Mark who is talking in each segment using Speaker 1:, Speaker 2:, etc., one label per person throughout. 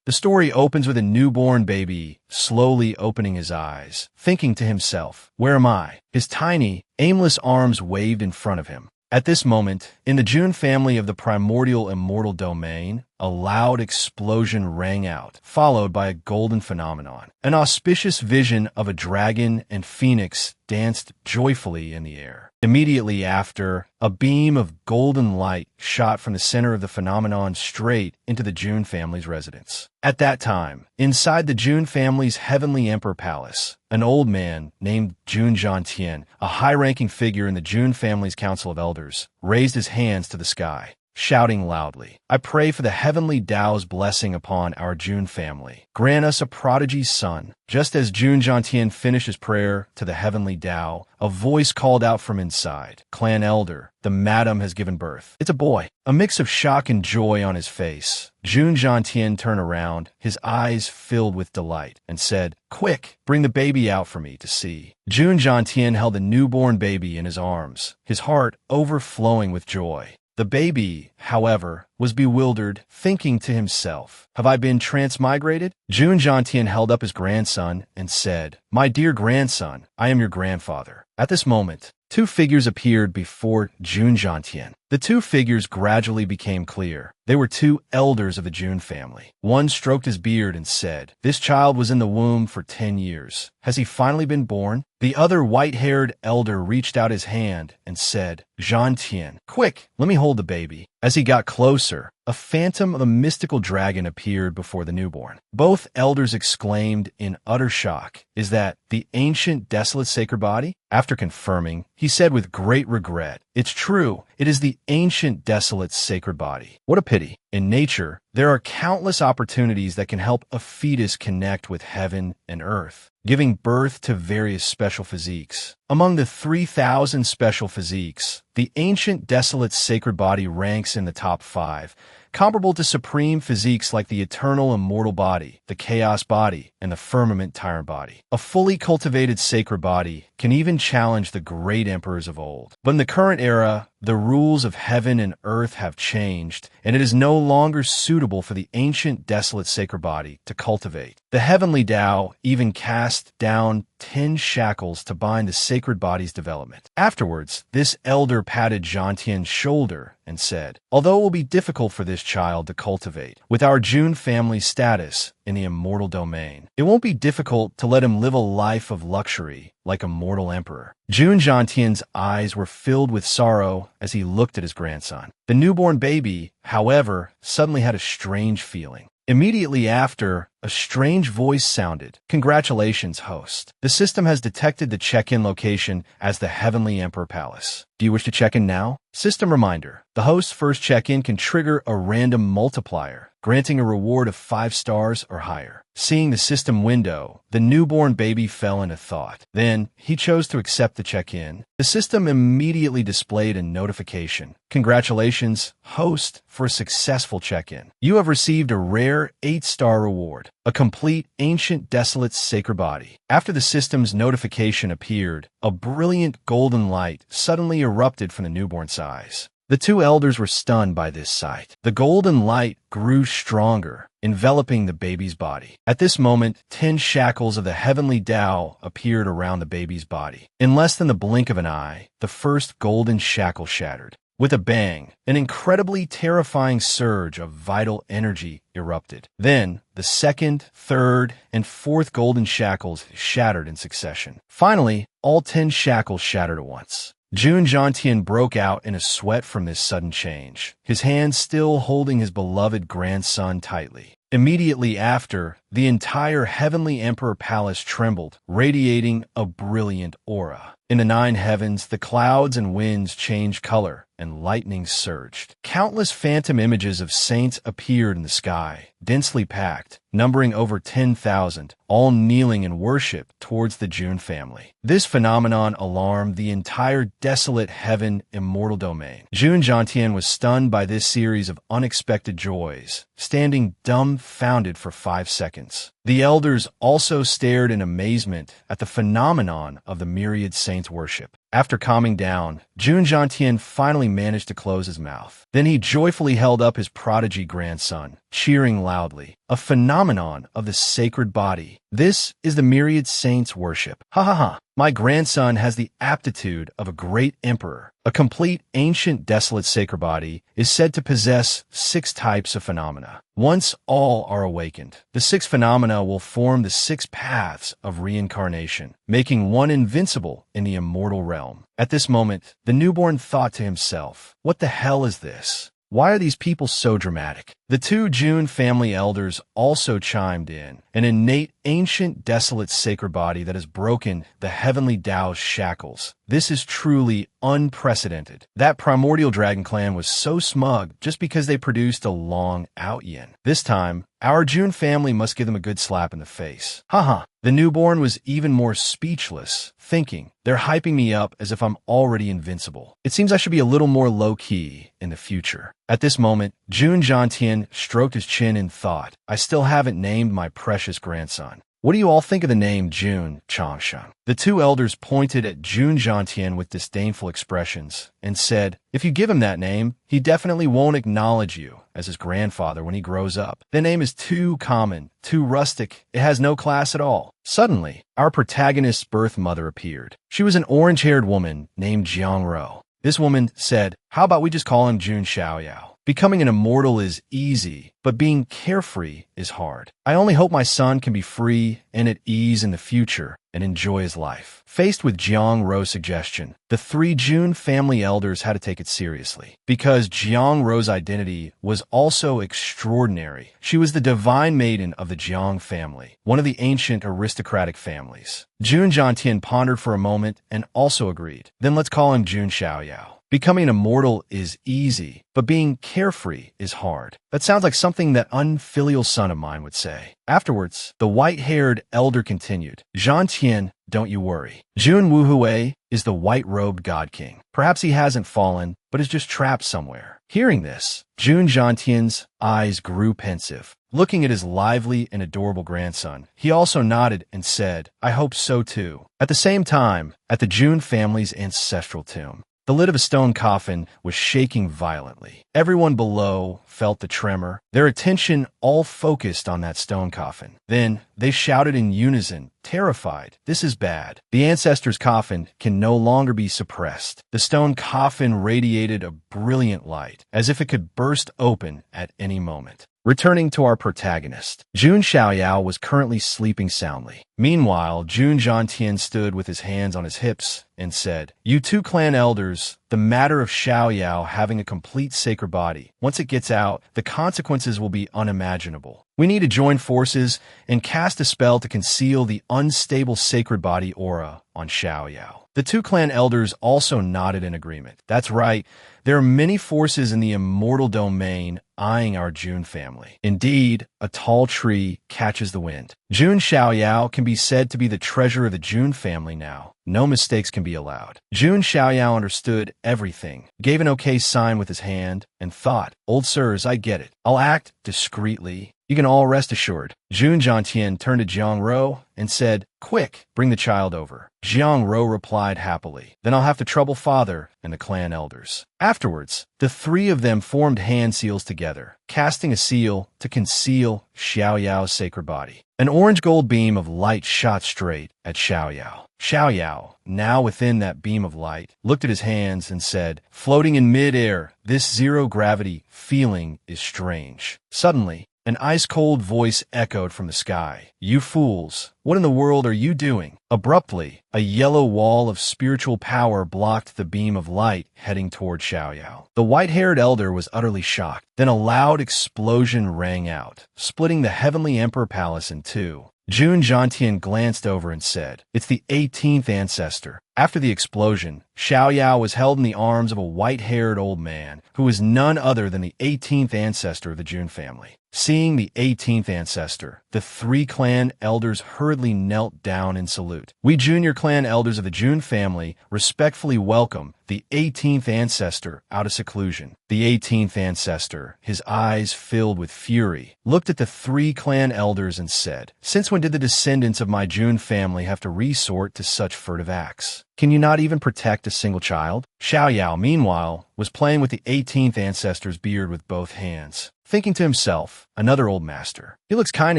Speaker 1: The story opens with a newborn baby slowly opening his eyes, thinking to himself, "Where am I?" His tiny, aimless arms waved in front of him. At this moment, in the June family of the primordial immortal domain, a loud explosion rang out, followed by a golden phenomenon. An auspicious vision of a dragon and phoenix danced joyfully in the air. Immediately after, a beam of golden light shot from the center of the phenomenon straight into the June family's residence. At that time, inside the June family's heavenly emperor palace, an old man named Jun Jiantian, a high-ranking figure in the June family's council of elders, raised his hands to the sky, shouting loudly, "I pray for the heavenly Tao's blessing upon our June family. Grant us a prodigy son." Just as Jun Jiantian finished his prayer to the heavenly Tao, a voice called out from inside, "Clan elder, the madam has given birth. It's a boy." A mix of shock and joy on his face, Jun Jiantian turned around, his eyes filled with delight, and said, "Quick, bring the baby out for me to see." Jun Jiantian held the newborn baby in his arms, his heart overflowing with joy. The baby, however, was bewildered, thinking to himself, "Have I been transmigrated?" Jun Jiantian held up his grandson and said, "My dear grandson, I am your grandfather." At this moment, two figures appeared before Jun Jiantian. The two figures gradually became clear. They were two elders of the Jun family. One stroked his beard and said, "This child was in the womb for 10 years. Has he finally been born?" The other white-haired elder reached out his hand and said, "Jiantian, quick, let me hold the baby." As he got closer, a phantom of a mystical dragon appeared before the newborn. Both elders exclaimed in utter shock, "Is that the ancient desolate sacred body?" After confirming, he said with great regret, "It's true, it is the ancient desolate sacred body." What a pity. In nature, there are countless opportunities that can help a fetus connect with heaven and earth, giving birth to various special physiques. Among the 3,000 special physiques, the ancient desolate sacred body ranks in the top 5, comparable to supreme physiques like the eternal immortal body, the chaos body, and the firmament tyrant body. A fully cultivated sacred body can even challenge the great emperors of old. But in the current era, the rules of heaven and earth have changed, and it is no longer suitable for the ancient desolate sacred body to cultivate. The heavenly Tao even cast down 10 shackles to bind the sacred body's development. Afterwards, this elder patted Jiantian's shoulder and said, "Although it will be difficult for this child to cultivate, with our Jun family status in the immortal domain, it won't be difficult to let him live a life of luxury like a mortal emperor." Jun Jiantian's eyes were filled with sorrow as he looked at his grandson. The newborn baby, however, suddenly had a strange feeling. Immediately after, a strange voice sounded, "Congratulations, host. The system has detected the check-in location as the Heavenly Emperor Palace. Do you wish to check in now?" System reminder. The host's first check-in can trigger a random multiplier, granting a reward of 5 stars or higher. Seeing the system window, the newborn baby fell into thought. Then, he chose to accept the check-in. The system immediately displayed a notification. "Congratulations, host, for a successful check-in. You have received a rare 8-star reward, a complete ancient desolate sacred body." After the system's notification appeared, a brilliant golden light suddenly erupted from the newborn's eyes. The two elders were stunned by this sight. The golden light grew stronger, enveloping the baby's body. At this moment, 10 shackles of the heavenly Tao appeared around the baby's body. In less than the blink of an eye, the first golden shackle shattered. With a bang, an incredibly terrifying surge of vital energy erupted. Then, the second, third, and fourth golden shackles shattered in succession. Finally, all 10 shackles shattered at once. Jun Jiantian broke out in a sweat from this sudden change, his hands still holding his beloved grandson tightly. Immediately after, the entire Heavenly Emperor Palace trembled, radiating a brilliant aura. In the 9 heavens, the clouds and winds changed color, and lightning surged. Countless phantom images of saints appeared in the sky, densely packed, numbering over 10,000, all kneeling in worship towards the Jun family. This phenomenon alarmed the entire desolate heaven immortal domain. Jun Jiantian was stunned by this series of unexpected joys, standing dumbfounded for 5 seconds. The elders also stared in amazement at the phenomenon of the myriad saints' worship. After calming down, Jun Jiantian finally managed to close his mouth. Then he joyfully held up his prodigy grandson, cheering loudly. A phenomenon of the sacred body. This is the myriad saints' worship. Ha ha ha. My grandson has the aptitude of a great emperor. A complete, ancient, desolate sacred body is said to possess 6 types of phenomena. Once all are awakened, the 6 phenomena will form the 6 paths of reincarnation, making one invincible in the immortal realm. At this moment, the newborn thought to himself, "What the hell is this? Why are these people so dramatic?" The 2 Jun family elders also chimed in. An innate, ancient, desolate sacred body that has broken the heavenly Tao's shackles. This is truly unprecedented. That primordial dragon clan was so smug just because they produced a long out yin. This time, our Jun family must give them a good slap in the face. Haha. The newborn was even more speechless, thinking, they're hyping me up as if I'm already invincible. It seems I should be a little more low-key in the future. At this moment, Jun Jiantian stroked his chin in thought. I still haven't named my precious grandson. What do you all think of the name Jun Changshan? The 2 elders pointed at Jun Jiantian with disdainful expressions and said, if you give him that name, he definitely won't acknowledge you as his grandfather when he grows up. The name is too common, too rustic, it has no class at all. Suddenly, our protagonist's birth mother appeared. She was an orange-haired woman named Jiang Ro. This woman said, how about we just call him Jun Xiaoyao? Becoming an immortal is easy, but being carefree is hard. I only hope my son can be free and at ease in the future and enjoy his life. Faced with Jiang Ro's suggestion, the 3 Jun family elders had to take it seriously. Because Jiang Ro's identity was also extraordinary. She was the divine maiden of the Jiang family, one of the ancient aristocratic families. Jun Jiantian pondered for a moment and also agreed. Then let's call him Jun Xiaoyao. Becoming immortal is easy, but being carefree is hard. That sounds like something that unfilial son of mine would say. Afterwards, the white-haired elder continued, Jiantian, don't you worry. Jun Wuhui is the white-robed god king. Perhaps he hasn't fallen, but is just trapped somewhere. Hearing this, Jun Jiantian's eyes grew pensive. Looking at his lively and adorable grandson, he also nodded and said, I hope so too. At the same time, at the Jun family's ancestral tomb, the lid of a stone coffin was shaking violently. Everyone below felt the tremor, their attention all focused on that stone coffin. Then they shouted in unison, terrified, this is bad. The ancestor's coffin can no longer be suppressed. The stone coffin radiated a brilliant light, as if it could burst open at any moment. Returning to our protagonist, Jun Xiaoyao was currently sleeping soundly. Meanwhile, Jun Jiantian stood with his hands on his hips and said, you 2 clan elders, the matter of Xiaoyao having a complete sacred body, once it gets out, the consequences will be unimaginable. We need to join forces and cast a spell to conceal the unstable sacred body aura on Xiaoyao. The 2 clan elders also nodded in agreement. That's right, there are many forces in the immortal domain eyeing our Jun family. Indeed, a tall tree catches the wind. Jun Xiaoyao can be said to be the treasure of the Jun family now. No mistakes can be allowed. Jun Xiaoyao understood everything, gave an okay sign with his hand, and thought, old sirs, I get it. I'll act discreetly. You can all rest assured. Jun Jiantian turned to Jiang Ro and said, quick, bring the child over. Jiang Ro replied happily, then I'll have to trouble father and the clan elders. Afterwards, the 3 of them formed hand seals together, casting a seal to conceal Xiaoyao's sacred body. An orange gold beam of light shot straight at Xiaoyao. Xiaoyao, now within that beam of light, looked at his hands and said, floating in mid-air, this zero-gravity feeling is strange. Suddenly, an ice-cold voice echoed from the sky. You fools, what in the world are you doing? Abruptly, a yellow wall of spiritual power blocked the beam of light heading toward Xiaoyao. The white-haired elder was utterly shocked. Then a loud explosion rang out, splitting the heavenly emperor palace in 2. Jun Jiantian glanced over and said, it's the 18th ancestor. After the explosion, Xiaoyao was held in the arms of a white-haired old man who was none other than the 18th ancestor of the Jun family. Seeing the 18th ancestor, the 3 clan elders hurriedly knelt down in salute. We junior clan elders of the Jun family respectfully welcome the 18th ancestor out of seclusion. The 18th ancestor, his eyes filled with fury, looked at the 3 clan elders and said, since when did the descendants of my Jun family have to resort to such furtive acts? Can you not even protect a single child? Xiaoyao, meanwhile, was playing with the 18th ancestor's beard with both hands, thinking to himself, another old master. He looks kind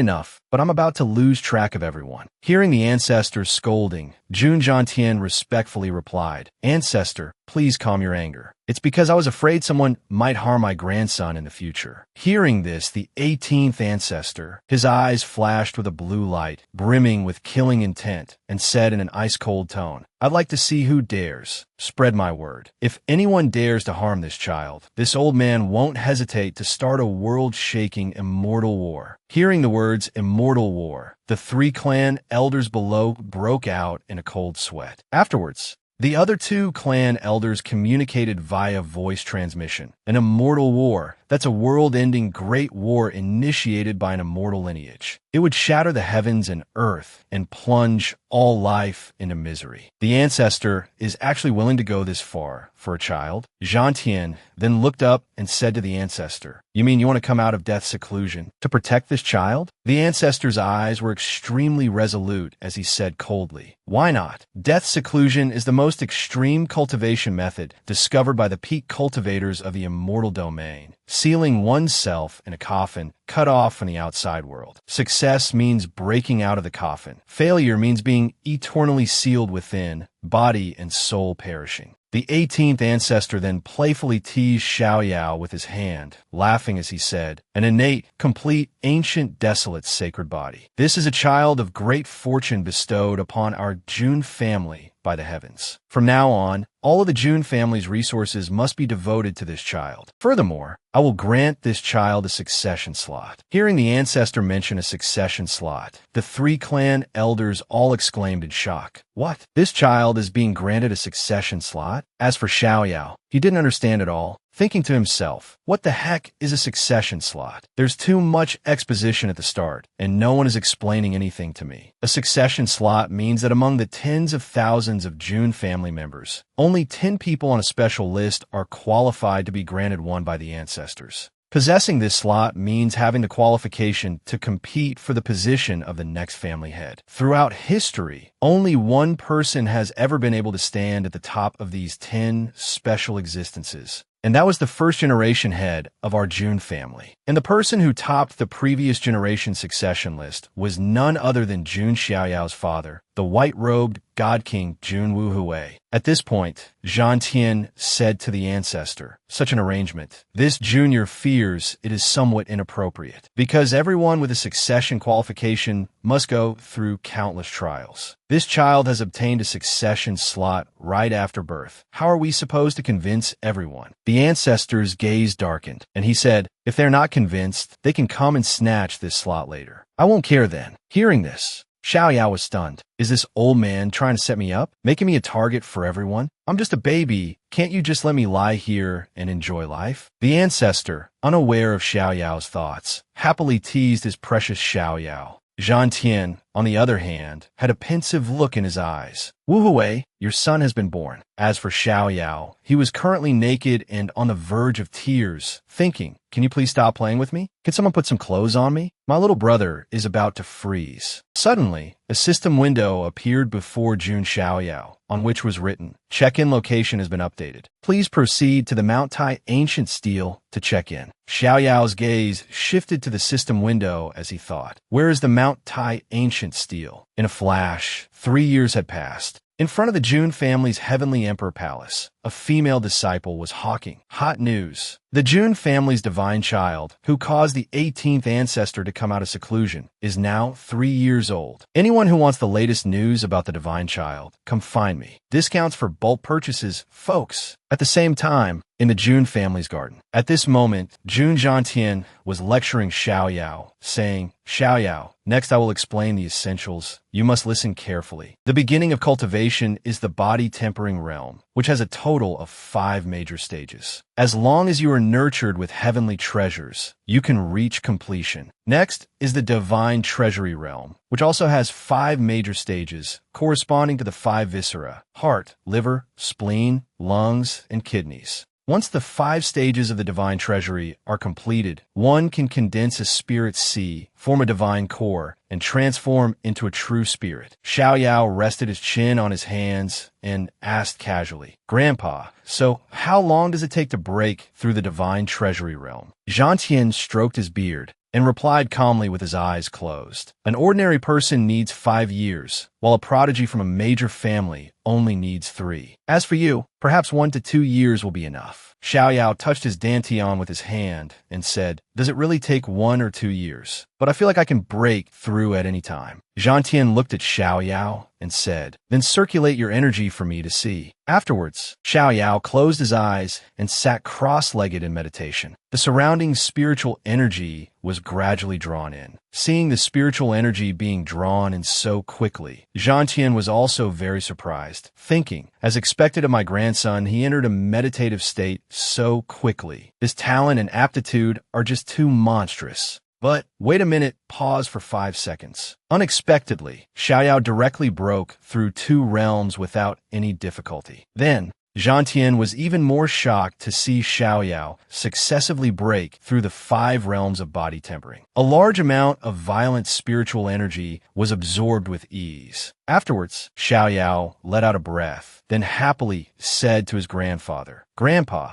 Speaker 1: enough, but I'm about to lose track of everyone. Hearing the ancestor's scolding, Jun Zhantian respectfully replied, Ancestor, please calm your anger. It's because I was afraid someone might harm my grandson in the future. Hearing this, the 18th ancestor, his eyes flashed with a blue light, brimming with killing intent, and said in an ice-cold tone, I'd like to see who dares. Spread my word. If anyone dares to harm this child, this old man won't hesitate to start a world-shaking immortal war. Hearing the words immortal war, the three clan elders below broke out in a cold sweat. Afterwards, the other two clan elders communicated via voice transmission. An immortal war. That's a world-ending great war initiated by an immortal lineage. It would shatter the heavens and earth and plunge all life into misery. The ancestor is actually willing to go this far for a child. Zhantian then looked up and said to the ancestor, You mean you want to come out of death's seclusion to protect this child? The ancestor's eyes were extremely resolute as he said coldly, Why not? Death's seclusion is the most extreme cultivation method discovered by the peak cultivators of the immortal domain. Sealing oneself in a coffin, cut off from the outside world. Success means breaking out of the coffin. Failure means being eternally sealed within, body and soul perishing. The 18th ancestor then playfully teased Xiaoyao with his hand, laughing as he said, An innate, complete, ancient, desolate sacred body. This is a child of great fortune bestowed upon our Jun family by the heavens. From now on, all of the Jun family's resources must be devoted to this child. Furthermore, I will grant this child a succession slot. Hearing the ancestor mention a succession slot, the three clan elders all exclaimed in shock. What? This child is being granted a succession slot? As for Xiaoyao, he didn't understand at all, thinking to himself, what the heck is a succession slot? There's too much exposition at the start, and no one is explaining anything to me. A succession slot means that among the tens of thousands of Jun family members, only 10 people on a special list are qualified to be granted one by the ancestors. Possessing this slot means having the qualification to compete for the position of the next family head. Throughout history, only one person has ever been able to stand at the top of these 10 special existences. And that was the first generation head of our Jun family. And the person who topped the previous generation succession list was none other than Jun Xiaoyao's father, the white-robed God King Jun Wuhui. At this point, Zhantian said to the ancestor, Such an arrangement, this junior fears it is somewhat inappropriate, because everyone with a succession qualification must go through countless trials. This child has obtained a succession slot right after birth. How are we supposed to convince everyone? The ancestor's gaze darkened, and he said, If they're not convinced, they can come and snatch this slot later. I won't care then. Hearing this, Xiaoyao was stunned. Is this old man trying to set me up? Making me a target for everyone? I'm just a baby. Can't you just let me lie here and enjoy life? The ancestor, unaware of Xiaoyao's thoughts, happily teased his precious Xiaoyao. Zhantian, on the other hand, had a pensive look in his eyes. Wuhui, your son has been born. As for Xiaoyao, he was currently naked and on the verge of tears, thinking, Can you please stop playing with me? Can someone put some clothes on me? My little brother is about to freeze. Suddenly, a system window appeared before Jun Xiaoyao, on which was written, Check-in location has been updated. Please proceed to the Mount Tai Ancient Steel to check in. Xiaoyao's gaze shifted to the system window as he thought, Where is the Mount Tai Ancient Steel? In a flash, 3 years had passed. In front of the Jun family's Heavenly Emperor Palace, a female disciple was hawking hot news. The Jun family's divine child, who caused the 18th ancestor to come out of seclusion, is now 3 years old. Anyone who wants the latest news about the divine child, come find me. Discounts for bulk purchases, folks. At the same time, in the Jun family's garden. At this moment, Jun Zhantian was lecturing Xiaoyao, saying, Xiaoyao, next I will explain the essentials. You must listen carefully. The beginning of cultivation is the body-tempering realm, which has a total of 5 major stages. As long as you are nurtured with heavenly treasures, you can reach completion. Next is the divine treasury realm, which also has 5 major stages, corresponding to the 5 viscera: heart, liver, spleen, lungs, and kidneys. Once the 5 stages of the divine treasury are completed, one can condense a spirit sea, form a divine core, and transform into a true spirit. Xiao Yao rested his chin on his hands and asked casually, "Grandpa, so how long does it take to break through the divine treasury realm?" Zhang Tian stroked his beard and replied calmly with his eyes closed. "An ordinary person needs 5 years, while a prodigy from a major family only needs 3. As for you, perhaps 1 to 2 years will be enough." Xiao Yao touched his dantian with his hand and said, "Does it really take 1 or 2 years? But I feel like I can break through at any time." Zhang Tian looked at Xiao Yao and said, "Then circulate your energy for me to see." Afterwards, Xiao Yao closed his eyes and sat cross-legged in meditation. The surrounding spiritual energy was gradually drawn in. Seeing the spiritual energy being drawn in so quickly, Zhang Tian was also very surprised, thinking, as expected of my grandson, he entered a meditative state so quickly. His talent and aptitude are just too monstrous. But wait a minute, pause for 5 seconds. Unexpectedly, Xiao Yao directly broke through 2 realms without any difficulty. Then, Zhang Tian was even more shocked to see Xiao Yao successively break through the 5 realms of body tempering. A large amount of violent spiritual energy was absorbed with ease. Afterwards, Xiao Yao let out a breath, then happily said to his grandfather, "Grandpa,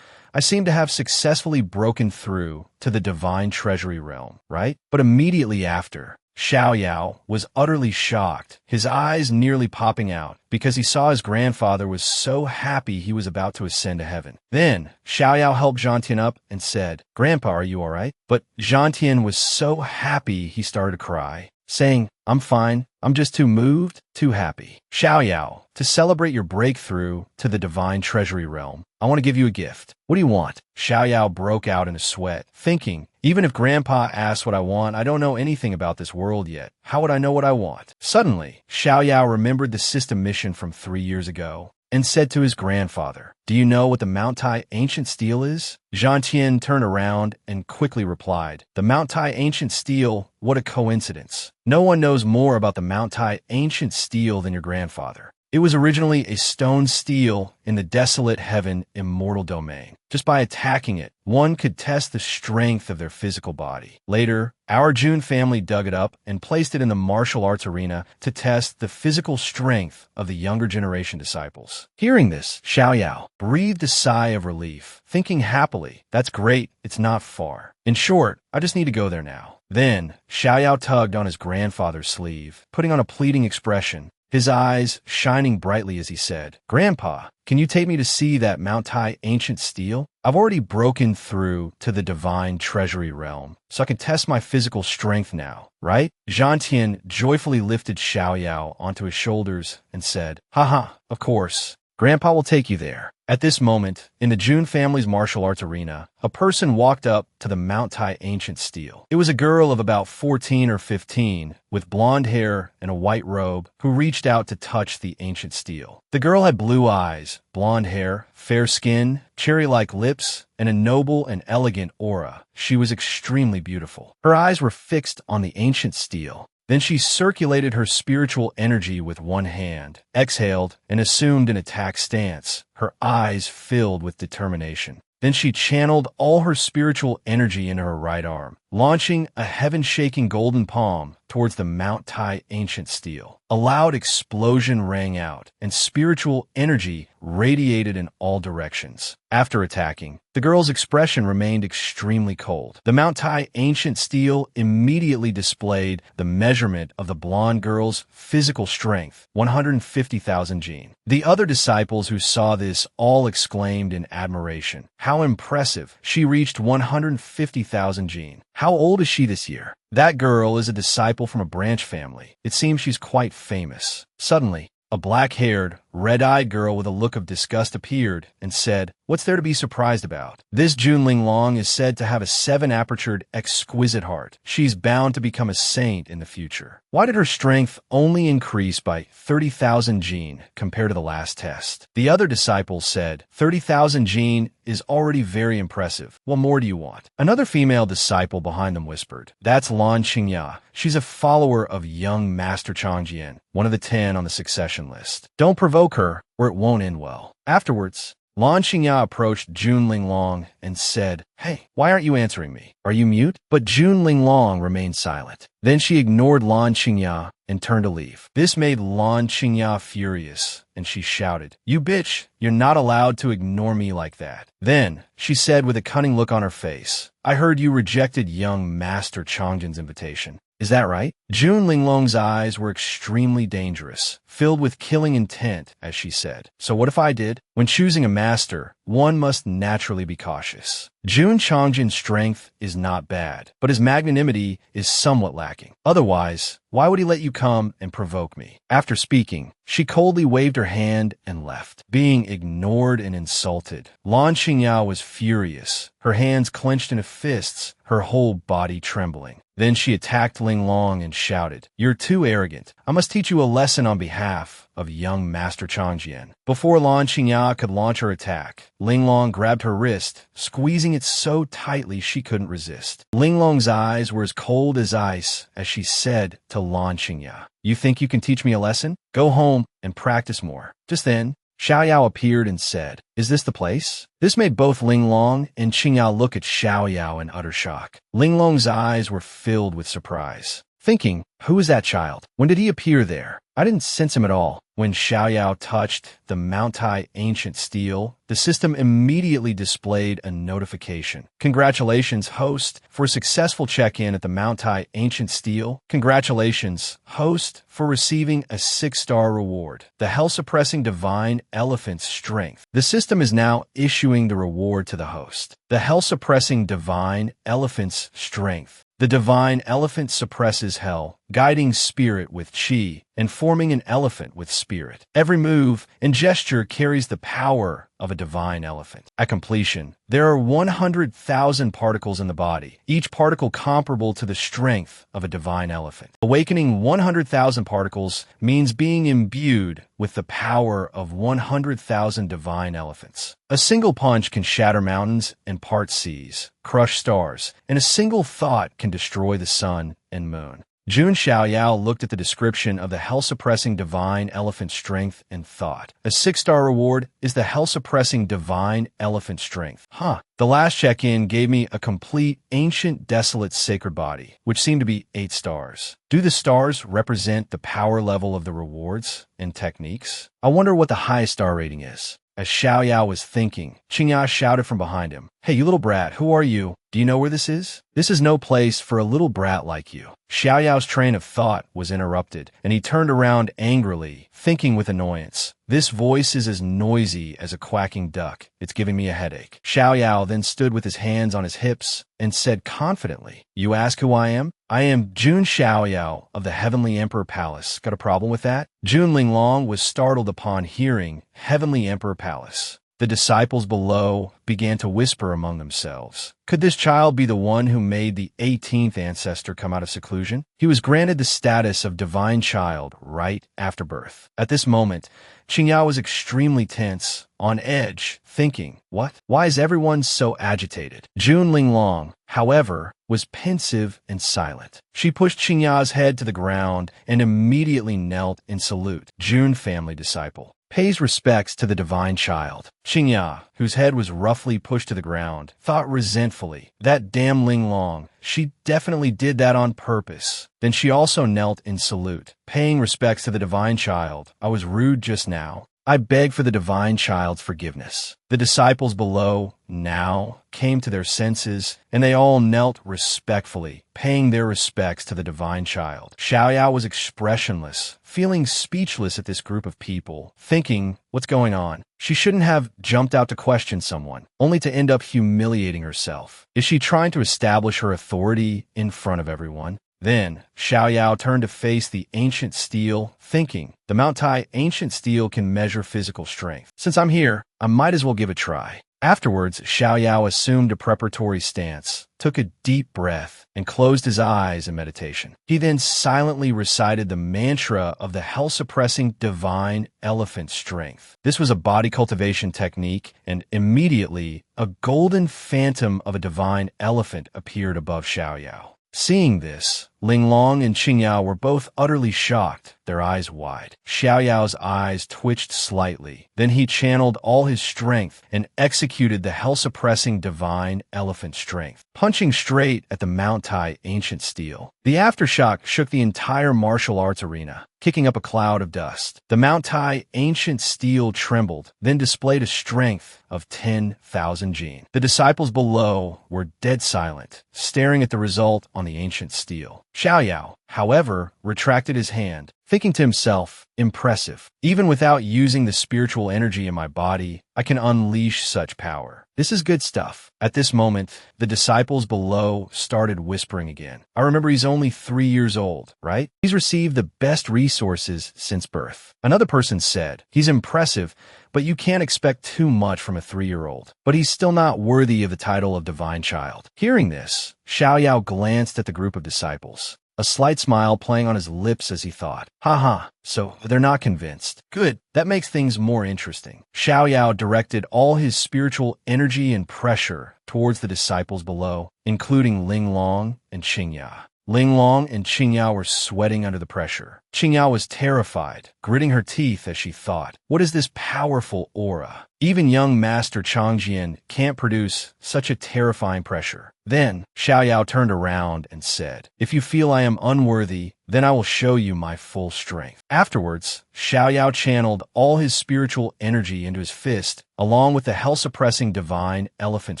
Speaker 1: I seem to have successfully broken through to the divine treasury realm, right?" But immediately after, Xiao Yao was utterly shocked, his eyes nearly popping out, because he saw his grandfather was so happy he was about to ascend to heaven. Then, Xiao Yao helped Zhang Tian up and said, "Grandpa, are you all right?" But Zhang Tian was so happy he started to cry, saying, "I'm fine. I'm just too moved, too happy." "Xiao Yao, to celebrate your breakthrough to the divine treasury realm, I want to give you a gift. What do you want?" Xiao Yao broke out in a sweat, thinking, even if Grandpa asks what I want, I don't know anything about this world yet. How would I know what I want? Suddenly, Xiao Yao remembered the system mission from 3 years ago and said to his grandfather, "Do you know what the Mount Tai ancient steel is?" Zhang Tian turned around and quickly replied, "The Mount Tai ancient steel, what a coincidence. No one knows more about the Mount Tai ancient steel than your grandfather. It was originally a stone steel in the desolate heaven immortal domain. Just by attacking it, one could test the strength of their physical body. Later, our Jun family dug it up and placed it in the martial arts arena to test the physical strength of the younger generation disciples." Hearing this, Xiao Yao breathed a sigh of relief, thinking happily, "That's great, it's not far. In short, I just need to go there now." Then, Xiao Yao tugged on his grandfather's sleeve, putting on a pleading expression, his eyes shining brightly as he said, "Grandpa, can you take me to see that Mount Tai ancient steel? I've already broken through to the divine treasury realm, so I can test my physical strength now, right?" Zhang Tian joyfully lifted Xiao Yao onto his shoulders and said, "Haha, of course. Grandpa will take you there." At this moment, in the Jun family's martial arts arena, a person walked up to the Mount Tai ancient steel. It was a girl of about 14 or 15, with blonde hair and a white robe, who reached out to touch the ancient steel. The girl had blue eyes, blonde hair, fair skin, cherry-like lips, and a noble and elegant aura. She was extremely beautiful. Her eyes were fixed on the ancient steel. Then she circulated her spiritual energy with one hand, exhaled, and assumed an attack stance, her eyes filled with determination. Then she channeled all her spiritual energy into her right arm, launching a heaven-shaking golden palm towards the Mount Tai ancient steel. A loud explosion rang out, and spiritual energy radiated in all directions. After attacking, the girl's expression remained extremely cold. The Mount Tai ancient steel immediately displayed the measurement of the blonde girl's physical strength, 150,000 jin. The other disciples who saw this all exclaimed in admiration, "How impressive! She reached 150,000 jin. How old is she this year?" "That girl is a disciple from a branch family. It seems she's quite famous." Suddenly, a black-haired, red-eyed girl with a look of disgust appeared and said, "What's there to be surprised about? This Junling Long is said to have a 7-apertured, exquisite heart. She's bound to become a saint in the future. Why did her strength only increase by 30,000 jin compared to the last test?" The other disciples said, 30,000 jin is already very impressive. What more do you want?" Another female disciple behind them whispered, "That's Lan Qingya. She's a follower of young Master Changjian, one of the 10 on the succession list. Don't provoke her, or it won't end well." Afterwards, Lan Xingya approached Jun Linglong and said, "Hey, why aren't you answering me? Are you mute?" But Jun Linglong remained silent. Then she ignored Lan Xingya and turned to leave. This made Lan Xingya furious, and she shouted, "You bitch, you're not allowed to ignore me like that." Then, she said with a cunning look on her face, "I heard you rejected young Master Changjin's invitation. Is that right?" Jun Linglong's eyes were extremely dangerous, filled with killing intent, as she said. "So what if I did? When choosing a master, one must naturally be cautious. Jun Changjin's strength is not bad, but his magnanimity is somewhat lacking. Otherwise, why would he let you come and provoke me?" After speaking, she coldly waved her hand and left. Being ignored and insulted, Lan Xingya was furious, her hands clenched into fists, her whole body trembling. Then she attacked Linglong and shouted, "You're too arrogant. I must teach you a lesson on behalf of young Master Changjin." Before Lan Xingya could launch her attack, Linglong grabbed her wrist, squeezing it so tightly she couldn't resist. Linglong's eyes were as cold as ice as she said to Lan Xingya, "You think you can teach me a lesson? Go home and practice more." Just then, Xiaoyao appeared and said, "Is this the place?" This made both Linglong and Qingyao look at Xiaoyao in utter shock. Linglong's eyes were filled with surprise, thinking, "Who is that child? When did he appear there? I didn't sense him at all." When Xiaoyao touched the Mount Tai ancient steel, the system immediately displayed a notification. "Congratulations, host, for a successful check-in at the Mount Tai ancient steel. Congratulations, host, for receiving a 6-star reward. The hell-suppressing divine elephant's strength." The system is now issuing the reward to the host. The hell-suppressing divine elephant's strength. The divine elephant suppresses hell, guiding spirit with chi, and forming an elephant with spirit. Every move and gesture carries the power of a divine elephant. At completion, there are 100,000 particles in the body, each particle comparable to the strength of a divine elephant. Awakening 100,000 particles means being imbued with the power of 100,000 divine elephants. A single punch can shatter mountains and part seas, crush stars, and a single thought can destroy the sun and moon. Jun Xiaoyao looked at the description of the hell-suppressing divine elephant strength and thought, a 6-star reward is the hell-suppressing divine elephant strength. The last check-in gave me a complete, ancient, desolate sacred body, which seemed to be 8 stars. Do the stars represent the power level of the rewards and techniques? I wonder what the highest star rating is. As Xiaoyao was thinking, Qingya shouted from behind him, "Hey, you little brat, who are you? Do you know where this is? This is no place for a little brat like you." Xiaoyao's train of thought was interrupted, and he turned around angrily, thinking with annoyance, "This voice is as noisy as a quacking duck. It's giving me a headache." Xiaoyao then stood with his hands on his hips and said confidently, "You ask who I am? I am Jun Xiaoyao of the Heavenly Emperor Palace. Got a problem with that?" Jun Linglong was startled upon hearing Heavenly Emperor Palace. The disciples below began to whisper among themselves. Could this child be the one who made the 18th ancestor come out of seclusion? He was granted the status of divine child right after birth. At this moment, Qingyao was extremely tense, on edge, thinking, "What? Why is everyone so agitated?" Jun Linglong, however, was pensive and silent. She pushed Qingyao's head to the ground and immediately knelt in salute. Jun family disciple pays respects to the divine child. Qingya, whose head was roughly pushed to the ground, thought resentfully, "That damn Linglong, she definitely did that on purpose." Then she also knelt in salute, paying respects to the divine child. "I was rude just now. I beg for the divine child's forgiveness." The disciples below now came to their senses, and they all knelt respectfully, paying their respects to the divine child. Xiaoyao was expressionless, feeling speechless at this group of people, thinking, what's going on? She shouldn't have jumped out to question someone, only to end up humiliating herself. Is she trying to establish her authority in front of everyone? Then, Xiaoyao turned to face the ancient steel, thinking, the Mount Tai ancient steel can measure physical strength. Since I'm here, I might as well give it a try. Afterwards, Xiaoyao assumed a preparatory stance, took a deep breath, and closed his eyes in meditation. He then silently recited the mantra of the hell-suppressing divine elephant strength. This was a body cultivation technique, and immediately, a golden phantom of a divine elephant appeared above Xiaoyao. Seeing this, Linglong and Qingyao were both utterly shocked, their eyes wide. Xiaoyao's eyes twitched slightly. Then he channeled all his strength and executed the hell-suppressing divine elephant strength, punching straight at the Mount Tai ancient steel. The aftershock shook the entire martial arts arena, kicking up a cloud of dust. The Mount Tai ancient steel trembled, then displayed a strength of 10,000 jin. The disciples below were dead silent, staring at the result on the ancient steel. Xiaoyao, however, retracted his hand, thinking to himself, impressive. Even without using the spiritual energy in my body, I can unleash such power. This is good stuff. At this moment, the disciples below started whispering again. I remember he's only 3 years old, right? He's received the best resources since birth. Another person said, he's impressive, but you can't expect too much from a 3-year-old. But he's still not worthy of the title of divine child. Hearing this, Xiaoyao glanced at the group of disciples, a slight smile playing on his lips as he thought, haha, so they're not convinced. Good, that makes things more interesting. Xiaoyao directed all his spiritual energy and pressure towards the disciples below, including Linglong and Qingyao. Linglong and Qingyao were sweating under the pressure. Qingyao was terrified, gritting her teeth as she thought, what is this powerful aura? Even young Master Changjian can't produce such a terrifying pressure. Then, Xiaoyao turned around and said, if you feel I am unworthy, then I will show you my full strength. Afterwards, Xiaoyao channeled all his spiritual energy into his fist, along with the hell-suppressing divine elephant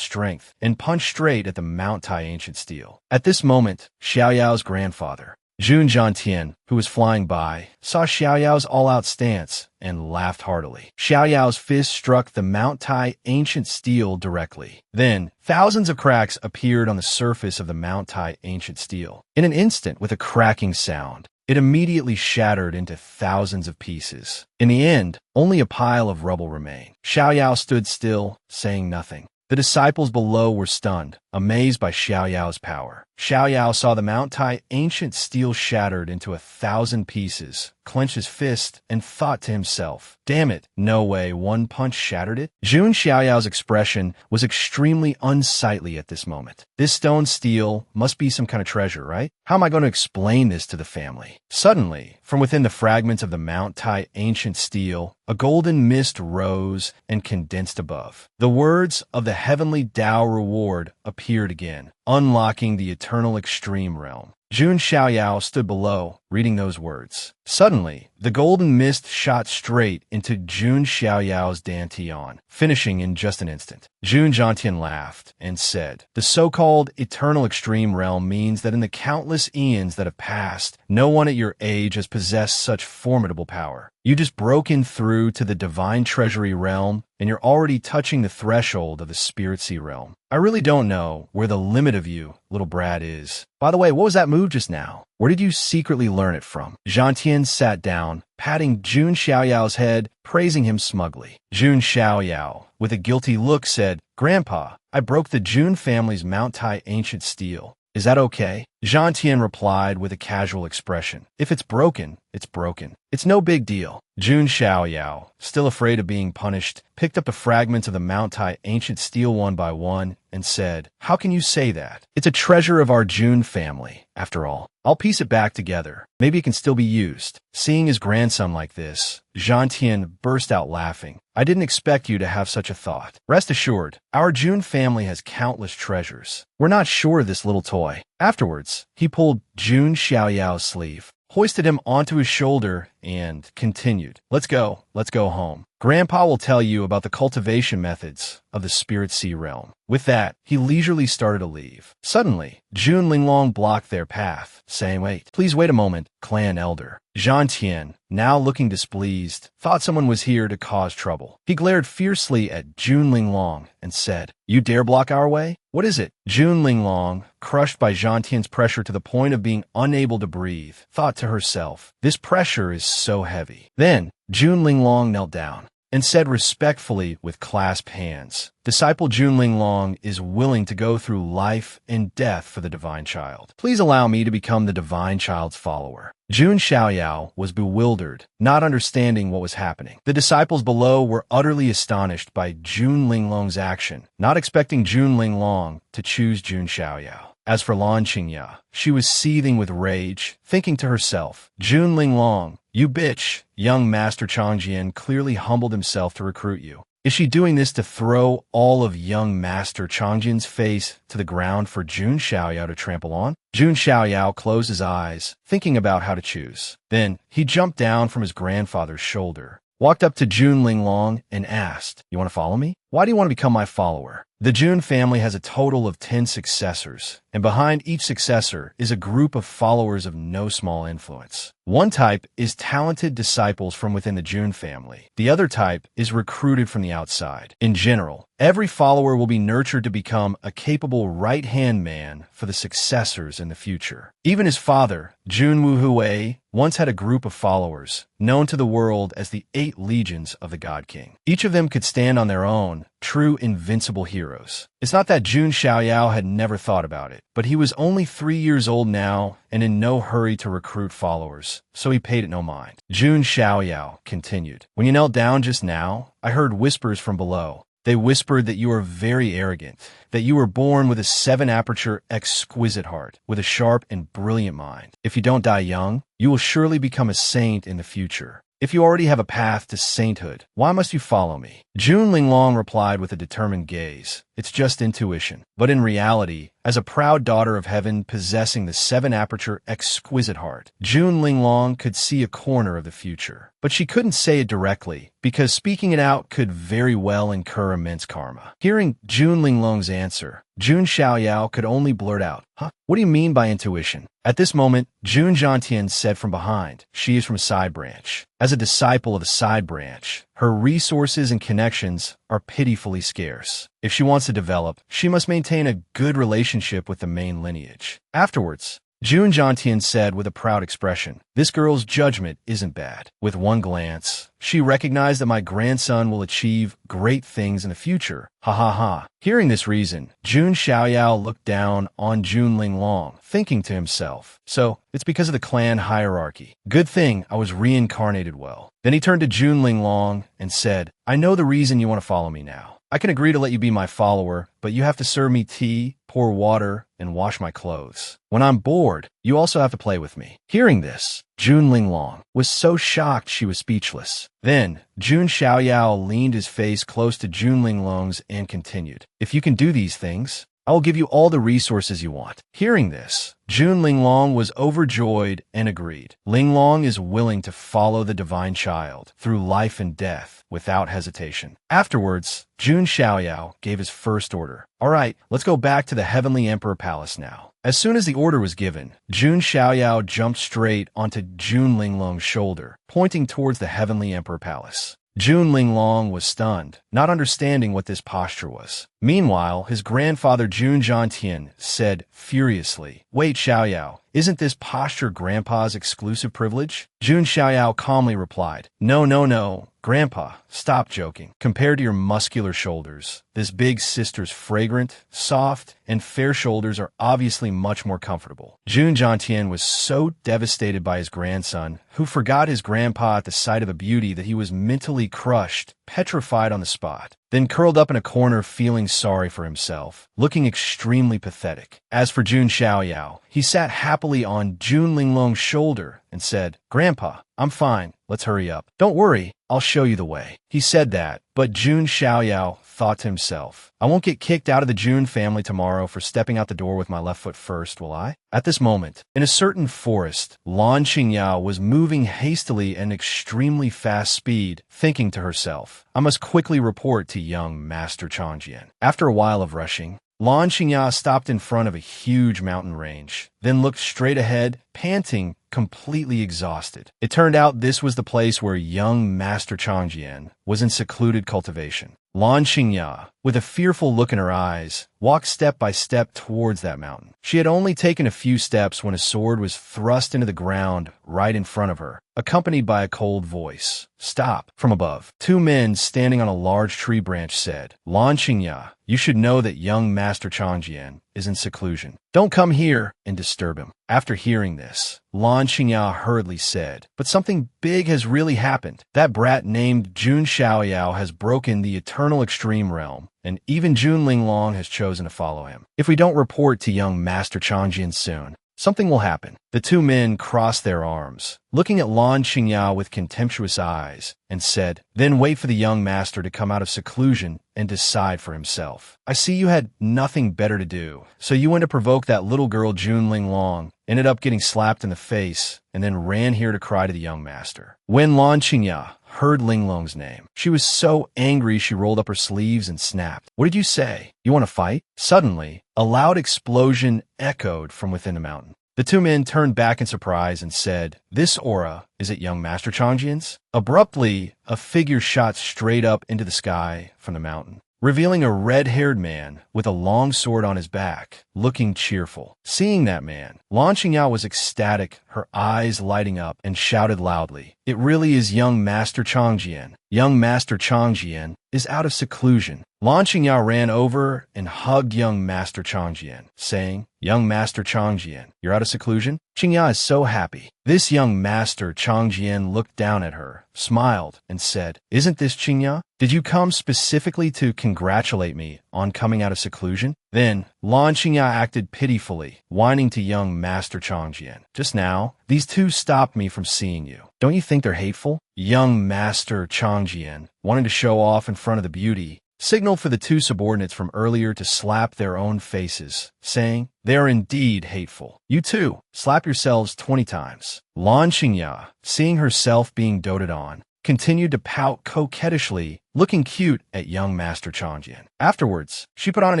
Speaker 1: strength, and punched straight at the Mount Tai ancient steel. At this moment, Xiaoyao's grandfather, Jun Zhantian, who was flying by, saw Xiaoyao's all-out stance and laughed heartily. Xiaoyao's fist struck the Mount Tai ancient steel directly. Then, thousands of cracks appeared on the surface of the Mount Tai ancient steel. In an instant, with a cracking sound, it immediately shattered into thousands of pieces. In the end, only a pile of rubble remained. Xiaoyao stood still, saying nothing. The disciples below were stunned, amazed by Xiaoyao's power. Xiaoyao saw the Mount Tai ancient steel shattered into 1,000 pieces, clenched his fist, and thought to himself, damn it, no way, one punch shattered it? Jun Xiaoyao's expression was extremely unsightly at this moment. This stone steel must be some kind of treasure, right? How am I going to explain this to the family? Suddenly, from within the fragments of the Mount Tai ancient steel, a golden mist rose and condensed above. The words of the heavenly Tao reward appeared again, unlocking the eternal extreme realm. Jun Xiaoyao stood below, reading those words. Suddenly, the golden mist shot straight into Jun Xiaoyao's dantian, finishing in just an instant. Jun Zhantian laughed and said, the so-called eternal extreme realm means that in the countless eons that have passed, no one at your age has possessed such formidable power. You just broke in through to the divine treasury realm, and you're already touching the threshold of the spirit sea realm. I really don't know where the limit of you, little Brad, is. By the way, what was that move just now? Where did you secretly learn it from? Zhantian sat down, patting Jun Xiaoyao's head, praising him smugly. Jun Xiaoyao, with a guilty look, said, Grandpa, I broke the Jun family's Mount Tai ancient steel. Is that okay? Zhantian replied with a casual expression. If it's broken, it's broken. It's no big deal. Jun Xiaoyao, still afraid of being punished, picked up the fragments of the Mount Tai ancient steel one by one and said, how can you say that? It's a treasure of our Jun family, after all. I'll piece it back together. Maybe it can still be used. Seeing his grandson like this, Zhantian burst out laughing. I didn't expect you to have such a thought. Rest assured, our Jun family has countless treasures. We're not sure of this little toy. Afterwards, he pulled Jun Xiaoyao's sleeve, hoisted him onto his shoulder, and continued, let's go home. Grandpa will tell you about the cultivation methods of the spirit sea realm. With that, he leisurely started to leave. Suddenly, Jun Linglong blocked their path, saying, wait, please wait a moment, clan elder. Zhantian, now looking displeased, thought someone was here to cause trouble. He glared fiercely at Jun Linglong and said, you dare block our way? What is it? Jun Linglong, crushed by Zhantian's pressure to the point of being unable to breathe, thought to herself, this pressure is so heavy. Then, Jun Linglong knelt down and said respectfully with clasped hands, Disciple Jun Linglong is willing to go through life and death for the divine child. Please allow me to become the divine child's follower. Jun Xiaoyao was bewildered, not understanding what was happening. The disciples below were utterly astonished by Jun Linglong's action, not expecting Jun Linglong to choose Jun Xiaoyao. As for Lan Qingya, she was seething with rage, thinking to herself, Jun Linglong, you bitch, young Master Changjian clearly humbled himself to recruit you. Is she doing this to throw all of young Master Changjian's face to the ground for Jun Xiaoyao to trample on? Jun Xiaoyao closed his eyes, thinking about how to choose. Then, he jumped down from his grandfather's shoulder, walked up to Jun Linglong, and asked, You want to follow me? Why do you want to become my follower? The Jun family has a total of 10 successors, and behind each successor is a group of followers of no small influence. One type is talented disciples from within the Jun family. The other type is recruited from the outside. In general, every follower will be nurtured to become a capable right-hand man for the successors in the future. Even his father, Jun Wuhui, once had a group of followers, known to the world as the 8 Legions of the God King. Each of them could stand on their own, true invincible heroes. It's not that Jun Xiaoyao had never thought about it, but he was only 3 years old now and in no hurry to recruit followers, so he paid it no mind. Jun Xiaoyao continued, When you knelt down just now, I heard whispers from below. They whispered that you are very arrogant, that you were born with a 7-aperture exquisite heart, with a sharp and brilliant mind. If you don't die young, you will surely become a saint in the future. If you already have a path to sainthood, why must you follow me? Jun Linglong replied with a determined gaze. It's just intuition. But in reality, as a proud daughter of heaven possessing the 7-aperture exquisite heart, Jun Linglong could see a corner of the future. But she couldn't say it directly, because speaking it out could very well incur immense karma. Hearing Jun Linglong's answer, Jun Xiaoyao could only blurt out, Huh? What do you mean by intuition? At this moment, Jun Zhantian said from behind, She is from a side branch. As a disciple of a side branch, her resources and connections are pitifully scarce. If she wants to develop, she must maintain a good relationship with the main lineage. Afterwards, Jun Zhantian said with a proud expression, This girl's judgment isn't bad. With one glance, she recognized that my grandson will achieve great things in the future. Ha ha ha. Hearing this reason, Jun Xiaoyao looked down on Jun Linglong, thinking to himself, So, it's because of the clan hierarchy. Good thing I was reincarnated well. Then he turned to Jun Linglong and said, I know the reason you want to follow me now. I can agree to let you be my follower, but you have to serve me tea, pour water, and wash my clothes. When I'm bored, you also have to play with me. Hearing this, Jun Linglong was so shocked she was speechless. Then, Jun Xiaoyao leaned his face close to Jun Linglong's and continued, If you can do these things, I will give you all the resources you want. Hearing this, Jun Linglong was overjoyed and agreed. Linglong is willing to follow the divine child through life and death without hesitation. Afterwards, Jun Xiaoyao gave his first order. All right, let's go back to the Heavenly Emperor Palace now. As soon as the order was given, Jun Xiaoyao jumped straight onto Jun Linglong's shoulder, pointing towards the Heavenly Emperor Palace. Jun Linglong was stunned, not understanding what this posture was. Meanwhile, his grandfather Jun Zhantian said furiously, Wait, Xiaoyao, isn't this posture Grandpa's exclusive privilege? Jun Xiaoyao calmly replied, No, Grandpa, stop joking. Compared to your muscular shoulders, this big sister's fragrant, soft, and fair shoulders are obviously much more comfortable. Jun Zhantian was so devastated by his grandson, who forgot his grandpa at the sight of a beauty, that he was mentally crushed, petrified on the spot, then curled up in a corner feeling sorry for himself, looking extremely pathetic. As for Jun Xiaoyao, he sat happily on Jun Linglong's shoulder and said, Grandpa, I'm fine. Let's hurry up. Don't worry, I'll show you the way. He said that, but Jun Xiaoyao thought to himself, I won't get kicked out of the Jun family tomorrow for stepping out the door with my left foot first, will I? At this moment, in a certain forest, Lan Qingya was moving hastily at an extremely fast speed, thinking to herself, I must quickly report to young Master Changjian. After a while of rushing, Lan Qingya stopped in front of a huge mountain range, then looked straight ahead, panting, completely exhausted. It turned out this was the place where young Master Changjian was in secluded cultivation. Lan Qingya, with a fearful look in her eyes, walked step by step towards that mountain. She had only taken a few steps when a sword was thrust into the ground right in front of her, accompanied by a cold voice. Stop! From above, 2 men standing on a large tree branch said, Lan Qingya, you should know that young Master Changjian is in seclusion. Don't come here and disturb him. After hearing this, Lan Qingya hurriedly said, But something big has really happened. That brat named Jun Xiaoyao has broken the eternal extreme realm and even Jun Linglong has chosen to follow him. If we don't report to young Master Changjian soon, something will happen. The two men crossed their arms, looking at Lan Qingya with contemptuous eyes, and said, "Then wait for the young master to come out of seclusion and decide for himself. I see you had nothing better to do, so you went to provoke that little girl Jun Linglong, ended up getting slapped in the face, and then ran here to cry to the young master." When Lan Qingya heard Linglong's name, she was so angry she rolled up her sleeves and snapped. "What did you say? You want to fight?" Suddenly, a loud explosion echoed from within the mountain. The two men turned back in surprise and said, "This aura, is it young Master Changjian's?" Abruptly, a figure shot straight up into the sky from the mountain, revealing a red-haired man with a long sword on his back, looking cheerful. Seeing that man, Lan Qingya was ecstatic, her eyes lighting up, and shouted loudly, "It really is young Master Changjian. Young Master Changjian is out of seclusion." Lan Qingya ran over and hugged young Master Changjian, saying, "Young Master Changjian, you're out of seclusion?" Qingya is so happy. This young Master Changjian looked down at her, smiled, and said, "Isn't this Qingya? Did you come specifically to congratulate me on coming out of seclusion?" Then, Lan Qingya acted pitifully, whining to young Master Changjian, "Just now, these two stopped me from seeing you. Don't you think they're hateful?" Young Master Changjian, wanting to show off in front of the beauty, signaled for the two subordinates from earlier to slap their own faces, saying, "They are indeed hateful. You too, slap yourselves 20 times. Lan Qingya, seeing herself being doted on, continued to pout coquettishly, looking cute at young Master Changjian. Afterwards, she put on an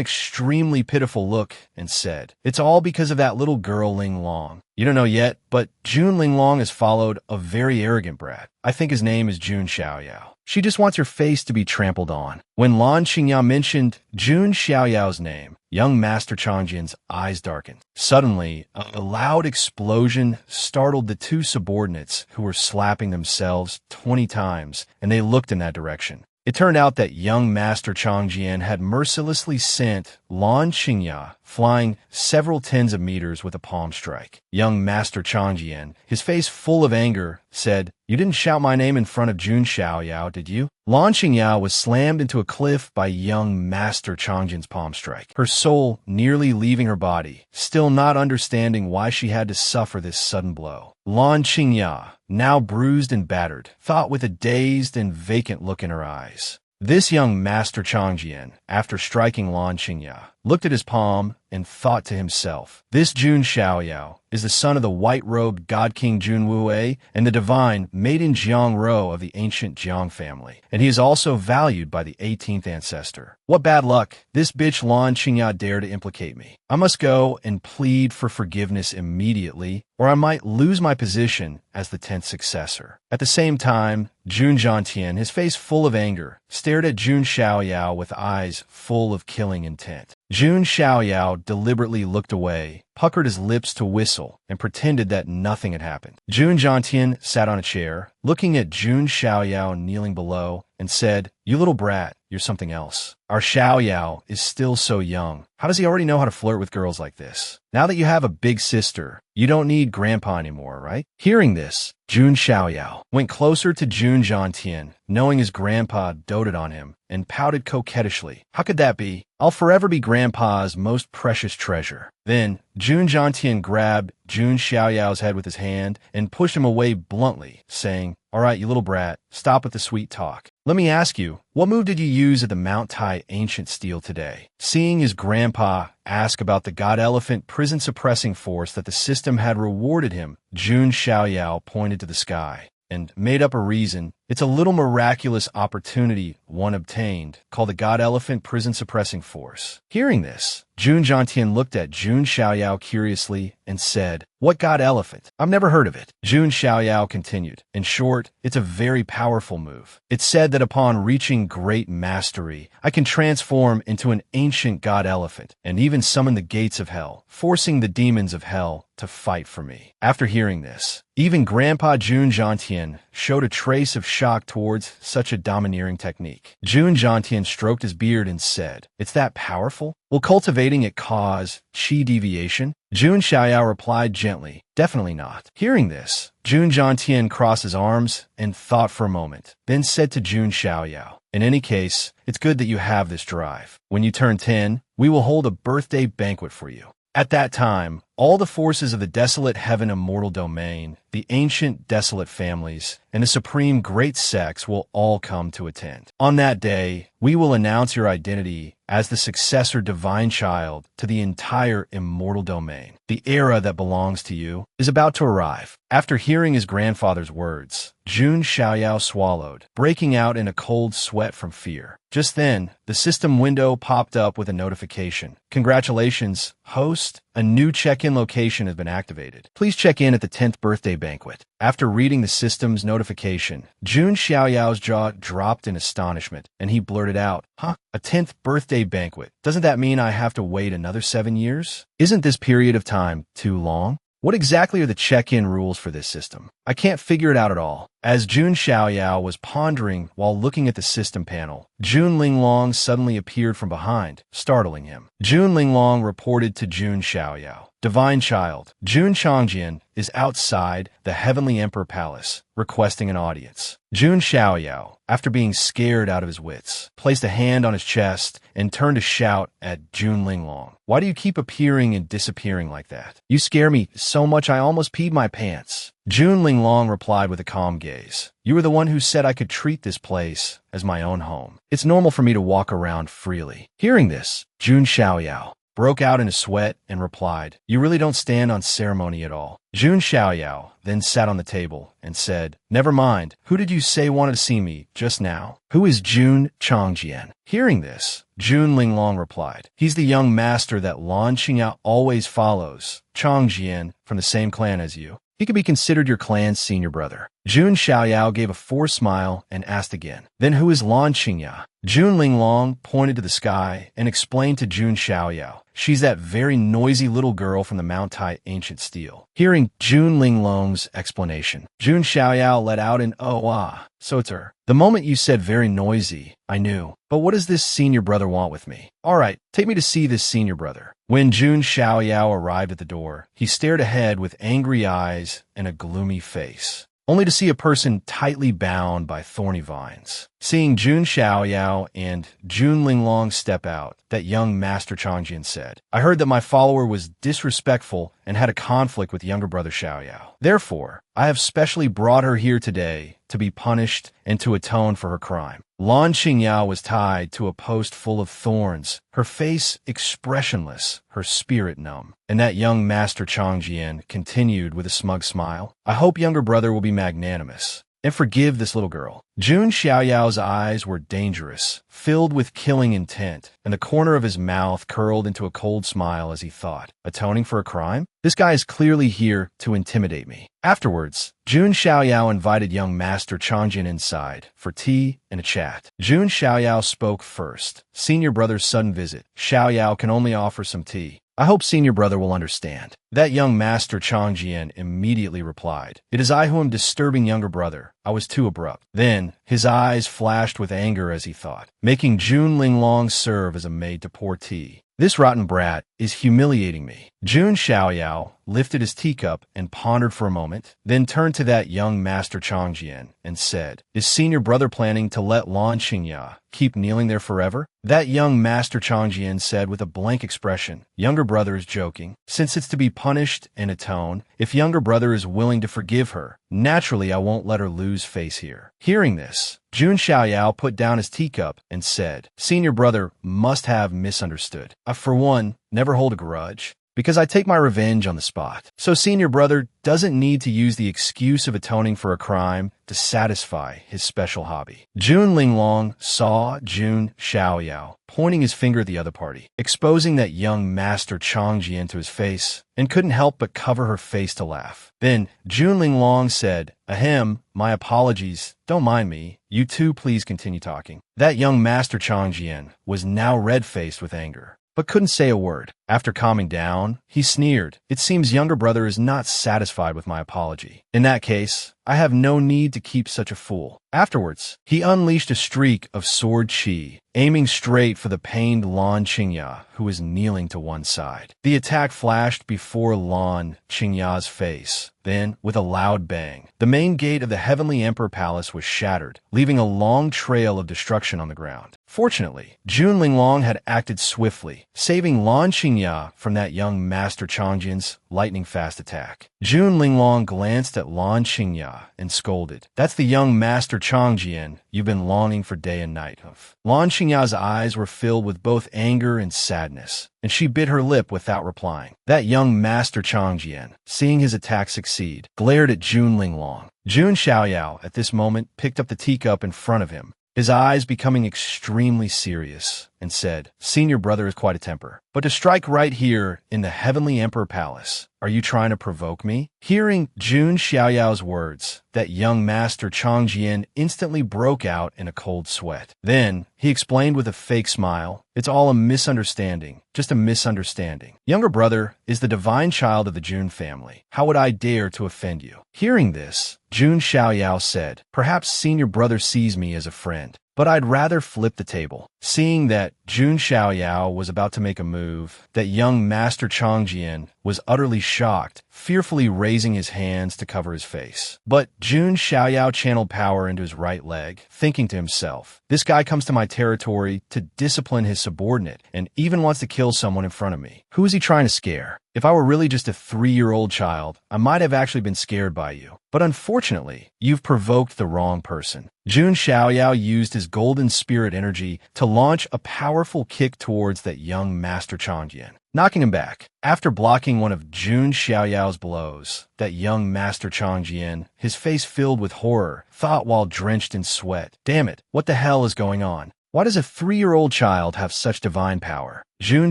Speaker 1: extremely pitiful look and said, "It's all because of that little girl Linglong. You don't know yet, but Jun Linglong has followed a very arrogant brat. I think his name is Jun Xiaoyao. She just wants your face to be trampled on." When Lan Qingya mentioned Jun Xiaoyao's name, young Master Changjian's eyes darkened. Suddenly, a loud explosion startled the two subordinates who were slapping themselves 20 times, and they looked in that direction. It turned out that young Master Changjian had mercilessly sent Lan Qingya flying several tens of meters with a palm strike. Young Master Changjian, his face full of anger, said, "You didn't shout my name in front of Jun Xiaoyao, did you?" Lan Qingya was slammed into a cliff by young Master Changjian's palm strike, her soul nearly leaving her body, still not understanding why she had to suffer this sudden blow. Lan Qingya, now bruised and battered, thought with a dazed and vacant look in her eyes. This young Master Changjian, after striking Lan Qingya, looked at his palm and thought to himself, "This Jun Xiaoyao is the son of the white-robed God King Jun Wuwei and the divine maiden Jiang Ro of the ancient Jiang family, and he is also valued by the 18th ancestor. What bad luck! This bitch Lan Qingya dare to implicate me. I must go and plead for forgiveness immediately, or I might lose my position as the 10th successor." At the same time, Jun Jiantian, his face full of anger, stared at Jun Xiaoyao with eyes full of killing intent. Jun Xiaoyao deliberately looked away, puckered his lips to whistle, and pretended that nothing had happened. Jun Jiantian sat on a chair, looking at Jun Xiaoyao kneeling below, and said, "You little brat, you're something else. Our Xiaoyao is still so young. How does he already know how to flirt with girls like this? Now that you have a big sister, you don't need grandpa anymore, right?" Hearing this, Jun Xiaoyao went closer to Jun Jiantian, knowing his grandpa doted on him, and pouted coquettishly. "How could that be? I'll forever be grandpa's most precious treasure." Then, Jun Jiantian grabbed Jun Xiaoyao's head with his hand and pushed him away bluntly, saying, "All right, you little brat, stop with the sweet talk. Let me ask you, what move did you use at the Mount Tai Ancient Steel today?" Seeing his grandpa ask about the God Elephant prison suppressing force that the system had rewarded him, Jun Xiaoyao pointed to the sky and made up a reason. "It's a little miraculous opportunity one obtained, called the God Elephant Prison Suppressing Force." Hearing this, Jun Jiantian looked at Jun Xiaoyao curiously and said, "What God Elephant? I've never heard of it." Jun Xiaoyao continued, "In short, it's a very powerful move. It's said that upon reaching great mastery, I can transform into an ancient God Elephant and even summon the gates of hell, forcing the demons of hell to fight for me." After hearing this, even Grandpa Jun Jiantian showed a trace of shock towards such a domineering technique. Jun Jiantian stroked his beard and said, "It's that powerful? Will cultivating it cause chi deviation?" Jun Xiaoyao replied gently, "Definitely not." Hearing this, Jun Jiantian crossed his arms and thought for a moment, then said to Jun Xiaoyao, "In any case, it's good that you have this drive. When you turn 10, we will hold a birthday banquet for you." At that time, all the forces of the desolate heaven immortal domain, the ancient desolate families, and the supreme great sects will all come to attend. On that day, we will announce your identity as the successor divine child to the entire immortal domain. The era that belongs to you is about to arrive. After hearing his grandfather's words, Jun Xiaoyao swallowed, breaking out in a cold sweat from fear. Just then, the system window popped up with a notification. "Congratulations, host. A new check-in location has been activated. Please check in at the 10th birthday banquet." After reading the system's notification, Jun Xiaoyao's jaw dropped in astonishment, and he blurted out, "Huh? A 10th birthday banquet? Doesn't that mean I have to wait another 7 years? Isn't this period of time too long? What exactly are the check-in rules for this system? I can't figure it out at all." As Jun Xiaoyao was pondering while looking at the system panel, Jun Linglong suddenly appeared from behind, startling him. Jun Linglong reported to Jun Xiaoyao, "Divine Child, Jun Changjian is outside the Heavenly Emperor Palace, requesting an audience." Jun Xiaoyao, after being scared out of his wits, placed a hand on his chest and turned to shout at Jun Linglong, "Why do you keep appearing and disappearing like that? You scare me so much I almost peed my pants." Jun Linglong replied with a calm gaze, "You were the one who said I could treat this place as my own home. It's normal for me to walk around freely." Hearing this, Jun Xiaoyao broke out in a sweat and replied, "You really don't stand on ceremony at all." Jun Xiaoyao then sat on the table and said, "Never mind. Who did you say wanted to see me just now? Who is Jun Changjian?" Hearing this, Jun Linglong replied, "He's the young master that Lan Qingya always follows. Changjian, from the same clan as you. He could be considered your clan's senior brother." Jun Xiaoyao gave a forced smile and asked again, "Then who is Lan Qingya?" Jun Linglong pointed to the sky and explained to Jun Xiaoyao, "She's that very noisy little girl from the Mount Tai Ancient Steel." Hearing Jun Linglong's explanation, Jun Xiaoyao let out an "Oh, ah, so it's her. The moment you said very noisy, I knew. But what does this senior brother want with me? All right, take me to see this senior brother." When Jun Xiaoyao arrived at the door, he stared ahead with angry eyes and a gloomy face, only to see a person tightly bound by thorny vines. Seeing Jun Xiaoyao and Jun Linglong step out, that young Master Changjian said, "I heard that my follower was disrespectful and had a conflict with younger brother Xiaoyao. Therefore, I have specially brought her here today to be punished and to atone for her crime." Lan Qingya was tied to a post full of thorns, her face expressionless, her spirit numb. And that young Master Changjian continued with a smug smile, "I hope younger brother will be magnanimous and forgive this little girl." Jun Xiaoyao's eyes were dangerous, filled with killing intent, and the corner of his mouth curled into a cold smile as he thought, "Atoning for a crime? This guy is clearly here to intimidate me." Afterwards, Jun Xiaoyao invited young Master Changjian inside for tea and a chat. Jun Xiaoyao spoke first. "Senior brother's sudden visit. Xiaoyao can only offer some tea. I hope senior brother will understand." That young Master Changjian immediately replied, "It is I who am disturbing younger brother. I was too abrupt." Then, his eyes flashed with anger as he thought, making Jun Linglong serve as a maid to pour tea. "This rotten brat is humiliating me." Jun Xiaoyao lifted his teacup and pondered for a moment, then turned to that young Master Changjian and said, "Is senior brother planning to let Lan Qingya keep kneeling there forever?" That young Master Changjian said with a blank expression, "Younger brother is joking. Since it's to be punished and atone, if younger brother is willing to forgive her, naturally I won't let her lose face here." Hearing this, Jun Xiaoyao put down his teacup and said, "Senior brother must have misunderstood. I, for one, never hold a grudge, because I take my revenge on the spot. So senior brother doesn't need to use the excuse of atoning for a crime to satisfy his special hobby." Jun Linglong saw Jun Xiaoyao pointing his finger at the other party, exposing that young Master Changjian to his face, and couldn't help but cover her face to laugh. Then Jun Linglong said, "Ahem, my apologies. Don't mind me. You two please continue talking." That young Master Changjian was now red-faced with anger, but couldn't say a word. After calming down, he sneered. It seems younger brother is not satisfied with my apology. In that case, I have no need to keep such a fool. Afterwards, he unleashed a streak of sword chi, aiming straight for the pained Lan Qingya, who was kneeling to one side. The attack flashed before Lan Qingya's face. Then, with a loud bang, the main gate of the Heavenly Emperor Palace was shattered, leaving a long trail of destruction on the ground. Fortunately, Jun Linglong had acted swiftly, saving Lan Qingya from that young Master Changjian's lightning-fast attack. Jun Linglong glanced at Lan Qingya and scolded, "That's the young Master Changjian you've been longing for day and night of." Lan Qingya's eyes were filled with both anger and sadness, and she bit her lip without replying. That young Master Changjian, seeing his attack succeed, glared at Jun Linglong. Jun Xiaoyao at this moment picked up the teacup in front of him, his eyes becoming extremely serious, and said, "Senior brother is quite a temper. But to strike right here in the Heavenly Emperor Palace, are you trying to provoke me?" Hearing Jun Xiaoyao's words, that young Master Changjian instantly broke out in a cold sweat. Then, he explained with a fake smile, "It's all a misunderstanding, just a misunderstanding. Younger brother is the divine child of the Jun family. How would I dare to offend you?" Hearing this, Jun Xiaoyao said, "Perhaps senior brother sees me as a friend, but I'd rather flip the table." Seeing that Jun Xiaoyao was about to make a move, that young Master Changjian was utterly shocked, fearfully raising his hands to cover his face. But Jun Xiaoyao channeled power into his right leg, thinking to himself, "This guy comes to my territory to discipline his subordinate and even wants to kill someone in front of me. Who is he trying to scare? If I were really just a 3-year-old child, I might have actually been scared by you. But unfortunately, you've provoked the wrong person." Jun Xiaoyao used his golden spirit energy to launch a powerful kick towards that young Master Changjian, knocking him back. After blocking one of Jun Xiaoyao's blows, that young Master Changjian, his face filled with horror, thought while drenched in sweat, "Damn it, what the hell is going on? Why does a 3-year-old child have such divine power?" Jun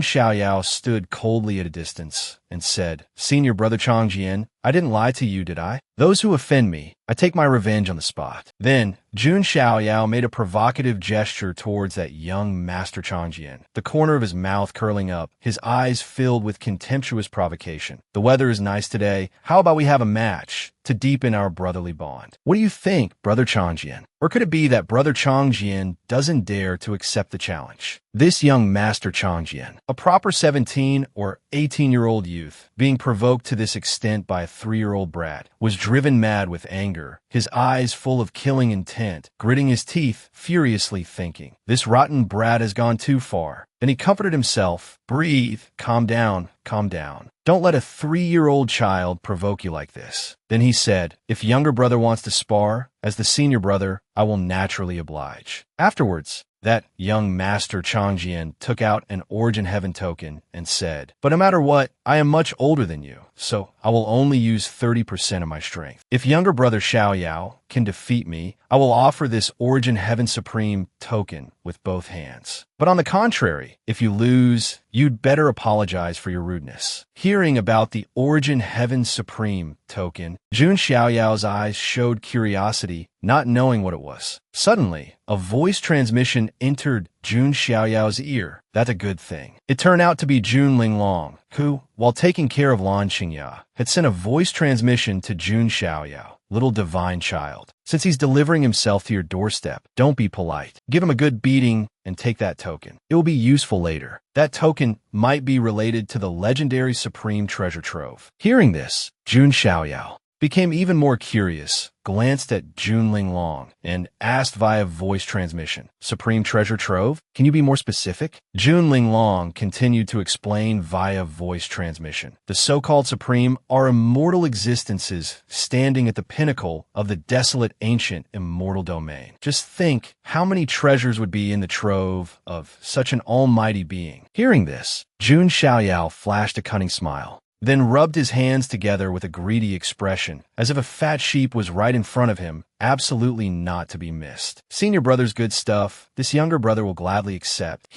Speaker 1: Xiaoyao stood coldly at a distance and said, "Senior brother Changjian, I didn't lie to you, did I? Those who offend me, I take my revenge on the spot." Then, Jun Xiaoyao made a provocative gesture towards that young Master Changjian, the corner of his mouth curling up, his eyes filled with contemptuous provocation. "The weather is nice today. How about we have a match to deepen our brotherly bond? What do you think, brother Changjian? Or could it be that brother Changjian doesn't dare to accept the challenge?" This young Master Changjian, a proper 17 or 18-year-old youth, being provoked to this extent by a 3-year-old brat, was driven mad with anger, his eyes full of killing intent, gritting his teeth, furiously thinking, "This rotten brat has gone too far." Then he comforted himself, "Breathe, calm down, calm down. Don't let a 3-year-old child provoke you like this." Then he said, "If younger brother wants to spar, as the senior brother, I will naturally oblige." Afterwards, that young Master Changjian took out an Origin Heaven token and said, "But no matter what, I am much older than you, so I will only use 30% of my strength. If younger brother Xiaoyao can defeat me, I will offer this Origin Heaven Supreme token with both hands. But on the contrary, if you lose, you'd better apologize for your rudeness." Hearing about the Origin Heaven Supreme token, Jun Xiaoyao's eyes showed curiosity, not knowing what it was. Suddenly, a voice transmission entered Jun Xiaoyao's ear. That's a good thing. It turned out to be Jun Linglong, who, while taking care of Lan Qingya, had sent a voice transmission to Jun Xiaoyao. "Little divine child, since he's delivering himself to your doorstep, don't be polite. Give him a good beating and take that token. It will be useful later. That token might be related to the legendary Supreme Treasure Trove." Hearing this, Jun Xiaoyao became even more curious, glanced at Jun Linglong, and asked via voice transmission, "Supreme Treasure Trove? Can you be more specific?" Jun Linglong continued to explain via voice transmission. "The so-called Supreme are immortal existences standing at the pinnacle of the desolate ancient immortal domain. Just think how many treasures would be in the trove of such an almighty being." Hearing this, Jun Xiaoyao flashed a cunning smile, then rubbed his hands together with a greedy expression, as if a fat sheep was right in front of him, absolutely not to be missed. "Senior brother's good stuff. This younger brother will gladly accept."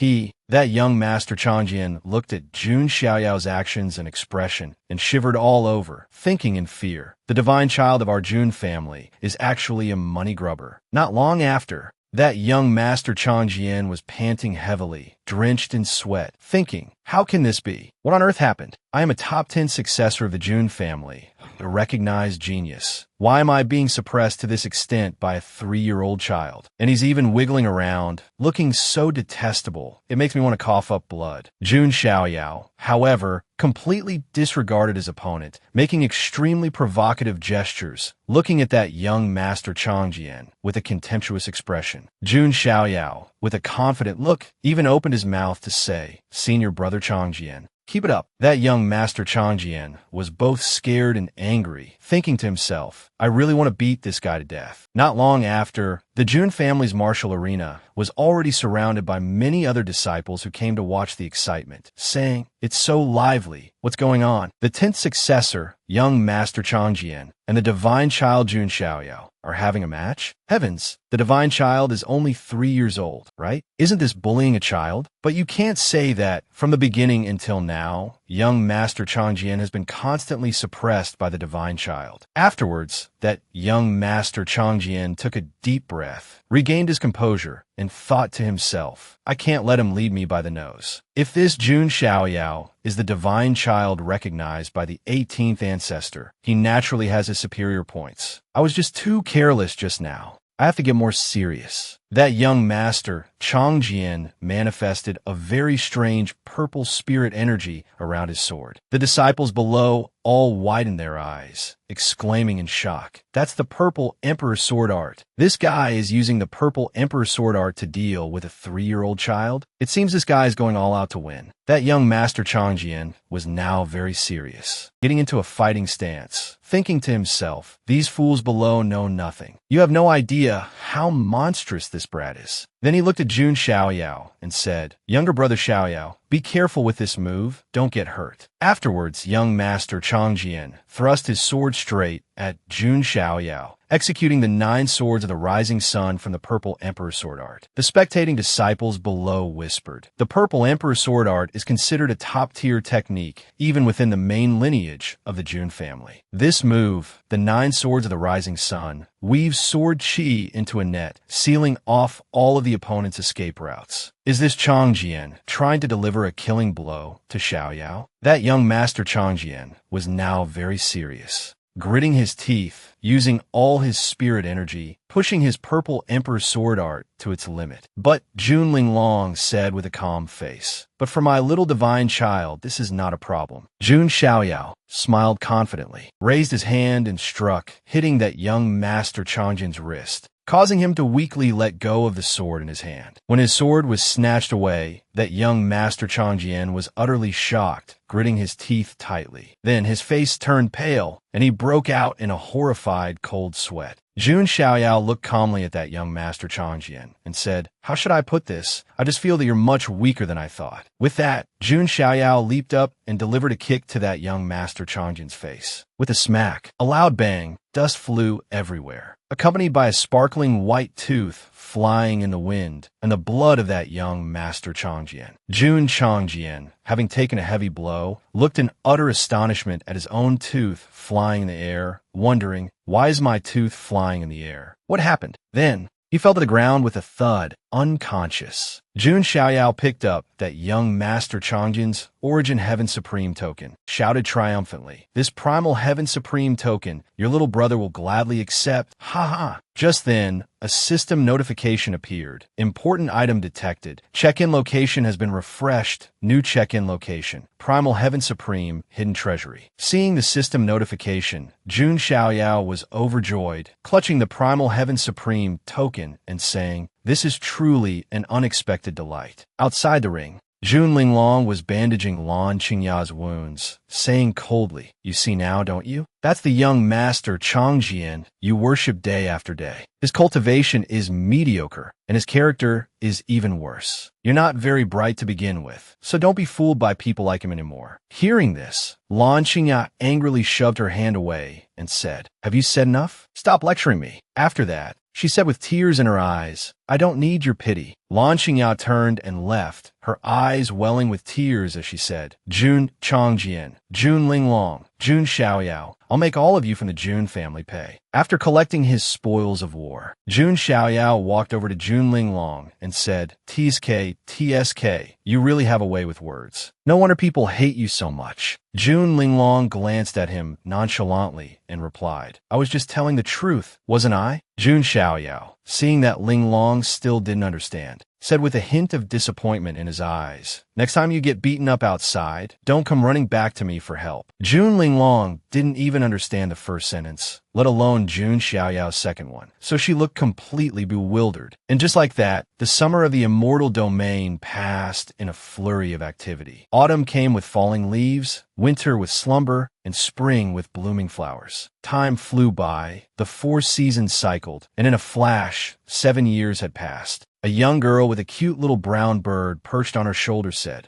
Speaker 1: That young Master Changjian, looked at Jun Xiaoyao's actions and expression and shivered all over, thinking in fear, "The divine child of our Jun family is actually a money grubber." Not long after, that young Master Changjian was panting heavily drenched in sweat, thinking, how can this be? What on earth happened? I am a top 10 successor of the Jun family, a recognized genius. Why am I being suppressed to this extent by a 3-year-old child? And he's even wiggling around, looking so detestable, it makes me want to cough up blood. Jun Xiaoyao, however, completely disregarded his opponent, making extremely provocative gestures, looking at that young master Changjian with a contemptuous expression. Jun Xiaoyao, with a confident look, even opened his mouth to say, "Senior brother Changjian, keep it up." That young master Changjian was both scared and angry, thinking to himself, I really want to beat this guy to death. Not long after, the Jun family's martial arena was already surrounded by many other disciples who came to watch the excitement, saying, "It's so lively. What's going on?" The 10th successor, young master Changjian, and the divine child Jun Xiaoyao are having a match? Heavens, the divine child is only 3 years old, right? Isn't this bullying a child? But you can't say that from the beginning until now, young master Changjian has been constantly suppressed by the divine child. Afterwards, that young master Changjian took a deep breath, regained his composure, and thought to himself, I can't let him lead me by the nose. If this Jun Xiaoyao is the divine child recognized by the 18th ancestor, he naturally has his superior points. I was just too careless just now. I have to get more serious. That young master, Changjian, manifested a very strange purple spirit energy around his sword. The disciples below all widened their eyes, exclaiming in shock, "That's the purple emperor sword art. This guy is using the purple emperor sword art to deal with a 3-year-old child? It seems this guy is going all out to win." That young master Changjian was now very serious, getting into a fighting stance, thinking to himself, these fools below know nothing. You have no idea how monstrous this brat is. Then he looked at Jun Xiaoyao and said, "Younger brother Xiaoyao, be careful with this move, don't get hurt." Afterwards, young master Changjian thrust his sword straight at Jun Xiaoyao, executing the 9 swords of the rising sun from the purple emperor sword art. The spectating disciples below whispered, the purple emperor sword art is considered a top-tier technique, even within the main lineage of the Jun family. This move, the 9 swords of the rising sun, weaves sword chi into a net, sealing off all of the opponent's escape routes. Is this Changjian trying to deliver a killing blow to Xiaoyao? That young master Changjian was now very serious, gritting his teeth, using all his spirit energy, pushing his purple emperor sword art to its limit. But Jun Linglong said with a calm face, "But for my little divine child, this is not a problem." Jun Xiaoyao smiled confidently, raised his hand and struck, hitting that young master Changjian's wrist, causing him to weakly let go of the sword in his hand. When his sword was snatched away, that young master Changjian was utterly shocked, gritting his teeth tightly. Then his face turned pale, and he broke out in a horrified cold sweat. Jun Xiaoyao looked calmly at that young master Changjian and said, "How should I put this? I just feel that you're much weaker than I thought." With that, Jun Xiaoyao leaped up and delivered a kick to that young master Changjian's face. With a smack, a loud bang, dust flew everywhere, accompanied by a sparkling white tooth flying in the wind, and the blood of that young master Changjian. Jun Changjian, having taken a heavy blow, looked in utter astonishment at his own tooth flying in the air, wondering, why is my tooth flying in the air? What happened? Then, he fell to the ground with a thud, unconscious. Jun Xiaoyao picked up that young master Changjian's Origin Heaven Supreme token, shouted triumphantly, "This primal Heaven Supreme token, your little brother will gladly accept. Ha ha!" Just then, a system notification appeared. Important item detected. Check-in location has been refreshed. New check-in location. Primal Heaven Supreme, Hidden Treasury. Seeing the system notification, Jun Xiaoyao was overjoyed, clutching the Primal Heaven Supreme token and saying, "This is truly an unexpected delight." Outside the ring, Jun Linglong was bandaging Lan Qingya's wounds, saying coldly, "You see now, don't you? That's the young master Changjian you worship day after day. His cultivation is mediocre, and his character is even worse. You're not very bright to begin with, so don't be fooled by people like him anymore." Hearing this, Lan Qingya angrily shoved her hand away and said, "Have you said enough? Stop lecturing me." After that, she said with tears in her eyes, I don't need your pity. Lan Qingyao turned and left, her eyes welling with tears as she said, Jun Chongjian, Jun Linglong, Jun Xiaoyao, I'll make all of you from the Jun family pay. After collecting his spoils of war, Jun Xiaoyao walked over to Jun Linglong and said, TSK, you really have a way with words. No wonder people hate you so much. Jun Linglong glanced at him nonchalantly and replied, I was just telling the truth, wasn't I? Jun Xiaoyao, seeing that Linglong still didn't understand, said with a hint of disappointment in his eyes, next time you get beaten up outside, don't come running back to me for help. Jun Linglong didn't even understand the first sentence, let alone Jun Xiaoyao's second one, so she looked completely bewildered. And just like that, the summer of the immortal domain passed in a flurry of activity. Autumn came with falling leaves, winter with slumber, and spring with blooming flowers. Time flew by, the 4 seasons cycled, and in a flash, 7 years had passed. A young girl with a cute little brown bird perched on her shoulder said,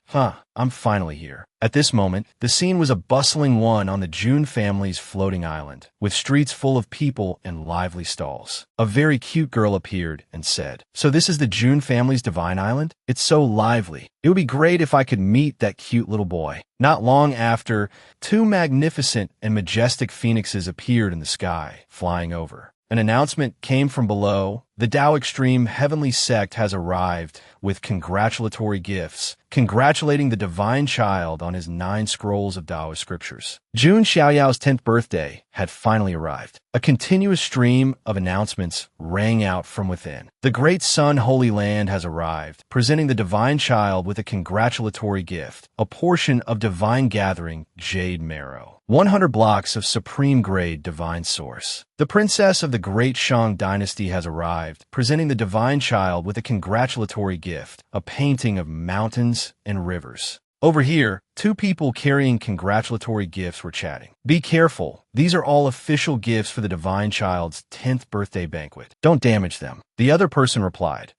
Speaker 1: I'm finally here. At this moment, the scene was a bustling one on the Jun family's floating island, with streets full of people and lively stalls. A very cute girl appeared and said, So this is the Jun family's divine island? It's so lively. It would be great if I could meet that cute little boy. Not long after, 2 magnificent and majestic phoenixes appeared in the sky, flying over. An announcement came from below. The Tao Extreme Heavenly Sect has arrived with congratulatory gifts, congratulating the Divine Child on his 9 scrolls of Taoist scriptures. Jun Xiaoyao's 10th birthday had finally arrived. A continuous stream of announcements rang out from within. The Great Sun Holy Land has arrived, presenting the Divine Child with a congratulatory gift, a portion of Divine Gathering Jade Marrow, 100 blocks of supreme-grade Divine Source. The Princess of the Great Shang Dynasty has arrived, presenting the Divine Child with a congratulatory gift, a painting of mountains and rivers. Over here, 2 people carrying congratulatory gifts were chatting. Be careful. These are all official gifts for the Divine Child's 10th birthday banquet. Don't damage them. The other person replied,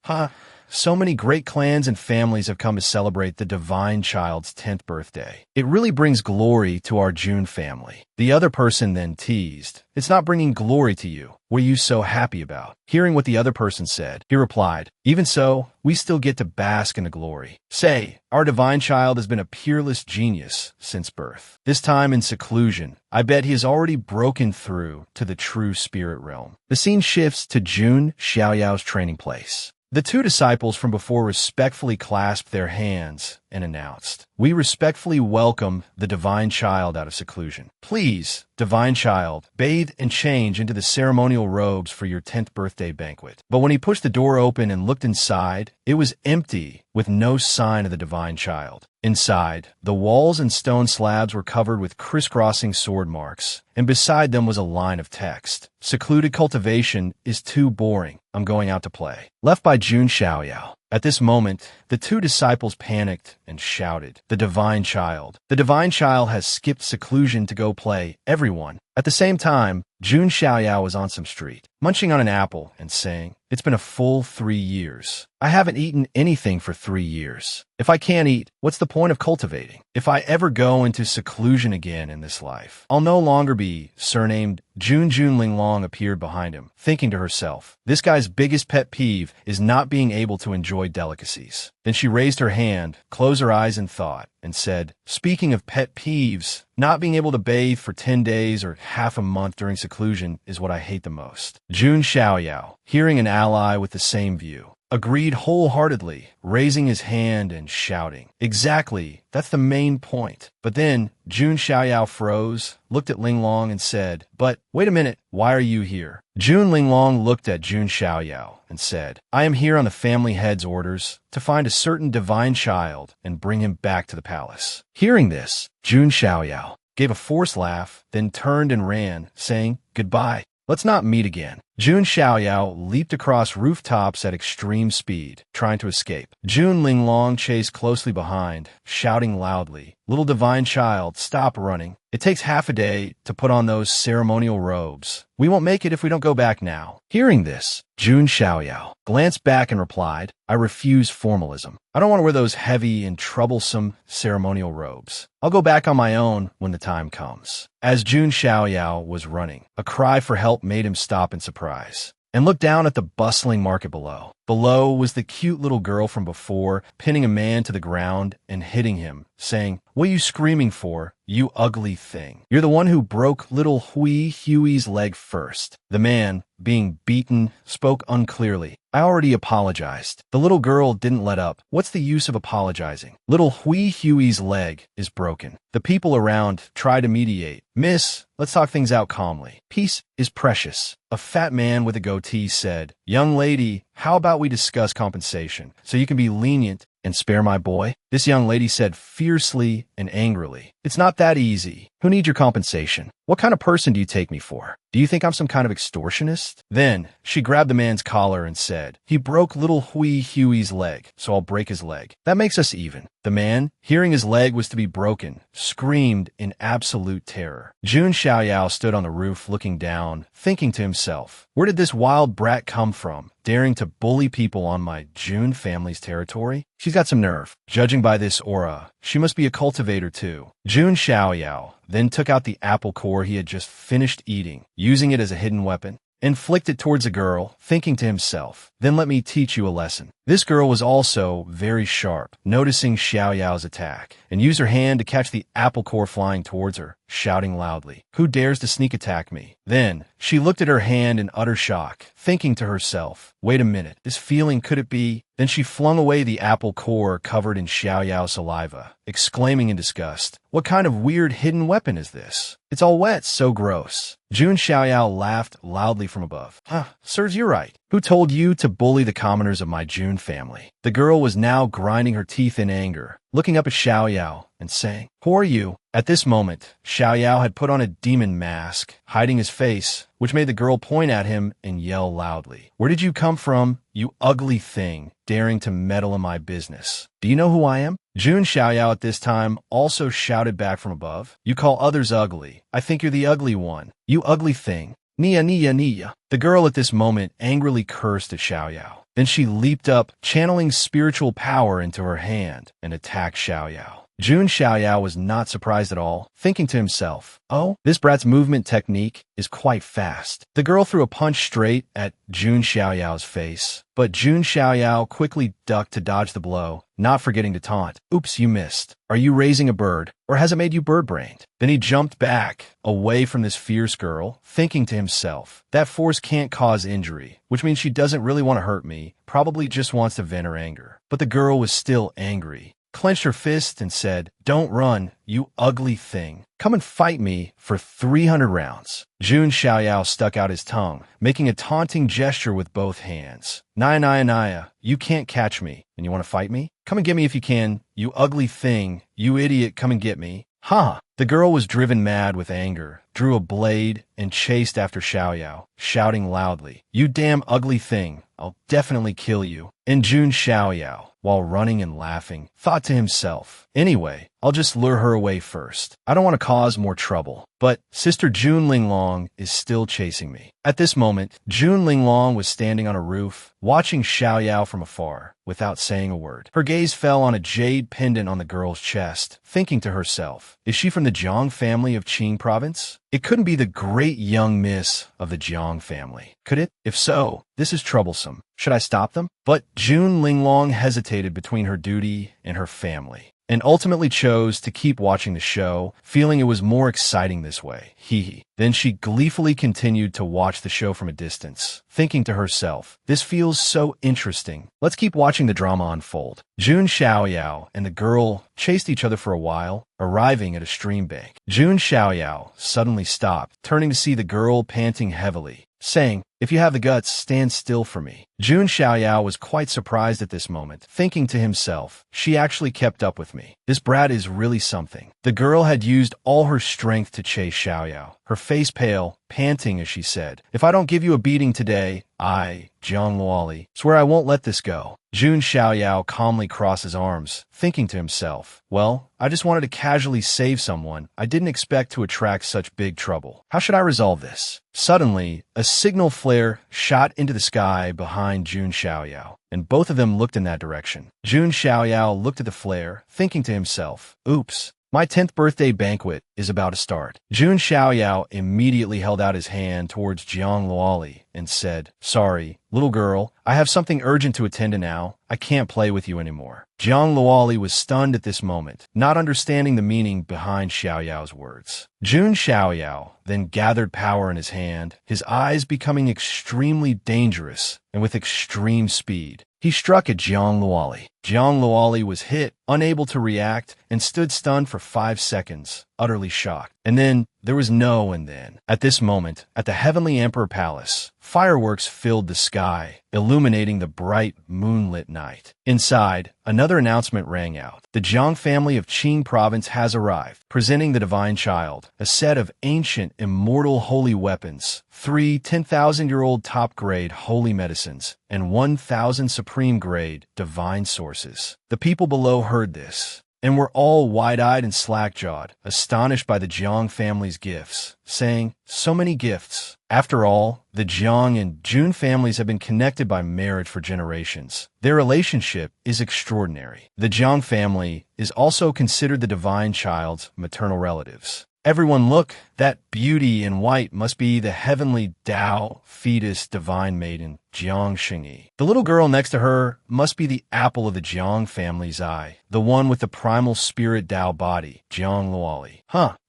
Speaker 1: So many great clans and families have come to celebrate the Divine Child's 10th birthday. It really brings glory to our Jun family. The other person then teased, It's not bringing glory to you. What are you so happy about? Hearing what the other person said, he replied, Even so, we still get to bask in the glory. Say, our Divine Child has been a peerless genius since birth. This time in seclusion, I bet he has already broken through to the true spirit realm. The scene shifts to Jun Xiaoyao's training place. The 2 disciples from before respectfully clasped their hands and announced, We respectfully welcome the Divine Child out of seclusion. Please, Divine Child, bathe and change into the ceremonial robes for your 10th birthday banquet. But when he pushed the door open and looked inside, it was empty, with no sign of the Divine Child. Inside, the walls and stone slabs were covered with crisscrossing sword marks, and beside them was a line of text. Secluded cultivation is too boring. I'm going out to play. Left by Jun Xiaoyao. At this moment, the 2 disciples panicked and shouted, The Divine Child. The Divine Child has skipped seclusion to go play. Everyone. At the same time, Jun Xiaoyao was on some street, munching on an apple and saying, It's been a full 3 years. I haven't eaten anything for 3 years. If I can't eat, what's the point of cultivating? If I ever go into seclusion again in this life, I'll no longer be surnamed Jun Linglong appeared behind him, thinking to herself, This guy's biggest pet peeve is not being able to enjoy delicacies. Then she raised her hand, closed her eyes in thought, and said, Speaking of pet peeves, not being able to bathe for 10 days or half a month during seclusion is what I hate the most. Jun Xiaoyao, hearing an ally with the same view, agreed wholeheartedly, raising his hand and shouting, Exactly, that's the main point. But then, Jun Xiaoyao froze, looked at Linglong and said, But, wait a minute, why are you here? Jun Linglong looked at Jun Xiaoyao and said, I am here on the family head's orders to find a certain Divine Child and bring him back to the palace. Hearing this, Jun Xiaoyao gave a forced laugh, then turned and ran, saying, Goodbye. Let's not meet again. Jun Xiaoyao leaped across rooftops at extreme speed, trying to escape. Jun Linglong chased closely behind, shouting loudly, Little Divine Child, stop running. It takes half a day to put on those ceremonial robes. We won't make it if we don't go back now. Hearing this, Jun Xiaoyao glanced back and replied, I refuse formalism. I don't want to wear those heavy and troublesome ceremonial robes. I'll go back on my own when the time comes. As Jun Xiaoyao was running, a cry for help made him stop in surprise. and looked down at the bustling market below. Below was the cute little girl from before, pinning a man to the ground and hitting him, saying, "What are you screaming for, you ugly thing? You're the one who broke little Huey's leg first." The man, being beaten, spoke unclearly. "I already apologized." The little girl didn't let up. "What's the use of apologizing? Little Huey's leg is broken." The people around tried to mediate. "Miss, let's talk things out calmly. Peace is precious." A fat man with a goatee said, "Young lady, how about we discuss compensation so you can be lenient and spare my boy?" This young lady said fiercely and angrily, "It's not that easy. Who needs your compensation? What kind of person do you take me for? Do you think I'm some kind of extortionist?" Then she grabbed the man's collar and said, "He broke little Huey's leg, so I'll break his leg. That makes us even." The man, hearing his leg was to be broken, screamed in absolute terror. Jun Xiaoyao stood on the roof looking down, thinking to himself, "Where did this wild brat come from, daring to bully people on my Jun family's territory? She's got some nerve. Judging by this aura, she must be a cultivator too." Jun Xiaoyao then took out the apple core he had just finished eating, using it as a hidden weapon, and flicked it towards the girl, thinking to himself, "Then let me teach you a lesson." This girl was also very sharp, noticing Xiaoyao's attack, and used her hand to catch the apple core flying towards her, shouting loudly, "Who dares to sneak attack me?" Then she looked at her hand in utter shock, thinking to herself, "Wait a minute, this feeling, could it be?" Then she flung away the apple core covered in Xiaoyao's saliva, exclaiming in disgust, "What kind of weird hidden weapon is this? It's all wet, so gross." Jun Xiaoyao laughed loudly from above. Sirs, you're right. Who told you to bully the commoners of my Jun family?" The girl was now grinding her teeth in anger, looking up at Xiaoyao and saying, "Who are you?" At this moment, Xiaoyao had put on a demon mask, hiding his face, which made the girl point at him and yell loudly, "Where did you come from, you ugly thing, daring to meddle in my business? Do you know who I am?" Jun Xiaoyao at this time also shouted back from above, "You call others ugly. I think you're the ugly one. You ugly thing. Nia, Nia, Nia." The girl at this moment angrily cursed at Xiaoyao. Then she leaped up, channeling spiritual power into her hand, and attacked Xiaoyao. Jun Xiaoyao was not surprised at all, thinking to himself, "Oh, this brat's movement technique is quite fast." The girl threw a punch straight at Jun Xiaoyao's face, but Jun Xiaoyao quickly ducked to dodge the blow, not forgetting to taunt, "Oops, you missed. Are you raising a bird, or has it made you bird-brained?" Then he jumped back, away from this fierce girl, thinking to himself, "That force can't cause injury, which means she doesn't really want to hurt me, probably just wants to vent her anger." But the girl was still angry, clenched her fist and said, "Don't run, you ugly thing. Come and fight me for 300 rounds. Jun Xiaoyao stuck out his tongue, making a taunting gesture with both hands. "Naya, Naya, Naya, you can't catch me, and you want to fight me? Come and get me if you can, you ugly thing, you idiot, come and get me." "Ha!" The girl was driven mad with anger, drew a blade, and chased after Xiaoyao, shouting loudly, "You damn ugly thing, I'll definitely kill you." And Jun Xiaoyao, while running and laughing, thought to himself, "Anyway, I'll just lure her away first. I don't want to cause more trouble. But Sister Jun Linglong is still chasing me." At this moment, Jun Linglong was standing on a roof, watching Xiaoyao from afar, without saying a word. Her gaze fell on a jade pendant on the girl's chest, thinking to herself, "Is she from the Jiang family of Qing province? It couldn't be the great young miss of the Jiang family, could it? If so, this is troublesome. Should I stop them?" But Jun Linglong hesitated between her duty and her family, and ultimately chose to keep watching the show, feeling it was more exciting this way. Hee. Then she gleefully continued to watch the show from a distance, thinking to herself, "This feels so interesting. Let's keep watching the drama unfold." Jun Xiaoyao and the girl chased each other for a while, arriving at a stream bank. Jun Xiaoyao suddenly stopped, turning to see the girl panting heavily, saying, "If you have the guts, stand still for me." Jun Xiaoyao was quite surprised at this moment, thinking to himself, "She actually kept up with me. This brat is really something." The girl had used all her strength to chase Xiaoyao, her face pale, panting as she said, "If I don't give you a beating today, I, Jiang Luoli, swear I won't let this go." Jun Xiaoyao calmly crossed his arms, thinking to himself, "Well, I just wanted to casually save someone. I didn't expect to attract such big trouble. How should I resolve this?" Suddenly, a signal flare shot into the sky behind Jun Xiaoyao, and both of them looked in that direction. Jun Xiaoyao looked at the flare, thinking to himself, "Oops, My 10th birthday banquet is about to start. Jun Xiaoyao immediately held out his hand towards Jiang Luoli and said, "Sorry, little girl, I have something urgent to attend to now. I can't play with you anymore." Jiang Luoli was stunned at this moment, not understanding the meaning behind Xiaoyao's words. Jun Xiaoyao then gathered power in his hand, his eyes becoming extremely dangerous and with extreme speed. He struck at Jiang Luoli. Jiang Luoli was hit, unable to react, and stood stunned for 5 seconds, utterly shocked. And then, there was no and then. At this moment, at the Heavenly Emperor Palace, fireworks filled the sky, illuminating the bright, moonlit night. Inside, another announcement rang out. The Jiang family of Qing province has arrived, presenting the Divine Child, a set of ancient, immortal holy weapons, 3 10,000-year-old top-grade holy medicines, and 1,000 supreme-grade divine sources. The people below heard this, and were all wide-eyed and slack-jawed, astonished by the Jiang family's gifts, saying, "So many gifts." After all, the Jiang and Jun families have been connected by marriage for generations. Their relationship is extraordinary. The Jiang family is also considered the Divine Child's maternal relatives. Everyone look, that beauty in white must be the heavenly Tao fetus divine maiden, Jiang Xingyi. The little girl next to her must be the apple of the Jiang family's eye, the one with the primal spirit Tao body, Jiang Luoli.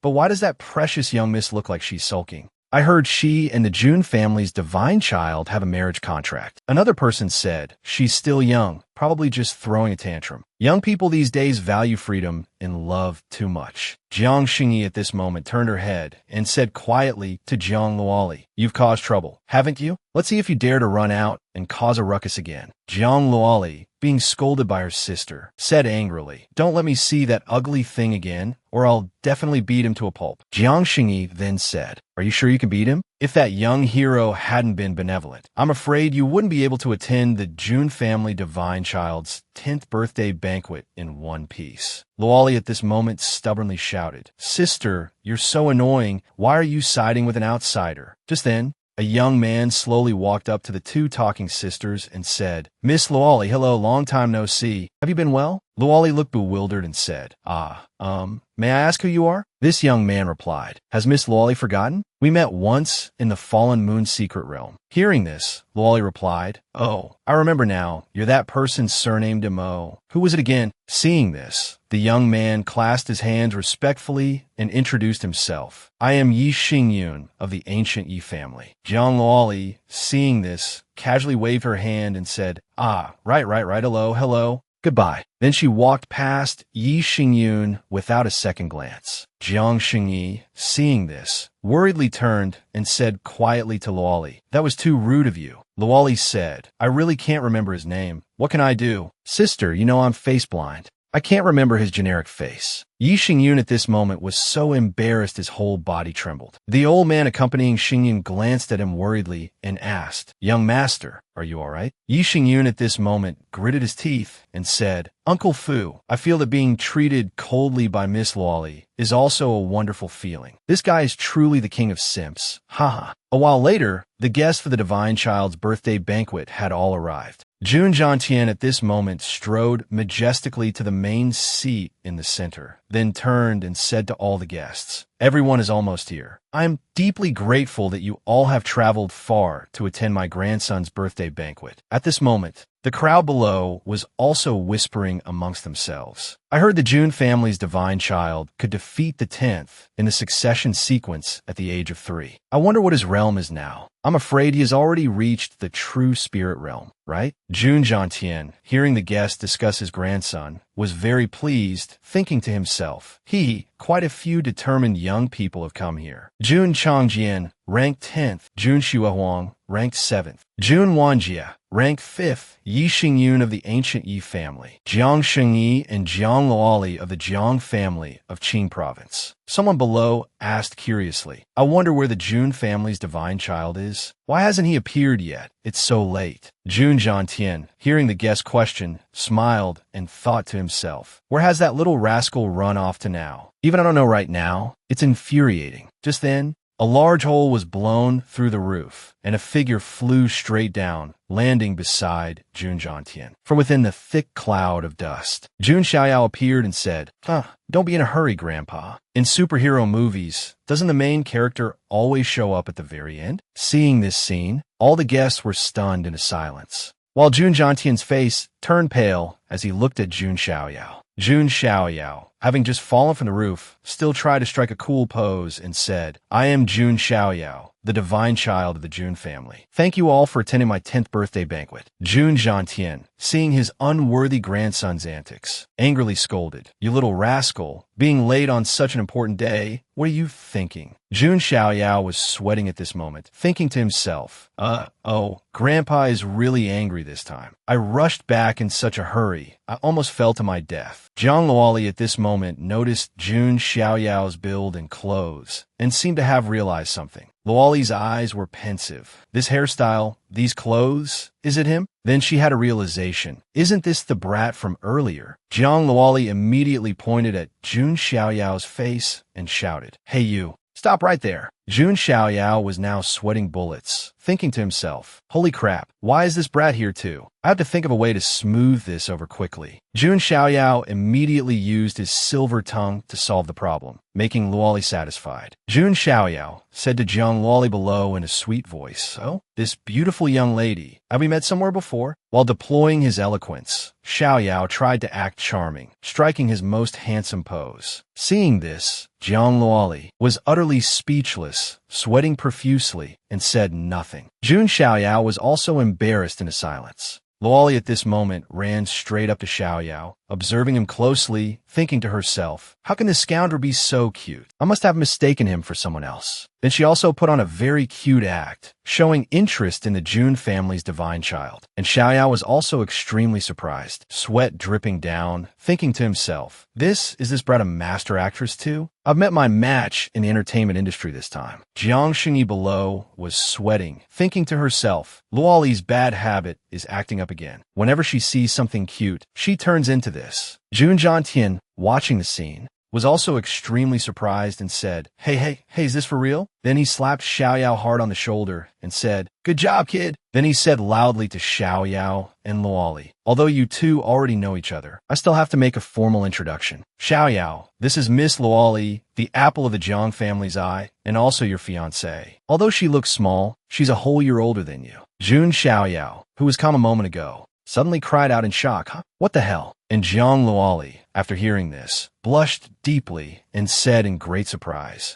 Speaker 1: But why does that precious young miss look like she's sulking? I heard she and the Jun family's divine child have a marriage contract. Another person said, she's still young, probably just throwing a tantrum. Young people these days value freedom and love too much. Jiang Xingyi at this moment turned her head and said quietly to Jiang Luoli, "You've caused trouble, haven't you? Let's see if you dare to run out and cause a ruckus again." Jiang Luoli, being scolded by her sister, said angrily, "Don't let me see that ugly thing again, or I'll definitely beat him to a pulp." Jiang Xingyi then said, "Are you sure you can beat him? If that young hero hadn't been benevolent, I'm afraid you wouldn't be able to attend the Jun family divine child's 10th birthday banquet in one piece." Luoli at this moment stubbornly shouted, "Sister, you're so annoying. Why are you siding with an outsider?" Just then, a young man slowly walked up to the two talking sisters and said, "Miss Luoli, hello, long time no see. Have you been well?" Luoli looked bewildered and said, May I ask who you are?" This young man replied, "Has Miss Luoli forgotten? We met once in the Fallen Moon Secret Realm." Hearing this, Luoli replied, "Oh, I remember now. You're that person surnamed Mo. Who was it again?" Seeing this, the young man clasped his hands respectfully and introduced himself. "I am Yi Xingyun of the ancient Yi family." Jiang Luoli, seeing this, casually waved her hand and said, right, hello. Goodbye." Then she walked past Yi Xingyun without a second glance. Jiang Xingyi, seeing this, worriedly turned and said quietly to Luoli, "That was too rude of you." Luoli said, "I really can't remember his name. What can I do?" "Sister, you know I'm face blind. I can't remember his generic face." Yi Xingyun at this moment was so embarrassed his whole body trembled. The old man accompanying Xingyun glanced at him worriedly and asked, "Young master, are you all right?" Yi Xingyun at this moment gritted his teeth and said, "Uncle Fu, I feel that being treated coldly by Miss Luoli is also a wonderful feeling. This guy is truly the king of simps. Haha." A while later, the guests for the Divine Child's birthday banquet had all arrived. Jun Jiantian at this moment strode majestically to the main seat in the center, then turned and said to all the guests, "Everyone is almost here. I am deeply grateful that you all have traveled far to attend my grandson's birthday banquet." At this moment, the crowd below was also whispering amongst themselves. I heard the Jun family's divine child could defeat the 10th in the succession sequence at the age of 3. I wonder what his realm is now. I'm afraid he has already reached the true spirit realm, right? Jun Jiantian, hearing the guest discuss his grandson, was very pleased, thinking to himself, quite a few determined young people have come here. Jun Changjian, ranked 10th. Jun Xuehuang, ranked 7th. Jun Wanjia, ranked 5th. Yi Xingyun of the ancient Yi family. Jiang Xingyi and Jiang Luoli of the Jiang family of Qing province. Someone below asked curiously, "I wonder where the Jun family's divine child is? Why hasn't he appeared yet? It's so late." Jun Jiantian, hearing the guest's question, smiled and thought to himself, "Where has that little rascal run off to now? Even I don't know right now. It's infuriating." Just then, A large hole was blown through the roof, and a figure flew straight down, landing beside Jun Jiantian. From within the thick cloud of dust, Jun Xiaoyao appeared and said, don't be in a hurry, Grandpa. In superhero movies, doesn't the main character always show up at the very end? Seeing this scene, all the guests were stunned into silence, while Jun Jiantian's face turned pale as he looked at Jun Xiaoyao. Jun Xiaoyao, having just fallen from the roof, still tried to strike a cool pose and said, I am Jun Xiaoyao, the divine child of the Jun family. Thank you all for attending my 10th birthday banquet. Jun Jiantian, seeing his unworthy grandson's antics, angrily scolded, You little rascal, being late on such an important day, what are you thinking? Jun Xiaoyao was sweating at this moment, thinking to himself, oh, Grandpa is really angry this time. I rushed back in such a hurry, I almost fell to my death. Jiang Luoli at this moment noticed Jun Xiaoyao's build and clothes, and seemed to have realized something. Luoli's eyes were pensive. This hairstyle, these clothes, is it him? Then she had a realization. Isn't this the brat from earlier? Jiang Luoli immediately pointed at Jun Xiaoyao's face and shouted, Hey you, stop right there. Jun Xiaoyao was now sweating bullets, thinking to himself, Holy crap, why is this brat here too? I have to think of a way to smooth this over quickly. Jun Xiaoyao immediately used his silver tongue to solve the problem, making Luoli satisfied. Jun Xiaoyao said to Jiang Luoli below in a sweet voice, Oh, this beautiful young lady, have we met somewhere before? While deploying his eloquence, Xiaoyao tried to act charming, striking his most handsome pose. Seeing this, Jiang Luoli was utterly speechless, sweating profusely, and said nothing. Jun Xiaoyao was also embarrassed into silence. Luoli at this moment ran straight up to Xiaoyao, observing him closely, thinking to herself, How can this scoundrel be so cute? I must have mistaken him for someone else. Then she also put on a very cute act, showing interest in the Jun family's divine child. And Xiaoyao was also extremely surprised, sweat dripping down, thinking to himself, is this brat a master actress too? I've met my match in the entertainment industry this time. Jiang Xingyi below was sweating, thinking to herself, Luoli's bad habit is acting up again. Whenever she sees something cute, she turns into this. Jun Jiantian, watching the scene, was also extremely surprised and said, Hey, is this for real? Then he slapped Xiaoyao hard on the shoulder and said, Good job, kid. Then he said loudly to Xiaoyao and Luoli, Although you two already know each other, I still have to make a formal introduction. Xiaoyao, this is Miss Luoli, the apple of the Jiang family's eye, and also your fiancée. Although she looks small, she's a whole year older than you. Jun Xiaoyao, who was calm a moment ago, suddenly cried out in shock, What the hell? And Jiang Luoli, after hearing this, blushed deeply and said in great surprise,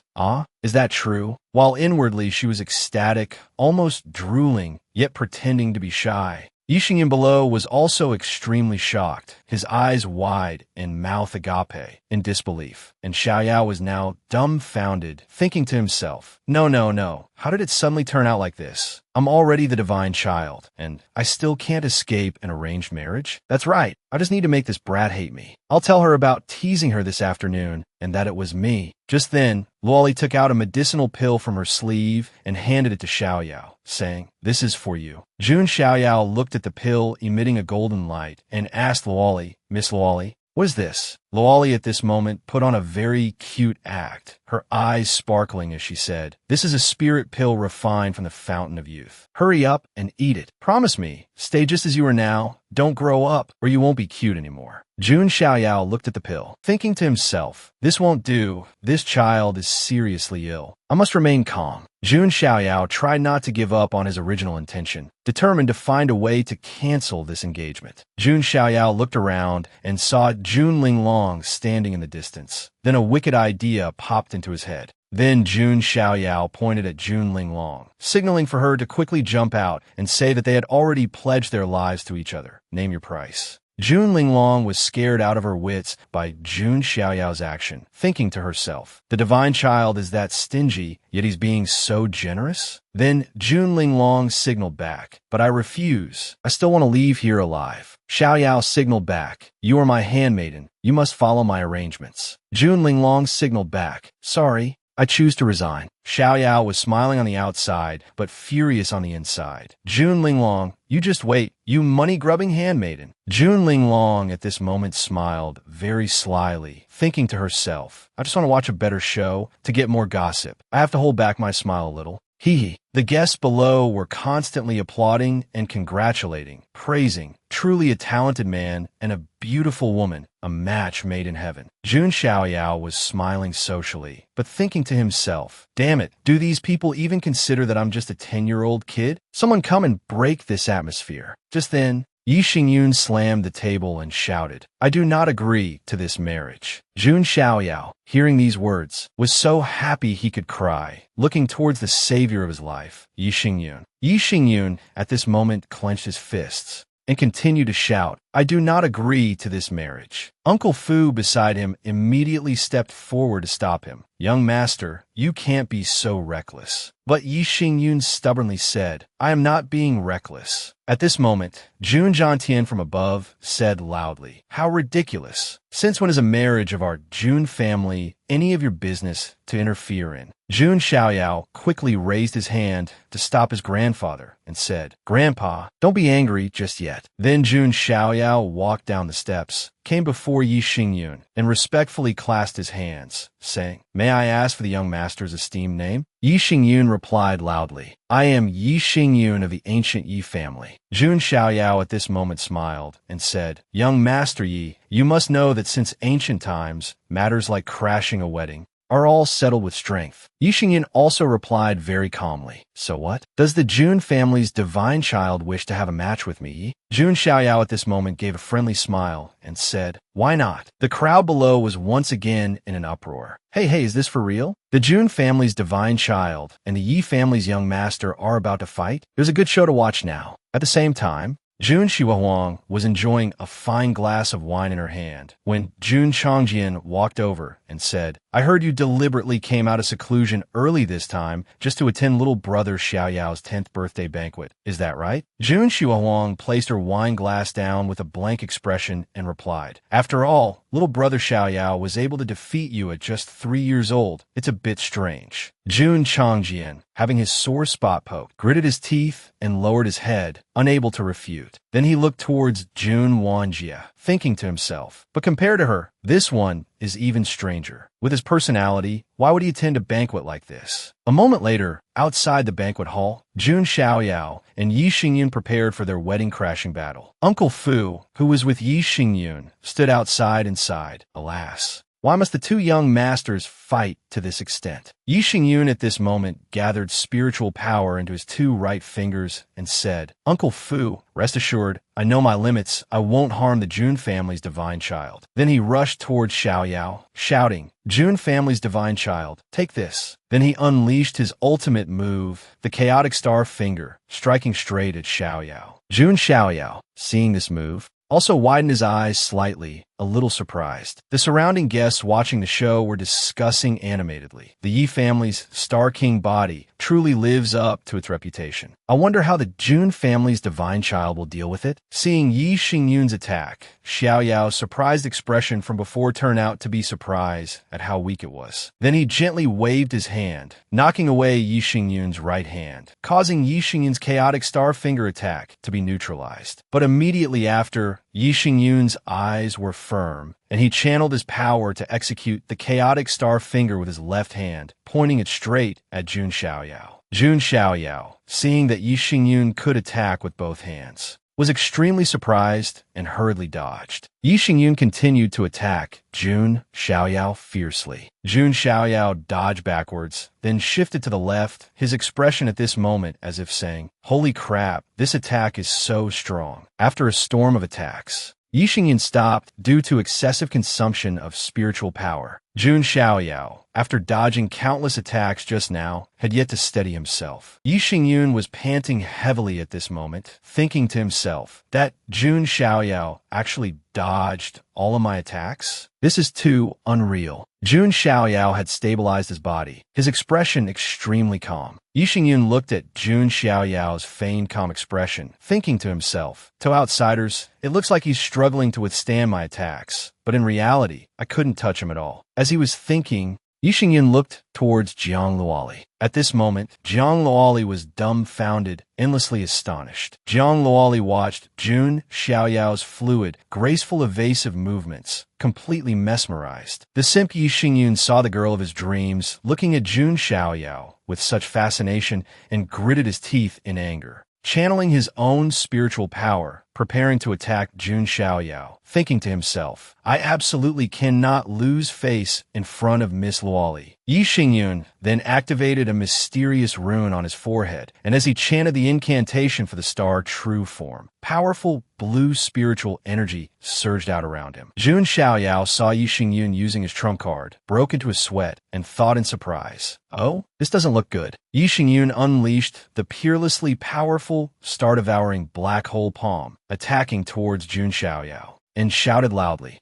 Speaker 1: is that true? While inwardly she was ecstatic, almost drooling, yet pretending to be shy. Yixingyin below was also extremely shocked, his eyes wide and mouth agape in disbelief, and Xiaoyao was now dumbfounded, thinking to himself, No, how did it suddenly turn out like this? I'm already the divine child, and I still can't escape an arranged marriage? That's right, I just need to make this brat hate me. I'll tell her about teasing her this afternoon, and that it was me. Just then, Luoli took out a medicinal pill from her sleeve and handed it to Xiaoyao, saying, This is for you. Jun Xiaoyao looked at the pill emitting a golden light and asked Luoli, Miss Luoli, what is this? Luoli at this moment put on a very cute act, her eyes sparkling as she said, This is a spirit pill refined from the fountain of youth. Hurry up and eat it. Promise me, stay just as you are now, don't grow up, or you won't be cute anymore. Jun Xiaoyao looked at the pill, thinking to himself, This won't do, this child is seriously ill. I must remain calm. Jun Xiaoyao tried not to give up on his original intention, determined to find a way to cancel this engagement. Jun Xiaoyao looked around and saw Jun Linglong standing in the distance. Then a wicked idea popped into his head. Then Jun Xiaoyao pointed at Jun Linglong, signaling for her to quickly jump out and say that they had already pledged their lives to each other. Name your price. Jun Linglong was scared out of her wits by Jun Xiaoyao's action, thinking to herself, The divine child is that stingy, yet he's being so generous? Then Jun Linglong signaled back, But I refuse. I still want to leave here alive. Xiaoyao signaled back, You are my handmaiden. You must follow my arrangements. Jun Linglong signaled back, Sorry, I choose to resign. Xiao Yao was smiling on the outside, but furious on the inside. June Linglong, you just wait, you money-grubbing handmaiden. June Linglong at this moment smiled very slyly, thinking to herself, I just want to watch a better show to get more gossip. I have to hold back my smile a little. Hee hee. The guests below were constantly applauding and congratulating, praising, truly a talented man and a beautiful woman, a match made in heaven. Jun Xiaoyao was smiling socially, but thinking to himself, damn it, do these people even consider that I'm just a 10-year-old kid? Someone come and break this atmosphere. Just then, Yi Xingyun slammed the table and shouted, I do not agree to this marriage. Jun Xiaoyao, hearing these words, was so happy he could cry, looking towards the savior of his life, Yi Xingyun. Yi Xingyun, at this moment, clenched his fists and continued to shout, I do not agree to this marriage. Uncle Fu beside him immediately stepped forward to stop him. Young master, you can't be so reckless. But Yi Xingyun stubbornly said, I am not being reckless. At this moment, Jun Zhantian from above said loudly, how ridiculous. Since when is a marriage of our Jun family any of your business to interfere in? Jun Xiaoyao quickly raised his hand to stop his grandfather and said, Grandpa, don't be angry just yet. Then Jun Xiaoyao walked down the steps, came before Yi Xingyun, and respectfully clasped his hands, saying, May I ask for the young master's esteemed name? Yi Xingyun replied loudly, I am Yi Xingyun of the ancient Yi family. Jun Xiaoyao at this moment smiled and said, Young master Yi, you must know that since ancient times, matters like crashing a wedding are all settled with strength. Yi Xingyun also replied very calmly, So what? Does the Jun family's divine child wish to have a match with me? Jun Xiaoyao at this moment gave a friendly smile and said, Why not? The crowd below was once again in an uproar. Hey, is this for real? The Jun family's divine child and the Yi family's young master are about to fight? There's a good show to watch now. At the same time, Jun Xiaohuang was enjoying a fine glass of wine in her hand when Jun Changjian walked over and said, I heard you deliberately came out of seclusion early this time just to attend little brother Xiaoyao's 10th birthday banquet. Is that right? Jun Xiaohuang placed her wine glass down with a blank expression and replied, After all, little brother Xiaoyao was able to defeat you at just 3 years old. It's a bit strange. Jun Changjian, having his sore spot poked, gritted his teeth and lowered his head, unable to refute. Then he looked towards Jun Wanjia, thinking to himself, but compared to her, this one is even stranger. With his personality, why would he attend a banquet like this? A moment later, outside the banquet hall, Jun Xiaoyao and Yi Xingyun prepared for their wedding crashing battle. Uncle Fu, who was with Yi Xingyun, stood outside and sighed, Alas, why must the two young masters fight to this extent? Yi Xingyun at this moment gathered spiritual power into his two right fingers and said, Uncle Fu, rest assured, I know my limits. I won't harm the Jun family's divine child. Then he rushed towards Xiaoyao, shouting, Jun family's divine child, take this. Then he unleashed his ultimate move, the chaotic star finger, striking straight at Xiaoyao. Jun Xiaoyao, seeing this move, also widened his eyes slightly, a little surprised. The surrounding guests watching the show were discussing animatedly. The Yi family's Star King body truly lives up to its reputation. I wonder how the Jun family's divine child will deal with it. Seeing Yi Xingyun's attack, Xiaoyao's surprised expression from before turned out to be surprise at how weak it was. Then he gently waved his hand, knocking away Yi Xingyun's right hand, causing Yi Xingyun's chaotic star finger attack to be neutralized. But immediately after, Yi Xingyun's eyes were firm, and he channeled his power to execute the chaotic star finger with his left hand, pointing it straight at Jun Xiaoyao. Jun Xiaoyao, seeing that Yi Xingyun could attack with both hands, was extremely surprised and hurriedly dodged. Yi Xingyun continued to attack Jun Xiaoyao fiercely. Jun Xiaoyao dodged backwards, then shifted to the left, his expression at this moment as if saying, Holy crap, this attack is so strong. After a storm of attacks, Yi Xingyun stopped due to excessive consumption of spiritual power. Jun Xiaoyao, after dodging countless attacks just now, had yet to steady himself. Yi Xingyun was panting heavily at this moment, thinking to himself that Jun Xiaoyao actually dodged all of my attacks? This is too unreal. Jun Xiaoyao had stabilized his body, his expression extremely calm. Yi Xingyun looked at Jun Xiaoyao's feigned calm expression, thinking to himself, to outsiders, it looks like he's struggling to withstand my attacks, but in reality, I couldn't touch him at all. As he was thinking, Yi Xingyun looked towards Jiang Luoli. At this moment, Jiang Luoli was dumbfounded, endlessly astonished. Jiang Luoli watched Jun Xiaoyao's fluid, graceful, evasive movements, completely mesmerized. The simp Yi Xingyun saw the girl of his dreams looking at Jun Xiaoyao with such fascination and gritted his teeth in anger. Channeling his own spiritual power, preparing to attack Jun Xiaoyao, thinking to himself, I absolutely cannot lose face in front of Miss Luoli. Yi Xingyun then activated a mysterious rune on his forehead, and as he chanted the incantation for the star true form, powerful blue spiritual energy surged out around him. Jun Xiaoyao saw Yi Xingyun using his trump card, broke into a sweat, and thought in surprise, oh, this doesn't look good. Yi Xingyun unleashed the peerlessly powerful, star-devouring black hole palm, attacking towards Jun Xiaoyao, and shouted loudly,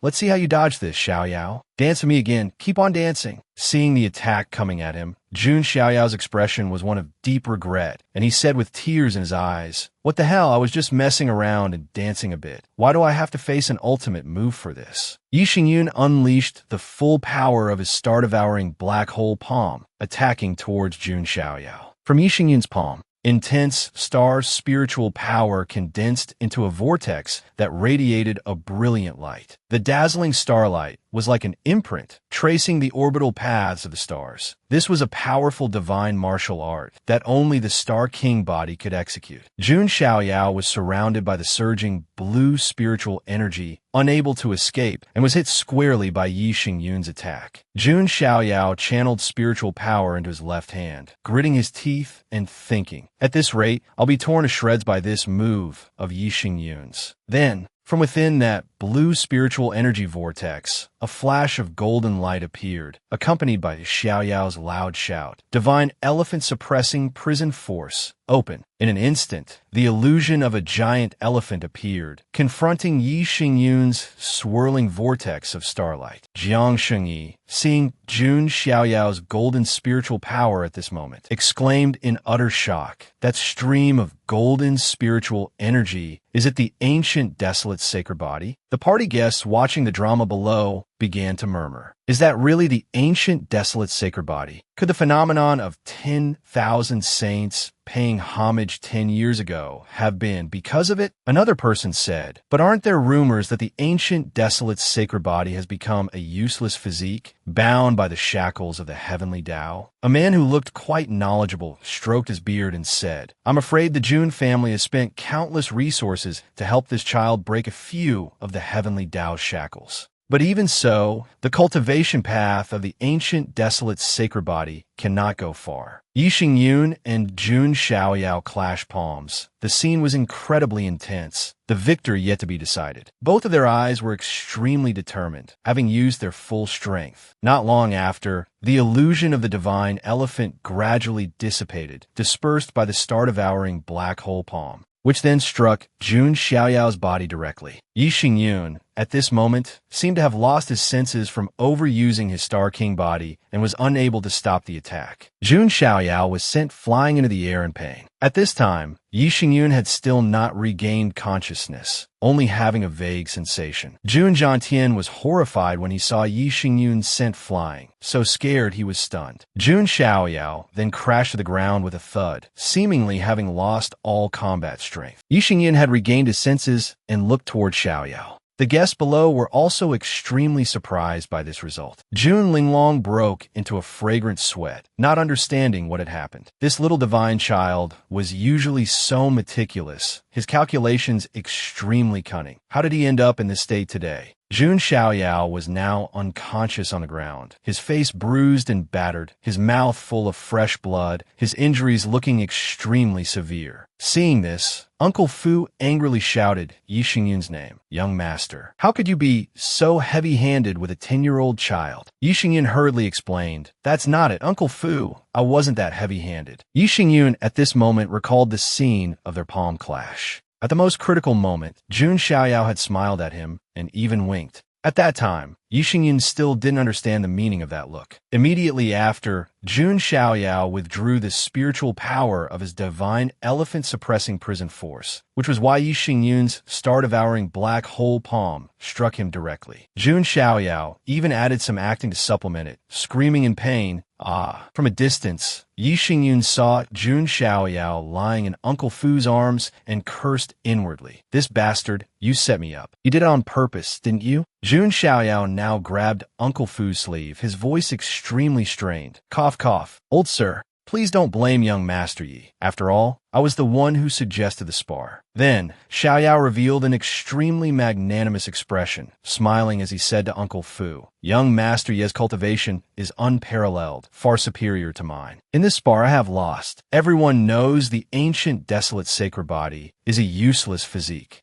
Speaker 1: let's see how you dodge this, Xiaoyao. Dance with me again, keep on dancing. Seeing the attack coming at him, Jun Xiaoyao's expression was one of deep regret, and he said with tears in his eyes, what the hell, I was just messing around and dancing a bit. Why do I have to face an ultimate move for this? Yi Xingyun unleashed the full power of his star-devouring black hole palm, attacking towards Jun Xiaoyao. From Yi Xingyun's palm, intense star spiritual power condensed into a vortex that radiated a brilliant light. The dazzling starlight was like an imprint, tracing the orbital paths of the stars. This was a powerful divine martial art that only the Star King body could execute. Jun Xiaoyao was surrounded by the surging blue spiritual energy, unable to escape, and was hit squarely by Yi Xingyun's attack. Jun Xiaoyao channeled spiritual power into his left hand, gritting his teeth and thinking, at this rate, I'll be torn to shreds by this move of Yi Xingyun's. Then, from within that blue spiritual energy vortex, a flash of golden light appeared, accompanied by Xiaoyao's loud shout. Divine elephant-suppressing prison force, open. In an instant, the illusion of a giant elephant appeared, confronting Yi Xingyun's swirling vortex of starlight. Jiang Shengyi, seeing Jun Xiaoyao's golden spiritual power at this moment, exclaimed in utter shock, that stream of golden spiritual energy, is it the ancient desolate sacred body? The party guests watching the drama below began to murmur. Is that really the ancient desolate sacred body? Could the phenomenon of 10,000 saints paying homage 10 years ago have been because of it? Another person said, but aren't there rumors that the ancient desolate sacred body has become a useless physique, bound by the shackles of the heavenly Tao? A man who looked quite knowledgeable stroked his beard and said, I'm afraid the Jun family has spent countless resources to help this child break a few of the heavenly Tao shackles. But even so, the cultivation path of the ancient desolate sacred body cannot go far. Yi Xingyun and Jun Xiaoyao clashed palms. The scene was incredibly intense, the victor yet to be decided. Both of their eyes were extremely determined, having used their full strength. Not long after, the illusion of the divine elephant gradually dissipated, dispersed by the star-devouring black hole palm, which then struck Jun Xiaoyao's body directly. Yi Xingyun, at this moment, seemed to have lost his senses from overusing his Star King body and was unable to stop the attack. Jun Xiaoyao was sent flying into the air in pain. At this time, Yi Xingyun had still not regained consciousness, only having a vague sensation. Jun Jiantian was horrified when he saw Yi Xingyun sent flying, so scared he was stunned. Jun Xiaoyao then crashed to the ground with a thud, seemingly having lost all combat strength. Yi Xingyun had regained his senses and looked toward Xiaoyao. The guests below were also extremely surprised by this result. Jun Linglong broke into a fragrant sweat, not understanding what had happened. This little divine child was usually so meticulous, his calculations extremely cunning. How did he end up in this state today? Jun Xiaoyao was now unconscious on the ground, his face bruised and battered, his mouth full of fresh blood, his injuries looking extremely severe. Seeing this, Uncle Fu angrily shouted Yi Xingyun's name. Young master, how could you be so heavy-handed with a 10-year-old child? Yi Xingyun hurriedly explained, that's not it, Uncle Fu. I wasn't that heavy-handed. Yi Xingyun at this moment recalled the scene of their palm clash. At the most critical moment, Jun Xiaoyao had smiled at him and even winked. At that time, Yi Xingyun still didn't understand the meaning of that look. Immediately after, Jun Xiaoyao withdrew the spiritual power of his divine elephant-suppressing prison force, which was why Yi Xingyun's star-devouring black hole palm struck him directly. Jun Xiaoyao even added some acting to supplement it, screaming in pain, "Ah!" From a distance, Yi Xingyun saw Jun Xiaoyao lying in Uncle Fu's arms and cursed inwardly. "This bastard, you set me up. You did it on purpose, didn't you?" Jun Xiaoyao now grabbed Uncle Fu's sleeve, his voice extremely strained. "Cough, cough. Old sir, please don't blame young Master Yi. After all, I was the one who suggested the spar." Then, Xiaoyao revealed an extremely magnanimous expression, smiling as he said to Uncle Fu, "Young Master Yi's cultivation is unparalleled, far superior to mine. In this spar I have lost. Everyone knows the ancient desolate sacred body is a useless physique.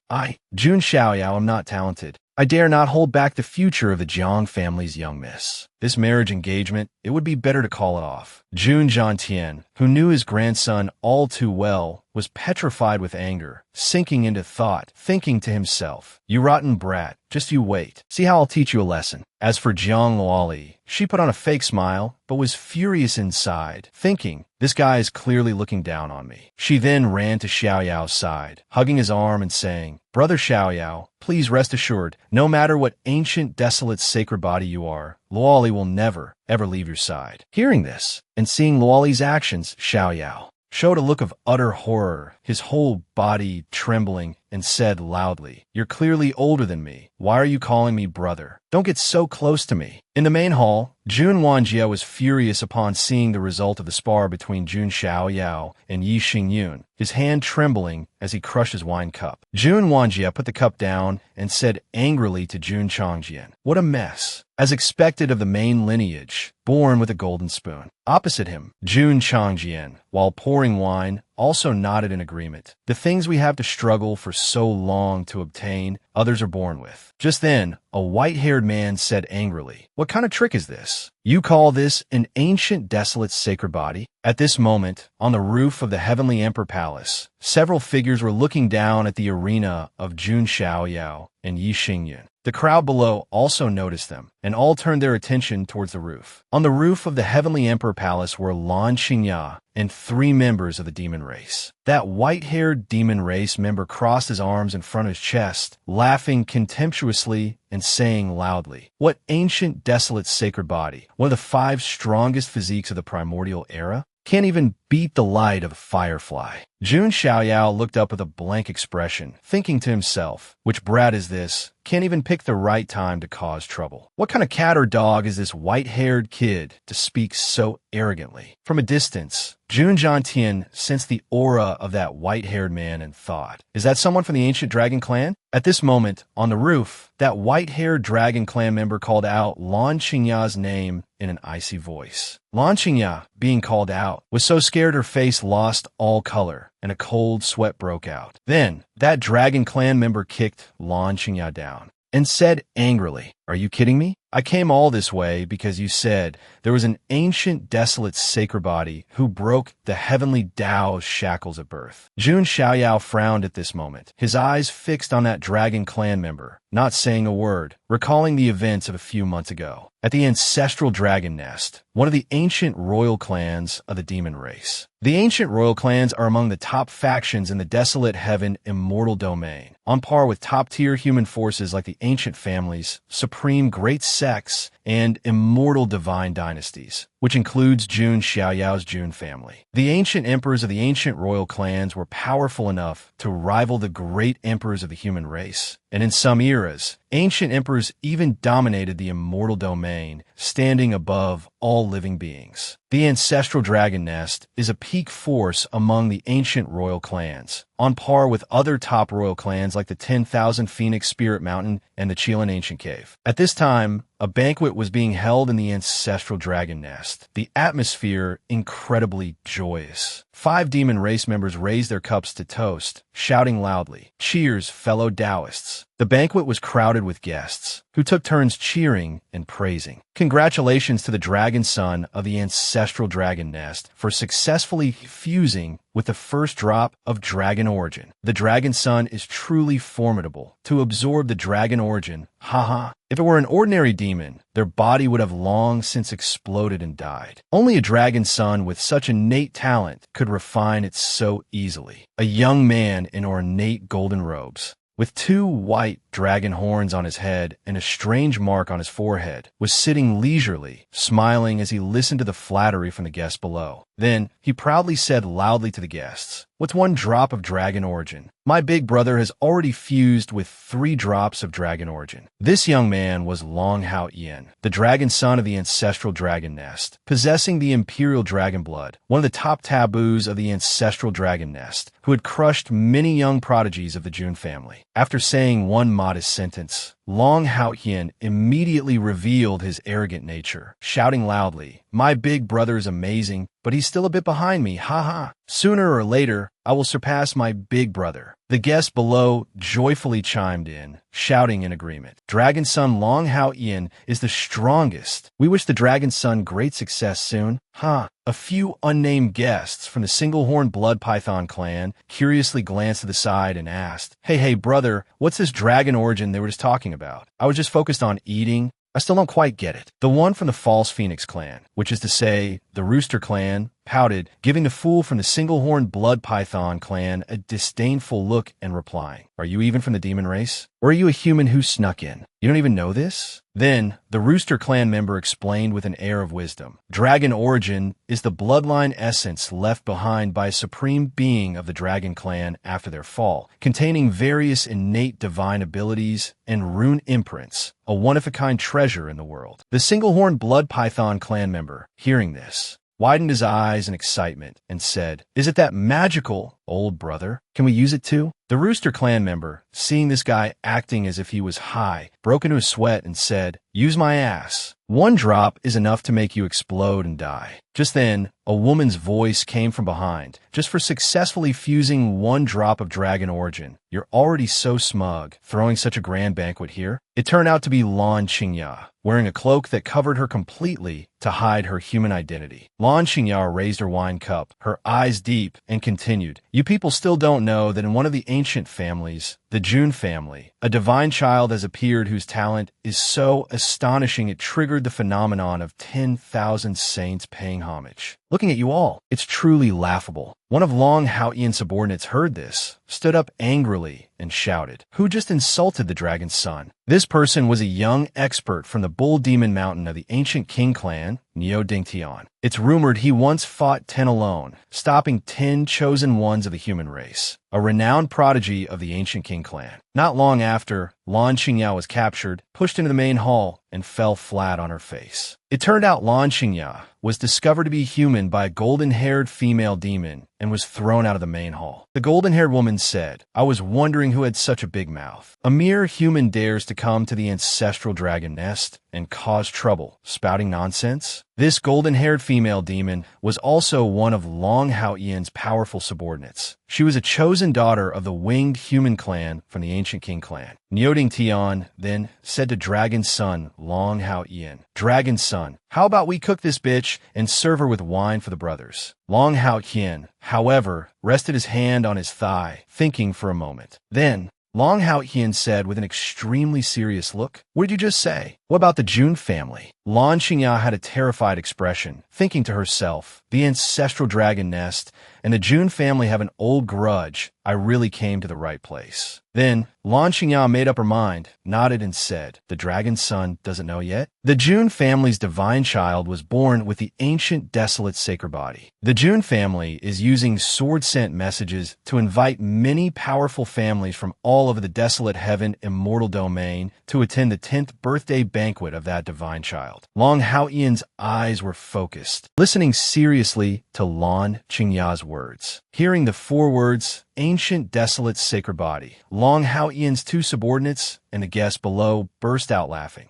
Speaker 1: Jun Xiaoyao, am not talented. I dare not hold back the future of the Jiang family's young miss. This marriage engagement, it would be better to call it off." Jun Zhantian, who knew his grandson all too well, was petrified with anger, sinking into thought, thinking to himself, "You rotten brat, just you wait. See how I'll teach you a lesson." As for Jiang Luoli, she put on a fake smile, but was furious inside, thinking, "This guy is clearly looking down on me." She then ran to Xiaoyao's side, hugging his arm and saying, "Brother Xiaoyao, please rest assured, no matter what ancient desolate sacred body you are, Luoli will never, ever leave your side." Hearing this, and seeing Luoli's actions, Xiaoyao showed a look of utter horror, his whole body trembling, and said loudly, "You're clearly older than me. Why are you calling me brother? Don't get so close to me." In the main hall, Jun Wanjie was furious upon seeing the result of the spar between Jun Xiaoyao and Yi Xingyun, his hand trembling as he crushed his wine cup. Jun Wanjie put the cup down and said angrily to Jun Changjian, "What a mess." As expected of the main lineage, born with a golden spoon. Opposite him, Jun Changjian, while pouring wine, also nodded in agreement. The things we have to struggle for so long to obtain, others are born with. Just then, a white-haired man said angrily, "What kind of trick is this? You call this an ancient desolate sacred body?" At this moment, on the roof of the Heavenly Emperor Palace, several figures were looking down at the arena of Jun Xiaoyao and Yi Xingyun. The crowd below also noticed them, and all turned their attention towards the roof. On the roof of the Heavenly Emperor Palace were Lan Xingya and 3 members of the demon race. That white-haired demon race member crossed his arms in front of his chest, laughing contemptuously and saying loudly, "What ancient desolate sacred body, one of the 5 strongest physiques of the primordial era, can't even beat the light of a firefly." Jun Xiaoyao looked up with a blank expression, thinking to himself, "Which brat is this? Can't even pick the right time to cause trouble. What kind of cat or dog is this white-haired kid to speak so arrogantly?" From a distance, Jun Zhantian sensed the aura of that white-haired man and thought, "Is that someone from the ancient dragon clan?" At this moment, on the roof, that white-haired dragon clan member called out Lan Qingya's name in an icy voice. Lan Qingya, being called out, was so scared her face lost all color, and a cold sweat broke out. Then, that dragon clan member kicked Lan Qingya down and said angrily, "Are you kidding me? I came all this way because you said there was an ancient desolate sacred body who broke the heavenly Tao's shackles at birth." Jun Xiaoyao frowned at this moment, his eyes fixed on that dragon clan member, not saying a word, recalling the events of a few months ago. At the ancestral dragon nest, one of the ancient royal clans of the demon race. The ancient royal clans are among the top factions in the desolate heaven immortal domain, on par with top-tier human forces like the ancient families, supreme great sects, and immortal divine dynasties, which includes Jun Xiaoyao's Jun family. The ancient emperors of the ancient royal clans were powerful enough to rival the great emperors of the human race, and in some eras, ancient emperors even dominated the immortal domain, standing above all living beings. The ancestral dragon nest is a peak force among the ancient royal clans, on par with other top royal clans like the 10,000 Phoenix Spirit Mountain and the Chilan Ancient Cave. At this time, a banquet was being held in the ancestral dragon nest, the atmosphere incredibly joyous. 5 demon race members raised their cups to toast, shouting loudly, "Cheers, fellow Taoists." The banquet was crowded with guests, who took turns cheering and praising. Congratulations to the dragon son of the ancestral dragon nest for successfully fusing with the first drop of dragon origin. The dragon son is truly formidable. To absorb the dragon origin, haha. If it were an ordinary demon, their body would have long since exploded and died. Only a dragon son with such innate talent could refine it so easily. A young man in ornate golden robes, with 2 white dragon horns on his head and a strange mark on his forehead, was sitting leisurely, smiling as he listened to the flattery from the guests below. Then he proudly said loudly to the guests, "What's 1 drop of dragon origin? My big brother has already fused with 3 drops of dragon origin." This young man was Long Hao Yin, the dragon son of the ancestral dragon nest, possessing the imperial dragon blood, one of the top taboos of the ancestral dragon nest, who had crushed many young prodigies of the Jun family. After saying one modest sentence, Long Hao Yin immediately revealed his arrogant nature, shouting loudly, "My big brother is amazing, but he's still a bit behind me, haha. Sooner or later, I will surpass my big brother." The guests below joyfully chimed in, shouting in agreement. Dragon Son Long Hao Yin is the strongest. We wish the Dragon Son great success soon. A few unnamed guests from the single-horn blood python clan curiously glanced to the side and asked, Hey, brother, what's this dragon origin they were just talking about? I was just focused on eating. I still don't quite get it." The one from the False Phoenix clan, which is to say, the Rooster clan, pouted, giving the fool from the single-horn blood python clan a disdainful look and replying, "Are you even from the demon race? Or are you a human who snuck in? You don't even know this?" Then, the Rooster clan member explained with an air of wisdom, "Dragon origin is the bloodline essence left behind by a supreme being of the dragon clan after their fall, containing various innate divine abilities and rune imprints, a one-of-a-kind treasure in the world." The single-horn blood python clan member, hearing this, widened his eyes in excitement and said, "Is it that magical, old brother? Can we use it too?" The Rooster clan member, seeing this guy acting as if he was high, broke into a sweat and said, "Use my ass. 1 drop is enough to make you explode and die." Just then, a woman's voice came from behind. "Just for successfully fusing 1 drop of dragon origin, you're already so smug, throwing such a grand banquet here." It turned out to be Lan Qingya, wearing a cloak that covered her completely to hide her human identity. Lan Qingya raised her wine cup, her eyes deep, and continued, "You people still don't know that in one of the ancient families, the Jun family, a divine child has appeared whose talent is so astonishing it triggered the phenomenon of 10,000 saints paying homage. Looking at you all, it's truly laughable." One of Long Hao Yin's subordinates heard this, stood up angrily, and shouted, "Who just insulted the dragon's son?" This person was a young expert from the Bull Demon Mountain of the ancient King clan, Neo Dingtian. It's rumored he once fought 10 alone, stopping 10 chosen ones of the human race, a renowned prodigy of the ancient King clan. Not long after, Lan Qingya was captured, pushed into the main hall, and fell flat on her face. It turned out Lan Qingya was discovered to be human by a golden-haired female demon and was thrown out of the main hall. The golden-haired woman said, "I was wondering who had such a big mouth. A mere human dares to come to the ancestral dragon nest and cause trouble, spouting nonsense?" This golden-haired female demon was also one of Long Hao Yin's powerful subordinates. She was a chosen daughter of the winged human clan from the ancient King clan. Nioding Tian then said to Dragon's son Long Hao Yin, "Dragon's son, how about we cook this bitch and serve her with wine for the brothers?" Long Hao Yin, however, rested his hand on his thigh, thinking for a moment. Then, Long Hao Yin said with an extremely serious look, "What did you just say? What about the Jun family?" Lan Qingya had a terrified expression, thinking to herself, "The ancestral dragon nest and the Jun family have an old grudge. I really came to the right place." Then, Lan Qingya made up her mind, nodded and said, "The dragon's son doesn't know yet?" The Jun family's divine child was born with the ancient desolate sacred body. The Jun family is using sword-sent messages to invite many powerful families from all over the desolate heaven immortal domain to attend the 10th birthday banquet of that divine child. Long Hao Yin's eyes were focused, listening seriously to Lan Qingya's words. Hearing the 4 words, ancient desolate sacred body, Long Hao Yin's 2 subordinates and the guests below burst out laughing.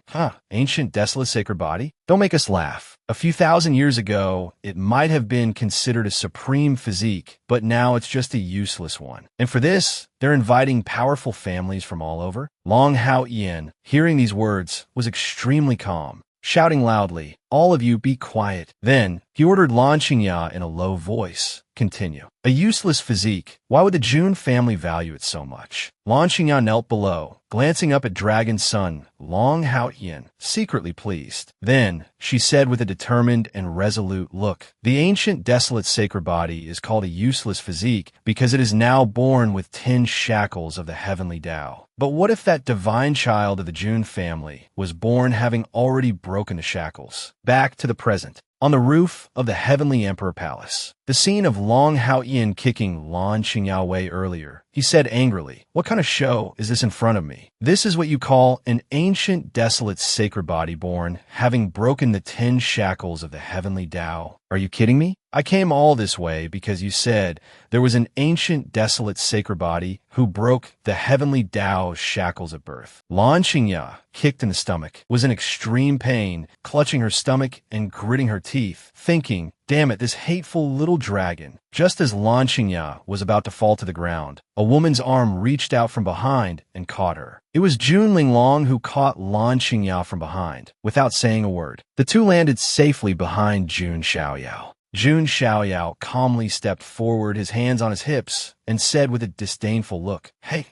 Speaker 1: Ancient desolate sacred body? Don't make us laugh. A few thousand years ago, it might have been considered a supreme physique, but now it's just a useless one. And for this, they're inviting powerful families from all over. Long Hao Yin, hearing these words, was extremely calm, shouting loudly, "All of you be quiet." Then, He ordered Lan Qingya in a low voice. Continue. A useless physique. Why would the Jun family value it so much? Lan Qingya knelt below, glancing up at Dragon's son, Long Haotian, secretly pleased. Then, she said with a determined and resolute look, the ancient desolate sacred body is called a useless physique because it is now born with 10 shackles of the heavenly Tao. But what if that divine child of the Jun family was born having already broken the shackles? Back to the present. On the roof of the Heavenly Emperor Palace, the scene of Long Haotian kicking Lan Qingya away earlier, he said angrily, "What kind of show is this in front of me? This is what you call an ancient desolate sacred body born, having broken the 10 shackles of the heavenly Tao. Are you kidding me? I came all this way because you said there was an ancient desolate sacred body who broke the heavenly Tao's shackles at birth." Lan Qingya, kicked in the stomach, was in extreme pain, clutching her stomach and gritting her teeth, thinking, damn it, this hateful little dragon. Just as Lan Qingya was about to fall to the ground, a woman's arm reached out from behind and caught her. It was Jun Linglong who caught Lan Qingya from behind, without saying a word. The two landed safely behind Jun Xiaoyao. Jun Xiaoyao calmly stepped forward, his hands on his hips, and said with a disdainful look, Hey,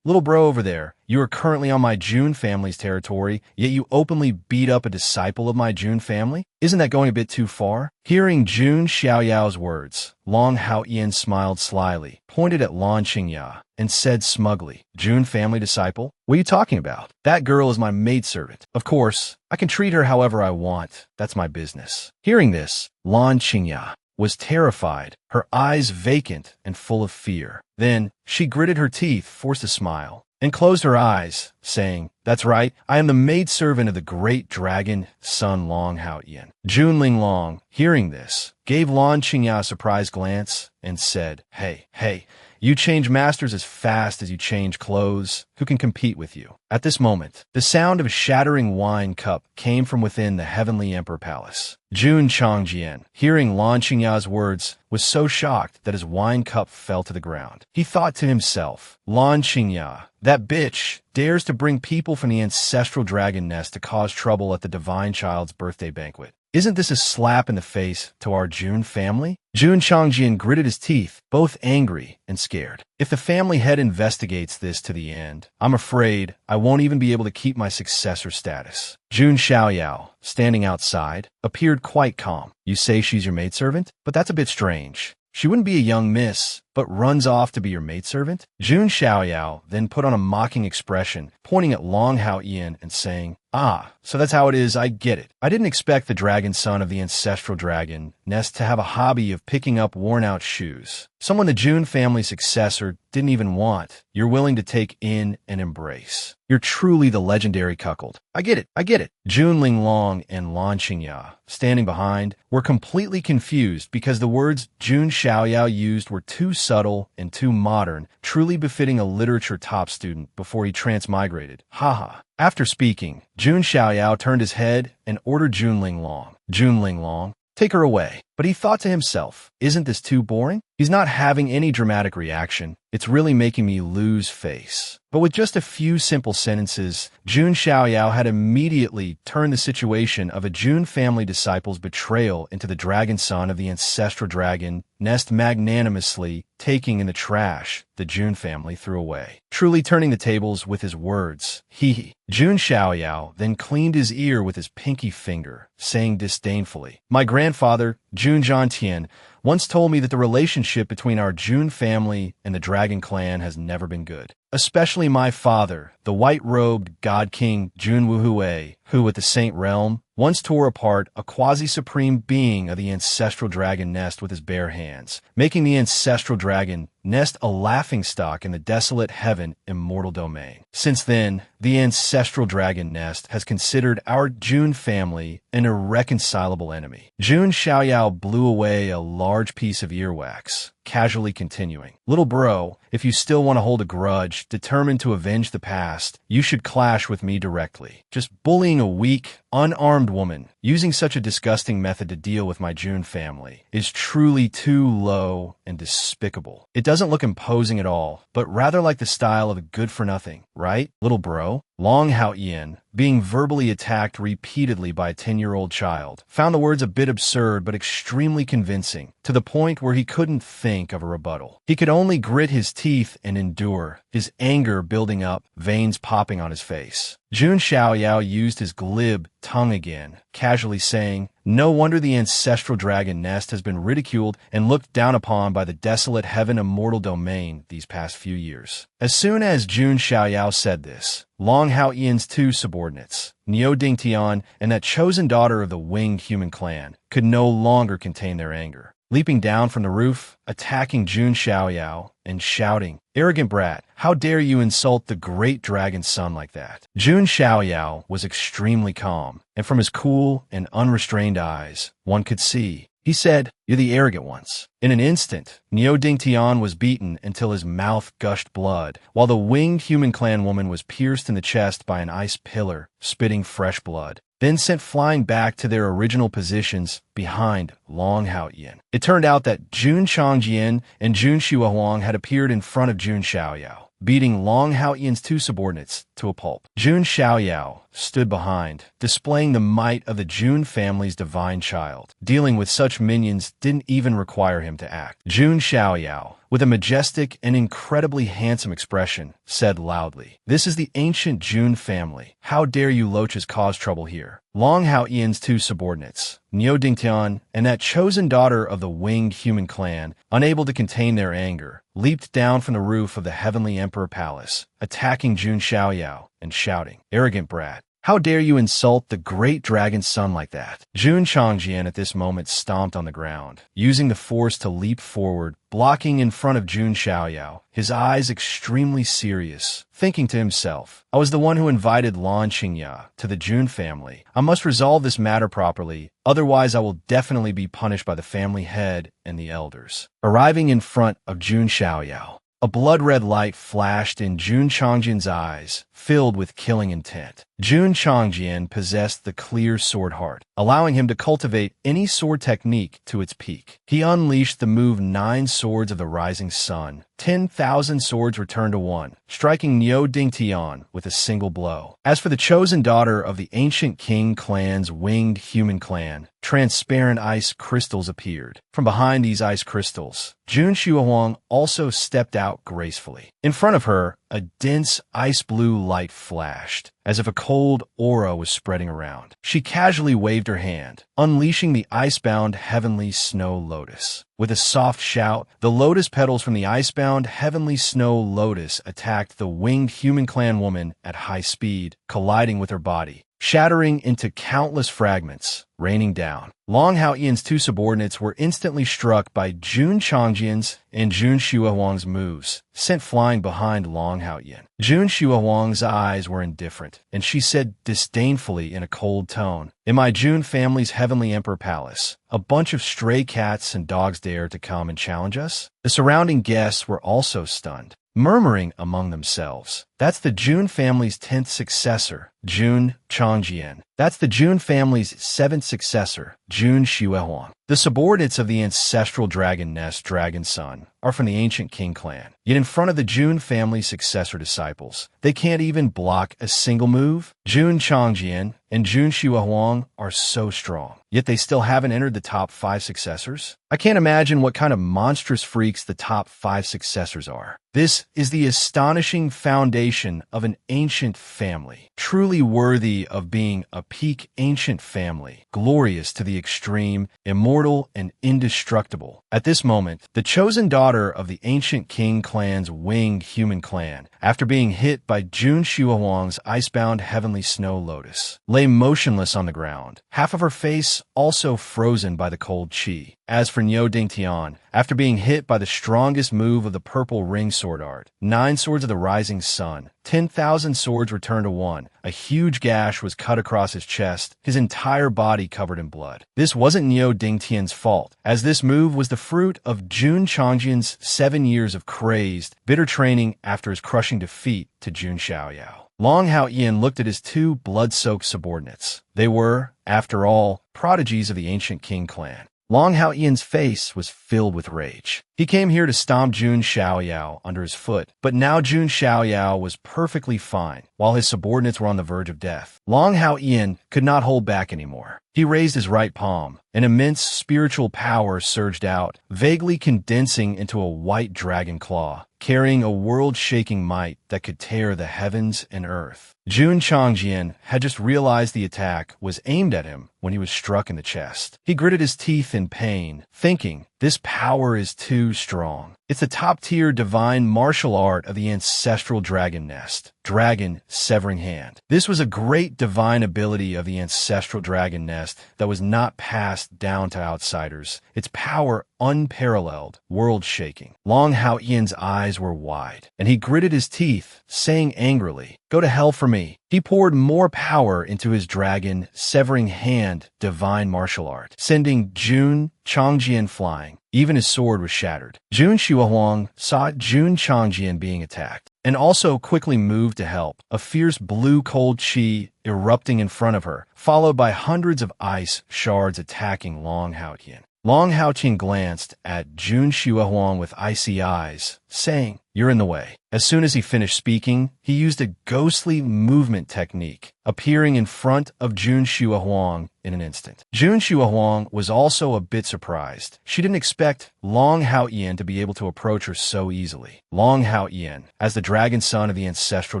Speaker 1: little bro over there, you are currently on my Jun family's territory, yet you openly beat up a disciple of my Jun family? Isn't that going a bit too far?" Hearing Jun Xiaoyao's words, Long Haotian smiled slyly, pointed at Lan Qingya, and said smugly, "Jun family disciple? What are you talking about? That girl is my maidservant. Of course, I can treat her however I want. That's my business." Hearing this, Lan Qingya was terrified, her eyes vacant and full of fear. Then, she gritted her teeth, forced a smile, and closed her eyes, saying, "That's right, I am the maidservant of the great dragon, son Long Haotian." Jun Linglong, hearing this, gave Lan Qingya a surprised glance and said, Hey, you change masters as fast as you change clothes. Who can compete with you?" At this moment, the sound of a shattering wine cup came from within the Heavenly Emperor Palace. Jun Changjian, hearing Lan Qingya's words, was so shocked that his wine cup fell to the ground. He thought to himself, Lan Qingya, that bitch, dares to bring people from the ancestral dragon nest to cause trouble at the divine child's birthday banquet. Isn't this a slap in the face to our Jun family? Jun Changjian gritted his teeth, both angry and scared. If the family head investigates this to the end, I'm afraid I won't even be able to keep my successor status. Jun Xiaoyao, standing outside, appeared quite calm. "You say she's your maidservant? But that's a bit strange. She wouldn't be a young miss, but runs off to be your maidservant?" Jun Xiaoyao then put on a mocking expression, pointing at Long Haotian and saying, "Ah, so that's how it is, I get it. I didn't expect the dragon son of the ancestral dragon nest to have a hobby of picking up worn-out shoes. Someone the Jun family successor didn't even want. You're willing to take in and embrace. You're truly the legendary cuckold. I get it. Jun Linglong and Lan Qingya, standing behind, were completely confused because the words Jun Xiaoyao used were too subtle and too modern, truly befitting a literature top student before he transmigrated. Haha. After speaking, Jun Xiaoyao turned his head and ordered Jun Linglong, take her away. But he thought to himself, isn't this too boring? He's not having any dramatic reaction. It's really making me lose face. But with just a few simple sentences, Jun Xiaoyao had immediately turned the situation of a Jun family disciple's betrayal into the dragon son of the ancestral dragon nest magnanimously taking in the trash the Jun family threw away, truly turning the tables with his words. Jun Xiaoyao then cleaned his ear with his pinky finger, saying disdainfully, "My grandfather, Jun Zhantian, once told me that the relationship between our Jun family and the Dragon Clan has never been good. Especially my father, the white-robed God King Jun Wuhui, who at the Saint Realm once tore apart a quasi-supreme being of the ancestral dragon nest with his bare hands, making the ancestral dragon nest a laughingstock in the desolate heaven immortal domain. Since then, the ancestral dragon nest has considered our Jun family an irreconcilable enemy." Jun Xiaoyao blew away a large piece of earwax, casually continuing, "Little bro, if you still want to hold a grudge, determined to avenge the past, you should clash with me directly. Just bullying a weak, unarmed woman, using such a disgusting method to deal with my June family is truly too low and despicable. It doesn't look imposing at all, but rather like the style of a good-for-nothing, right, little bro? Long Hao Ian, being verbally attacked repeatedly by a 10-year-old child, found the words a bit absurd but extremely convincing, to the point where he couldn't think of a rebuttal. He could only grit his teeth and endure, his anger building up, veins popping on his face. Jun Xiaoyao used his glib tongue again, casually saying, "No wonder the ancestral dragon nest has been ridiculed and looked down upon by the desolate heaven immortal domain these past few years." As soon as Jun Xiaoyao said this, Long Hao Ian's two subordinates, Niu Dingtian and that chosen daughter of the winged human clan, could no longer contain their anger. Leaping down from the roof, attacking Jun Xiaoyao, and shouting, "Arrogant brat, how dare you insult the great dragon's son like that?" Jun Xiaoyao was extremely calm, and from his cool and unrestrained eyes, one could see. He said, "You're the arrogant ones." In an instant, Niu Dingtian was beaten until his mouth gushed blood, while the winged human clan woman was pierced in the chest by an ice pillar, spitting fresh blood, then sent flying back to their original positions behind Long Hao Ian. It turned out that Jun Changjian and Jun Xuehuang had appeared in front of Jun Xiaoyao, beating Long Hao Ian's two subordinates to a pulp. Jun Xiaoyao stood behind, displaying the might of the Jun family's divine child. Dealing with such minions didn't even require him to act. Jun Xiaoyao, with a majestic and incredibly handsome expression, said loudly, "This is the ancient Jun family. How dare you loaches cause trouble here?" Long Hao Ian's two subordinates, Niu Dingtian and that chosen daughter of the winged human clan, unable to contain their anger, leaped down from the roof of the heavenly emperor palace, attacking Jun Xiaoyao and shouting, "Arrogant brat, how dare you insult the great dragon's son like that?" Jun Changjian at this moment stomped on the ground, using the force to leap forward, blocking in front of Jun Xiaoyao, his eyes extremely serious, thinking to himself, "I was the one who invited Lan Qingya to the Jun family. I must resolve this matter properly, otherwise I will definitely be punished by the family head and the elders." Arriving in front of Jun Xiaoyao, a blood-red light flashed in Jun Changjian's eyes, filled with killing intent. Jun Changjian possessed the clear sword heart, allowing him to cultivate any sword technique to its peak. He unleashed the move 9 Swords of the Rising Sun. 10,000 swords returned to one, striking Niu Dingtian with a single blow. As for the chosen daughter of the ancient King clan's winged human clan, transparent ice crystals appeared. From behind these ice crystals, Jun Xuehuang also stepped out gracefully. In front of her, a dense ice blue light flashed, as if a cold aura was spreading around. She casually waved her hand, unleashing the icebound heavenly snow lotus. With a soft shout, the lotus petals from the icebound heavenly snow lotus attacked the winged human clan woman at high speed, colliding with her body, shattering into countless fragments, raining down. Long Hao Ian's two subordinates were instantly struck by Jun Changjian's and Jun Xuehuang's moves, sent flying behind Long Hao Ian. Jun Xuehuang's eyes were indifferent, and she said disdainfully in a cold tone, "In my Jun family's heavenly emperor palace, a bunch of stray cats and dogs dare to come and challenge us?" The surrounding guests were also stunned, murmuring among themselves, "That's the Jun family's 10th successor, Jun Changjian. That's the Jun family's 7th successor, Jun Xuehuang." The subordinates of the ancestral dragon nest dragon son are from the ancient King clan. Yet in front of the Jun family successor disciples, they can't even block a single move. Jun Changjian and Jun Xuehuang are so strong, yet they still haven't entered the top 5 successors. I can't imagine what kind of monstrous freaks the top 5 successors are. This is the astonishing foundation of an ancient family, truly worthy of being a peak ancient family, glorious to the extreme, immortal and indestructible. At this moment, the chosen daughter of the ancient King clan's winged human clan, after being hit by Jun Xuehuang's icebound heavenly snow lotus, lay motionless on the ground, half of her face also frozen by the cold qi. As for Niu Dingtian, after being hit by the strongest move of the purple ring sword art, 9 swords of the rising sun, 10,000 swords returned to 1. A huge gash was cut across his chest, his entire body covered in blood. This wasn't Niu Dingtian's fault, as this move was the fruit of Jun Changjian's 7 years of crazed, bitter training after his crushing defeat to Jun Xiaoyao. Long Hao Ian looked at his 2 blood-soaked subordinates. They were, after all, prodigies of the ancient Qing clan. Long Hao Ian's face was filled with rage. He came here to stomp Jun Xiaoyao under his foot, but now Jun Xiaoyao was perfectly fine, while his subordinates were on the verge of death. Long Hao Ian could not hold back anymore. He raised his right palm. An immense spiritual power surged out, vaguely condensing into a white dragon claw, carrying a world-shaking might that could tear the heavens and earth. Jun Changjian had just realized the attack was aimed at him when he was struck in the chest. He gritted his teeth in pain, thinking, this power is too strong. It's the top-tier divine martial art of the ancestral dragon nest, Dragon Severing Hand. This was a great divine ability of the ancestral dragon nest that was not passed down to outsiders. Its power unparalleled, world-shaking. Long Hao Ian's eyes were wide, and he gritted his teeth, saying angrily, "Go to hell for me." He poured more power into his Dragon Severing Hand divine martial art, sending Jun Changjian flying. Even his sword was shattered. Jun Xiaohuang saw Jun Changjian being attacked, and also quickly moved to help, a fierce blue cold chi erupting in front of her, followed by hundreds of ice shards attacking Long Hao Ian. Long Hao Ian glanced at Jun Xiaohuang with icy eyes, saying, "You're in the way." As soon as he finished speaking, he used a ghostly movement technique, appearing in front of Jun Xiaohuang in an instant. Jun Xiaohuang was also a bit surprised. She didn't expect Long Hao Ian to be able to approach her so easily. Long Hao Ian, as the dragon son of the ancestral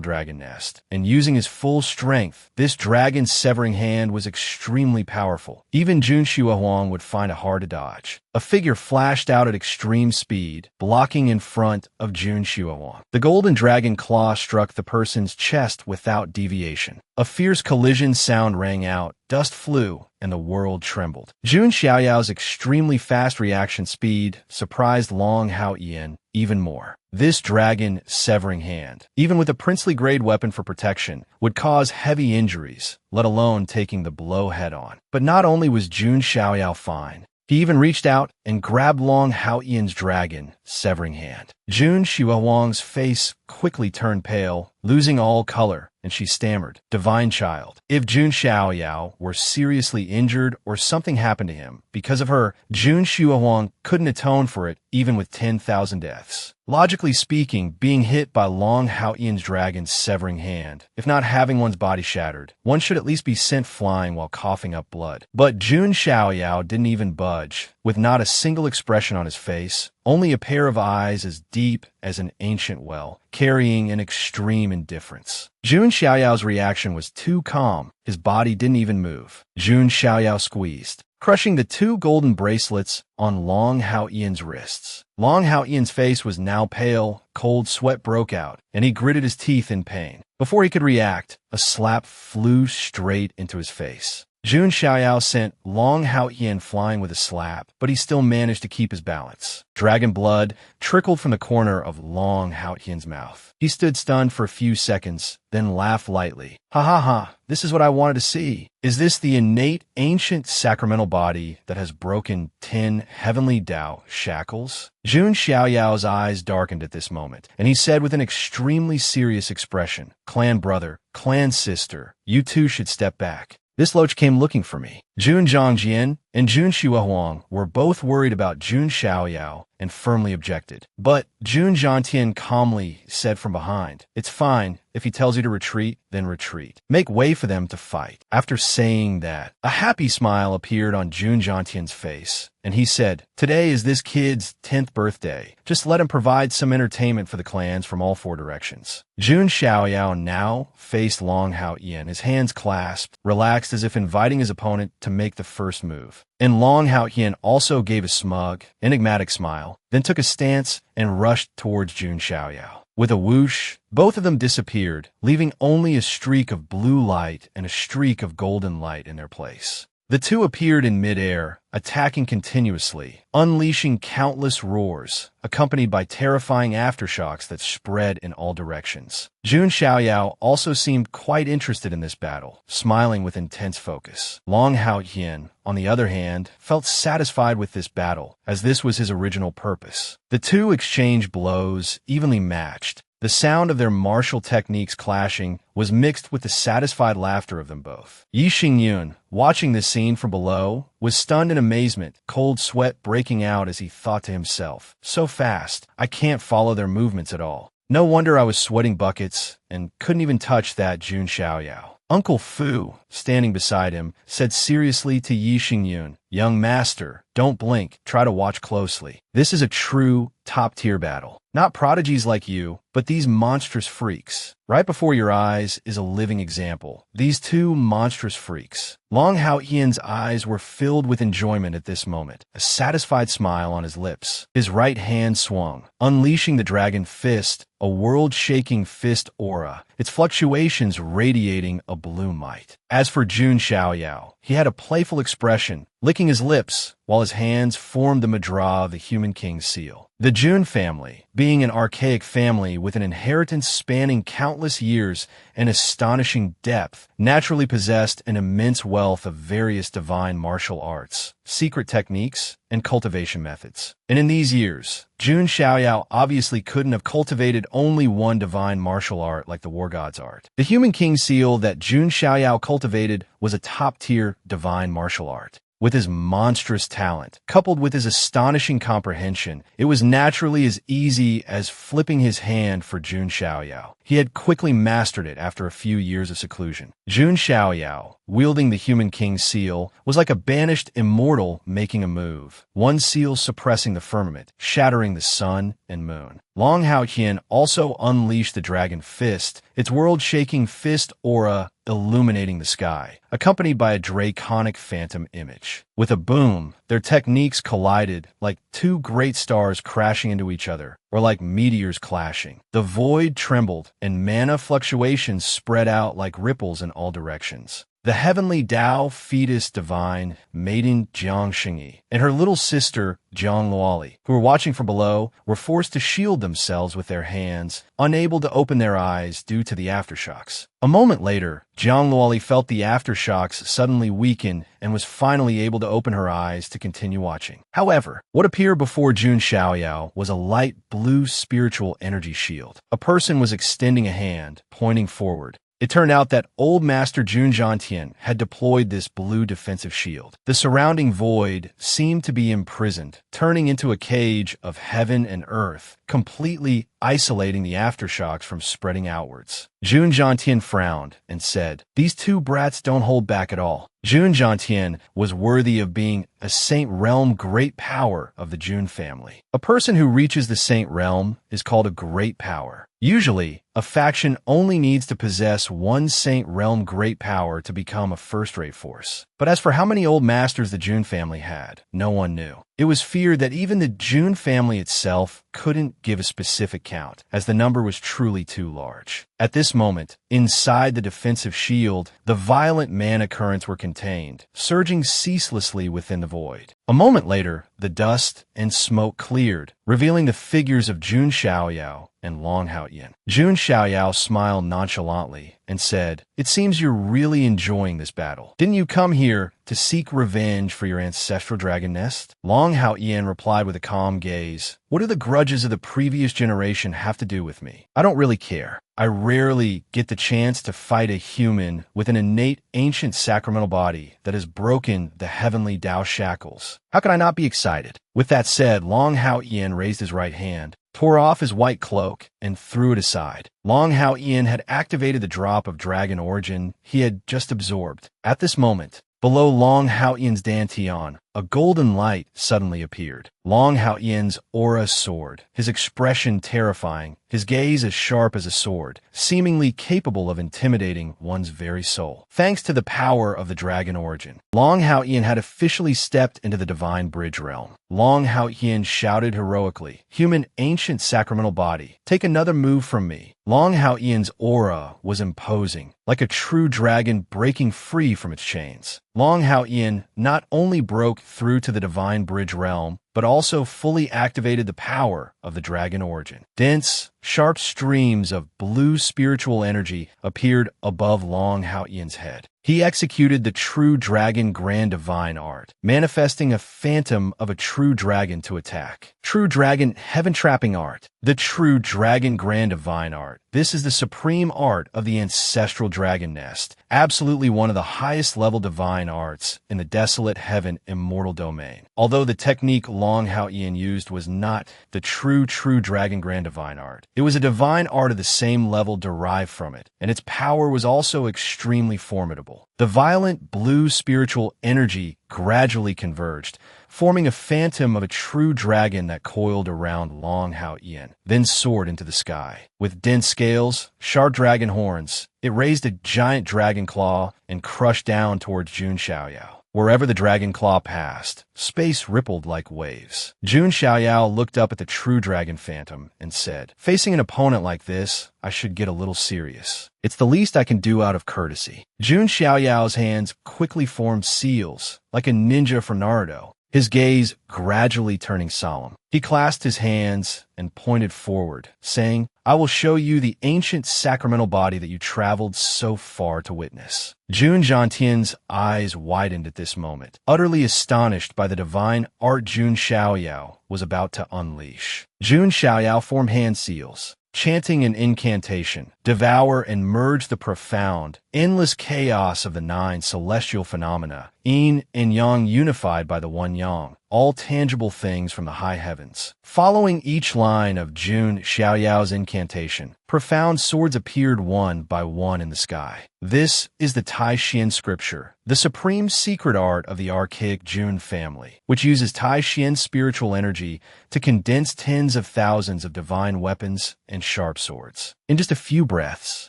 Speaker 1: dragon nest, and using his full strength, this dragon severing hand was extremely powerful. Even Jun Xiaohuang would find it hard to dodge. A figure flashed out at extreme speed, blocking in front of Jun Xiaohuang. The golden dragon claw struck the person's chest without deviation. A fierce collision sound rang out, dust flew, and the world trembled. Jun Xiaoyao's extremely fast reaction speed surprised Long Hao Ian even more. This dragon severing hand, even with a princely grade weapon for protection, would cause heavy injuries, let alone taking the blow head on. But not only was Jun Xiaoyao fine, he even reached out and grabbed Long Hao Ian's dragon severing hand. Jun Xiaohuang's face quickly turned pale, losing all color, and she stammered, "Divine child." If Jun Xiaoyao were seriously injured or something happened to him, because of her, Jun Xiaohuang couldn't atone for it even with 10,000 deaths. Logically speaking, being hit by Long Hao Ian's dragon's severing hand, if not having one's body shattered, one should at least be sent flying while coughing up blood. But Jun Xiaoyao didn't even budge, with not a single expression on his face, only a pair of eyes as deep as an ancient well, carrying an extreme indifference. Jun Xiaoyao's reaction was too calm. His body didn't even move. Jun Xiaoyao squeezed, crushing the 2 golden bracelets on Long Hao Ian's wrists. Long Hao Ian's face was now pale, cold sweat broke out, and he gritted his teeth in pain. Before he could react, a slap flew straight into his face. Jun Xiaoyao sent Long Hao Ian flying with a slap, but he still managed to keep his balance. Dragon blood trickled from the corner of Long Hao Ian's mouth. He stood stunned for a few seconds, then laughed lightly. "Ha ha ha, this is what I wanted to see. Is this the innate ancient sacramental body that has broken 10 heavenly Tao shackles?" Jun Xiaoyao's eyes darkened at this moment, and he said with an extremely serious expression, "Clan brother, clan sister, you two should step back. This loach came looking for me." Jun Zhangjian and Jun Xiaohuang were both worried about Jun Xiaoyao and firmly objected. But Jun Zhangtian calmly said from behind, "It's fine. If he tells you to retreat, then retreat. Make way for them to fight." After saying that, a happy smile appeared on Jun Zhangtian's face, and he said, "Today is this kid's 10th birthday. Just let him provide some entertainment for the clans from all 4 directions." Jun Xiaoyao now faced Long Hao Ian, his hands clasped, relaxed as if inviting his opponent to make the first move. And Long Hao Ian also gave a smug, enigmatic smile, then took a stance and rushed towards Jun Xiaoyao. With a whoosh, both of them disappeared, leaving only a streak of blue light and a streak of golden light in their place. The two appeared in midair, attacking continuously, unleashing countless roars, accompanied by terrifying aftershocks that spread in all directions. Jun Xiaoyao also seemed quite interested in this battle, smiling with intense focus. Long Haoyin, on the other hand, felt satisfied with this battle, as this was his original purpose. The two exchanged blows, evenly matched. The sound of their martial techniques clashing was mixed with the satisfied laughter of them both. Yi Xingyun, watching this scene from below, was stunned in amazement, cold sweat breaking out as he thought to himself, "So fast, I can't follow their movements at all. No wonder I was sweating buckets and couldn't even touch that Jun Xiaoyao." Uncle Fu, standing beside him, said seriously to Yi Xingyun, "Young master, don't blink, try to watch closely. This is a true, top-tier battle. Not prodigies like you, but these monstrous freaks. Right before your eyes is a living example. These two monstrous freaks." Long Haoyin's eyes were filled with enjoyment at this moment, a satisfied smile on his lips. His right hand swung, unleashing the dragon fist, a world-shaking fist aura, its fluctuations radiating a blue might. As for Jun Xiaoyao, he had a playful expression, licking his lips, while his hands formed the Madra of the Human King's seal. The Jun family, being an archaic family with an inheritance spanning countless years and astonishing depth, naturally possessed an immense wealth of various divine martial arts, secret techniques, and cultivation methods. And in these years, Jun Xiaoyao obviously couldn't have cultivated only one divine martial art like the War God's art. The Human King seal that Jun Xiaoyao cultivated was a top-tier divine martial art. With his monstrous talent, coupled with his astonishing comprehension, it was naturally as easy as flipping his hand for Jun Xiaoyao. He had quickly mastered it after a few years of seclusion. Jun Xiaoyao, wielding the Human King's seal, was like a banished immortal making a move, one seal suppressing the firmament, shattering the sun and moon. Long Haoyin also unleashed the dragon fist, its world-shaking fist aura illuminating the sky, accompanied by a draconic phantom image. With a boom, their techniques collided like two great stars crashing into each other, or like meteors clashing. The void trembled, and mana fluctuations spread out like ripples in all directions. The heavenly Tao fetus divine, maiden Jiang Xingyi, and her little sister, Jiang Luoli, who were watching from below, were forced to shield themselves with their hands, unable to open their eyes due to the aftershocks. A moment later, Jiang Luoli felt the aftershocks suddenly weaken and was finally able to open her eyes to continue watching. However, what appeared before Jun Xiaoyao was a light blue spiritual energy shield. A person was extending a hand, pointing forward. It turned out that old Master Jun Zhantian had deployed this blue defensive shield. The surrounding void seemed to be imprisoned, turning into a cage of heaven and earth, completely isolating the aftershocks from spreading outwards. Jun Zhantian frowned and said, "These two brats don't hold back at all." Jun Zhantian was worthy of being a Saint Realm great power of the Jun family. A person who reaches the Saint Realm is called a great power. Usually, a faction only needs to possess one Saint Realm great power to become a first-rate force. But as for how many old masters the Jun family had, no one knew. It was feared that even the Jun family itself couldn't give a specific count, as the number was truly too large. At this moment, inside the defensive shield, the violent mana currents were contained, surging ceaselessly within the void. A moment later, the dust and smoke cleared, revealing the figures of Jun Xiaoyao and Long Haoyin. Jun Xiaoyao smiled nonchalantly and said, "It seems you're really enjoying this battle. Didn't you come here to seek revenge for your ancestral dragon nest?" Long Haoyin replied with a calm gaze, "What do the grudges of the previous generation have to do with me? I don't really care. I rarely get the chance to fight a human with an innate ancient sacramental body that has broken the heavenly Tao shackles. How can I not be excited?" With that said, Long Haoyin raised his right hand, tore off his white cloak, and threw it aside. Long Haoyin had activated the drop of dragon origin he had just absorbed. At this moment, below Long Haoyin's dantian, a golden light suddenly appeared. Long Haoyin's aura soared, his expression terrifying his gaze as sharp as a sword, seemingly capable of intimidating one's very soul. Thanks to the power of the dragon origin, Long Hao-Ian had officially stepped into the divine bridge realm. Long Hao-Ian shouted heroically, "Human ancient sacramental body, take another move from me." Long Hao-Ian's aura was imposing, like a true dragon breaking free from its chains. Long Hao-Ian not only broke through to the divine bridge realm, but also fully activated the power of the dragon origin. Dense, sharp streams of blue spiritual energy appeared above Long Hao-Ian's head. He executed the true dragon grand divine art, manifesting a phantom of a true dragon to attack. True dragon heaven trapping art. The true dragon grand divine art. This is the supreme art of the ancestral dragon nest, absolutely one of the highest level divine arts in the desolate heaven immortal domain. Although the technique Long Hao-Ian used was not the true dragon grand divine art, it was a divine art of the same level derived from it, and its power was also extremely formidable. The violent blue spiritual energy gradually converged, forming a phantom of a true dragon that coiled around Long Hao-Ian, then soared into the sky. With dense scales, sharp dragon horns, it raised a giant dragon claw and crushed down towards Jun Xiaoyao. Wherever the dragon claw passed, space rippled like waves. Jun Xiaoyao looked up at the true dragon phantom and said, "Facing an opponent like this, I should get a little serious. It's the least I can do out of courtesy." Jun Xiaoyao's hands quickly formed seals, like a ninja from Naruto, his gaze gradually turning solemn. He clasped his hands and pointed forward, saying, "I will show you the ancient sacramental body that you traveled so far to witness." Jun Zhantian's eyes widened at this moment, utterly astonished by the divine art Jun Xiaoyao was about to unleash. Jun Xiaoyao formed hand seals, chanting an incantation, devour and merge the profound, endless chaos of the 9 celestial phenomena, yin and yang unified by the one yang, all tangible things from the high heavens. Following each line of Jun Xiaoyao's incantation, profound swords appeared one by one in the sky. This is the Tai Xian scripture, the supreme secret art of the archaic Jun family, which uses Tai Xian spiritual energy to condense tens of thousands of divine weapons and sharp swords. In just a few breaths,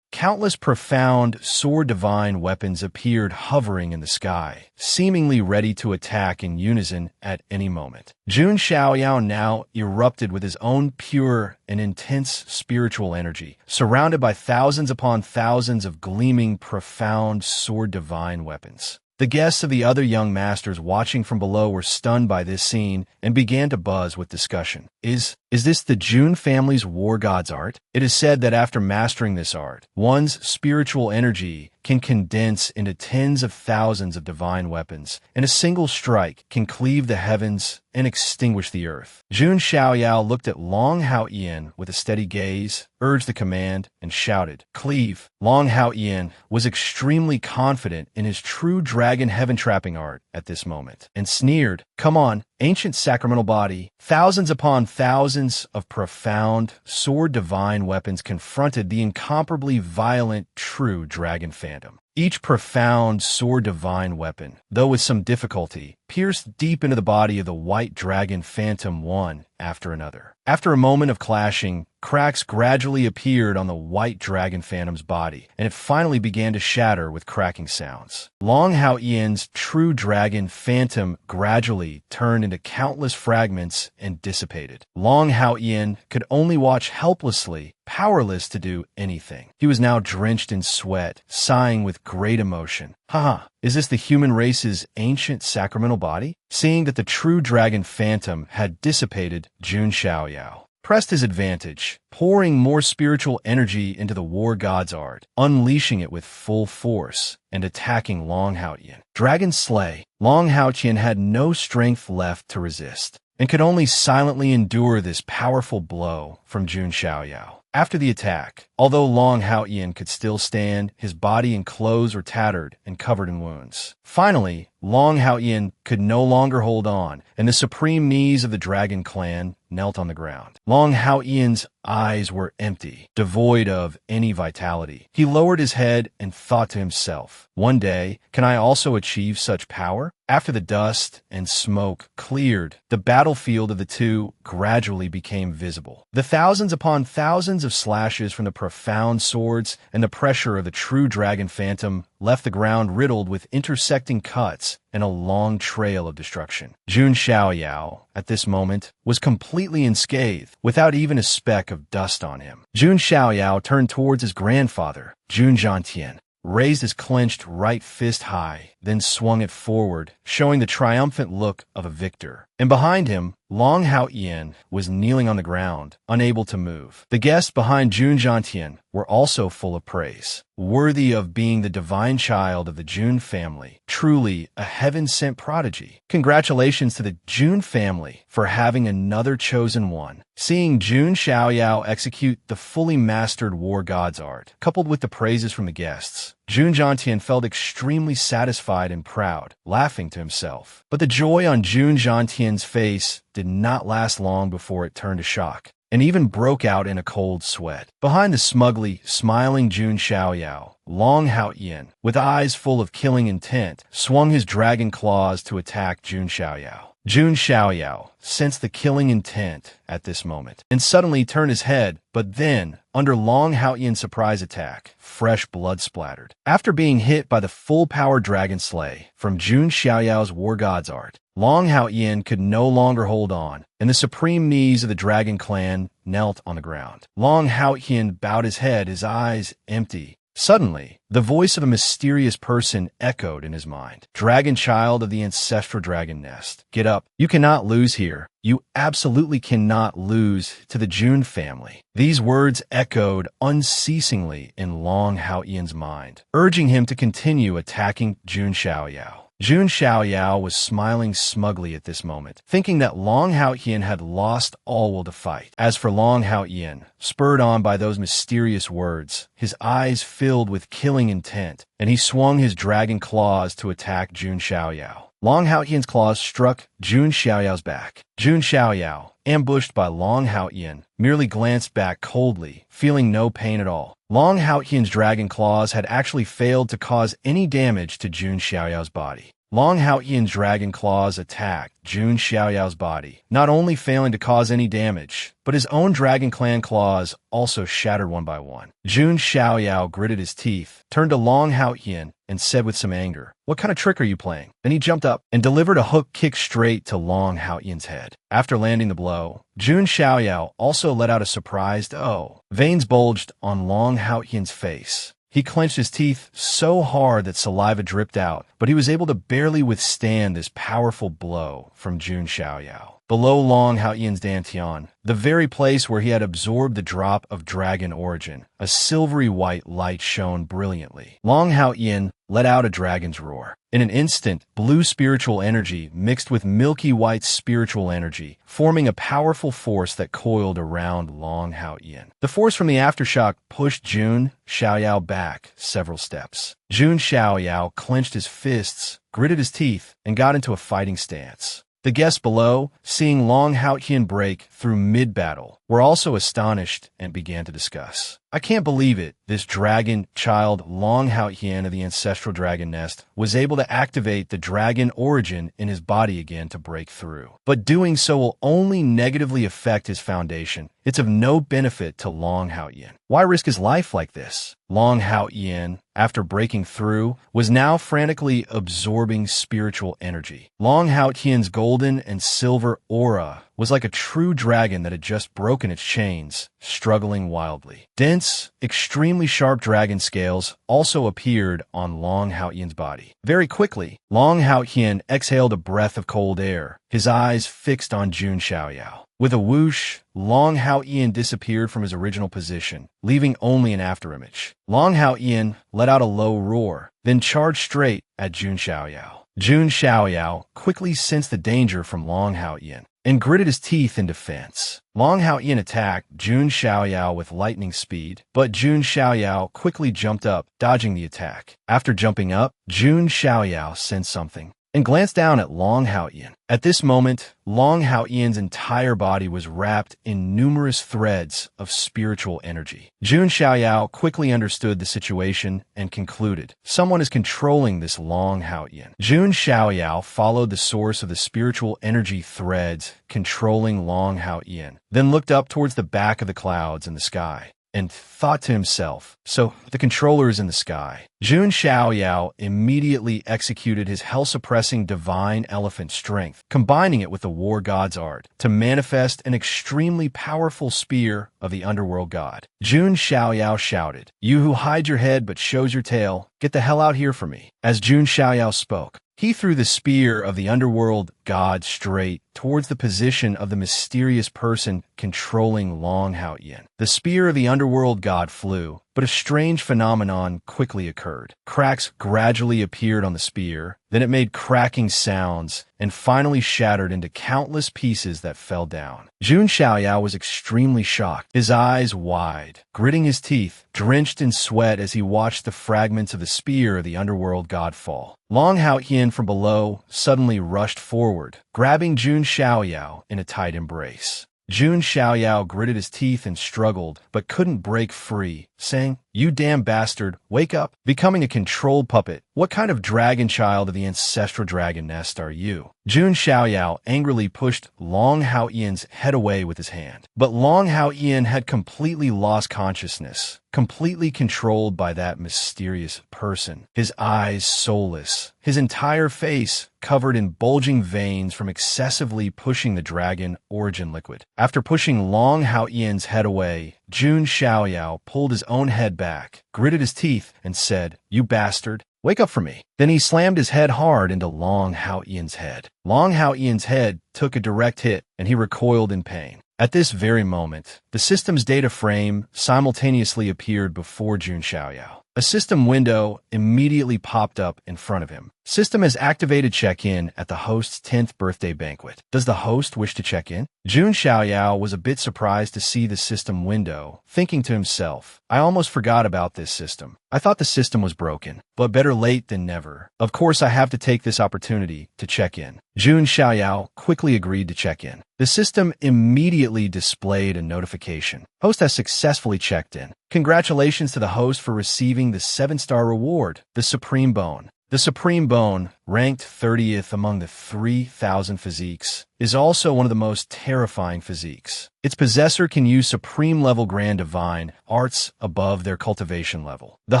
Speaker 1: countless profound sword divine weapons appeared hovering in the sky, seemingly ready to attack in unison at any moment. Jun Xiaoyao now erupted with his own pure and intense spiritual energy, surrounded by thousands upon thousands of gleaming, profound sword divine weapons. The guests of the other young masters watching from below were stunned by this scene and began to buzz with discussion. Is this the Jun family's war god's art? It is said that after mastering this art, one's spiritual energy can condense into tens of thousands of divine weapons, and a single strike can cleave the heavens and extinguish the earth. Jun Xiaoyao looked at Long Hao-Ian with a steady gaze, urged the command, and shouted, "Cleave." Long Hao-Ian was extremely confident in his true dragon heaven-trapping art at this moment, and sneered, "Come on, ancient sacramental body." Thousands upon thousands of profound, sword divine weapons confronted the incomparably violent true dragon phantom. Each profound sword divine weapon, though with some difficulty, pierced deep into the body of the white dragon phantom one after another. After a moment of clashing, cracks gradually appeared on the white dragon phantom's body, and it finally began to shatter with cracking sounds. Long Hao-Ian's true dragon phantom gradually turned into countless fragments and dissipated. Long Hao-Ian could only watch helplessly, powerless to do anything. He was now drenched in sweat, sighing with great emotion. Haha, is this the human race's ancient sacramental body? Seeing that the true dragon phantom had dissipated, Jun Xiaoyao pressed his advantage, pouring more spiritual energy into the war god's art, unleashing it with full force, and attacking Long Hao-Ian. Dragon slay, Long Hao-Ian had no strength left to resist, and could only silently endure this powerful blow from Jun Xiaoyao. After the attack, although Long Hao-Ian could still stand, his body and clothes were tattered and covered in wounds. Finally, Long Haoyan could no longer hold on, and the supreme knees of the dragon clan knelt on the ground. Long Haoyan's eyes were empty, devoid of any vitality. He lowered his head and thought to himself, "One day, can I also achieve such power?" After the dust and smoke cleared, the battlefield of the two gradually became visible. The thousands upon thousands of slashes from the profound swords and the pressure of the true dragon phantom left the ground riddled with intersecting cuts and a long trail of destruction. Jun Xiaoyao, at this moment, was completely unscathed, without even a speck of dust on him. Jun Xiaoyao turned towards his grandfather, Jun Zhantian, raised his clenched right fist high, then swung it forward, showing the triumphant look of a victor. And behind him, Long Haoyan was kneeling on the ground, unable to move. The guests behind Jun Zhantian were also full of praise. Worthy of being the divine child of the Jun family, truly a heaven-sent prodigy. Congratulations to the Jun family for having another chosen one. Seeing Jun Xiaoyao execute the fully mastered war god's art, coupled with the praises from the guests, Jun Zhantian felt extremely satisfied and proud, laughing to himself. But the joy on Jun Zhantian's face did not last long before it turned to shock, and even broke out in a cold sweat. Behind the smugly smiling Jun Xiaoyao, Long Haoyan, with eyes full of killing intent, swung his dragon claws to attack Jun Xiaoyao. Jun Xiaoyao sensed the killing intent at this moment, and suddenly turned his head, but then, under Long Haoyan's surprise attack, fresh blood splattered. After being hit by the full-power dragon slay from Jun Xiaoyao's war god's art, Long Haoyan could no longer hold on, and the supreme knees of the dragon clan knelt on the ground. Long Haoyan bowed his head, his eyes empty. Suddenly, the voice of a mysterious person echoed in his mind. "Dragon child of the ancestral dragon nest, get up. You cannot lose here. You absolutely cannot lose to the Jun family." These words echoed unceasingly in Long Haoyan's mind, urging him to continue attacking Jun Xiaoyao. Jun Xiaoyao was smiling smugly at this moment, thinking that Long Haoyan had lost all will to fight. As for Long Haoyan, spurred on by those mysterious words, his eyes filled with killing intent, and he swung his dragon claws to attack Jun Xiaoyao. Long Haoyan's claws struck Jun Xiaoyao's back. Jun Xiaoyao, ambushed by Long Haoyan, merely glanced back coldly, feeling no pain at all. Long Haoyan's dragon claws had actually failed to cause any damage to Jun Xiaoyao's body. Long Haoyan's dragon claws attacked Jun Xiaoyao's body, not only failing to cause any damage, but his own dragon clan claws also shattered one by one. Jun Xiaoyao gritted his teeth, turned to Long Haoyan, and said with some anger, "What kind of trick are you playing?" Then he jumped up and delivered a hook kick straight to Long Haoyan's head. After landing the blow, Jun Xiaoyao also let out a surprised "oh." Veins bulged on Long Haoyan's face. He clenched his teeth so hard that saliva dripped out, but he was able to barely withstand this powerful blow from Jun Xiaoyao. Below Long Haoyan's dantian, the very place where he had absorbed the drop of dragon origin, a silvery white light shone brilliantly. Long Haoyan let out a dragon's roar. In an instant, blue spiritual energy mixed with milky white spiritual energy, forming a powerful force that coiled around Long Haoyan. The force from the aftershock pushed Jun Xiaoyao back several steps. Jun Xiaoyao clenched his fists, gritted his teeth, and got into a fighting stance. The guests below, seeing Long Haoyan break through mid-battle, were also astonished and began to discuss. "I can't believe it. This dragon child Long Haoyan of the ancestral dragon nest was able to activate the dragon origin in his body again to break through. But doing so will only negatively affect his foundation. It's of no benefit to Long Haoyan. Why risk his life like this?" Long Haoyan, after breaking through, was now frantically absorbing spiritual energy. Long Haoyan's golden and silver aura was like a true dragon that had just broken its chains, struggling wildly. Dense, extremely sharp dragon scales also appeared on Long Haoyan's body. Very quickly, Long Haoyan exhaled a breath of cold air, his eyes fixed on Jun Xiaoyao. With a whoosh, Long Haoyan disappeared from his original position, leaving only an afterimage. Long Haoyan let out a low roar, then charged straight at Jun Xiaoyao. Jun Xiaoyao quickly sensed the danger from Long Haoyan and gritted his teeth in defense. Long Haoyan attacked Jun Xiaoyao with lightning speed, but Jun Xiaoyao quickly jumped up, dodging the attack. After jumping up, Jun Xiaoyao sensed something. and glanced down at Long Hao-Ian. At this moment, Long Hao-Ian's entire body was wrapped in numerous threads of spiritual energy. Jun Xiaoyao quickly understood the situation and concluded, someone is controlling this Long Hao-Ian. Jun Xiaoyao followed the source of the spiritual energy threads controlling Long Hao-Ian, then looked up towards the back of the clouds in the sky and thought to himself, so the controller is in the sky. Jun Xiaoyao immediately executed his hell-suppressing divine elephant strength, combining it with the war god's art to manifest an extremely powerful spear of the underworld god. Jun Xiaoyao shouted, "You who hide your head but shows your tail, get the hell out here for me." As Jun Xiaoyao spoke, he threw the spear of the underworld god straight towards the position of the mysterious person controlling Long Hao-Ian. The spear of the underworld god flew, but a strange phenomenon quickly occurred. Cracks gradually appeared on the spear, then it made cracking sounds, and finally shattered into countless pieces that fell down. Jun Xiaoyao was extremely shocked, his eyes wide, gritting his teeth, drenched in sweat as he watched the fragments of the spear of the underworld god fall. Long Hao-Ian from below suddenly rushed forward, grabbing Jun Xiaoyao in a tight embrace. Jun Xiaoyao gritted his teeth and struggled, but couldn't break free, saying, "You damn bastard, wake up!" Becoming a controlled puppet, what kind of dragon child of the ancestral dragon nest are you? Jun Xiaoyao angrily pushed Long Hao-Ian's head away with his hand. But Long Hao-Ian had completely lost consciousness, completely controlled by that mysterious person. His eyes soulless, his entire face covered in bulging veins from excessively pushing the dragon origin liquid. After pushing Long Hao-Ian's head away, Jun Xiaoyao pulled his own head back, gritted his teeth, and said, "You bastard, wake up for me." Then he slammed his head hard into Long Hao-Ian's head. Long Hao-Ian's head took a direct hit, and he recoiled in pain. At this very moment, the system's data frame simultaneously appeared before Jun Xiaoyao. A system window immediately popped up in front of him. System has activated check-in at the host's 10th birthday banquet. Does the host wish to check in? Jun Xiaoyao was a bit surprised to see the system window, thinking to himself, I almost forgot about this system. I thought the system was broken, but better late than never. Of course, I have to take this opportunity to check in. Jun Xiaoyao quickly agreed to check in. The system immediately displayed a notification. Host has successfully checked in. Congratulations to the host for receiving the 7-star reward, the Supreme Bone. The Supreme Bone, ranked 30th among the 3,000 physiques, is also one of the most terrifying physiques. Its possessor can use supreme-level Grand Divine arts above their cultivation level. The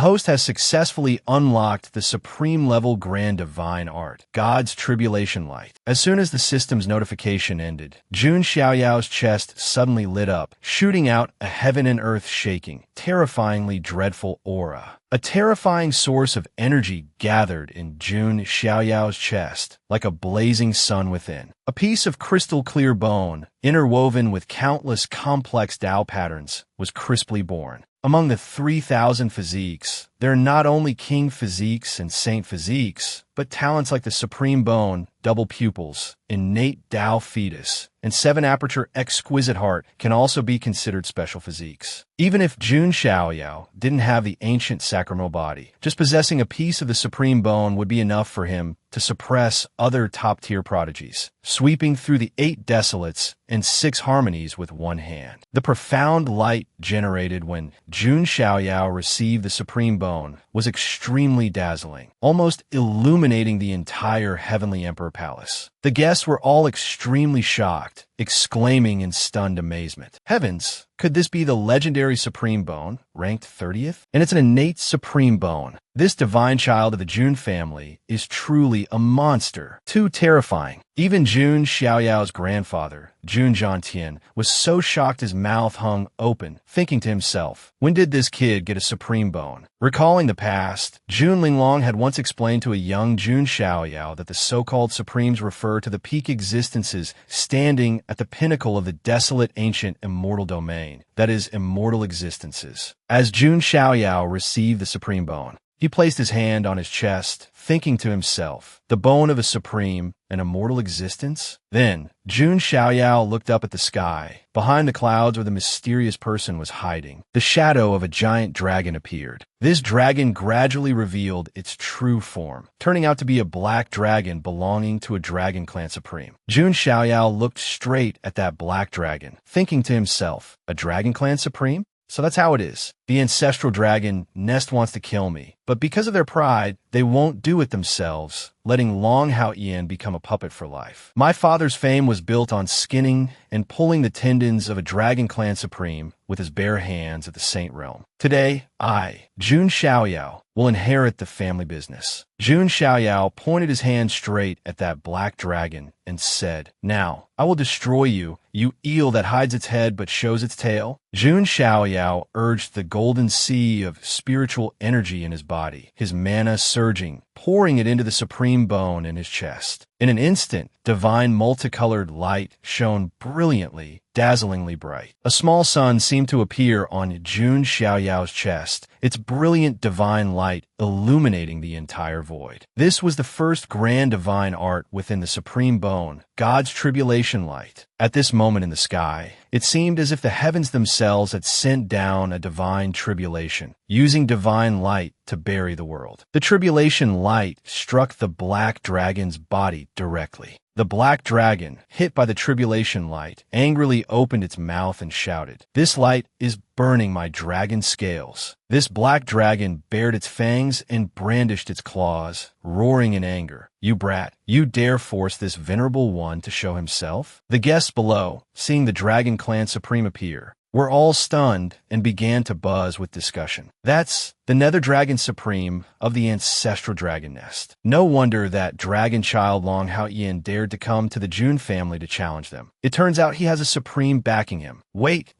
Speaker 1: host has successfully unlocked the supreme-level Grand Divine art, God's Tribulation Light. As soon as the system's notification ended, Jun Xiaoyao's chest suddenly lit up, shooting out a heaven and earth shaking, terrifyingly dreadful aura. A terrifying source of energy gathered in Jun Xiaoyao's chest, like a blazing sun within. A piece of crystal-clear bone, interwoven with countless complex Tao patterns, was crisply born. Among the 3,000 physiques, there are not only king physiques and saint physiques, but talents like the Supreme Bone, double pupils, innate Tao fetus, and 7-aperture exquisite heart can also be considered special physiques. Even if Jun Xiaoyao didn't have the ancient sacramental body, just possessing a piece of the Supreme Bone would be enough for him to suppress other top-tier prodigies, sweeping through the 8 desolates and 6 harmonies with one hand. The profound light generated when Jun Xiaoyao received the Supreme Bone was extremely dazzling, almost illuminating the entire Heavenly Emperor Palace. The guests were all extremely shocked, exclaiming in stunned amazement, "Heavens! Could this be the legendary Supreme Bone, ranked 30th? And it's an innate Supreme Bone. This divine child of the Jun family is truly a monster, too terrifying." Even Jun Xiaoyao's grandfather, Jun Zhantian, was so shocked his mouth hung open, thinking to himself, when did this kid get a Supreme Bone? Recalling the past, Jun Linglong had once explained to a young Jun Xiaoyao that the so-called Supremes refer to the peak existences standing at the pinnacle of the desolate ancient immortal domain, that is, immortal existences. As Jun Xiaoyao received the Supreme Bone, he placed his hand on his chest, thinking to himself, the bone of a supreme, an immortal existence? Then, Jun Xiaoyao looked up at the sky. Behind the clouds where the mysterious person was hiding, the shadow of a giant dragon appeared. This dragon gradually revealed its true form, turning out to be a black dragon belonging to a dragon clan supreme. Jun Xiaoyao looked straight at that black dragon, thinking to himself, a dragon clan supreme? So that's how it is. The ancestral dragon nest wants to kill me, but because of their pride, they won't do it themselves, letting Long Hao Ian become a puppet for life. My father's fame was built on skinning and pulling the tendons of a dragon clan supreme with his bare hands at the Saint Realm. Today, I, Jun Xiaoyao, will inherit the family business. Jun Xiaoyao pointed his hand straight at that black dragon and said, Now, I will destroy you, you eel that hides its head but shows its tail. Jun Xiaoyao urged the golden sea of spiritual energy in his body, his mana surging, pouring it into the supreme bone in his chest. In an instant, divine multicolored light shone brilliantly, dazzlingly bright. A small sun seemed to appear on Jun Xiaoyao's chest, its brilliant divine light illuminating the entire void. This was the first grand divine art within the supreme bone, God's tribulation light. At this moment in the sky, it seemed as if the heavens themselves had sent down a divine tribulation, using divine light to bury the world. The tribulation light struck the black dragon's body directly. The black dragon, hit by the tribulation light, angrily opened its mouth and shouted, This light is burning my dragon scales. This black dragon bared its fangs and brandished its claws, roaring in anger. You brat, you dare force this venerable one to show himself? The guests below, seeing the Dragon Clan Supreme appear, were all stunned and began to buzz with discussion. That's the Nether Dragon Supreme of the ancestral dragon nest. No wonder that dragon child Long Hao Ian dared to come to the Jun family to challenge them. It turns out he has a supreme backing him. Wait,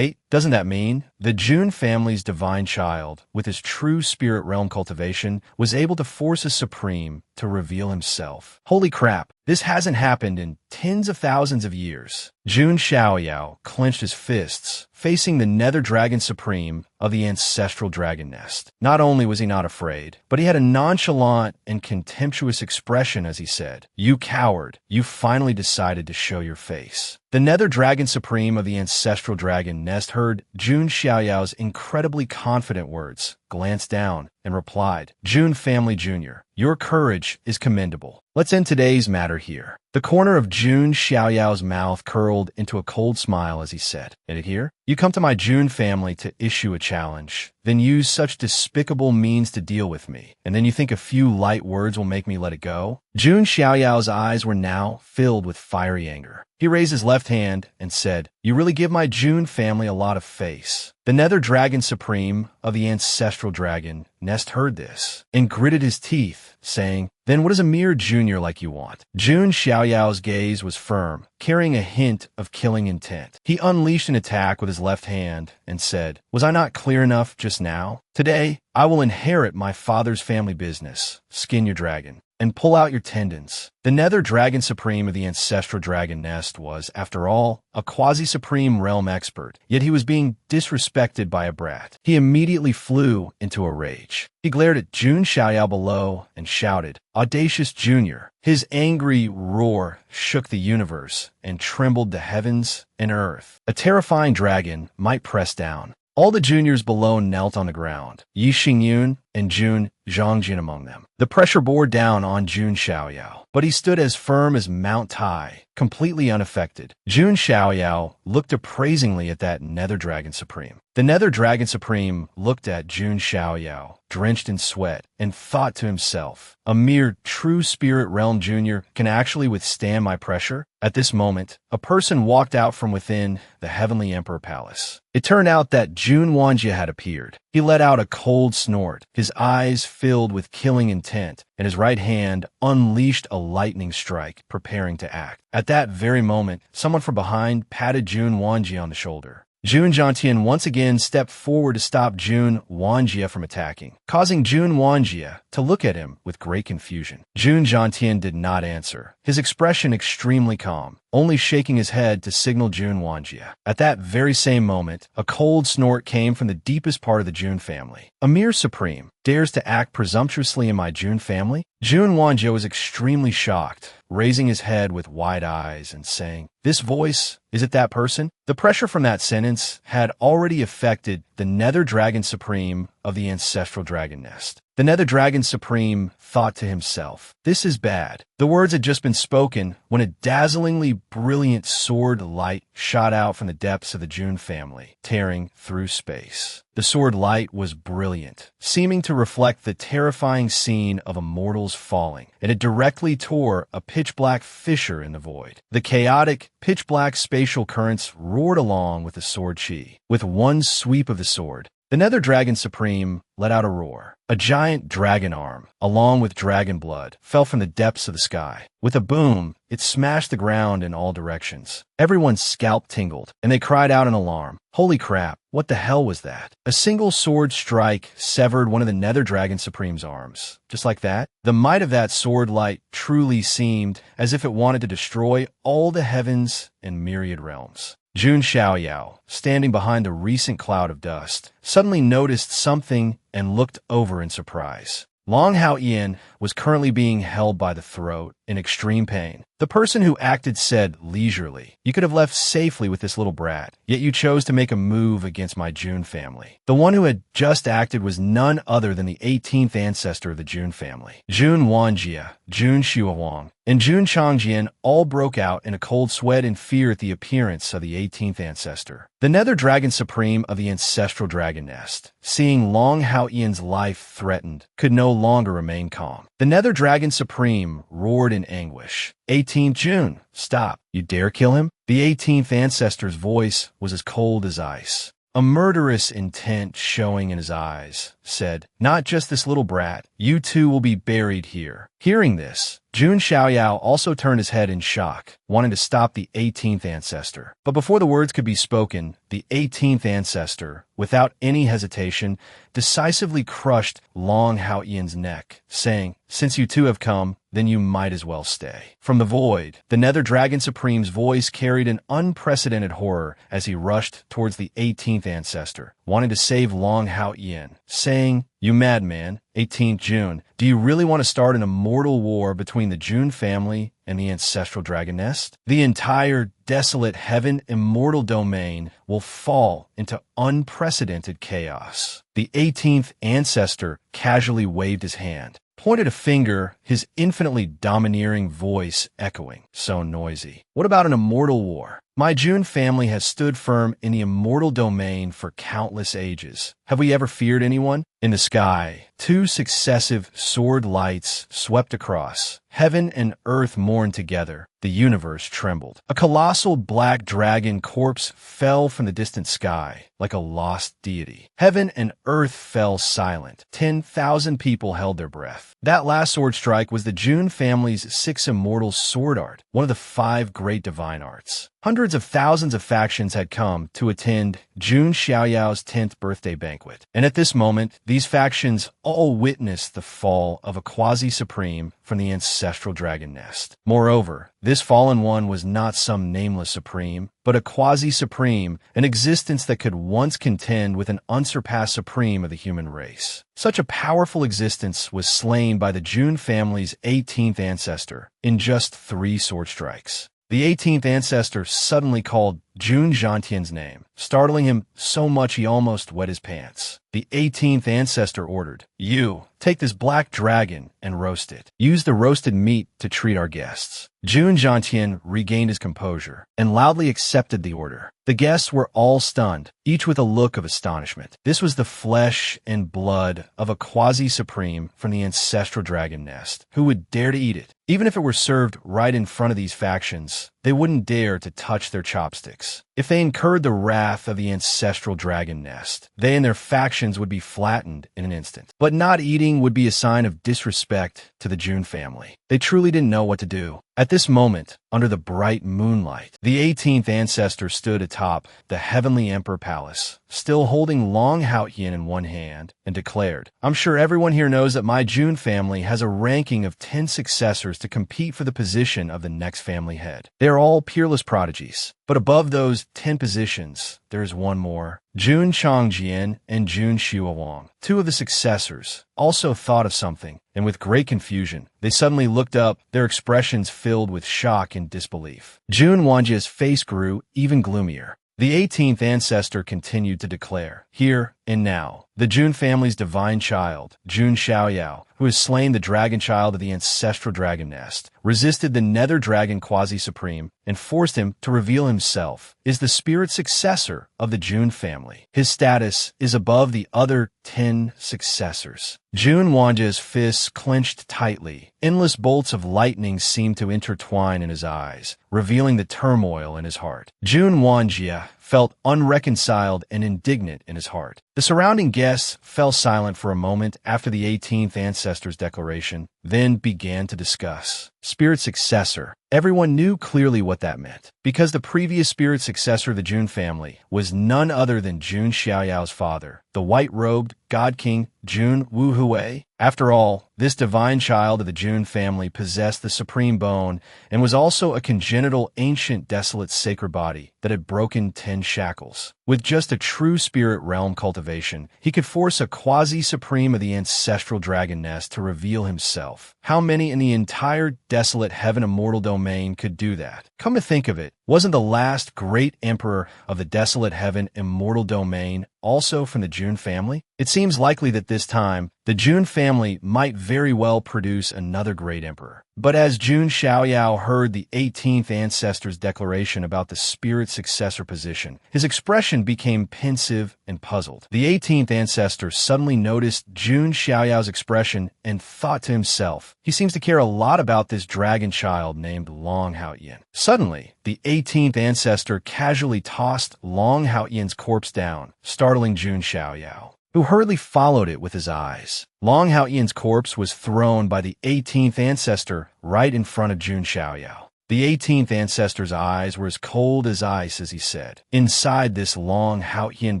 Speaker 1: doesn't that mean the Jun family's divine child, with his true spirit realm cultivation, was able to force a supreme to reveal himself? Holy crap, this hasn't happened in tens of thousands of years. Jun Xiaoyao clenched his fists, facing the Nether Dragon Supreme of the ancestral dragon nest. Not only was he not afraid, but he had a nonchalant and contemptuous expression as he said, You coward, you finally decided to show your face. The Nether Dragon Supreme of the ancestral dragon nest heard Jun Xiaoyao's incredibly confident words, glanced down, and replied, Jun Family Jr., your courage is commendable. Let's end today's matter here. The corner of Jun Xiaoyao's mouth curled into a cold smile as he said, And here, you come to my Jun family to issue a challenge, then use such despicable means to deal with me, and then you think a few light words will make me let it go? Jun Xiaoyao's eyes were now filled with fiery anger. He raised his left hand and said, You really give my Jun family a lot of face. The Nether Dragon Supreme of the ancestral dragon nest heard this and gritted his teeth, saying, Then what does a mere junior like you want? Jun Xiaoyao's gaze was firm, carrying a hint of killing intent. He unleashed an attack with his left hand and said, Was I not clear enough just now? Today, I will inherit my father's family business, skin your dragon, and pull out your tendons. The Nether Dragon Supreme of the ancestral dragon nest was, after all, a quasi-supreme realm expert, yet he was being disrespected by a brat. He immediately flew into a rage. He glared at Jun Xiaoyao below and shouted, Audacious Junior. His angry roar shook the universe and trembled the heavens and earth. A terrifying dragon might press down. All the juniors below knelt on the ground, Yi Xingyun and Jun Zhongjin among them. The pressure bore down on Jun Xiaoyao, but he stood as firm as Mount Tai, completely unaffected. Jun Xiaoyao looked appraisingly at that Nether Dragon Supreme. The Nether Dragon Supreme looked at Jun Xiaoyao, drenched in sweat, and thought to himself, a mere true spirit realm junior can actually withstand my pressure? At this moment, a person walked out from within the Heavenly Emperor Palace. It turned out that Jun Wanjie had appeared. He let out a cold snort, his eyes filled with killing intent, and his right hand unleashed a lightning strike, preparing to act. At that very moment, someone from behind patted Jun Wanjie on the shoulder. Jun Zhangtian once again stepped forward to stop Jun Wanjie from attacking, causing Jun Wanjie to look at him with great confusion. Jun Zhangtian did not answer, his expression extremely calm. only shaking his head to signal Jun Wanjie. At that very same moment, a cold snort came from the deepest part of the Jun family. A mere supreme dares to act presumptuously in my Jun family? Jun Wanjie was extremely shocked, raising his head with wide eyes and saying, "This voice, is it that person?" The pressure from that sentence had already affected the Nether Dragon Supreme of the ancestral dragon nest. The Nether Dragon Supreme thought to himself, "This is bad." The words had just been spoken when a dazzlingly brilliant sword light shot out from the depths of the Jun family, tearing through space. The sword light was brilliant, seeming to reflect the terrifying scene of immortals falling, and it directly tore a pitch-black fissure in the void. The chaotic, pitch-black spatial currents roared along with the sword chi. With one sweep of the sword, the Nether Dragon Supreme let out a roar. A giant dragon arm, along with dragon blood, fell from the depths of the sky. With a boom, it smashed the ground in all directions. Everyone's scalp tingled, and they cried out in alarm. Holy crap, what the hell was that? A single sword strike severed one of the Nether Dragon Supreme's arms. Just like that, the might of that sword light truly seemed as if it wanted to destroy all the heavens and myriad realms. Jun Xiaoyao, standing behind a recent cloud of dust, suddenly noticed something and looked over in surprise. Long Hao Ian was currently being held by the throat in extreme pain. The person who acted said leisurely, "You could have left safely with this little brat, yet you chose to make a move against my Jun family." The one who had just acted was none other than the 18th ancestor of the Jun family. Jun Wanjie, Jun Xuehuang, and Jun Changjian all broke out in a cold sweat in fear at the appearance of the 18th ancestor. The Nether Dragon Supreme of the ancestral dragon nest, seeing Long Hao Ian's life threatened, could no longer remain calm. The Nether Dragon Supreme roared in anguish. 18th Jun, stop. You dare kill him? The 18th ancestor's voice was as cold as ice. A murderous intent showing in his eyes, said, "Not just this little brat. You too will be buried here." Hearing this, Jun Xiaoyao also turned his head in shock, wanting to stop the 18th ancestor. But before the words could be spoken, the 18th ancestor, without any hesitation, decisively crushed Long Hao Ian's neck, saying, "Since you two have come, then you might as well stay." From the void, the Nether Dragon Supreme's voice carried an unprecedented horror as he rushed towards the 18th ancestor, wanting to save Long Hao Ian, saying, "You madman, 18th Jun, do you really want to start an immortal war between the Jun family and the ancestral dragon nest? The entire desolate heaven immortal domain will fall into unprecedented chaos." The 18th ancestor casually waved his hand, pointed a finger, his infinitely domineering voice echoing, so noisy. "What about an immortal war? My Jun family has stood firm in the immortal domain for countless ages. Have we ever feared anyone?" In the sky, two successive sword lights swept across. Heaven and earth mourned together. The universe trembled. A colossal black dragon corpse fell from the distant sky like a lost deity. Heaven and earth fell silent. 10,000 people held their breath. That last sword strike was the Jun family's 6 immortal sword art, one of the 5 great divine arts. Hundreds of thousands of factions had come to attend Jun Xiaoyao's 10th birthday banquet, and at this moment, these factions all witnessed the fall of a quasi-supreme from the ancestral dragon nest. Moreover, this fallen one was not some nameless supreme, but a quasi-supreme, an existence that could once contend with an unsurpassed supreme of the human race. Such a powerful existence was slain by the Jun family's 18th ancestor in just 3 sword strikes. The 18th ancestor suddenly called Jun Zhantian's name, startling him so much he almost wet his pants. The 18th ancestor ordered, "You, take this black dragon and roast it. Use the roasted meat to treat our guests." Jun Zhantian regained his composure and loudly accepted the order. The guests were all stunned, each with a look of astonishment. This was the flesh and blood of a quasi-supreme from the ancestral dragon nest. Who would dare to eat it? Even if it were served right in front of these factions, they wouldn't dare to touch their chopsticks. If they incurred the wrath of the ancestral dragon nest, they and their factions would be flattened in an instant. But not eating would be a sign of disrespect to the Jun family. They truly didn't know what to do. At this moment, under the bright moonlight, the 18th ancestor stood atop the Heavenly Emperor Palace, still holding Long Haotian in one hand, and declared, "I'm sure everyone here knows that my Jun family has a ranking of 10 successors to compete for the position of the next family head. They are all peerless prodigies. But above those 10 positions, there is one more. Jun Changjian and Jun Xiaowang, two of the successors, also thought of something, and with great confusion, they suddenly looked up, their expressions filled with shock and disbelief. Jun Wanjia's face grew even gloomier. The 18th ancestor continued to declare, "Here and now, the Jun family's divine child, Jun Xiaoyao, who has slain the dragon child of the ancestral dragon nest, resisted the nether dragon quasi-supreme, and forced him to reveal himself, is the spirit successor of the Jun family. His status is above the other 10 successors." Jun Wanjia's fists clenched tightly. Endless bolts of lightning seemed to intertwine in his eyes, revealing the turmoil in his heart. Jun Wanjia felt unreconciled and indignant in his heart. The surrounding guests fell silent for a moment after the 18th ancestor's declaration, then began to discuss. Spirit successor. Everyone knew clearly what that meant, because the previous spirit successor of the Jun family was none other than Jun Xiaoyao's father, the white-robed God King Jun Wuhui. After all, this divine child of the Jun family possessed the supreme bone and was also a congenital ancient desolate sacred body that had broken 10 shackles. With just a true spirit realm cultivation, he could force a quasi-supreme of the ancestral dragon nest to reveal himself. How many in the entire desolate heaven immortal domain could do that? Come to think of it, wasn't the last great emperor of the desolate heaven immortal domain also from the Jun family? It seems likely that this time, the Jun family might very well produce another great emperor. But as Jun Xiaoyao heard the 18th ancestor's declaration about the spirit successor position, his expression became pensive and puzzled. The 18th ancestor suddenly noticed Jun Xiaoyao's expression and thought to himself, he seems to care a lot about this dragon child named Long Haotian. Suddenly, the 18th ancestor casually tossed Long Haotian's corpse down, startling Jun Xiaoyao, who hurriedly followed it with his eyes. Long Haotian's corpse was thrown by the 18th ancestor right in front of Jun Xiaoyao. The 18th ancestor's eyes were as cold as ice as he said, "Inside this Long Haotian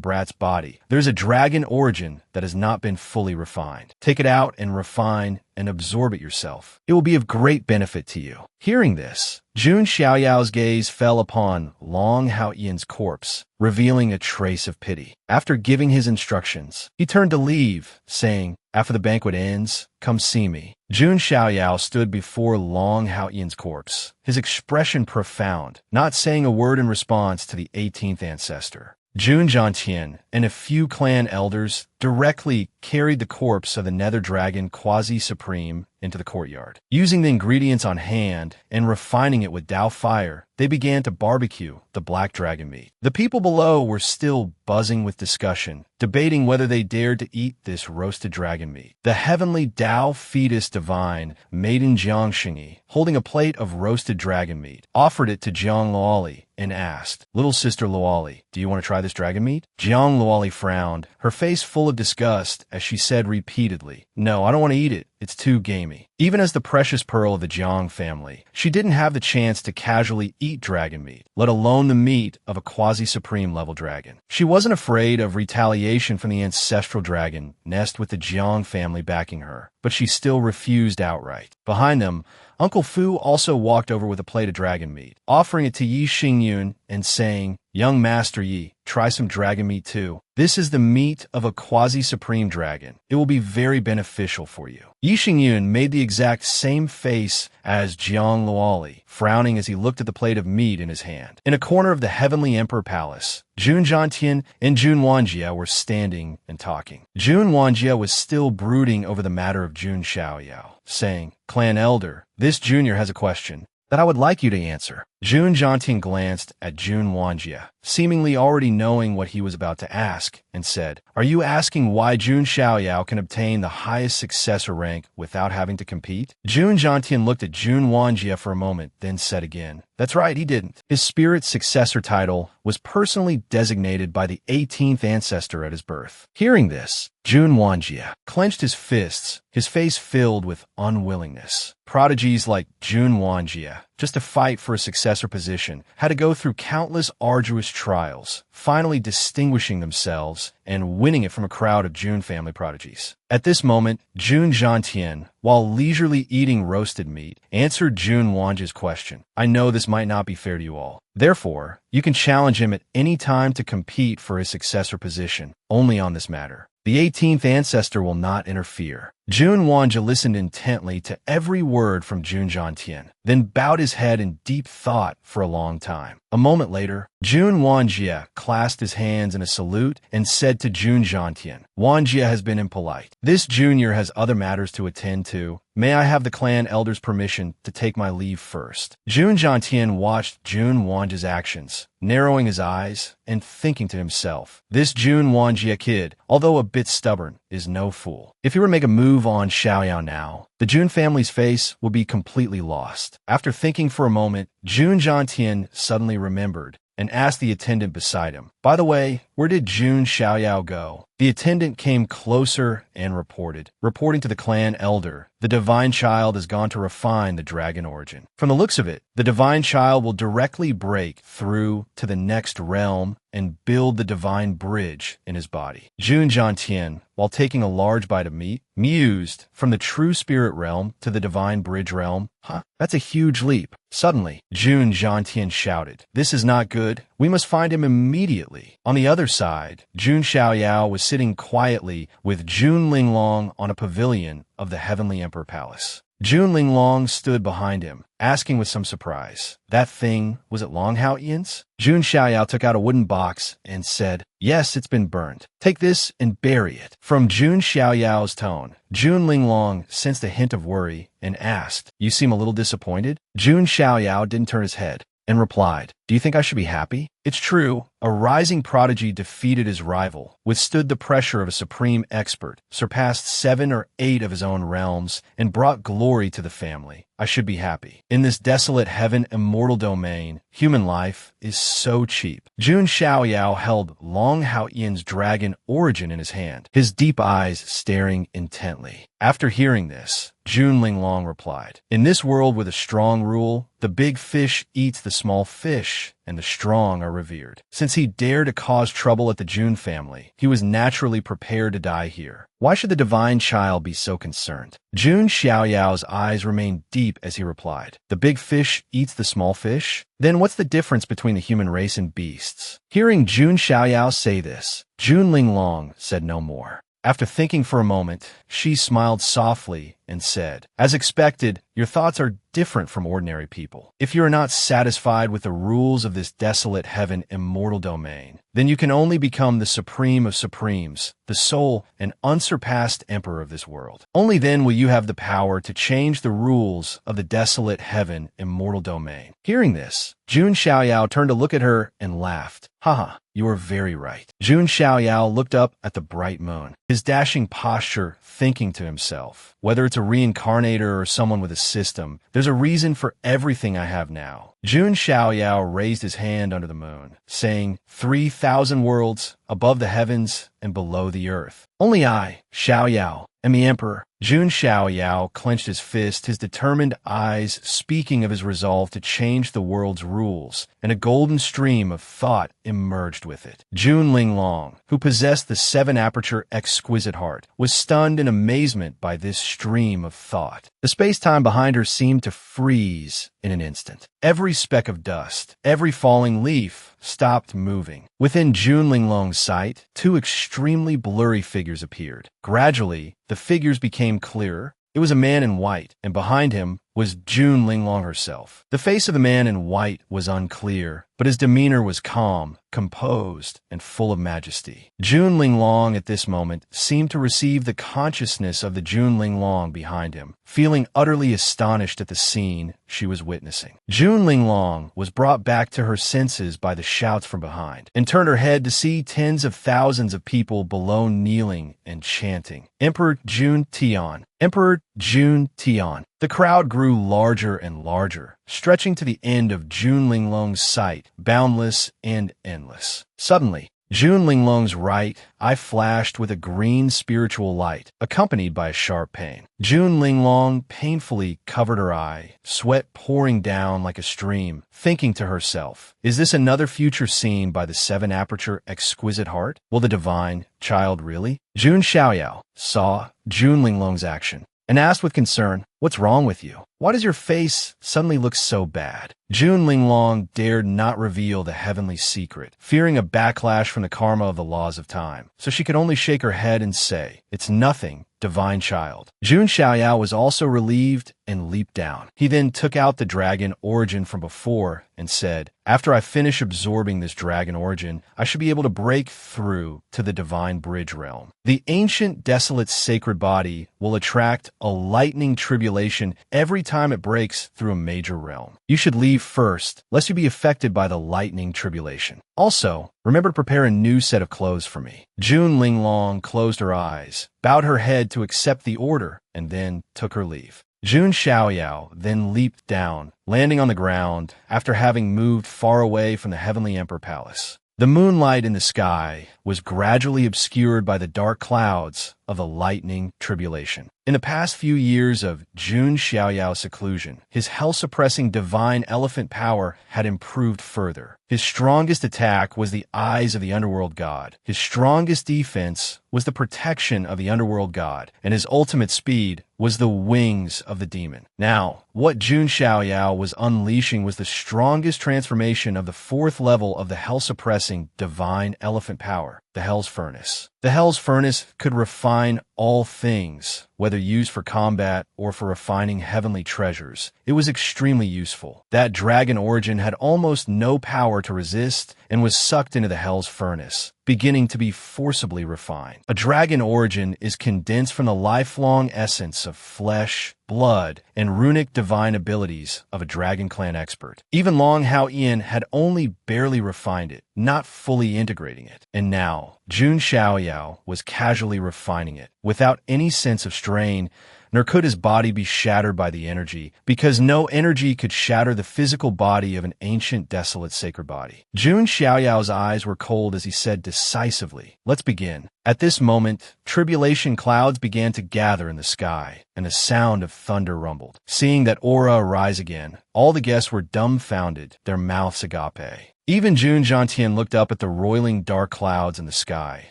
Speaker 1: brat's body, there's a dragon origin that has not been fully refined. Take it out and refine and absorb it yourself. It will be of great benefit to you." Hearing this, Jun Xiaoyao's gaze fell upon Long Haotian's corpse, revealing a trace of pity. After giving his instructions, he turned to leave, saying, "After the banquet ends, come see me." Jun Xiaoyao stood before Long Haotian's corpse, his expression profound, not saying a word in response to the 18th ancestor. Jun Zhantian and a few clan elders directly carried the corpse of the nether dragon quasi-supreme into the courtyard. Using the ingredients on hand and refining it with Dao fire, they began to barbecue the black dragon meat. The people below were still buzzing with discussion, debating whether they dared to eat this roasted dragon meat. The heavenly Dao fetus divine, maiden Jiang Xingyi, holding a plate of roasted dragon meat, offered it to Jiang Luoli and asked, "Little sister Luoli, do you want to try this dragon meat?" Jiang Luoli frowned, her face full of disgust as she said repeatedly, "No, I don't want to eat it. It's too gamey." Even as the precious pearl of the Jiang family, she didn't have the chance to casually eat dragon meat, let alone the meat of a quasi-supreme level dragon. She wasn't afraid of retaliation from the ancestral dragon nest with the Jiang family backing her, but she still refused outright. Behind them, Uncle Fu also walked over with a plate of dragon meat, offering it to Yi Xingyun and saying, "Young Master Yi, try some dragon meat too. This is the meat of a quasi-supreme dragon. It will be very beneficial for you." Yi Xingyun made the exact same face as Jiang Luoli, frowning as he looked at the plate of meat in his hand. In a corner of the Heavenly Emperor Palace, Jun Zhantian and Jun Wanjia were standing and talking. Jun Wanjia was still brooding over the matter of Jun Xiaoyao, saying, "Clan Elder, this junior has a question that I would like you to answer." Jun Jiantian glanced at Jun Wanjie, seemingly already knowing what he was about to ask, and said, "Are you asking why Jun Xiaoyao can obtain the highest successor rank without having to compete?" Jun Jiantian looked at Jun Wanjie for a moment, then said again, "That's right, he didn't. His spirit successor title was personally designated by the 18th ancestor at his birth." Hearing this, Jun Wanjie clenched his fists, his face filled with unwillingness. Prodigies like Jun Wanjie, just to fight for a successor position, had to go through countless arduous trials, finally distinguishing themselves and winning it from a crowd of Jun family prodigies. At this moment, Jun Jiantian, while leisurely eating roasted meat, answered Jun Wanjie's question. "I know this might not be fair to you all. Therefore, you can challenge him at any time to compete for his successor position, only on this matter. The 18th ancestor will not interfere." Jun Wanjie listened intently to every word from Jun Jiantian, then bowed his head in deep thought for a long time. A moment later, Jun Wanjie clasped his hands in a salute and said to Jun Jiantian, "Wanjie has been impolite. This junior has other matters to attend to. May I have the clan elder's permission to take my leave first?" Jun Jiantian watched Jun Wanjie's actions, narrowing his eyes and thinking to himself, "This Jun Wanjie kid, although a bit stubborn, is no fool. If he were to make a move on Xiaoyao now, the Jun family's face will be completely lost." After thinking for a moment, Jun Jiantian suddenly remembered and asked the attendant beside him, "By the way, where did Jun Xiaoyao go?" The attendant came closer and reporting to the clan elder, "The divine child has gone to refine the dragon origin. From the looks of it, the divine child will directly break through to the next realm and build the divine bridge in his body." Jun Jiantian, while taking a large bite of meat, mused, "From the true spirit realm to the divine bridge realm? Huh, that's a huge leap." Suddenly, Jun Jiantian shouted, "This is not good. We must find him immediately." On the other side, Jun Xiaoyao was sitting quietly with Jun Linglong on a pavilion of the Heavenly Emperor Palace. Jun Linglong stood behind him, asking with some surprise, "That thing, was it Long Hao Yin's?" Jun Xiaoyao took out a wooden box and said, "Yes, it's been burned. Take this and bury it." From Jun Xiaoyao's tone, Jun Linglong sensed a hint of worry and asked, "You seem a little disappointed?" Jun Xiaoyao didn't turn his head and replied, "Do you think I should be happy? It's true, a rising prodigy defeated his rival, withstood the pressure of a supreme expert, surpassed 7 or 8 of his own realms, and brought glory to the family. I should be happy. In this desolate heaven immortal domain, human life is so cheap." Jun Xiaoyao held Long Hao Yin's dragon origin in his hand, his deep eyes staring intently. After hearing this, Jun Linglong replied, "In this world with a strong rule, the big fish eats the small fish, and the strong are revered. Since he dared to cause trouble at the Jun family, he was naturally prepared to die here. Why should the divine child be so concerned?" Jun Xiaoyao's eyes remained deep as he replied, "The big fish eats the small fish? Then what's the difference between the human race and beasts?" Hearing Jun Xiaoyao say this, Jun Linglong said no more. After thinking for a moment, she smiled softly and said, "As expected, your thoughts are different from ordinary people. If you are not satisfied with the rules of this desolate heaven immortal domain, then you can only become the supreme of supremes, the sole and unsurpassed emperor of this world. Only then will you have the power to change the rules of the desolate heaven immortal domain." Hearing this, Jun Xiaoyao turned to look at her and laughed. "Haha, you are very right." Jun Xiaoyao looked up at the bright moon, his dashing posture, thinking to himself, "Whether it's a reincarnator or someone with a system, there's a reason for everything I have now." Jun Xiaoyao raised his hand under the moon, saying, 3,000 worlds, above the heavens and below the earth. Only I, Xiaoyao, am the emperor." Jun Xiaoyao clenched his fist, his determined eyes speaking of his resolve to change the world's rules, and a golden stream of thought emerged with it. Jun Linglong, who possessed the 7-aperture exquisite heart, was stunned in amazement by this stream of thought. The space-time behind her seemed to freeze in an instant. Every speck of dust, every falling leaf stopped moving. Within Jun Linglong's sight, 2 extremely blurry figures appeared. Gradually, the figures became clearer. It was a man in white, and behind him was June Linglong herself. The face of the man in white was unclear, but his demeanor was calm, composed, and full of majesty. June Linglong at this moment seemed to receive the consciousness of the June Linglong behind him, feeling utterly astonished at the scene she was witnessing. June Linglong was brought back to her senses by the shouts from behind, and turned her head to see tens of thousands of people below kneeling and chanting, "Emperor June Tian! Emperor June Tian!" The crowd grew larger and larger, stretching to the end of June Linglong's sight, boundless and endless. Suddenly, June Linglong's right eye flashed with a green spiritual light, accompanied by a sharp pain. June Linglong painfully covered her eye, sweat pouring down like a stream, thinking to herself, "Is this another future scene by the seven-aperture exquisite heart? Will the divine child really?" June Xiaoyao saw June Linglong's action and asked with concern, "What's wrong with you? Why does your face suddenly look so bad?" June Linglong dared not reveal the heavenly secret, fearing a backlash from the karma of the laws of time, so she could only shake her head and say, "It's nothing, divine child." June Xiaoyao was also relieved and leaped down. He then took out the dragon origin from before and said, "After I finish absorbing this dragon origin, I should be able to break through to the divine bridge realm. The ancient desolate sacred body will attract a lightning tribulation every time it breaks through a major realm. You should leave first, lest you be affected by the lightning tribulation. Also, remember to prepare a new set of clothes for me." June Linglong closed her eyes, bowed her head to accept the order, and then took her leave. June Xiaoyao then leaped down, landing on the ground after having moved far away from the heavenly emperor palace. The moonlight in the sky was gradually obscured by the dark clouds of the lightning tribulation. In the past few years of June Xiaoyao's seclusion, his hell-suppressing divine elephant power had improved further. His strongest attack was the eyes of the underworld god. His strongest defense was the protection of the underworld god, and his ultimate speed was the wings of the demon. Now, what June Xiaoyao was unleashing was the strongest transformation of the fourth level of the hell-suppressing divine elephant power, the Hell's Furnace. The Hell's Furnace could refine all things, whether used for combat or for refining heavenly treasures. It was extremely useful. That dragon origin had almost no power to resist and was sucked into the Hell's Furnace, beginning to be forcibly refined. A dragon origin is condensed from the lifelong essence of flesh, blood, and runic divine abilities of a Dragon Clan expert. Even Long Hao Ian had only barely refined it, not fully integrating it. And now, June Xiaoyao was casually refining it, without any sense of strain, nor could his body be shattered by the energy, because no energy could shatter the physical body of an ancient, desolate sacred body. June Xiaoyao's eyes were cold as he said decisively, "Let's begin." At this moment, tribulation clouds began to gather in the sky, and the sound of thunder rumbled. Seeing that aura arise again, all the guests were dumbfounded, their mouths agape. Even June Zhantian looked up at the roiling dark clouds in the sky,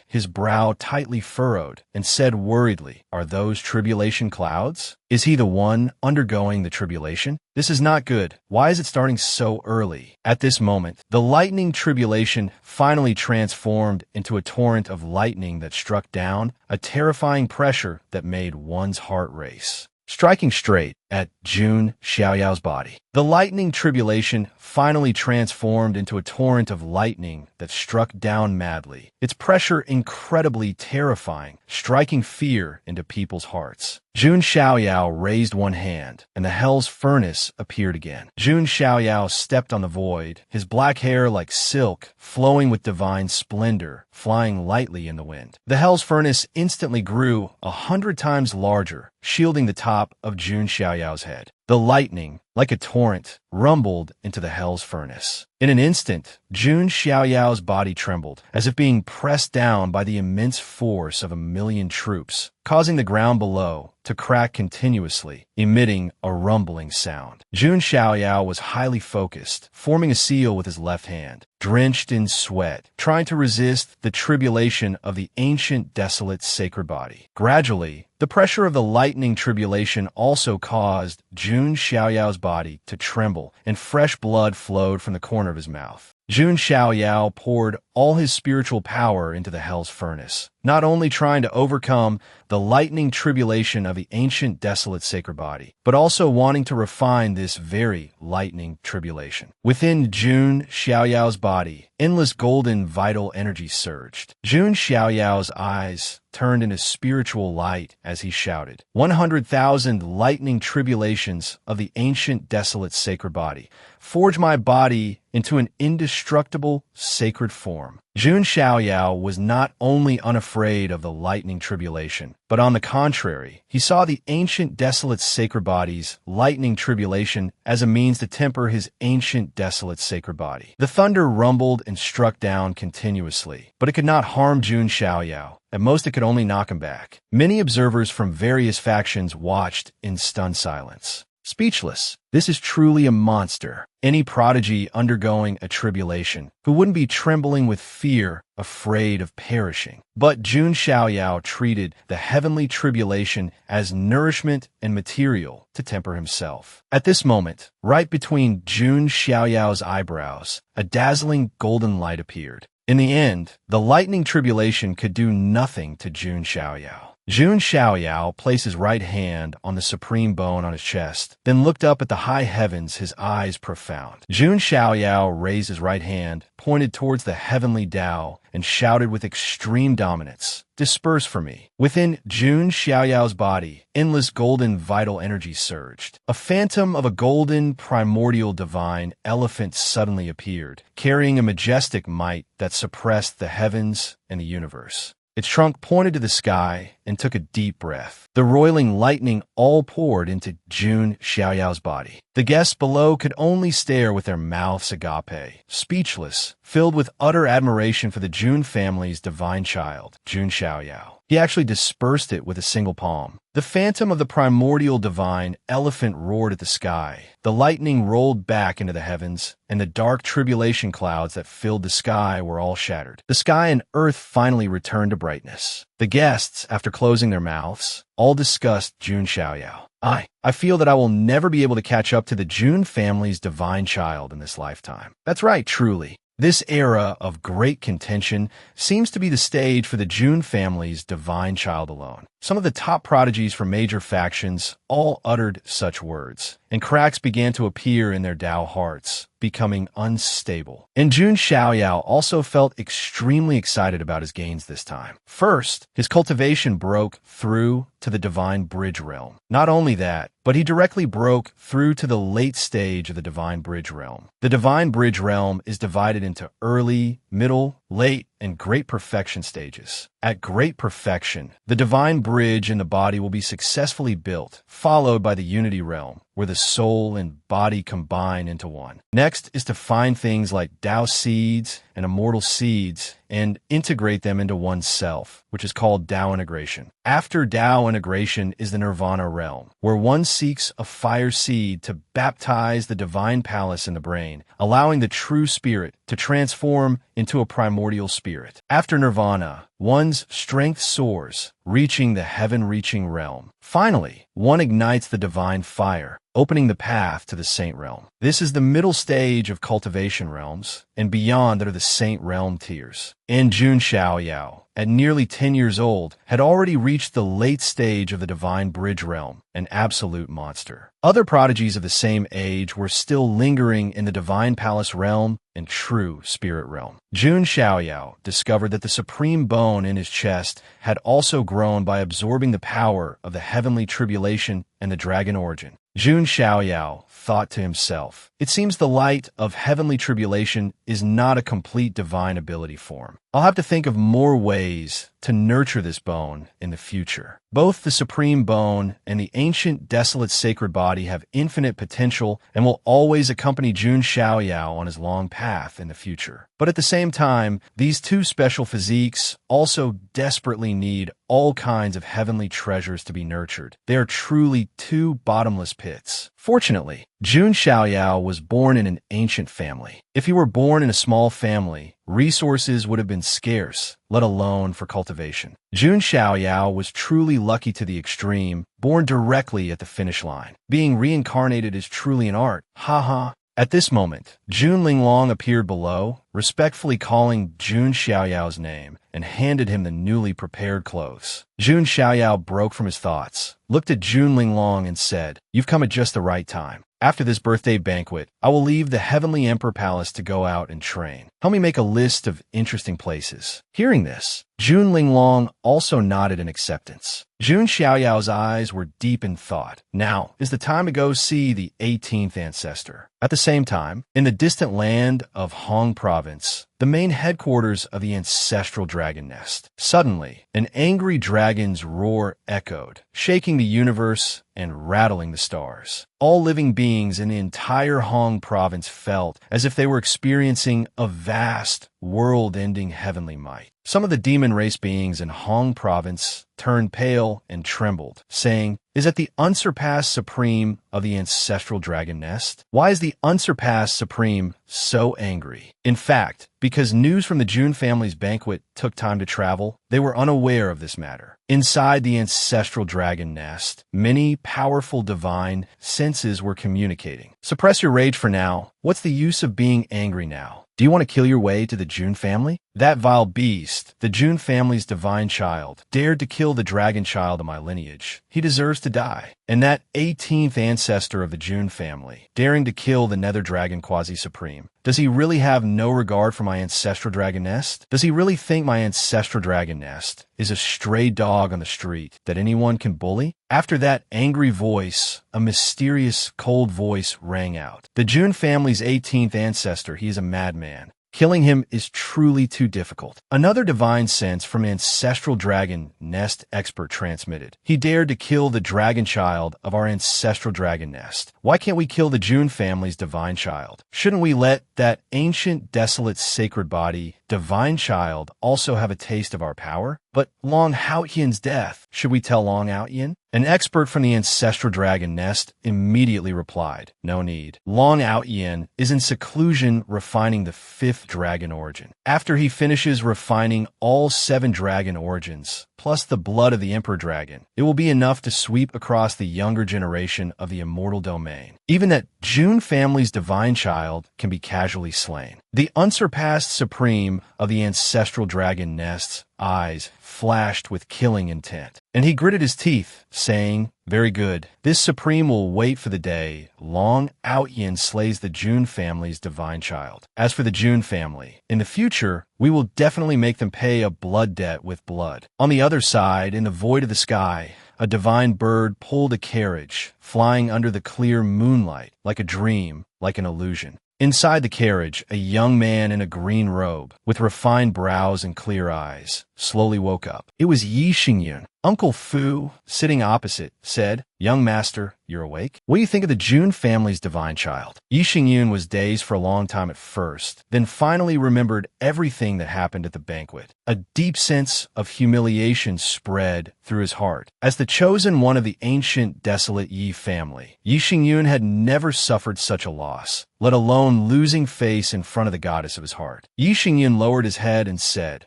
Speaker 1: his brow tightly furrowed, and said worriedly, "Are those tribulation clouds? Is he the one undergoing the tribulation? This is not good. Why is it starting so early?" At this moment, the lightning tribulation finally transformed into a torrent of lightning that struck down, a terrifying pressure that made one's heart race, striking straight at June Xiaoyao's body. The lightning tribulation finally transformed into a torrent of lightning that struck down madly, its pressure incredibly terrifying, striking fear into people's hearts. June Xiaoyao raised one hand, and the Hell's Furnace appeared again. June Xiaoyao stepped on the void, his black hair like silk, flowing with divine splendor, flying lightly in the wind. The Hell's Furnace instantly grew 100 times larger, shielding the top of June Xiaoyao's head. The lightning, like a torrent, rumbled into the Hell's Furnace. In an instant, June Xiaoyao's body trembled, as if being pressed down by the immense force of 1,000,000 troops, causing the ground below to crack continuously, emitting a rumbling sound. June Xiaoyao was highly focused, forming a seal with his left hand, drenched in sweat, trying to resist the tribulation of the ancient, desolate, sacred body. Gradually, the pressure of the lightning tribulation also caused June Xiaoyao's body to tremble, and fresh blood flowed from the corner of his mouth. Jun Xiaoyao poured all his spiritual power into the hell's furnace, not only trying to overcome the lightning tribulation of the ancient desolate sacred body, but also wanting to refine this very lightning tribulation. Within Jun Xiaoyao's body, endless golden vital energy surged. Jun Xiaoyao's eyes turned into spiritual light as he shouted, 100,000 lightning tribulations of the ancient desolate sacred body, forge my body into an indestructible sacred form. Jun Xiaoyao was not only unafraid of the lightning tribulation, but on the contrary, he saw the ancient desolate sacred body's lightning tribulation as a means to temper his ancient desolate sacred body. The thunder rumbled and struck down continuously, but it could not harm Jun Xiaoyao. At most, it could only knock him back. Many observers from various factions watched in stunned silence. Speechless. This is truly a monster. Any prodigy undergoing a tribulation who wouldn't be trembling with fear, afraid of perishing. But Jun Xiaoyao treated the heavenly tribulation as nourishment and material to temper himself. At this moment, right between Jun Xiaoyao's eyebrows, a dazzling golden light appeared. In the end, the lightning tribulation could do nothing to Jun Xiaoyao. Jun Xiaoyao placed his right hand on the supreme bone on his chest, then looked up at the high heavens, his eyes profound. Jun Xiaoyao raised his right hand, pointed towards the heavenly Tao, and shouted with extreme dominance, "Disperse for me." Within Jun Xiaoyao's body, endless golden vital energy surged. A phantom of a golden primordial divine elephant suddenly appeared, carrying a majestic might that suppressed the heavens and the universe. Its trunk pointed to the sky and took a deep breath. The roiling lightning all poured into Jun Xiaoyao's body. The guests below could only stare with their mouths agape, speechless, filled with utter admiration for the Jun family's divine child, Jun Xiaoyao. He actually dispersed it with a single palm. The phantom of the primordial divine elephant roared at the sky. The lightning rolled back into the heavens, and the dark tribulation clouds that filled the sky were all shattered. The sky and earth finally returned to brightness. The guests, after closing their mouths, all discussed Jun Xiaoyao. I feel that I will never be able to catch up to the Jun family's divine child in this lifetime. That's right, truly. This era of great contention seems to be the stage for the Jun family's divine child alone. Some of the top prodigies from major factions all uttered such words, and cracks began to appear in their Tao hearts, becoming unstable. And Jun Xiaoyao also felt extremely excited about his gains this time. First, his cultivation broke through to the divine bridge realm. Not only that, but he directly broke through to the late stage of the divine bridge realm. The divine bridge realm is divided into early, middle, late, and great perfection stages. At great perfection, the divine bridge in the body will be successfully built, followed by the unity realm, where the soul and body combine into one. Next is to find things like Tao seeds and immortal seeds and integrate them into oneself, which is called Tao integration. After Tao integration is the nirvana realm, where one seeks a fire seed to baptize the divine palace in the brain, allowing the true spirit to transform into a primordial spirit. After nirvana, one's strength soars, reaching the heaven-reaching realm. Finally, one ignites the divine fire, opening the path to the saint realm. This is the middle stage of cultivation realms, and beyond that are the saint realm tiers. And Jun Xiaoyao, at nearly 10 years old, had already reached the late stage of the divine bridge realm, an absolute monster. Other prodigies of the same age were still lingering in the divine palace realm and true spirit realm. Jun Xiaoyao discovered that the supreme bone in his chest had also grown by absorbing the power of the heavenly tribulation and the dragon origin. Jun Xiaoyao thought to himself, "It seems the light of heavenly tribulation is not a complete divine ability form. I'll have to think of more ways to nurture this bone in the future." Both the supreme bone and the ancient desolate sacred body have infinite potential and will always accompany Jun Xiaoyao on his long path in the future. But at the same time, these two special physiques also desperately need all kinds of heavenly treasures to be nurtured. They are truly two bottomless pits. Fortunately, Jun Xiaoyao was born in an ancient family. If he were born in a small family, resources would have been scarce, let alone for cultivation. Jun Xiaoyao was truly lucky to the extreme, born directly at the finish line. Being reincarnated is truly an art. Haha. At this moment, Jun Linglong appeared below, respectfully calling Jun Xiaoyao's name, and handed him the newly prepared clothes. Jun Xiaoyao broke from his thoughts, looked at Jun Linglong and said, "You've come at just the right time. After this birthday banquet, I will leave the Heavenly Emperor Palace to go out and train. Help me make a list of interesting places." Hearing this, Jun Linglong also nodded in acceptance. Jun Xiaoyao's eyes were deep in thought. Now is the time to go see the 18th ancestor. At the same time, in the distant land of Hong Province, the main headquarters of the ancestral dragon nest, suddenly, an angry dragon's roar echoed, shaking the universe and rattling the stars. All living beings in the entire Hong Province felt as if they were experiencing a vast, world-ending heavenly might. Some of the demon race beings in Hong Province turned pale and trembled, saying, "Is that the unsurpassed supreme of the ancestral dragon nest? Why is the unsurpassed supreme so angry?" In fact, because news from the Jun family's banquet took time to travel, they were unaware of this matter. Inside the ancestral dragon nest, many powerful divine senses were communicating. Suppress your rage for now. What's the use of being angry now? Do you want to kill your way to the Jun family? That vile beast, the Jun family's divine child, dared to kill the dragon child of my lineage. He deserves to die. And that 18th ancestor of the Jun family, daring to kill the nether dragon quasi-supreme. Does he really have no regard for my ancestral dragon nest? Does he really think my ancestral dragon nest is a stray dog on the street that anyone can bully? After that angry voice, a mysterious, cold voice rang out. The Jun family's 18th ancestor, he is a madman. Killing him is truly too difficult. Another divine sense from ancestral dragon nest expert transmitted. He dared to kill the dragon child of our ancestral dragon nest. Why can't we kill the Jun family's divine child? Shouldn't we let that ancient, desolate, sacred body, divine child, also have a taste of our power? But Long Haotian's death, should we tell Long Haotian? An expert from the ancestral dragon nest immediately replied, "No need. Long Haotian is in seclusion refining the 5th dragon origin. After he finishes refining all 7 dragon origins, plus the blood of the emperor dragon, it will be enough to sweep across the younger generation of the immortal domain. Even that Jun family's divine child can be casually slain." The unsurpassed supreme of the ancestral dragon nest's eyes flashed with killing intent, and he gritted his teeth, saying, "Very good. This supreme will wait for the day Long Haotian slays the Jun family's divine child. As for the Jun family, in the future, we will definitely make them pay a blood debt with blood." On the other side, in the void of the sky, a divine bird pulled a carriage, flying under the clear moonlight, like a dream, like an illusion. Inside the carriage, a young man in a green robe, with refined brows and clear eyes, slowly woke up. It was Yi Xingyun. Uncle Fu, sitting opposite, said, "Young master, you're awake? What do you think of the Jun family's divine child?" Yi Xingyun was dazed for a long time at first, then finally remembered everything that happened at the banquet. A deep sense of humiliation spread through his heart. As the chosen one of the ancient, desolate Yi family, Yi Xingyun had never suffered such a loss, let alone losing face in front of the goddess of his heart. Yi Xingyun lowered his head and said,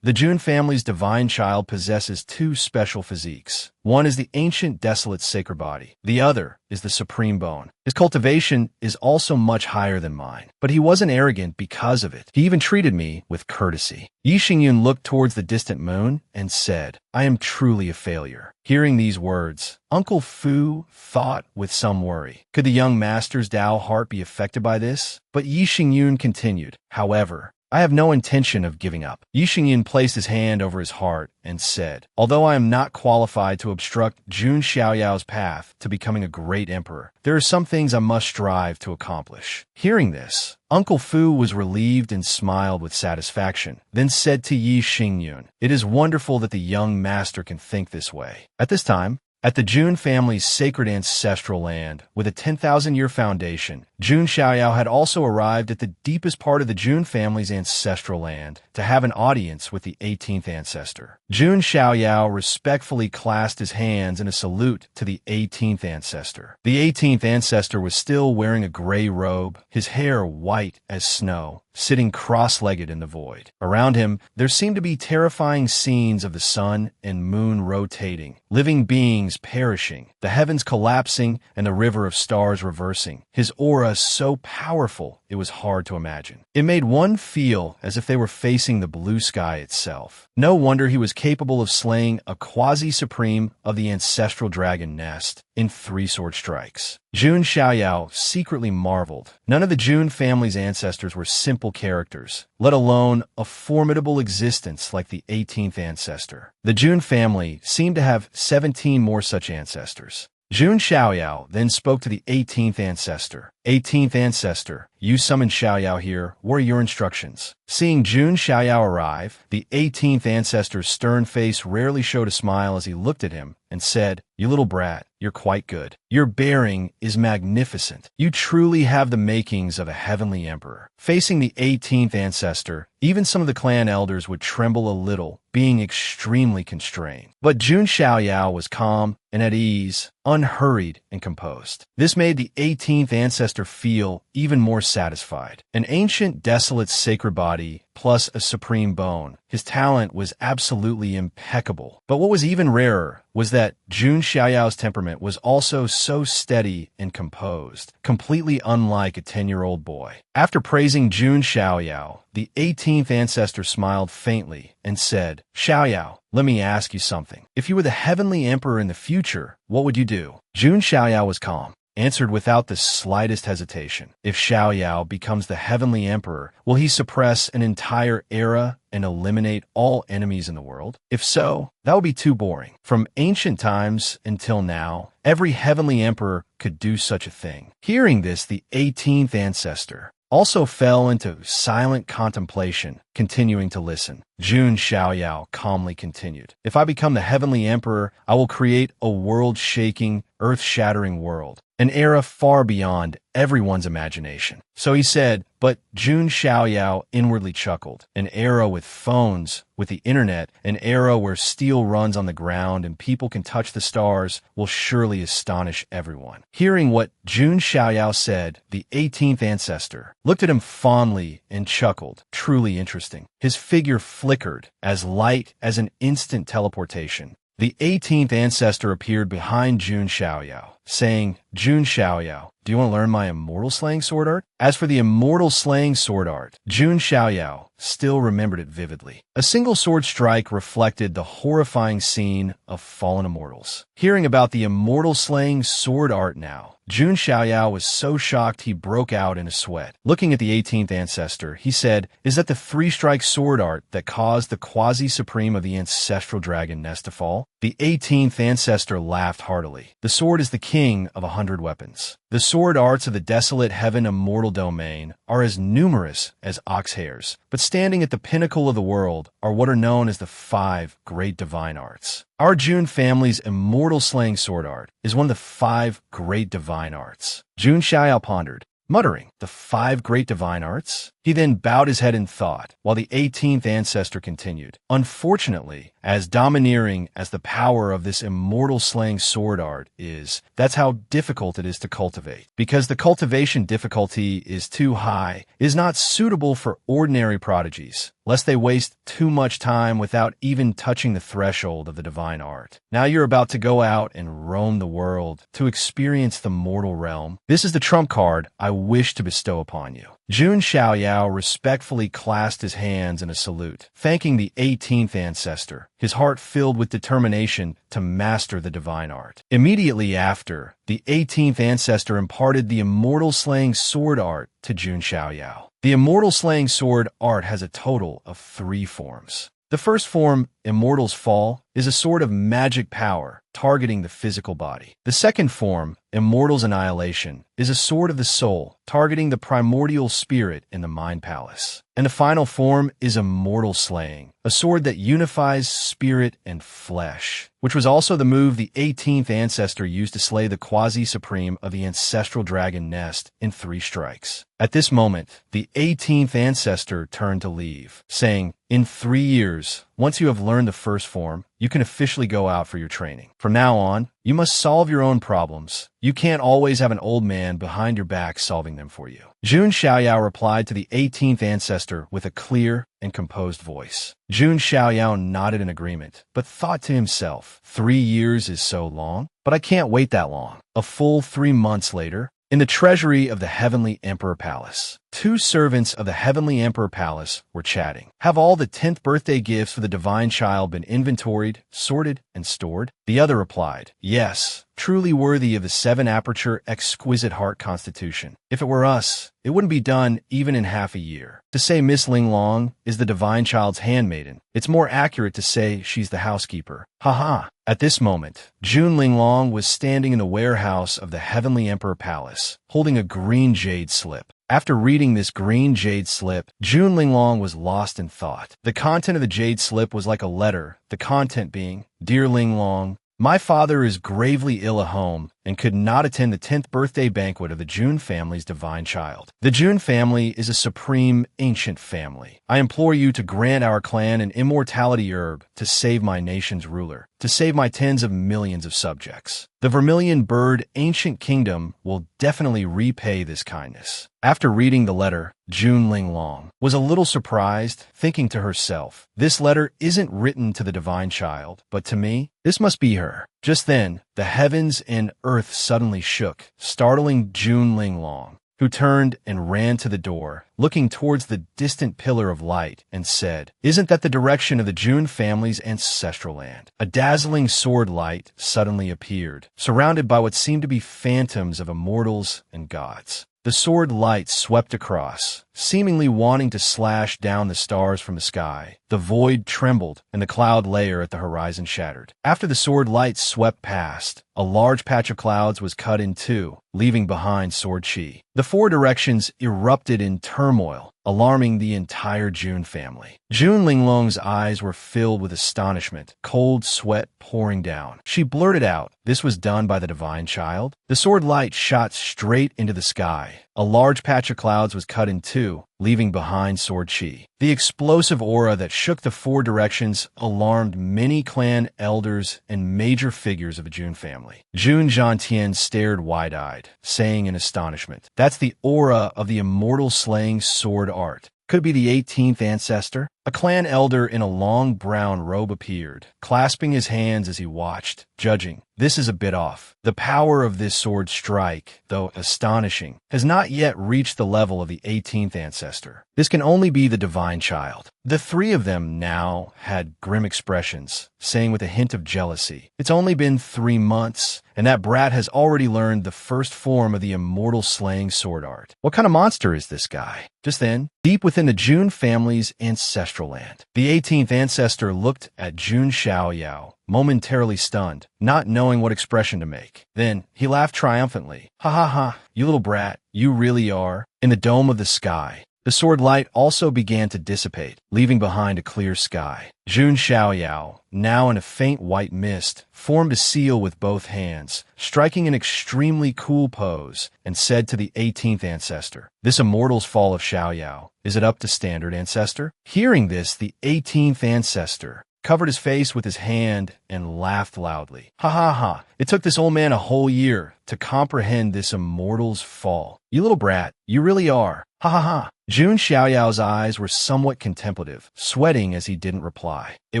Speaker 1: The Jun family's divine child possesses 2 special physiques. One is the ancient, desolate sacred body. The other is the supreme bone. His cultivation is also much higher than mine, but he wasn't arrogant because of it. He even treated me with courtesy." Yi Xingyun looked towards the distant moon and said, "I am truly a failure." Hearing these words, Uncle Fu thought with some worry. Could the young master's Tao heart be affected by this? But Yi Xingyun continued, "However, I have no intention of giving up." Yi Xingyun placed his hand over his heart and said, "Although I am not qualified to obstruct Jun Xiaoyao's path to becoming a great emperor, there are some things I must strive to accomplish." Hearing this, Uncle Fu was relieved and smiled with satisfaction, then said to Yi Xingyun, "It is wonderful that the young master can think this way." At this time, at the Jun family's sacred ancestral land, with a 10,000-year foundation, Jun Xiaoyao had also arrived at the deepest part of the Jun family's ancestral land to have an audience with the 18th ancestor. Jun Xiaoyao respectfully clasped his hands in a salute to the 18th ancestor. The 18th ancestor was still wearing a gray robe, his hair white as snow, sitting cross-legged in the void. Around him, there seemed to be terrifying scenes of the sun and moon rotating, living beings perishing, the heavens collapsing, and the river of stars reversing. His aura aura so powerful it was hard to imagine. It made one feel as if they were facing the blue sky itself. No wonder he was capable of slaying a quasi-supreme of the ancestral dragon nest in 3 sword strikes. Jun Xiaoyao secretly marveled. None of the Jun family's ancestors were simple characters, let alone a formidable existence like the 18th ancestor. The Jun family seemed to have 17 more such ancestors. Jun Xiaoyao then spoke to the 18th ancestor. 18th ancestor, you summoned Xiaoyao here. What are your instructions? Seeing Jun Xiaoyao arrive, the 18th ancestor's stern face rarely showed a smile as he looked at him and said, "You little brat, you're quite good. Your bearing is magnificent. You truly have the makings of a heavenly emperor." Facing the 18th ancestor, even some of the clan elders would tremble a little, being extremely constrained. But Jun Xiaoyao was calm and at ease, unhurried and composed. This made the 18th ancestor feel even more satisfied. An ancient, desolate sacred body plus a supreme bone. His talent was absolutely impeccable. But what was even rarer was that Jun Xiaoyao's temperament was also so steady and composed, completely unlike a 10-year-old boy. After praising Jun Xiaoyao, the 18th ancestor smiled faintly and said, "Xiaoyao, let me ask you something. If you were the heavenly emperor in the future, what would you do?" Jun Xiaoyao was calm, answered without the slightest hesitation. If Xiaoyao becomes the heavenly emperor, will he suppress an entire era and eliminate all enemies in the world? If so, that would be too boring. From ancient times until now, every heavenly emperor could do such a thing. Hearing this, the 18th ancestor also fell into silent contemplation, continuing to listen. Jun Xiaoyao calmly continued, "If I become the heavenly emperor, I will create a world-shaking, earth-shattering world, an era far beyond everyone's imagination." So he said, but Jun Xiaoyao inwardly chuckled. An era with phones, with the internet, an era where steel runs on the ground and people can touch the stars will surely astonish everyone. Hearing what Jun Xiaoyao said, the 18th ancestor looked at him fondly and chuckled. Truly interesting. His figure flickered, as light as an instant teleportation. The 18th ancestor appeared behind Jun Xiaoyao, saying, "Jun Xiaoyao, do you want to learn my immortal slaying sword art?" As for the immortal slaying sword art, Jun Xiaoyao still remembered it vividly. A single sword strike reflected the horrifying scene of fallen immortals. Hearing about the immortal slaying sword art now, Jun Xiaoyao was so shocked he broke out in a sweat. Looking at the 18th ancestor, he said, "Is that the 3-strike sword art that caused the quasi-supreme of the ancestral dragon nest to fall?" The 18th ancestor laughed heartily. "The sword is the king of 100 weapons. The sword arts of the desolate heaven immortal domain are as numerous as ox hairs, but standing at the pinnacle of the world are what are known as the 5 great divine arts. Our Jun family's immortal slaying sword art is one of the 5 great divine arts." Jun Xiaoyao pondered, muttering, "The 5 great divine arts?" He then bowed his head in thought, while the 18th ancestor continued. "Unfortunately, as domineering as the power of this immortal slaying sword art is, that's how difficult it is to cultivate. Because the cultivation difficulty is too high, it is not suitable for ordinary prodigies, lest they waste too much time without even touching the threshold of the divine art. Now you're about to go out and roam the world, to experience the mortal realm. This is the trump card I wish to bestow upon you." Jun Xiaoyao respectfully clasped his hands in a salute, thanking the 18th ancestor, his heart filled with determination to master the divine art. Immediately after, the 18th ancestor imparted the immortal slaying sword art to Jun Xiaoyao. The immortal slaying sword art has a total of 3 forms. The first form, Immortal's Fall, is a sword of magic power, targeting the physical body. The second form, Immortal's Annihilation, is a sword of the soul, targeting the primordial spirit in the mind palace. And the final form is Immortal Slaying, a sword that unifies spirit and flesh, which was also the move the 18th ancestor used to slay the quasi-supreme of the ancestral dragon nest in 3 strikes. At this moment, the 18th ancestor turned to leave, saying, "In 3 years, once you have learned the first form, you can officially go out for your training. From now on, you must solve your own problems. You can't always have an old man behind your back solving them for you." Jun Xiaoyao replied to the 18th ancestor with a clear and composed voice. Jun Xiaoyao nodded in agreement, but thought to himself, 3 years is so long, but I can't wait that long. A full 3 months later, In the treasury of the Heavenly Emperor Palace, two servants of the Heavenly Emperor Palace were chatting. Have all the 10th birthday gifts for the divine child been inventoried, sorted, and stored? The other replied, yes, truly worthy of the 7-aperture exquisite heart constitution. If it were us, it wouldn't be done even in half a year. To say Miss Ling Long is the divine child's handmaiden, it's more accurate to say she's the housekeeper. Haha. At this moment, June Linglong was standing in the warehouse of the Heavenly Emperor Palace, holding a green jade slip. After reading this green jade slip, June Linglong was lost in thought. The content of the jade slip was like a letter, the content being, Dear Linglong, my father is gravely ill at home and could not attend the 10th birthday banquet of the June family's divine child. The June family is a supreme, ancient family. I implore you to grant our clan an immortality herb to save my nation's ruler, to save my tens of millions of subjects. The Vermilion Bird Ancient Kingdom will definitely repay this kindness. After reading the letter, June Linglong was a little surprised, thinking to herself, this letter isn't written to the divine child, but to me. This must be her. Just then, the heavens and earth suddenly shook, startling June Linglong, who turned and ran to the door, looking towards the distant pillar of light, and said, isn't that the direction of the June family's ancestral land? A dazzling sword light suddenly appeared, surrounded by what seemed to be phantoms of immortals and gods. The sword light swept across, seemingly wanting to slash down the stars from the sky. The void trembled, and the cloud layer at the horizon shattered. After the sword light swept past, a large patch of clouds was cut in two, leaving behind sword chi. The four directions erupted in turmoil, alarming the entire June family. June Linglong's eyes were filled with astonishment, cold sweat pouring down. She blurted out, this was done by the divine child? The sword light shot straight into the sky. A large patch of clouds was cut in two, leaving behind sword chi. The explosive aura that shook the four directions alarmed many clan elders and major figures of the June family. June Jiantian stared wide-eyed, saying in astonishment, that's the aura of the immortal slaying sword art. Could it be the 18th ancestor? A clan elder in a long brown robe appeared, clasping his hands as he watched, judging. This is a bit off. The power of this sword strike, though astonishing, has not yet reached the level of the 18th ancestor. This can only be the divine child. The three of them now had grim expressions, saying with a hint of jealousy, it's only been 3 months, and that brat has already learned the first form of the immortal slaying sword art. What kind of monster is this guy? Just then, deep within the June family's ancestral land, the 18th ancestor looked at June Xiaoyao, momentarily stunned, not knowing what expression to make. Then, he laughed triumphantly. Ha ha ha, you little brat, you really are. In the dome of the sky, the sword light also began to dissipate, leaving behind a clear sky. June Xiaoyao, now in a faint white mist, formed a seal with both hands, striking an extremely cool pose, and said to the 18th ancestor, this immortal's fall of Xiaoyao, is it up to standard, ancestor? Hearing this, the 18th ancestor covered his face with his hand and laughed loudly. Ha ha ha, it took this old man a whole year to comprehend this immortal's fall. You little brat, you really are. Ha ha ha. June Xiaoyao's eyes were somewhat contemplative, sweating as he didn't reply. It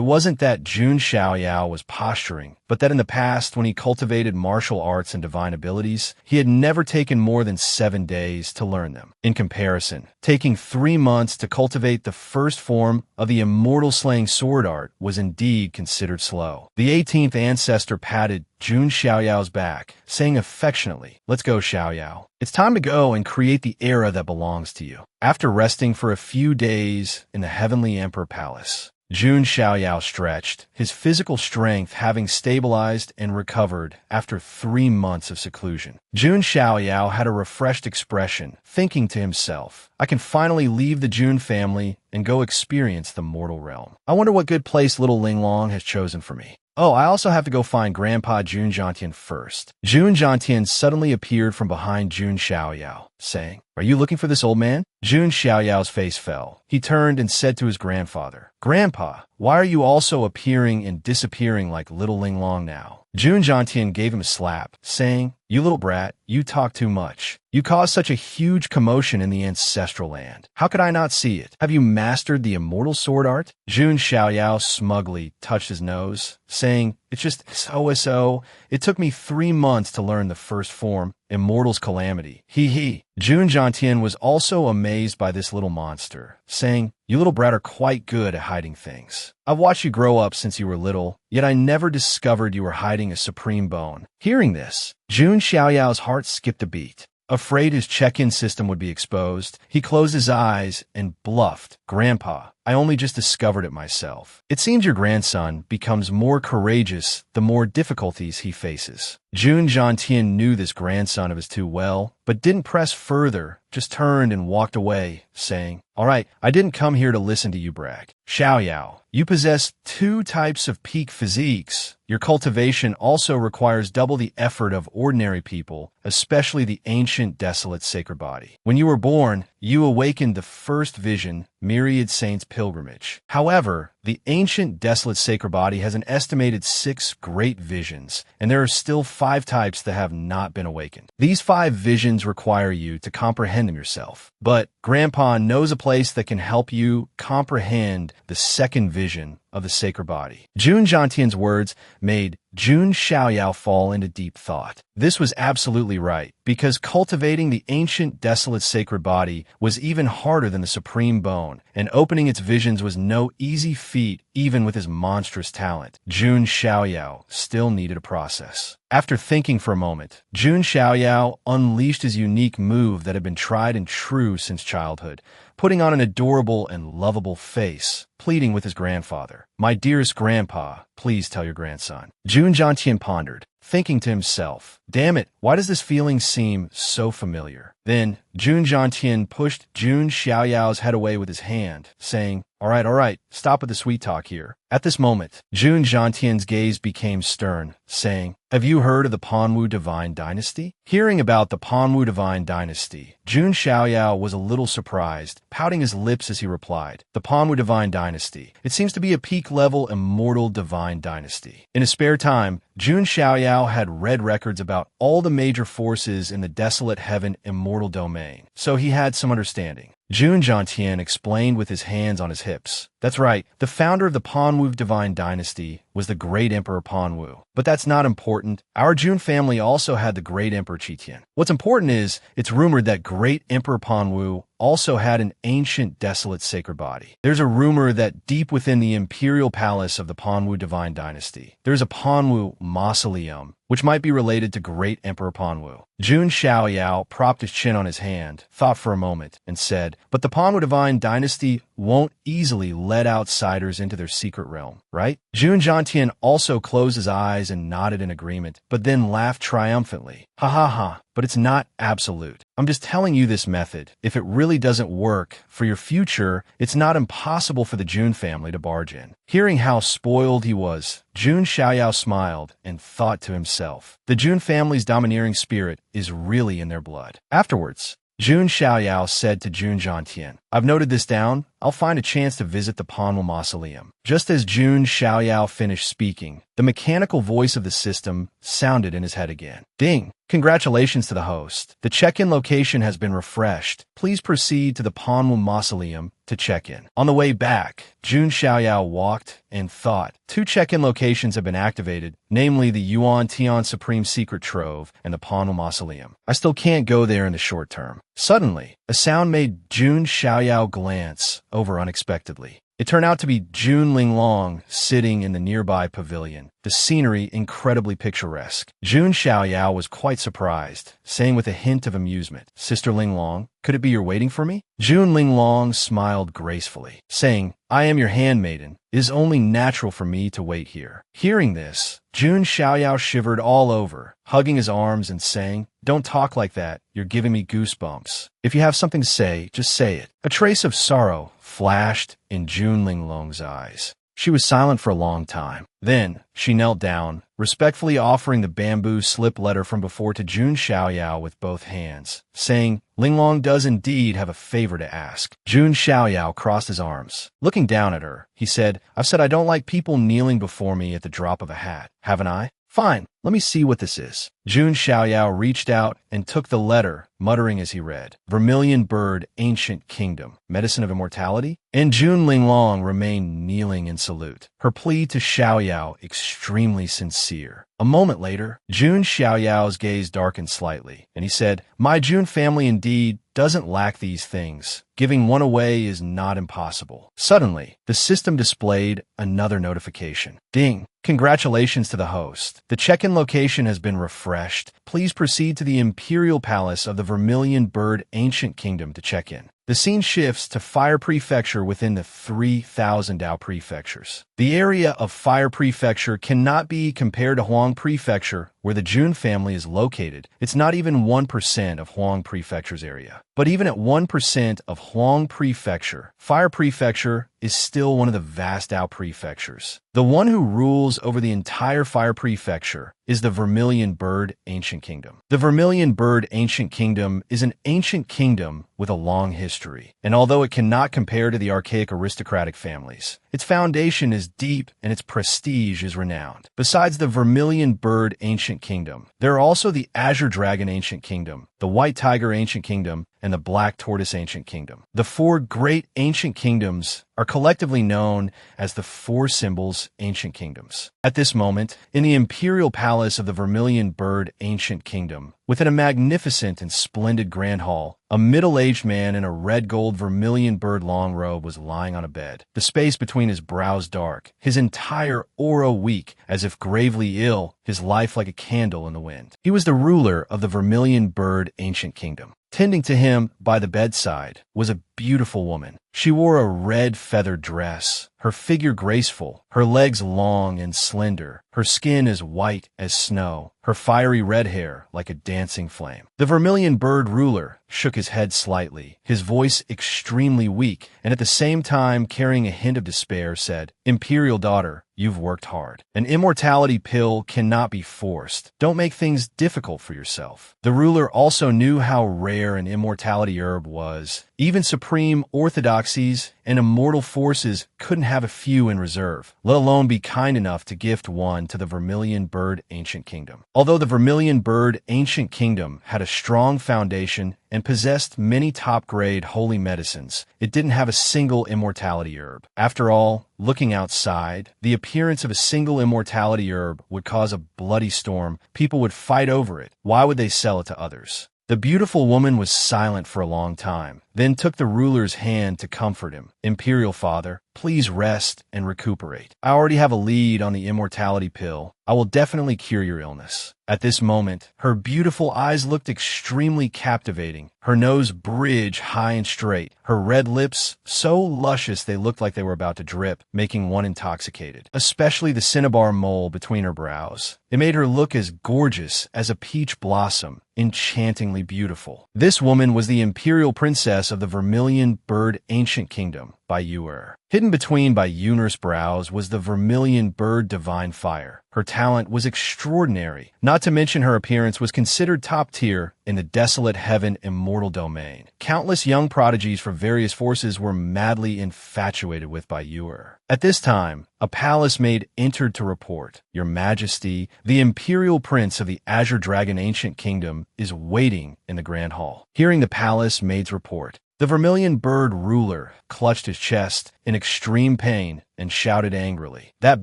Speaker 1: wasn't that June Xiaoyao was posturing, but that in the past, when he cultivated martial arts and divine abilities, he had never taken more than 7 days to learn them. In comparison, taking 3 months to cultivate the first form of the immortal slaying sword art was indeed considered slow. The 18th ancestor patted June Xiaoyao's back, saying affectionately, let's go, Xiaoyao. It's time to go and create the era that belongs to you. After resting for a few days in the Heavenly Emperor Palace, June Xiaoyao stretched, his physical strength having stabilized and recovered after 3 months of seclusion. June Xiaoyao had a refreshed expression, thinking to himself, I can finally leave the June family and go experience the mortal realm. I wonder what good place little Linglong has chosen for me. Oh, I also have to go find Grandpa June Jiantian first. June Jiantian suddenly appeared from behind June Xiaoyao, saying, are you looking for this old man? June Xiaoyao's face fell. He turned and said to his grandfather, Grandpa, why are you also appearing and disappearing like little Linglong now? June Jiantian gave him a slap, saying, "You little brat, you talk too much. You caused such a huge commotion in the ancestral land. How could I not see it? Have you mastered the immortal sword art?" Jun Xiaoyao smugly touched his nose, saying, "It's just so. It took me 3 months to learn the first form, Immortal's Calamity. Hee hee." Jun Jiantian was also amazed by this little monster, saying, "You little brat are quite good at hiding things. I've watched you grow up since you were little, yet I never discovered you were hiding a supreme bone." Hearing this, Jun Xiaoyao's heart skipped a beat. Afraid his check-in system would be exposed, he closed his eyes and bluffed, "Grandpa, I only just discovered it myself." "It seems your grandson becomes more courageous the more difficulties he faces." Jun Jiantian knew this grandson of his too well, but didn't press further, just turned and walked away, saying, "All right, I didn't come here to listen to you brag. Xiaoyao, you possess 2 types of peak physiques. Your cultivation also requires double the effort of ordinary people, especially the ancient desolate sacred body. When you were born, you awakened the first vision, Myriad Saints Pilgrimage. However, the ancient desolate sacred body has an estimated 6 great visions, and there are still 5 types that have not been awakened. These 5 visions require you to comprehend them yourself. But Grandpa knows a place that can help you comprehend the second vision of the sacred body." Jun Jiantian's words made Jun Xiaoyao fall into deep thought. This was absolutely right, because cultivating the ancient desolate sacred body was even harder than the supreme bone, and opening its visions was no easy feat even with his monstrous talent. Jun Xiaoyao still needed a process. After thinking for a moment, Jun Xiaoyao unleashed his unique move that had been tried and true since childhood, putting on an adorable and lovable face, pleading with his grandfather, "My dearest grandpa, please tell your grandson." Jun Jiantian pondered, thinking to himself, "Damn it, why does this feeling seem so familiar?" Then Jun Jiantian pushed Jun Xiaoyao's head away with his hand, saying, all right, stop with the sweet talk here." At this moment, Jun Jiantian's gaze became stern, saying, "Have you heard of the Panwu Divine Dynasty?" Hearing about the Panwu Divine Dynasty, Jun Xiaoyao was a little surprised, pouting his lips as he replied, "The Panwu Divine Dynasty. It seems to be a peak-level immortal divine dynasty." In his spare time, Jun Xiaoyao had read records about all the major forces in the desolate heaven immortal domain, so he had some understanding. Jun Jiantian explained with his hands on his hips. "That's right, the founder of the Panwu Divine Dynasty was the great Emperor Panwu. But that's not important. Our Jun family also had the great Emperor Qitian. What's important is, it's rumored that great Emperor Panwu also had an ancient desolate sacred body. There's a rumor that deep within the imperial palace of the Panwu Divine Dynasty, there's a Panwu mausoleum, which might be related to great Emperor Panwu." Jun Xiaoyao propped his chin on his hand, thought for a moment, and said, "But the Panwu Divine Dynasty won't easily let outsiders into their secret realm, right?" Jun Jiantian also closed his eyes and nodded in agreement, but then laughed triumphantly. "Ha ha ha, but it's not absolute. I'm just telling you this method. If it really doesn't work, for your future, it's not impossible for the Jun family to barge in." Hearing how spoiled he was, Jun Xiaoyao smiled and thought to himself, the Jun family's domineering spirit is really in their blood. Afterwards, Jun Xiaoyao said to Jun Jiantian, "I've noted this down. I'll find a chance to visit the Panwu Mausoleum." Just as Jun Xiaoyao finished speaking, the mechanical voice of the system sounded in his head again. "Ding! Congratulations to the host. The check-in location has been refreshed. Please proceed to the Panwu Mausoleum to check in." On the way back, Jun Xiaoyao walked and thought. 2 check-in locations have been activated, namely the Yuan Tian Supreme Secret Trove and the Panwu Mausoleum. I still can't go there in the short term. Suddenly, a sound made Jun Xiaoyao glance over unexpectedly. It turned out to be Jun Linglong sitting in the nearby pavilion, the scenery incredibly picturesque. Jun Xiaoyao was quite surprised, saying with a hint of amusement, "Sister Linglong, could it be you're waiting for me?" Jun Linglong smiled gracefully, saying, "I am your handmaiden. It is only natural for me to wait here." Hearing this, Jun Xiaoyao shivered all over, hugging his arms and saying, "Don't talk like that. You're giving me goosebumps. If you have something to say, just say it." A trace of sorrow flashed in Jun Linglong's eyes. She was silent for a long time. Then, she knelt down, respectfully offering the bamboo slip letter from before to Jun Xiaoyao with both hands, saying, "Linglong does indeed have a favor to ask." Jun Xiaoyao crossed his arms. Looking down at her, he said, "I've said I don't like people kneeling before me at the drop of a hat, haven't I? Fine. Let me see what this is. Jun Xiaoyao reached out and took the letter, muttering as he read, Vermilion Bird, Ancient Kingdom, Medicine of Immortality? And Jun Linglong remained kneeling in salute, her plea to Xiaoyao extremely sincere. A moment later, Jun Xiaoyao's gaze darkened slightly, and he said, My Jun family indeed doesn't lack these things. Giving one away is not impossible. Suddenly, the system displayed another notification. Ding! Congratulations to the host. The check-in location has been refreshed. Please proceed to the Imperial Palace of the Vermilion Bird Ancient Kingdom to check in. The scene shifts to Fire Prefecture within the 3,000 Dao prefectures. The area of Fire Prefecture cannot be compared to Huang Prefecture, where the Jun family is located. It's not even 1% of Huang Prefecture's area. But even at 1% of Huang Prefecture, Fire Prefecture is still one of the vast Dao prefectures. The one who rules over the entire Fire Prefecture is the Vermilion Bird Ancient Kingdom. The Vermilion Bird Ancient Kingdom is an ancient kingdom with a long history, and although it cannot compare to the archaic aristocratic families, its foundation is deep and its prestige is renowned. Besides the Vermilion Bird Ancient Kingdom, there are also the Azure Dragon Ancient Kingdom, the White Tiger Ancient Kingdom, and the Black Tortoise Ancient Kingdom. The four great ancient kingdoms are collectively known as the Four Symbols Ancient Kingdoms. At this moment, in the Imperial Palace of the Vermilion Bird Ancient Kingdom, within a magnificent and splendid grand hall, a middle-aged man in a red-gold vermilion bird long robe was lying on a bed, the space between his brows dark, his entire aura weak, as if gravely ill, his life like a candle in the wind. He was the ruler of the Vermilion Bird Ancient Kingdom. Tending to him by the bedside was a beautiful woman. She wore a red feathered dress, her figure graceful, her legs long and slender, her skin as white as snow, her fiery red hair like a dancing flame. The Vermilion Bird ruler shook his head slightly, his voice extremely weak, and at the same time carrying a hint of despair said, Imperial daughter, you've worked hard. An immortality pill cannot be forced. Don't make things difficult for yourself. The ruler also knew how rare an immortality herb was. Even supreme orthodoxies and immortal forces couldn't have a few in reserve, let alone be kind enough to gift one to the Vermilion Bird Ancient Kingdom. Although the Vermilion Bird Ancient Kingdom had a strong foundation and possessed many top-grade holy medicines, it didn't have a single immortality herb. After all, looking outside, the appearance of a single immortality herb would cause a bloody storm. People would fight over it. Why would they sell it to others? The beautiful woman was silent for a long time, then took the ruler's hand to comfort him. Imperial father, please rest and recuperate. I already have a lead on the immortality pill. I will definitely cure your illness. At this moment, her beautiful eyes looked extremely captivating, her nose bridge high and straight, her red lips so luscious they looked like they were about to drip, making one intoxicated, especially the cinnabar mole between her brows. It made her look as gorgeous as a peach blossom, enchantingly beautiful. This woman was the imperial princess of the Vermilion Bird Ancient Kingdom, Bai Yuer. Hidden between Bai Yuer's brows was the Vermilion Bird Divine Fire. Her talent was extraordinary, not to mention her appearance was considered top tier in the desolate heaven immortal domain. Countless young prodigies from various forces were madly infatuated with Bai Yuer. At this time, a palace maid entered to report, Your Majesty, the Imperial Prince of the Azure Dragon Ancient Kingdom is waiting in the Grand Hall. Hearing the palace maid's report, the Vermilion Bird ruler clutched his chest in extreme pain and shouted angrily, That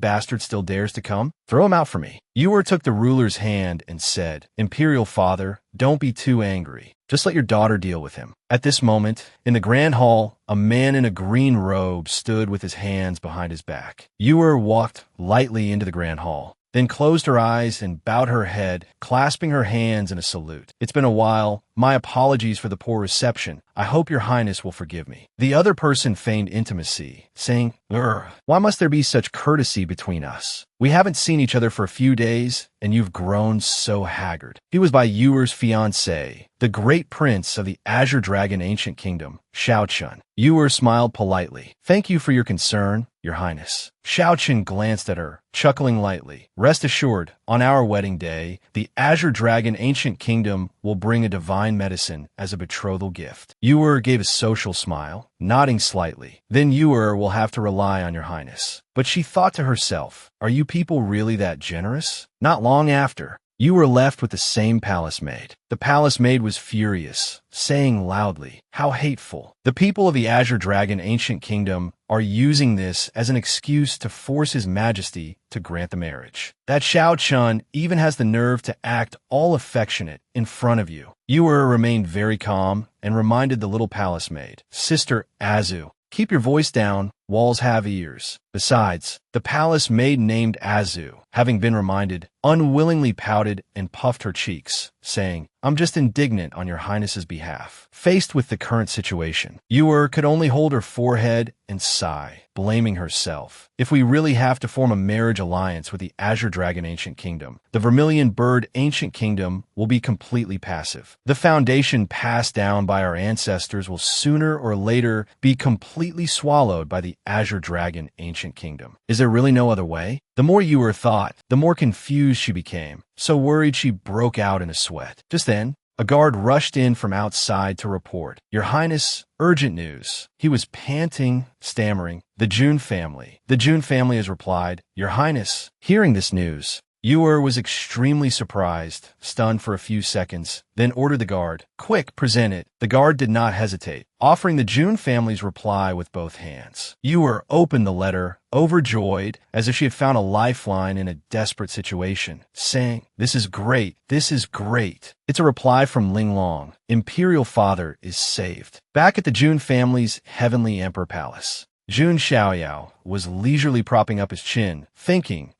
Speaker 1: bastard still dares to come? Throw him out for me. Yuer took the ruler's hand and said, Imperial father, don't be too angry. Just let your daughter deal with him. At this moment, in the grand hall, a man in a green robe stood with his hands behind his back. Yuer walked lightly into the grand hall, then closed her eyes and bowed her head, clasping her hands in a salute. It's been a while. My apologies for the poor reception. I hope your highness will forgive me. The other person feigned intimacy, saying, Why must there be such courtesy between us? We haven't seen each other for a few days, and you've grown so haggard. He was Bai Yuer's fiancé, the great prince of the Azure Dragon Ancient Kingdom, Shao Chun. Yuer smiled politely. Thank you for your concern, your highness. Shao Chun glanced at her, chuckling lightly. Rest assured, on our wedding day, the Azure Dragon Ancient Kingdom will bring a divine medicine as a betrothal gift. Yor gave a social smile, nodding slightly. Then Yor will have to rely on your highness. But she thought to herself, are you people really that generous? Not long after, you were left with the same palace maid. The palace maid was furious, saying loudly, how hateful. The people of the Azure Dragon Ancient Kingdom are using this as an excuse to force His Majesty to grant the marriage. That Xiao Chun even has the nerve to act all affectionate in front of you. Yor remained very calm and reminded the little palace maid, Sister Azu, keep your voice down, walls have ears. Besides, the palace maid named Azu, having been reminded, unwillingly pouted and puffed her cheeks, saying, I'm just indignant on your highness's behalf. Faced with the current situation, Yor could only hold her forehead and sigh, blaming herself. If we really have to form a marriage alliance with the Azure Dragon Ancient Kingdom, the Vermilion Bird Ancient Kingdom will be completely passive. The foundation passed down by our ancestors will sooner or later be completely swallowed by the Azure Dragon Ancient Kingdom. Is there really no other way? The more Yor thought, the more confused she became, so worried she broke out in a sweat. Just then, a guard rushed in from outside to report, Your Highness, urgent news. He was panting, stammering, the June family. The June family has replied, Your Highness. Hearing this news, Yor was extremely surprised, stunned for a few seconds, then ordered the guard, quick, present it. The guard did not hesitate, offering the June family's reply with both hands. Yor opened the letter, overjoyed, as if she had found a lifeline in a desperate situation, saying, This is great, this is great. It's a reply from Ling Long. Imperial father is saved. Back at the June family's heavenly emperor palace, Jun Xiaoyao was leisurely propping up his chin, thinking,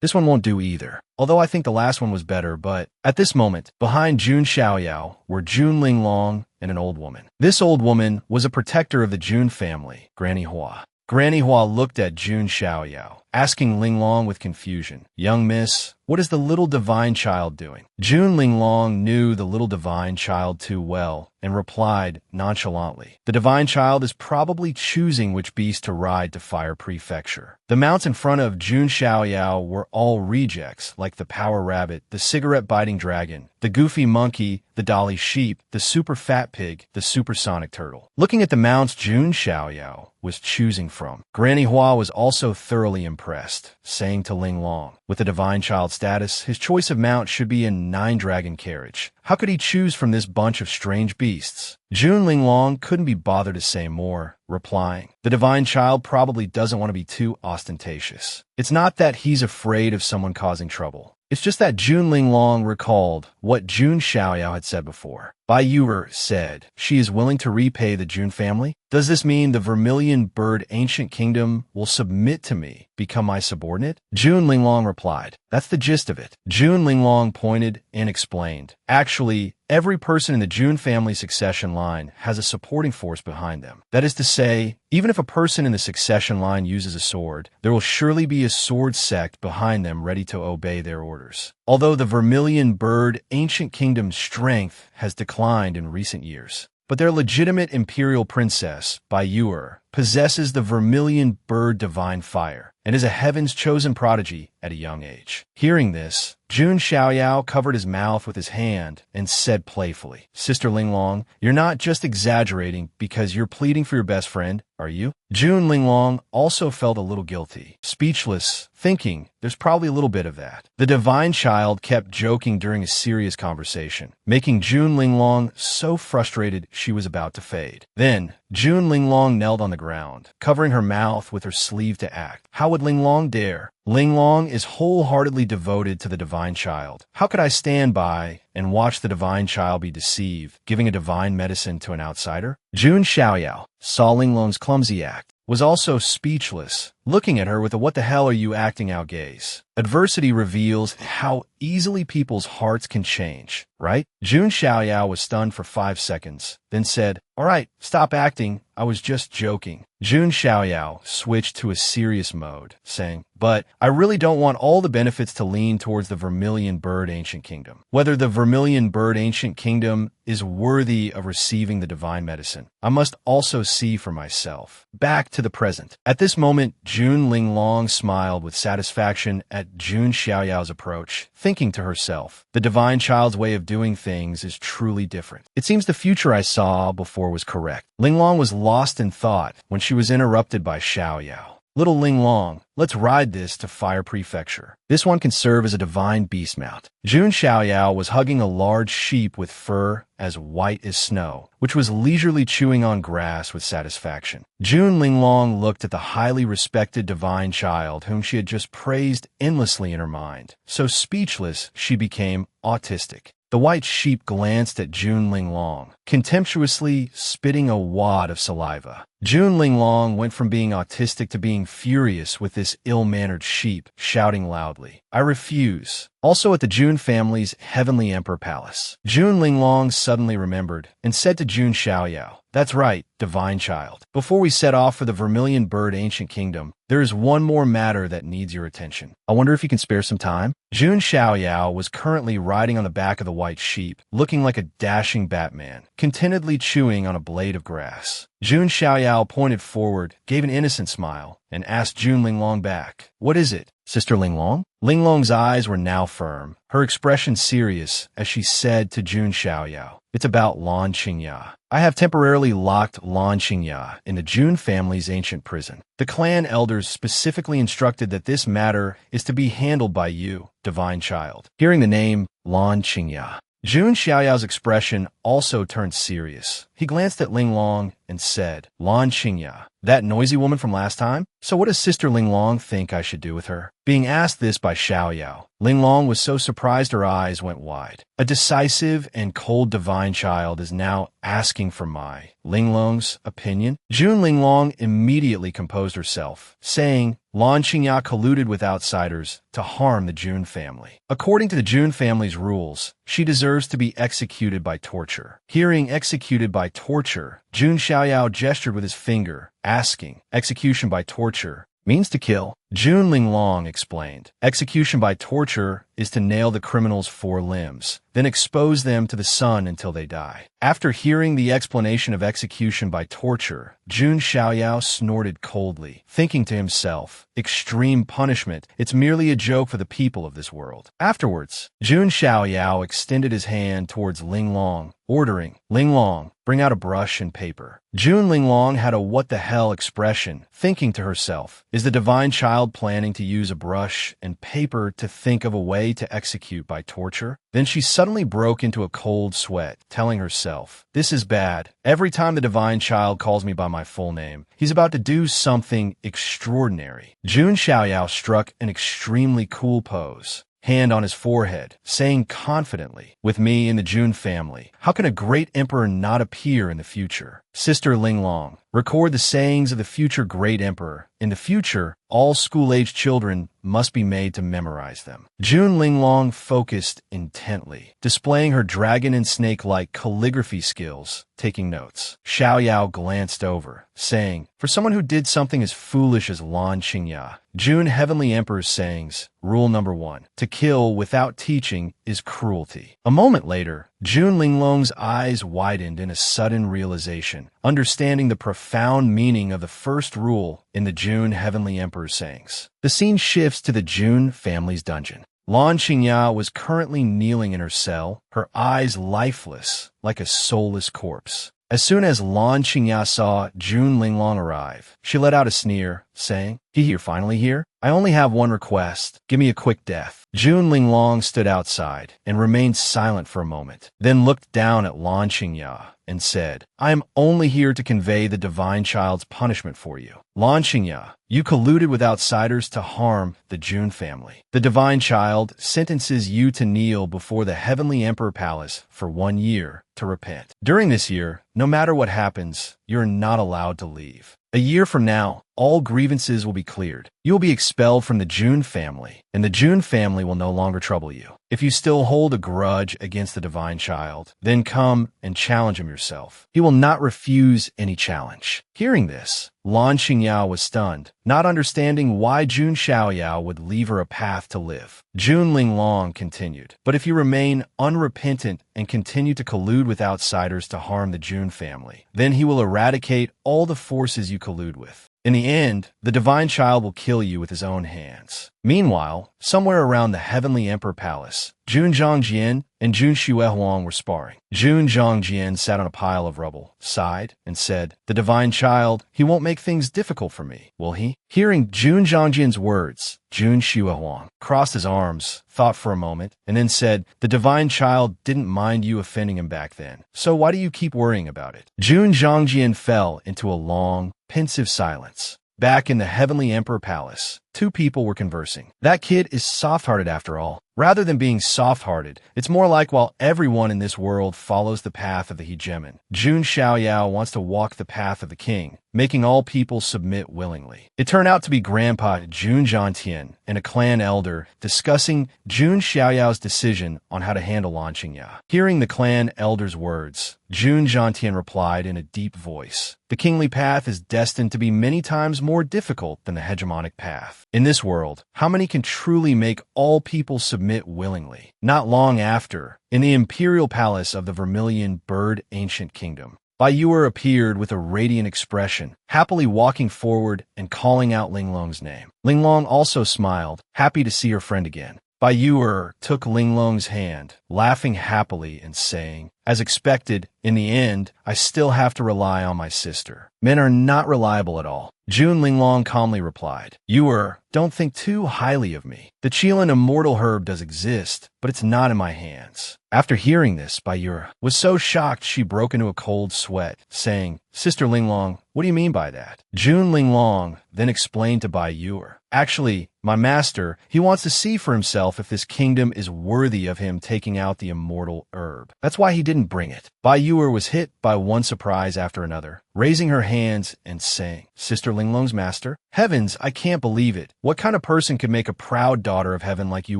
Speaker 1: this one won't do either. Although I think the last one was better, but at this moment, behind Jun Xiaoyao were Jun Linglong and an old woman. This old woman was a protector of the Jun family, Granny Hua. Granny Hua looked at Jun Xiaoyao, asking Linglong with confusion, Young miss, what is the little divine child doing? Jun Linglong knew the little divine child too well and replied nonchalantly, The divine child is probably choosing which beast to ride to Fire Prefecture. The mounts in front of Jun Xiaoyao were all rejects, like the Power Rabbit, the Cigarette-Biting Dragon, the Goofy Monkey, the Dolly Sheep, the Super Fat Pig, the Supersonic Turtle. Looking at the mounts Jun Xiaoyao was choosing from, Granny Hua was also thoroughly impressed, saying to Linglong, with the divine child status, his choice of mount should be a 9-dragon carriage. How could he choose from this bunch of strange beasts? Jun Linglong couldn't be bothered to say more, replying, The divine child probably doesn't want to be too ostentatious. It's not that he's afraid of someone causing trouble. It's just that Jun Linglong recalled what Jun Xiaoyao had said before. Bai Yuer said, she is willing to repay the Jun family? Does this mean the Vermilion Bird Ancient Kingdom will submit to me, become my subordinate? Jun Linglong replied, That's the gist of it. Jun Linglong pointed and explained, Actually, every person in the Jun family succession line has a supporting force behind them. That is to say, even if a person in the succession line uses a sword, there will surely be a sword sect behind them ready to obey their orders. Although the Vermilion Bird Ancient Kingdom's strength has declined in recent years, but their legitimate imperial princess, Bai Yuer, possesses the Vermilion Bird Divine Fire and is a heaven's chosen prodigy at a young age. Hearing this, Jun Xiaoyao covered his mouth with his hand and said playfully, Sister Linglong, you're not just exaggerating because you're pleading for your best friend, are you? Jun Linglong also felt a little guilty, speechless, thinking there's probably a little bit of that. The divine child kept joking during a serious conversation, making Jun Linglong so frustrated she was about to fade. Then, Jun Linglong knelt on the ground, covering her mouth with her sleeve to act. How would Linglong dare? Linglong is wholeheartedly devoted to the divine child. How could I stand by and watch the divine child be deceived, giving a divine medicine to an outsider? Jun Xiaoyao saw Linglong's clumsy act, was also speechless, looking at her with a what the hell are you acting out gaze. Adversity reveals how easily people's hearts can change, right? Jun Xiaoyao was stunned for 5 seconds, then said, All right, stop acting, I was just joking. Jun Xiaoyao switched to a serious mode, saying, But I really don't want all the benefits to lean towards the Vermilion Bird Ancient Kingdom. Whether the Vermilion Bird Ancient Kingdom is worthy of receiving the divine medicine, I must also see for myself. Back to the present. At this moment, Jun Linglong smiled with satisfaction at Jun Xiaoyao's approach, thinking to herself, the divine child's way of doing things is truly different. It seems the future I saw before was correct. Linglong was lost in thought when she was interrupted by Xiaoyao. Little Linglong, let's ride this to Fire Prefecture. This one can serve as a divine beast mount. Jun Xiaoyao was hugging a large sheep with fur as white as snow, which was leisurely chewing on grass with satisfaction. Jun Linglong looked at the highly respected divine child whom she had just praised endlessly in her mind. So speechless, she became autistic. The white sheep glanced at Jun Linglong, contemptuously spitting a wad of saliva. Jun Linglong went from being autistic to being furious with this ill-mannered sheep, shouting loudly, I refuse. Also at the Jun family's Heavenly Emperor Palace, Jun Linglong suddenly remembered and said to Jun Xiaoyao, that's right, divine child. Before we set off for the Vermilion Bird Ancient Kingdom, there is one more matter that needs your attention. I wonder if you can spare some time? Jun Xiaoyao was currently riding on the back of the white sheep, looking like a dashing Batman, contentedly chewing on a blade of grass. Jun Xiaoyao pointed forward, gave an innocent smile, and asked Jun Linglong back, what is it, Sister Linglong? Linglong's eyes were now firm, her expression serious, as she said to Jun Xiaoyao, it's about Lan Qingya. I have temporarily locked Lan Qingya in the Jun family's ancient prison. The clan elders specifically instructed that this matter is to be handled by you, divine child. Hearing the name Lan Qingya, Jun Xiaoyao's expression also turned serious. He glanced at Linglong and said, Lan Qingya, that noisy woman from last time? So what does Sister Linglong think I should do with her? Being asked this by Xiaoyao, Linglong was so surprised her eyes went wide. A decisive and cold divine child is now asking for my, Linglong's, opinion? Jun Linglong immediately composed herself, saying, Lan Qingya colluded with outsiders to harm the Jun family. According to the Jun family's rules, she deserves to be executed by torture. Hearing executed by torture, Jun Xiaoyao gestured with his finger, asking, execution by torture means to kill. Jun Linglong explained, execution by torture is to nail the criminal's 4 limbs, then expose them to the sun until they die. After hearing the explanation of execution by torture, Jun Xiaoyao snorted coldly, thinking to himself, extreme punishment, it's merely a joke for the people of this world. Afterwards, Jun Xiaoyao extended his hand towards Linglong, ordering, Linglong, bring out a brush and paper. Jun Linglong had a what-the-hell expression, thinking to herself, is the divine child planning to use a brush and paper to think of a way to execute by torture? Then she suddenly broke into a cold sweat, telling herself, this is bad. Every time the divine child calls me by my full name, he's about to do something extraordinary. Jun Xiaoyao struck an extremely cool pose, hand on his forehead, saying confidently, with me in the Jun family, how can a great emperor not appear in the future? Sister Linglong, record the sayings of the future great emperor. In the future, all school-aged children must be made to memorize them. Jun Linglong focused intently, displaying her dragon and snake-like calligraphy skills, taking notes. Xiaoyao glanced over, saying, for someone who did something as foolish as Lan Qingya, Jun Heavenly Emperor's sayings, rule number 1, to kill without teaching is cruelty. A moment later, Jun Linglong's eyes widened in a sudden realization, understanding the profound meaning of the first rule in the Jun Heavenly Emperor's sayings. The scene shifts to the Jun family's dungeon. Lan Qingya was currently kneeling in her cell, her eyes lifeless, like a soulless corpse. As soon as Lan Qingya saw Jun Linglong arrive, she let out a sneer, saying, you're finally here? I only have one request. Give me a quick death. Jun Linglong stood outside and remained silent for a moment, then looked down at Lan Qingya and said, I am only here to convey the divine child's punishment for you. Lan Qingya, you colluded with outsiders to harm the Jun family. The divine child sentences you to kneel before the Heavenly Emperor Palace for 1 year to repent. During this year, no matter what happens, you're not allowed to leave. A year from now, all grievances will be cleared. You will be expelled from the Jun family, and the Jun family will no longer trouble you. If you still hold a grudge against the divine child, then come and challenge him yourself. He will not refuse any challenge. Hearing this, Lan Qingya was stunned, not understanding why Jun Xiaoyao would leave her a path to live. Jun Linglong continued, but if you remain unrepentant and continue to collude with outsiders to harm the Jun family, then he will eradicate all the forces you collude with. In the end, the divine child will kill you with his own hands. Meanwhile, somewhere around the heavenly emperor palace, Jun Zhongjian and Jun Xuehuang were sparring. Jun Zhongjian sat on a pile of rubble, sighed, and said, "The divine child, he won't make things difficult for me, will he?" Hearing Jun Zhongjian's words, Jun Xuehuang crossed his arms, thought for a moment, and then said, "The divine child didn't mind you offending him back then, so why do you keep worrying about it?" Jun Zhongjian fell into a long, pensive silence. Back in the heavenly emperor palace, two people were conversing. "That kid is soft-hearted after all." Rather than being soft-hearted, it's more like while everyone in this world follows the path of the hegemon, Jun Xiaoyao wants to walk the path of the king, making all people submit willingly. It turned out to be Grandpa Jun Zhantian and a clan elder discussing Jun Xiaoyao's decision on how to handle Lanqingya. Hearing the clan elder's words, Jun Zhantian replied in a deep voice, "The kingly path is destined to be many times more difficult than the hegemonic path. In this world, how many can truly make all people submit willingly?" Not long after, in the imperial palace of the Vermilion Bird Ancient Kingdom, Bai Yuer appeared with a radiant expression, happily walking forward and calling out Linglong's name. Linglong also smiled, happy to see her friend again. Bai Yuer took Linglong's hand, laughing happily and saying, "As expected, in the end, I still have to rely on my sister. Men are not reliable at all." Jun Linglong calmly replied, "Yuer, don't think too highly of me. The Qilin immortal herb does exist, but it's not in my hands." After hearing this, Bai Yuer was so shocked she broke into a cold sweat, saying, "Sister Linglong, what do you mean by that?" Jun Linglong then explained to Bai Yuer, "Actually, my master, he wants to see for himself if this kingdom is worthy of him taking out the immortal herb. That's why he didn't bring it." Bai Yuer was hit by one surprise after another, raising her hands and saying, "Sister Linglong's master? Heavens, I can't believe it. What kind of person could make a proud daughter of heaven like you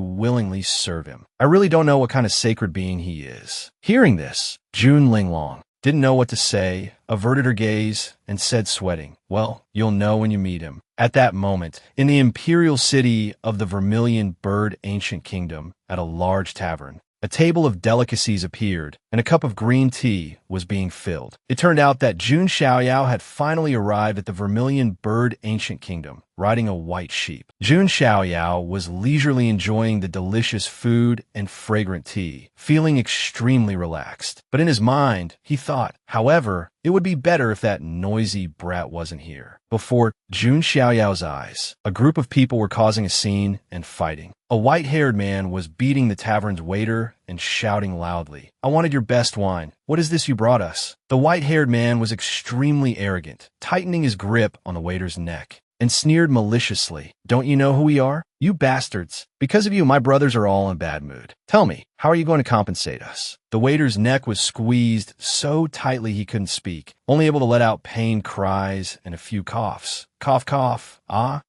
Speaker 1: willingly serve him? I really don't know what kind of sacred being he is." Hearing this, Jun Linglong didn't know what to say, averted her gaze, and said, sweating, "Well, you'll know when you meet him." At that moment, in the imperial city of the Vermilion Bird Ancient Kingdom, at a large tavern, a table of delicacies appeared, and a cup of green tea was being filled. It turned out that Jun Xiaoyao had finally arrived at the Vermilion Bird Ancient Kingdom, riding a white sheep. Jun Xiaoyao was leisurely enjoying the delicious food and fragrant tea, feeling extremely relaxed. But in his mind, he thought, however, it would be better if that noisy brat wasn't here. Before Jun Xiaoyao's eyes, a group of people were causing a scene and fighting. A white-haired man was beating the tavern's waiter and shouting loudly, "I wanted your best wine. What is this you brought us?" The white-haired man was extremely arrogant, tightening his grip on the waiter's neck, and sneered maliciously, "Don't you know who we are? You bastards. Because of you, my brothers are all in a bad mood. Tell me, how are you going to compensate us?" The waiter's neck was squeezed so tightly he couldn't speak, only able to let out pained cries and a few coughs. Cough, cough.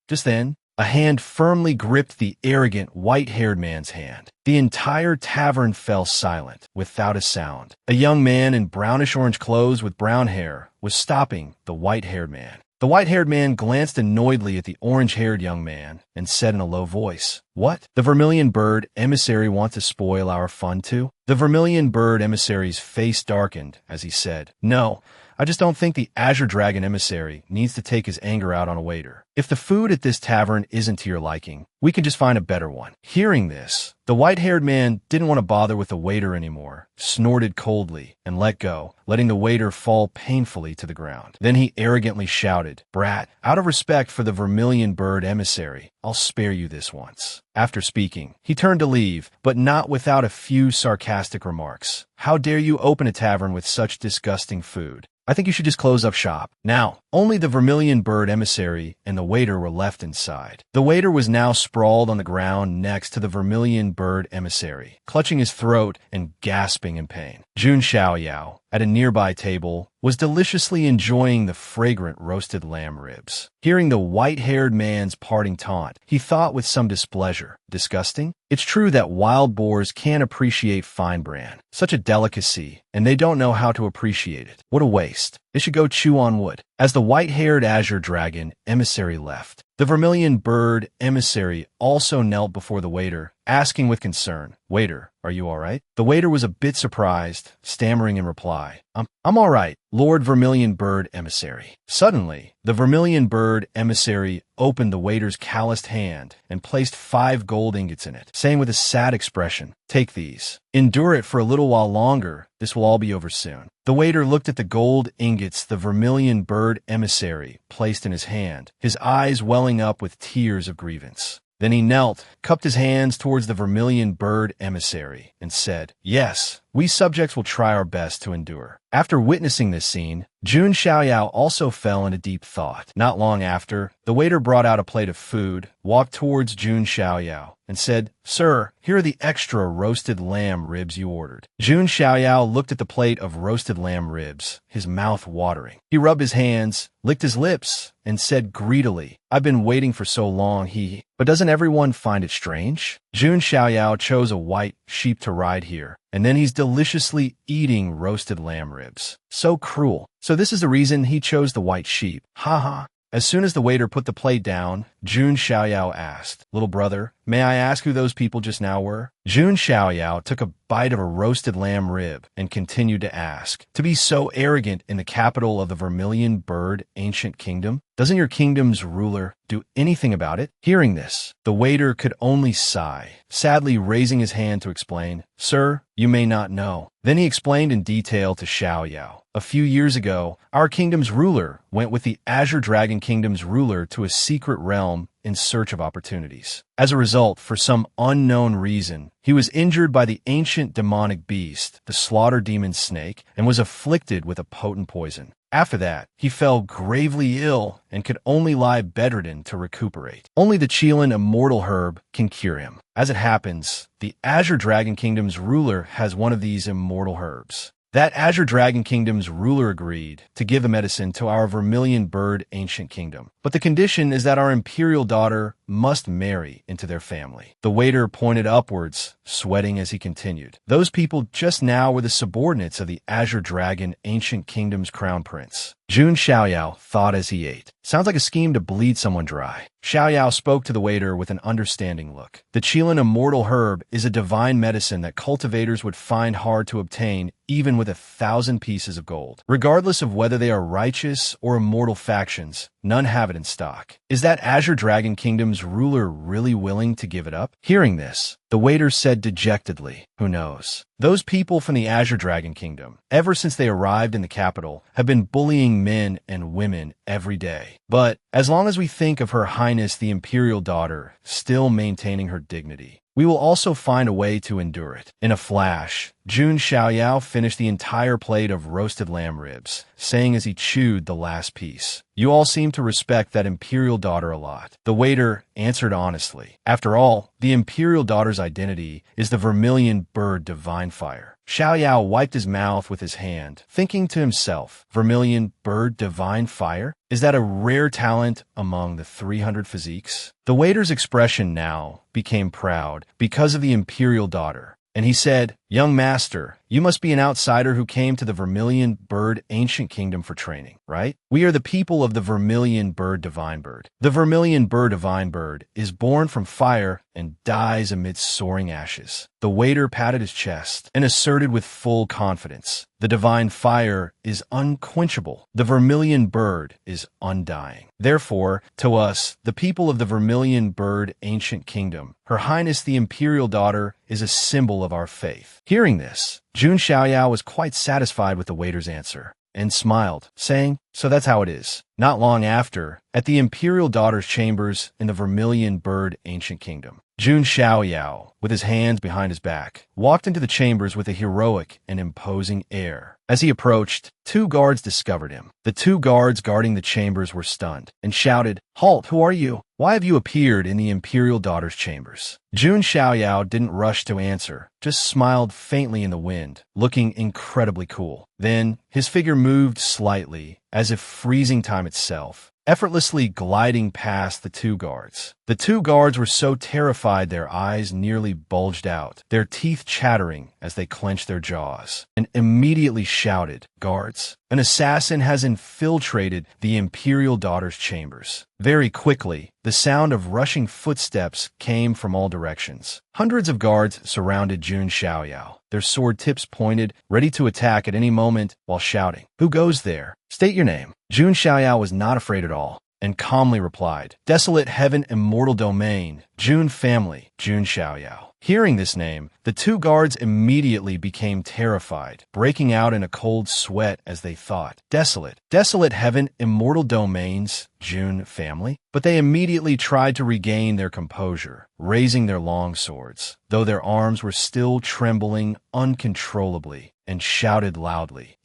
Speaker 1: Just then, a hand firmly gripped the arrogant, white-haired man's hand. The entire tavern fell silent, without a sound. A young man in brownish-orange clothes with brown hair was stopping the white-haired man. The white-haired man glanced annoyedly at the orange-haired young man and said in a low voice, "What? The Vermilion Bird emissary want to spoil our fun too?" The Vermilion Bird emissary's face darkened as he said, "No, I just don't think the Azure Dragon emissary needs to take his anger out on a waiter. If the food at this tavern isn't to your liking, we can just find a better one." Hearing this, the white-haired man didn't want to bother with the waiter anymore, snorted coldly, and let go, letting the waiter fall painfully to the ground. Then he arrogantly shouted, "Brat, out of respect for the Vermilion Bird emissary, I'll spare you this once." After speaking, he turned to leave, but not without a few sarcastic remarks. "How dare you open a tavern with such disgusting food? I think you should just close up shop." Now, only the Vermilion Bird emissary and the waiter were left inside. The waiter was now sprawled on the ground next to the Vermilion Bird emissary, clutching his throat and gasping in pain. Jun Xiaoyao, at a nearby table, was deliciously enjoying the fragrant roasted lamb ribs. Hearing the white-haired man's parting taunt, he thought with some displeasure, "Disgusting? It's true that wild boars can't appreciate fine bran, such a delicacy, and they don't know how to appreciate it. What a waste. They should go chew on wood." As the white-haired Azure Dragon emissary left, the Vermilion Bird emissary also knelt before the waiter, asking with concern, "Waiter, are you all right?" The waiter was a bit surprised, stammering in reply, I'm all right. Lord Vermilion Bird Emissary. Suddenly, the Vermilion Bird Emissary opened the waiter's calloused hand and placed 5 gold ingots in it, saying with a sad expression, "Take these. Endure it for a little while longer. This will all be over soon." The waiter looked at the gold ingots the Vermilion Bird Emissary placed in his hand, his eyes welling up with tears of grievance. Then he knelt, cupped his hands towards the Vermilion Bird Emissary, and said, "Yes, we subjects will try our best to endure." After witnessing this scene, Jun Xiaoyao also fell into deep thought. Not long after, the waiter brought out a plate of food, walked towards Jun Xiaoyao, and said, "Sir, here are the extra roasted lamb ribs you ordered." Jun Xiaoyao looked at the plate of roasted lamb ribs, his mouth watering. He rubbed his hands, licked his lips, and said greedily, "I've been waiting for so long, but doesn't everyone find it strange? Jun Xiaoyao chose a white sheep to ride here, and then he's deliciously eating roasted lamb ribs. So cruel. So this is the reason he chose the white sheep. Ha ha." As soon as the waiter put the plate down, Jun Xiaoyao asked, "Little brother, may I ask who those people just now were?" Jun Xiaoyao took a bite of a roasted lamb rib and continued to ask, "To be so arrogant in the capital of the Vermilion Bird Ancient Kingdom? Doesn't your kingdom's ruler do anything about it?" Hearing this, the waiter could only sigh, sadly raising his hand to explain, "Sir, you may not know." Then he explained in detail to Xiaoyao, "A few years ago, our kingdom's ruler went with the Azure Dragon Kingdom's ruler to a secret realm in search of opportunities. As a result, for some unknown reason, he was injured by the ancient demonic beast, the slaughter demon snake, and was afflicted with a potent poison. After that, he fell gravely ill and could only lie bedridden to recuperate. Only the Qilin immortal herb can cure him. As it happens, the Azure Dragon Kingdom's ruler has one of these immortal herbs. That Azure Dragon Kingdom's ruler agreed to give the medicine to our Vermilion Bird Ancient Kingdom. But the condition is that our imperial daughter must marry into their family." The waiter pointed upwards, sweating as he continued. "Those people just now were the subordinates of the Azure Dragon Ancient Kingdom's crown prince." Jun Xiaoyao thought as he ate. "Sounds like a scheme to bleed someone dry." Xiaoyao spoke to the waiter with an understanding look. "The Qilin immortal herb is a divine medicine that cultivators would find hard to obtain even with 1,000 pieces of gold. Regardless of whether they are righteous or immortal factions, none have it in stock. Is that Azure Dragon Kingdom's ruler really willing to give it up?" Hearing this, the waiter said dejectedly, "Who knows? Those people from the Azure Dragon Kingdom, ever since they arrived in the capital, have been bullying men and women every day. But as long as we think of Her Highness the Imperial Daughter still maintaining her dignity, we will also find a way to endure it." In a flash, Jun Xiaoyao finished the entire plate of roasted lamb ribs, saying as he chewed the last piece, "You all seem to respect that imperial daughter a lot." The waiter answered honestly, "After all, the imperial daughter's identity is the Vermilion Bird Divine Fire." Xiaoyao wiped his mouth with his hand, thinking to himself, "Vermilion Bird Divine Fire? Is that a rare talent among the 300 physiques?" The waiter's expression now became proud because of the imperial daughter, and he said, "Young master, you must be an outsider who came to the Vermilion Bird Ancient Kingdom for training, right? We are the people of the Vermilion Bird Divine Bird. The Vermilion Bird Divine Bird is born from fire and dies amidst soaring ashes." The waiter patted his chest and asserted with full confidence, "The divine fire is unquenchable. The Vermilion Bird is undying. Therefore, to us, the people of the Vermilion Bird Ancient Kingdom, Her Highness the Imperial Daughter is a symbol of our faith." Hearing this, Jun Xiaoyao was quite satisfied with the waiter's answer and smiled, saying, "So that's how it is." Not long after, at the Imperial Daughter's chambers in the Vermilion Bird Ancient Kingdom, Jun Xiaoyao, with his hands behind his back, walked into the chambers with a heroic and imposing air. As he approached, 2 guards discovered him. The 2 guards guarding the chambers were stunned and shouted, "Halt, who are you? Why have you appeared in the Imperial Daughter's chambers?" Jun Xiaoyao didn't rush to answer, just smiled faintly in the wind, looking incredibly cool. Then, his figure moved slightly, as if freezing time itself, effortlessly gliding past the two guards. The two guards were so terrified their eyes nearly bulged out, their teeth chattering as they clenched their jaws, and immediately shouted, "Guards, an assassin has infiltrated the imperial daughter's chambers." Very quickly, the sound of rushing footsteps came from all directions. Hundreds of guards surrounded Jun Xiaoyao, their sword tips pointed, ready to attack at any moment while shouting, "Who goes there? State your name." Jun Xiaoyao was not afraid at all, and calmly replied, "Desolate Heaven, Immortal Domain, Jun Family, Jun Xiaoyao." Hearing this name, the two guards immediately became terrified, breaking out in a cold sweat as they thought, Desolate Heaven, Immortal Domains, Jun Family? But they immediately tried to regain their composure, raising their long swords, though their arms were still trembling uncontrollably, and shouted loudly,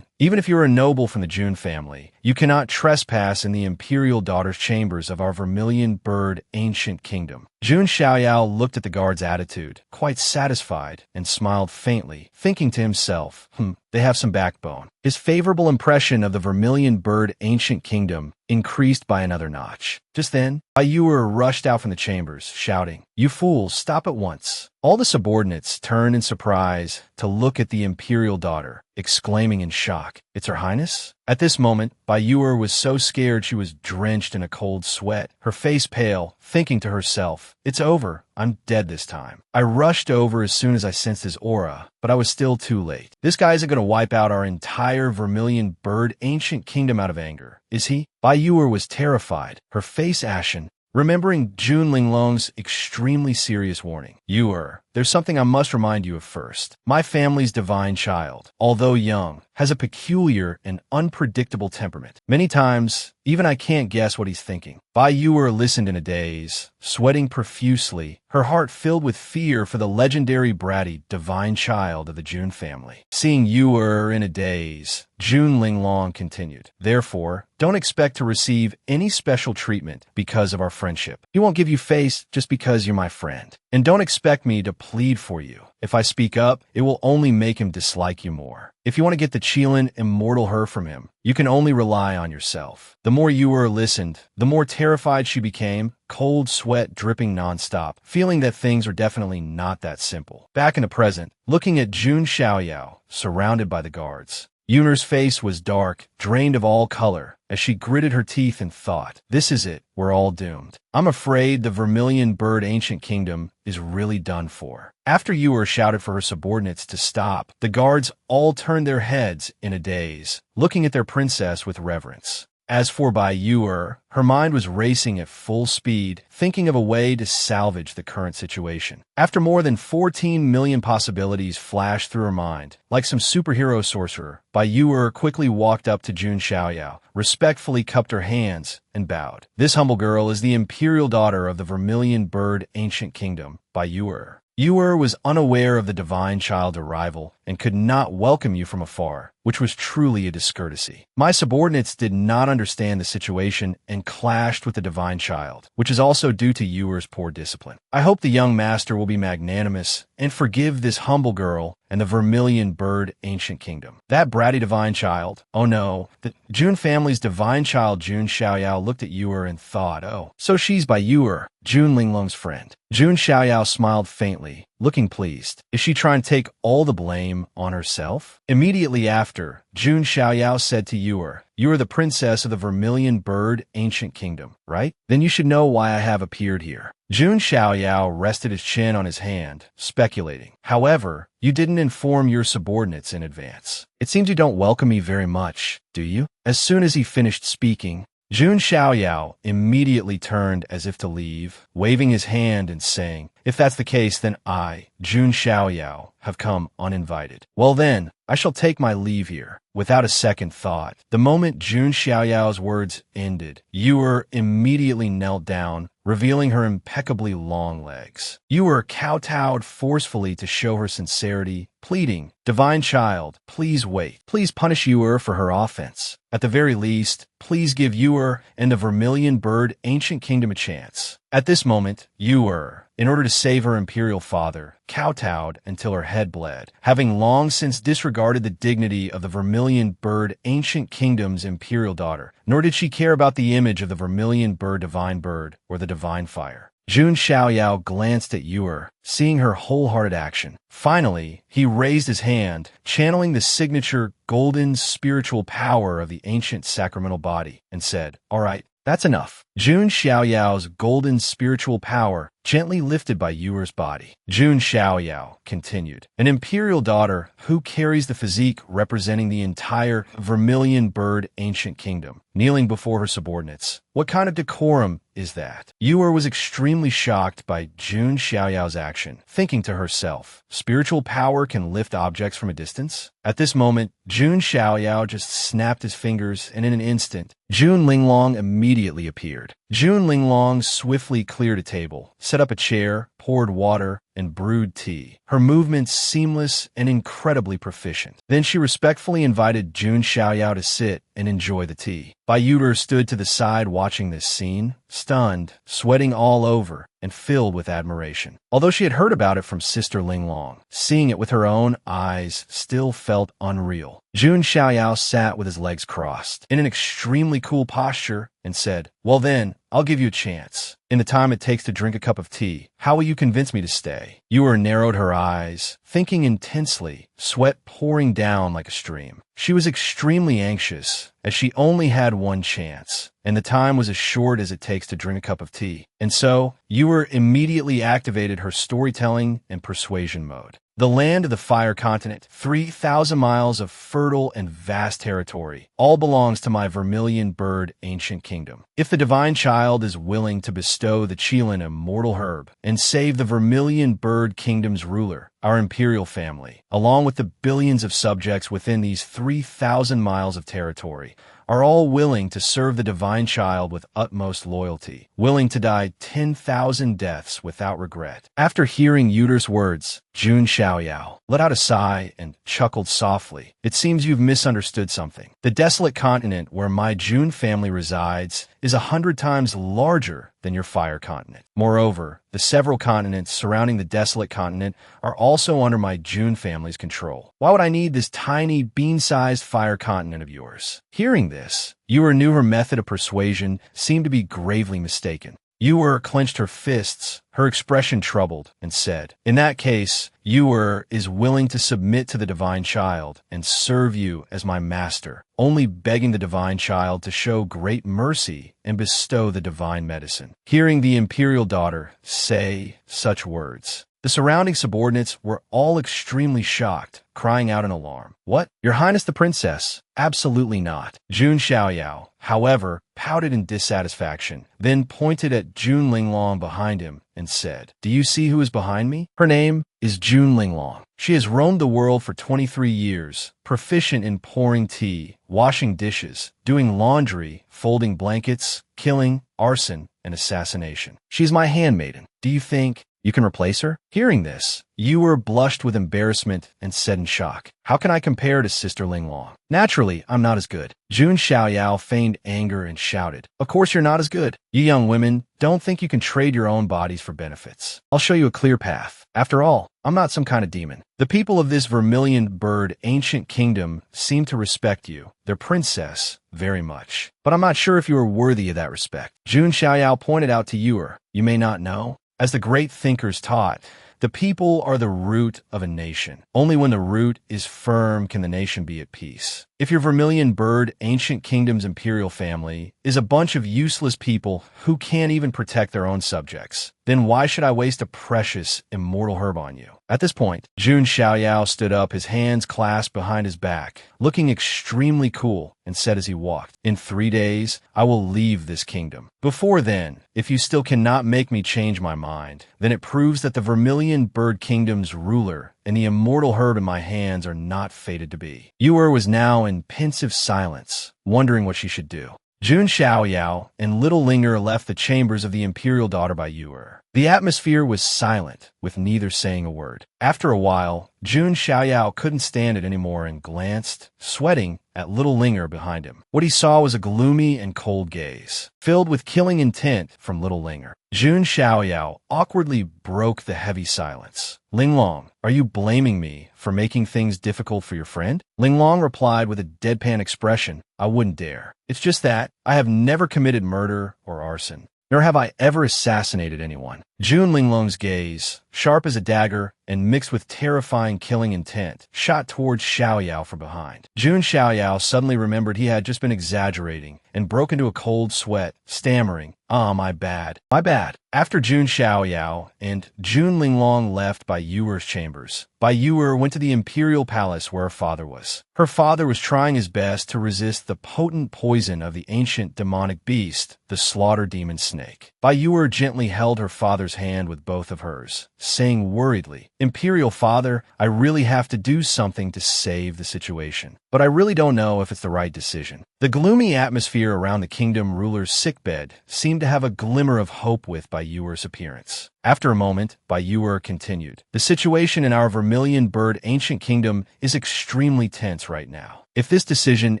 Speaker 1: Even if you are a noble from the Jun family, you cannot trespass in the imperial daughter's chambers of our vermilion bird ancient kingdom." Jun Xiaoyao looked at the guard's attitude, quite satisfied, and smiled faintly, thinking to himself, they have some backbone. His favorable impression of the vermilion bird ancient kingdom increased by another notch. Just then, Bai Yuer rushed out from the chambers, shouting, "You fools, stop at once." All the subordinates turned in surprise to look at the imperial daughter, exclaiming in shock, "It's Her Highness?" At this moment, Bai Yuer was so scared she was drenched in a cold sweat, her face pale, thinking to herself, "It's over. I'm dead this time. I rushed over as soon as I sensed his aura, but I was still too late. This guy isn't going to wipe out our entire vermilion bird ancient kingdom out of anger, is he?" Bai Yuer was terrified, her face ashen, remembering Jun Linglong's extremely serious warning. "Yuer, there's something I must remind you of first. My family's divine child, although young, has a peculiar and unpredictable temperament. Many times, even I can't guess what he's thinking." Bai Yuer listened in a daze, sweating profusely, her heart filled with fear for the legendary bratty divine child of the Jun family. Seeing Yuer in a daze, Jun Linglong continued, "Therefore, don't expect to receive any special treatment because of our friendship. He won't give you face just because you're my friend. And don't expect me to plead for you. If I speak up, it will only make him dislike you more. If you want to get the Qilin immortal her from him, you can only rely on yourself." The more Yuer listened, the more terrified she became, cold sweat dripping nonstop, feeling that things were definitely not that simple. Back in the present, looking at Jun Xiaoyao, surrounded by the guards, Yuner's face was dark, drained of all color, as she gritted her teeth and thought, "This is it, we're all doomed. I'm afraid the vermilion bird ancient kingdom is really done for." After Yuer shouted for her subordinates to stop, the guards all turned their heads in a daze, looking at their princess with reverence. As for Bai Yuer, her mind was racing at full speed, thinking of a way to salvage the current situation. After more than 14 million possibilities flashed through her mind, like some superhero sorcerer, Bai Yuer quickly walked up to Jun Xiaoyao, respectfully cupped her hands, and bowed. "This humble girl is the imperial daughter of the vermilion bird ancient kingdom, Bai Yuer. Yuer was unaware of the divine child's arrival and could not welcome you from afar, which was truly a discourtesy. My subordinates did not understand the situation and clashed with the divine child, which is also due to Yuer's poor discipline. I hope the young master will be magnanimous and forgive this humble girl and the vermilion bird ancient kingdom." That bratty divine child, oh no, the Jun family's divine child Jun Xiaoyao looked at Yuer and thought, "Oh, so she's Bai Yuer, Jun Linglong's friend." Jun Xiaoyao smiled faintly, looking pleased. Is she trying to take all the blame on herself? Immediately after, Jun Xiaoyao said to Yuer, "You are the princess of the vermilion bird ancient kingdom, right? Then you should know why I have appeared here." Jun Xiaoyao rested his chin on his hand, speculating. "However, you didn't inform your subordinates in advance. It seems you don't welcome me very much, do you?" As soon as he finished speaking, Jun Xiaoyao immediately turned as if to leave, waving his hand and saying, "If that's the case, then I, Jun Xiaoyao, have come uninvited. Well then, I shall take my leave here." Without a second thought, the moment Jun Xiaoyao's words ended, Yuer immediately knelt down, revealing her impeccably long legs. Yuer kowtowed forcefully to show her sincerity, pleading, "Divine child, please wait. Please punish Yuer for her offense. At the very least, please give Yuer and the vermilion bird ancient kingdom a chance." At this moment, Yuer, in order to save her imperial father, kowtowed until her head bled, having long since disregarded the dignity of the vermilion bird ancient kingdom's imperial daughter, nor did she care about the image of the vermilion divine bird, or the divine fire. Jun Xiaoyao glanced at Yuer, seeing her wholehearted action. Finally, he raised his hand, channeling the signature golden spiritual power of the ancient sacramental body, and said, "All right, that's enough." Jun Xiaoyao's golden spiritual power gently lifted by Yuer's body. Jun Xiaoyao continued, "An imperial daughter who carries the physique representing the entire vermilion bird ancient kingdom, kneeling before her subordinates. What kind of decorum is that?" Yuer was extremely shocked by Jun Xiaoyao's action, thinking to herself, spiritual power can lift objects from a distance? At this moment, Jun Xiaoyao just snapped his fingers, and in an instant, Jun Linglong immediately appeared. Jun Linglong swiftly cleared a table, set up a chair, poured water, and brewed tea. Her movements seamless and incredibly proficient. Then she respectfully invited Jun Xiaoyao to sit and enjoy the tea. Bai Yuder stood to the side watching this scene, stunned, sweating all over, and filled with admiration. Although she had heard about it from Sister Linglong, seeing it with her own eyes still felt unreal. Jun Xiaoyao sat with his legs crossed, in an extremely cool posture, and said, "Well then, I'll give you a chance. In the time it takes to drink a cup of tea, how will you convince me to stay?" Yuer narrowed her eyes, thinking intensely, sweat pouring down like a stream. She was extremely anxious, as she only had one chance, and the time was as short as it takes to drink a cup of tea. And so, Yuer immediately activated her storytelling and persuasion mode. The land of the Fire Continent, 3,000 miles of fertile and vast territory, all belongs to my vermilion bird ancient kingdom. If the divine child is willing to bestow the Qilin immortal herb and save the vermilion bird kingdom's ruler, our imperial family, along with the billions of subjects within these 3,000 miles of territory, are all willing to serve the divine child with utmost loyalty, willing to die 10,000 deaths without regret. After hearing Yuder's words, Jun Xiaoyao let out a sigh and chuckled softly. "It seems you've misunderstood something. The desolate continent where my Jun family resides is 100 times larger than your Fire Continent. Moreover, the several continents surrounding the desolate continent are also under my Jun family's control. Why would I need this tiny, bean-sized Fire Continent of yours?" Hearing this, Yuer knew her method of persuasion seemed to be gravely mistaken. Yuer clenched her fists, her expression troubled, and said, "In that case, Yuer is willing to submit to the divine child and serve you as my master, only begging the divine child to show great mercy and bestow the divine medicine." Hearing the imperial daughter say such words, the surrounding subordinates were all extremely shocked, crying out in alarm. "What? Your Highness the Princess? Absolutely not." Jun Xiaoyao, however, pouted in dissatisfaction, then pointed at Jun Linglong behind him and said, "Do you see who is behind me? Her name is Jun Linglong. She has roamed the world for 23 years, proficient in pouring tea, washing dishes, doing laundry, folding blankets, killing, arson, and assassination. She's my handmaiden. Do you think you can replace her?" Hearing this, Yuer blushed with embarrassment and said in shock, "How can I compare to Sister Linglong? Naturally, I'm not as good." Jun Xiaoyao feigned anger and shouted, "Of course you're not as good. You young women don't think you can trade your own bodies for benefits. I'll show you a clear path. After all, I'm not some kind of demon. The people of this vermilion bird ancient kingdom seem to respect you, their princess, very much. But I'm not sure if you are worthy of that respect." Jun Xiaoyao pointed out to Yuer, "You may not know. As the great thinkers taught, the people are the root of a nation. Only when the root is firm can the nation be at peace. If your vermilion bird ancient kingdom's imperial family is a bunch of useless people who can't even protect their own subjects, then why should I waste a precious immortal herb on you?" At this point, Jun Xiaoyao stood up, his hands clasped behind his back, looking extremely cool, and said as he walked, "In 3 days, I will leave this kingdom. Before then, if you still cannot make me change my mind, then it proves that the vermilion bird kingdom's ruler and the immortal herb in my hands are not fated to be." Yuer was now in pensive silence, wondering what she should do. Jun Xiaoyao and little Linger left the chambers of the imperial daughter by Yuer. The atmosphere was silent, with neither saying a word. After a while, Jun Xiaoyao couldn't stand it anymore and glanced, sweating, at little Linger behind him. What he saw was a gloomy and cold gaze, filled with killing intent from little Linger. Jun Xiaoyao awkwardly broke the heavy silence. Linglong, are you blaming me for making things difficult for your friend? Linglong replied with a deadpan expression. I wouldn't dare. It's just that I have never committed murder or arson, nor have I ever assassinated anyone. Jun Linglong's gaze, sharp as a dagger and mixed with terrifying killing intent, shot towards Xiaoyao from behind. Jun Xiaoyao suddenly remembered he had just been exaggerating and broke into a cold sweat, stammering, my bad. My bad. After Jun Xiaoyao and Jun Linglong left Bai Yuer's chambers, Bai Yuer went to the imperial palace where her father was. Her father was trying his best to resist the potent poison of the ancient demonic beast, the slaughter demon snake. Bai Yuer gently held her father's hand with both of hers, saying worriedly, Imperial Father, I really have to do something to save the situation, but I really don't know if it's the right decision. The gloomy atmosphere around the kingdom ruler's sickbed seemed to have a glimmer of hope with Bai Yuer's appearance. After a moment, Bai Yuer continued, The situation in our Vermilion Bird ancient kingdom is extremely tense right now. If this decision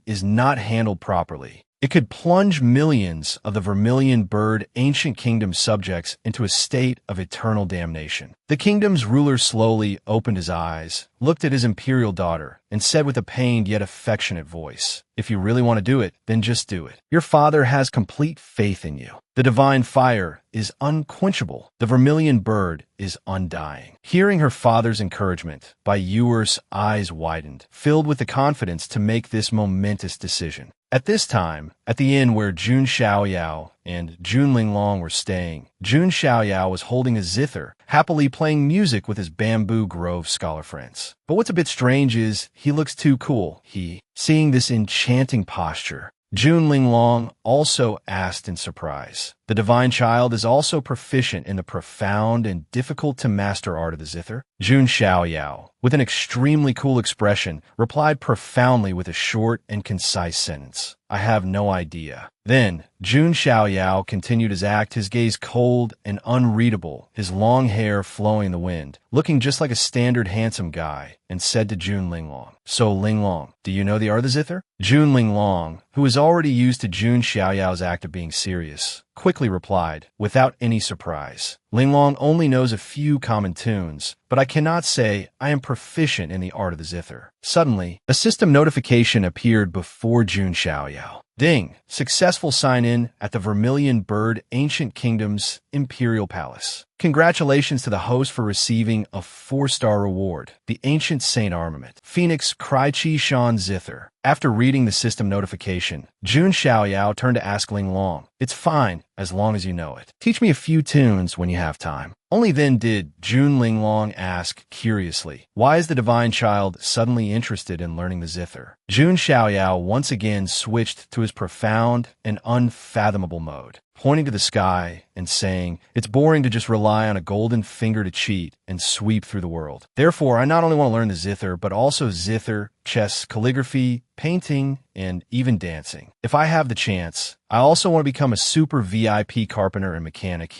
Speaker 1: is not handled properly, it could plunge millions of the Vermilion Bird ancient kingdom subjects into a state of eternal damnation. The kingdom's ruler slowly opened his eyes, looked at his imperial daughter, and said with a pained yet affectionate voice, If you really want to do it, then just do it. Your father has complete faith in you. The divine fire is unquenchable. The Vermilion Bird is undying. Hearing her father's encouragement, Bai Yuer's eyes widened, filled with the confidence to make this momentous decision. At this time, at the inn where Jun Xiaoyao and Jun Linglong were staying, Jun Xiaoyao was holding a zither, happily playing music with his Bamboo Grove scholar friends. But what's a bit strange is he looks too cool. Seeing this enchanting posture, Jun Linglong also asked in surprise. The divine child is also proficient in the profound and difficult-to-master art of the zither. Jun Xiaoyao, with an extremely cool expression, replied profoundly with a short and concise sentence. I have no idea. Then, Jun Xiaoyao continued his act, his gaze cold and unreadable, his long hair flowing in the wind, looking just like a standard handsome guy, and said to Jun Linglong, So Linglong, do you know the art of the zither? Jun Linglong, who was already used to Jun Xiaoyao's act of being serious, quickly replied, without any surprise, Linglong only knows a few common tunes, but I cannot say I am proficient in the art of the zither. Suddenly, a system notification appeared before Jun Xiaoyao. Ding! Successful sign-in at the Vermilion Bird Ancient Kingdom's Imperial Palace. Congratulations to the host for receiving a 4-star reward, the Ancient Saint Armament, Phoenix Cry-Chi Shan Zither. After reading the system notification, Jun Xiaoyao turned to ask Linglong, It's fine, as long as you know it. Teach me a few tunes when you have time. Only then did Jun Linglong ask, curiously, why is the divine child suddenly interested in learning the zither? Jun Xiaoyao once again switched to his profound and unfathomable mode, pointing to the sky and saying, It's boring to just rely on a golden finger to cheat and sweep through the world. Therefore, I not only want to learn the zither, but also zither, chess, calligraphy, painting, and even dancing. If I have the chance, I also want to become a super VIP carpenter and mechanic.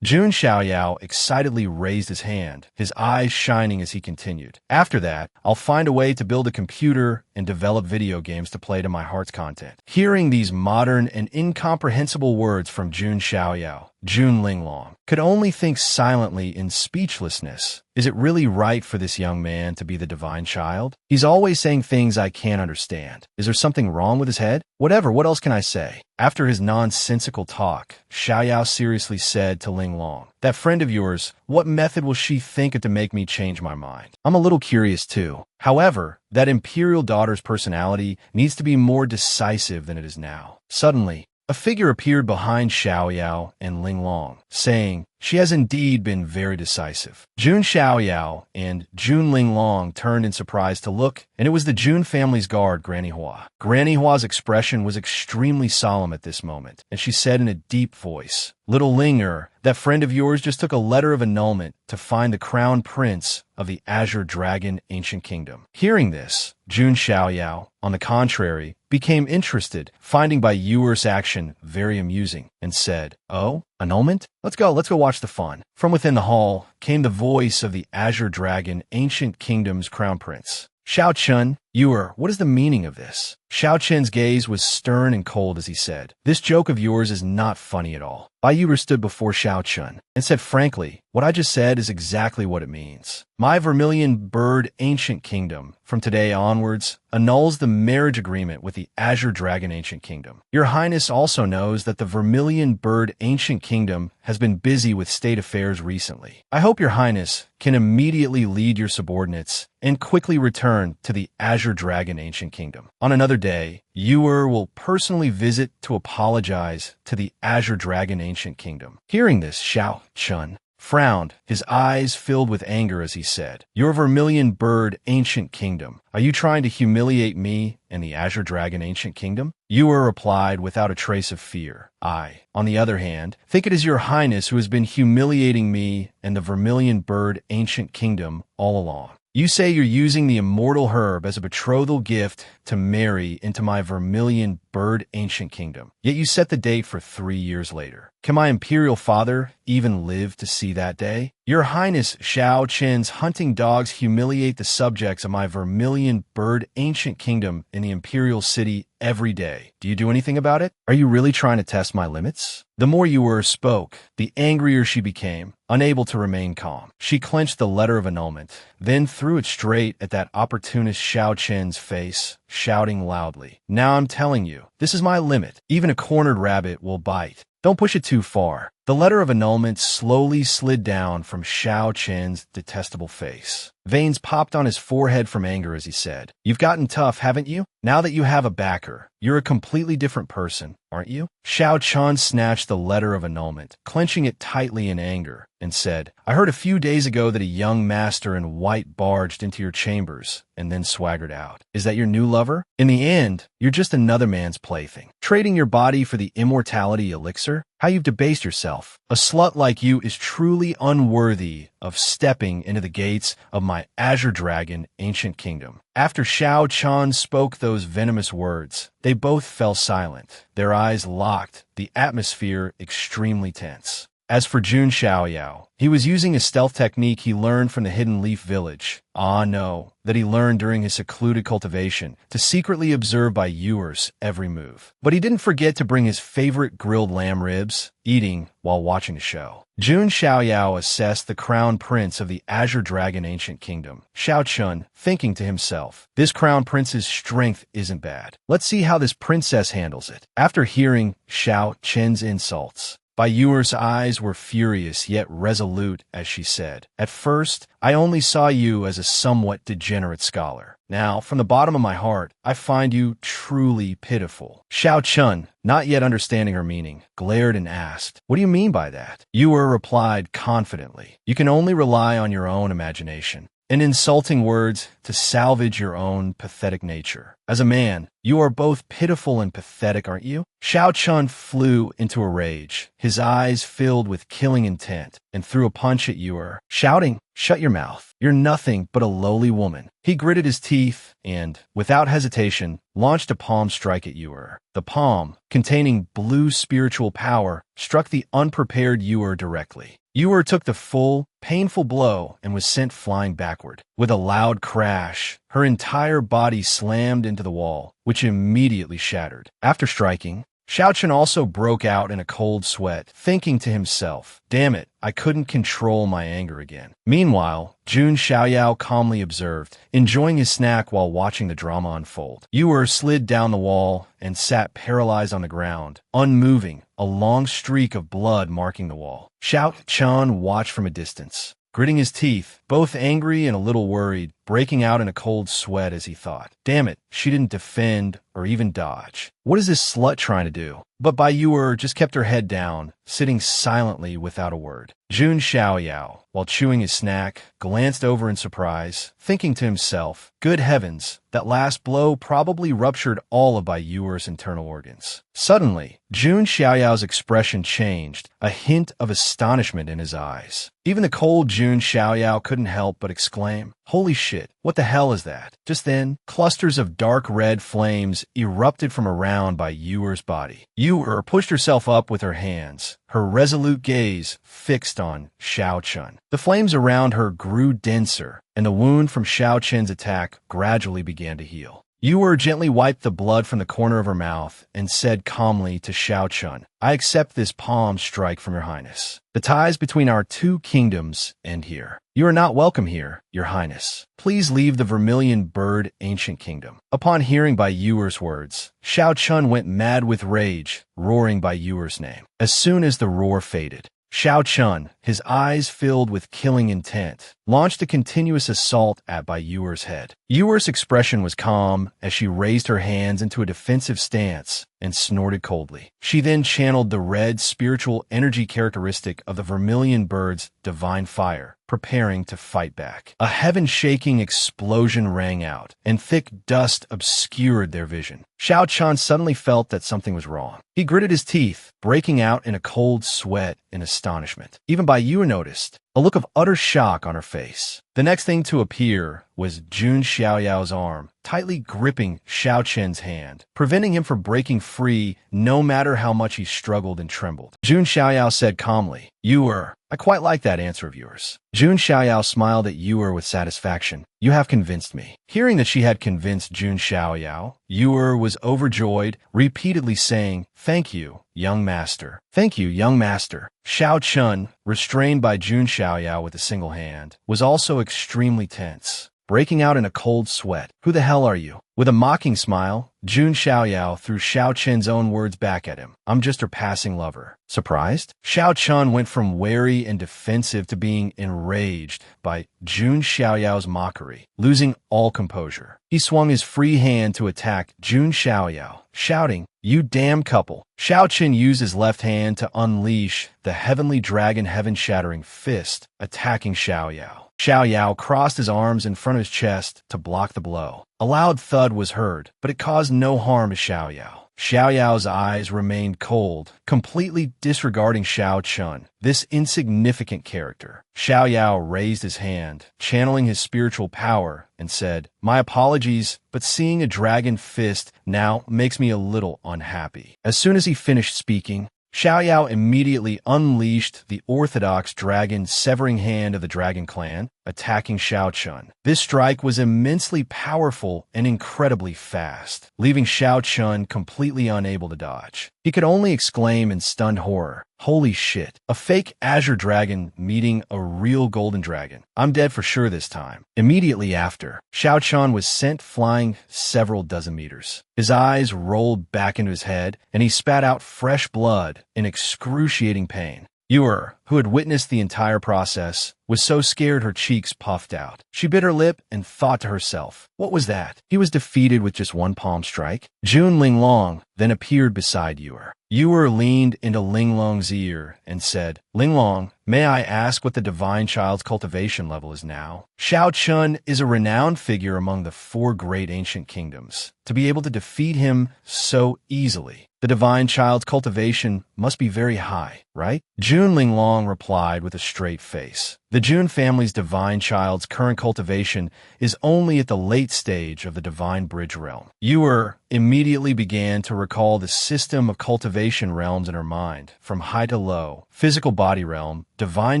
Speaker 1: Jun Xiaoyao excitedly raised his hand, his eyes shining as he continued. After that, I'll find a way to build a computer and develop video games to play to my heart's content. Hearing these modern and incomprehensible words from Jun Xiaoyao, Jun Linglong could only think silently in speechlessness. Is it really right for this young man to be the divine child? He's always saying things I can't understand. Is there something wrong with his head? Whatever, what else can I say? After his nonsensical talk, Xiaoyao seriously said to Linglong, That friend of yours, what method will she think of to make me change my mind? I'm a little curious too. However, that imperial daughter's personality needs to be more decisive than it is now. Suddenly, a figure appeared behind Xiaoyao and Linglong, saying, She has indeed been very decisive. Jun Xiaoyao and Jun Linglong turned in surprise to look, and it was the Jun family's guard, Granny Hua. Granny Hua's expression was extremely solemn at this moment, and she said in a deep voice, Little Linger, that friend of yours just took a letter of annulment to find the crown prince of the Azure Dragon Ancient Kingdom. Hearing this, Jun Xiaoyao, on the contrary, became interested, finding Bai Yuer's action very amusing, and said, Oh, annulment? Let's go watch the fun. From within the hall came the voice of the Azure Dragon Ancient Kingdom's crown prince. Xiao Chun, What is the meaning of this? Xiao Chen's gaze was stern and cold as he said, "This joke of yours is not funny at all." Bai Yu stood before Xiao Chen and said, "Frankly, what I just said is exactly what it means. My vermilion bird ancient kingdom, from today onwards, annuls the marriage agreement with the Azure Dragon Ancient Kingdom. Your Highness also knows that the vermilion bird ancient kingdom has been busy with state affairs recently. I hope Your Highness can immediately lead your subordinates and quickly return to the Azure Dragon Ancient Kingdom. On another day, Yuer will personally visit to apologize to the Azure Dragon Ancient Kingdom." Hearing this, Xiao Chun frowned, his eyes filled with anger as he said, "Your vermilion bird ancient kingdom, are you trying to humiliate me and the Azure Dragon Ancient Kingdom?" Yuer replied without a trace of fear, "I, on the other hand, think it is Your Highness who has been humiliating me and the vermilion bird ancient kingdom all along. You say you're using the immortal herb as a betrothal gift to marry into my vermilion bird ancient kingdom, yet you set the date for 3 years later. Can my imperial father even live to see that day? Your Highness Xiao Chen's hunting dogs humiliate the subjects of my vermilion bird ancient kingdom in the imperial city every day. Do you do anything about it? Are you really trying to test my limits?" The more Yuer spoke, the angrier she became, unable to remain calm. She clenched the letter of annulment, then threw it straight at that opportunist Xiao Chen's face, shouting loudly, "Now I'm telling you, this is my limit. Even a cornered rabbit will bite. Don't push it too far." The letter of annulment slowly slid down from Xiao Chen's detestable face. Veins popped on his forehead from anger as he said, "You've gotten tough, haven't you? Now that you have a backer, you're a completely different person, aren't you?" Xiao Chen snatched the letter of annulment, clenching it tightly in anger, and said, "I heard a few days ago that a young master in white barged into your chambers and then swaggered out. Is that your new lover? In the end, you're just another man's plaything, trading your body for the immortality elixir? How you've debased yourself. A slut like you is truly unworthy of stepping into the gates of my Azure Dragon Ancient Kingdom." After Xiao Chen spoke those venomous words, they both fell silent, their eyes locked, the atmosphere extremely tense. As for Jun Xiaoyao, he was using a stealth technique he learned from the Hidden Leaf Village. That he learned during his secluded cultivation, to secretly observe Bai Yuer's every move. But he didn't forget to bring his favorite grilled lamb ribs, eating while watching the show. Jun Xiaoyao assessed the crown prince of the Azure Dragon Ancient Kingdom. Xiao Chun, thinking to himself, "This crown prince's strength isn't bad. Let's see how this princess handles it." After hearing Xiao Chen's insults, Bai Yuer's eyes were furious yet resolute as she said, "At first, I only saw you as a somewhat degenerate scholar. Now, from the bottom of my heart, I find you truly pitiful." Xiao Chun, not yet understanding her meaning, glared and asked, "What do you mean by that?" Yuer replied confidently, "You can only rely on your own imagination and insulting words to salvage your own pathetic nature. As a man, you are both pitiful and pathetic, aren't you?" Xiao Chun flew into a rage, his eyes filled with killing intent, and threw a punch at Yuer, shouting, "Shut your mouth. You're nothing but a lowly woman." He gritted his teeth and, without hesitation, launched a palm strike at Yuer. The palm, containing blue spiritual power, struck the unprepared Yuer directly. Yuer took the full, painful blow and was sent flying backward. With a loud crash, her entire body slammed into the wall, which immediately shattered. After striking, Xiao Chen also broke out in a cold sweat, thinking to himself, "Damn it, I couldn't control my anger again." Meanwhile, Jun Xiaoyao calmly observed, enjoying his snack while watching the drama unfold. Yuer slid down the wall and sat paralyzed on the ground, unmoving, a long streak of blood marking the wall. Xiao Chen watched from a distance, gritting his teeth, both angry and a little worried, breaking out in a cold sweat as he thought, "Damn it, she didn't defend or even dodge. What is this slut trying to do?" But Bai Yuer just kept her head down, sitting silently without a word. Jun Xiaoyao, while chewing his snack, glanced over in surprise, thinking to himself, "Good heavens, that last blow probably ruptured all of Bai Yuer's internal organs." Suddenly, Jun Xiaoyao's expression changed, a hint of astonishment in his eyes. Even the cold Jun Xiaoyao couldn't help but exclaim, "Holy shit. shit, what the hell is that? Just then, clusters of dark red flames erupted from around by Yuer's body. Yuer pushed herself up with her hands, her resolute gaze fixed on Xiao Chun. The flames around her grew denser, and the wound from Xiao Chen's attack gradually began to heal. Yuer gently wiped the blood from the corner of her mouth and said calmly to Xiao Chun, "I accept this palm strike from your highness. The ties between our two kingdoms end here. You are not welcome here, your highness. Please leave the Vermilion Bird ancient kingdom." Upon hearing by Yuer's words, Xiao Chun went mad with rage, roaring by Yuer's name. As soon as the roar faded, Xiao Chun, his eyes filled with killing intent, launched a continuous assault at Bai Yuer's head. Yuer's expression was calm as she raised her hands into a defensive stance and snorted coldly. She then channeled the red spiritual energy characteristic of the Vermilion Bird's divine fire, preparing to fight back. A heaven-shaking explosion rang out, and thick dust obscured their vision. Xiao Chun suddenly felt that something was wrong. He gritted his teeth, breaking out in a cold sweat in astonishment. Even Bai Yuer noticed a look of utter shock on her face. The next thing to appear was Jun Xiaoyao's arm, tightly gripping Xiao Chen's hand, preventing him from breaking free no matter how much he struggled and trembled. Jun Xiaoyao said calmly, "Yuer, I quite like that answer of yours." Jun Xiaoyao smiled at Yuer with satisfaction. "You have convinced me." Hearing that she had convinced Jun Xiaoyao, Yuer was overjoyed, repeatedly saying, "Thank you, young master. Thank you, young master." Xiao Chun, restrained by Jun Xiaoyao with a single hand, was also extremely tense, breaking out in a cold sweat. "Who the hell are you?" With a mocking smile, Jun Xiaoyao threw Xiao Chen's own words back at him. "I'm just her passing lover." Surprised? Xiao Chun went from wary and defensive to being enraged by Jun Xiaoyao's mockery, losing all composure. He swung his free hand to attack Jun Xiaoyao, shouting, "You damn couple." Xiao Chen used his left hand to unleash the Heavenly Dragon heaven-shattering fist, attacking Xiaoyao. Xiaoyao crossed his arms in front of his chest to block the blow. A loud thud was heard, but it caused no harm to Xiaoyao. Xiaoyao's eyes remained cold, completely disregarding Xiao Chun, this insignificant character. Xiaoyao raised his hand, channeling his spiritual power, and said, "My apologies, but seeing a dragon fist now makes me a little unhappy." As soon as he finished speaking, Xiaoyao immediately unleashed the orthodox dragon severing hand of the dragon clan, attacking Xiao Chun. This strike was immensely powerful and incredibly fast, leaving Xiao Chun completely unable to dodge. He could only exclaim in stunned horror, "Holy shit, a fake azure dragon meeting a real golden dragon. I'm dead for sure this time." Immediately after, Xiao Chun was sent flying several dozen meters. His eyes rolled back into his head, and he spat out fresh blood in excruciating pain. Yuer, who had witnessed the entire process, was so scared her cheeks puffed out. She bit her lip and thought to herself, what was that? He was defeated with just one palm strike? Jun Linglong then appeared beside Yuer. Yuer leaned into Linglong's ear and said, "Linglong, may I ask what the divine child's cultivation level is now?" Xiao Chun is a renowned figure among the 4 great ancient kingdoms. To be able to defeat him so easily, the divine child's cultivation must be very high, right? Jun Linglong replied with a straight face. The Jun family's divine child's current cultivation is only at the late stage of the divine bridge realm. Yuer immediately began to recall the system of cultivation realms in her mind, from high to low: physical body realm, divine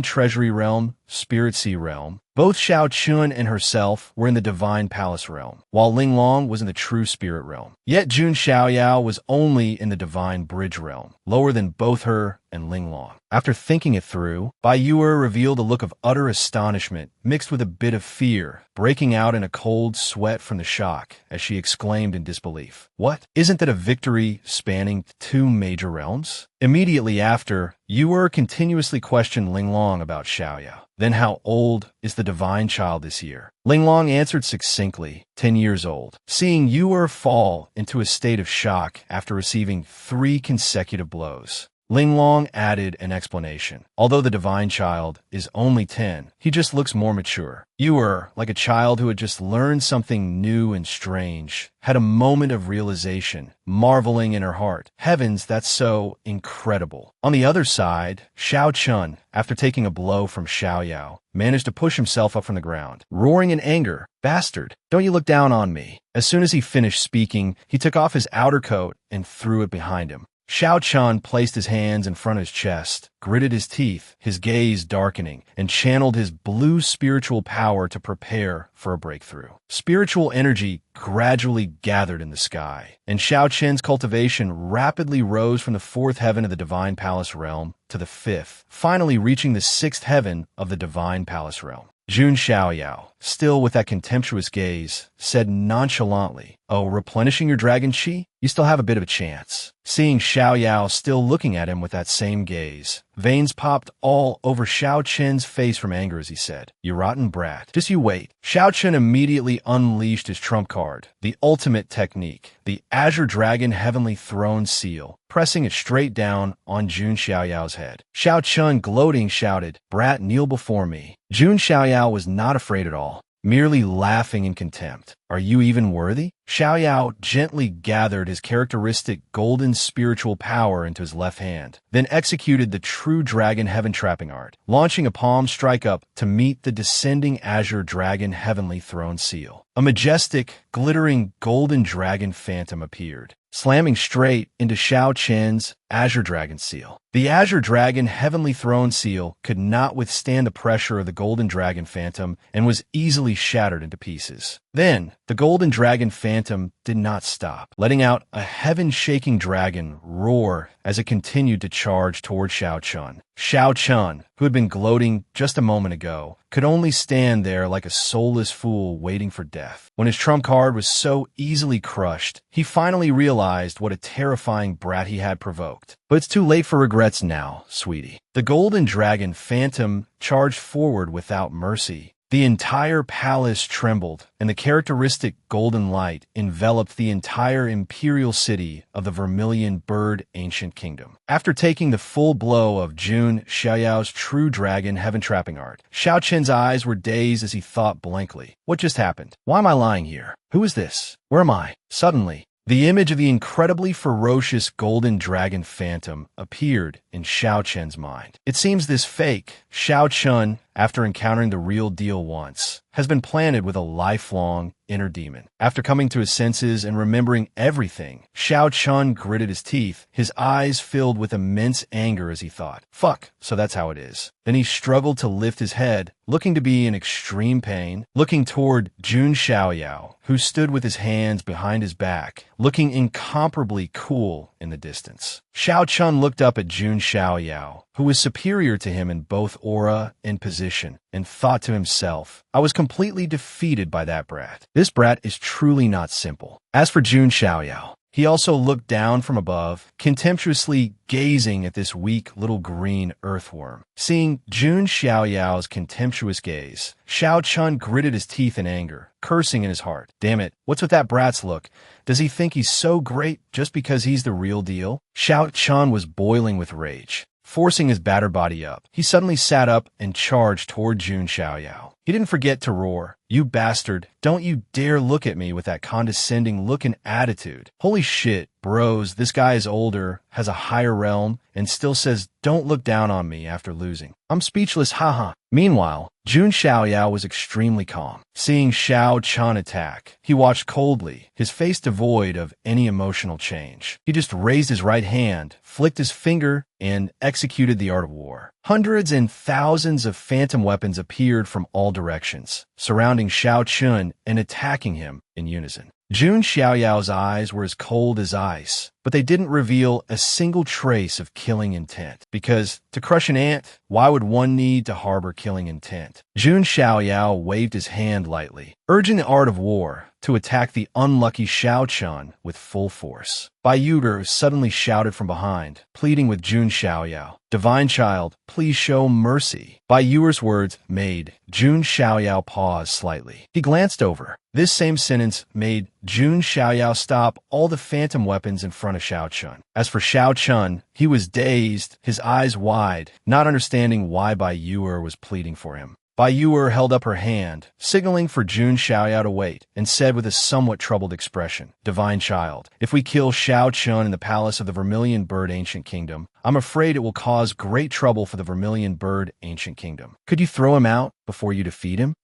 Speaker 1: treasury realm, spirit sea realm. Both Xiao Chun and herself were in the divine palace realm, while Linglong was in the true spirit realm. Yet Jun Xiaoyao was only in the divine bridge realm, lower than both her and Linglong. After thinking it through, Bai Yuer revealed a look of utter astonishment mixed with a bit of fear, breaking out in a cold sweat from the shock as she exclaimed in disbelief, "What? Isn't that a victory spanning 2 major realms?" Immediately after, Yuer continuously questioned Linglong about Xiaoyao. "Then how old is the divine child this year?" Linglong answered succinctly, 10 years old. Seeing Yuer fall into a state of shock after receiving 3 consecutive blows, Ling Long added an explanation. Although the divine child is only 10, he just looks more mature. You were like a child who had just learned something new and strange, had a moment of realization, marveling in her heart. Heavens, that's so incredible. On the other side, Xiao Chun, after taking a blow from Xiao Yao, managed to push himself up from the ground, roaring in anger, "Bastard, don't you look down on me." As soon as he finished speaking, he took off his outer coat and threw it behind him. Xiao Chun placed his hands in front of his chest, gritted his teeth, his gaze darkening, and channeled his blue spiritual power to prepare for a breakthrough. Spiritual energy gradually gathered in the sky, and Xiao Chen's cultivation rapidly rose from the fourth heaven of the Divine Palace realm to the fifth, finally reaching the sixth heaven of the Divine Palace realm. Jun Xiaoyao, still with that contemptuous gaze, said nonchalantly, "Oh, replenishing your dragon chi? You still have a bit of a chance." Seeing Xiaoyao still looking at him with that same gaze, veins popped all over Xiao Chen's face from anger as he said, "You rotten brat. Just you wait." Xiao Chen immediately unleashed his trump card, the ultimate technique, the Azure Dragon Heavenly Throne Seal, pressing it straight down on Jun Xiaoyao's head. Xiao Chun, gloating, shouted, "Brat, kneel before me." Jun Xiaoyao was not afraid at all, merely laughing in contempt. "Are you even worthy?" Xiaoyao gently gathered his characteristic golden spiritual power into his left hand, then executed the true dragon heaven trapping art, launching a palm strike up to meet the descending Azure Dragon Heavenly Throne Seal. A majestic, glittering golden dragon phantom appeared, slamming straight into Xiao Chen's Azure Dragon Seal. The Azure Dragon Heavenly Throne Seal could not withstand the pressure of the Golden Dragon Phantom and was easily shattered into pieces. Then, the Golden Dragon Phantom did not stop, letting out a heaven-shaking dragon roar as it continued to charge toward Xiao Chun. Xiao Chun, who had been gloating just a moment ago, could only stand there like a soulless fool waiting for death. When his trump card was so easily crushed, he finally realized what a terrifying brat he had provoked. But it's too late for regrets now, sweetie. The Golden Dragon Phantom charged forward without mercy. The entire palace trembled, and the characteristic golden light enveloped the entire imperial city of the Vermilion Bird Ancient Kingdom. After taking the full blow of Jun Xiaoyao's true dragon heaven trapping art, Xiao Chen's eyes were dazed as he thought blankly. What just happened? Why am I lying here? Who is this? Where am I? Suddenly, the image of the incredibly ferocious golden dragon phantom appeared in Xiao Chen's mind. It seems this fake, Xiao Chun, after encountering the real deal once, has been planted with a lifelong inner demon. After coming to his senses and remembering everything, Xiao Chun gritted his teeth, his eyes filled with immense anger as he thought, "Fuck, so that's how it is." Then he struggled to lift his head, looking to be in extreme pain, looking toward Jun Xiaoyao, who stood with his hands behind his back, looking incomparably cool in the distance. Xiao Chun looked up at Jun Xiaoyao, who was superior to him in both aura and position, and thought to himself, "I was completely defeated by that brat. This brat is truly not simple." As for Jun Xiaoyao, he also looked down from above, contemptuously gazing at this weak little green earthworm. Seeing Jun Xiaoyao's contemptuous gaze, Xiao Chun gritted his teeth in anger, cursing in his heart. Damn it, what's with that brat's look? Does he think he's so great just because he's the real deal? Xiao Chun was boiling with rage. Forcing his battered body up, he suddenly sat up and charged toward Jun Xiaoyao. He didn't forget to roar, "You bastard, don't you dare look at me with that condescending look and attitude. Holy shit, bros, this guy is older, has a higher realm, and still says don't look down on me after losing. I'm speechless, haha." Meanwhile, Jun Xiaoyao was extremely calm. Seeing Xiao Chun attack, he watched coldly, his face devoid of any emotional change. He just raised his right hand, flicked his finger, and executed the art of war. Hundreds and thousands of phantom weapons appeared from all directions, surrounding Xiao Chun and attacking him in unison. Jun Xiaoyao's eyes were as cold as ice, but they didn't reveal a single trace of killing intent. Because to crush an ant, why would one need to harbor killing intent? Jun Xiaoyao waved his hand lightly, urging the art of war to attack the unlucky Xiao Chun with full force. Bai Yuger suddenly shouted from behind, pleading with Jun Xiaoyao, "Divine child, please show mercy." Bai Yuer's words made Jun Xiaoyao pause slightly. He glanced over. This same sentence made Jun Xiaoyao stop all the phantom weapons in front of Xiao Chun. As for Xiao Chun, He was dazed, his eyes wide, not understanding why Bai Yuer was pleading for him. Bai Yuer held up her hand, signaling for Jun Xiaoyao to wait, and said with a somewhat troubled expression, "Divine child, if we kill Xiao Chun in the palace of the Vermilion Bird Ancient Kingdom, I'm afraid it will cause great trouble for the Vermilion Bird Ancient Kingdom. Could you throw him out before you defeat him?"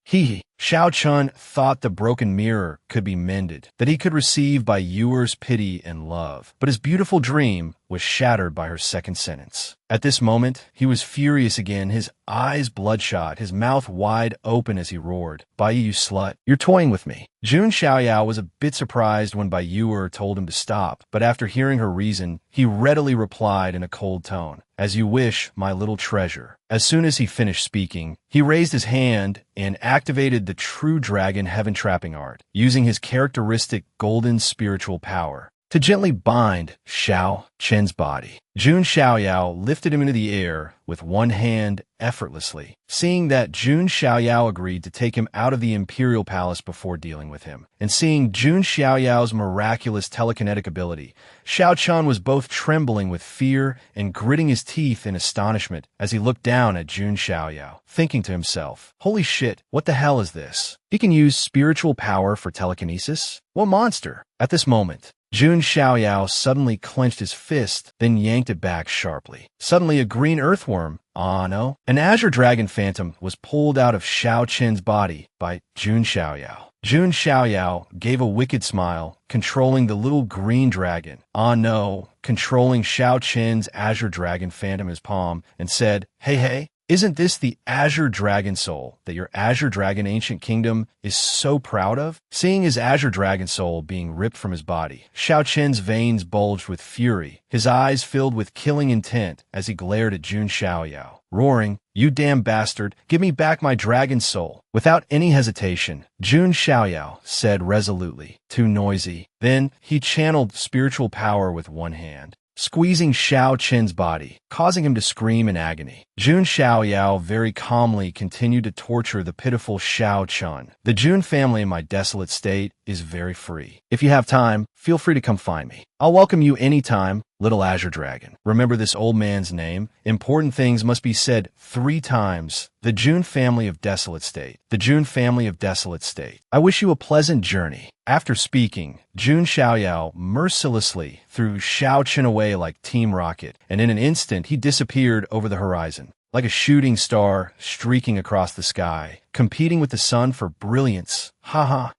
Speaker 1: Xiao Chun thought the broken mirror could be mended, that he could receive Bai Yuer's pity and love, but his beautiful dream was shattered by her second sentence. At this moment, he was furious again, his eyes bloodshot, his mouth wide open as he roared, "Bai, you slut, you're toying with me." Jun Xiaoyao was a bit surprised when Bai Yuer told him to stop, but after hearing her reason, he readily replied in a cold tone, "As you wish, my little treasure." As soon as he finished speaking, he raised his hand and activated the True Dragon Heaven Trapping Art, using his characteristic golden spiritual power to gently bind Xiao Chen's body. Jun Xiaoyao lifted him into the air with one hand effortlessly. Seeing that Jun Xiaoyao agreed to take him out of the imperial palace before dealing with him, and seeing Jun Xiaoyao's miraculous telekinetic ability, Xiao Chun was both trembling with fear and gritting his teeth in astonishment as he looked down at Jun Xiaoyao, thinking to himself, "Holy shit, what the hell is this? He can use spiritual power for telekinesis? What monster?" At this moment, Jun Xiaoyao suddenly clenched his fist, then yanked it back sharply. Suddenly, a green earthworm, no, an azure dragon phantom was pulled out of Xiao Chen's body by Jun Xiaoyao. Jun Xiaoyao gave a wicked smile, controlling the little green dragon, no, controlling Xiao Chen's azure dragon phantom in his palm, and said, Hey, isn't this the Azure Dragon Soul that your Azure Dragon Ancient Kingdom is so proud of?" Seeing his Azure Dragon Soul being ripped from his body, Xiao Chen's veins bulged with fury, his eyes filled with killing intent as he glared at Jun Xiaoyao, roaring, "You damn bastard, give me back my dragon soul." Without any hesitation, Jun Xiaoyao said resolutely, "Too noisy." Then he channeled spiritual power with one hand, squeezing Xiao Chen's body, causing him to scream in agony. Jun Xiaoyao very calmly continued to torture the pitiful Xiao Chun. The Jun family in my desolate state is very free. If you have time, feel free to come find me. I'll welcome you anytime, little Azure Dragon. Remember this old man's name. Important things must be said 3 times. The Jun family of desolate state. The Jun family of desolate state. I wish you a pleasant journey. After speaking, Jun Xiaoyao mercilessly threw Xiao Chen away like Team Rocket, and in an instant he disappeared over the horizon, like a shooting star streaking across the sky, competing with the sun for brilliance.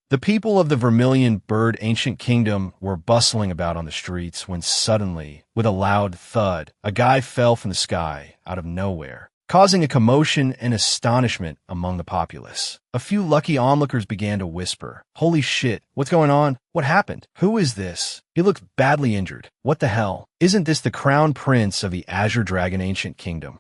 Speaker 1: The people of the Vermilion Bird Ancient Kingdom were bustling about on the streets when suddenly, with a loud thud, a guy fell from the sky out of nowhere, causing a commotion and astonishment among the populace. A few lucky onlookers began to whisper, "Holy shit, what's going on? What happened? Who is this? He looks badly injured. What the hell? Isn't this the crown prince of the Azure Dragon Ancient Kingdom?"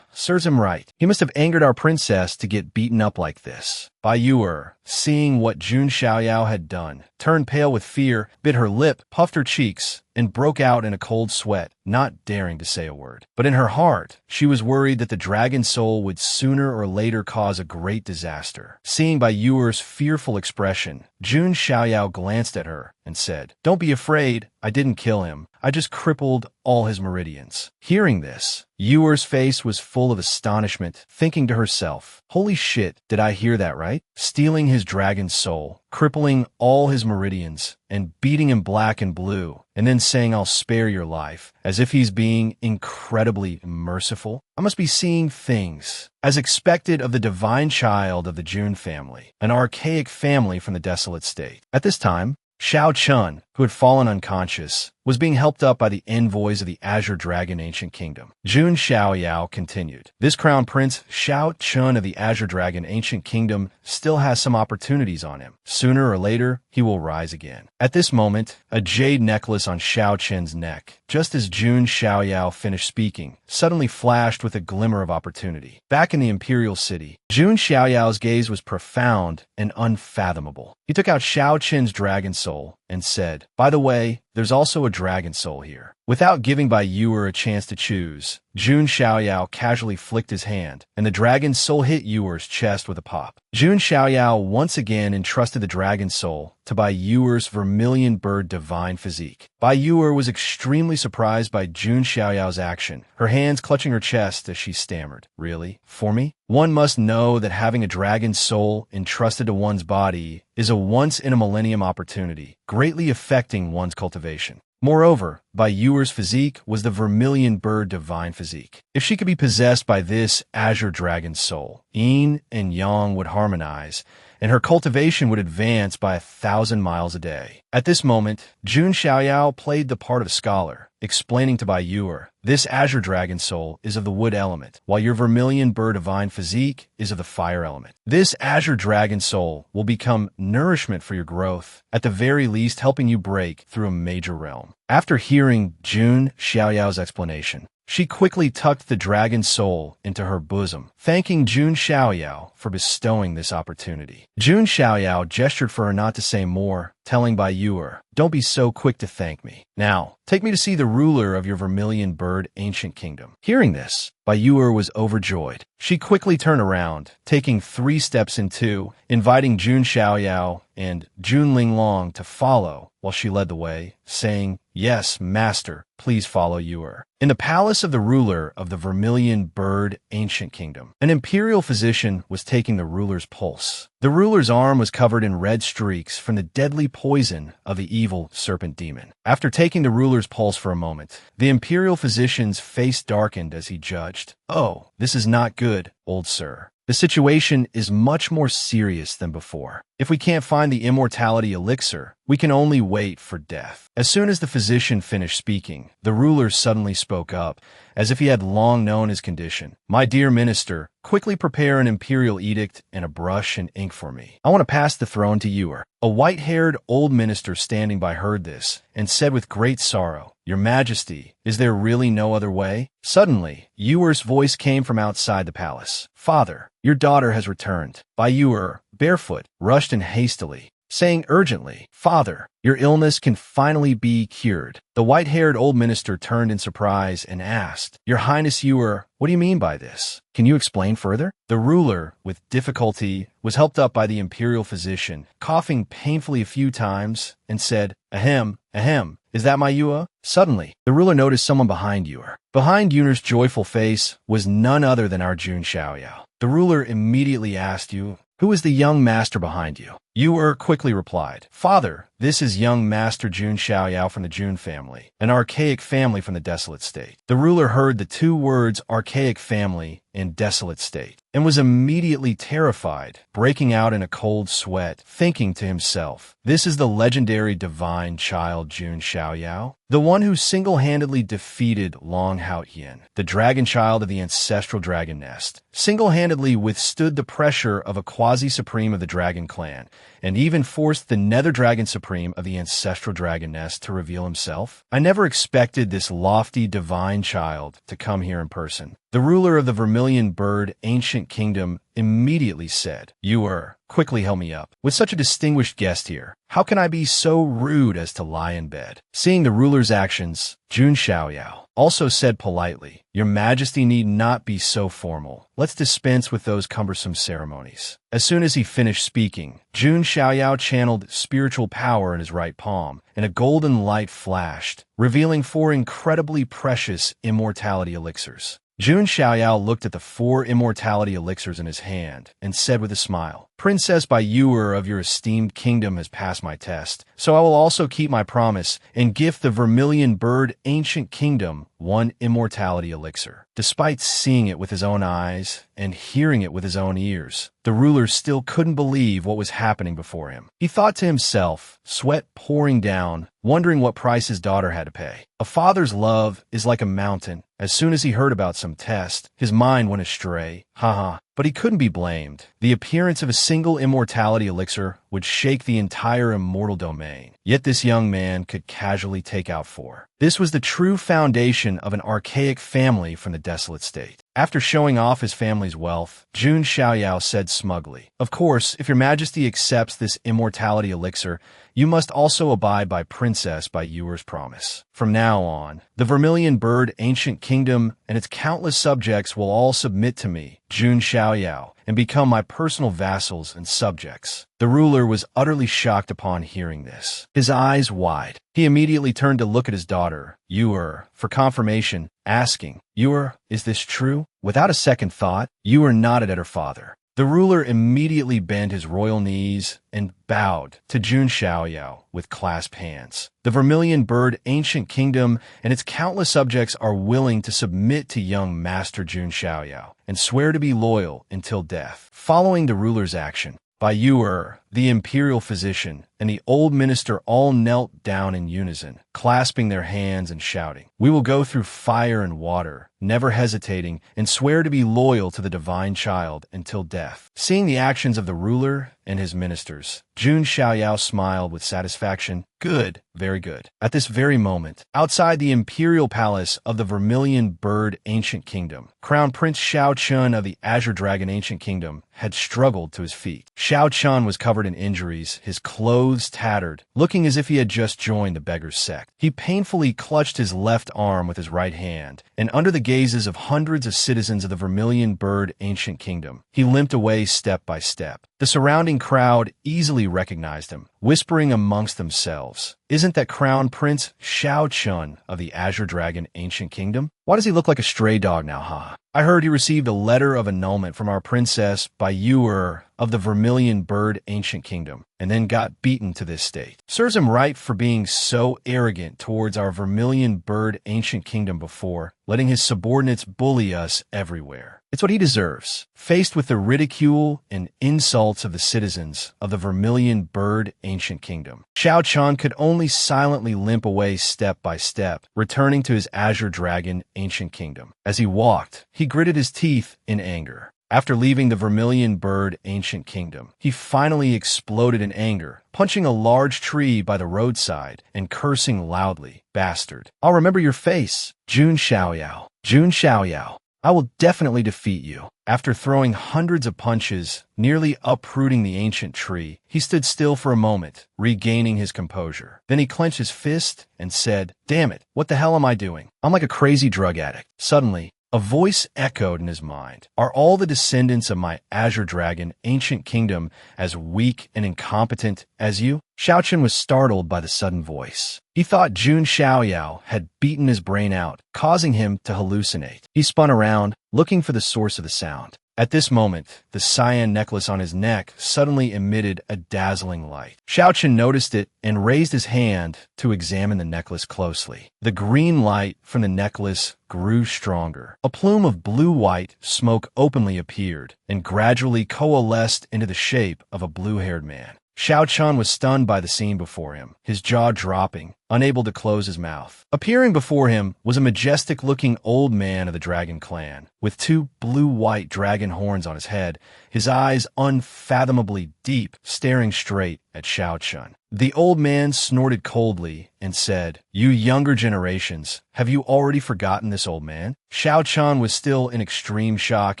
Speaker 1: Serves him right. He must have angered our princess to get beaten up like this. Bai Yuer, seeing what Jun Xiaoyao had done, turned pale with fear, bit her lip, puffed her cheeks, and broke out in a cold sweat, not daring to say a word. But in her heart, she was worried that the dragon soul would sooner or later cause a great disaster. Seeing Bai Yuer's fearful expression, Jun Xiaoyao glanced at her and said, "Don't be afraid. I didn't kill him. I just crippled all his meridians." Hearing this, Yuer's face was full of astonishment, thinking to herself, "Holy shit, did I hear that right? Stealing his dragon's soul, crippling all his meridians, and beating him black and blue, and then saying I'll spare your life, as if he's being incredibly merciful? I must be seeing things." As expected of the divine child of the Jun family, an archaic family from the desolate state. At this time, Xiao Chun, who had fallen unconscious, was being helped up by the envoys of the Azure Dragon Ancient Kingdom. Jun Xiaoyao continued, "This crown prince, Xiao Chun of the Azure Dragon Ancient Kingdom, still has some opportunities on him. Sooner or later, he will rise again." At this moment, a jade necklace on Xiao Chen's neck, just as Jun Xiaoyao finished speaking, suddenly flashed with a glimmer of opportunity. Back in the imperial city, Jun Xiaoyao's gaze was profound and unfathomable. He took out Xiao Chen's dragon soul and said, "By the way, there's also a dragon soul here. Without giving Bai Yuer a chance to choose, Jun Xiaoyao casually flicked his hand, and the dragon soul hit Yuer's chest with a pop. Jun Xiaoyao once again entrusted the dragon soul to Bai Yuer's vermilion bird divine physique. Bai Yuer was extremely surprised by Jun Xiaoyao's action, her hands clutching her chest as she stammered. Really? For me? One must know that having a dragon soul entrusted to one's body is a once-in-a-millennium opportunity, greatly affecting one's cultivation. Moreover, Bai Yuer's physique was the vermilion bird divine physique. If she could be possessed by this azure dragon soul, yin and yang would harmonize, and her cultivation would advance by 1,000 miles a day. At this moment, Jun Xiaoyao played the part of scholar, explaining to Bai Yuer, this azure dragon soul is of the wood element, while your vermilion bird divine physique is of the fire element. This azure dragon soul will become nourishment for your growth, at the very least helping you break through a major realm. After hearing Jun Xiaoyao's explanation, she quickly tucked the dragon soul into her bosom, thanking Jun Xiaoyao for bestowing this opportunity. Jun Xiaoyao gestured for her not to say more, telling Bai Yuer, don't be so quick to thank me. Now, take me to see the ruler of your vermilion bird ancient kingdom. Hearing this, Bai Yuer was overjoyed. She quickly turned around, taking 3 steps in 2, inviting Jun Xiaoyao and Jun Linglong to follow while she led the way, saying, yes, master, please follow Yuer. In the palace of the ruler of the vermilion bird ancient kingdom, an imperial physician was taking the ruler's pulse. The ruler's arm was covered in red streaks from the deadly poison of the evil serpent demon. After taking the ruler's pulse for a moment, the imperial physician's face darkened as he judged, oh, this is not good, old sir. The situation is much more serious than before. If we can't find the immortality elixir, we can only wait for death. As soon as the physician finished speaking, the ruler suddenly spoke up, as if he had long known his condition. My dear minister, quickly prepare an imperial edict and a brush and ink for me. I want to pass the throne to Yuer. A white-haired old minister standing by heard this and said with great sorrow, Your Majesty, is there really no other way? Suddenly, Yuer's voice came from outside the palace. Father, your daughter has returned. Bai Yuer, barefoot, rushed in hastily, saying urgently, Father, your illness can finally be cured. The white-haired old minister turned in surprise and asked, Your Highness Yuer, what do you mean by this? Can you explain further? The ruler, with difficulty, was helped up by the imperial physician, coughing painfully a few times, and said, Ahem, ahem, is that my Yuer? Suddenly, the ruler noticed someone behind Yuer. Behind Yuer's joyful face was none other than our Jun Xiaoyao. The ruler immediately asked Yuer, who is the young master behind you? Yuer quickly replied, Father, this is young Master Jun Xiaoyao from the Jun family, an archaic family from the desolate state. The ruler heard the 2 words archaic family and desolate state, and was immediately terrified, breaking out in a cold sweat, thinking to himself, this is the legendary divine child Jun Xiaoyao, the one who single-handedly defeated Long Haotian, the dragon child of the ancestral dragon nest, single-handedly withstood the pressure of a quasi-supreme of the dragon clan, and even forced the nether dragon supreme of the ancestral dragon nest to reveal himself? I never expected this lofty divine child to come here in person. The ruler of the vermilion bird ancient kingdom immediately said, Yuer, quickly help me up. With such a distinguished guest here, how can I be so rude as to lie in bed? Seeing the ruler's actions, Jun Xiaoyao also said politely, Your Majesty need not be so formal. Let's dispense with those cumbersome ceremonies. As soon as he finished speaking, Jun Xiaoyao channeled spiritual power in his right palm, and a golden light flashed, revealing 4 incredibly precious immortality elixirs. Jun Xiaoyao looked at the 4 immortality elixirs in his hand and said with a smile, Princess Bai Yuer of your esteemed kingdom has passed my test, so I will also keep my promise and gift the vermilion bird ancient kingdom 1 immortality elixir. Despite seeing it with his own eyes and hearing it with his own ears, the ruler still couldn't believe what was happening before him. He thought to himself, sweat pouring down, wondering what price his daughter had to pay. A father's love is like a mountain. As soon as he heard about some test, his mind went astray. Haha. but he couldn't be blamed. The appearance of a single immortality elixir would shake the entire immortal domain. Yet this young man could casually take out 4. This was the true foundation of an archaic family from the desolate state. After showing off his family's wealth, Jun Xiaoyao said smugly, "Of course, if your majesty accepts this immortality elixir, you must also abide by Princess by Yuer's promise. From now on, the Vermilion Bird Ancient Kingdom and its countless subjects will all submit to me, Jun Xiaoyao, and become my personal vassals and subjects." The ruler was utterly shocked upon hearing this. His eyes wide. He immediately turned to look at his daughter, Yuer, for confirmation, asking, "Yuer, is this true?" Without a second thought, Yuer nodded at her father. The ruler immediately bent his royal knees and bowed to Jun Xiaoyao with clasped hands. The Vermilion Bird Ancient Kingdom and its countless subjects are willing to submit to young Master Jun Xiaoyao and swear to be loyal until death. Following the ruler's action, Bai Yuer, the imperial physician, and the old minister all knelt down in unison, clasping their hands and shouting, "We will go through fire and water, never hesitating, and swear to be loyal to the divine child until death." Seeing the actions of the ruler and his ministers, Jun Xiaoyao smiled with satisfaction. Good, very good. At this very moment, outside the imperial palace of the Vermilion Bird Ancient Kingdom, Crown Prince Xiao Chun of the Azure Dragon Ancient Kingdom had struggled to his feet. Xiao Chun was covered in injuries, his clothes tattered, looking as if he had just joined the beggar's sect. He painfully clutched his left arm with his right hand, and under the gazes of hundreds of citizens of the Vermilion Bird Ancient Kingdom, he limped away step by step. The surrounding crowd easily recognized him, whispering amongst themselves, "Isn't that Crown Prince Xiao Chun of the Azure Dragon Ancient Kingdom? Why does he look like a stray dog now, huh? I heard he received a letter of annulment from our princess Bai Yuer of the Vermilion Bird Ancient Kingdom, and then got beaten to this state. Serves him right for being so arrogant towards our Vermilion Bird Ancient Kingdom before, letting his subordinates bully us everywhere. It's what he deserves." Faced with the ridicule and insults of the citizens of the Vermilion Bird Ancient Kingdom, Xiao Chun could only silently limp away step by step, returning to his Azure Dragon Ancient Kingdom. As he walked, he gritted his teeth in anger. After leaving the Vermilion Bird Ancient Kingdom, he finally exploded in anger, punching a large tree by the roadside and cursing loudly, "Bastard! I'll remember your face, Jun Xiaoyao. Jun Xiaoyao. I will definitely defeat you." After throwing hundreds of punches, nearly uprooting the ancient tree, he stood still for a moment, regaining his composure. Then he clenched his fist and said, "Damn it, what the hell am I doing? I'm like a crazy drug addict." Suddenly, a voice echoed in his mind. "Are all the descendants of my Azure Dragon Ancient Kingdom as weak and incompetent as you?" Xiao Chun was startled by the sudden voice. He thought Jun Xiaoyao had beaten his brain out, causing him to hallucinate. He spun around, looking for the source of the sound. At this moment, the cyan necklace on his neck suddenly emitted a dazzling light. Xiao Chun noticed it and raised his hand to examine the necklace closely. The green light from the necklace grew stronger. A plume of blue-white smoke openly appeared and gradually coalesced into the shape of a blue-haired man. Xiao Chun was stunned by the scene before him, his jaw dropping, unable to close his mouth. Appearing before him was a majestic-looking old man of the dragon clan, with two blue-white dragon horns on his head, his eyes unfathomably deep, staring straight at Xiao Chun. The old man snorted coldly and said, "You younger generations, have you already forgotten this old man?" Xiao Chun was still in extreme shock,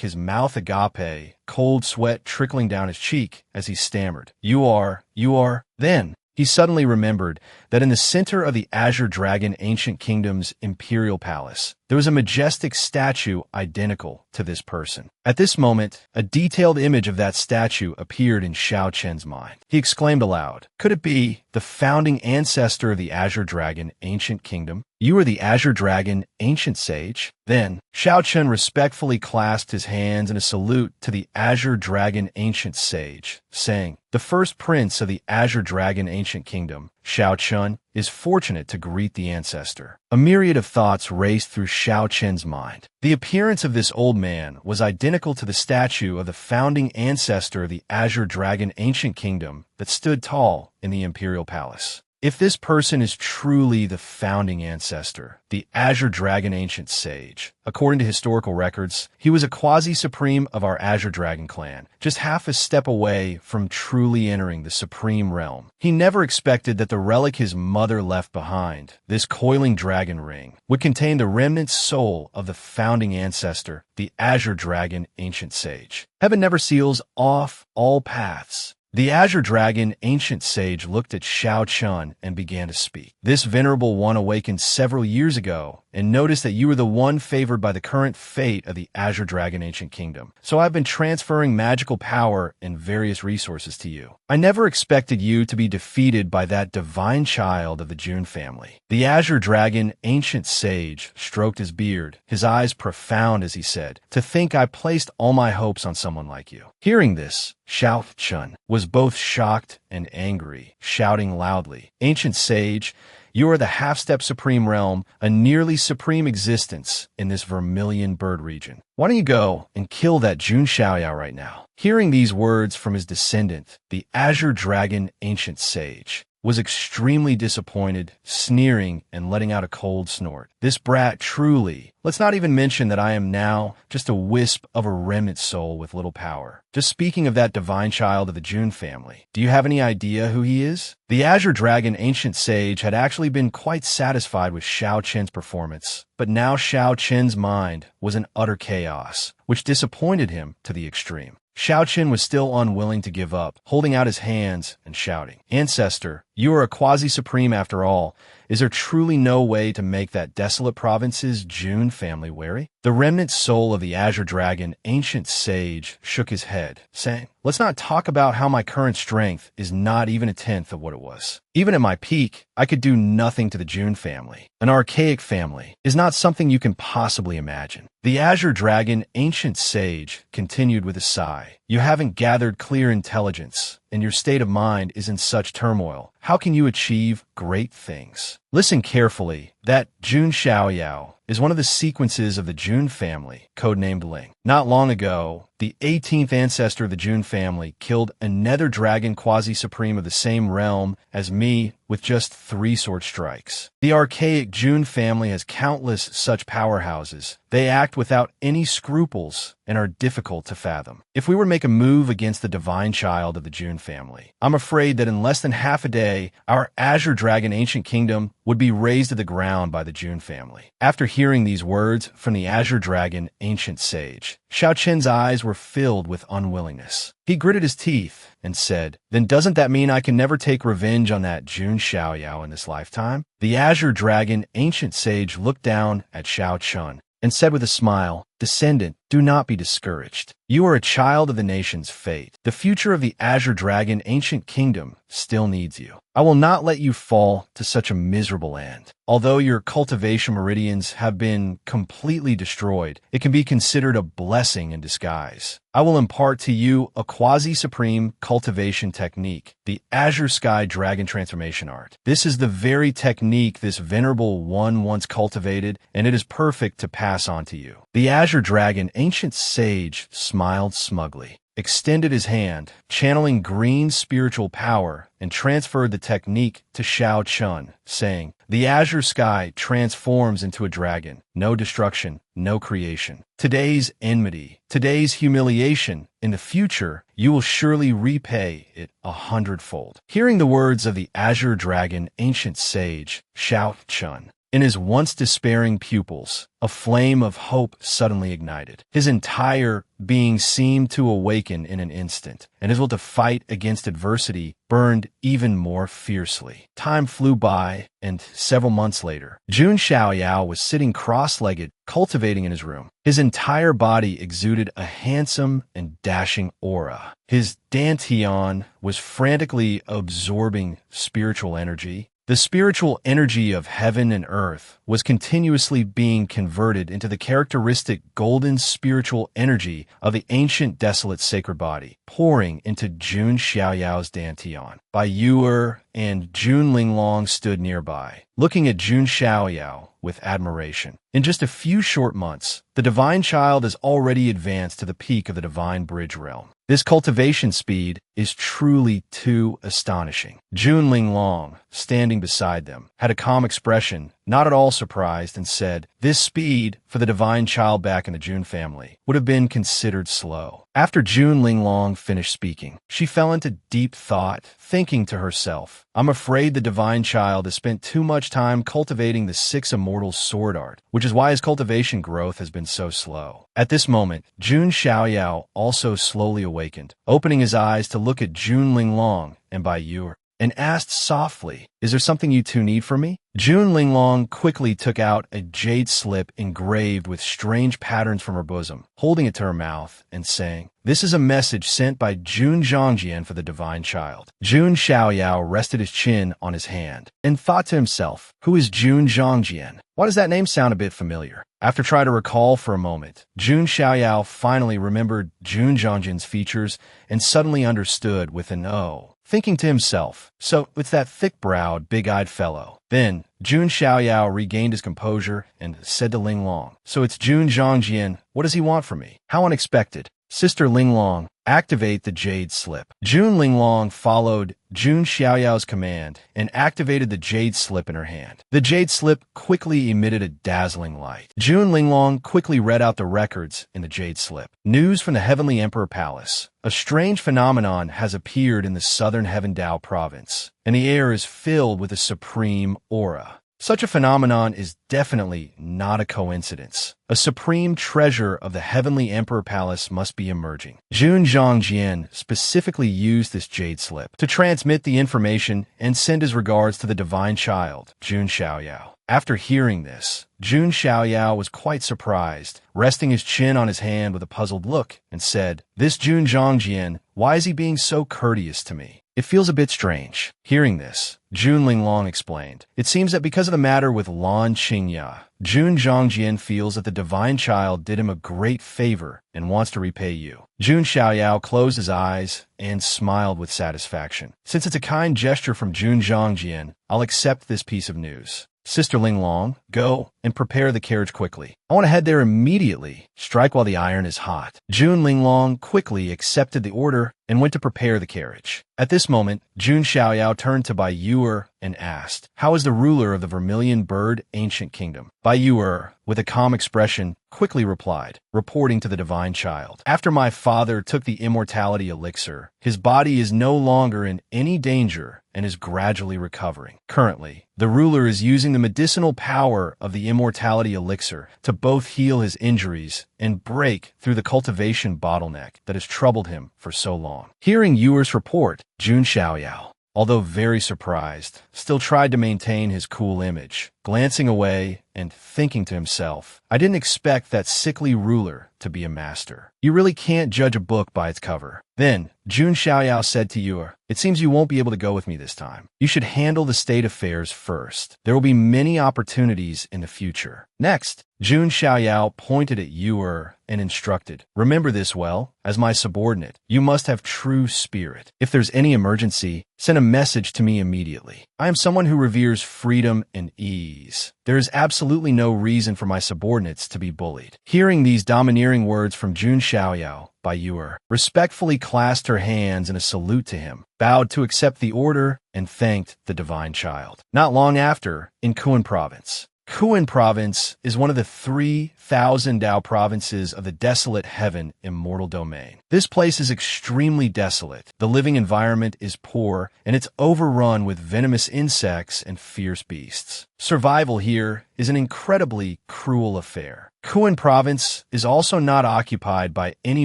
Speaker 1: his mouth agape, cold sweat trickling down his cheek as he stammered, you are. Then he suddenly remembered that in the center of the Azure Dragon Ancient Kingdom's imperial palace, there was a majestic statue identical to this person. At this moment, a detailed image of that statue appeared in Xiao Chun's mind. He exclaimed aloud, "Could it be the founding ancestor of the Azure Dragon Ancient Kingdom? You are the Azure Dragon Ancient Sage?" Then, Xiao Chun respectfully clasped his hands in a salute to the Azure Dragon Ancient Sage, saying, "The first prince of the Azure Dragon Ancient Kingdom, Xiao Chun, is fortunate to greet the ancestor." A myriad of thoughts raced through Xiao Chun's mind. The appearance of this old man was identical to the statue of the founding ancestor of the Azure Dragon Ancient Kingdom that stood tall in the imperial palace. If this person is truly the founding ancestor, the Azure Dragon Ancient Sage, according to historical records, he was a quasi-supreme of our Azure Dragon clan, just half a step away from truly entering the supreme realm. He never expected that the relic his mother left behind, this coiling dragon ring, would contain the remnant soul of the founding ancestor, the Azure Dragon Ancient Sage. Heaven never seals off all paths. The Azure Dragon Ancient Sage looked at Shao Chun and began to speak. This venerable one awakened several years ago and noticed that you were the one favored by the current fate of the Azure Dragon Ancient Kingdom. So I've been transferring magical power and various resources to you. I never expected you to be defeated by that divine child of the June family. The Azure Dragon Ancient Sage stroked his beard, his eyes profound as he said, "To think I placed all my hopes on someone like you." Hearing this, Shao Chun was both shocked and angry, shouting loudly, "Ancient Sage, you are the half-step supreme realm, a nearly supreme existence in this vermilion bird region. Why don't you go and kill that Jun Xiaoyao right now?" Hearing these words from his descendant, the Azure Dragon Ancient Sage was extremely disappointed, sneering and letting out a cold snort. This brat truly, let's not even mention that I am now just a wisp of a remnant soul with little power. Just speaking of that divine child of the June family, do you have any idea who he is? The Azure Dragon Ancient Sage had actually been quite satisfied with Shao Chen's performance, but now Shao Chen's mind was in utter chaos, which disappointed him to the extreme. Shao Chen was still unwilling to give up, holding out his hands and shouting, "Ancestor, you are a quasi-supreme after all. Is there truly no way to make that desolate province's June family wary?" The remnant soul of the Azure Dragon Ancient Sage shook his head, saying, "Let's not talk about how my current strength is not even a tenth of what it was. Even at my peak, I could do nothing to the June family. An archaic family is not something you can possibly imagine." The Azure Dragon Ancient Sage continued with a sigh, "You haven't gathered clear intelligence, and your state of mind is in such turmoil. How can you achieve great things? Listen carefully. That Jun Xiaoyao is one of the sequences of the Jun family, codenamed Ling. Not long ago, the 18th ancestor of the Jun family killed a nether dragon quasi-supreme of the same realm as me with just 3 sword strikes. The archaic Jun family has countless such powerhouses. They act without any scruples and are difficult to fathom. If we were to make a move against the divine child of the Jun family, I'm afraid that in less than half a day, our Azure Dragon Ancient Kingdom would be razed to the ground by the Jun family." After hearing these words from the Azure Dragon Ancient Sage, Shao Chen's eyes were filled with unwillingness. He gritted his teeth and said, "Then doesn't that mean I can never take revenge on that Jun Xiaoyao in this lifetime?" The Azure Dragon Ancient Sage looked down at Shao Chun and said with a smile, "Descendant, do not be discouraged. You are a child of the nation's fate. The future of the Azure Dragon Ancient Kingdom still needs you. I will not let you fall to such a miserable end. Although your cultivation meridians have been completely destroyed, it can be considered a blessing in disguise. I will impart to you a quasi-supreme cultivation technique, the Azure Sky Dragon Transformation Art. This is the very technique this venerable one once cultivated, and it is perfect to pass on to you." The Azure Dragon Ancient Sage smiled smugly, extended his hand, channeling green spiritual power, and transferred the technique to Shao Chun, saying, "The Azure Sky transforms into a dragon. No destruction, no creation. Today's enmity, today's humiliation, in the future, you will surely repay it 100-fold." Hearing the words of the Azure Dragon Ancient Sage, Shao Chun, in his once despairing pupils, a flame of hope suddenly ignited. His entire being seemed to awaken in an instant, and his will to fight against adversity burned even more fiercely. Time flew by, and several months later, Jun Xiaoyao was sitting cross-legged, cultivating in his room. His entire body exuded a handsome and dashing aura. His dantian was frantically absorbing spiritual energy. The spiritual energy of heaven and earth was continuously being converted into the characteristic golden spiritual energy of the ancient desolate sacred body, pouring into Jun Xiaoyao's dantian. Bai Yuer and Jun Linglong stood nearby, looking at Jun Xiaoyao with admiration. In just a few short months, the divine child has already advanced to the peak of the divine bridge realm. This cultivation speed is truly too astonishing. Jun Linglong, standing beside them, had a calm expression, not at all surprised, and said, "This speed, for the divine child back in the Jun family, would have been considered slow." After Jun Linglong finished speaking, she fell into deep thought, thinking to herself, "I'm afraid the divine child has spent too much time cultivating the six immortal sword art, which is why his cultivation growth has been so slow." At this moment, Jun Xiaoyao also slowly awakened, opening his eyes to look at Jun Linglong and Bai Yu, and asked softly, "Is there something you two need from me?" Jun Linglong quickly took out a jade slip engraved with strange patterns from her bosom, holding it to her mouth and saying, "This is a message sent by Jun Zhangjian for the divine child." Jun Xiaoyao rested his chin on his hand and thought to himself, "Who is Jun Zhangjian? Why does that name sound a bit familiar?" After trying to recall for a moment, Jun Xiaoyao finally remembered Jun Zhangjian's features and suddenly understood with an "oh," thinking to himself, "So it's that thick-browed, big-eyed fellow." Then, Jun Xiaoyao regained his composure and said to Linglong, "So it's Jun Zhangjian. What does he want from me? How unexpected." "Sister Linglong, activate the jade slip." Jun Linglong followed Jun Xiaoyao's command and activated the jade slip in her hand. The jade slip quickly emitted a dazzling light. Jun Linglong quickly read out the records in the jade slip. News from the Heavenly Emperor Palace. A strange phenomenon has appeared in the southern Heaven Dao province, and the air is filled with a supreme aura. Such a phenomenon is definitely not a coincidence. A supreme treasure of the Heavenly Emperor Palace must be emerging. Jun Zhangjian specifically used this jade slip to transmit the information and send his regards to the divine child, Jun Xiaoyao. After hearing this, Jun Xiaoyao was quite surprised, resting his chin on his hand with a puzzled look, and said, "This Jun Zhangjian, why is he being so courteous to me? It feels a bit strange." Hearing this, Jun Linglong explained, "It seems that because of the matter with Lan Qingya, Jun Zhangjian feels that the divine child did him a great favor and wants to repay you." Jun Xiaoyao closed his eyes and smiled with satisfaction. "Since it's a kind gesture from Jun Zhangjian, I'll accept this piece of news. Sister Linglong, go and prepare the carriage quickly. I want to head there immediately. Strike while the iron is hot." Jun Linglong quickly accepted the order and went to prepare the carriage. At this moment, Jun Xiaoyao turned to Bai Yu and asked, "How is the ruler of the Vermilion Bird Ancient Kingdom?" Bai Yu, with a calm expression, quickly replied, reporting to the divine child, "After my father took the immortality elixir, his body is no longer in any danger and is gradually recovering. Currently, the ruler is using the medicinal power of the immortality elixir to both heal his injuries and break through the cultivation bottleneck that has troubled him for so long." Hearing Yuer's report, Jun Xiaoyao, although very surprised, still tried to maintain his cool image, glancing away and thinking to himself, "I didn't expect that sickly ruler to be a master. You really can't judge a book by its cover." Then, Jun Xiaoyao said to Yuer, "It seems you won't be able to go with me this time. You should handle the state affairs first. There will be many opportunities in the future." Next, Jun Xiaoyao pointed at Yuer and instructed, "Remember this well, as my subordinate, you must have true spirit. If there's any emergency, send a message to me immediately. I am someone who reveres freedom and ease. There is absolutely no reason for my subordinates to be bullied." Hearing these domineering words from Jun Xiaoyao, Bai Yu respectfully clasped her hands in a salute to him, bowed to accept the order, and thanked the divine child. Not long after, in Kuan Province. Kuan Province is one of the 3,000 Dao provinces of the desolate heaven immortal domain. This place is extremely desolate. The living environment is poor, and it's overrun with venomous insects and fierce beasts. Survival here is an incredibly cruel affair. Kuan Province is also not occupied by any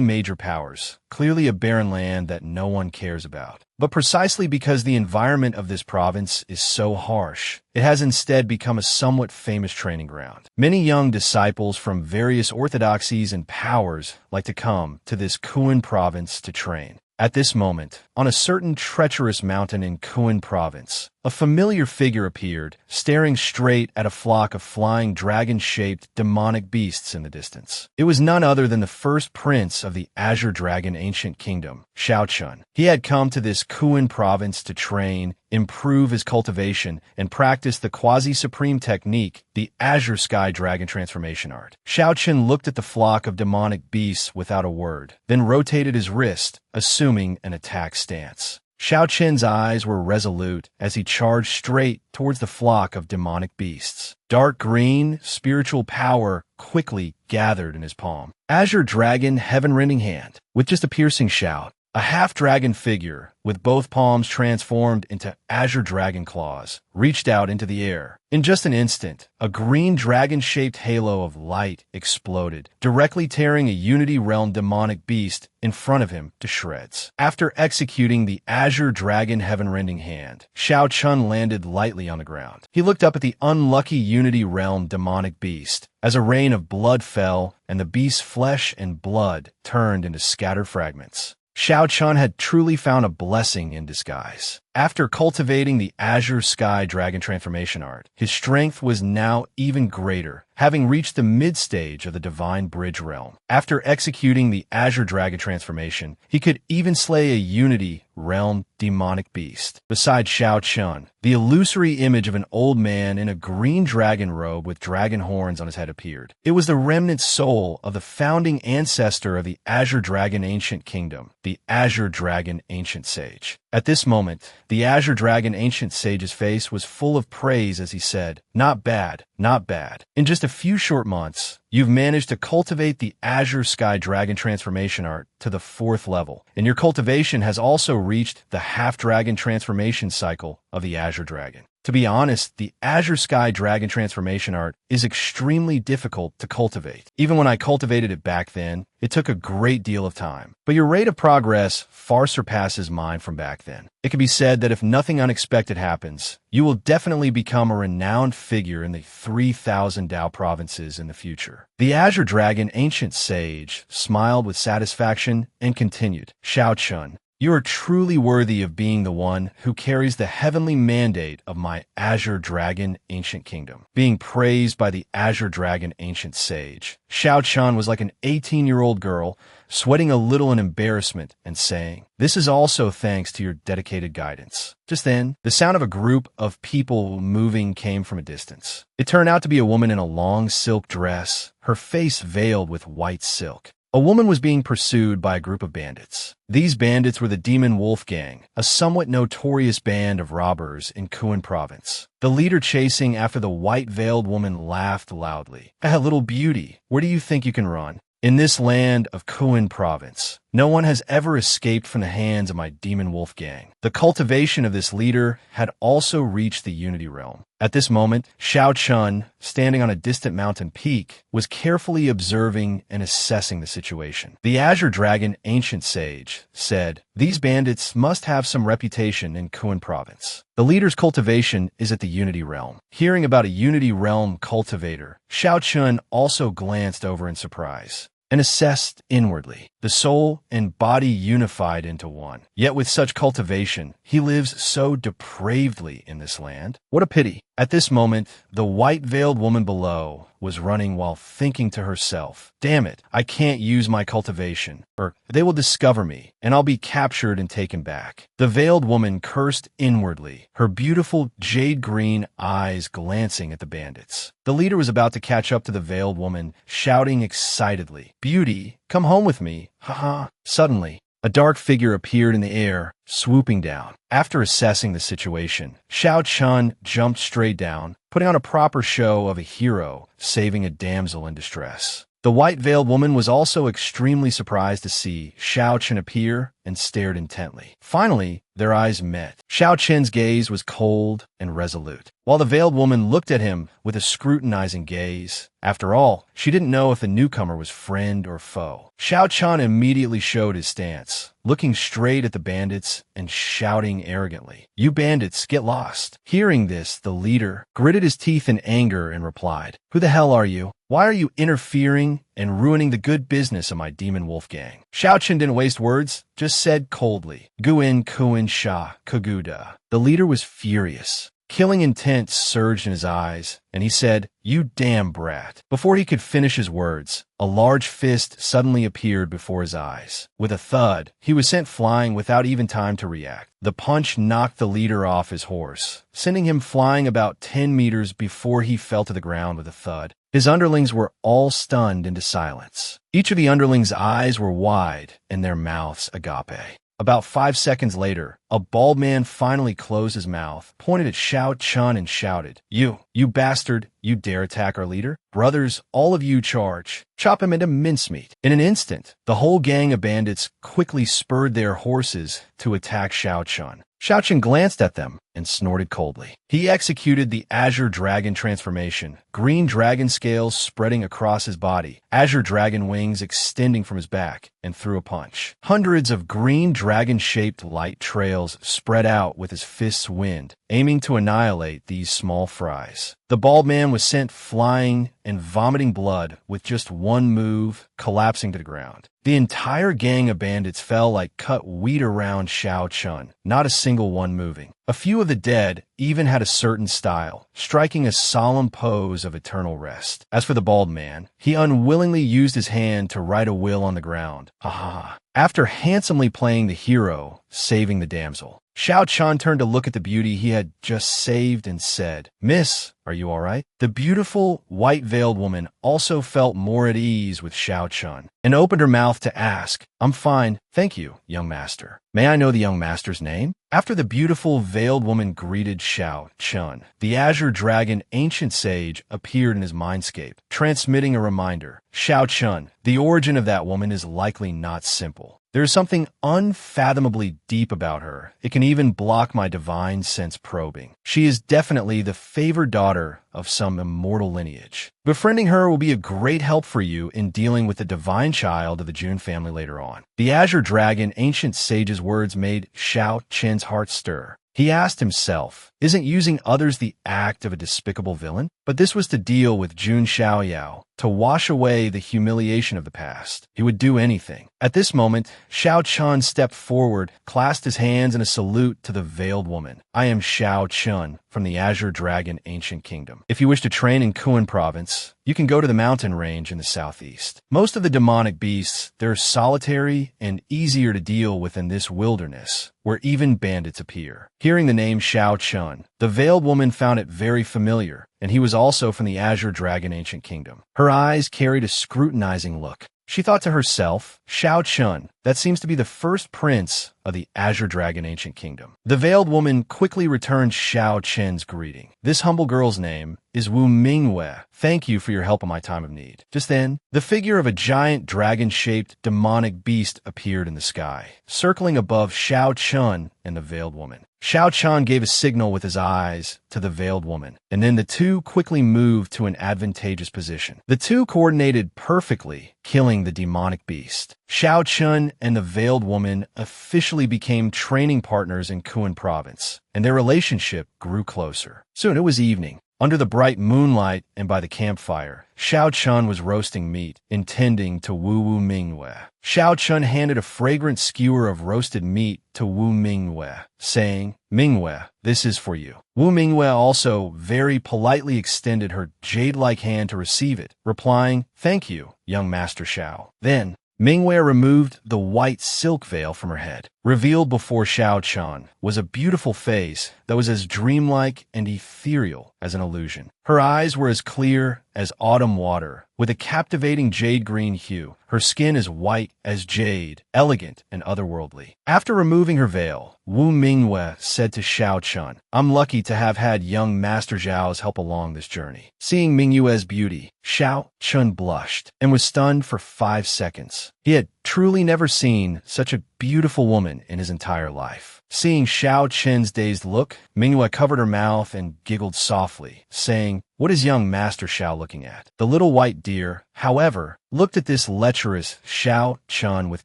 Speaker 1: major powers, clearly a barren land that no one cares about. But precisely because the environment of this province is so harsh, it has instead become a somewhat famous training ground. Many young disciples from various orthodoxies and powers like to come to this Kuan Province to train. At this moment, on a certain treacherous mountain in Kuan Province, a familiar figure appeared, staring straight at a flock of flying dragon-shaped demonic beasts in the distance. It was none other than the first prince of the Azure Dragon Ancient Kingdom, Shao Chun. He had come to this Kuan province to train, improve his cultivation, and practice the quasi-supreme technique, the Azure Sky Dragon Transformation Art. Shao Chun looked at the flock of demonic beasts without a word, then rotated his wrist, assuming an attack stance. Shao Chun's eyes were resolute as he charged straight towards the flock of demonic beasts. Dark green, spiritual power quickly gathered in his palm. Azure Dragon Heaven-Rending Hand. With just a piercing shout, a half-dragon figure, with both palms transformed into azure dragon claws, reached out into the air. In just an instant, a green dragon-shaped halo of light exploded, directly tearing a Unity Realm demonic beast in front of him to shreds. After executing the Azure Dragon Heaven-Rending Hand, Shao Chun landed lightly on the ground. He looked up at the unlucky Unity Realm demonic beast as a rain of blood fell and the beast's flesh and blood turned into scattered fragments. Shao Chun had truly found a blessing in disguise. After cultivating the Azure Sky Dragon Transformation Art, his strength was now even greater, having reached the mid-stage of the Divine Bridge Realm. After executing the Azure Dragon Transformation, he could even slay a Unity Realm demonic beast. Beside Shao Chun, the illusory image of an old man in a green dragon robe with dragon horns on his head appeared. It was the remnant soul of the founding ancestor of the Azure Dragon Ancient Kingdom, the Azure Dragon Ancient Sage. At this moment, the Azure Dragon Ancient Sage's face was full of praise as he said, "Not bad, not bad. In just a few short months, you've managed to cultivate the Azure Sky Dragon Transformation Art to the 4th level, and your cultivation has also reached the half-dragon transformation cycle of the Azure Dragon. To be honest, the Azure Sky Dragon Transformation Art is extremely difficult to cultivate. Even when I cultivated it back then, it took a great deal of time. But your rate of progress far surpasses mine from back then. It can be said that if nothing unexpected happens, you will definitely become a renowned figure in the 3,000 Dao provinces in the future." The Azure Dragon Ancient Sage smiled with satisfaction and continued, "Shao Chun, you are truly worthy of being the one who carries the heavenly mandate of my Azure Dragon Ancient Kingdom." Being praised by the Azure Dragon Ancient Sage, Shao Chun was like an 18-year-old girl, sweating a little in embarrassment and saying, "This is also thanks to your dedicated guidance." Just then, the sound of a group of people moving came from a distance. It turned out to be a woman in a long silk dress, her face veiled with white silk. A woman was being pursued by a group of bandits. These bandits were the Demon Wolf Gang, a somewhat notorious band of robbers in Kuan Province. The leader chasing after the white-veiled woman laughed loudly. "Ah, little beauty, where do you think you can run? In this land of Kuan Province, no one has ever escaped from the hands of my Demon Wolf Gang." The cultivation of this leader had also reached the Unity Realm. At this moment, Shao Chun, standing on a distant mountain peak, was carefully observing and assessing the situation. The Azure Dragon Ancient Sage said, "These bandits must have some reputation in Kuan Province. The leader's cultivation is at the Unity Realm." Hearing about a Unity Realm cultivator, Shao Chun also glanced over in surprise and assessed inwardly. The soul and body unified into one. Yet with such cultivation, he lives so depravedly in this land. What a pity. At this moment, the white-veiled woman below was running while thinking to herself, "Damn it, I can't use my cultivation, or they will discover me, and I'll be captured and taken back." The veiled woman cursed inwardly, her beautiful jade-green eyes glancing at the bandits. The leader was about to catch up to the veiled woman, shouting excitedly, "Beauty, come home with me, haha." Suddenly, a dark figure appeared in the air, swooping down. After assessing the situation, Shao Chun jumped straight down, putting on a proper show of a hero saving a damsel in distress. The white-veiled woman was also extremely surprised to see Shao Chun appear and stared intently. Finally, their eyes met. Shao Chun's gaze was cold and resolute, while the veiled woman looked at him with a scrutinizing gaze. After all, she didn't know if the newcomer was friend or foe. Shao Chun immediately showed his stance, looking straight at the bandits and shouting arrogantly, "You bandits, get lost." Hearing this, the leader gritted his teeth in anger and replied, "Who the hell are you? Why are you interfering and ruining the good business of my demon wolf gang. Xiao Chen didn't waste words, just said coldly, Guin Kuin Sha Kaguda. The leader was furious. Killing intent surged in his eyes, and he said, "You damn brat." Before he could finish his words, a large fist suddenly appeared before his eyes. With a thud, he was sent flying without even time to react. The punch knocked the leader off his horse, sending him flying about 10 meters before he fell to the ground with a thud. His underlings were all stunned into silence. Each of the underlings' eyes were wide and their mouths agape. About 5 seconds later, a bald man finally closed his mouth, pointed at Xiao Chun and shouted, You bastard, you dare attack our leader? Brothers, all of you charge. Chop him into mincemeat. In an instant, the whole gang of bandits quickly spurred their horses to attack Xiao Chun. Xiao Chun glanced at them and snorted coldly. He executed the Azure Dragon transformation, green dragon scales spreading across his body, Azure Dragon wings extending from his back, and threw a punch. Hundreds of green dragon-shaped light trails spread out with his fist's wind, aiming to annihilate these small fries. The bald man was sent flying and vomiting blood with just one move, collapsing to the ground. The entire gang of bandits fell like cut wheat around Xiao Chun, not a single one moving. A few of the dead even had a certain style, striking a solemn pose of eternal rest. As for the bald man, he unwillingly used his hand to write a will on the ground. Ha ha ha. After handsomely playing the hero, saving the damsel, Xiao Chun turned to look at the beauty he had just saved and said, Miss, are you all right? The beautiful, white-veiled woman also felt more at ease with Xiao Chun and opened her mouth to ask, I'm fine, thank you, young master. May I know the young master's name? After the beautiful, veiled woman greeted Xiao Chun, the Azure Dragon ancient sage appeared in his mindscape, transmitting a reminder. Xiao Chun, the origin of that woman is likely not simple. There is something unfathomably deep about her. It can even block my divine sense probing. She is definitely the favored daughter of some immortal lineage. Befriending her will be a great help for you in dealing with the divine child of the Jun family later on. The Azure Dragon ancient sage's words made Xiao Chen's heart stir. He asked himself, isn't using others the act of a despicable villain? But this was to deal with Jun Xiaoyao, to wash away the humiliation of the past. He would do anything. At this moment, Xiao Chun stepped forward, clasped his hands in a salute to the veiled woman. I am Xiao Chun from the Azure Dragon Ancient Kingdom. If you wish to train in Kuan Province, you can go to the mountain range in the southeast. Most of the demonic beasts, they're solitary and easier to deal with in this wilderness, where even bandits appear. Hearing the name Xiao Chun, the veiled woman found it very familiar, and he was also from the Azure Dragon Ancient Kingdom. Her eyes carried a scrutinizing look. She thought to herself, Xiao Chun, that seems to be the first prince of the Azure Dragon Ancient Kingdom. The veiled woman quickly returned Xiao Chen's greeting. This humble girl's name is Wu Mingwei. Thank you for your help in my time of need. Just then, the figure of a giant dragon-shaped demonic beast appeared in the sky, circling above Xiao Chun and the veiled woman. Xiao Chun gave a signal with his eyes to the veiled woman, and then the two quickly moved to an advantageous position. The two coordinated perfectly, killing the demonic beast. Xiao Chun and the veiled woman officially became training partners in Kuan Province, and their relationship grew closer. Soon it was evening. Under the bright moonlight and by the campfire, Xiao Chun was roasting meat, intending to Wu Mingwei. Xiao Chun handed a fragrant skewer of roasted meat to Wu Mingwei, saying, Mingwei, this is for you. Wu Mingwei also very politely extended her jade-like hand to receive it, replying, Thank you, young Master Xiao. Then, Mingwei removed the white silk veil from her head. Revealed before Xiao Chun was a beautiful face that was as dreamlike and ethereal as an illusion. Her eyes were as clear as autumn water, with a captivating jade-green hue. Her skin as white as jade, elegant and otherworldly. After removing her veil, Wu Mingwei said to Xiao Chun, I'm lucky to have had young Master Zhao's help along this journey. Seeing Mingwei's beauty, Xiao Chun blushed and was stunned for 5 seconds. He had truly never seen such a beautiful woman in his entire life. Seeing Xiao Chen's dazed look, Mingwei covered her mouth and giggled softly, saying, What is young Master Xiao looking at? The little white deer, however, looked at this lecherous Xiao Chun with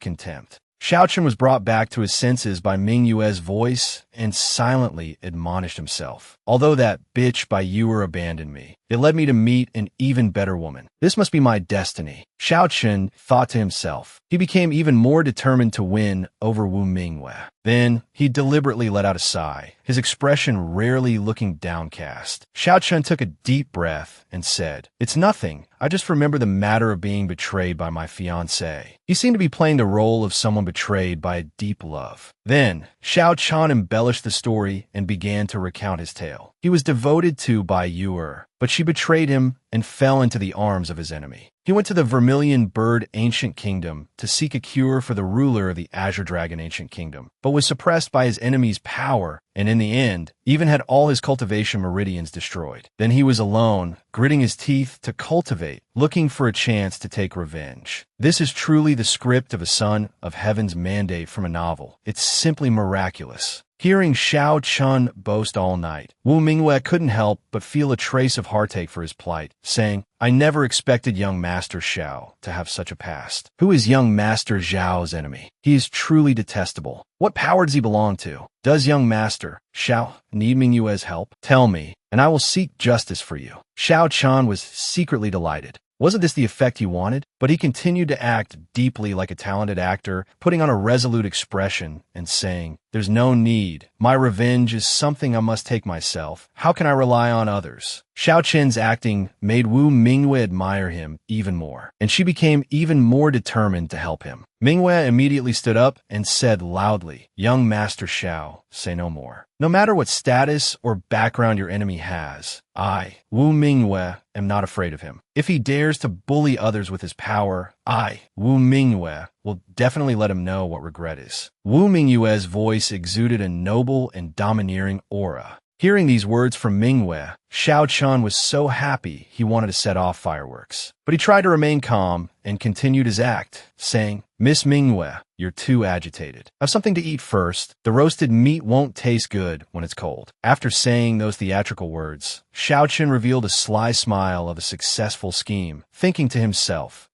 Speaker 1: contempt. Xiao Chun was brought back to his senses by Mingwei's voice and silently admonished himself. Although that bitch by Yuer abandoned me, it led me to meet an even better woman. This must be my destiny, Xiao Chun thought to himself. He became even more determined to win over Wu Mingwe. Then, he deliberately let out a sigh, his expression rarely looking downcast. Xiao Chun took a deep breath and said, "It's nothing. I just remember the matter of being betrayed by my fiancée." He seemed to be playing the role of someone betrayed by a deep love. Then, Xiao Chun embellished the story and began to recount his tale. He was devoted to Bai Yuer, but she betrayed him and fell into the arms of his enemy. He went to the Vermilion Bird Ancient Kingdom to seek a cure for the ruler of the Azure Dragon Ancient Kingdom, but was suppressed by his enemy's power, and in the end, even had all his cultivation meridians destroyed. Then he was alone, gritting his teeth to cultivate, looking for a chance to take revenge. This is truly the script of a Son of Heaven's mandate from a novel. It's simply miraculous. Hearing Xiao Chun boast all night, Wu Mingwe couldn't help but feel a trace of heartache for his plight, saying, "I never expected young Master Xiao to have such a past. Who is young Master Zhao's enemy? He is truly detestable. What power does he belong to? Does young Master Xiao need Mingwe's help? Tell me, and I will seek justice for you." Xiao Chun was secretly delighted. Wasn't this the effect he wanted? But he continued to act deeply like a talented actor, putting on a resolute expression and saying, "There's no need. My revenge is something I must take myself. How can I rely on others?" Xiao Chen's acting made Wu Mingwe admire him even more, and she became even more determined to help him. Mingwe immediately stood up and said loudly, "Young Master Xiao, say no more. No matter what status or background your enemy has, I, Wu Mingwe, am not afraid of him. If he dares to bully others with his power, I, Wu Mingwe, will definitely let him know what regret is." Wu Mingwe's voice exuded a noble and domineering aura. Hearing these words from Mingwe, Xiao Chun was so happy he wanted to set off fireworks. But he tried to remain calm and continued his act, saying, "Miss Mingwe, you're too agitated. Have something to eat first. The roasted meat won't taste good when it's cold." After saying those theatrical words, Xiao Chun revealed a sly smile of a successful scheme, thinking to himself,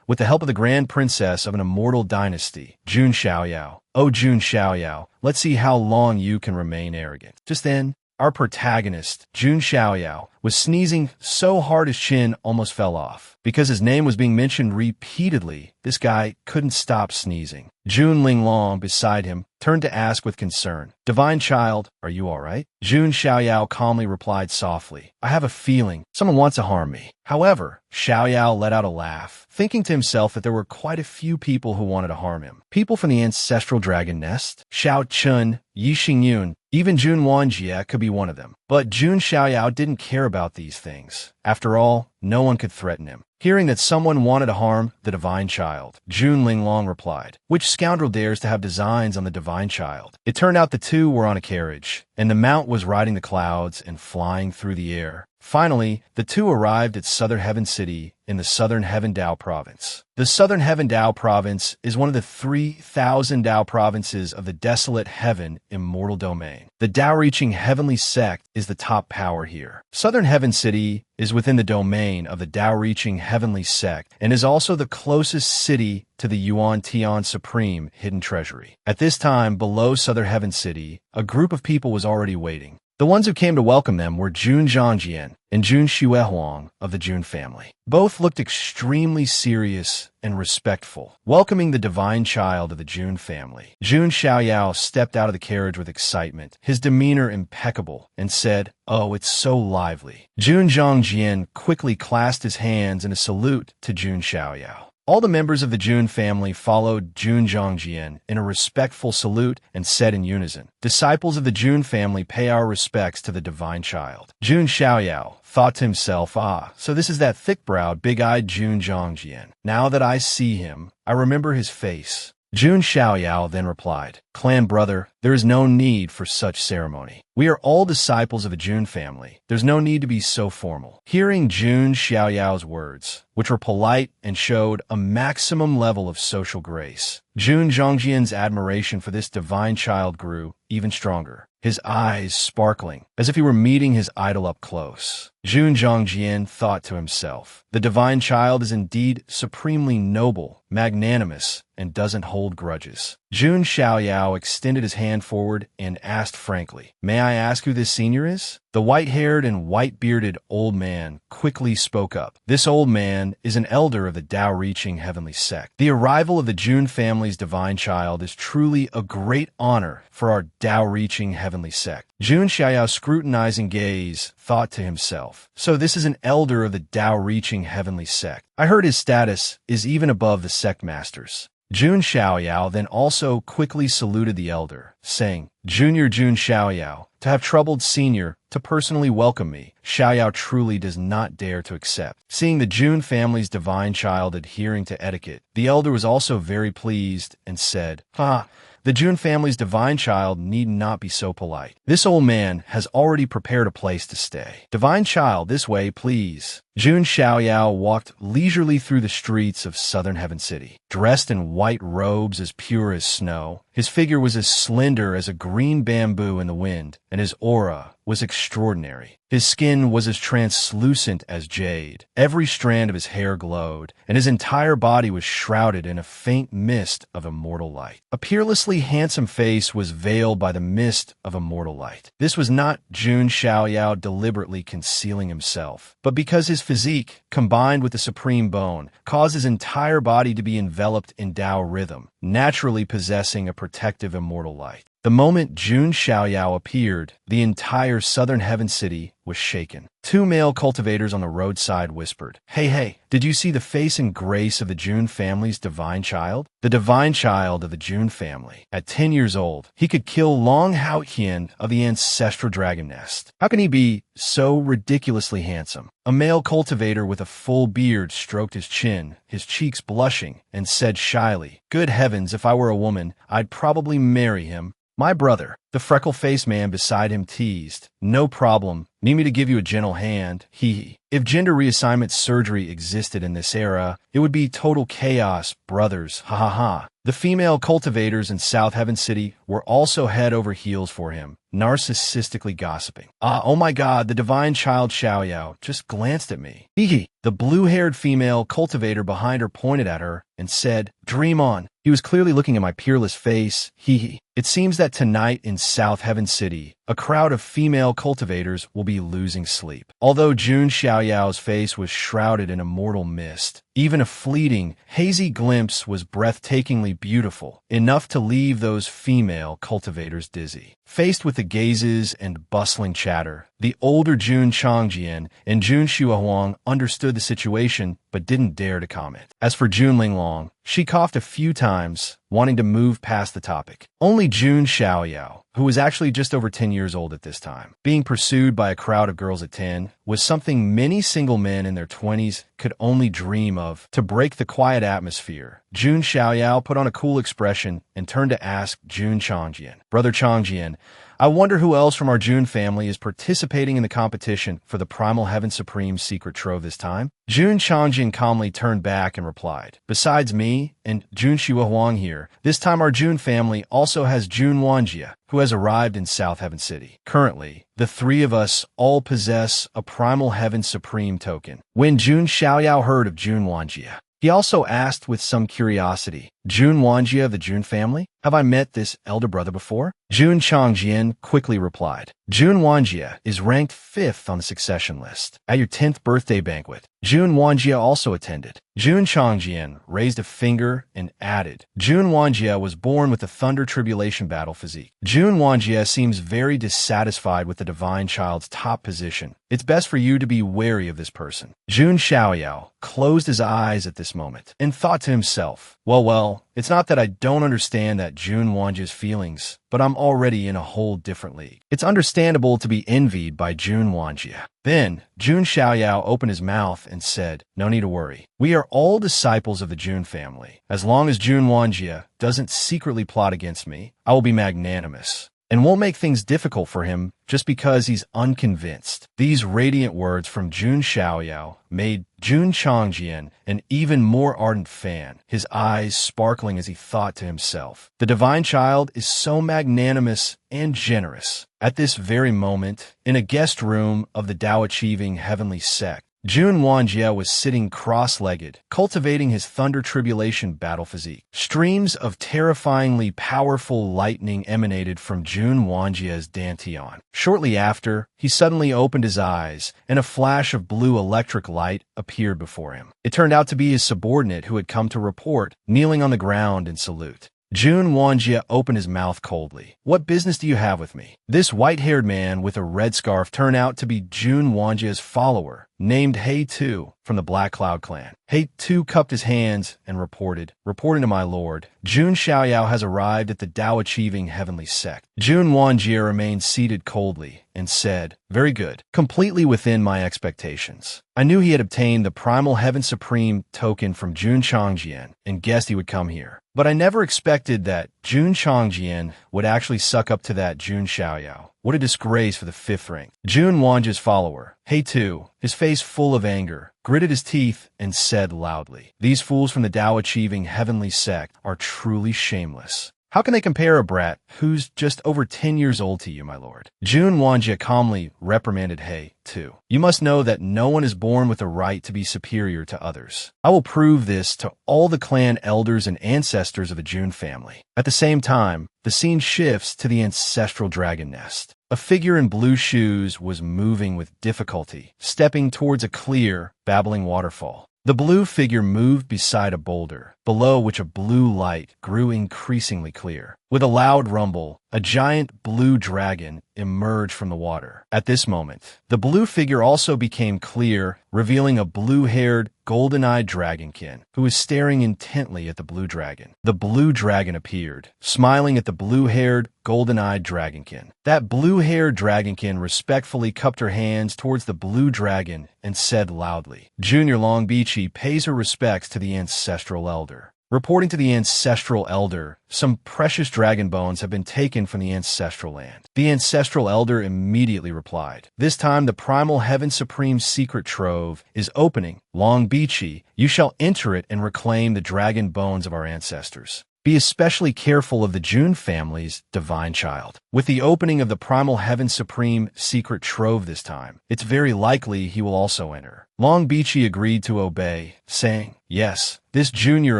Speaker 1: with the help of the Grand Princess of an immortal dynasty, Jun Xiaoyao. Oh, Jun Xiaoyao, let's see how long you can remain arrogant. Just then, our protagonist, Jun Xiaoyao, was sneezing so hard his chin almost fell off. Because his name was being mentioned repeatedly, this guy couldn't stop sneezing. Jun Linglong, beside him, turned to ask with concern, "Divine Child, are you all right?" Jun Xiaoyao calmly replied softly, "I have a feeling someone wants to harm me." However, Xiaoyao let out a laugh, thinking to himself that there were quite a few people who wanted to harm him. People from the ancestral dragon nest, Xiao Chun, Yi Xingyun, even Jun Wanjie could be one of them. But Jun Xiaoyao didn't care about these things. After all, no one could threaten him. Hearing that someone wanted to harm the Divine Child, Jun Linglong replied, "Which scoundrel dares to have designs on the Divine Child?" It turned out the two were on a carriage, and the mount was riding the clouds and flying through the air. Finally, the two arrived at Southern Heaven City in the Southern Heaven Dao Province. The Southern Heaven Dao Province is one of the 3,000 Dao provinces of the Desolate Heaven Immortal Domain. The Dao-reaching Heavenly Sect is the top power here. Southern Heaven City is within the domain of the Dao-reaching Heavenly Sect and is also the closest city to the Yuan Tian Supreme Hidden Treasury. At this time, below Southern Heaven City, a group of people was already waiting. The ones who came to welcome them were Jun Zhangjian and Jun Xuehuang of the Jun family. Both looked extremely serious and respectful, welcoming the Divine Child of the Jun family. Jun Xiaoyao stepped out of the carriage with excitement, his demeanor impeccable, and said, "Oh, it's so lively." Jun Zhangjian quickly clasped his hands in a salute to Jun Xiaoyao. All the members of the Jun family followed Jun Zhangjian in a respectful salute and said in unison, "Disciples of the Jun family pay our respects to the Divine Child." Jun Xiaoyao thought to himself, so this is that thick-browed, big-eyed Jun Zhangjian. Now that I see him, I remember his face. Jun Xiaoyao then replied, "Clan brother, there is no need for such ceremony. We are all disciples of the Jun family. There's no need to be so formal." Hearing Jun Xiaoyao's words, which were polite and showed a maximum level of social grace, Jun Zhangjian's admiration for this divine child grew even stronger, his eyes sparkling, as if he were meeting his idol up close. Jun Zhongjian thought to himself. The divine child is indeed supremely noble, magnanimous, and doesn't hold grudges. Jun Xiaoyao extended his hand forward and asked frankly, "May I ask who this senior is?" The white-haired and white-bearded old man quickly spoke up. This old man is an elder of the Tao-reaching heavenly sect. The arrival of the Jun family's divine child is truly a great honor for our Tao-reaching heavenly sect. Jun Xiaoyao's scrutinizing gaze thought to himself, so this is an elder of the Tao-reaching heavenly sect. I heard his status is even above the sect masters. Jun Xiaoyao then also quickly saluted the elder, saying, "Junior Jun Xiaoyao, to have troubled senior to personally welcome me, Xiaoyao truly does not dare to accept." Seeing the Jun family's divine child adhering to etiquette, the elder was also very pleased and said, "The Jun family's divine child need not be so polite. This old man has already prepared a place to stay. Divine child, this way, please." Jun Xiaoyao walked leisurely through the streets of southern Heaven City. Dressed in white robes as pure as snow, his figure was as slender as a green bamboo in the wind, and his aura was extraordinary. His skin was as translucent as jade. Every strand of his hair glowed, and his entire body was shrouded in a faint mist of immortal light. A peerlessly handsome face was veiled by the mist of immortal light. This was not Jun Xiaoyao deliberately concealing himself, but because his physique, combined with the supreme bone, caused his entire body to be enveloped in Tao rhythm, naturally possessing a protective immortal light. The moment Jun Xiaoyao appeared, the entire southern Heaven City was shaken. Two male cultivators on the roadside whispered, Hey, did you see the face and grace of the Jun family's divine child? The divine child of the Jun family. At 10 years old, he could kill Long Hao Qian of the ancestral dragon nest. How can he be so ridiculously handsome? A male cultivator with a full beard stroked his chin, his cheeks blushing, and said shyly, Good heavens, if I were a woman, I'd probably marry him. My brother, the freckle-faced man beside him teased, No problem. Need me to give you a gentle hand? Hee. If gender reassignment surgery existed in this era, it would be total chaos, brothers. Ha ha ha. The female cultivators in South Heaven City were also head over heels for him, narcissistically gossiping. Oh my God, the divine child Xiaoyao just glanced at me. Hee. The blue-haired female cultivator behind her pointed at her and said, Dream on. He was clearly looking at my peerless face. Hee. It seems that tonight in South Heaven City, a crowd of female cultivators will be losing sleep. Although Jun Xiaoyao's face was shrouded in immortal mist, even a fleeting, hazy glimpse was breathtakingly beautiful, enough to leave those female cultivators dizzy. Faced with the gazes and bustling chatter, the older Jun Changjian and Jun Xuehuang understood the situation but didn't dare to comment. As for Jun Linglong, she coughed a few times, wanting to move past the topic. Only Jun Xiaoyao, who was actually just over 10 years old at this time, being pursued by a crowd of girls at 10, was something many single men in their 20s could only dream of. To break the quiet atmosphere, Jun Xiaoyao put on a cool expression and turned to ask Jun Changjian, Brother Changjian, I wonder who else from our Jun family is participating in the competition for the Primal Heaven Supreme secret trove this time? Jun Changjian calmly turned back and replied, Besides me and Jun Xuehuang here, this time our Jun family also has Jun Wanjia, who has arrived in South Heaven City. Currently, the three of us all possess a Primal Heaven Supreme token. When Jun Xiaoyao heard of Jun Wanjia, he also asked with some curiosity, Jun Wanjia of the Jun family? Have I met this elder brother before? Jun Changjian quickly replied, Jun Wanjia is ranked 5th on the succession list. At your 10th birthday banquet, Jun Wanjia also attended. Jun Changjian raised a finger and added, Jun Wanjia was born with the Thunder Tribulation battle physique. Jun Wanjia seems very dissatisfied with the divine child's top position. It's best for you to be wary of this person. Jun Xiaoyao closed his eyes at this moment and thought to himself, Well, it's not that I don't understand that Jun Wanjia's feelings, but I'm already in a whole different league. It's understandable to be envied by Jun Wanjia. Then, Jun Xiaoyao opened his mouth and said, No need to worry. We are all disciples of the Jun family. As long as Jun Wanjia doesn't secretly plot against me, I will be magnanimous. and won't make things difficult for him just because he's unconvinced. These radiant words from Jun Xiaoyao made Jun Changjian an even more ardent fan, his eyes sparkling as he thought to himself, "The divine child is so magnanimous and generous." At this very moment, in a guest room of the Tao-achieving heavenly sect, Jun Wanjie was sitting cross-legged, cultivating his thunder tribulation battle physique. Streams of terrifyingly powerful lightning emanated from Jun Wanjie's dantian. Shortly after, he suddenly opened his eyes, and a flash of blue electric light appeared before him. It turned out to be his subordinate who had come to report, kneeling on the ground in salute. Jun Wanjie opened his mouth coldly. "What business do you have with me?" This white-haired man with a red scarf turned out to be Jun Wanjie's follower, named He Tu, from the Black Cloud clan. He Tu cupped his hands and reporting to my lord, Jun Xiaoyao has arrived at the Tao-achieving heavenly sect. Jun Wanjie remained seated coldly and said, "Very good, completely within my expectations. I knew he had obtained the Primal Heaven Supreme token from Jun Changjian and guessed he would come here. But I never expected that Jun Changjian would actually suck up to that Jun Xiaoyao. What a disgrace for the 5th rank." Jun Wanjie's follower, He Tu, his face full of anger, gritted his teeth and said loudly, "These fools from the Tao-achieving heavenly sect are truly shameless. How can they compare a brat who's just over 10 years old to you, my lord?" Jun Wanjie calmly reprimanded He Tu. "You must know that no one is born with the right to be superior to others. I will prove this to all the clan elders and ancestors of the Jun family." At the same time, the scene shifts to the ancestral dragon nest. A figure in blue shoes was moving with difficulty, stepping towards a clear, babbling waterfall. The blue figure moved beside a boulder, below which a blue light grew increasingly clear. With a loud rumble, a giant blue dragon emerged from the water. At this moment, the blue figure also became clear, revealing a blue-haired, golden-eyed dragonkin who was staring intently at the blue dragon. The blue dragon appeared, smiling at the blue-haired, golden-eyed dragonkin. That blue-haired dragonkin respectfully cupped her hands towards the blue dragon and said loudly, "Junior Longbeachy pays her respects to the ancestral elder." Reporting to the ancestral elder, some precious dragon bones have been taken from the ancestral land. The ancestral elder immediately replied, "This time the Primal Heaven Supreme secret trove is opening. Longbeachy, you shall enter it and reclaim the dragon bones of our ancestors. Be especially careful of the Jun family's divine child. With the opening of the Primal Heaven Supreme secret trove this time, it's very likely he will also enter." Longbeachy agreed to obey, saying, "Yes, this junior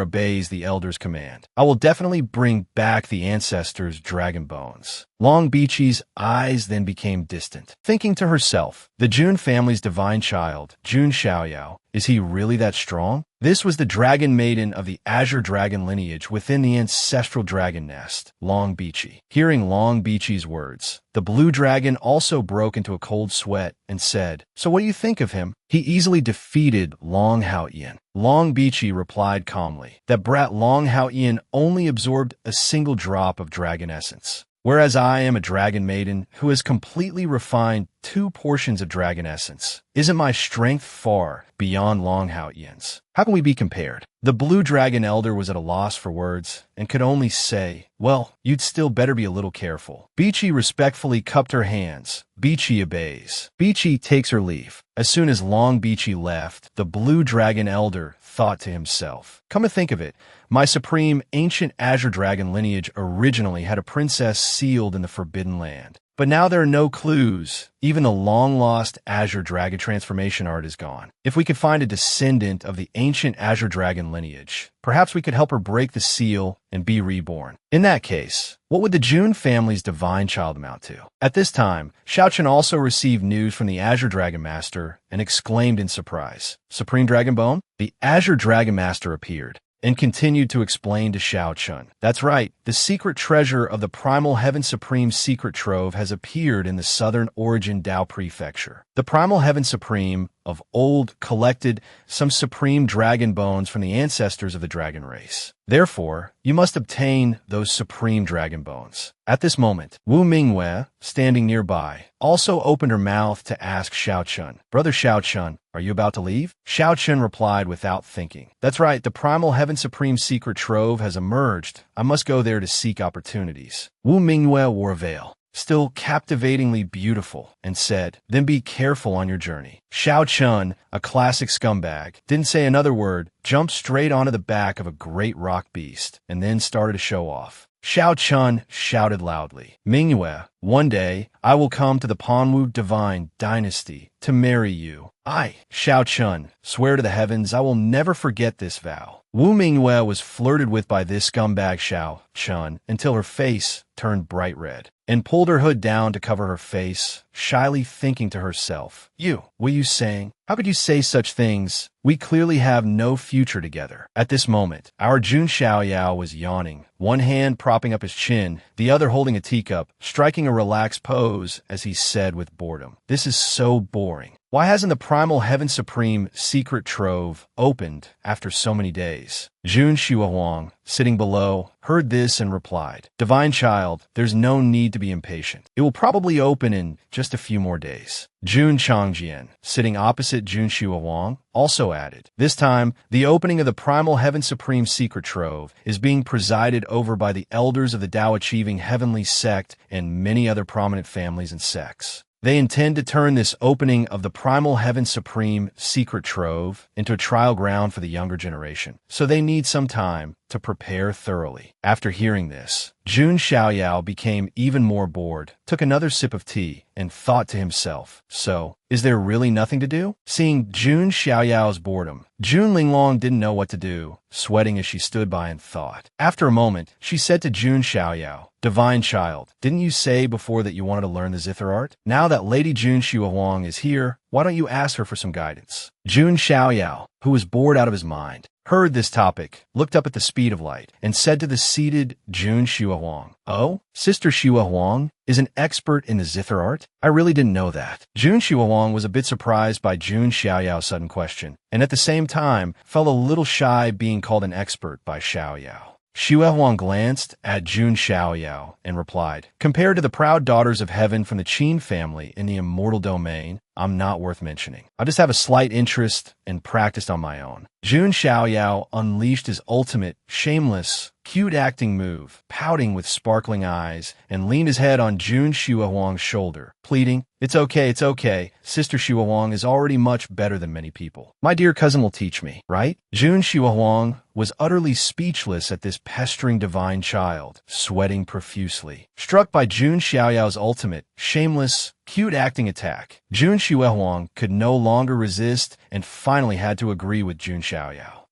Speaker 1: obeys the elder's command. I will definitely bring back the ancestors' dragon bones." Longbeachy's eyes then became distant, thinking to herself, "The Jun family's divine child, Jun Xiaoyao, is he really that strong?" This was the dragon maiden of the Azure Dragon lineage within the ancestral dragon nest, Longbeachy. Hearing Longbeachy's words, the blue dragon also broke into a cold sweat and said, "So what do you think of him? He easily defeated Long Haoyan." Longbeachy replied calmly that brat Long Haoyan only absorbed a single drop of dragon essence, whereas I am a dragon maiden who has completely refined 2 portions of dragon essence. Isn't my strength far beyond Long Haoyan's? How can we be compared?" The blue dragon elder was at a loss for words and could only say, "Well, you'd still better be a little careful." Beachy respectfully cupped her hands. Beachy obeys. Beachy takes her leave. As soon as Longbeachy left, the blue dragon elder thought to himself, "Come to think of it, my supreme ancient Azure Dragon lineage originally had a princess sealed in the Forbidden Land. But now there are no clues. Even the long-lost Azure Dragon transformation art is gone. If we could find a descendant of the ancient Azure Dragon lineage, perhaps we could help her break the seal and be reborn. In that case, what would the Jun family's divine child amount to?" At this time, Xiaochen also received news from the Azure Dragon Master and exclaimed in surprise, "Supreme Dragon Bone?" The Azure Dragon Master appeared and continued to explain to Xiaochen, "That's right, the secret treasure of the Primal Heaven Supreme secret trove has appeared in the southern origin Dao Prefecture. The Primal Heaven Supreme of old collected some supreme dragon bones from the ancestors of the dragon race. Therefore, you must obtain those supreme dragon bones." At this moment, Wu Mingwei, standing nearby, also opened her mouth to ask Xiaochen, "Brother Xiaochen, are you about to leave?" Xiaochen replied without thinking, "That's right, the Primal Heaven Supreme secret trove has emerged. I must go there to seek opportunities." Wu Mingwei wore a veil. still captivatingly beautiful, and said, "Then be careful on your journey." Xiao Chun, a classic scumbag, didn't say another word, jumped straight onto the back of a great rock beast, and then started to show off. Xiao Chun shouted loudly, "Manhwa, one day I will come to the Panwu divine dynasty to marry you. I, Xiao Chun, swear to the heavens I will never forget this vow." Wu Mingyue was flirted with by this scumbag Xiao Chun until her face turned bright red, and pulled her hood down to cover her face, shyly thinking to herself, what are you saying? How could you say such things? We clearly have no future together." At this moment, our Jun Xiaoyao was yawning, one hand propping up his chin, the other holding a teacup, striking a relaxed pose as he said with boredom, "This is so boring. Why hasn't the Primal Heaven Supreme Secret Trove opened after so many days?" Jun Xiaohuang, sitting below, heard this and replied, "Divine Child, there's no need to be impatient. It will probably open in just a few more days." Jun Changjian, sitting opposite Jun Xiaohuang, also added, "This time, the opening of the Primal Heaven Supreme Secret Trove is being presided over by the elders of the Tao Achieving Heavenly Sect and many other prominent families and sects. They intend to turn this opening of the Primal Heaven Supreme Secret Trove into a trial ground for the younger generation, so they need some time to prepare thoroughly." After hearing this, Jun Xiaoyao became even more bored, took another sip of tea, and thought to himself, "So, is there really nothing to do?" Seeing Jun Xiaoyao's boredom, Jun Linglong didn't know what to do, sweating as she stood by and thought. After a moment, she said to Jun Xiaoyao, "Divine Child, didn't you say before that you wanted to learn the zither art? Now that Lady Jun Xiaohuang is here, why don't you ask her for some guidance?" Jun Xiaoyao, who was bored out of his mind, heard this topic, looked up at the speed of light, and said to the seated Jun Xiaohuang, "Oh, Sister Xiaohuang is an expert in the zither art? I really didn't know that." Jun Xiaohuang was a bit surprised by Jun Xiaoyao's sudden question, and at the same time felt a little shy being called an expert by Xiaoyao. Xiaohuang glanced at Jun Xiaoyao and replied, "Compared to the proud daughters of heaven from the Qin family in the immortal domain, I'm not worth mentioning. I just have a slight interest and practiced on my own." Jun Xiaoyao unleashed his ultimate, shameless, cute acting move, pouting with sparkling eyes, and leaned his head on Jun Xiaohuang's shoulder, pleading, it's okay, Sister Xiaohuang is already much better than many people. My dear cousin will teach me, right?" Jun Xiaohuang was utterly speechless at this pestering divine child, sweating profusely. Struck by Jun Xiaoyao's ultimate, shameless, cute acting attack, Jun Xiaohuang could no longer resist and finally had to agree with Jun Xiaoyao.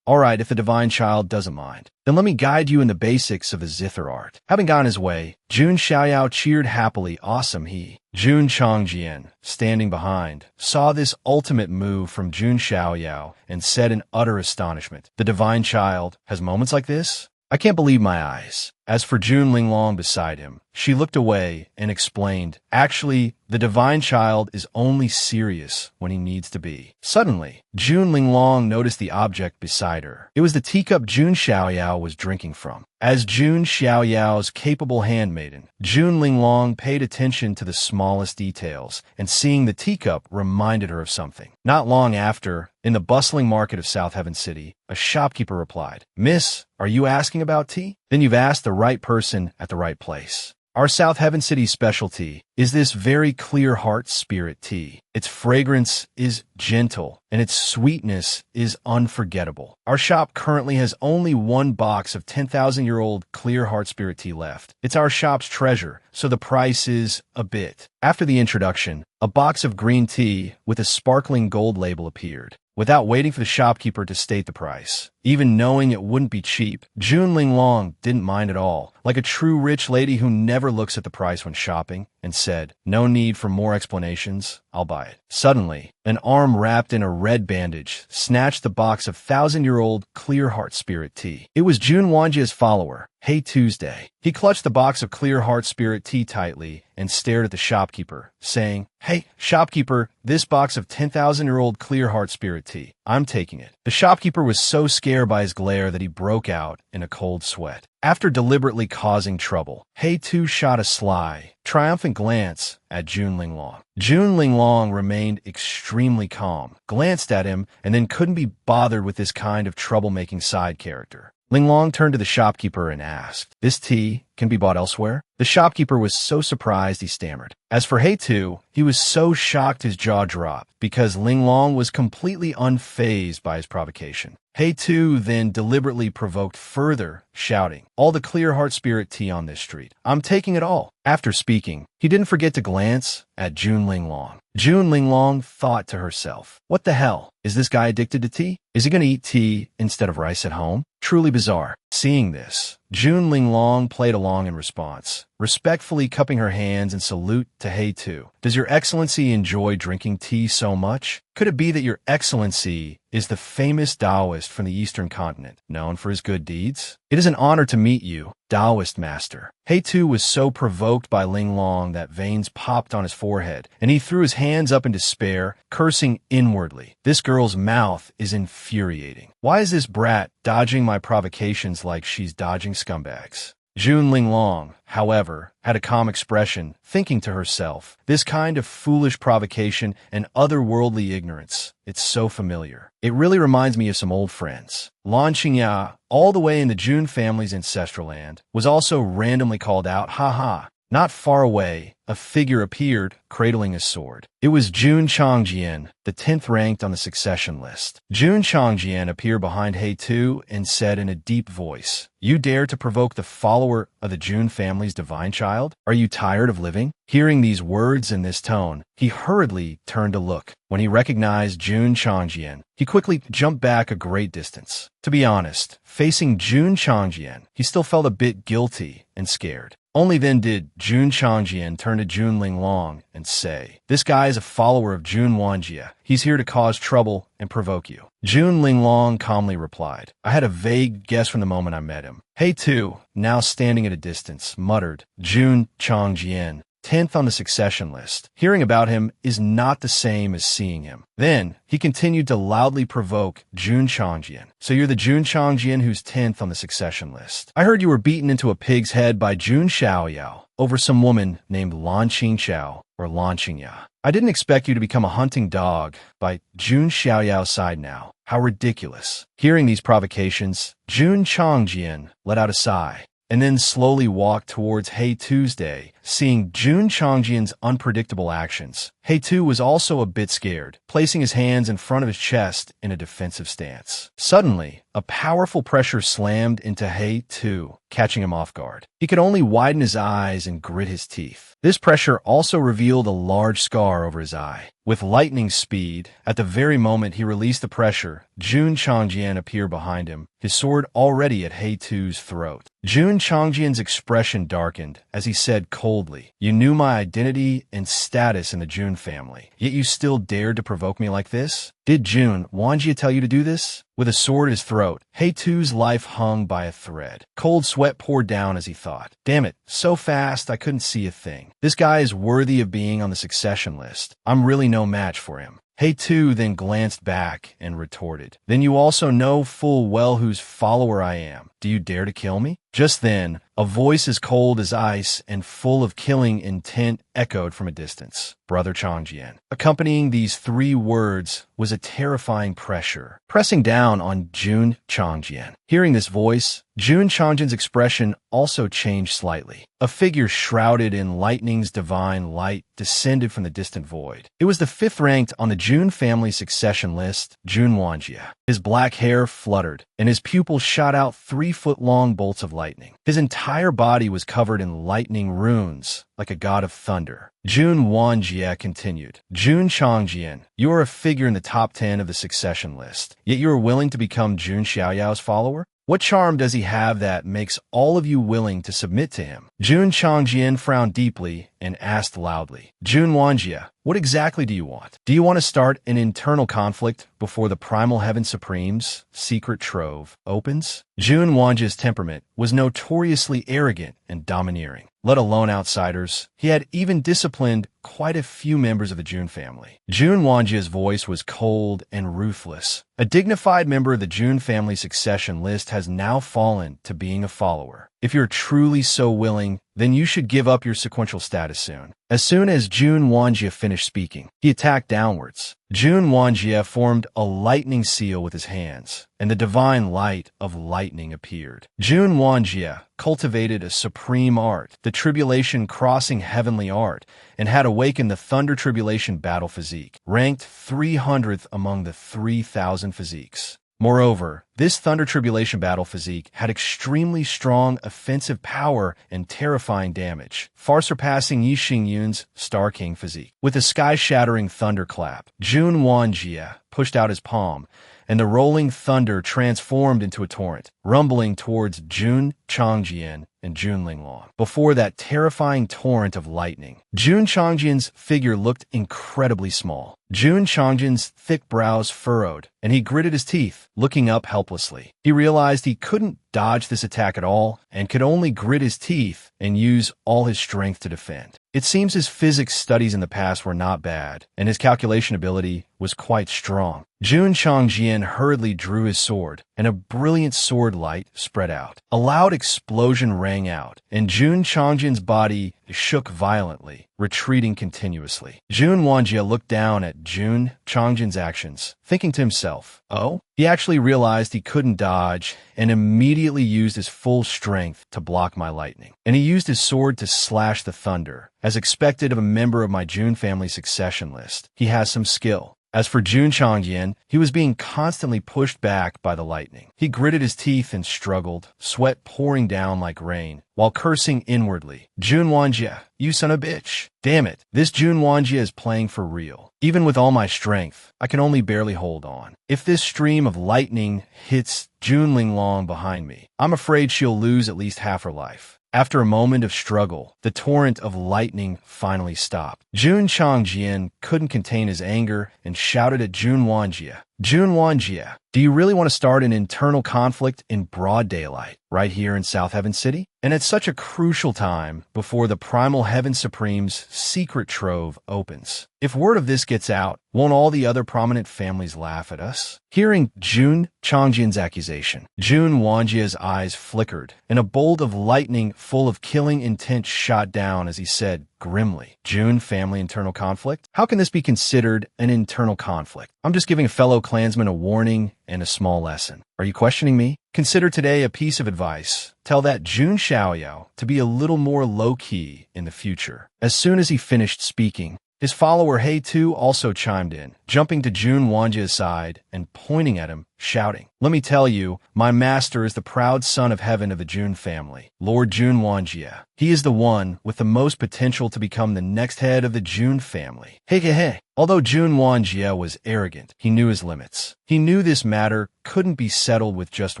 Speaker 1: All right, if the divine child doesn't mind, then let me guide you in the basics of the zither art." Having gone his way, Jun Xiaoyao cheered happily, "Awesome." Jun Changjian, standing behind, saw this ultimate move from Jun Xiaoyao and said in utter astonishment, "The divine child has moments like this? I can't believe my eyes." As for Jun Linglong beside him, she looked away and explained, "Actually, the divine child is only serious when he needs to be." Suddenly, Jun Linglong noticed the object beside her. It was the teacup Jun Xiaoyao was drinking from. As Jun Xiaoyao's capable handmaiden, Jun Linglong paid attention to the smallest details, and seeing the teacup reminded her of something. Not long after, in the bustling market of South Heaven City, a shopkeeper replied, "Miss, are you asking about tea? Then you've asked the right person at the right place. Our South Heaven City specialty is this very clear heart spirit tea. Its fragrance is gentle, and its sweetness is unforgettable. Our shop currently has only one box of 10,000-year-old clear heart spirit tea left. It's our shop's treasure, so the price is a bit." After the introduction, a box of green tea with a sparkling gold label appeared. Without waiting for the shopkeeper to state the price, even knowing it wouldn't be cheap, Jun Linglong didn't mind at all, like a true rich lady who never looks at the price when shopping, and said, "No need for more explanations, I'll buy it." Suddenly, an arm wrapped in a red bandage snatched the box of 1,000-year-old clear heart spirit tea. It was Jun Wanjia's follower, Hey Tuesday. He clutched the box of clear heart spirit tea tightly and stared at the shopkeeper, saying, "Hey, shopkeeper, this box of 10,000-year-old clear heart spirit tea. I'm taking it." The shopkeeper was so scared by his glare that he broke out in a cold sweat. After deliberately causing trouble, Hey Tu shot a sly, triumphant glance at Jun Linglong. Jun Linglong remained extremely calm, glanced at him, and then couldn't be bothered with this kind of troublemaking side character. Linglong turned to the shopkeeper and asked, "This tea can be bought elsewhere?" The shopkeeper was so surprised he stammered. As for Hei-tu, he was so shocked his jaw dropped because Linglong was completely unfazed by his provocation. Hei-tu then deliberately provoked further, shouting, "All the clear heart spirit tea on this street. I'm taking it all." After speaking, he didn't forget to glance at June Linglong. June Linglong thought to herself, "What the hell? Is this guy addicted to tea? Is he going to eat tea instead of rice at home?" Truly bizarre. Seeing this, June Linglong played along in response, respectfully cupping her hands in salute to Hei-tu. "Does Your Excellency enjoy drinking tea so much? Could it be that Your Excellency is the famous Taoist from the Eastern continent, known for his good deeds? It is an honor to meet you, Taoist master." Hei-tu was so provoked by Linglong that veins popped on his forehead, and he threw his hands up in despair, cursing inwardly. "This girl's mouth is infuriating. Why is this brat dodging my provocations like she's dodging scumbags?" June Linglong, however, had a calm expression, thinking to herself, "This kind of foolish provocation and otherworldly ignorance, it's so familiar. It really reminds me of some old friends." Lan Qingya, all the way in the June family's ancestral land, was also randomly called out, "Ha ha." Not far away, a figure appeared, cradling his sword. It was Jun Changjian, the 10th ranked on the succession list. Jun Changjian appeared behind Hei-tu and said in a deep voice, "You dare to provoke the follower of the Jun family's divine child? Are you tired of living?" Hearing these words in this tone, he hurriedly turned to look. When he recognized Jun Changjian, he quickly jumped back a great distance. To be honest, facing Jun Changjian, he still felt a bit guilty and scared. Only then did Jun Changjian turn to June Linglong and say, "This guy is a follower of Jun Wanjie. He's here to cause trouble and provoke you." June Linglong calmly replied, "I had a vague guess from the moment I met him." Hei-tu, now standing at a distance, muttered, "Jun Changjian, 10th on the succession list. Hearing about him is not the same as seeing him." Then he continued to loudly provoke Jun Changjian. "So you're the Jun Changjian who's 10th on the succession list. I heard you were beaten into a pig's head by Jun Xiaoyao over some woman named Lan Qingxiao or Lan Qingya. I didn't expect you to become a hunting dog by Jun Xiaoyao's side now. How ridiculous." Hearing these provocations, Jun Changjian let out a sigh and then slowly walked towards Hei-tu's day. Seeing Jun Changjian's unpredictable actions, Hei-tu was also a bit scared, placing his hands in front of his chest in a defensive stance. Suddenly, a powerful pressure slammed into Hei-tu, catching him off guard. He could only widen his eyes and grit his teeth. This pressure also revealed a large scar over his eye. With lightning speed, at the very moment he released the pressure, Jun Changjian appeared behind him, his sword already at Hei-tu's throat. Jun Changjian's expression darkened as he said coldly, "You knew my identity and status in the Jun family, yet you still dared to provoke me like this? Did Jun Wanjie tell you to do this?" With a sword at his throat, Hei-tu's life hung by a thread. Cold sweat poured down as he thought, "Damn it, so fast I couldn't see a thing. This guy is worthy of being on the succession list. I'm really no match for him." Hei-tu then glanced back and retorted, "Then you also know full well whose follower I am. Do you dare to kill me?" Just then, a voice as cold as ice and full of killing intent echoed from a distance. "Brother Changjian." Accompanying these 3 words was a terrifying pressure, pressing down on Jun Changjian. Hearing this voice, Jun Changjian's expression also changed slightly. A figure shrouded in lightning's divine light descended from the distant void. It was the 5th ranked on the Jun family succession list, Jun Wanjie. His black hair fluttered, and his pupils shot out 3-foot-long bolts of lightning. His entire body was covered in lightning runes, like a god of thunder. Jun Wanjie continued, "Jun Changjian, you are a figure in the top 10 of the succession list, yet you are willing to become Jun Xiaoyao's follower? What charm does he have that makes all of you willing to submit to him?" Jun Changjian frowned deeply and asked loudly, "Jun Wanjie, what exactly do you want? Do you want to start an internal conflict before the Primal Heaven Supreme's secret trove opens?" Jun Wanjie's temperament was notoriously arrogant and domineering. Let alone outsiders, he had even disciplined quite a few members of the Jun family. Jun Wanjia's voice was cold and ruthless. A dignified member of the Jun family succession list has now fallen to being a follower. If you're truly so willing, then you should give up your sequential status soon. As soon as Jun Wanjia finished speaking, he attacked downwards. Jun Wanjia formed a lightning seal with his hands, and the divine light of lightning appeared. Jun Wanjia cultivated a supreme art, the tribulation crossing heavenly art, and had awakened the Thunder Tribulation battle physique, ranked 300th among the 3,000 physiques. Moreover, this Thunder Tribulation battle physique had extremely strong offensive power and terrifying damage, far surpassing Yi Xingyun's Star King physique. With a sky-shattering thunderclap, Jun Wanjia pushed out his palm, and the rolling thunder transformed into a torrent, rumbling towards Jun Changjian and Jun Linglong. Before that terrifying torrent of lightning, Jun Changjian's figure looked incredibly small. Jun Changjian's thick brows furrowed, and he gritted his teeth, looking up helplessly. He realized he couldn't dodge this attack at all, and could only grit his teeth and use all his strength to defend. It seems his physics studies in the past were not bad, and his calculation ability was quite strong. Jun Changjian hurriedly drew his sword, and a brilliant sword light spread out. A loud explosion rang out, and Jun Changjian's body shook violently, retreating continuously. Jun Wanjia looked down at Jun Changjian's actions, thinking to himself, oh? He actually realized he couldn't dodge, and immediately used his full strength to block my lightning. And he used his sword to slash the thunder. As expected of a member of my Jun family succession list, he has some skill. As for Jun Changjian, he was being constantly pushed back by the lightning. He gritted his teeth and struggled, sweat pouring down like rain, while cursing inwardly. Jun Wanjia, you son of a bitch. Damn it, this Jun Wanjia is playing for real. Even with all my strength, I can only barely hold on. If this stream of lightning hits Jun Linglong behind me, I'm afraid she'll lose at least half her life. After a moment of struggle, the torrent of lightning finally stopped. Jun Changjian couldn't contain his anger and shouted at Jun Wanjia, Jun Wanjia, do you really want to start an internal conflict in broad daylight, right here in South Heaven City? And at such a crucial time before the Primal Heaven Supreme's secret trove opens. If word of this gets out, won't all the other prominent families laugh at us? Hearing Jun Changjian's accusation, Jun Wanjia's eyes flickered, and a bolt of lightning full of killing intent shot down as he said grimly, Jun family internal conflict? How can this be considered an internal conflict? I'm just giving a fellow clansman a warning and a small lesson. Are you questioning me? Consider today a piece of advice. Tell that Jun Xiaoyao to be a little more low-key in the future. As soon as he finished speaking, his follower He Tu also chimed in, jumping to Jun Wanjia's side and pointing at him, shouting, let me tell you, my master is the proud son of heaven of the Jun family, Lord Jun Wanjia. He is the one with the most potential to become the next head of the Jun family. Hey. Although Jun Wanjia was arrogant, he knew his limits. He knew this matter couldn't be settled with just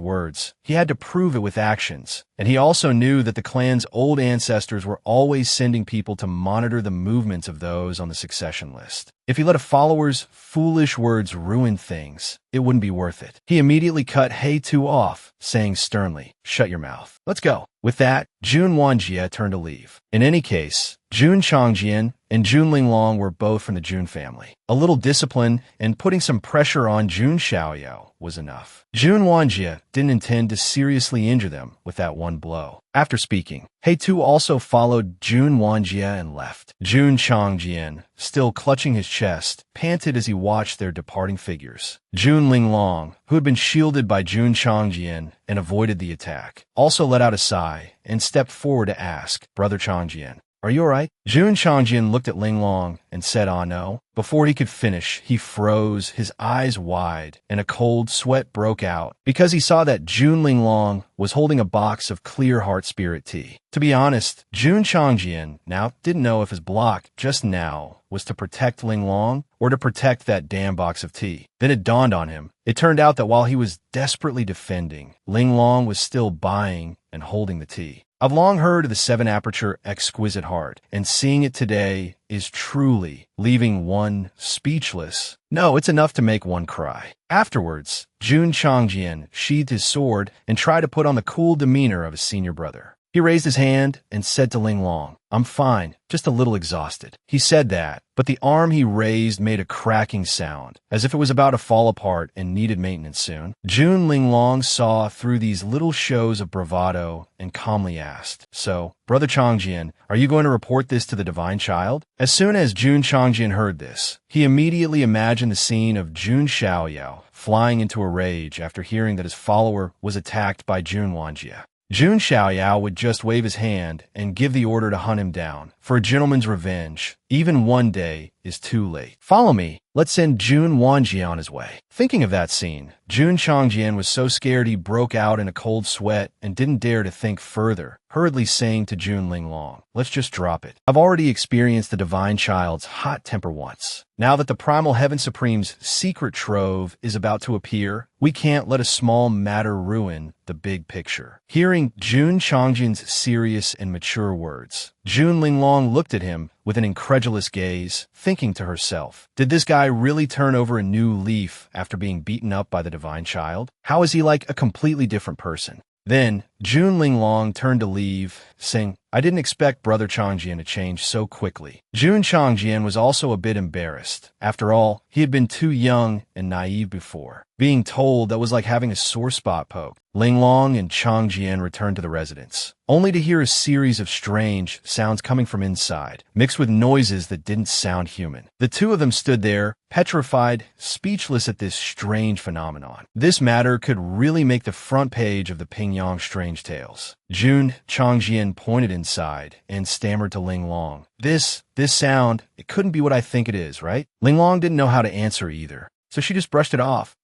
Speaker 1: words. He had to prove it with actions. And he also knew that the clan's old ancestors were always sending people to monitor the movements of those on the succession list. If he let a follower's foolish words ruin things, it wouldn't be worth it. He immediately cut He Tu off, saying sternly, shut your mouth. Let's go. With that, Jun Wanjia turned to leave. In any case, Jun Changjian and Jun Linglong were both from the Jun family. A little discipline and putting some pressure on Jun Xiaoyao was enough. Jun Wanjia didn't intend to seriously injure them with that one blow. After speaking, He Tu also followed Jun Wanjia and left. Jun Changjian, still clutching his chest, panted as he watched their departing figures. Jun Linglong, who had been shielded by Jun Changjian and avoided the attack, also let out a sigh and stepped forward to ask, Brother Changjian, are you alright? Jun Changjian looked at Linglong and said, no. Before he could finish, he froze, his eyes wide, and a cold sweat broke out because he saw that Jun Linglong was holding a box of clear heart spirit tea. To be honest, Jun Changjian now didn't know if his block just now was to protect Linglong or to protect that damn box of tea. Then it dawned on him. It turned out that while he was desperately defending, Linglong was still buying and holding the tea. I've long heard of the 7-aperture exquisite heart, and seeing it today is truly leaving one speechless. No, it's enough to make one cry. Afterwards, Jun Changjian sheathed his sword and tried to put on the cool demeanor of a senior brother. He raised his hand and said to Ling Long, "I'm fine, just a little exhausted." He said that, but the arm he raised made a cracking sound, as if it was about to fall apart and needed maintenance soon. June Ling Long saw through these little shows of bravado and calmly asked, "So, Brother Changjian, are you going to report this to the Divine Child?" As soon as Jun Changjian heard this, he immediately imagined the scene of Jun Xiaoyao flying into a rage after hearing that his follower was attacked by Jun Wanjie. Jun Xiaoyao would just wave his hand and give the order to hunt him down. For a gentleman's revenge, even one day is too late. "Follow me. Let's send Jun Wanjie on his way." Thinking of that scene, Jun Changjian was so scared he broke out in a cold sweat and didn't dare to think further, hurriedly saying to Jun Ling Long, "Let's just drop it. I've already experienced the Divine Child's hot temper once. Now that the Primal Heaven Supreme's secret trove is about to appear, we can't let a small matter ruin the big picture." Hearing Jun Changjian's serious and mature words, Jun Ling Long looked at him with an incredulous gaze, thinking to herself, did this guy really turn over a new leaf after being beaten up by the Divine Child? How is he like a completely different person? Then, Jun Ling Long turned to leave, saying, "I didn't expect Brother Changjian to change so quickly." Jun Changjian was also a bit embarrassed. After all, he had been too young and naive before. Being told that was like having a sore spot poked. Ling Long and Changjian returned to the residence, only to hear a series of strange sounds coming from inside, mixed with noises that didn't sound human. The two of them stood there, petrified, speechless at this strange phenomenon. This matter could really make the front page of the Pingyang Strange Tales. Jun Changjian pointed inside and stammered to Ling Long, This sound, it couldn't be what I think it is, right?" Ling Long didn't know how to answer either, so she just brushed it off.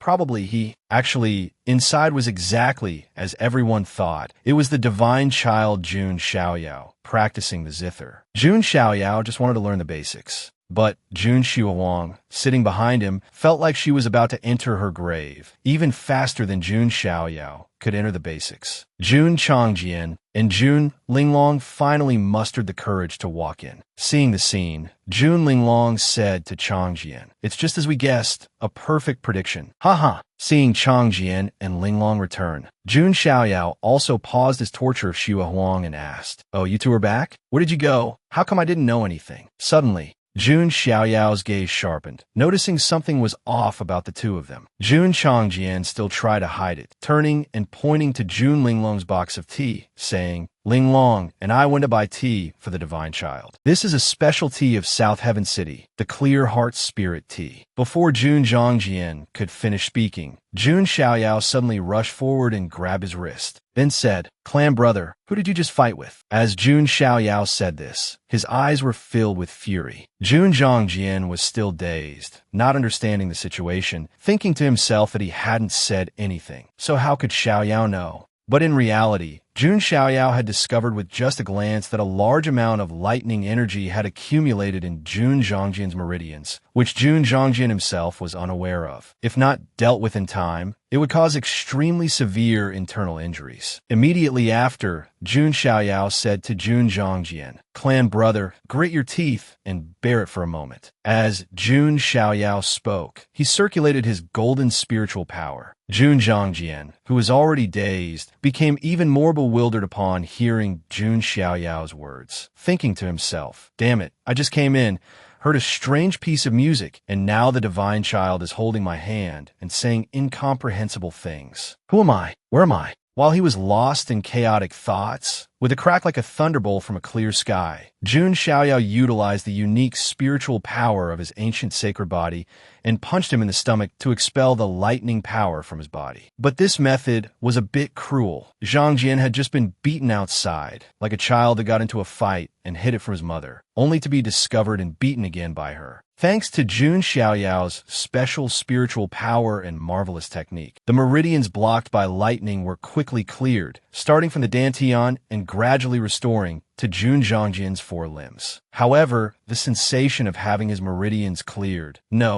Speaker 1: Actually, inside was exactly as everyone thought. It was the Divine Child Jun Xiaoyao practicing the zither. Jun Xiaoyao just wanted to learn the basics. But Jun Xiaohuang, sitting behind him, felt like she was about to enter her grave, even faster than Jun Xiaoyao could enter the basics. Jun Changjian and Jun Ling Long finally mustered the courage to walk in. Seeing the scene, Jun Ling Long said to Changjian, "It's just as we guessed, a perfect prediction. Haha." Seeing Changjian and Ling Long return, Jun Xiaoyao also paused his torture of Xua Huang and asked, "Oh, you two are back? Where did you go? How come I didn't know anything?" Suddenly, Jun Xiaoyao's gaze sharpened, noticing something was off about the two of them. Jun Changjian still tried to hide it, turning and pointing to Jun Ling Long's box of tea, saying, "Ling Long and I went to buy tea for the Divine Child. This is a specialty of South Heaven City, the Clear Heart Spirit Tea." Before Jun Changjian could finish speaking, Jun Xiaoyao suddenly rushed forward and grabbed his wrist, then said, "Clan brother, who did you just fight with?" As Jun Xiaoyao said this, his eyes were filled with fury. Jun Changjian was still dazed, not understanding the situation, thinking to himself that he hadn't said anything. So how could Xiaoyao know? But in reality, Jun Xiaoyao had discovered with just a glance that a large amount of lightning energy had accumulated in Jun Zhangjian's meridians, which Jun Zhangjian himself was unaware of. If not dealt with in time, it would cause extremely severe internal injuries. Immediately after, Jun Xiaoyao said to Jun Zhangjian, "Clan brother, grit your teeth and bear it for a moment." As Jun Xiaoyao spoke, he circulated his golden spiritual power. Jun Zhangjian, who was already dazed, became even more bewildered upon hearing Jun Xiaoyao's words, thinking to himself, "Damn it, I just came in, heard a strange piece of music, and now the Divine Child is holding my hand and saying incomprehensible things. Who am I? Where am I?" While he was lost in chaotic thoughts, with a crack like a thunderbolt from a clear sky, Jun Xiaoyao utilized the unique spiritual power of his ancient sacred body and punched him in the stomach to expel the lightning power from his body. But this method was a bit cruel. Zhang Jian had just been beaten outside, like a child that got into a fight and hid it from his mother, only to be discovered and beaten again by her. Thanks to Jun Xiaoyao's special spiritual power and marvelous technique, the meridians blocked by lightning were quickly cleared, starting from the Dantian and gradually restoring to Jun Zhangjian's four limbs. However, the sensation of having his meridians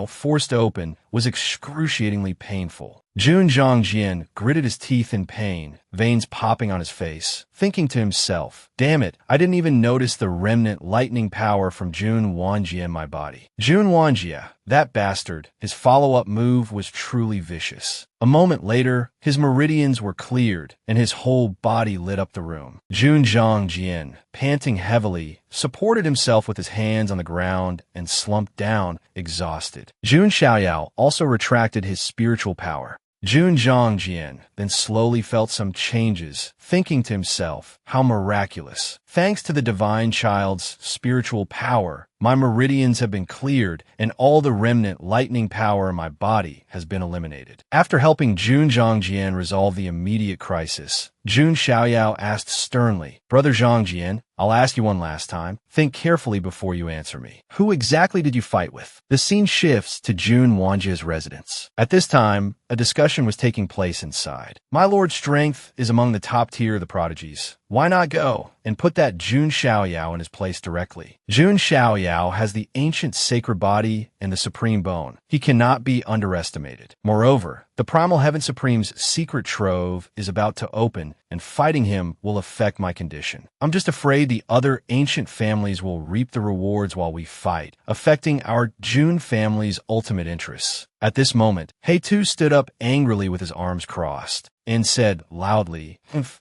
Speaker 1: forced open, was excruciatingly painful. Jun Zhangjian gritted his teeth in pain, veins popping on his face, thinking to himself, "Damn it, I didn't even notice the remnant lightning power from Jun Wanjie in my body." Jun Wanjie, That bastard. His follow-up move was truly vicious. A moment later, his meridians were cleared, and his whole body lit up the room. Jun Jian, panting heavily, supported himself with his hands on the ground and slumped down, exhausted. Jun Xiaoyao also retracted his spiritual power. Jun Jian then slowly felt some changes, thinking to himself, how miraculous. Thanks to the divine child's spiritual power, my meridians have been cleared and all the remnant lightning power in my body has been eliminated. After helping Jun Jian resolve the immediate crisis, Jun Xiaoyao asked sternly, Brother Jian, I'll ask you one last time. Think carefully before you answer me. Who exactly did you fight with? The scene shifts to Jun Wanjia's residence. At this time, a discussion was taking place inside. My lord's strength is among the top tier of the prodigies. Why not go and put that Jun Xiaoyao in his place directly? Jun Xiaoyao has the ancient sacred body and the supreme bone. He cannot be underestimated. Moreover, the Primal Heaven Supreme's secret trove is about to open, and fighting him will affect my condition. I'm just afraid the other ancient families will reap the rewards while we fight, affecting our Jun family's ultimate interests. At this moment, Heitu stood up angrily with his arms crossed and said loudly,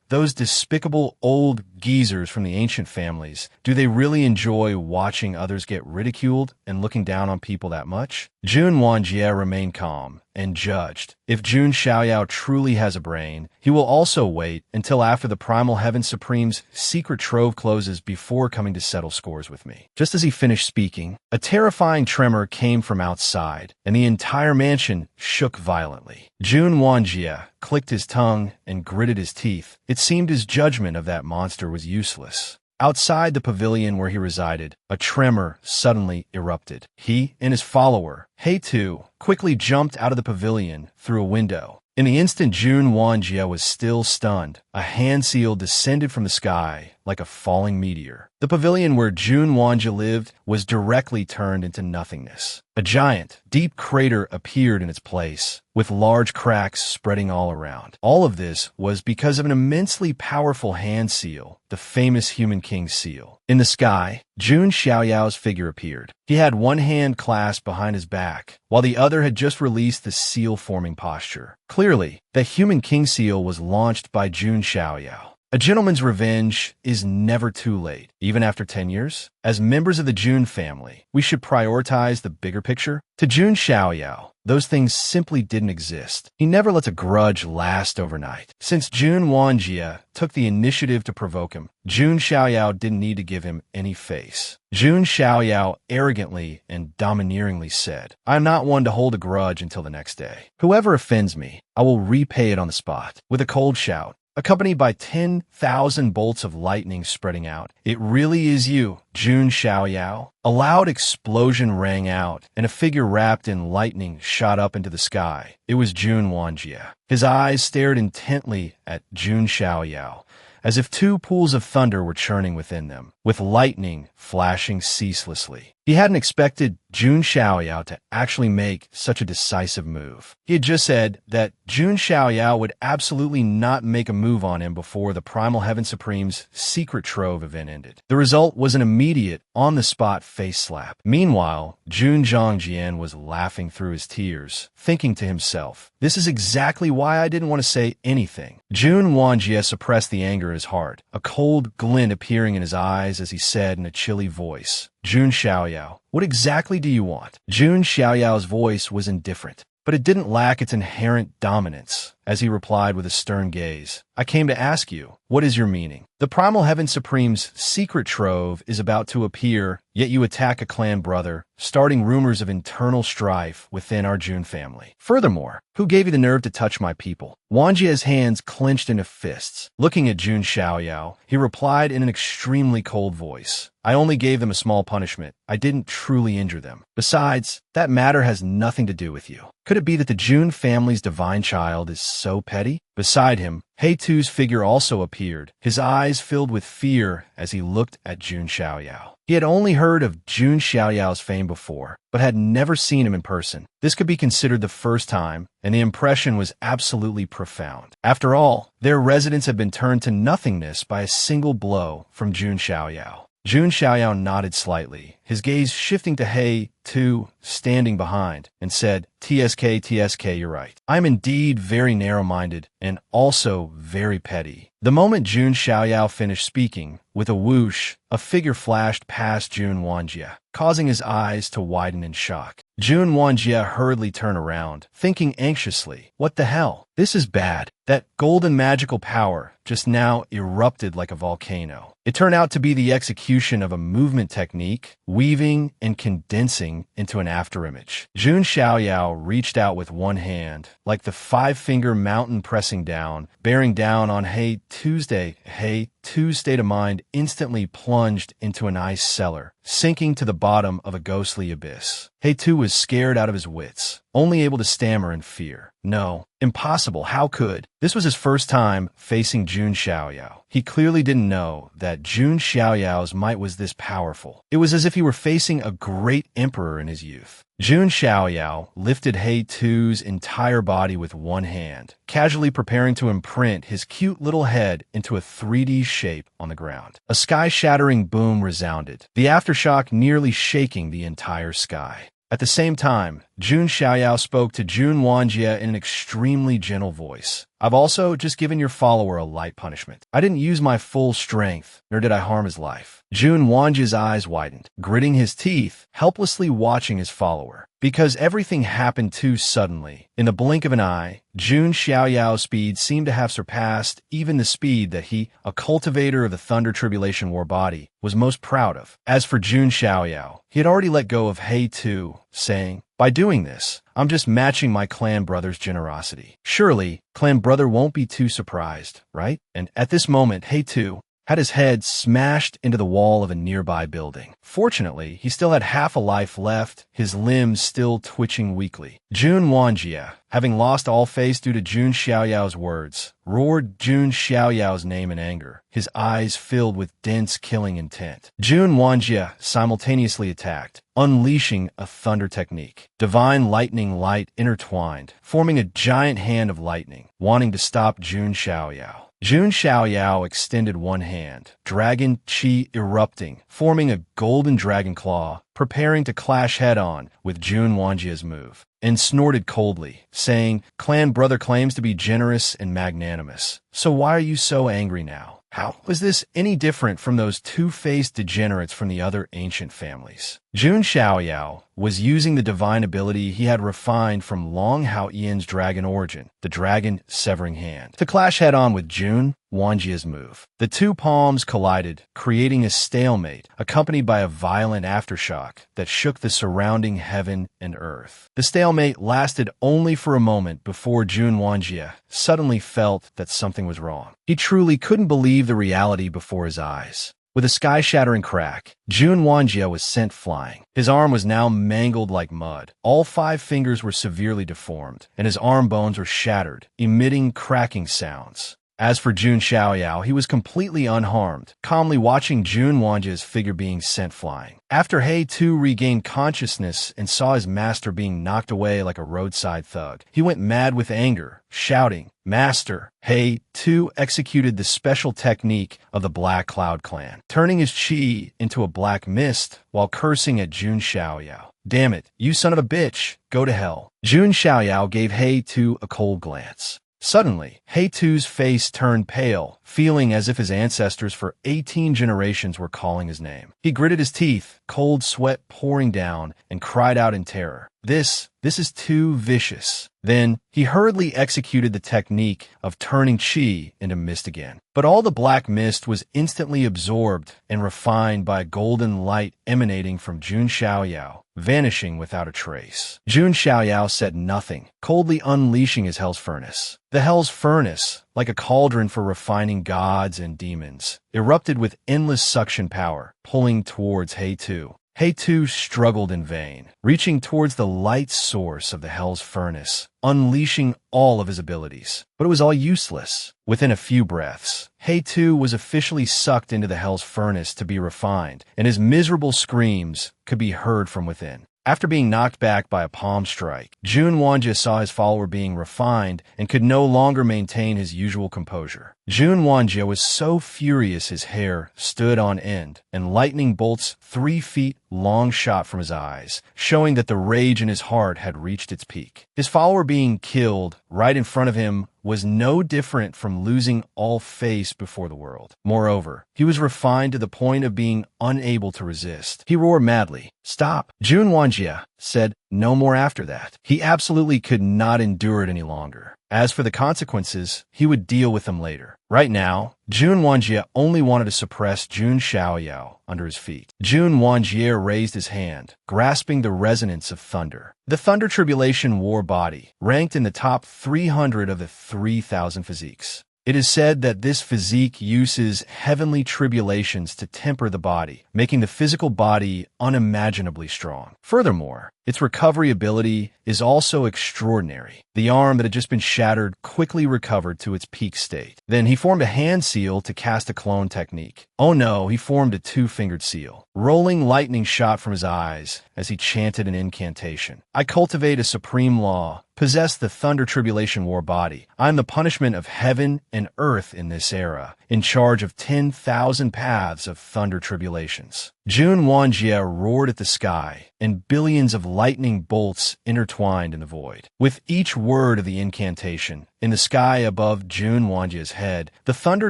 Speaker 1: those despicable old geezers from the ancient families, do they really enjoy watching others get ridiculed and looking down on people that much? Jun Wanjie remained calm and judged. If Jun Xiaoyao truly has a brain, he will also wait until after the Primal Heaven Supreme's secret trove closes before coming to settle scores with me. Just as he finished speaking, a terrifying tremor came from outside, and the entire mansion shook violently. Jun Wanjie clicked his tongue and gritted his teeth. It seemed his judgment of that monster was useless. Outside the pavilion where he resided, a tremor suddenly erupted. He and his follower, Heitu, quickly jumped out of the pavilion through a window. In the instant Jun Wanjie was still stunned, a hand seal descended from the sky like a falling meteor. The pavilion where Jun Wanjie lived was directly turned into nothingness. A giant, deep crater appeared in its place, with large cracks spreading all around. All of this was because of an immensely powerful hand seal, the famous Human King seal. In the sky, Jun Xiaoyao's figure appeared. He had one hand clasped behind his back, while the other had just released the seal-forming posture. Clearly, the Human King seal was launched by Jun Xiaoyao. A gentleman's revenge is never too late, even after 10 years. As members of the Jun family, we should prioritize the bigger picture. To Jun Xiaoyao, those things simply didn't exist. He never lets a grudge last overnight. Since Jun Wanjie took the initiative to provoke him, Jun Xiaoyao didn't need to give him any face. Jun Xiaoyao arrogantly and domineeringly said, I am not one to hold a grudge until the next day. Whoever offends me, I will repay it on the spot. With a cold shout, accompanied by 10,000 bolts of lightning spreading out. It really is you, Jun Xiaoyao? A loud explosion rang out, and a figure wrapped in lightning shot up into the sky. It was Jun Wanjie. His eyes stared intently at Jun Xiaoyao, as if two pools of thunder were churning within them, with lightning flashing ceaselessly. He hadn't expected Jun Xiaoyao to actually make such a decisive move. He had just said that Jun Xiaoyao would absolutely not make a move on him before the Primal Heaven Supreme's secret trove event ended. The result was an immediate, on-the-spot face slap. Meanwhile, Jun Jian was laughing through his tears, thinking to himself, this is exactly why I didn't want to say anything. Jun Wanjie suppressed the anger in his heart, a cold glint appearing in his eyes as he said in a chilly voice, Jun Xiaoyao, what exactly do you want? Jun Xiaoyao's voice was indifferent, but it didn't lack its inherent dominance, as he replied with a stern gaze. I came to ask you, what is your meaning? The Primal Heaven Supreme's secret trove is about to appear, yet you attack a clan brother, starting rumors of internal strife within our Jun family. Furthermore, who gave you the nerve to touch my people? Wanjie's hands clenched into fists. Looking at Jun Xiaoyao, he replied in an extremely cold voice, I only gave them a small punishment. I didn't truly injure them. Besides, that matter has nothing to do with you. Could it be that the Jun family's divine child is so petty? Beside him, Heitu's figure also appeared, his eyes filled with fear as he looked at Jun Xiaoyao. He had only heard of Jun Xiaoyao's fame before, but had never seen him in person. This could be considered the first time, and the impression was absolutely profound. After all, their residence had been turned to nothingness by a single blow from Jun Xiaoyao. Jun Xiaoyao nodded slightly, his gaze shifting to He Tu, standing behind, and said, TSK, you're right. I am indeed very narrow-minded and also very petty. The moment Jun Xiaoyao finished speaking, with a whoosh, a figure flashed past Jun Wanjie, causing his eyes to widen in shock. Jun Wanjie hurriedly turned around, thinking anxiously, what the hell? This is bad. That golden magical power just now erupted like a volcano. It turned out to be the execution of a movement technique, weaving and condensing into an afterimage. Jun Xiaoyao reached out with one hand, like the five-finger mountain pressing down, bearing down on He Tuesday. He Tu's state of mind instantly plunged into an ice cellar, sinking to the bottom of a ghostly abyss. He Tu was scared out of his wits, only able to stammer in fear. No, impossible, how could? This was his first time facing Jun Xiaoyao. He clearly didn't know that Jun Xiaoyao's might was this powerful. It was as if he were facing a great emperor in his youth. Jun Xiaoyao lifted He Tu's entire body with one hand, casually preparing to imprint his cute little head into a 3D shape on the ground. A sky-shattering boom resounded, the aftershock nearly shaking the entire sky. At the same time, Jun Xiaoyao spoke to Jun Wanjie in an extremely gentle voice. I've also just given your follower a light punishment. I didn't use my full strength, nor did I harm his life. Jun Wanjie's eyes widened, gritting his teeth, helplessly watching his follower. Because everything happened too suddenly. In the blink of an eye, Jun Xiaoyao's speed seemed to have surpassed even the speed that he, a cultivator of the Thunder Tribulation War body, was most proud of. As for Jun Xiaoyao, he had already let go of He Tu, saying, by doing this, I'm just matching my clan brother's generosity. Surely, clan brother won't be too surprised, right? And at this moment, He Tu had his head smashed into the wall of a nearby building. Fortunately, he still had half a life left, his limbs still twitching weakly. Jun Wanjie, having lost all face due to Jun Xiaoyao's words, roared Jun Xiaoyao's name in anger, his eyes filled with dense killing intent. Jun Wanjie simultaneously attacked, unleashing a thunder technique. Divine lightning light intertwined, forming a giant hand of lightning, wanting to stop Jun Xiaoyao. Jun Xiaoyao extended one hand, dragon chi erupting, forming a golden dragon claw, preparing to clash head-on with Jun Wanjie's move, and snorted coldly, saying, clan brother claims to be generous and magnanimous. So why are you so angry now? How was this any different from those two-faced degenerates from the other ancient families? Jun Xiaoyao was using the divine ability he had refined from Long Hao Ian's dragon origin, the dragon severing hand, to clash head-on with Jun Wanjie's move. The two palms collided, creating a stalemate, accompanied by a violent aftershock that shook the surrounding heaven and earth. The stalemate lasted only for a moment before Jun Wanjie suddenly felt that something was wrong. He truly couldn't believe the reality before his eyes. With a sky-shattering crack, Jun Wanjie was sent flying. His arm was now mangled like mud. All 5 fingers were severely deformed, and his arm bones were shattered, emitting cracking sounds. As for Jun Xiaoyao, he was completely unharmed, calmly watching Jun Wanjie's figure being sent flying. After He Tu regained consciousness and saw his master being knocked away like a roadside thug, he went mad with anger, shouting, Master! He Tu executed the special technique of the Black Cloud Clan, turning his chi into a black mist while cursing at Jun Xiaoyao. Damn it, you son of a bitch, go to hell. Jun Xiaoyao gave He Tu a cold glance. Suddenly, He Tu's face turned pale, feeling as if his ancestors for 18 generations were calling his name. He gritted his teeth, cold sweat pouring down, and cried out in terror. This is too vicious. Then, he hurriedly executed the technique of turning chi into mist again. But all the black mist was instantly absorbed and refined by a golden light emanating from Jun Xiaoyao, vanishing without a trace. Jun Xiaoyao said nothing, coldly unleashing his hell's furnace. The hell's furnace, like a cauldron for refining gods and demons, erupted with endless suction power, pulling towards He Tu. He Tu struggled in vain, reaching towards the light source of the hell's furnace, unleashing all of his abilities. But it was all useless. Within a few breaths, He Tu was officially sucked into the hell's furnace to be refined, and his miserable screams could be heard from within. After being knocked back by a palm strike, Jun Wonjia saw his follower being refined and could no longer maintain his usual composure. Jun Wonjia was so furious his hair stood on end, and lightning bolts 3 feet long shot from his eyes, showing that the rage in his heart had reached its peak. His follower being killed right in front of him was no different from losing all face before the world. Moreover, he was refined to the point of being unable to resist. He roared madly, "Stop!" Jun Wonjia said no more after that. He absolutely could not endure it any longer. As for the consequences, he would deal with them later. Right now, Jun Wonjia only wanted to suppress Jun Xiaoyao under his feet. Jun Wonjia raised his hand, grasping the resonance of thunder. The Thunder Tribulation War body ranked in the top 300 of the 3,000 physiques. It is said that this physique uses heavenly tribulations to temper the body, making the physical body unimaginably strong. Furthermore, its recovery ability is also extraordinary. The arm that had just been shattered quickly recovered to its peak state. Then he formed a hand seal to cast a clone technique. Oh no, he formed a 2-fingered seal. Rolling lightning shot from his eyes as he chanted an incantation. "I cultivate a supreme law, possess the Thunder Tribulation War body. I am the punishment of heaven and earth in this era, in charge of 10,000 paths of thunder tribulations." Jun Wonjia roared at the sky, and billions of lightning bolts intertwined in the void. With each word of the incantation, in the sky above Jun Wonjia's head, the Thunder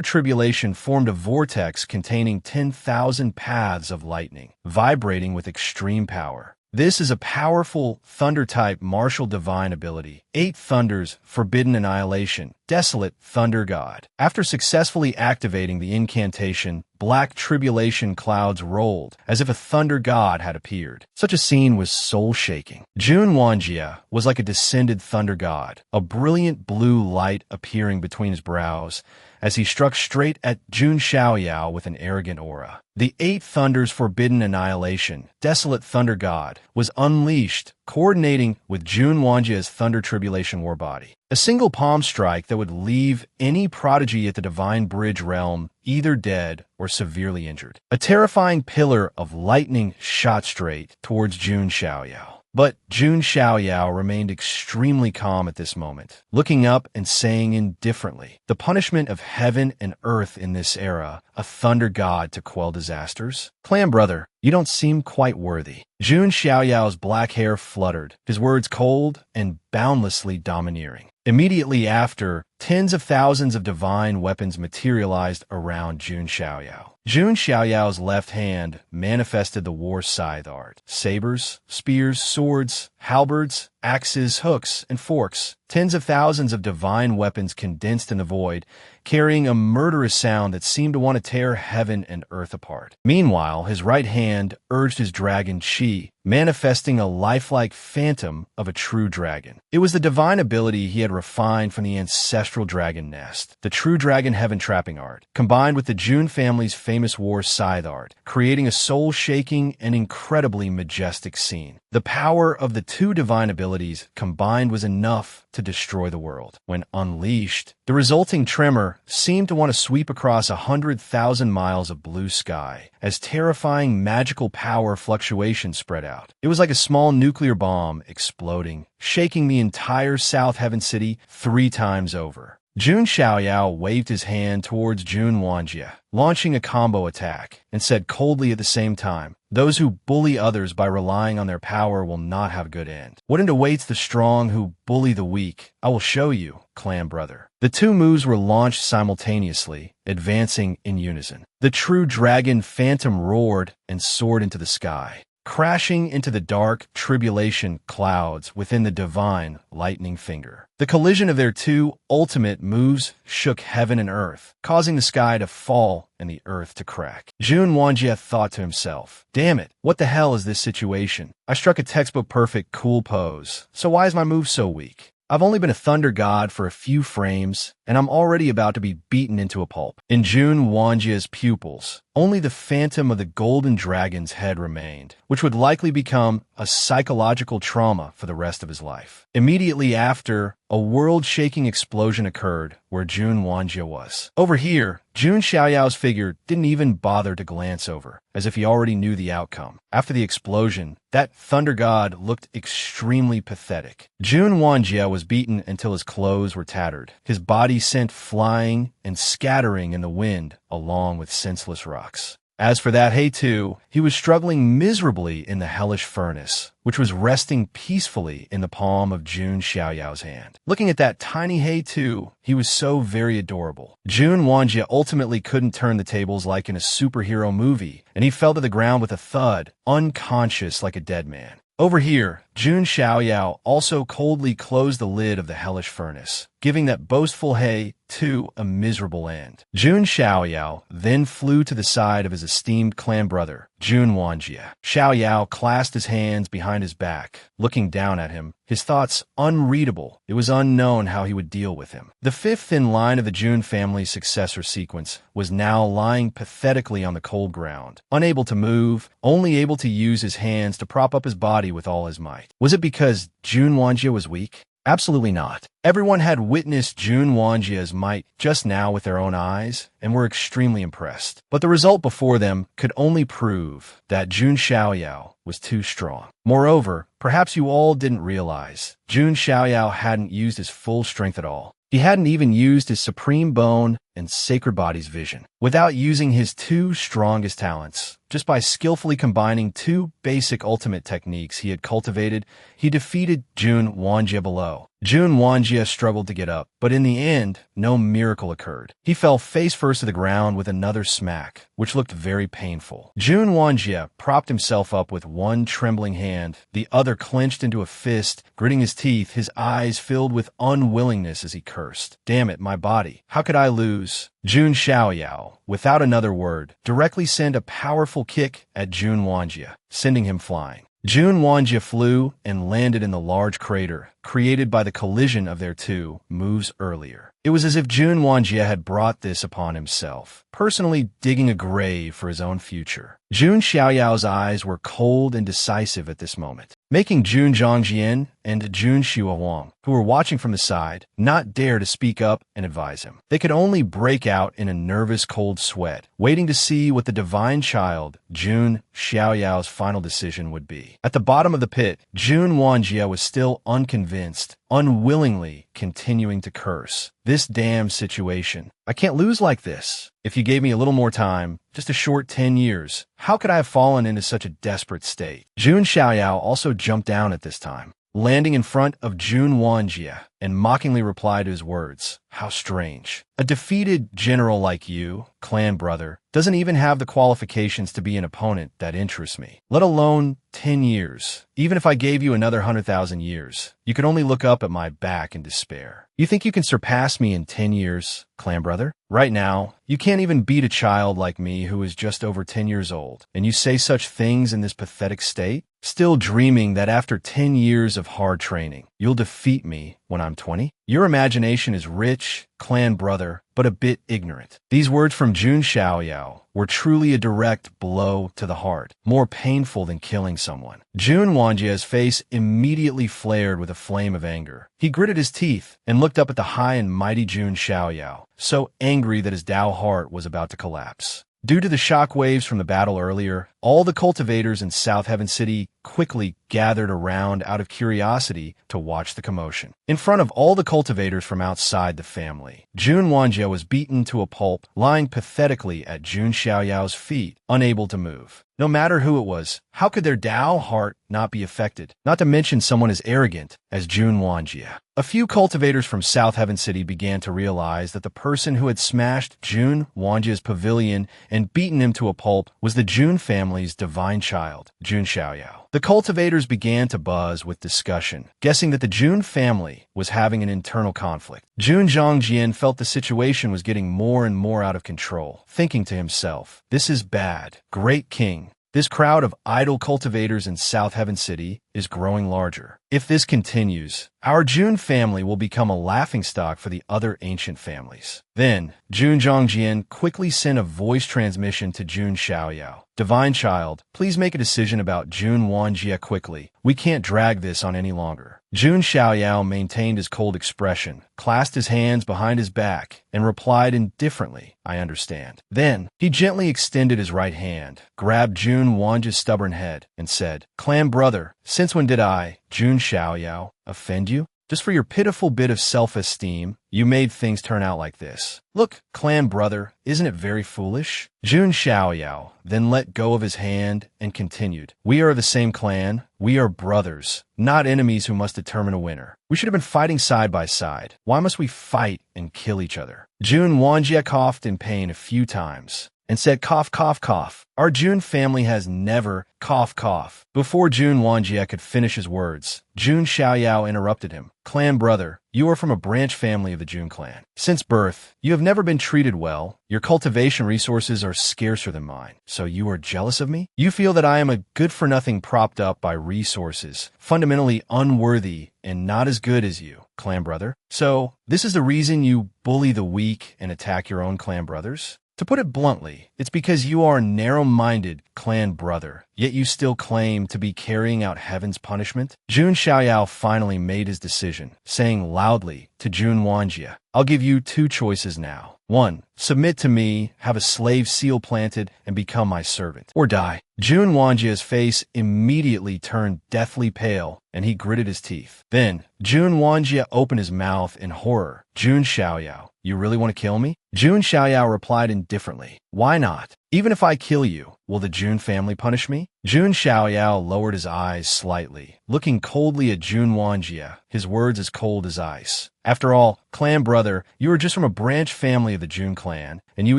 Speaker 1: Tribulation formed a vortex containing 10,000 paths of lightning, vibrating with extreme power. This is a powerful Thunder-type martial divine ability. 8 Thunders, Forbidden Annihilation, Desolate Thunder God. After successfully activating the incantation, black tribulation clouds rolled, as if a thunder god had appeared. Such a scene was soul-shaking. Jun Wonjia was like a descended thunder god, a brilliant blue light appearing between his brows, as he struck straight at Jun Xiaoyao with an arrogant aura. The 8 Thunders Forbidden Annihilation, Desolate Thunder God, was unleashed, coordinating with Jun Wonjia's Thunder Tribulation War body. A single palm strike that would leave any prodigy at the Divine Bridge realm either dead or severely injured. A terrifying pillar of lightning shot straight towards Jun Xiaoyao. But Jun Xiaoyao remained extremely calm at this moment, looking up and saying indifferently, "The punishment of heaven and earth in this era, a thunder god to quell disasters? Clan brother, you don't seem quite worthy." Jun Xiaoyao's black hair fluttered, his words cold and boundlessly domineering. Immediately after, tens of thousands of divine weapons materialized around Jun Xiaoyao. Jun Xiaoyao's left hand manifested the war scythe art. Sabers, spears, swords, halberds, axes, hooks, and forks. Tens of thousands of divine weapons condensed in the void, carrying a murderous sound that seemed to want to tear heaven and earth apart. Meanwhile, his right hand urged his dragon Qi, manifesting a lifelike phantom of a true dragon. It was the divine ability he had refined from the ancestral dragon nest, the true dragon heaven trapping art, combined with the Jun family's famous war scythe art, creating a soul-shaking and incredibly majestic scene. The power of the 2 divine abilities combined was enough to destroy the world. When unleashed, the resulting tremor seemed to want to sweep across 100,000 miles of blue sky, as terrifying magical power fluctuations spread out. It was like a small nuclear bomb exploding, shaking the entire South Heaven City 3 times over. Jun Xiaoyao waved his hand towards Jun Wonjia, launching a combo attack, and said coldly at the same time, "Those who bully others by relying on their power will not have a good end. What end awaits the strong who bully the weak? I will show you, clan brother." The 2 moves were launched simultaneously, advancing in unison. The true dragon phantom roared and soared into the sky, crashing into the dark tribulation clouds within the divine lightning finger. The collision of their 2 ultimate moves shook heaven and earth, causing the sky to fall and the earth to crack. Jun Wonjia thought to himself, "Damn it, what the hell is this situation? I struck a textbook-perfect cool pose, so why is my move so weak? I've only been a thunder god for a few frames, and I'm already about to be beaten into a pulp. In Jun Wanjia's pupils, only the phantom of the golden dragon's head remained, which would likely become a psychological trauma for the rest of his life. Immediately after, a world-shaking explosion occurred where Jun Wanjia was. Over here, Jun Xiaoyao's figure didn't even bother to glance over, as if he already knew the outcome. After the explosion, that thunder god looked extremely pathetic. Jun Wanjia was beaten until his clothes were tattered, his body sent flying and scattering in the wind along with senseless rocks. As for that He-Tu, he was struggling miserably in the hellish furnace, which was resting peacefully in the palm of Jun Xiaoyao's hand. Looking at that tiny He-Tu, he was so very adorable. Jun Wanjia ultimately couldn't turn the tables like in a superhero movie, and he fell to the ground with a thud, unconscious like a dead man. Over here, Jun Xiaoyao also coldly closed the lid of the hellish furnace, giving that boastful He-Tu a miserable end. Jun Xiaoyao then flew to the side of his esteemed clan brother, Jun Wanjia. Xiaoyao clasped his hands behind his back, looking down at him, his thoughts unreadable. It was unknown how he would deal with him. The fifth in line of the Jun family's successor sequence was now lying pathetically on the cold ground, unable to move, only able to use his hands to prop up his body with all his might. Was it because Jun Wanjia was weak? Absolutely not. Everyone had witnessed Jun Wanjia's might just now with their own eyes and were extremely impressed. But the result before them could only prove that Jun Xiaoyao was too strong. Moreover, perhaps you all didn't realize, Jun Xiaoyao hadn't used his full strength at all. He hadn't even used his supreme bone and sacred body's vision. Without using his two strongest talents, just by skillfully combining two basic ultimate techniques he had cultivated, he defeated Jun Wanjia below. Jun Wanjia struggled to get up, but in the end, no miracle occurred. He fell face first to the ground with another smack, which looked very painful. Jun Wanjia propped himself up with one trembling hand, the other clenched into a fist, gritting his teeth, his eyes filled with unwillingness as he cursed. Damn it, my body. How could I lose? Jun Xiaoyao, without another word, directly sent a powerful kick at Jun Wanjia, sending him flying. Jun Wanjia flew and landed in the large crater created by the collision of their two moves earlier. It was as if Jun Wanjia had brought this upon himself, personally digging a grave for his own future. Jun Xiaoyao's eyes were cold and decisive at this moment, making Jun Zhongjian and Jun Xiaohuang, who were watching from the side, not dare to speak up and advise him. They could only break out in a nervous cold sweat, waiting to see what the divine child, Jun Xiaoyao's final decision would be. At the bottom of the pit, Jun Wanjia was still unconvinced, unwillingly continuing to curse. This damn situation. I can't lose like this. If you gave me a little more time, just a short 10 years, how could I have fallen into such a desperate state? Jun Xiaoyao also jumped down at this time, landing in front of Jun Wanjia, and mockingly replied to his words. How strange. A defeated general like you, clan brother, doesn't even have the qualifications to be an opponent that interests me, let alone 10 years. Even if I gave you another 100,000 years, you could only look up at my back in despair. You think you can surpass me in 10 years, clan brother? Right now, you can't even beat a child like me who is just over 10 years old, and you say such things in this pathetic state? Still dreaming that after 10 years of hard training, you'll defeat me when I'm 20? Your imagination is rich, clan brother, but a bit ignorant. These words from Jun Xiaoyao were truly a direct blow to the heart, more painful than killing someone. Jun Wanjia's face immediately flared with a flame of anger. He gritted his teeth and looked up at the high and mighty Jun Xiaoyao, so angry that his Tao heart was about to collapse. Due to the shock waves from the battle earlier, all the cultivators in South Heaven City quickly gathered around out of curiosity to watch the commotion. In front of all the cultivators from outside the family, Jun Wanjia was beaten to a pulp, lying pathetically at Jun Xiaoyao's feet, unable to move. No matter who it was, how could their Tao heart not be affected? Not to mention someone as arrogant as Jun Wanjia. A few cultivators from South Heaven City began to realize that the person who had smashed Jun Wanjia's pavilion and beaten him to a pulp was the Jun family's divine child, Jun Xiaoyao. The cultivators began to buzz with discussion, guessing that the Jun family was having an internal conflict. Jun Zhongjian felt the situation was getting more and more out of control, thinking to himself, "This is bad. Great king, This crowd of idol cultivators in South Heaven City is growing larger. If this continues, our Jun family will become a laughingstock for the other ancient families. Then, Jun Zhongjian quickly sent a voice transmission to Jun Xiaoyao. Divine Child, please make a decision about Jun Wanjie quickly. We can't drag this on any longer. Jun Xiaoyao maintained his cold expression, clasped his hands behind his back, and replied indifferently, I understand. Then, he gently extended his right hand, grabbed Jun Wanjie's stubborn head, and said, Clan brother, since when did I, Jun Xiaoyao, offend you? Just for your pitiful bit of self-esteem, you made things turn out like this. Look, clan brother, isn't it very foolish? Jun Xiaoyao then let go of his hand and continued, We are of the same clan. We are brothers, not enemies who must determine a winner. We should have been fighting side by side. Why must we fight and kill each other? Jun Wanjie coughed in pain a few times and said, cough, cough, cough. Our Jun family has never, cough, cough. Before Jun Wanjie could finish his words, Jun Xiaoyao interrupted him. Clan brother, you are from a branch family of the Jun clan. Since birth, you have never been treated well. Your cultivation resources are scarcer than mine. So you are jealous of me? You feel that I am a good-for-nothing propped up by resources, fundamentally unworthy and not as good as you, clan brother. So, this is the reason you bully the weak and attack your own clan brothers? To put it bluntly, it's because you are a narrow-minded clan brother, yet you still claim to be carrying out heaven's punishment? Jun Xiaoyao finally made his decision, saying loudly to Jun Wanjie, I'll give you two choices now. 1. Submit to me, have a slave seal planted, and become my servant. Or die. Jun Wanjie's face immediately turned deathly pale, and he gritted his teeth. Then, Jun Wanjie opened his mouth in horror. Jun Xiaoyao, you really want to kill me? Jun Xiaoyao replied indifferently, Why not? Even if I kill you, will the Jun family punish me? Jun Xiaoyao lowered his eyes slightly, looking coldly at Jun Wanjie, his words as cold as ice. After all, clan brother, you are just from a branch family of the Jun clan, and you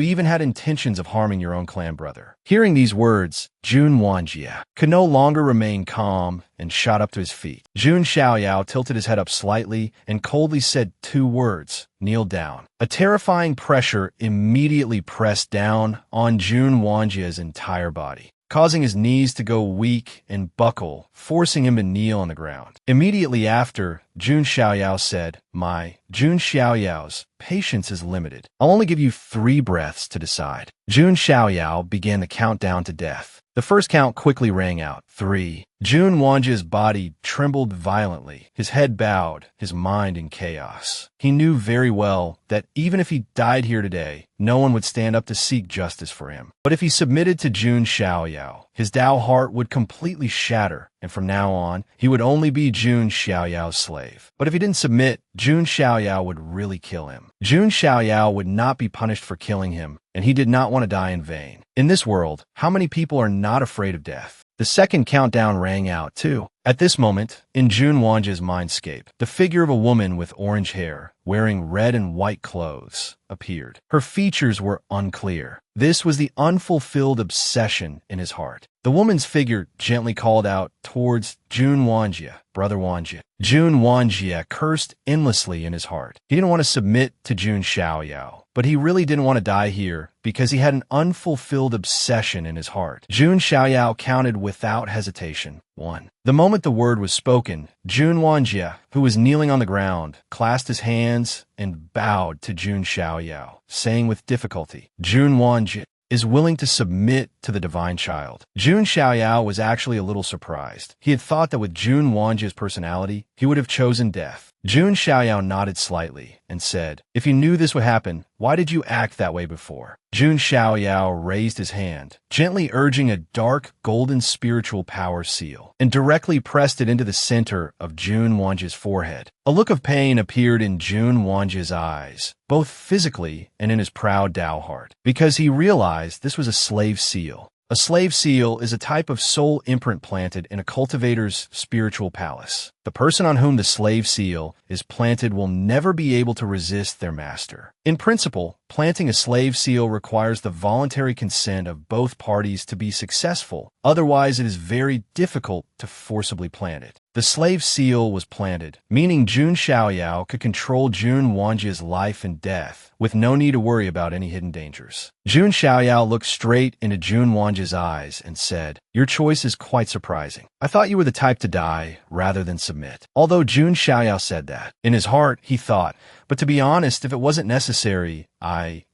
Speaker 1: even had intentions of harming your own clan brother. Hearing these words, Jun Wanjie could no longer remain calm and shot up to his feet. Jun Xiaoyao tilted his head up slightly and coldly said two words, kneel down. A terrifying pressure immediately pressed down on Jun Wanjie's entire body, causing his knees to go weak and buckle, forcing him to kneel on the ground. Immediately after, Jun Xiaoyao said, Jun Xiaoyao's patience is limited. I'll only give you 3 breaths to decide. Jun Xiaoyao began the countdown to death. The first count quickly rang out. 3. Jun Wanjie's body trembled violently, his head bowed, his mind in chaos. He knew very well that even if he died here today, no one would stand up to seek justice for him. But if he submitted to Jun Xiaoyao, his Tao heart would completely shatter, and from now on, he would only be Jun Xiaoyao's slave. But if he didn't submit, Jun Xiaoyao would really kill him. Jun Xiaoyao would not be punished for killing him, and he did not want to die in vain. In this world, how many people are not afraid of death? The second countdown rang out, too. At this moment, in Jun Wanjie's mindscape, the figure of a woman with orange hair, wearing red and white clothes, appeared. Her features were unclear. This was the unfulfilled obsession in his heart. The woman's figure gently called out towards Jun Wanjie, Brother Wanjie. Jun Wanjie cursed endlessly in his heart. He didn't want to submit to Jun Xiaoyao, but he really didn't want to die here because he had an unfulfilled obsession in his heart. Jun Xiaoyao counted without hesitation. 1. The moment the word was spoken, Jun Wanjie, who was kneeling on the ground, clasped his hands and bowed to Jun Xiaoyao, saying with difficulty, Jun Wanjie is willing to submit to the divine child. Jun Xiaoyao was actually a little surprised. He had thought that with Jun Wanjie's personality, he would have chosen death. Jun Xiaoyao nodded slightly and said, If you knew this would happen, why did you act that way before? Jun Xiaoyao raised his hand, gently urging a dark, golden spiritual power seal, and directly pressed it into the center of Jun Wanjie's forehead. A look of pain appeared in Jun Wanjie's eyes, both physically and in his proud Tao heart, because he realized this was a slave seal. A slave seal is a type of soul imprint planted in a cultivator's spiritual palace. The person on whom the slave seal is planted will never be able to resist their master. In principle, planting a slave seal requires the voluntary consent of both parties to be successful. Otherwise, it is very difficult to forcibly plant it. The slave seal was planted, meaning Jun Xiaoyao could control Jun Wanjia's life and death, with no need to worry about any hidden dangers. Jun Xiaoyao looked straight into Jun Wanjia's eyes and said, "Your choice is quite surprising. I thought you were the type to die rather than submit." Although Jun Xiaoyao said that, in his heart he thought, but to be honest, if it wasn't necessary,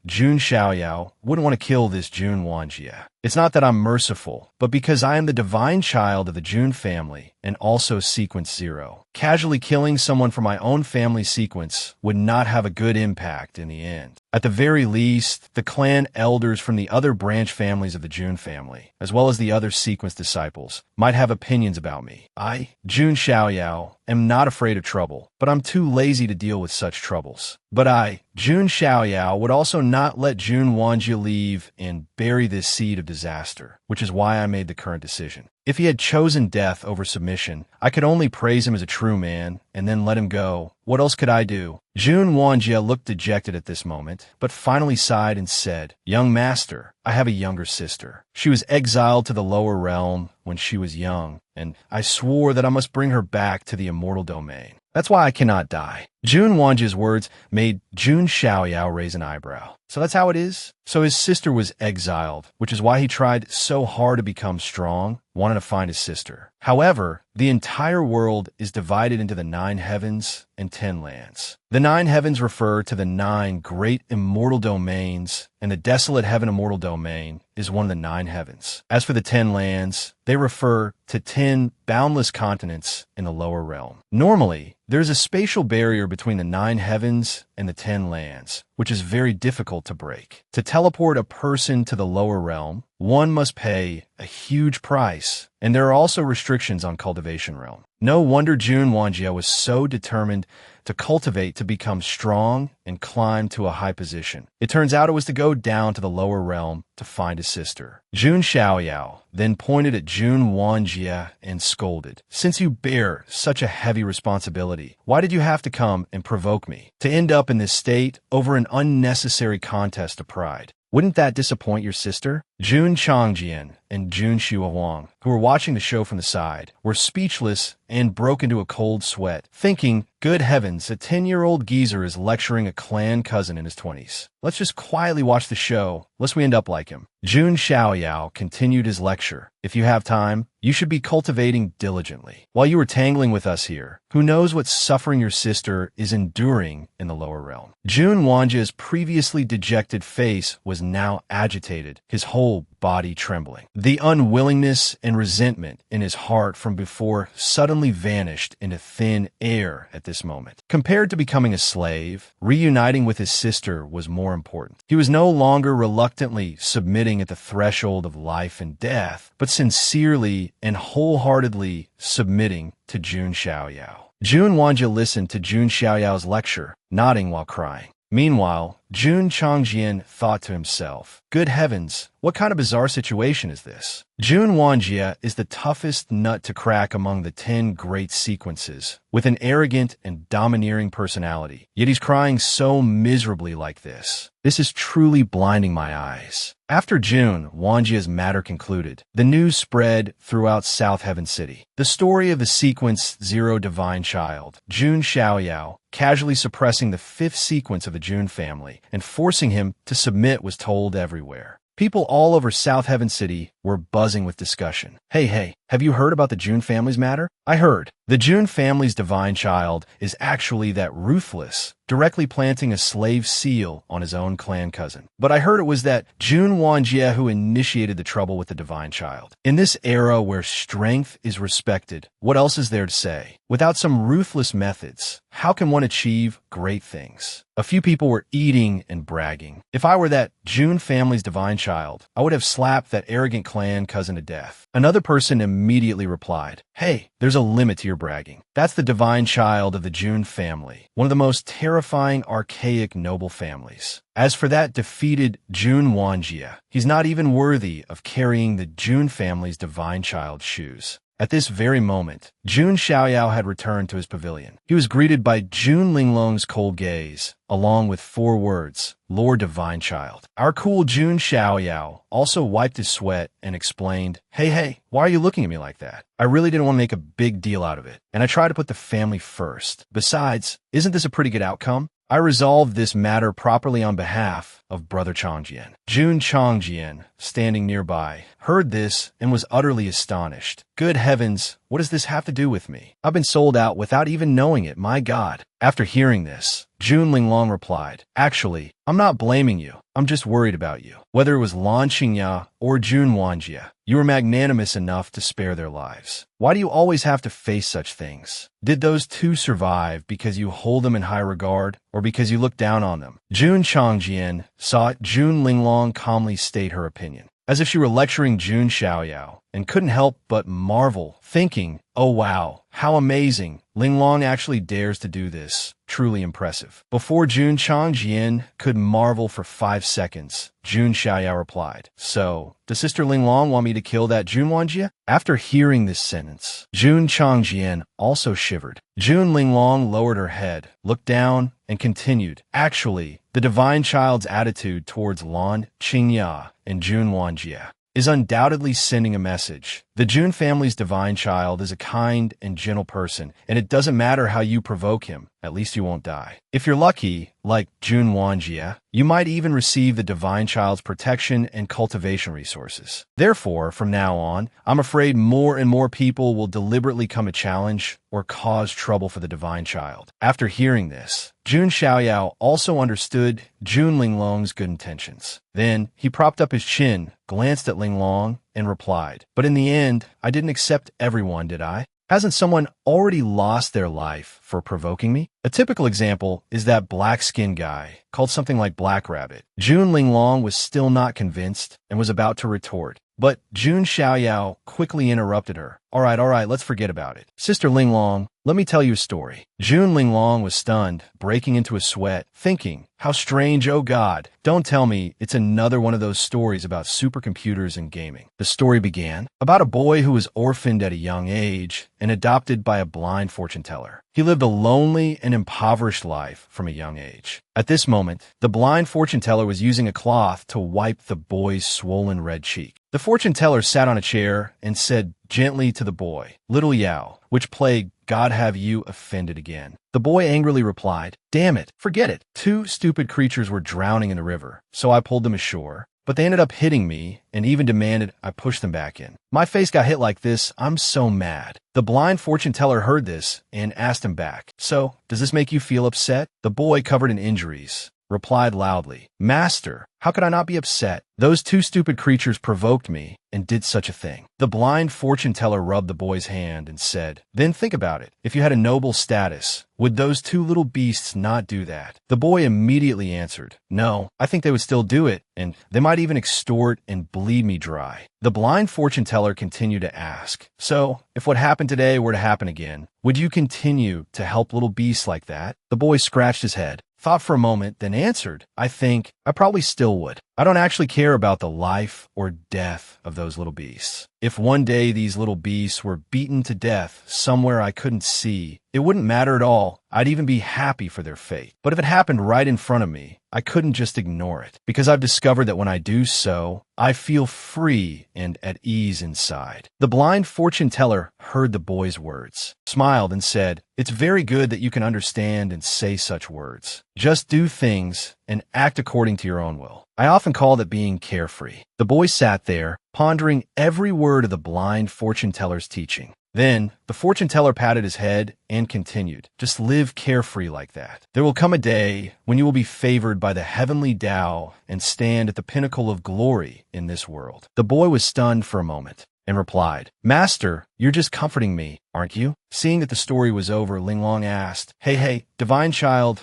Speaker 1: Jun Xiaoyao, wouldn't want to kill this Jun Wanjia. It's not that I'm merciful, but because I am the divine child of the Jun family and also sequence 0. Casually killing someone from my own family sequence would not have a good impact in the end. At the very least, the clan elders from the other branch families of the Jun family, as well as the other sequence disciples, might have opinions about me. I, Jun Xiaoyao, am not afraid of trouble, but I'm too lazy to deal with such troubles. But I, Jun Xiaoyao, would also not let Jun Wanjia leave and bury this seed of disaster, which is why I made the current decision. If he had chosen death over submission, I could only praise him as a true man and then let him go. What else could I do? Jun Wanjia looked dejected at this moment, but finally sighed and said, "Young master, I have a younger sister. She was exiled to the lower realm when she was young, and I swore that I must bring her back to the immortal domain. That's why I cannot die." Jun Wanjia's words made Jun Xiaoyao raise an eyebrow. So that's how it is? So his sister was exiled, which is why he tried so hard to become strong, wanted to find his sister. However, the entire world is divided into the 9 heavens and 10 lands. The 9 heavens refer to the 9 great immortal domains, and the desolate heaven immortal domain is one of the 9 heavens. As for the 10 lands, they refer to 10 boundless continents in the lower realm. Normally, there's a spatial barrier between the 9 heavens and the 10 lands, which is very difficult to break. To teleport a person to the lower realm, one must pay a huge price, and there are also restrictions on cultivation realm. No wonder Jun Wanjia was so determined to cultivate to become strong and climb to a high position. It turns out it was to go down to the lower realm to find his sister. Jun Xiaoyao then pointed at Jun Wanjia and scolded, "Since you bear such a heavy responsibility, why did you have to come and provoke me to end up in this state over an unnecessary contest of pride? Wouldn't that disappoint your sister?" Jun Changjian and Jun Xuehuang, who were watching the show from the side, were speechless and broke into a cold sweat, thinking, good heavens, a 10-year-old geezer is lecturing a clan cousin in his 20s. Let's just quietly watch the show, lest we end up like him. Jun Xiaoyao continued his lecture. If you have time, you should be cultivating diligently. While you were tangling with us here, who knows what suffering your sister is enduring in the lower realm? Jun Wanjia's previously dejected face was now agitated, his whole body trembling. The unwillingness and resentment in his heart from before suddenly vanished into thin air at this moment. Compared to becoming a slave, reuniting with his sister was more important. He was no longer reluctantly submitting at the threshold of life and death, but sincerely and wholeheartedly submitting to Jun Xiaoyao. Jun Wanjia listened to Jun Xiaoyao's lecture, nodding while crying. Meanwhile, Jun Changjian thought to himself, good heavens, what kind of bizarre situation is this? Jun Wanjia is the toughest nut to crack among the 10 great sequences, with an arrogant and domineering personality. Yet he's crying so miserably like this. This is truly blinding my eyes. After Jun Wanjia's matter concluded, the news spread throughout South Heaven City. The story of the sequence 0 divine child, Jun Xiaoyao, casually suppressing the 5th sequence of the Jun family and forcing him to submit was told everywhere. People all over South Heaven City were buzzing with discussion. Hey, have you heard about the Jun family's matter? I heard. The Jun family's divine child is actually that ruthless, directly planting a slave seal on his own clan cousin. But I heard it was that Jun Wanjia who initiated the trouble with the divine child. In this era where strength is respected, what else is there to say? Without some ruthless methods, how can one achieve great things? A few people were eating and bragging. If I were that Jun family's divine child, I would have slapped that arrogant clan cousin to death. Another person immediately replied, hey, there's a limit to your bragging. That's the divine child of the Jun family, one of the most terrifying, archaic, noble families. As for that defeated Jun Wanjia, he's not even worthy of carrying the Jun family's divine child's shoes. At this very moment, Jun Xiaoyao had returned to his pavilion. He was greeted by Jun Linglong's cold gaze, along with 4 words, "Lord Divine Child." Our cool Jun Xiaoyao also wiped his sweat and explained, Hey, why are you looking at me like that? I really didn't want to make a big deal out of it, and I try to put the family first. Besides, isn't this a pretty good outcome? I resolved this matter properly on behalf of Brother Changjian. Jun Changjian, standing nearby, heard this and was utterly astonished. Good heavens, what does this have to do with me? I've been sold out without even knowing it, my God. After hearing this, Jun Linglong replied, Actually, I'm not blaming you. I'm just worried about you. Whether it was Lan Qingya or Jun Wanjia, you were magnanimous enough to spare their lives. Why do you always have to face such things? Did those 2 survive because you hold them in high regard or because you look down on them? Jun Changjian saw Jun Linglong calmly state her opinion, as if she were lecturing Jun Xiaoyao, and couldn't help but marvel, thinking, oh wow, how amazing, Linglong actually dares to do this. Truly impressive. Before Jun Changjian could marvel for 5 seconds, Jun Xiaoyao replied, So, does Sister Linglong want me to kill that Jun Wanjia? After hearing this sentence, Jun Changjian also shivered. Jun Linglong lowered her head, looked down, and continued, Actually, the Divine Child's attitude towards Lan Qingya and Jun Wanjia is undoubtedly sending a message. The Jun family's Divine Child is a kind and gentle person, and it doesn't matter how you provoke him, at least you won't die. If you're lucky, like Jun Wanjia, you might even receive the Divine Child's protection and cultivation resources. Therefore, from now on, I'm afraid more and more people will deliberately come a challenge or cause trouble for the Divine Child. After hearing this, Jun Xiaoyao also understood Jun Linglong's good intentions. Then, he propped up his chin, glanced at Linglong, and replied, But in the end, I didn't accept everyone, did I? Hasn't someone already lost their life for provoking me? A typical example is that black-skinned guy, called something like Black Rabbit. Jun Linglong was still not convinced and was about to retort. But Jun Xiaoyao quickly interrupted her. All right, let's forget about it. Sister Linglong, let me tell you a story. Jun Linglong was stunned, breaking into a sweat, thinking, How strange, oh God. Don't tell me it's another one of those stories about supercomputers and gaming. The story began about a boy who was orphaned at a young age and adopted by a blind fortune teller. He lived a lonely and impoverished life from a young age. At this moment, the blind fortune teller was using a cloth to wipe the boy's swollen red cheek. The fortune teller sat on a chair and said gently to the boy, Little Yao, which plague God have you offended again? The boy angrily replied, Damn it, forget it. 2 stupid creatures were drowning in the river, so I pulled them ashore. But they ended up hitting me and even demanded I push them back in. My face got hit like this, I'm so mad. The blind fortune teller heard this and asked him back, So, does this make you feel upset? The boy, covered in injuries, replied loudly, Master, how could I not be upset? Those 2 stupid creatures provoked me and did such a thing. The blind fortune teller rubbed the boy's hand and said, Then think about it. If you had a noble status, would those 2 little beasts not do that? The boy immediately answered, No, I think they would still do it, and they might even extort and bleed me dry. The blind fortune teller continued to ask, So, if what happened today were to happen again, would you continue to help little beasts like that? The boy scratched his head, thought for a moment, then answered, I think I probably still would. I don't actually care about the life or death of those little beasts. If one day these little beasts were beaten to death somewhere I couldn't see, it wouldn't matter at all. I'd even be happy for their fate. But if it happened right in front of me, I couldn't just ignore it, because I've discovered that when I do so, I feel free and at ease inside. The blind fortune teller heard the boy's words, smiled and said, It's very good that you can understand and say such words. Just do things and act according to your own will. I often call that being carefree. The boy sat there, pondering every word of the blind fortune teller's teaching. Then, the fortune teller patted his head and continued, Just live carefree like that. There will come a day when you will be favored by the heavenly Tao and stand at the pinnacle of glory in this world. The boy was stunned for a moment and replied, Master, you're just comforting me, aren't you? Seeing that the story was over, Linglong asked, Hey, Divine Child,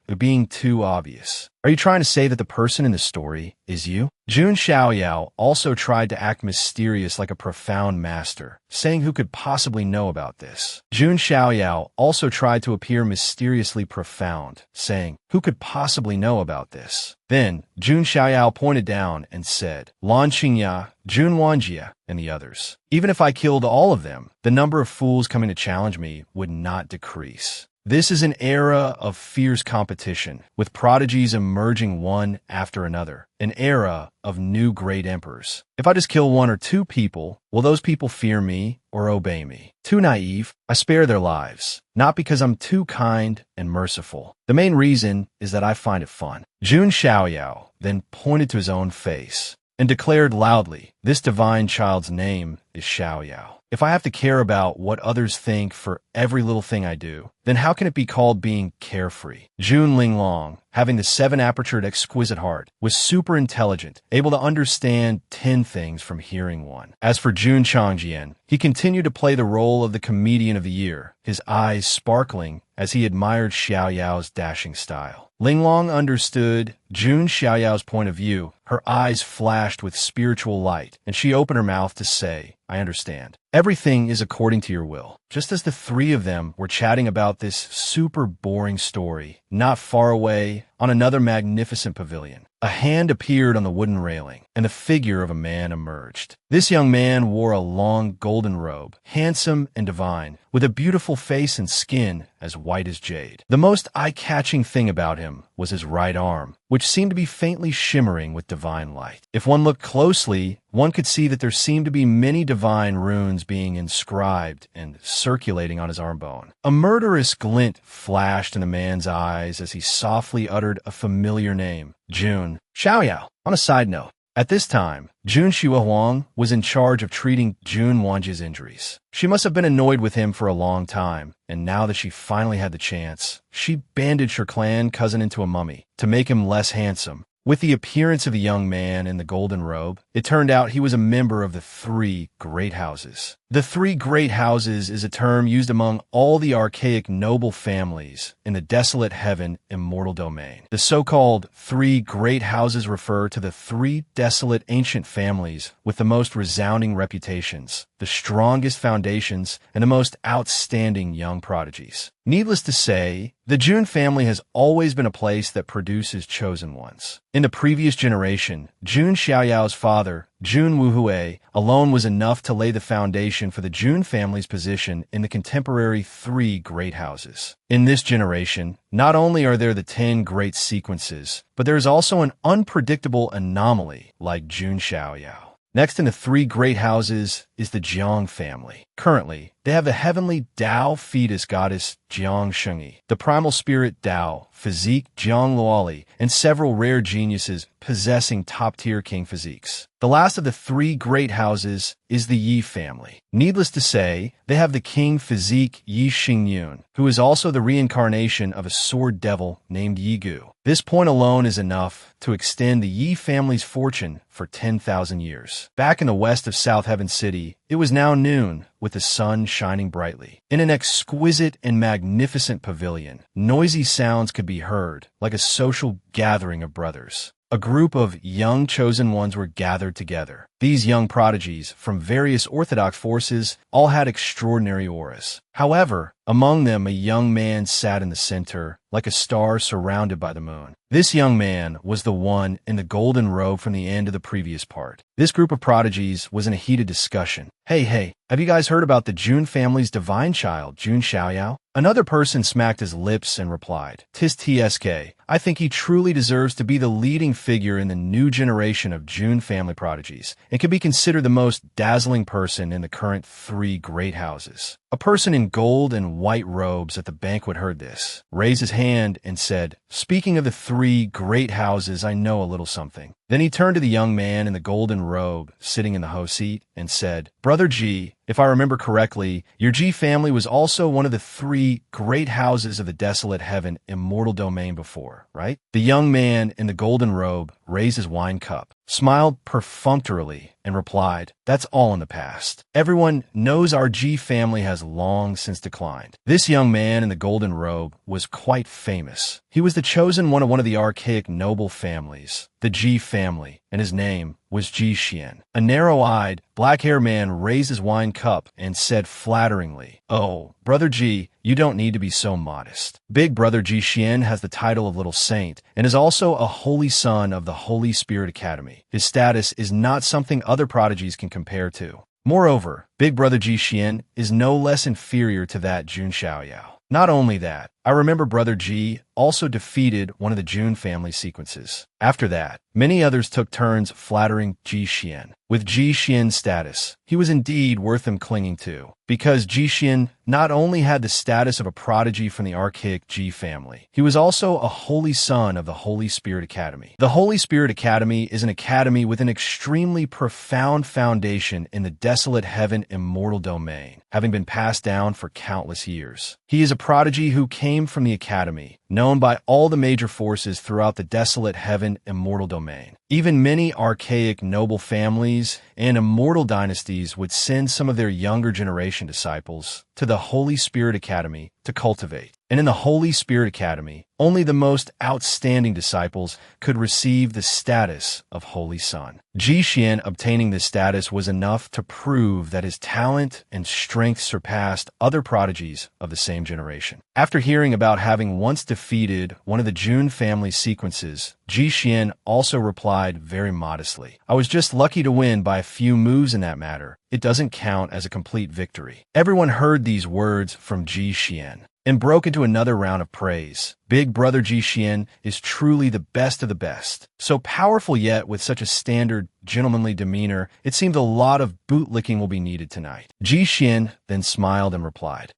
Speaker 1: you're being too obvious. Are you trying to say that the person in the story is you? Jun Xiaoyao also tried to act mysterious like a profound master, saying who could possibly know about this. Jun Xiaoyao also tried to appear mysteriously profound, saying, Who could possibly know about this? Then, Jun Xiaoyao pointed down and said, Lan Qingya, Jun Wanjia, and the others. Even if I killed all of them, the number of fools coming to challenge me would not decrease. This is an era of fierce competition, with prodigies emerging one after another, an era of new great emperors. If I just kill one or two people, will those people fear me or obey me? Too naive, I spare their lives, not because I'm too kind and merciful. The main reason is that I find it fun. Jun Xiaoyao then pointed to his own face and declared loudly, "This divine child's name is Xiaoyao. If I have to care about what others think for every little thing I do, then how can it be called being carefree?" Jun Linglong, having the 7-apertured exquisite heart, was super intelligent, able to understand 10 things from hearing one. As for Jun Changjian, he continued to play the role of the comedian of the year, his eyes sparkling as he admired Xiaoyao's dashing style. Linglong understood Jun Xiaoyao's point of view. Her eyes flashed with spiritual light, and she opened her mouth to say, "I understand. Everything is according to your will." Just as the three of them were chatting about this super boring story, not far away, on another magnificent pavilion, a hand appeared on the wooden railing, and the figure of a man emerged. This young man wore a long golden robe, handsome and divine, with a beautiful face and skin as white as jade. The most eye-catching thing about him was his right arm, which seemed to be faintly shimmering with divine light. If one looked closely, one could see that there seemed to be many divine runes being inscribed and circulating on his arm bone. A murderous glint flashed in the man's eyes as he softly uttered a familiar name, Jun Xiaoyao. On a side note, at this time, Jun Xiaohuang was in charge of treating Jun Wanji's injuries. She must have been annoyed with him for a long time, and now that she finally had the chance, she bandaged her clan cousin into a mummy to make him less handsome. With the appearance of a young man in the golden robe, it turned out he was a member of the 3 great houses. The 3 great houses is a term used among all the archaic noble families in the desolate heaven immortal domain. The so-called 3 great houses refer to the 3 desolate ancient families with the most resounding reputations, the strongest foundations, and the most outstanding young prodigies. Needless to say, the Jun family has always been a place that produces chosen ones. In the previous generation, Jun Xiaoyao's father, Jun Wuhui, alone was enough to lay the foundation for the Jun family's position in the contemporary 3 great houses. In this generation, not only are there the 10 great sequences, but there is also an unpredictable anomaly like Jun Xiaoyao. Next in the 3 great houses is the Jiang family. Currently, they have the heavenly Tao fetus goddess Jiang Shengyi, the primal spirit Tao, physique Jiang Luoli, and several rare geniuses possessing top-tier king physiques. The last of the 3 great houses is the Yi family. Needless to say, they have the king physique Yi Xingyun, who is also the reincarnation of a sword devil named Yi Gu. This point alone is enough to extend the Yi family's fortune for 10,000 years. Back in the west of South Heaven City, it was now noon, with the sun shining brightly. In an exquisite and magnificent pavilion, noisy sounds could be heard, like a social gathering of brothers. A group of young chosen ones were gathered together. These young prodigies from various orthodox forces all had extraordinary auras. However, among them a young man sat in the center, like a star surrounded by the moon. This young man was the one in the golden robe from the end of the previous part. This group of prodigies was in a heated discussion. Hey, have you guys heard about the Jun family's divine child, Jun Xiaoyao? Another person smacked his lips and replied, "Tis TSK. I think he truly deserves to be the leading figure in the new generation of Jun family prodigies, and can be considered the most dazzling person in the current 3 great houses." A person in gold and white robes at the banquet heard this, raised his hand, and said, "Speaking of the 3 great houses, I know a little something." Then he turned to the young man in the golden robe sitting in the host seat and said, "Brother G, if I remember correctly, your G family was also one of the 3 great houses of the desolate heaven immortal domain before, right?" The young man in the golden robe raised his wine cup, smiled perfunctorily, and replied, "That's all in the past. Everyone knows our G family has long since declined." This young man in the golden robe was quite famous. He was the chosen one of the archaic noble families, the G family, and his name was Ji Xian. A narrow-eyed, black-haired man raised his wine cup and said flatteringly, "Oh, Brother Ji, you don't need to be so modest. Big Brother Ji Xian has the title of Little Saint and is also a holy son of the Holy Spirit Academy. His status is not something other prodigies can compare to." Moreover, Big Brother Ji Xian is no less inferior to that Jun Xiaoyao. Not only that, I remember Brother Ji also defeated one of the Jun family sequences. After that, many others took turns flattering Ji Xian. With Ji Xian's status, he was indeed worth him clinging to, because Ji Xian not only had the status of a prodigy from the archaic Ji family, he was also a holy son of the Holy Spirit Academy. The Holy Spirit Academy is an academy with an extremely profound foundation in the desolate heaven immortal domain, having been passed down for countless years. He is a prodigy who came from the academy, known by all the major forces throughout the desolate heaven immortal domain. Even many archaic noble families and immortal dynasties would send some of their younger generation disciples to the Holy Spirit Academy to cultivate. And in the Holy Spirit Academy, only the most outstanding disciples could receive the status of Holy Son. Ji Xian obtaining this status was enough to prove that his talent and strength surpassed other prodigies of the same generation. After hearing about having once defeated one of the Jun family sequences, Ji Xian also replied very modestly, "I was just lucky to win by a few moves in that matter. It doesn't count as a complete victory." Everyone heard these words from Ji Xian and broke into another round of praise. Big Brother Ji Xian is truly the best of the best. So powerful yet with such a standard, gentlemanly demeanor, it seemed a lot of bootlicking will be needed tonight. Ji Xian then smiled and replied,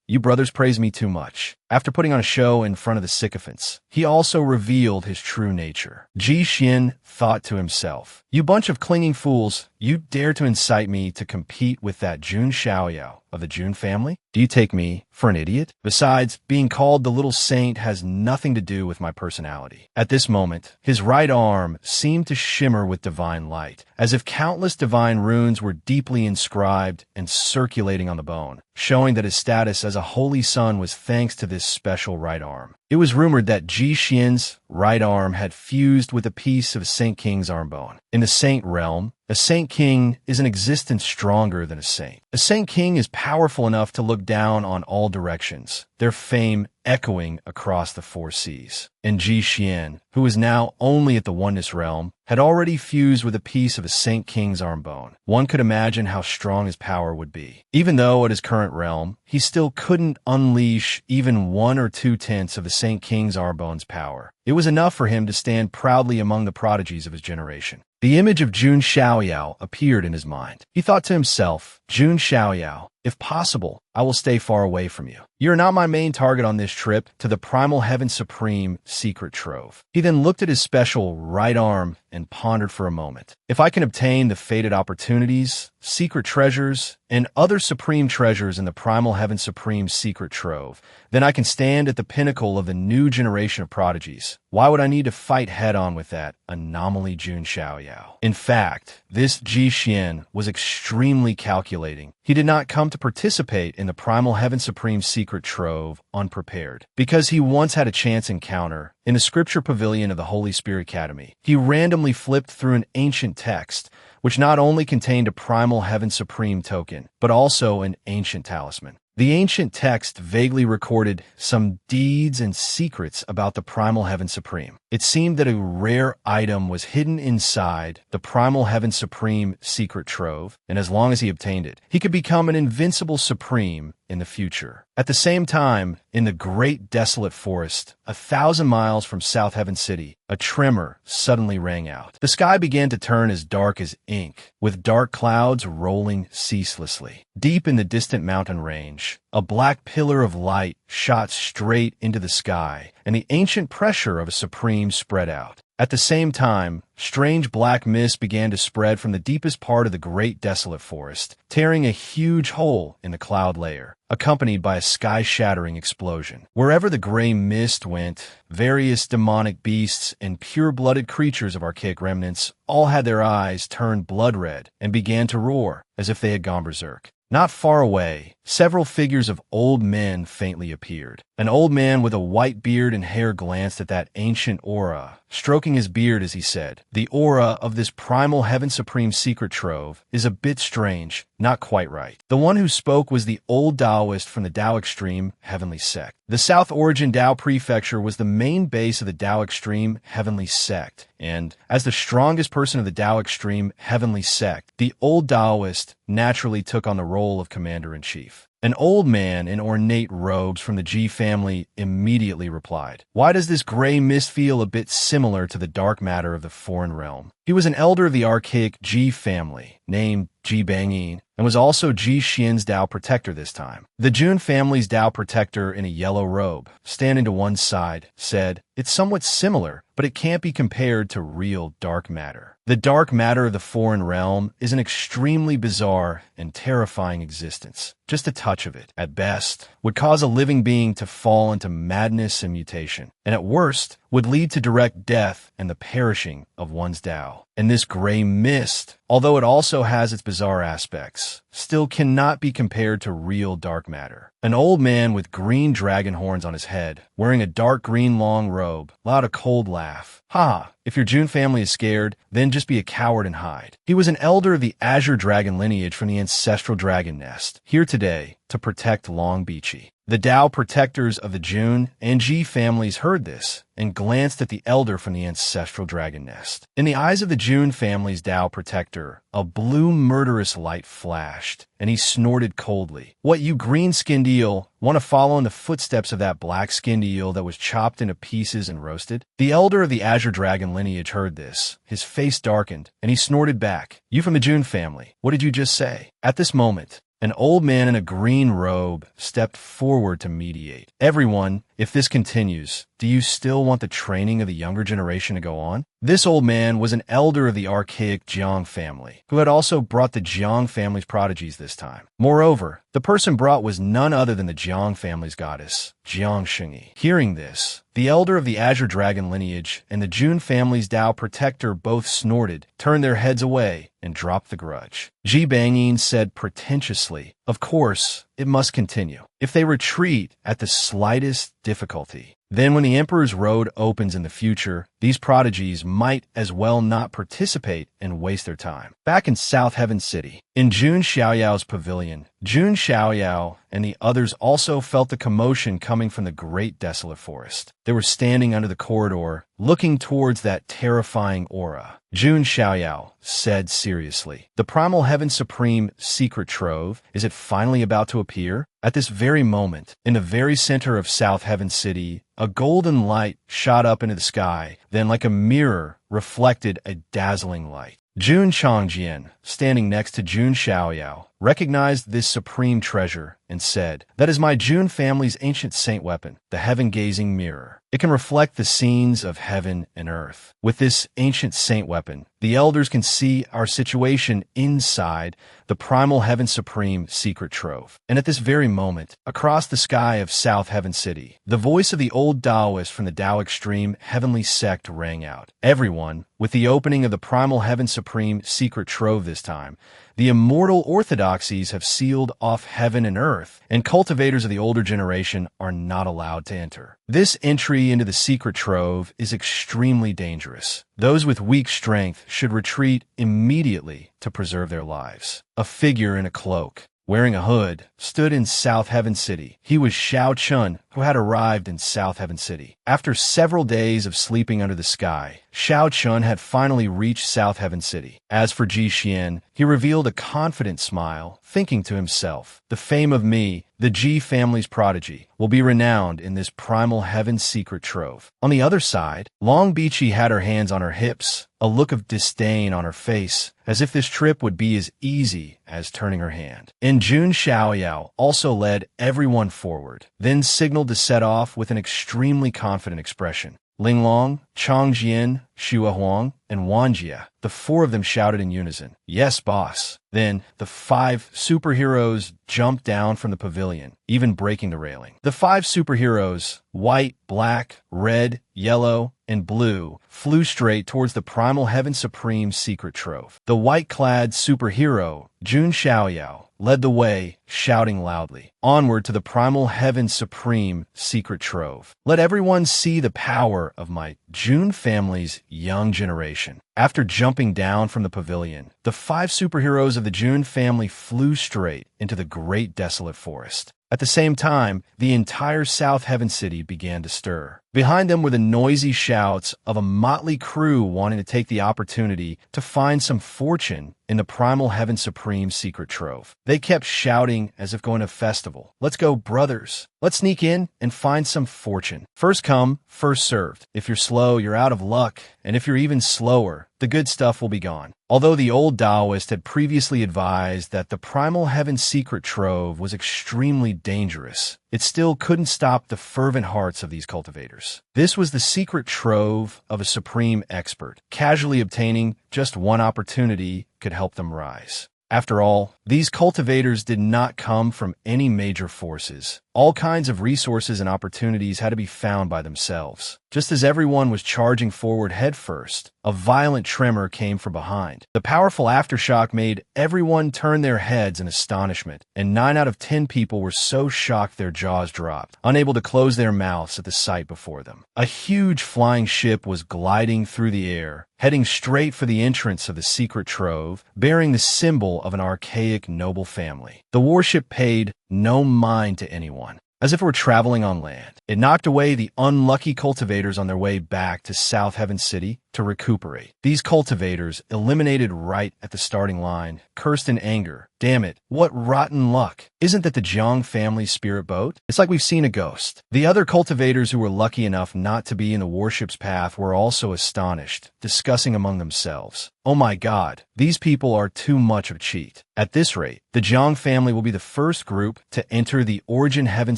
Speaker 1: You brothers praise me too much." After putting on a show in front of the sycophants, he also revealed his true nature. Ji Xian thought to himself, "You bunch of clinging fools, you dare to incite me to compete with that Jun Xiaoyao of the Jun family? Do you take me for an idiot? Besides, being called the little saint has nothing to do with my personality." At this moment, his right arm seemed to shimmer with divine light, as if countless divine runes were deeply inscribed and circulating on the bone, showing that his status as a holy son was thanks to this special right arm. It was rumored that Ji Xian's right arm had fused with a piece of Saint King's arm bone. In the saint realm, a Saint King is an existence stronger than a saint. A Saint King is powerful enough to look down on all directions, their fame echoing across the four seas. And Ji Xian, who is now only at the oneness realm, had already fused with a piece of a Saint King's arm bone. One could imagine how strong his power would be. Even though at his current realm, he still couldn't unleash even 1 or 2/10 of the Saint King's arm bone's power. It was enough for him to stand proudly among the prodigies of his generation. The image of Jun Xiaoyao appeared in his mind. He thought to himself, "Jun Xiaoyao, if possible, I will stay far away from you. You are not my main target on this trip to the Primal Heaven Supreme Secret Trove." He then looked at his special right arm and pondered for a moment. "If I can obtain the fated opportunities, secret treasures, and other supreme treasures in the Primal Heaven Supreme Secret Trove, then I can stand at the pinnacle of the new generation of prodigies. Why would I need to fight head-on with that anomaly Jun Xiaoyao?" In fact, this Ji Xian was extremely calculating. He did not come to participate in the Primal Heaven Supreme Secret Trove unprepared, because he once had a chance encounter in the scripture pavilion of the Holy Spirit Academy. He randomly flipped through an ancient text, which not only contained a Primal Heaven Supreme token, but also an ancient talisman. The ancient text vaguely recorded some deeds and secrets about the Primal Heaven Supreme. It seemed that a rare item was hidden inside the Primal Heaven Supreme Secret Trove, and as long as he obtained it, he could become an invincible Supreme in the future. At the same time, in the great desolate forest, 1,000 miles from South Heaven City, a tremor suddenly rang out. The sky began to turn as dark as ink, with dark clouds rolling ceaselessly. Deep in the distant mountain range, a black pillar of light shot straight into the sky, and the ancient pressure of a supreme spread out. At the same time, strange black mist began to spread from the deepest part of the great desolate forest, tearing a huge hole in the cloud layer, accompanied by a sky-shattering explosion. Wherever the gray mist went, various demonic beasts and pure-blooded creatures of archaic remnants all had their eyes turned blood red and began to roar as if they had gone berserk. Not far away, several figures of old men faintly appeared. An old man with a white beard and hair glanced at that ancient aura, stroking his beard as he said, "The aura of this primal heaven supreme secret trove is a bit strange, not quite right." The one who spoke was the old Taoist from the Tao Extreme Heavenly Sect. The South Origin Tao Prefecture was the main base of the Tao Extreme Heavenly Sect, and as the strongest person of the Tao Extreme Heavenly Sect, the old Taoist naturally took on the role of commander-in-chief. An old man in ornate robes from the Ji family immediately replied, "Why does this gray mist feel a bit similar to the dark matter of the foreign realm?" He was an elder of the archaic Ji family, named Ji Bangyin, and was also Ji Xian's Tao protector this time. The Jun family's Tao protector in a yellow robe, standing to one side, said, "It's somewhat similar, but it can't be compared to real dark matter. The dark matter of the foreign realm is an extremely bizarre and terrifying existence. Just a touch of it, at best, would cause a living being to fall into madness and mutation, and at worst, would lead to direct death and the perishing of one's Tao. And this gray mist, although it also has its bizarre aspects, still cannot be compared to real dark matter." An old man with green dragon horns on his head, wearing a dark green long robe, let out a cold laugh. "Ha! If your Jun family is scared, then just be a coward and hide." He was an elder of the Azure Dragon lineage from the ancestral dragon nest, here today to protect Long Beachy. The Tao protectors of the Jun and Ji families heard this and glanced at the elder from the ancestral dragon nest. In the eyes of the Jun family's Tao protector, a blue murderous light flashed, and he snorted coldly. "What, you green-skinned eel, want to follow in the footsteps of that black-skinned eel that was chopped into pieces and roasted?" The elder of the Azure Dragon lineage heard this. His face darkened, and he snorted back, "You from the Jun family, what did you just say?" At this moment, an old man in a green robe stepped forward to mediate. "Everyone, if this continues, do you still want the training of the younger generation to go on?" This old man was an elder of the archaic Jiang family, who had also brought the Jiang family's prodigies this time. Moreover, the person brought was none other than the Jiang family's goddess, Jiang Shengyi. Hearing this, the elder of the Azure Dragon lineage and the Jun family's Tao protector both snorted, turned their heads away, and dropped the grudge. Ji Bangyin said pretentiously, "Of course, it must continue. If they retreat at the slightest difficulty, then when the Emperor's Road opens in the future, these prodigies might as well not participate and waste their time." Back in South Heaven City, in Jun Xiaoyao's pavilion, Jun Xiaoyao and the others also felt the commotion coming from the great desolate forest. They were standing under the corridor, looking towards that terrifying aura. Jun Xiaoyao said seriously, "The Primal Heaven Supreme Secret Trove, is it finally about to appear?" At this very moment, in the very center of South Heaven City, a golden light shot up into the sky, then like a mirror, reflected a dazzling light. Jun Changjian, standing next to Jun Xiaoyao, recognized this supreme treasure and said, "That is my Jun family's ancient saint weapon, the heaven-gazing mirror. It can reflect the scenes of heaven and earth. With this ancient saint weapon, the elders can see our situation inside the Primal Heaven Supreme Secret Trove." And at this very moment, across the sky of South Heaven City, the voice of the old Taoist from the Tao Extreme Heavenly Sect rang out. "Everyone, with the opening of the Primal Heaven Supreme Secret Trove this time, the immortal orthodoxies have sealed off heaven and earth, and cultivators of the older generation are not allowed to enter. This entry into the secret trove is extremely dangerous. Those with weak strength should retreat immediately to preserve their lives." A figure in a cloak, wearing a hood, stood in South Heaven City. He was Xiao Chun, who had arrived in South Heaven City. After several days of sleeping under the sky, Xiao Chun had finally reached South Heaven City. As for Ji Xian, he revealed a confident smile, thinking to himself, "The fame of me, the Ji family's prodigy, will be renowned in this Primal Heaven Secret Trove." On the other side, Long Beachy had her hands on her hips, a look of disdain on her face, as if this trip would be as easy as turning her hand. And Jun Xiaoyao also led everyone forward, then signaled to set off with an extremely confident expression. Linglong, Changjian, Xua Huang, and Wanjia, the four of them shouted in unison, "Yes, boss." Then, the 5 superheroes jumped down from the pavilion, even breaking the railing. The 5 superheroes, white, black, red, yellow, and blue, flew straight towards the Primal Heaven Supreme Secret Trove. The white-clad superhero, Jun Xiaoyao, led the way, shouting loudly, "Onward to the primal heaven's supreme secret trove. Let everyone see the power of my June family's young generation." After jumping down from the pavilion, the 5 superheroes of the June family flew straight into the great desolate forest. At the same time, the entire South Heaven City began to stir. Behind them were the noisy shouts of a motley crew wanting to take the opportunity to find some fortune in the Primal Heaven Supreme secret trove. They kept shouting as if going to a festival. "Let's go, brothers. Let's sneak in and find some fortune. First come, first served. If you're slow, you're out of luck. And if you're even slower, the good stuff will be gone." Although the old Taoist had previously advised that the Primal Heaven secret trove was extremely dangerous, it still couldn't stop the fervent hearts of these cultivators. This was the secret trove of a supreme expert. Casually obtaining just one opportunity could help them rise. After all, these cultivators did not come from any major forces. All kinds of resources and opportunities had to be found by themselves. Just as everyone was charging forward headfirst, a violent tremor came from behind. The powerful aftershock made everyone turn their heads in astonishment, and 9 out of 10 people were so shocked their jaws dropped, unable to close their mouths at the sight before them. A huge flying ship was gliding through the air, heading straight for the entrance of the secret trove, bearing the symbol of an archaic noble family. The warship paid no mind to anyone, as if it were traveling on land. It knocked away the unlucky cultivators on their way back to South Heaven City to recuperate. These cultivators, eliminated right at the starting line, cursed in anger. "Damn it, what rotten luck. Isn't that the Jiang family's spirit boat? It's like we've seen a ghost." The other cultivators who were lucky enough not to be in the warship's path were also astonished, discussing among themselves, "Oh my God, these people are too much of a cheat. At this rate, the Jiang family will be the first group to enter the Origin Heaven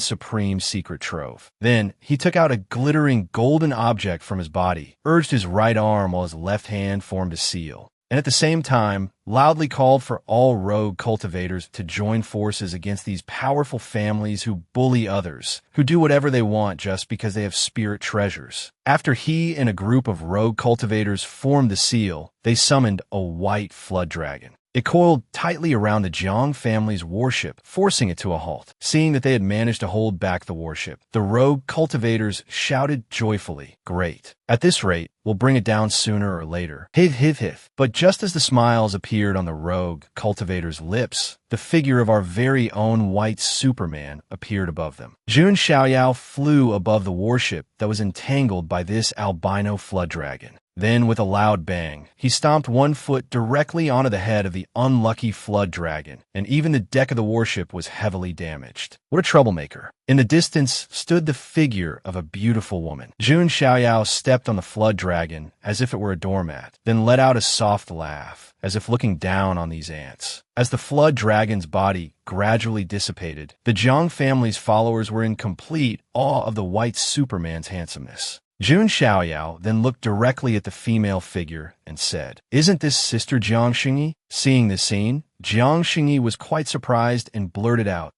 Speaker 1: Supreme secret trove." Then he took out a glittering golden object from his body, urged his right arm while his left hand formed a seal, and at the same time loudly called for all rogue cultivators to join forces against these powerful families who bully others, who do whatever they want just because they have spirit treasures. After he and a group of rogue cultivators formed the seal, they summoned a white flood dragon. It coiled tightly around the Jiang family's warship, forcing it to a halt. Seeing that they had managed to hold back the warship, the rogue cultivators shouted joyfully, "Great. At this rate, we'll bring it down sooner or later. Hiv, hiv, hiv." But just as the smiles appeared on the rogue cultivators' lips, the figure of our very own white Superman appeared above them. Jun Xiaoyao flew above the warship that was entangled by this albino flood dragon. Then, with a loud bang, he stomped one foot directly onto the head of the unlucky flood dragon, and even the deck of the warship was heavily damaged. What a troublemaker. In the distance stood the figure of a beautiful woman. Jun Xiaoyao stepped on the flood dragon as if it were a doormat, then let out a soft laugh, as if looking down on these ants. As the flood dragon's body gradually dissipated, the Jiang family's followers were in complete awe of the white Superman's handsomeness. Jun Xiaoyao then looked directly at the female figure and said, "Isn't this Sister Jiang Xingyi?" Seeing this scene, Jiang Xingyi was quite surprised and blurted out,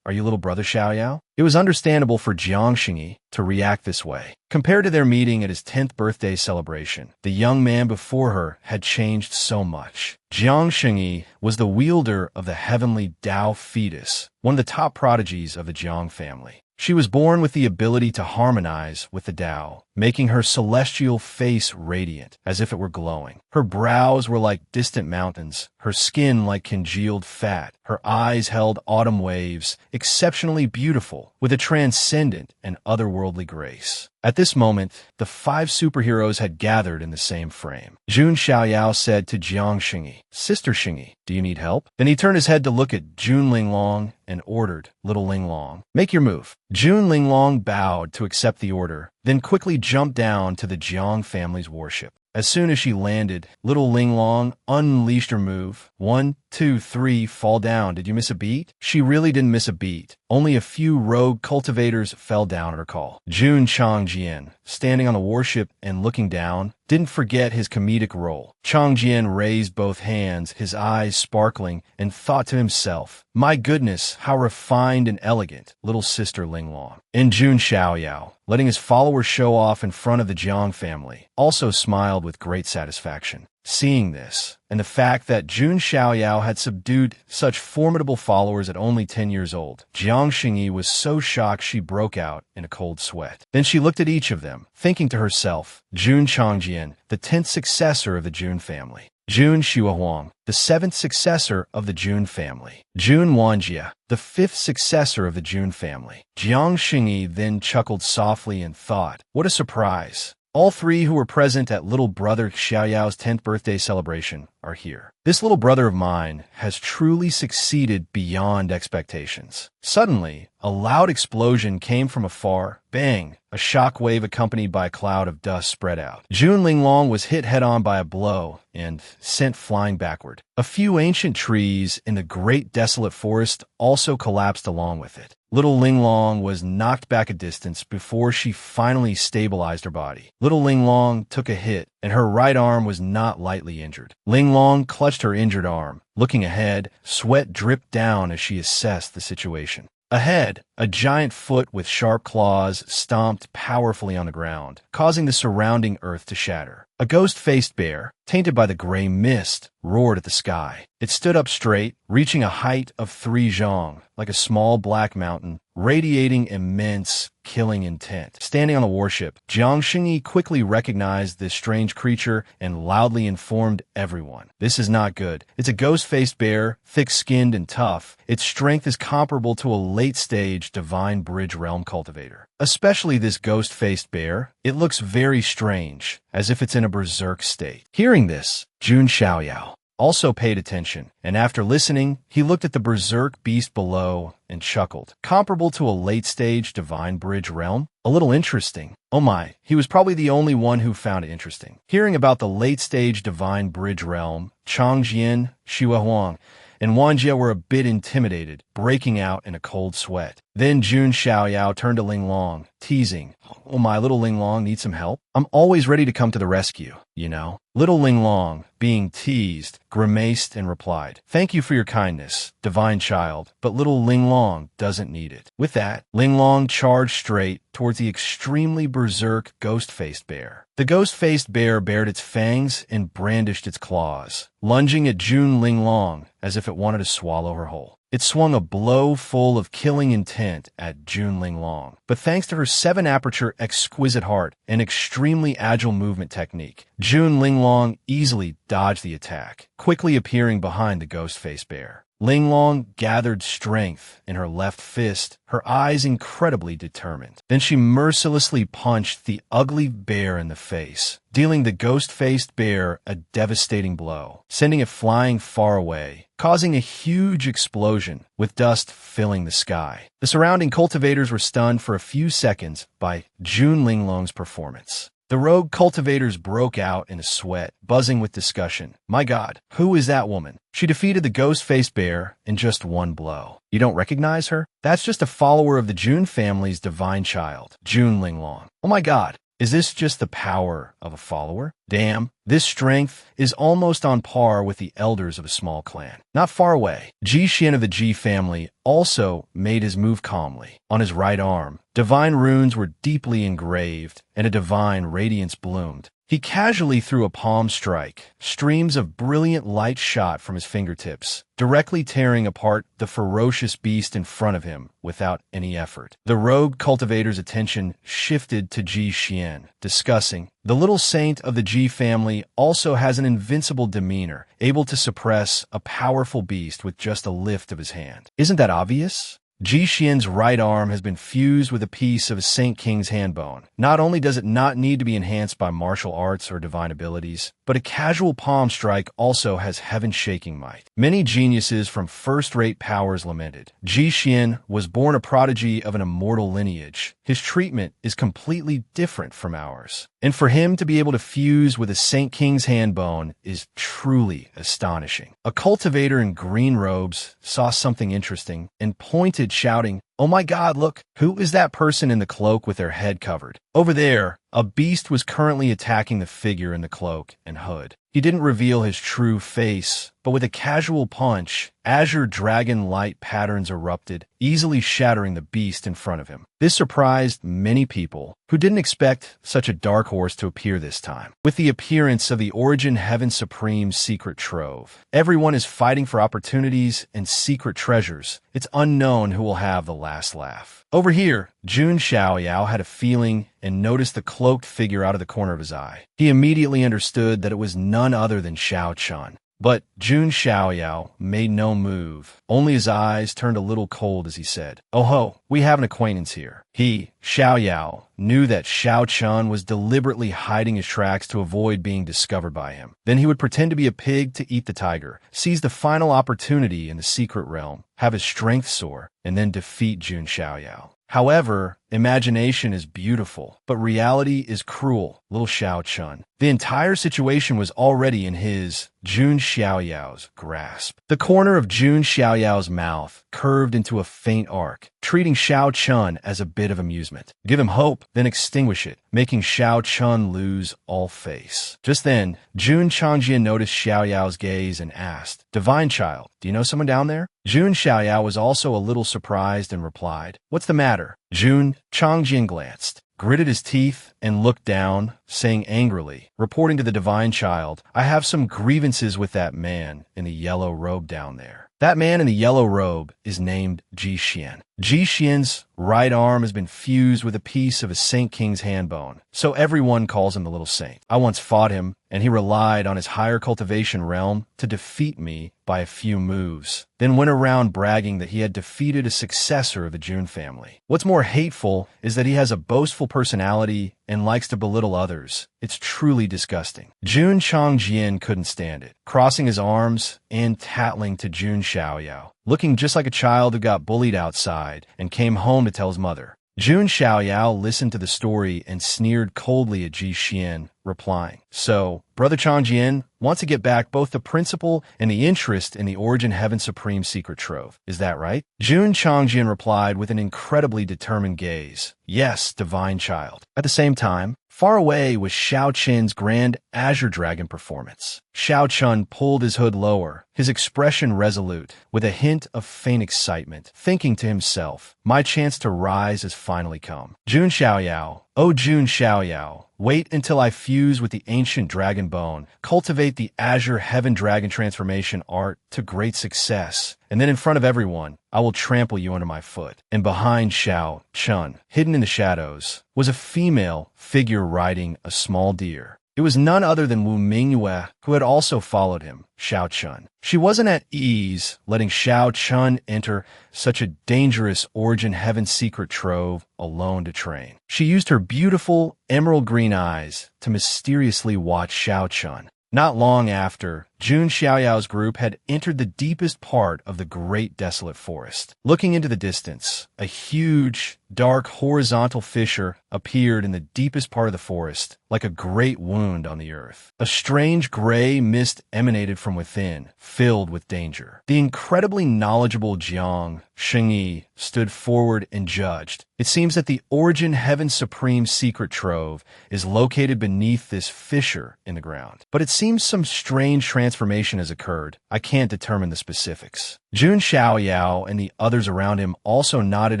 Speaker 1: Are you little brother Xiaoyao?" It was understandable for Jiang Xingyi to react this way. Compared to their meeting at his 10th birthday celebration, the young man before her had changed so much. Jiang Xingyi was the wielder of the heavenly Tao fetus, one of the top prodigies of the Jiang family. She was born with the ability to harmonize with the Tao, making her celestial face radiant, as if it were glowing. Her brows were like distant mountains, her skin like congealed fat, her eyes held autumn waves, exceptionally beautiful, with a transcendent and otherworldly grace. At this moment, the 5 superheroes had gathered in the same frame. Jun Xiaoyao said to Jiang Xingyi, "Sister Xingyi, do you need help?" Then he turned his head to look at Jun Linglong and ordered, "Little Linglong, make your move." Jun Linglong bowed to accept the order, then quickly jumped down to the Jiang family's warship. As soon as she landed, little Linglong unleashed her move. 1, 2, 3, fall down. Did you miss a beat? She really didn't miss a beat. Only a few rogue cultivators fell down at her call. Jun Changjian, standing on the warship and looking down, didn't forget his comedic role. Changjian raised both hands, his eyes sparkling, and thought to himself, "My goodness, how refined and elegant, little sister Linglong." And Jun Xiaoyao, letting his followers show off in front of the Jiang family, also smiled with great satisfaction. Seeing this, and the fact that Jun Xiaoyao had subdued such formidable followers at only 10 years old, Jiang Xingyi was so shocked she broke out in a cold sweat. Then she looked at each of them, thinking to herself, Jun Changjian, the 10th successor of the Jun family. Jun Xiaohuang, the 7th successor of the Jun family. Jun Wanjia, the 5th successor of the Jun family. Jiang Xingyi then chuckled softly and thought, what a surprise. All three who were present at little brother Xiaoyao's 10th birthday celebration are here. This little brother of mine has truly succeeded beyond expectations. Suddenly, a loud explosion came from afar. Bang! A shock wave accompanied by a cloud of dust spread out. Jun Linglong was hit head-on by a blow and sent flying backward. A few ancient trees in the great desolate forest also collapsed along with it. Little Linglong was knocked back a distance before she finally stabilized her body. Little Linglong took a hit, and her right arm was not lightly injured. Linglong clutched her injured arm. Looking ahead, sweat dripped down as she assessed the situation. Ahead, a giant foot with sharp claws stomped powerfully on the ground, causing the surrounding earth to shatter. A ghost-faced bear, tainted by the gray mist, roared at the sky. It stood up straight, reaching a height of 3 zhong, like a small black mountain, radiating immense, killing intent. Standing on the warship, Jiang Xingyi quickly recognized this strange creature and loudly informed everyone. This is not good. It's a ghost-faced bear, thick-skinned and tough. Its strength is comparable to a late-stage Divine Bridge Realm cultivator. Especially this ghost-faced bear, it looks very strange, as if it's in a berserk state. Hearing this, Jun Xiaoyao also paid attention, and after listening, he looked at the berserk beast below and chuckled. Comparable to a late-stage Divine Bridge Realm? A little interesting. Oh my, he was probably the only one who found it interesting. Hearing about the late-stage Divine Bridge Realm, Changjian, Xiaohuang, and Wanjia were a bit intimidated, breaking out in a cold sweat. Then Jun Xiaoyao turned to Linglong, teasing, oh, my little Linglong needs some help? I'm always ready to come to the rescue, you know. Little Linglong, being teased, grimaced and replied, thank you for your kindness, divine child, but little Linglong doesn't need it. With that, Linglong charged straight towards the extremely berserk ghost-faced bear. The ghost-faced bear bared its fangs and brandished its claws, lunging at Jun Linglong as if it wanted to swallow her whole. It swung a blow full of killing intent at Jun Linglong, but thanks to her 7-aperture exquisite heart and extremely agile movement technique, Jun Linglong easily dodged the attack, quickly appearing behind the ghost-faced bear. Linglong gathered strength in her left fist, her eyes incredibly determined. Then she mercilessly punched the ugly bear in the face, dealing the ghost-faced bear a devastating blow, sending it flying far away, causing a huge explosion with dust filling the sky. The surrounding cultivators were stunned for a few seconds by Jun Linglong's performance. The rogue cultivators broke out in a sweat, buzzing with discussion. My God, who is that woman? She defeated the ghost-faced bear in just one blow. You don't recognize her? That's just a follower of the Jun family's divine child, Jun Linglong. Oh my God, is this just the power of a follower? Damn, this strength is almost on par with the elders of a small clan. Not far away, Ji Xian of the Ji family also made his move calmly. On his right arm, divine runes were deeply engraved, and a divine radiance bloomed. He casually threw a palm strike. Streams of brilliant light shot from his fingertips, directly tearing apart the ferocious beast in front of him without any effort. The rogue cultivator's attention shifted to Ji Xian, discussing, the little saint of the Ji family also has an invincible demeanor, able to suppress a powerful beast with just a lift of his hand. Isn't that obvious? Ji Xian's right arm has been fused with a piece of a Saint King's hand bone. Not only does it not need to be enhanced by martial arts or divine abilities, but a casual palm strike also has heaven-shaking might. Many geniuses from first-rate powers lamented. Ji Xian was born a prodigy of an immortal lineage. His treatment is completely different from ours. And for him to be able to fuse with a Saint King's hand bone is truly astonishing. A cultivator in green robes saw something interesting and pointed, shouting, oh my God, look, who is that person in the cloak with their head covered? Over there, a beast was currently attacking the figure in the cloak and hood. He didn't reveal his true face, but with a casual punch, azure dragon light patterns erupted, easily shattering the beast in front of him. This surprised many people who didn't expect such a dark horse to appear this time. With the appearance of the Origin Heaven Supreme secret trove, everyone is fighting for opportunities and secret treasures. It's unknown who will have the last laugh. Over here, Jun Xiaoyao had a feeling and noticed the cloaked figure out of the corner of his eye. He immediately understood that it was none other than Xiao Chun. But Jun Xiaoyao made no move. Only his eyes turned a little cold as he said, "Oh ho, we have an acquaintance here." He, Xiaoyao, knew that Xiao Chun was deliberately hiding his tracks to avoid being discovered by him. Then he would pretend to be a pig to eat the tiger, seize the final opportunity in the secret realm, have his strength soar, and then defeat Jun Xiaoyao. However, imagination is beautiful, but reality is cruel, little Xiao Chun. The entire situation was already in his, Jun Xiaoyao's, grasp. The corner of Jun Xiaoyao's mouth curved into a faint arc, treating Xiao Chun as a bit of amusement. Give him hope, then extinguish it, making Xiao Chun lose all face. Just then, Jun Changjian noticed Xiaoyao's gaze and asked, "Divine child, do you know someone down there?" Jun Xiaoyao was also a little surprised and replied, "What's the matter?" Jun Changjian glanced, gritted his teeth, and looked down, saying angrily, reporting to the divine child, "I have some grievances with that man in the yellow robe down there." That man in the yellow robe is named Ji Xian. Ji Xian's right arm has been fused with a piece of a Saint King's hand bone, so everyone calls him the Little Saint. I once fought him, and he relied on his higher cultivation realm to defeat me by a few moves, then went around bragging that he had defeated a successor of the Jun family. What's more hateful is that he has a boastful personality and likes to belittle others. It's truly disgusting. Jun Changjian couldn't stand it, crossing his arms and tattling to Jun Xiaoyao, looking just like a child who got bullied outside and came home to tell his mother. Jun Xiaoyao listened to the story and sneered coldly at Ji Xian, replying, "So, Brother Changjian wants to get back both the principle and the interest in the Origin Heaven Supreme secret trove. Is that right?" Jun Changjian replied with an incredibly determined gaze, "Yes, divine child." At the same time, far away was Xiao Chen's grand Azure Dragon performance. Xiao Chun pulled his hood lower, his expression resolute, with a hint of faint excitement, thinking to himself, "My chance to rise has finally come." Jun Xiaoyao, "Oh Jun Xiaoyao, wait until I fuse with the ancient dragon bone, cultivate the Azure Heaven Dragon transformation art to great success, and then in front of everyone, I will trample you under my foot." And behind Xiao Chun, hidden in the shadows, was a female figure riding a small deer. It was none other than Manhwa, who had also followed him, Xiao Chun. She wasn't at ease letting Xiao Chun enter such a dangerous Origin Heaven secret trove alone to train. She used her beautiful emerald green eyes to mysteriously watch Xiao Chun. Not long after, Jun Xiaoyao's group had entered the deepest part of the great desolate forest. Looking into the distance, a huge, dark horizontal fissure appeared in the deepest part of the forest, like a great wound on the earth. A strange gray mist emanated from within, filled with danger. The incredibly knowledgeable Jiang Shengyi stood forward and judged. It seems that the Origin Heaven Supreme secret trove is located beneath this fissure in the ground. But it seems some strange transformation has occurred. I can't determine the specifics. Jun Xiaoyao and the others around him also nodded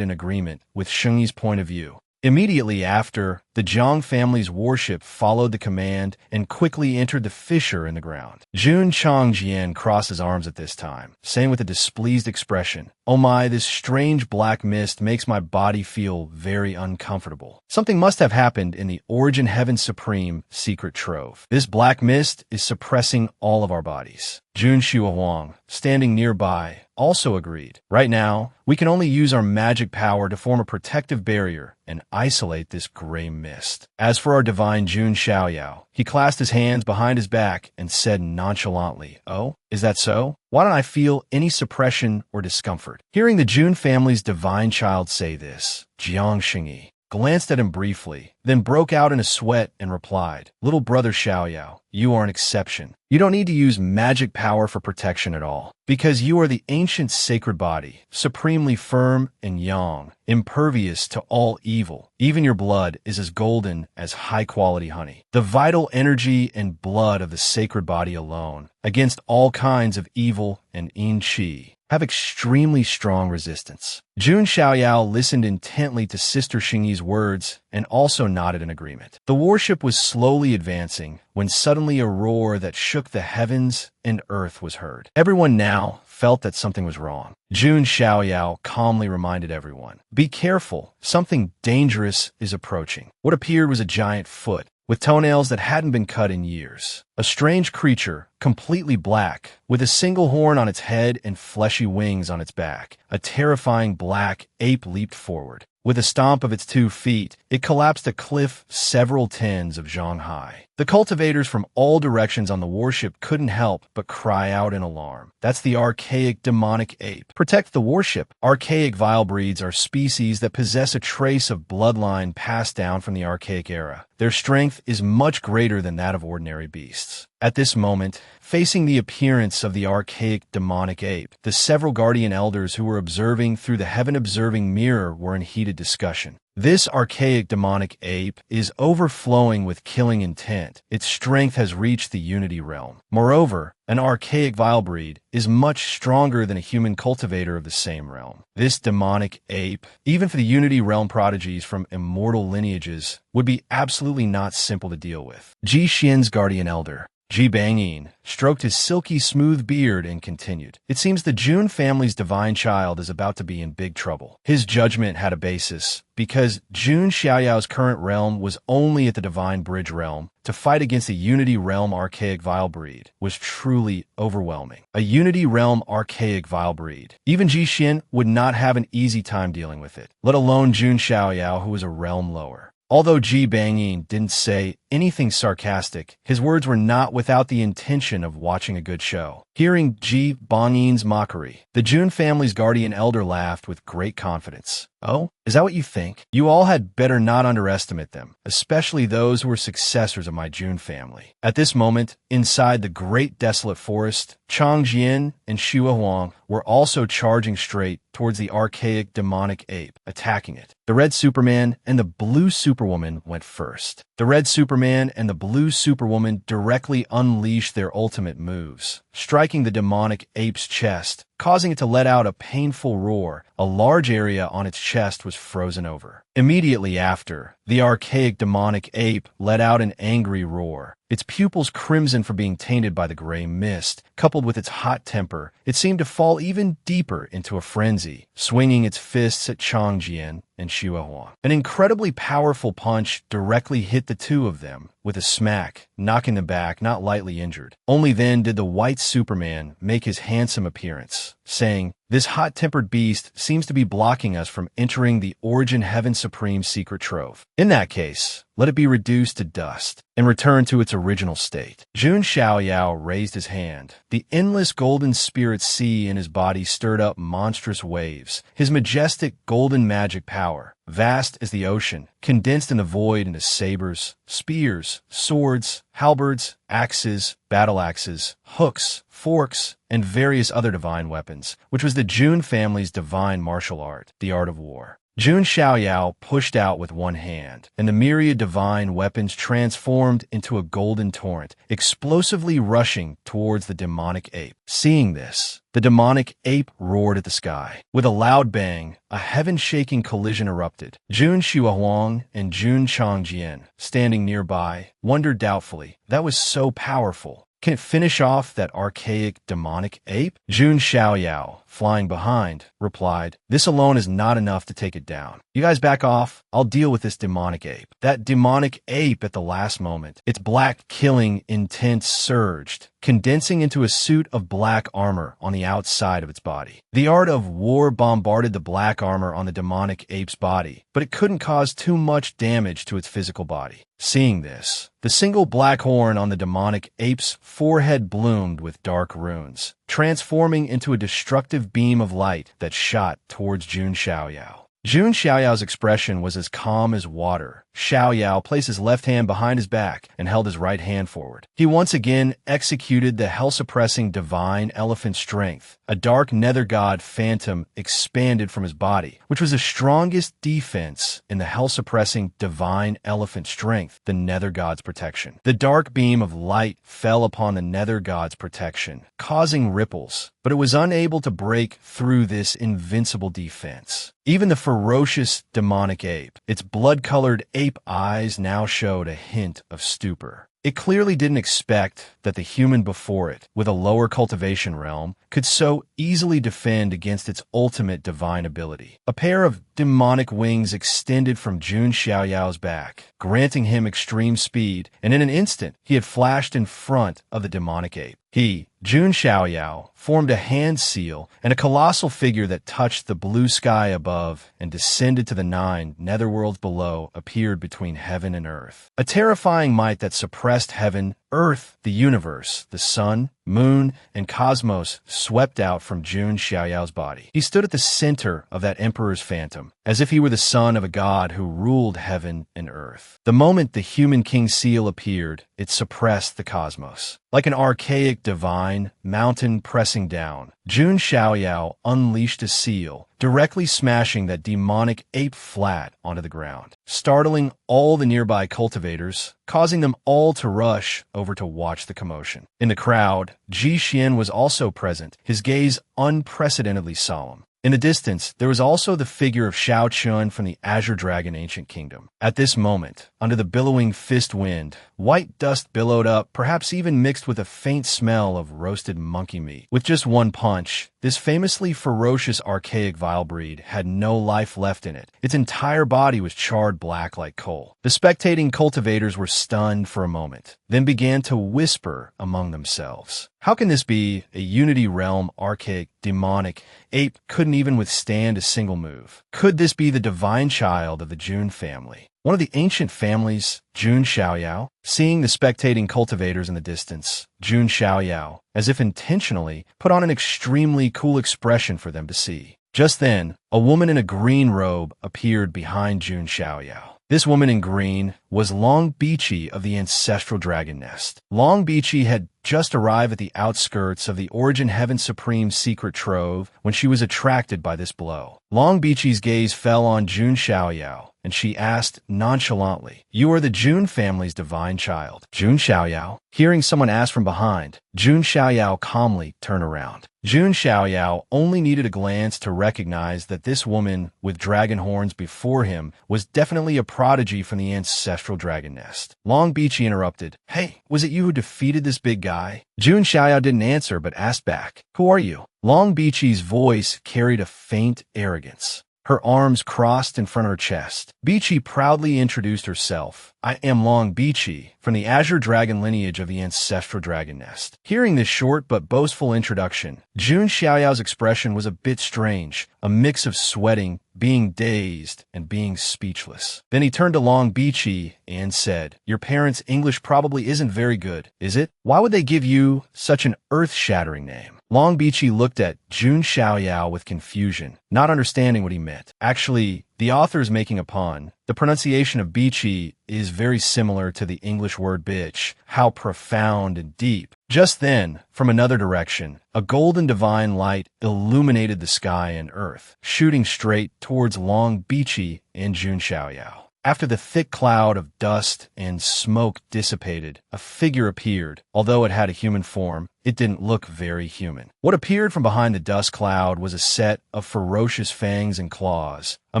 Speaker 1: in agreement with Shengyi's point of view. Immediately after, the Jiang family's warship followed the command and quickly entered the fissure in the ground. Jun Changjian crossed his arms at this time, saying with a displeased expression, "Oh my, this strange black mist makes my body feel very uncomfortable. Something must have happened in the Origin Heaven Supreme secret trove. This black mist is suppressing all of our bodies." Jun Xiaohuang, standing nearby, also agreed. "Right now, we can only use our magic power to form a protective barrier and isolate this gray mist." As for our divine Jun Xiaoyao, he clasped his hands behind his back and said nonchalantly, "Oh, is that so? Why don't I feel any suppression or discomfort?" Hearing the Jun family's divine child say this, Jiang Shengyi glanced at him briefly, then broke out in a sweat and replied, "Little brother Xiaoyao, you are an exception. You don't need to use magic power for protection at all, because you are the ancient sacred body, supremely firm and yang, impervious to all evil. Even your blood is as golden as high-quality honey. The vital energy and blood of the sacred body alone, against all kinds of evil and yin qi, have extremely strong resistance. Jun Xiaoyao listened intently to Sister Xingyi's words and also nodded in agreement. The warship was slowly advancing when suddenly a roar that shook the heavens and earth was heard. Everyone now felt that something was wrong. Jun Xiaoyao calmly reminded everyone, "Be careful, something dangerous is approaching." What appeared was a giant foot, with toenails that hadn't been cut in years. A strange creature, completely black, with a single horn on its head and fleshy wings on its back. A terrifying black ape leaped forward. With a stomp of its 2 feet, it collapsed a cliff several tens of zhang high. The cultivators from all directions on the warship couldn't help but cry out in alarm. That's the archaic demonic ape. Protect the warship. Archaic vile breeds are species that possess a trace of bloodline passed down from the archaic era. Their strength is much greater than that of ordinary beasts. At this moment, facing the appearance of the archaic demonic ape, the several guardian elders who were observing through the heaven-observing mirror were in heated discussion. This archaic demonic ape is overflowing with killing intent. Its strength has reached the unity realm. Moreover, an archaic vile breed is much stronger than a human cultivator of the same realm. This demonic ape, even for the unity realm prodigies from immortal lineages, would be absolutely not simple to deal with. Ji Xian's guardian elder, Ji Bangyin, stroked his silky smooth beard and continued, "It seems the Jun family's divine child is about to be in big trouble." His judgment had a basis, because Jun Xiaoyao's current realm was only at the divine bridge realm. To fight against a unity realm archaic vile breed was truly overwhelming. A unity realm archaic vile breed. Even Ji Xian would not have an easy time dealing with it, let alone Jun Xiaoyao, who was a realm lower. Although Ji Bangyin didn't say anything sarcastic, his words were not without the intention of watching a good show. Hearing Ji Bangyin's mockery, the Jun family's guardian elder laughed with great confidence. "Oh, is that what you think? You all had better not underestimate them, especially those who were successors of my Jun family." At this moment, inside the great desolate forest, Chang Jian and Xue Huang were also charging straight towards the archaic demonic ape, attacking it. The Red Superman and the Blue Superwoman went first. The Red Superman and the Blue Superwoman directly unleashed their ultimate moves, striking the demonic ape's chest, causing it to let out a painful roar. A large area on its chest was frozen over. Immediately after, the archaic demonic ape let out an angry roar. Its pupils crimson for being tainted by the gray mist, coupled with its hot temper, it seemed to fall even deeper into a frenzy, swinging its fists at Chang Jian and Xue Huang. An incredibly powerful punch directly hit the two of them with a smack, knocking them back, not lightly injured. Only then did the White Superman make his handsome appearance, saying, "This hot-tempered beast seems to be blocking us from entering the Origin Heaven Supreme secret trove. In that case, let it be reduced to dust and return to its original state." Jun Xiaoyao raised his hand. The endless golden spirit sea in his body stirred up monstrous waves. His majestic golden magic power, vast as the ocean, condensed in the void into sabers, spears, swords, halberds, axes, battle axes, hooks, forks, and various other divine weapons, which was the Jun family's divine martial art, the art of war. Jun Xiaoyao pushed out with one hand, and the myriad divine weapons transformed into a golden torrent, explosively rushing towards the demonic ape. Seeing this, the demonic ape roared at the sky. With a loud bang, a heaven-shaking collision erupted. Jun Xue Huang and Jun Changjian, standing nearby, wondered doubtfully, "That was so powerful. Can it finish off that archaic demonic ape?" Jun Xiaoyao, flying behind, replied, "This alone is not enough to take it down. You guys back off. I'll deal with this demonic ape." That demonic ape at the last moment, its black killing intent surged, condensing into a suit of black armor on the outside of its body. The art of war bombarded the black armor on the demonic ape's body, but it couldn't cause too much damage to its physical body. Seeing this, the single black horn on the demonic ape's forehead bloomed with dark runes, transforming into a destructive beam of light that shot towards Jun Xiaoyao. Jun Xiaoyao's expression was as calm as water, Xiao Yao placed his left hand behind his back and held his right hand forward. He once again executed the hell-suppressing divine elephant strength. A dark nether god phantom expanded from his body, which was the strongest defense in the hell-suppressing divine elephant strength, the nether god's protection. The dark beam of light fell upon the nether god's protection, causing ripples, but it was unable to break through this invincible defense. Even the ferocious demonic ape, its blood-colored ape eyes now showed a hint of stupor. It clearly didn't expect that the human before it, with a lower cultivation realm, could so easily defend against its ultimate divine ability. A pair of demonic wings extended from Jun Xiaoyao's back, granting him extreme speed, and in an instant, he had flashed in front of the demonic ape. He, Jun Xiaoyao, formed a hand seal, and a colossal figure that touched the blue sky above and descended to the 9 netherworlds below appeared between heaven and earth. A terrifying might that suppressed heaven, earth, the universe, the sun, moon, and cosmos swept out from Jun Xiaoyao's body. He stood at the center of that emperor's phantom, as if he were the son of a god who ruled heaven and earth. The moment the human king seal appeared, it suppressed the cosmos. Like an archaic divine mountain pressing down, Jun Xiaoyao unleashed a seal, directly smashing that demonic ape flat onto the ground, startling all the nearby cultivators, causing them all to rush over to watch the commotion. In the crowd, Ji Xian was also present, his gaze unprecedentedly solemn. In the distance, there was also the figure of Shao Chun from the Azure Dragon Ancient Kingdom. At this moment, under the billowing fist wind, white dust billowed up, perhaps even mixed with a faint smell of roasted monkey meat. With just one punch, this famously ferocious archaic vile breed had no life left in it. Its entire body was charred black like coal. The spectating cultivators were stunned for a moment, then began to whisper among themselves. How can this be? A Unity Realm archaic, demonic ape couldn't even withstand a single move. Could this be the divine child of the Jun family? One of the ancient families, Jun Xiaoyao, seeing the spectating cultivators in the distance, Jun Xiaoyao, as if intentionally, put on an extremely cool expression for them to see. Just then, a woman in a green robe appeared behind Jun Xiaoyao. This woman in green was Long Bichi of the ancestral dragon nest. Long Bichi had just arrived at the outskirts of the Origin Heaven Supreme secret trove when she was attracted by this blow. Long Bichi's gaze fell on Jun Xiaoyao, and she asked nonchalantly, "You are the Jun family's divine child." Jun Xiaoyao, hearing someone ask from behind, Jun Xiaoyao calmly turned around. Jun Xiaoyao only needed a glance to recognize that this woman with dragon horns before him was definitely a prodigy from the ancestral dragon nest. Long Bichi interrupted, "Hey, was it you who defeated this big guy?" Jun Xiaoyao didn't answer but asked back, "Who are you?" Long Bichi's voice carried a faint arrogance. Her arms crossed in front of her chest. Bichi proudly introduced herself. "I am Long Bichi, from the Azure Dragon lineage of the ancestral dragon nest." Hearing this short but boastful introduction, Jun Xiaoyao's expression was a bit strange, a mix of sweating, being dazed, and being speechless. Then he turned to Long Bichi and said, "Your parents' English probably isn't very good, is it? Why would they give you such an earth-shattering name?" Long Bichi looked at Jun Xiaoyao with confusion, not understanding what he meant. Actually, the author is making a pun. The pronunciation of Bichi is very similar to the English word bitch. How profound and deep. Just then, from another direction, a golden divine light illuminated the sky and earth, shooting straight towards Long Bichi and Jun Xiaoyao. After the thick cloud of dust and smoke dissipated, a figure appeared. Although it had a human form, it didn't look very human. What appeared from behind the dust cloud was a set of ferocious fangs and claws. A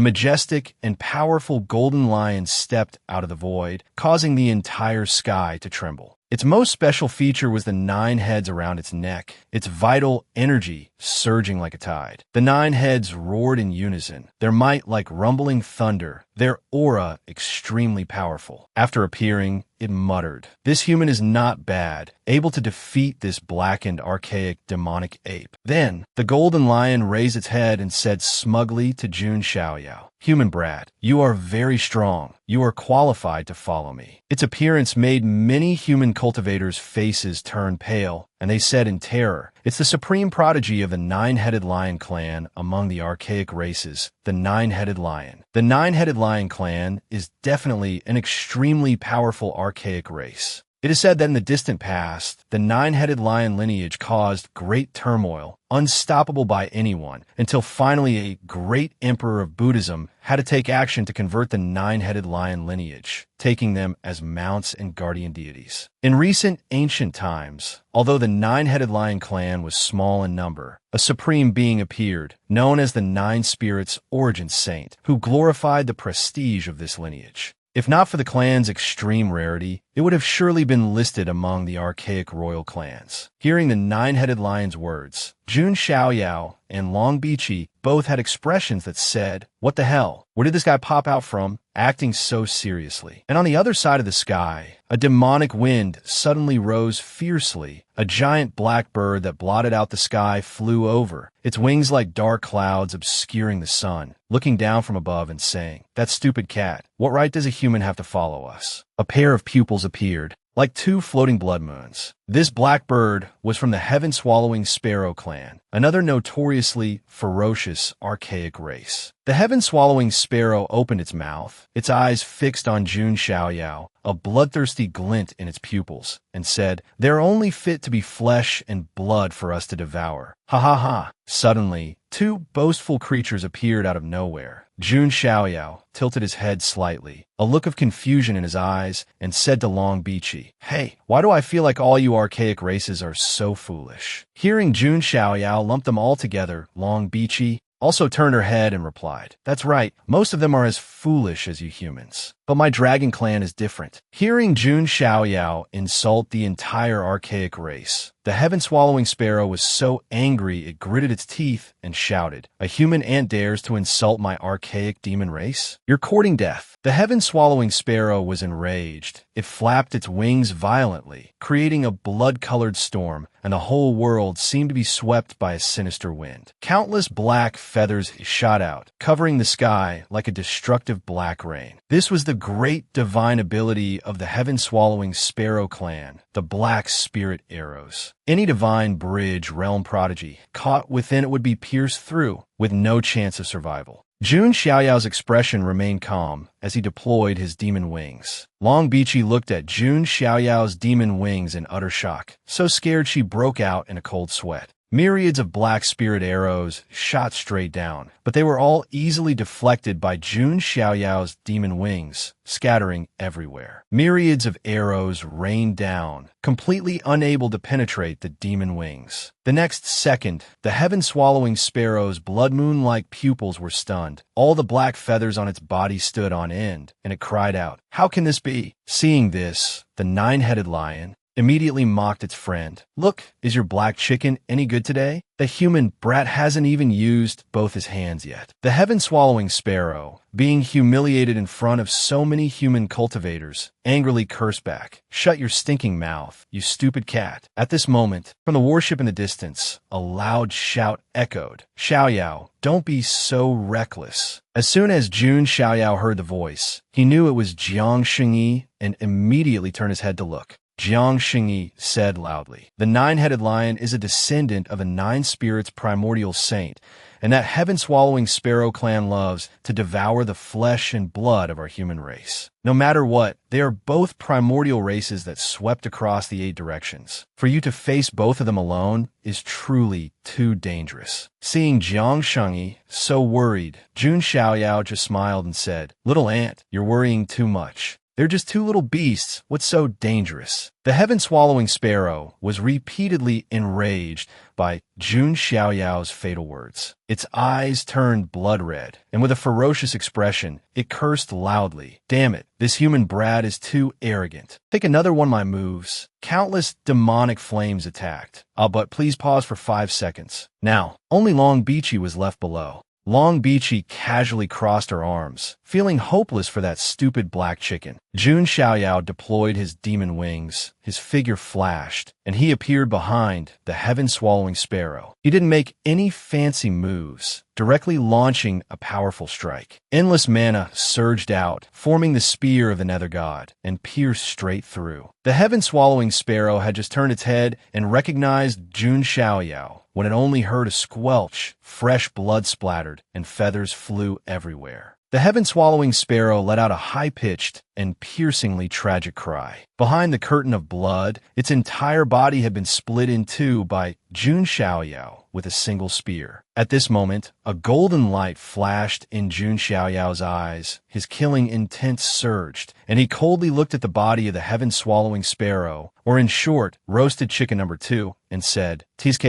Speaker 1: majestic and powerful golden lion stepped out of the void, causing the entire sky to tremble. Its most special feature was the 9 heads around its neck, its vital energy surging like a tide. The 9 heads roared in unison, their might like rumbling thunder, their aura extremely powerful. After appearing, it muttered, "This human is not bad, able to defeat this blackened, archaic, demonic ape." Then, the golden lion raised its head and said smugly to Jun Xiaoyao, "Human brat, you are very strong. You are qualified to follow me." Its appearance made many human cultivators' faces turn pale, and they said in terror, "It's the supreme prodigy of the nine-headed lion clan among the archaic races, the nine-headed lion." The nine-headed lion clan is definitely an extremely powerful archaic race. It is said that in the distant past, the nine-headed lion lineage caused great turmoil, unstoppable by anyone, until finally a great emperor of Buddhism had to take action to convert the nine-headed lion lineage, taking them as mounts and guardian deities. In recent ancient times, although the nine-headed lion clan was small in number, a supreme being appeared, known as the Nine Spirits Origin Saint, who glorified the prestige of this lineage. If not for the clan's extreme rarity, it would have surely been listed among the archaic royal clans. Hearing the nine-headed lion's words, Jun Xiaoyao and Long Bichi both had expressions that said, "What the hell? Where did this guy pop out from?" acting so seriously. And on the other side of the sky, a demonic wind suddenly rose fiercely. A giant black bird that blotted out the sky flew over, its wings like dark clouds obscuring the sun, looking down from above and saying, "That stupid cat, what right does a human have to follow us?" A pair of pupils appeared, like two floating blood moons. This black bird was from the heaven-swallowing sparrow clan, another notoriously ferocious archaic race. The heaven-swallowing sparrow opened its mouth, its eyes fixed on Jun Xiaoyao, a bloodthirsty glint in its pupils, and said, "They're only fit to be flesh and blood for us to devour. Ha ha ha." Suddenly, two boastful creatures appeared out of nowhere. Jun Xiaoyao tilted his head slightly, a look of confusion in his eyes, and said to Long Bichi, "Hey, why do I feel like all you archaic races are so foolish?" Hearing Jun Xiaoyao lump them all together, Long Bichi also turned her head and replied, "That's right, most of them are as foolish as you humans. But my dragon clan is different." Hearing Jun Xiaoyao insult the entire archaic race, the heaven-swallowing sparrow was so angry it gritted its teeth and shouted, "A human ant dares to insult my archaic demon race? You're courting death." The heaven-swallowing sparrow was enraged. It flapped its wings violently, creating a blood-colored storm, and the whole world seemed to be swept by a sinister wind. Countless black feathers shot out, covering the sky like a destructive black rain. This was the great divine ability of the heaven-swallowing sparrow clan, the Black Spirit Arrows. Any divine bridge realm prodigy caught within it would be pierced through, with no chance of survival. Jun Xiaoyao's expression remained calm as he deployed his demon wings. Long Bichi looked at Jun Xiaoyao's demon wings in utter shock, so scared she broke out in a cold sweat. Myriads of black spirit arrows shot straight down, but they were all easily deflected by Jun Xiaoyao's demon wings, scattering everywhere. Myriads of arrows rained down, completely unable to penetrate the demon wings. The next second, the heaven-swallowing sparrow's blood moon-like pupils were stunned. All the black feathers on its body stood on end, and it cried out, "How can this be?" Seeing this, the nine-headed lion immediately mocked its friend. "Look, is your black chicken any good today? The human brat hasn't even used both his hands yet." The heaven-swallowing sparrow, being humiliated in front of so many human cultivators, angrily cursed back, "Shut your stinking mouth, you stupid cat." At this moment, from the warship in the distance, a loud shout echoed, "Xiaoyao, don't be so reckless." As soon as Jun Xiaoyao heard the voice, he knew it was Jiang Xingyi and immediately turned his head to look. Jiang Xingyi said loudly, "The nine-headed lion is a descendant of a nine spirits primordial saint, and that heaven-swallowing sparrow clan loves to devour the flesh and blood of our human race. No matter what, they are both primordial races that swept across the 8 directions. For you to face both of them alone is truly too dangerous." Seeing Jiang Xingyi so worried, Jun Xiaoyao just smiled and said, "Little ant, you're worrying too much. They're just 2 little beasts. What's so dangerous?" The heaven-swallowing sparrow was repeatedly enraged by Jun Xiaoyao's fatal words. Its eyes turned blood red, and with a ferocious expression, it cursed loudly. "Damn it, this human brat is too arrogant. Take another one of my moves." Countless demonic flames attacked. But please pause for 5 seconds. Now, only Long Bichi was left below. Long Beachy casually crossed her arms, feeling hopeless for that stupid black chicken. Jun Xiaoyao deployed his demon wings, his figure flashed, and he appeared behind the heaven-swallowing sparrow. He didn't make any fancy moves, directly launching a powerful strike. Endless mana surged out, forming the spear of the nether god, and pierced straight through. The heaven-swallowing sparrow had just turned its head and recognized Jun Xiaoyao when it only heard a squelch, fresh blood splattered, and feathers flew everywhere. The heaven-swallowing sparrow let out a high-pitched and piercingly tragic cry. Behind the curtain of blood, its entire body had been split in two by Jun Xiaoyao with a single spear. At this moment, a golden light flashed in Jun Xiaoyao's eyes. His killing intent surged, and he coldly looked at the body of the heaven-swallowing sparrow, or in short, roasted chicken number 2, and said, "Tsk,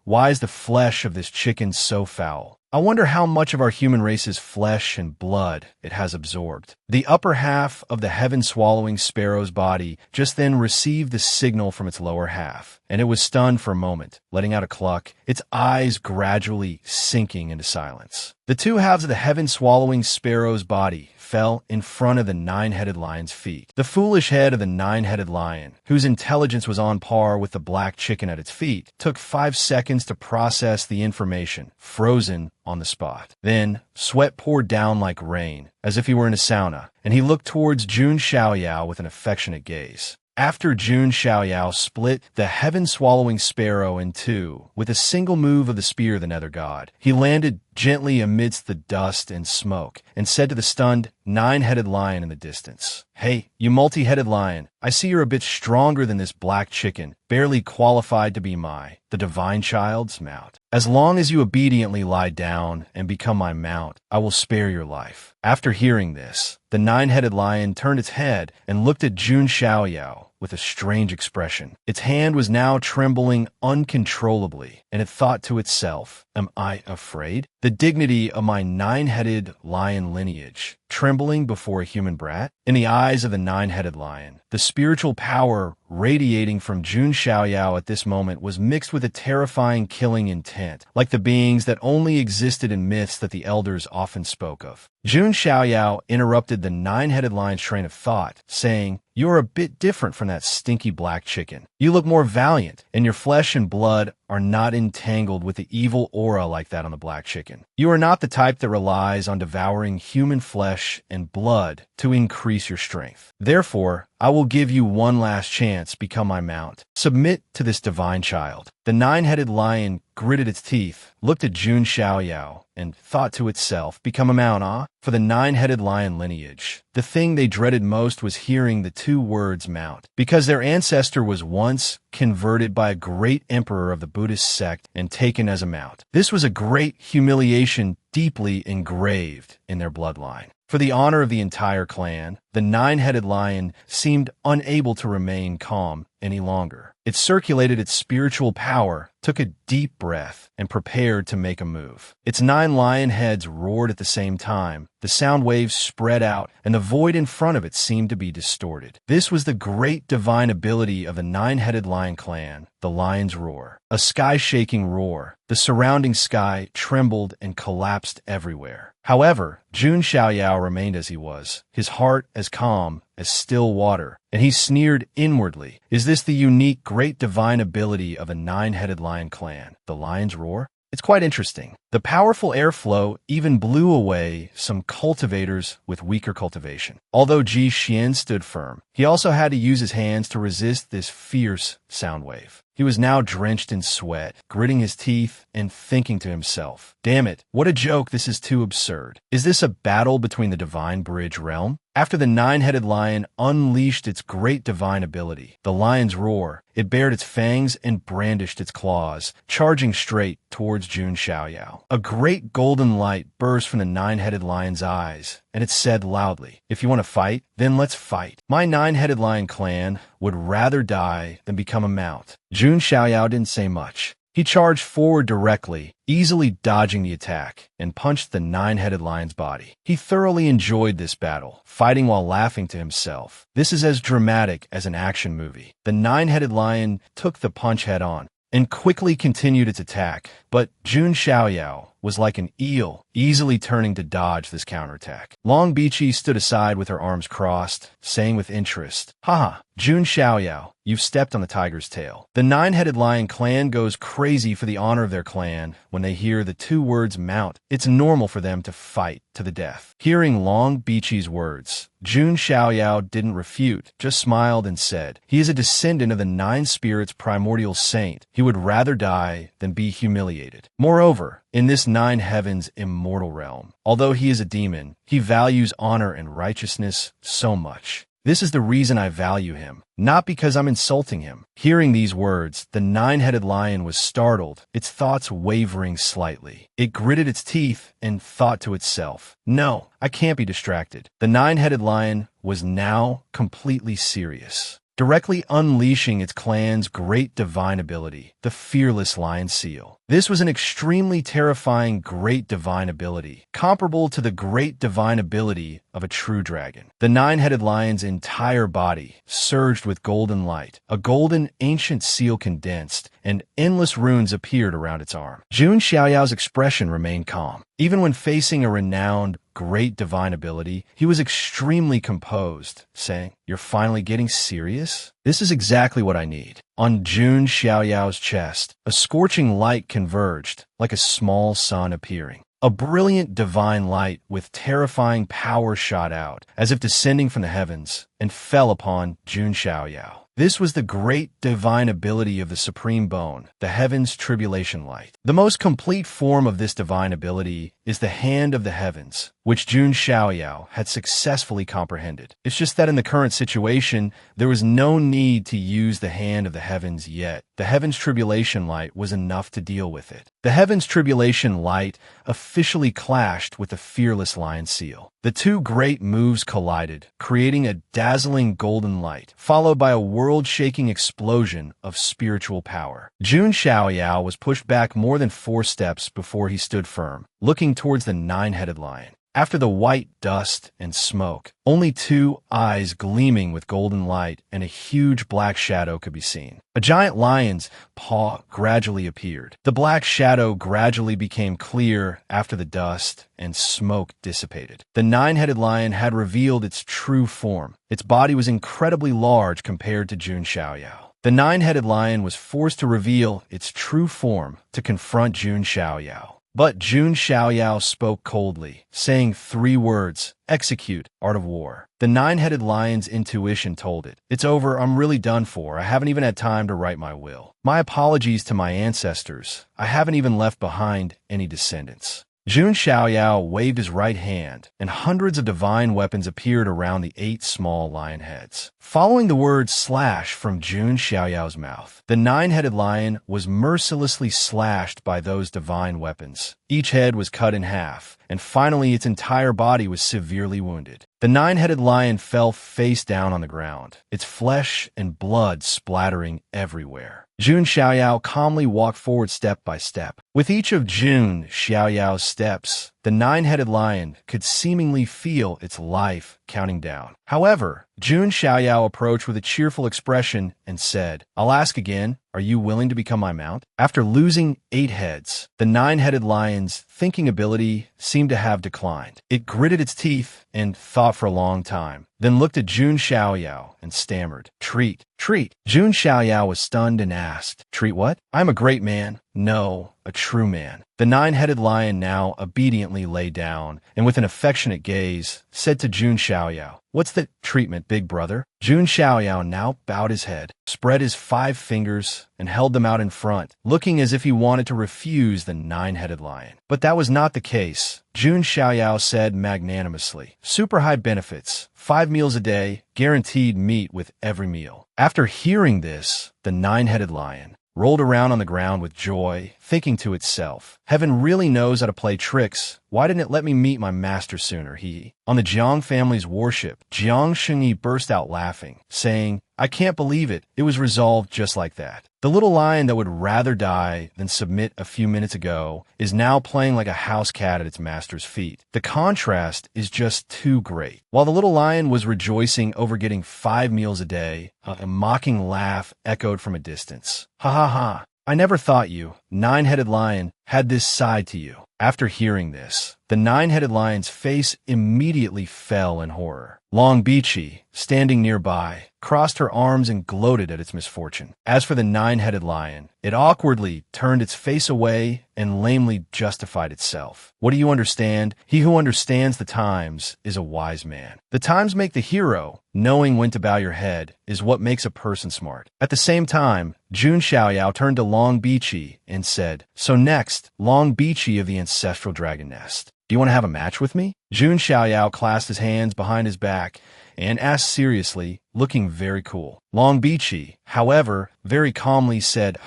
Speaker 1: why is the flesh of this chicken so foul? I wonder how much of our human race's flesh and blood it has absorbed." The upper half of the heaven-swallowing sparrow's body just then received the signal from its lower half, and it was stunned for a moment, letting out a cluck, its eyes gradually sinking into silence. The two halves of the heaven-swallowing sparrow's body fell in front of the nine-headed lion's feet. The foolish head of the nine-headed lion, whose intelligence was on par with the black chicken at its feet, took 5 seconds to process the information, frozen on the spot. Then, sweat poured down like rain, as if he were in a sauna, and he looked towards Jun Xiaoyao with an affectionate gaze. After Jun Xiaoyao split the heaven-swallowing sparrow in two with a single move of the spear of the nether god, he landed gently amidst the dust and smoke and said to the stunned, nine-headed lion in the distance, "Hey, you multi-headed lion, I see you're a bit stronger than this black chicken, barely qualified to be the divine child's mount. As long as you obediently lie down and become my mount, I will spare your life." After hearing this, the nine-headed lion turned its head and looked at Jun Xiaoyao with a strange expression. Its hand was now trembling uncontrollably, and it thought to itself, "Am I afraid? The dignity of my nine-headed lion lineage, trembling before a human brat?" In the eyes of the nine-headed lion, the spiritual power radiating from Jun Xiaoyao at this moment was mixed with a terrifying killing intent, like the beings that only existed in myths that the elders often spoke of. Jun Xiaoyao interrupted the nine-headed lion's train of thought, saying, "You're a bit different from that stinky black chicken. You look more valiant, and your flesh and blood are not entangled with the evil aura like that on the black chicken. You are not the type that relies on devouring human flesh and blood to increase your strength. Therefore, I will give you one last chance, become my mount. Submit to this divine child." The nine-headed lion gritted its teeth, looked at Jun Xiaoyao, and thought to itself, "Become a mount, ah?" For the nine-headed lion lineage, the thing they dreaded most was hearing the two words mount, because their ancestor was once converted by a great emperor of the Buddhist sect and taken as a mount. This was a great humiliation deeply engraved in their bloodline. For the honor of the entire clan, the nine-headed lion seemed unable to remain calm any longer. It circulated its spiritual power, took a deep breath, and prepared to make a move. Its 9 lion heads roared at the same time. The sound waves spread out, and the void in front of it seemed to be distorted. This was the great divine ability of the nine-headed lion clan, the lion's roar. A sky-shaking roar. The surrounding sky trembled and collapsed everywhere. However, Jun Xiaoyao remained as he was, his heart as calm as still water, and he sneered inwardly. Is this the unique great divine ability of a nine-headed lion clan, the lion's roar? It's quite interesting. The powerful airflow even blew away some cultivators with weaker cultivation. Although Ji Xian stood firm, he also had to use his hands to resist this fierce sound wave. He was now drenched in sweat, gritting his teeth and thinking to himself, "Damn it, what a joke, this is too absurd. Is this a battle between the divine bridge realm?" After the nine-headed lion unleashed its great divine ability, the lion's roar, it bared its fangs and brandished its claws, charging straight towards Jun Xiaoyao. A great golden light burst from the nine-headed lion's eyes, and it said loudly, "If you want to fight, then let's fight. My nine-headed lion clan would rather die than become a mount." Jun Xiaoyao didn't say much. He charged forward directly, easily dodging the attack, and punched the nine-headed lion's body. He thoroughly enjoyed this battle, fighting while laughing to himself. This is as dramatic as an action movie. The nine-headed lion took the punch head-on and quickly continued its attack, but Jun Xiaoyao was like an eel, easily turning to dodge this counterattack. Long Bichi stood aside with her arms crossed, saying with interest, "Haha, Jun Xiaoyao, you've stepped on the tiger's tail." The nine-headed lion clan goes crazy for the honor of their clan when they hear the two words mount. It's normal for them to fight to the death. Hearing Long Bichi's words, Jun Xiaoyao didn't refute, just smiled and said, "He is a descendant of the Nine Spirits' primordial saint. He would rather die than be humiliated. Moreover, in this Nine Heavens immortal realm, although he is a demon, he values honor and righteousness so much. This is the reason I value him, not because I'm insulting him." Hearing these words, the nine-headed lion was startled, its thoughts wavering slightly. It gritted its teeth and thought to itself, "No, I can't be distracted." The nine-headed lion was now completely serious, directly unleashing its clan's great divine ability, the fearless lion seal. This was an extremely terrifying great divine ability, comparable to the great divine ability of a true dragon. The nine-headed lion's entire body surged with golden light. A golden ancient seal condensed, and endless runes appeared around its arm. Jun Xiaoyao's expression remained calm. Even when facing a renowned great divine ability, he was extremely composed, saying, "You're finally getting serious? This is exactly what I need." On Jun Xiaoyao's chest, a scorching light converged, like a small sun appearing. A brilliant divine light with terrifying power shot out, as if descending from the heavens, and fell upon Jun Xiaoyao. This was the great divine ability of the Supreme Bone, the Heaven's Tribulation Light. The most complete form of this divine ability is the Hand of the Heavens, which Jun Xiaoyao had successfully comprehended. It's just that in the current situation, there was no need to use the Hand of the Heavens yet. The Heaven's Tribulation Light was enough to deal with it. The Heaven's Tribulation Light officially clashed with the fearless lion seal. The two great moves collided, creating a dazzling golden light, followed by a world-shaking explosion of spiritual power. Jun Xiaoyao was pushed back more than 4 steps before he stood firm, looking towards the nine-headed lion. After the white dust and smoke, only 2 eyes gleaming with golden light and a huge black shadow could be seen. A giant lion's paw gradually appeared. The black shadow gradually became clear after the dust and smoke dissipated. The nine-headed lion had revealed its true form. Its body was incredibly large compared to Jun Xiaoyao. The nine-headed lion was forced to reveal its true form to confront Jun Xiaoyao. But Jun Xiaoyao spoke coldly, saying 3 words, "Execute, Art of War." The nine-headed lion's intuition told it, "It's over, I'm really done for, I haven't even had time to write my will. My apologies to my ancestors, I haven't even left behind any descendants." Jun Xiaoyao waved his right hand, and hundreds of divine weapons appeared around the 8 small lion heads. Following the word slash from Jun Xiaoyao's mouth, the nine-headed lion was mercilessly slashed by those divine weapons. Each head was cut in half, and finally its entire body was severely wounded. The nine-headed lion fell face down on the ground, its flesh and blood splattering everywhere. Jun Xiaoyao calmly walked forward step by step. With each of Jun Xiaoyao's steps, the nine-headed lion could seemingly feel its life counting down. However, Jun Xiaoyao approached with a cheerful expression and said, "I'll ask again, are you willing to become my mount?" After losing 8 heads, the nine-headed lion's thinking ability seemed to have declined. It gritted its teeth and thought for a long time, then looked at Jun Xiaoyao and stammered, "Treat, treat." Jun Xiaoyao was stunned and asked, "Treat what? I'm a great man. No, a true man." The nine-headed lion now obediently lay down, and with an affectionate gaze, said to Jun Xiaoyao, "What's the treatment, big brother?" Jun Xiaoyao now bowed his head, spread his 5 fingers, and held them out in front, looking as if he wanted to refuse the nine-headed lion. But that was not the case. Jun Xiaoyao said magnanimously, "Super high benefits, 5 meals a day, guaranteed meat with every meal." After hearing this, the nine-headed lion rolled around on the ground with joy, thinking to itself, "Heaven really knows how to play tricks. Why didn't it let me meet my master sooner?" On the Jiang family's warship, Jiang Shengyi burst out laughing, saying, "I can't believe it. It was resolved just like that. The little lion that would rather die than submit a few minutes ago is now playing like a house cat at its master's feet. The contrast is just too great." While the little lion was rejoicing over getting 5 meals a day, a mocking laugh echoed from a distance. "Ha ha ha. I never thought you, nine-headed lion, had this side to you. After hearing this, the nine-headed lion's face immediately fell in horror. Long Bichi, standing nearby, crossed her arms and gloated at its misfortune. As for the nine-headed lion, it awkwardly turned its face away and lamely justified itself. What do you understand? He who understands the times is a wise man. The times make the hero. Knowing when to bow your head is what makes a person smart. At the same time, Jun Xiaoyao turned to Long Bichi and said, "So next, Long Bichi of the ancestral dragon nest. Do you want to have a match with me?" Jun Xiaoyao clasped his hands behind his back and asked seriously, looking very cool. Long Bichi, however, very calmly said,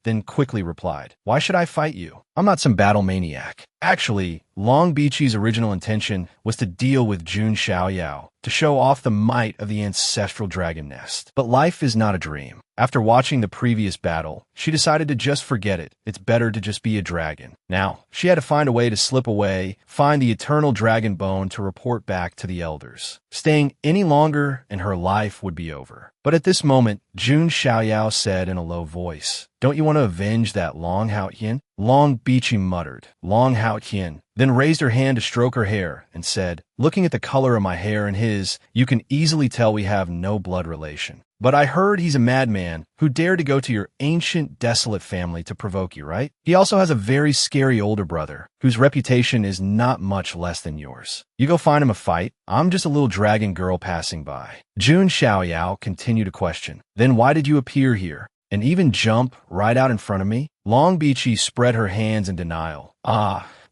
Speaker 1: then quickly replied, "Why should I fight you? I'm not some battle maniac." Actually, Long Bichi's original intention was to deal with Jun Xiaoyao, to show off the might of the ancestral dragon nest. But life is not a dream. After watching the previous battle, she decided to just forget it. It's better to just be a dragon. Now, she had to find a way to slip away, find the eternal dragon bone to report back to the elders. Staying any longer and her life would be over. But at this moment, Jun Xiaoyao said in a low voice, "Don't you want to avenge that Long Haotian?" Long Bichi muttered, "Long Haotian," then raised her hand to stroke her hair and said, "Looking at the color of my hair and his, you can easily tell we have no blood relation. But I heard he's a madman who dared to go to your ancient, desolate family to provoke you, right? He also has a very scary older brother, whose reputation is not much less than yours. You go find him a fight. I'm just a little dragon girl passing by." Jun Xiaoyao continued to question, "Then why did you appear here? And even jump right out in front of me?" Long Bichi spread her hands in denial.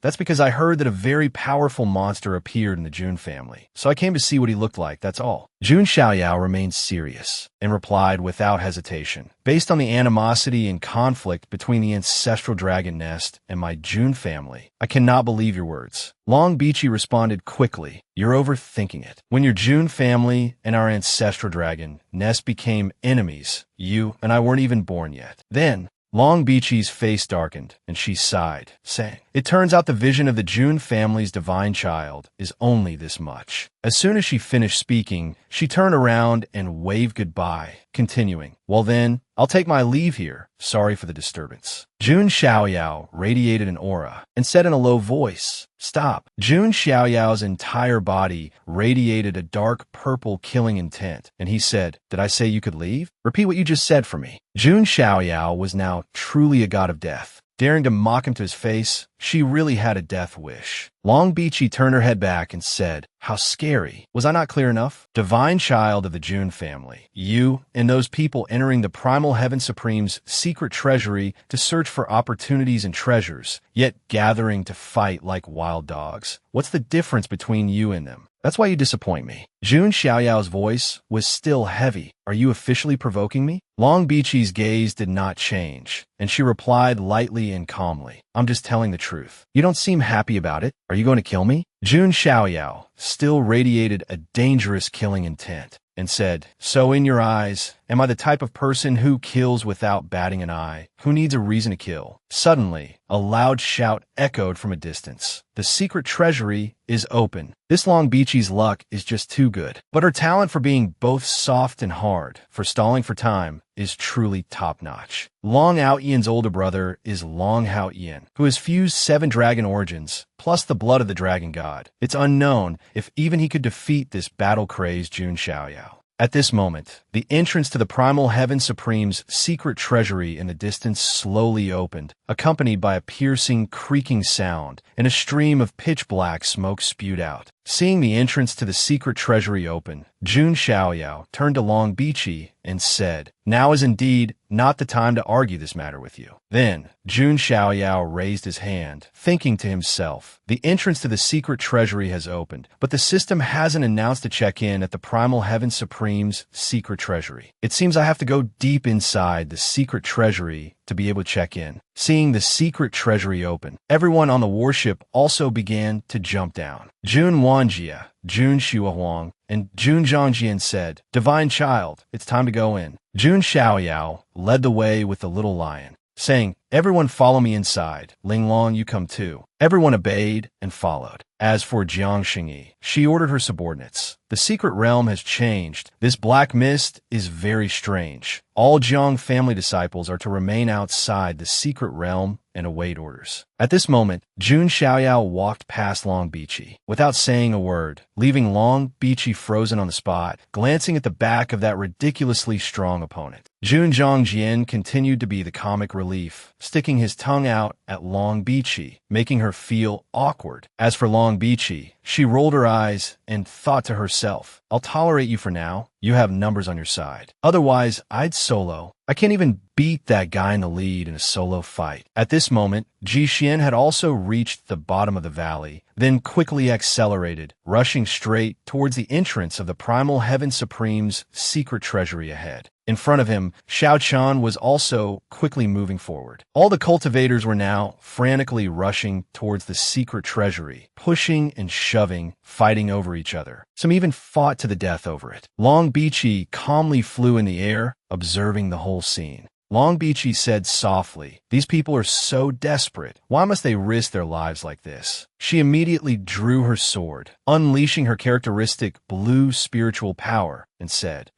Speaker 1: That's because I heard that a very powerful monster appeared in the Jun family. So I came to see what he looked like, that's all. Jun Xiaoyao remained serious and replied without hesitation. "Based on the animosity and conflict between the ancestral dragon nest and my Jun family, I cannot believe your words." Long Bichi responded quickly, "You're overthinking it. When your Jun family and our ancestral dragon nest became enemies, you and I weren't even born yet. Then, Long Bichi's face darkened, and she sighed, saying, "It turns out the vision of the Jun family's divine child is only this much." As soon as she finished speaking, she turned around and waved goodbye, continuing, "Well then, I'll take my leave here. Sorry for the disturbance." Jun Xiaoyao radiated an aura and said in a low voice, "Stop." Jun Xiaoyao's entire body radiated a dark purple killing intent, and he said, "Did I say you could leave? Repeat what you just said for me." Jun Xiaoyao was now truly a god of death. Daring to mock him to his face, she really had a death wish. Long Bichi turned her head back and said, "How scary. Was I not clear enough? Divine child of the Jun family, you and those people entering the Primal Heaven Supreme's secret treasury to search for opportunities and treasures, yet gathering to fight like wild dogs. What's the difference between you and them? That's why you disappoint me." Jun Xiaoyao's voice was still heavy. "Are you officially provoking me?" Long Bichi's gaze did not change, and she replied lightly and calmly, "I'm just telling the truth. You don't seem happy about it. Are you going to kill me?" Jun Xiaoyao still radiated a dangerous killing intent and said, "So in your eyes, am I the type of person who kills without batting an eye, who needs a reason to kill?" Suddenly, a loud shout echoed from a distance. "The secret treasury is open." This Long Bichi's luck is just too good. But her talent for being both soft and hard, for stalling for time, is truly top-notch. Long Haotian's older brother is Long Haotian, who has fused 7 dragon origins, plus the blood of the dragon god. It's unknown if even he could defeat this battle-crazed Jun Xiaoyao. At this moment, the entrance to the Primal Heaven Supreme's secret treasury in the distance slowly opened, accompanied by a piercing, creaking sound, and a stream of pitch-black smoke spewed out. Seeing the entrance to the secret treasury open, Jun Xiaoyao turned to Long Bichi and said, "Now is indeed not the time to argue this matter with you." Then, Jun Xiaoyao raised his hand, thinking to himself, "The entrance to the secret treasury has opened, but the system hasn't announced a check-in at the Primal Heaven Supreme's secret treasury. It seems I have to go deep inside the secret treasury to be able to check in." Seeing the secret treasury open, everyone on the warship also began to jump down. Jun Wanjia, Jun Shuahuang, and Jun Zhangjian said, "Divine child, it's time to go in." Jun Xiaoyao led the way with the little lion, saying, "Everyone follow me inside. Linglong, you come too." Everyone obeyed and followed. As for Jiang Xingyi, she ordered her subordinates. "The secret realm has changed. This black mist is very strange. All Jiang family disciples are to remain outside the secret realm and await orders. At this moment, Jun Xiaoyao walked past Long Bichi without saying a word, leaving Long Bichi frozen on the spot, glancing at the back of that ridiculously strong opponent. Jun Zhongjian continued to be the comic relief, sticking his tongue out at Long Bichi, making her feel awkward. As for Long Bichi, she rolled her eyes and thought to herself, I'll tolerate you for now. You have numbers on your side. Otherwise, I'd solo. I can't even beat that guy in the lead in a solo fight. At this moment, Ji Xian had also reached the bottom of the valley, then quickly accelerated, rushing straight towards the entrance of the Primal Heaven Supreme's secret treasury ahead. In front of him, Xiao Chan was also quickly moving forward. All the cultivators were now frantically rushing towards the secret treasury, pushing and shoving, fighting over each other. Some even fought to the death over it. Long Bichi calmly flew in the air, observing the whole scene. Long Bichi said softly, "These people are so desperate. Why must they risk their lives like this?" She immediately drew her sword, unleashing her characteristic blue spiritual power, and said,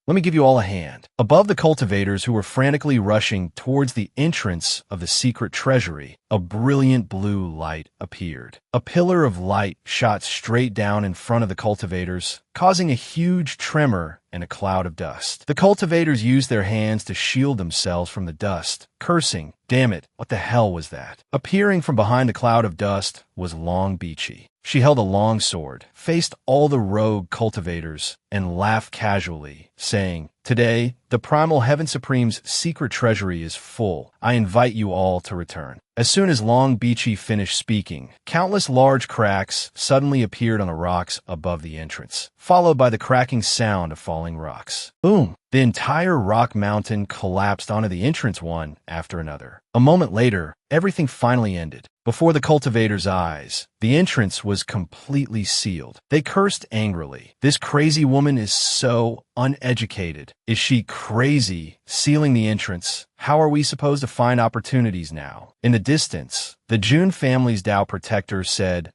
Speaker 1: Let me give you all a hand." Above the cultivators who were frantically rushing towards the entrance of the secret treasury, a brilliant blue light appeared. A pillar of light shot straight down in front of the cultivators, causing a huge tremor and a cloud of dust. The cultivators used their hands to shield themselves from the dust, cursing, "Damn it, what the hell was that?" Appearing from behind the cloud of dust was Long Bichi. She held a long sword, faced all the rogue cultivators, and laughed casually, saying, "Today, the Primal Heaven Supreme's secret treasury is full. I invite you all to return." As soon as Long Bichi finished speaking, countless large cracks suddenly appeared on the rocks above the entrance, followed by the cracking sound of falling rocks. Boom! The entire rock mountain collapsed onto the entrance one after another. A moment later, everything finally ended. Before the cultivators' eyes, the entrance was completely sealed. They cursed angrily. "This crazy woman is so uneducated. Is she crazy, sealing the entrance? How are we supposed to find opportunities now?" In the distance, the Jun family's Dao protector said,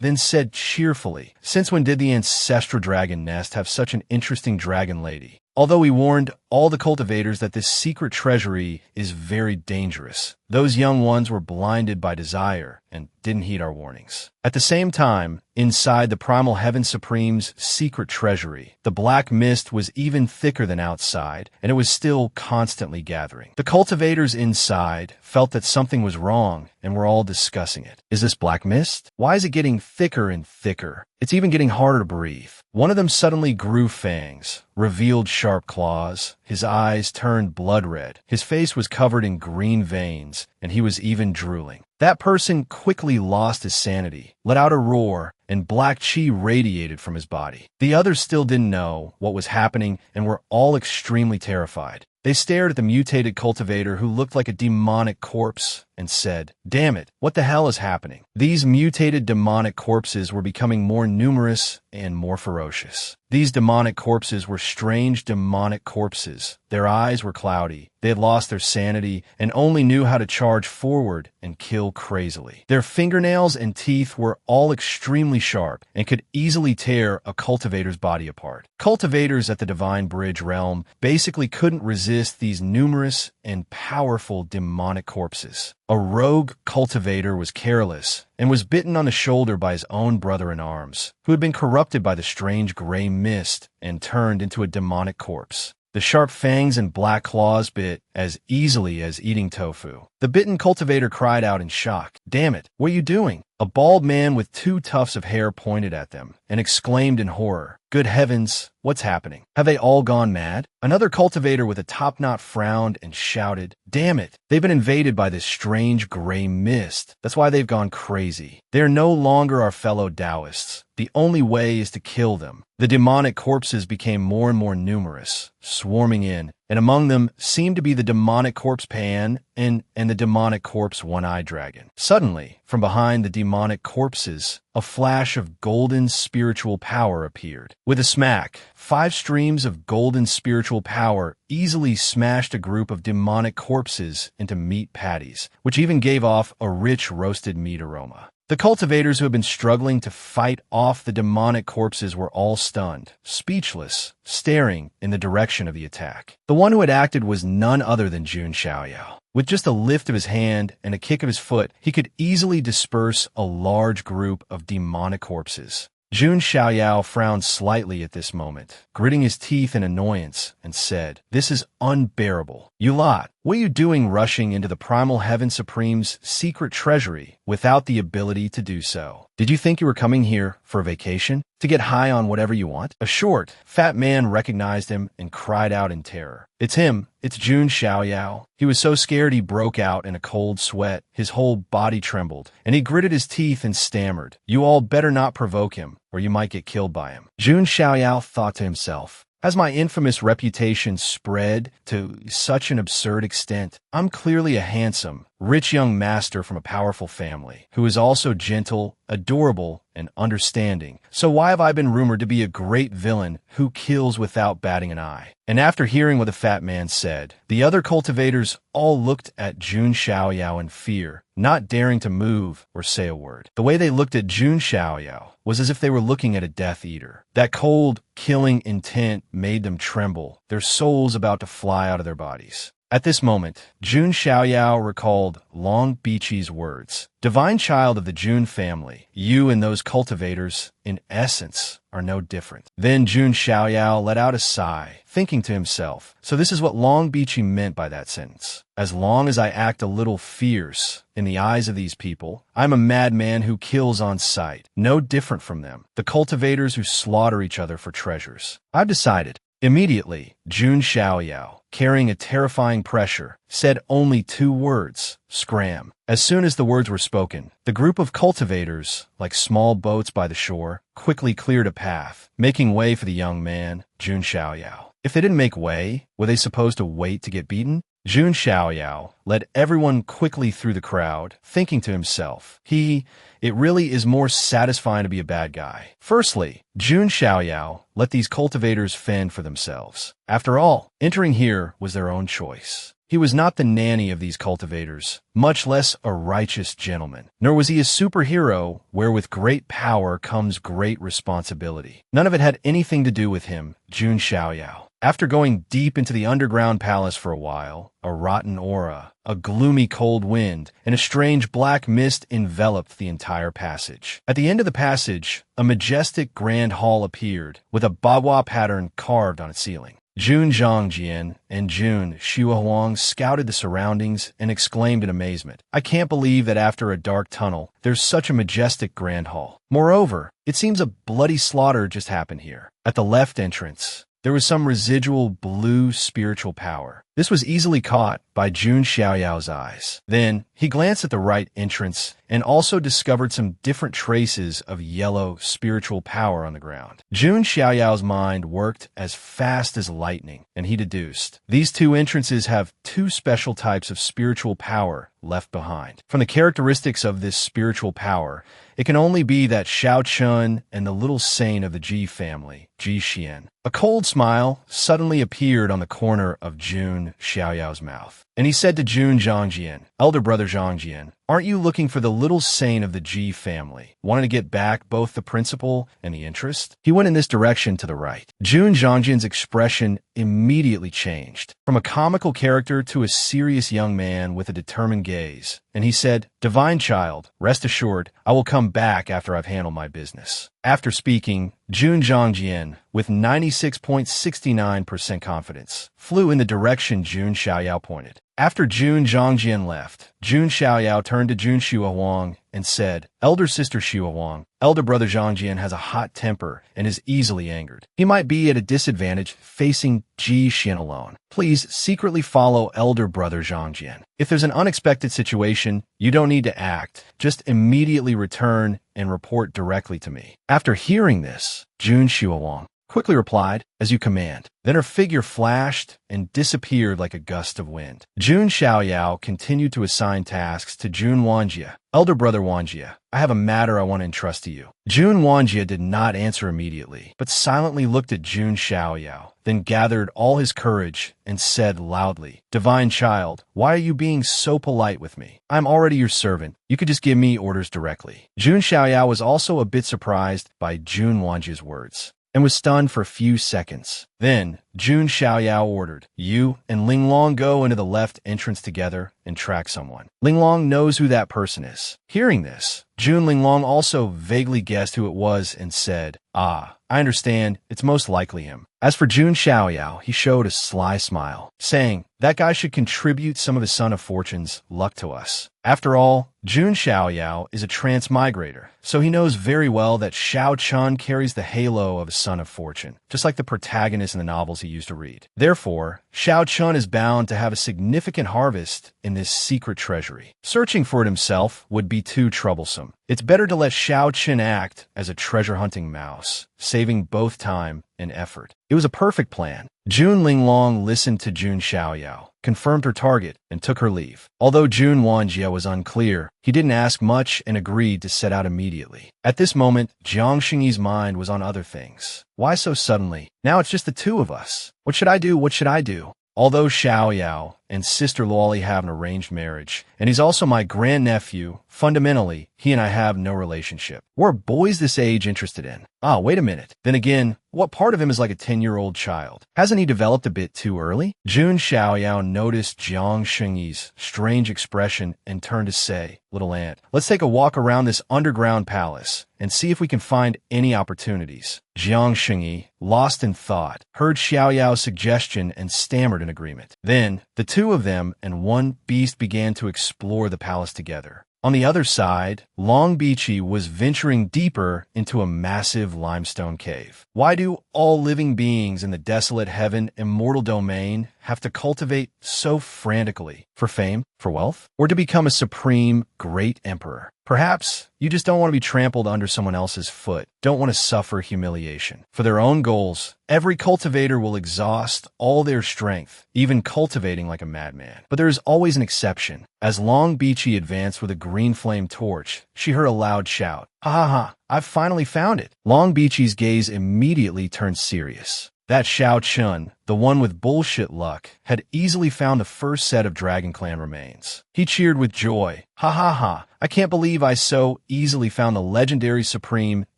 Speaker 1: then said cheerfully, "Since when did the ancestral dragon nest have such an interesting dragon lady?" Although he warned all the cultivators that this secret treasury is very dangerous, those young ones were blinded by desire and didn't heed our warnings. At the same time, inside the Primal Heaven Supreme's secret treasury, the black mist was even thicker than outside, and it was still constantly gathering. The cultivators inside felt that something was wrong and were all discussing it. "Is this black mist? Why is it getting thicker and thicker? It's even getting harder to breathe." One of them suddenly grew fangs, revealed sharp claws, his eyes turned blood red, his face was covered in green veins, and he was even drooling. That person quickly lost his sanity, let out a roar, and black chi radiated from his body. The others still didn't know what was happening and were all extremely terrified. They stared at the mutated cultivator who looked like a demonic corpse and said, "Damn it, what the hell is happening?" These mutated demonic corpses were becoming more numerous and more ferocious. These demonic corpses were strange demonic corpses. Their eyes were cloudy. They had lost their sanity and only knew how to charge forward and kill crazily. Their fingernails and teeth were all extremely sharp and could easily tear a cultivator's body apart. Cultivators at the Divine Bridge realm basically couldn't resist these numerous and powerful demonic corpses. A rogue cultivator was careless and was bitten on the shoulder by his own brother-in-arms, who had been corrupted by the strange gray mist and turned into a demonic corpse. The sharp fangs and black claws bit as easily as eating tofu. The bitten cultivator cried out in shock, "Damn it, what are you doing?" A bald man with 2 tufts of hair pointed at them and exclaimed in horror, "Good heavens, what's happening? Have they all gone mad?" Another cultivator with a top knot frowned and shouted, "Damn it, they've been invaded by this strange gray mist. That's why they've gone crazy. They're no longer our fellow Taoists. The only way is to kill them." The demonic corpses became more and more numerous, swarming in, and among them seemed to be the demonic corpse Pan and the demonic corpse One-Eyed Dragon. Suddenly, from behind the demonic corpses, a flash of golden spiritual power appeared. With a smack, 5 streams of golden spiritual power easily smashed a group of demonic corpses into meat patties, which even gave off a rich roasted meat aroma. The cultivators who had been struggling to fight off the demonic corpses were all stunned, speechless, staring in the direction of the attack. The one who had acted was none other than Jun Xiaoyao. With just a lift of his hand and a kick of his foot, he could easily disperse a large group of demonic corpses. Jun Xiaoyao frowned slightly at this moment, gritting his teeth in annoyance, and said, "This is unbearable. You lot, what are you doing rushing into the Primal Heaven Supreme's secret treasury without the ability to do so? Did you think you were coming here for a vacation? To get high on whatever you want?" A short, fat man recognized him and cried out in terror. "It's him. It's Jun Xiaoyao." He was so scared he broke out in a cold sweat. His whole body trembled, and he gritted his teeth and stammered, "You all better not provoke him, or you might get killed by him." Jun Xiaoyao thought to himself, "Has my infamous reputation spread to such an absurd extent? I'm clearly a handsome, rich young master from a powerful family, who is also gentle, adorable, and understanding. So why have I been rumored to be a great villain who kills without batting an eye?" And after hearing what the fat man said, the other cultivators all looked at Jun Xiaoyao in fear, not daring to move or say a word. The way they looked at Jun Xiaoyao was as if they were looking at a Death Eater. That cold, killing intent made them tremble, their souls about to fly out of their bodies. At this moment, Jun Xiaoyao recalled Long Bichi's words. "Divine child of the Jun family, you and those cultivators, in essence, are no different." Then Jun Xiaoyao let out a sigh, thinking to himself, so this is what Long Bichi meant by that sentence. As long as I act a little fierce in the eyes of these people, I'm a madman who kills on sight, no different from them, the cultivators who slaughter each other for treasures. I've decided. Immediately, Jun Xiaoyao, carrying a terrifying pressure, said only 2 words, "Scram." As soon as the words were spoken, the group of cultivators, like small boats by the shore, quickly cleared a path, making way for the young man, Jun Xiaoyao. If they didn't make way, were they supposed to wait to get beaten? Jun Xiaoyao led everyone quickly through the crowd, thinking to himself, it really is more satisfying to be a bad guy. Firstly, Jun Xiaoyao let these cultivators fend for themselves. After all, entering here was their own choice. He was not the nanny of these cultivators, much less a righteous gentleman. Nor was he a superhero where with great power comes great responsibility. None of it had anything to do with him, Jun Xiaoyao. After going deep into the underground palace for a while, a rotten aura, a gloomy cold wind, and a strange black mist enveloped the entire passage. At the end of the passage, a majestic grand hall appeared, with a bagua pattern carved on its ceiling. Jun Zhongjian and Jun Xiaohuang scouted the surroundings and exclaimed in amazement, "I can't believe that after a dark tunnel, there's such a majestic grand hall. Moreover, it seems a bloody slaughter just happened here." At the left entrance, there was some residual blue spiritual power. This was easily caught by Jun Xiaoyao's eyes. Then, he glanced at the right entrance and also discovered some different traces of yellow spiritual power on the ground. Jun Xiaoyao's mind worked as fast as lightning, and he deduced, these 2 entrances have 2 special types of spiritual power left behind. From the characteristics of this spiritual power, it can only be that Shao Chun and the little saint of the Ji family, Ji Xian. A cold smile suddenly appeared on the corner of Jun Xiaoyao's mouth, and he said to Jun Zhongjian, "Elder brother Zhongjian, aren't you looking for the little saint of the Ji family, wanting to get back both the principal and the interest?" He went in this direction to the right. Jun Zhongjian's expression immediately changed, from a comical character to a serious young man with a determined gaze, and he said, "Divine child, rest assured, I will come back after I've handled my business." After speaking, Jun Zhongjian, with 96.69% confidence, flew in the direction Jun Xiaoyao pointed. After Jun Zhongjian left, Jun Xiaoyao turned to Jun Xiaohuang and said, "Elder sister Xiaohuang, elder brother Zhongjian has a hot temper and is easily angered. He might be at a disadvantage facing Ji Xian alone. Please secretly follow elder brother Zhongjian. If there's an unexpected situation, you don't need to act. Just immediately return and report directly to me." After hearing this, Jun Xiaohuang quickly replied, "As you command." Then her figure flashed and disappeared like a gust of wind. Jun Xiaoyao continued to assign tasks to Jun Wanjie. "Elder brother Wanjie, I have a matter I want to entrust to you." Jun Wanjie did not answer immediately, but silently looked at Jun Xiaoyao, then gathered all his courage and said loudly, "Divine child, why are you being so polite with me? I'm already your servant. You could just give me orders directly." Jun Xiaoyao was also a bit surprised by Jun Wanjie's words. and was stunned for a few seconds. Then, Jun Xiaoyao ordered, "You and Ling Long go into the left entrance together and track someone. Ling Long knows who that person is." Hearing this, Jun Ling Long also vaguely guessed who it was and said, "Ah, I understand. It's most likely him." As for Jun Xiaoyao, he showed a sly smile, saying, "That guy should contribute some of his Son of Fortune's luck to us." After all, Jun Xiaoyao is a transmigrator, so he knows very well that Xiao Chun carries the halo of a Son of Fortune, just like the protagonist in the novels he used to read. Therefore, Xiao Chun is bound to have a significant harvest in this secret treasury. Searching for it himself would be too troublesome. It's better to let Xiao Chun act as a treasure-hunting mouse, saving both time and effort. It was a perfect plan. Jun Ling Long listened to Jun Xiaoyao, confirmed her target, and took her leave. Although Jun Wanjie was unclear, he didn't ask much and agreed to set out immediately. At this moment, Jiang Xingyi's mind was on other things. Why so suddenly? Now it's just the two of us. What should I do? What should I do? Although Xiaoyao and Sister Luoli have an arranged marriage, and he's also my grandnephew, fundamentally, he and I have no relationship. What are boys this age interested in? Ah, wait a minute. Then again, what part of him is like a 10-year-old child? Hasn't he developed a bit too early? Jun Xiaoyao noticed Jiang Xingyi's strange expression and turned to say, "Little aunt, let's take a walk around this underground palace and see if we can find any opportunities." Jiang Xingyi, lost in thought, heard Xiaoyao's suggestion and stammered in agreement. Then, the two of them and one beast began to explore the palace together. On the other side, Long Bichi was venturing deeper into a massive limestone cave. Why do all living beings in the desolate heaven immortal domain have to cultivate so frantically? For fame? For wealth? Or to become a supreme, great emperor? Perhaps you just don't want to be trampled under someone else's foot, don't want to suffer humiliation. For their own goals, every cultivator will exhaust all their strength, even cultivating like a madman. But there is always an exception. As Long Bichi advanced with a green flame torch, she heard a loud shout, "Ha ha ha, I've finally found it." Long Bichi's gaze immediately turned serious. That Xiao Chun, the one with bullshit luck, had easily found the first set of Dragon Clan remains. He cheered with joy. "Ha ha ha, I can't believe I so easily found the legendary supreme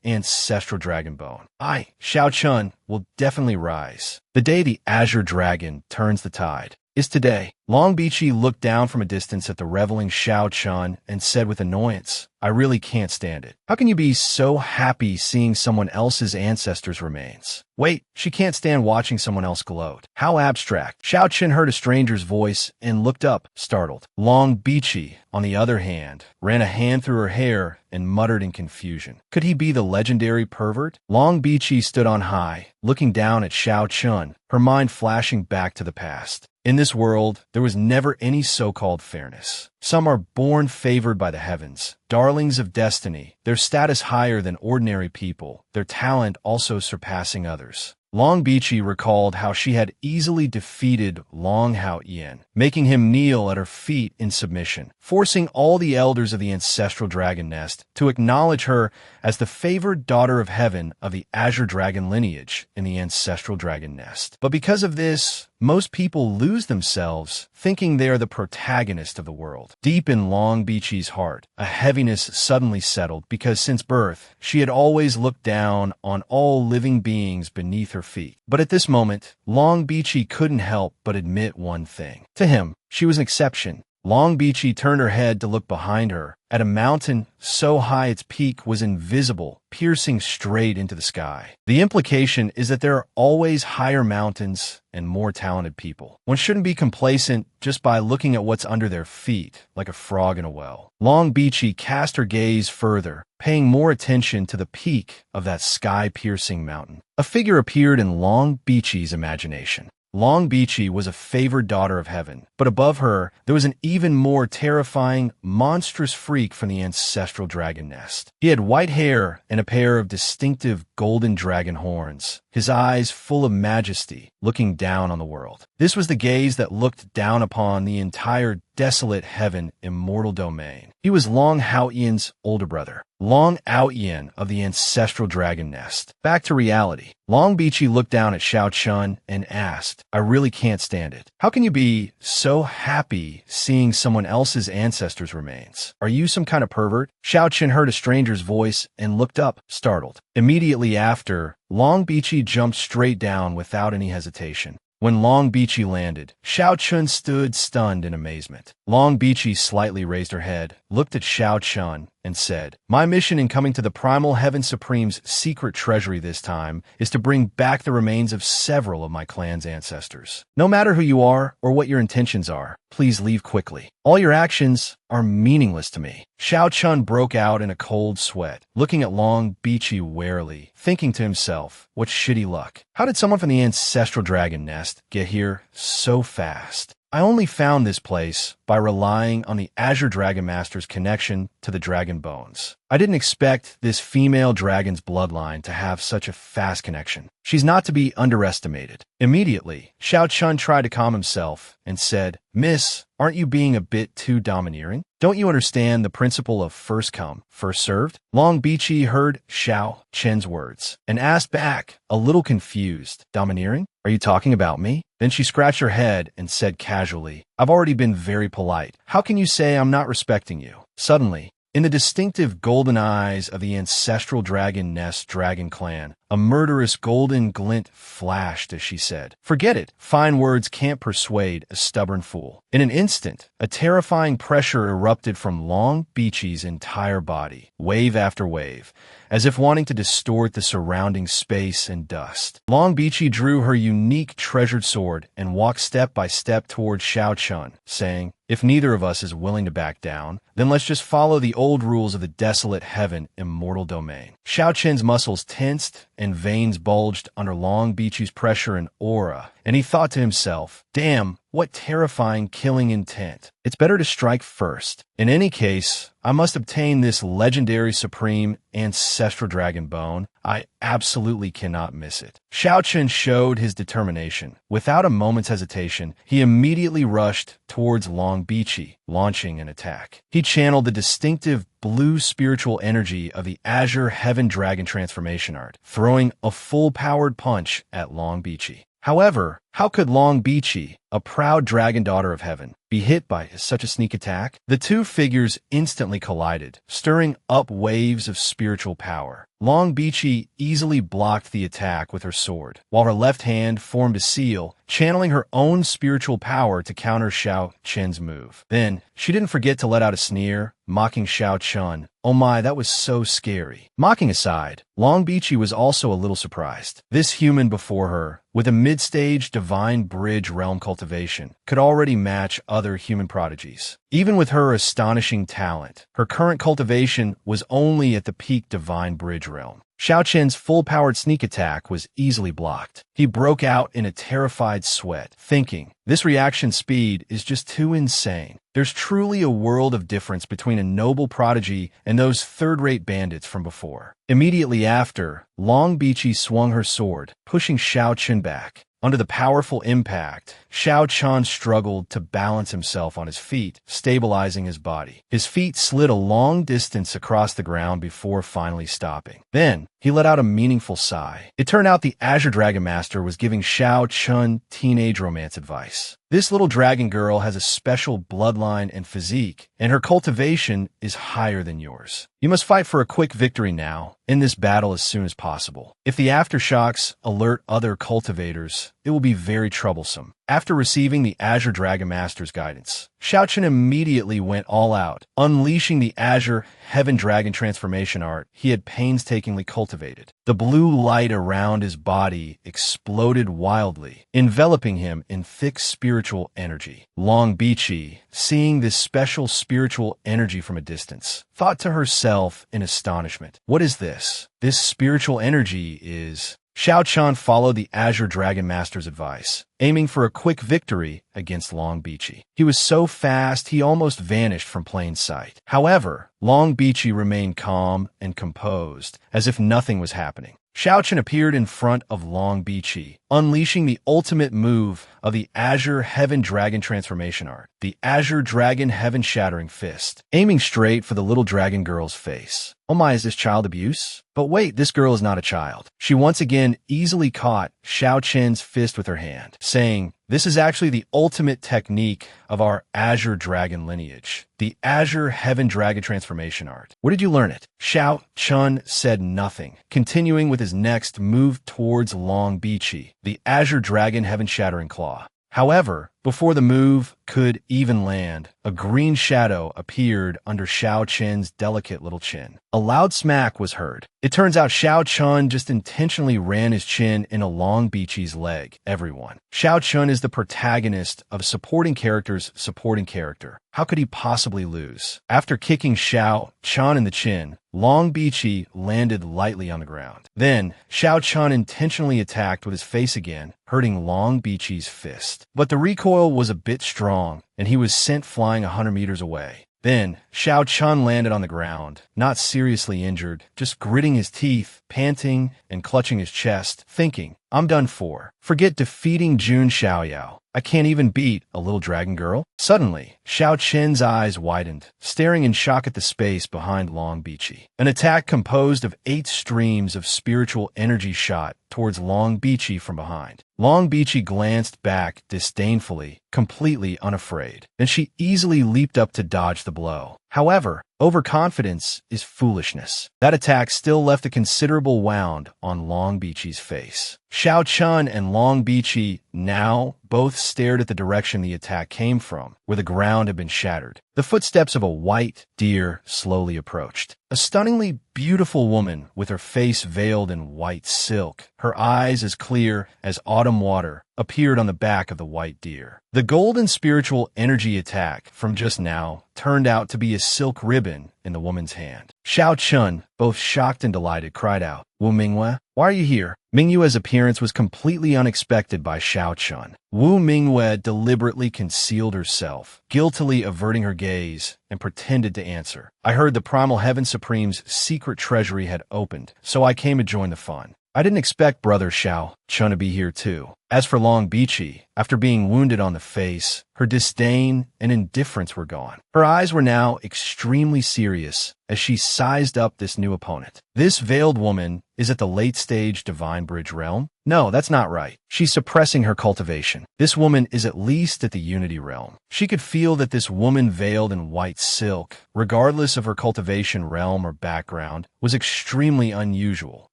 Speaker 1: ancestral dragon bone. Xiao Chun, will definitely rise. The day the Azure Dragon turns the tide is today." Long Bichi looked down from a distance at the reveling Xiao Chun and said with annoyance, "I really can't stand it. How can you be so happy seeing someone else's ancestors' remains? Wait, she can't stand watching someone else gloat. How abstract." Xiao Chun heard a stranger's voice and looked up, startled. Long Bichi, on the other hand, ran a hand through her hair and muttered in confusion. Could he be the legendary pervert? Long Bichi stood on high, looking down at Xiao Chun, her mind flashing back to the past. In this world, there was never any so-called fairness. Some are born favored by the heavens, darlings of destiny, their status higher than ordinary people, their talent also surpassing others. Long Bichi recalled how she had easily defeated Long Hao Yin, making him kneel at her feet in submission, forcing all the elders of the ancestral dragon nest to acknowledge her as the favored daughter of heaven of the Azure Dragon lineage in the ancestral dragon nest. But because of this, most people lose themselves, thinking they are the protagonist of the world. Deep in Long Bichi's heart, a heaviness suddenly settled because since birth, she had always looked down on all living beings beneath her feet. But at this moment, Long Bichi couldn't help but admit one thing. To him, she was an exception. Long Bichi turned her head to look behind her, at a mountain so high its peak was invisible, piercing straight into the sky. The implication is that there are always higher mountains and more talented people. One shouldn't be complacent just by looking at what's under their feet, like a frog in a well. Long Bichi cast her gaze further, paying more attention to the peak of that sky-piercing mountain. A figure appeared in Long Bichi's imagination. Long Bichi was a favored daughter of heaven, but above her, there was an even more terrifying, monstrous freak from the ancestral dragon nest. He had white hair and a pair of distinctive golden dragon horns, his eyes full of majesty, looking down on the world. This was the gaze that looked down upon the entire desolate heaven, immortal domain. He was Long Haotian's older brother, Long Haotian of the ancestral dragon nest. Back to reality. Long Bichi looked down at Xiao Chun and asked, I really can't stand it. How can you be so happy seeing someone else's ancestors' remains? Are you some kind of pervert? Xiao Chun heard a stranger's voice and looked up, startled. Immediately after, Long Bichi jumped straight down without any hesitation. When Long Bichi landed, Xiao Chun stood stunned in amazement. Long Bichi slightly raised her head, looked at Xiao Chun, and said, My mission in coming to the Primal Heaven Supreme's secret treasury this time is to bring back the remains of several of my clan's ancestors. No matter who you are or what your intentions are, please leave quickly. All your actions are meaningless to me. Xiao Chun broke out in a cold sweat, looking at Long Bichi warily, thinking to himself, what shitty luck. How did someone from the ancestral dragon nest get here so fast? I only found this place by relying on the Azure Dragon Master's connection to the dragon bones. I didn't expect this female dragon's bloodline to have such a fast connection. She's not to be underestimated. Immediately, Xiao Chun tried to calm himself and said, Miss, aren't you being a bit too domineering? Don't you understand the principle of first come, first served? Long Bichi heard Xiao Chen's words and asked back, a little confused, Domineering? Are you talking about me? Then she scratched her head and said casually, I've already been very polite. How can you say I'm not respecting you? Suddenly, in the distinctive golden eyes of the ancestral dragon nest dragon clan, a murderous golden glint flashed as she said, Forget it. Fine words can't persuade a stubborn fool. In an instant, a terrifying pressure erupted from Long Bichi's entire body, wave after wave, as if wanting to distort the surrounding space and dust. Long Bichi drew her unique treasured sword and walked step by step towards Xiao Chun, saying, If neither of us is willing to back down, then let's just follow the old rules of the desolate heaven, immortal domain. Xiao Chen's muscles tensed and veins bulged under Long Bichi's pressure and aura, and he thought to himself, Damn, what terrifying killing intent. It's better to strike first. In any case, I must obtain this legendary supreme ancestral dragon bone. I absolutely cannot miss it. Xiao Chen showed his determination. Without a moment's hesitation, he immediately rushed towards Long Bichi, launching an attack. He channeled the distinctive blue spiritual energy of the Azure Heaven Dragon transformation art, throwing a full-powered punch at Long Bichi. However, how could Long Bichi, a proud dragon daughter of heaven, be hit by such a sneak attack? The two figures instantly collided, stirring up waves of spiritual power. Long Bichi easily blocked the attack with her sword, while her left hand formed a seal, channeling her own spiritual power to counter Xiao Chen's move. Then, she didn't forget to let out a sneer, mocking Xiao Chun. Oh my, that was so scary. Mocking aside, Long Bichi was also a little surprised. This human before her, with a mid-stage divine bridge realm cultivation, could already match other human prodigies. Even with her astonishing talent, her current cultivation was only at the peak divine bridge realm. Xiao Chen's full-powered sneak attack was easily blocked. He broke out in a terrified sweat, thinking, this reaction speed is just too insane. There's truly a world of difference between a noble prodigy and those third-rate bandits from before. Immediately after, Long Bichi swung her sword, pushing Xiao Chen back. Under the powerful impact, Xiao Chun struggled to balance himself on his feet, stabilizing his body. His feet slid a long distance across the ground before finally stopping. Then, he let out a meaningful sigh. It turned out the Azure Dragon Master was giving Xiao Chun teenage romance advice. This little dragon girl has a special bloodline and physique, and her cultivation is higher than yours. You must fight for a quick victory now, in this battle as soon as possible. If the aftershocks alert other cultivators, it will be very troublesome. After receiving the Azure Dragon Master's guidance, Xiao Chen immediately went all out, unleashing the Azure Heaven Dragon transformation art he had painstakingly cultivated. The blue light around his body exploded wildly, enveloping him in thick spiritual energy. Long Bichi, seeing this special spiritual energy from a distance, thought to herself in astonishment, what is this? This spiritual energy is... Xiao Chun followed the Azure Dragon Master's advice, aiming for a quick victory against Long Bichi. He was so fast he almost vanished from plain sight. However, Long Bichi remained calm and composed, as if nothing was happening. Xiao Chen appeared in front of Long Bichi, unleashing the ultimate move of the Azure Heaven Dragon transformation art, the Azure Dragon Heaven Shattering Fist, aiming straight for the little dragon girl's face. Oh my, is this child abuse? But wait, this girl is not a child. She once again easily caught Xiao Chen's fist with her hand, saying, "This is actually the ultimate technique of our Azure Dragon lineage, the Azure Heaven Dragon transformation art. Where did you learn it?" Xiao Chen said nothing, continuing with his next move towards Long Bichi, the Azure Dragon Heaven Shattering Claw. However, before the move could even land, a green shadow appeared under Xiao Chen's delicate little chin. A loud smack was heard. It turns out Xiao Chen just intentionally ran his chin into Long Bichi's leg. Everyone. Xiao Chen is the protagonist of a supporting character's supporting character. How could he possibly lose? After kicking Xiao Chen in the chin, Long Bichi landed lightly on the ground. Then, Xiao Chen intentionally attacked with his face again, hurting Long Bichi's fist. But the recoil was a bit strong, and he was sent flying 100 meters away. Then, Xiao Chen landed on the ground, not seriously injured, just gritting his teeth, panting, and clutching his chest, thinking, "I'm done for. Forget defeating Jun Xiaoyao. I can't even beat a little dragon girl." Suddenly, Xiao Chen's eyes widened, staring in shock at the space behind Long Bichi. An attack composed of 8 streams of spiritual energy shot towards Long Bichi from behind. Long Bichi glanced back disdainfully, completely unafraid, and she easily leaped up to dodge the blow. However, overconfidence is foolishness. That attack still left a considerable wound on Long Bichi's face. Xiao Chen and Long Bichi now both stared at the direction the attack came from, where the ground had been shattered. The footsteps of a white deer slowly approached. A stunningly beautiful woman with her face veiled in white silk, her eyes as clear as autumn water, appeared on the back of the white deer. The golden spiritual energy attack from just now turned out to be a silk ribbon in the woman's hand. Xiao Chen, both shocked and delighted, cried out, "Wu Mingyue, why are you here?" Mingyue's appearance was completely unexpected by Xiao Chen. Wu Mingyue deliberately concealed herself, guiltily averting her gaze, and pretended to answer. "I heard the Primal Heaven Supreme's secret treasury had opened, so I came to join the fun. I didn't expect Brother Xiao Chen to be here too." As for Long Bichi, after being wounded on the face, her disdain and indifference were gone. Her eyes were now extremely serious as she sized up this new opponent. This veiled woman is at the late-stage Divine Bridge realm? No, that's not right. She's suppressing her cultivation. This woman is at least at the Unity realm. She could feel that this woman veiled in white silk, regardless of her cultivation realm or background, was extremely unusual.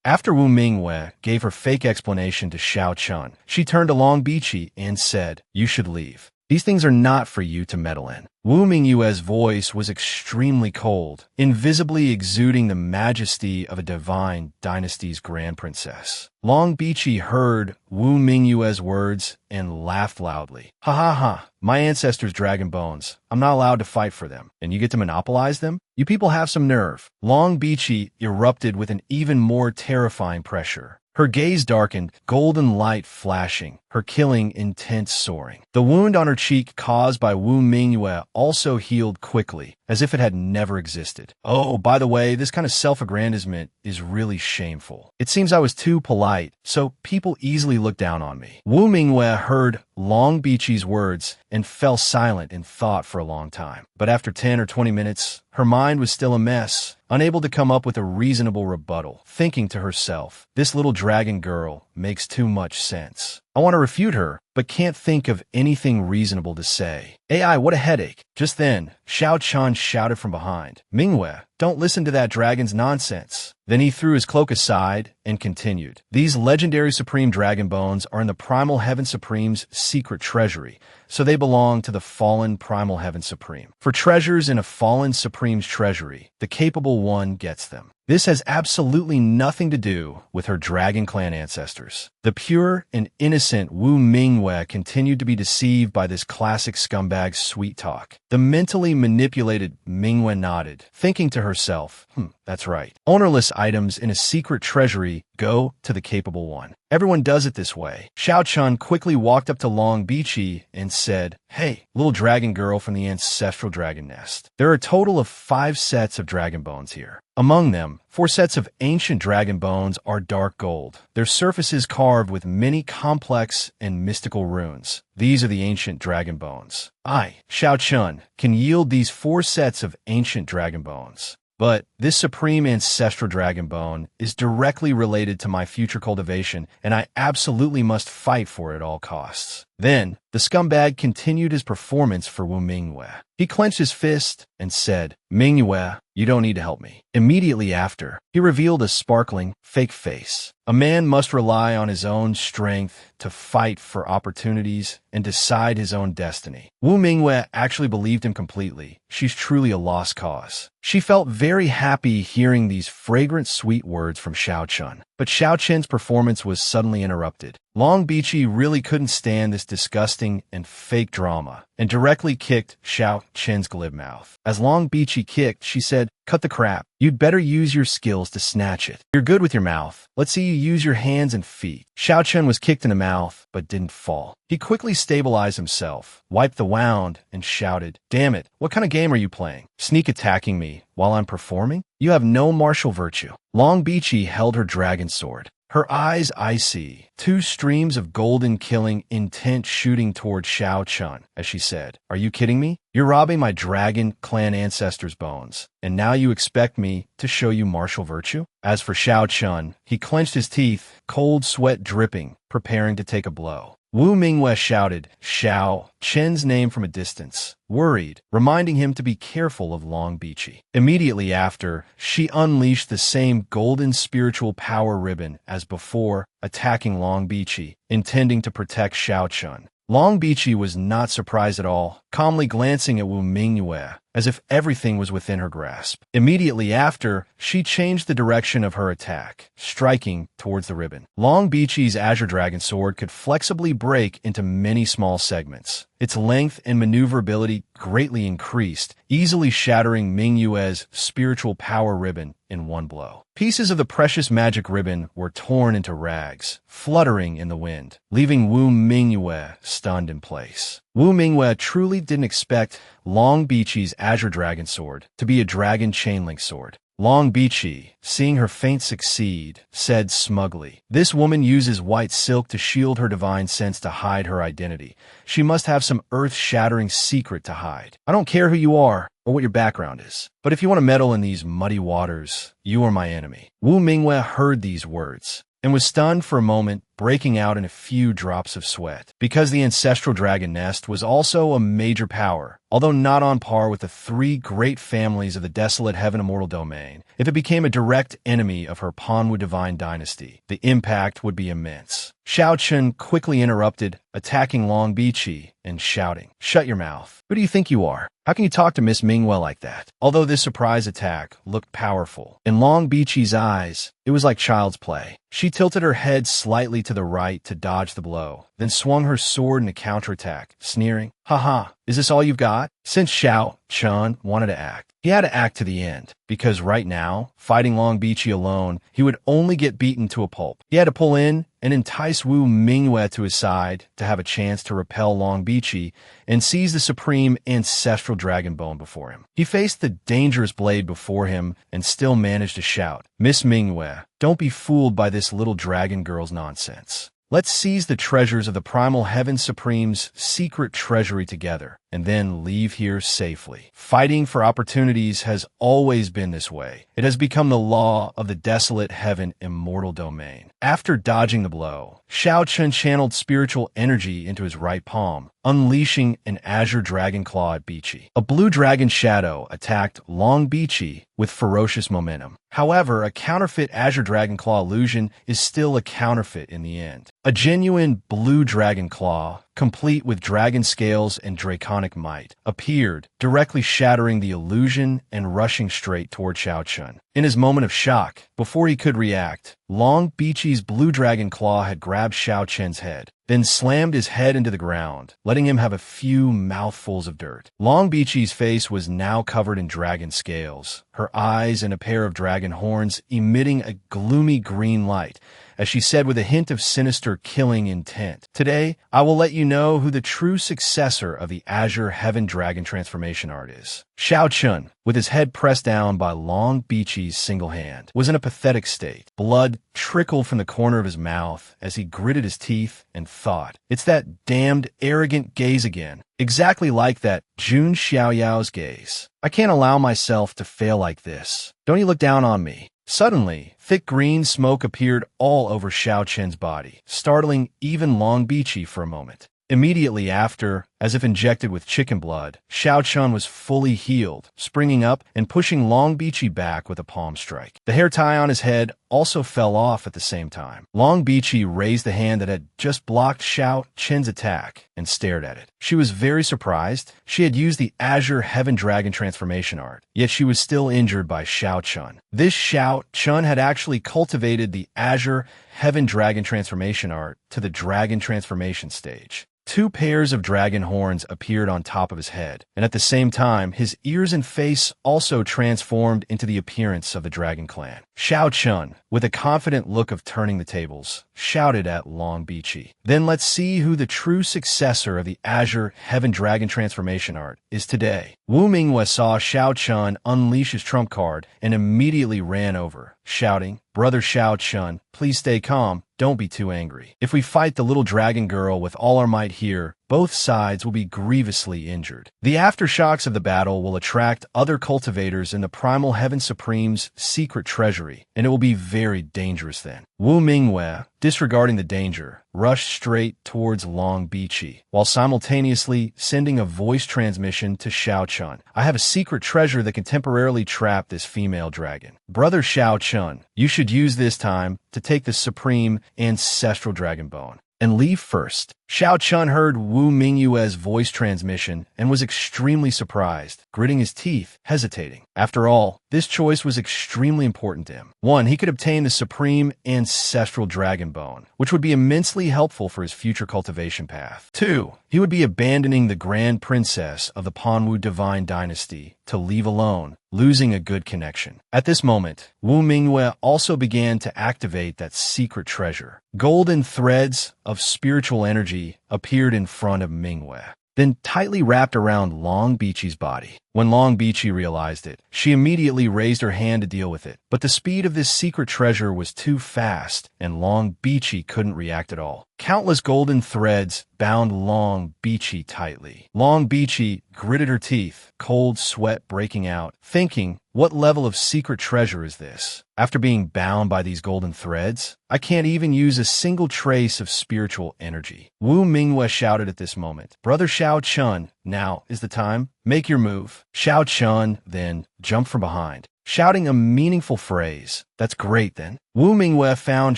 Speaker 1: After Wu Mingyue gave her fake explanation to Xiao Chen, she turned to Long Bichi and said, "You should leave. These things are not for you to meddle in." Wu Mingyue's voice was extremely cold, invisibly exuding the majesty of a divine dynasty's grand princess. Long Bichi heard Wu Mingyue's words and laughed loudly. "Ha ha ha, my ancestors' dragon bones. I'm not allowed to fight for them, and you get to monopolize them? You people have some nerve." Long Bichi erupted with an even more terrifying pressure. Her gaze darkened, golden light flashing, her killing intent soaring. The wound on her cheek caused by Wu Mingyue also healed quickly, as if it had never existed. "Oh, by the way, this kind of self-aggrandizement is really shameful. It seems I was too polite, so people easily look down on me." Wu Mingyue heard Long Bichi's words and fell silent in thought for a long time. But after 10 or 20 minutes, her mind was still a mess, unable to come up with a reasonable rebuttal, thinking to herself, "This little dragon girl makes too much sense. I want to refute her, but can't think of anything reasonable to say. AI, what a headache." Just then, Xiao Chen shouted from behind, "Mingyue, don't listen to that dragon's nonsense." Then he threw his cloak aside and continued, "These legendary Supreme Dragon Bones are in the Primal Heaven Supreme's secret treasury, so they belong to the fallen Primal Heaven Supreme. For treasures in a fallen Supreme's treasury, the capable one gets them. This has absolutely nothing to do with her Dragon Clan ancestors." The pure and innocent Wu Mingyue continued to be deceived by this classic scumbag's sweet talk. The mentally manipulated Mingyue nodded, thinking to herself, that's right. Ownerless items in a secret treasury go to the capable one. Everyone does it this way. Xiao Chun quickly walked up to Long Bichi and said, "Hey, little dragon girl from the ancestral dragon nest. There are a total of 5 sets of dragon bones here. Among them, 4 sets of ancient dragon bones are dark gold, their surfaces carved with many complex and mystical runes. These are the ancient dragon bones. I, Xiao Chun, can yield these 4 sets of ancient dragon bones. But this supreme ancestral dragon bone is directly related to my future cultivation, and I absolutely must fight for it at all costs." Then, the scumbag continued his performance for Wu Mingyue. He clenched his fist and said, "Mingyue, you don't need to help me." Immediately after, he revealed a sparkling, fake face. A man must rely on his own strength to fight for opportunities and decide his own destiny. Wu Mingyue actually believed him completely. She's truly a lost cause. She felt very happy hearing these fragrant, sweet words from Xiao Chun. But Xiao Chen's performance was suddenly interrupted. Long Bichi really couldn't stand this disgusting and fake drama, and directly kicked Xiao Chen's glib mouth. As Long Bichi kicked, she said, "Cut the crap. You'd better use your skills to snatch it. You're good with your mouth. Let's see you use your hands and feet." Xiao Chen was kicked in the mouth, but didn't fall. He quickly stabilized himself, wiped the wound, and shouted, "Damn it, what kind of game are you playing? Sneak attacking me while I'm performing? You have no martial virtue." Long Bichi held her dragon sword, her eyes icy, 2 streams of golden killing intent shooting toward Xiao Chun, as she said, "Are you kidding me? You're robbing my dragon clan ancestors' bones, and now you expect me to show you martial virtue?" As for Xiao Chun, he clenched his teeth, cold sweat dripping, preparing to take a blow. Wu Mingyue shouted Xiao Chen's name from a distance, worried, reminding him to be careful of Long Bichi. Immediately after, she unleashed the same golden spiritual power ribbon as before, attacking Long Bichi, intending to protect Xiao Chun. Long Bichi was not surprised at all, calmly glancing at Wu Mingyue, as if everything was within her grasp. Immediately after, she changed the direction of her attack, striking towards the ribbon. Long Bichi's Azure Dragon Sword could flexibly break into many small segments. Its length and maneuverability greatly increased, easily shattering Mingyue's spiritual power ribbon in one blow. Pieces of the precious magic ribbon were torn into rags, fluttering in the wind, leaving Wu Mingyue stunned in place. Wu Mingyue truly didn't expect Long Bichi's Azure Dragon Sword to be a dragon chainlink sword. Long Bichi, seeing her feint succeed, said smugly, "This woman uses white silk to shield her divine sense to hide her identity. She must have some earth-shattering secret to hide. I don't care who you are or what your background is, but if you want to meddle in these muddy waters, you are my enemy." Wu Mingyue heard these words and was stunned for a moment, breaking out in a few drops of sweat. Because the ancestral dragon nest was also a major power, although not on par with the 3 great families of the desolate heaven immortal domain, if it became a direct enemy of her Panwu divine dynasty, the impact would be immense. Xiao Chun quickly interrupted, attacking Long Bichi and shouting, "Shut your mouth. Who do you think you are? How can you talk to Miss Mingyue like that?" Although this surprise attack looked powerful, in Long Bichi's eyes, it was like child's play. She tilted her head slightly to the right to dodge the blow, then swung her sword in a counterattack, sneering, "Haha, is this all you've got?" Since Xiao Chun wanted to act, he had to act to the end, because right now, fighting Long Bichi alone, he would only get beaten to a pulp. He had to pull in and entice Wu Mingyue to his side to have a chance to repel Long Bichi and seize the supreme ancestral dragon bone before him. He faced the dangerous blade before him and still managed to shout, "Miss Mingyue, don't be fooled by this little dragon girl's nonsense. Let's seize the treasures of the Primal Heaven Supreme's secret treasury together, and then leave here safely." Fighting for opportunities has always been this way. It has become the law of the desolate heaven immortal domain. After dodging the blow, Xiao Chun channeled spiritual energy into his right palm, unleashing an azure dragon claw at Bichi. A blue dragon shadow attacked Long Bichi with ferocious momentum. However, a counterfeit azure dragon claw illusion is still a counterfeit in the end. A genuine blue dragon claw, complete with dragon scales and draconic might, appeared, directly shattering the illusion and rushing straight toward Xiao Chun. In his moment of shock, before he could react, Long Bichi's blue dragon claw had grabbed Xiao Chen's head, then slammed his head into the ground, letting him have a few mouthfuls of dirt. Long Bichi's face was now covered in dragon scales, her eyes and a pair of dragon horns emitting a gloomy green light, as she said with a hint of sinister killing intent, "Today, I will let you know who the true successor of the Azure Heaven Dragon transformation art is." Xiao Chun, with his head pressed down by Long Bichi's single hand, was in a pathetic state. Blood trickled from the corner of his mouth as he gritted his teeth and thought, "It's that damned arrogant gaze again. Exactly like that Jun Xiaoyao's gaze. I can't allow myself to fail like this. Don't you look down on me." Suddenly, thick green smoke appeared all over Xiao Chen's body, startling even Long Bichi for a moment. Immediately after, as if injected with chicken blood, Xiao Chun was fully healed, springing up and pushing Long Bichi back with a palm strike. The hair tie on his head also fell off at the same time. Long Bichi raised the hand that had just blocked Xiao Chen's attack and stared at it. She was very surprised. She had used the Azure Heaven Dragon transformation art, yet she was still injured by Xiao Chun. This Xiao Chun had actually cultivated the Azure Heaven Dragon transformation art to the Dragon transformation stage. 2 pairs of dragon horns appeared on top of his head, and at the same time, his ears and face also transformed into the appearance of the Dragon Clan. Xiao Chun, with a confident look of turning the tables, shouted at Long Bichi, "Then let's see who the true successor of the Azure Heaven Dragon transformation art is today." Wu Minghua saw Xiao Chun unleash his trump card and immediately ran over, shouting, "Brother Xiao Chun, please stay calm. Don't be too angry. If we fight the little dragon girl with all our might here, both sides will be grievously injured. The aftershocks of the battle will attract other cultivators in the Primal Heaven Supreme's secret treasury, and it will be very dangerous then." Wu Minghua, disregarding the danger, rushed straight towards Long Bichi, while simultaneously sending a voice transmission to Xiao Chun. "I have a secret treasure that can temporarily trap this female dragon. Brother Xiao Chun, you should use this time to take the supreme ancestral dragon bone and leave first." Xiao Chun heard Wu Minghua's voice transmission and was extremely surprised, gritting his teeth, hesitating. After all, this choice was extremely important to him. 1. He could obtain the supreme ancestral dragon bone, which would be immensely helpful for his future cultivation path. 2. He would be abandoning the grand princess of the Panwu divine dynasty to leave alone, losing a good connection. At this moment, Wu Minghua also began to activate that secret treasure. Golden threads of spiritual energy appeared in front of Minghua, then tightly wrapped around Long Bichi's body. When Long Bichi realized it, she immediately raised her hand to deal with it, but the speed of this secret treasure was too fast, and Long Bichi couldn't react at all. Countless golden threads bound Long Bichi tightly. Long Bichi gritted her teeth, cold sweat breaking out, thinking, "What level of secret treasure is this? After being bound by these golden threads, I can't even use a single trace of spiritual energy." Wu Minghua shouted at this moment, "Brother Xiao Chun, now is the time. Make your move." Xiao Chun then jumped from behind, shouting a meaningful phrase. "That's great then." Wu Minghua found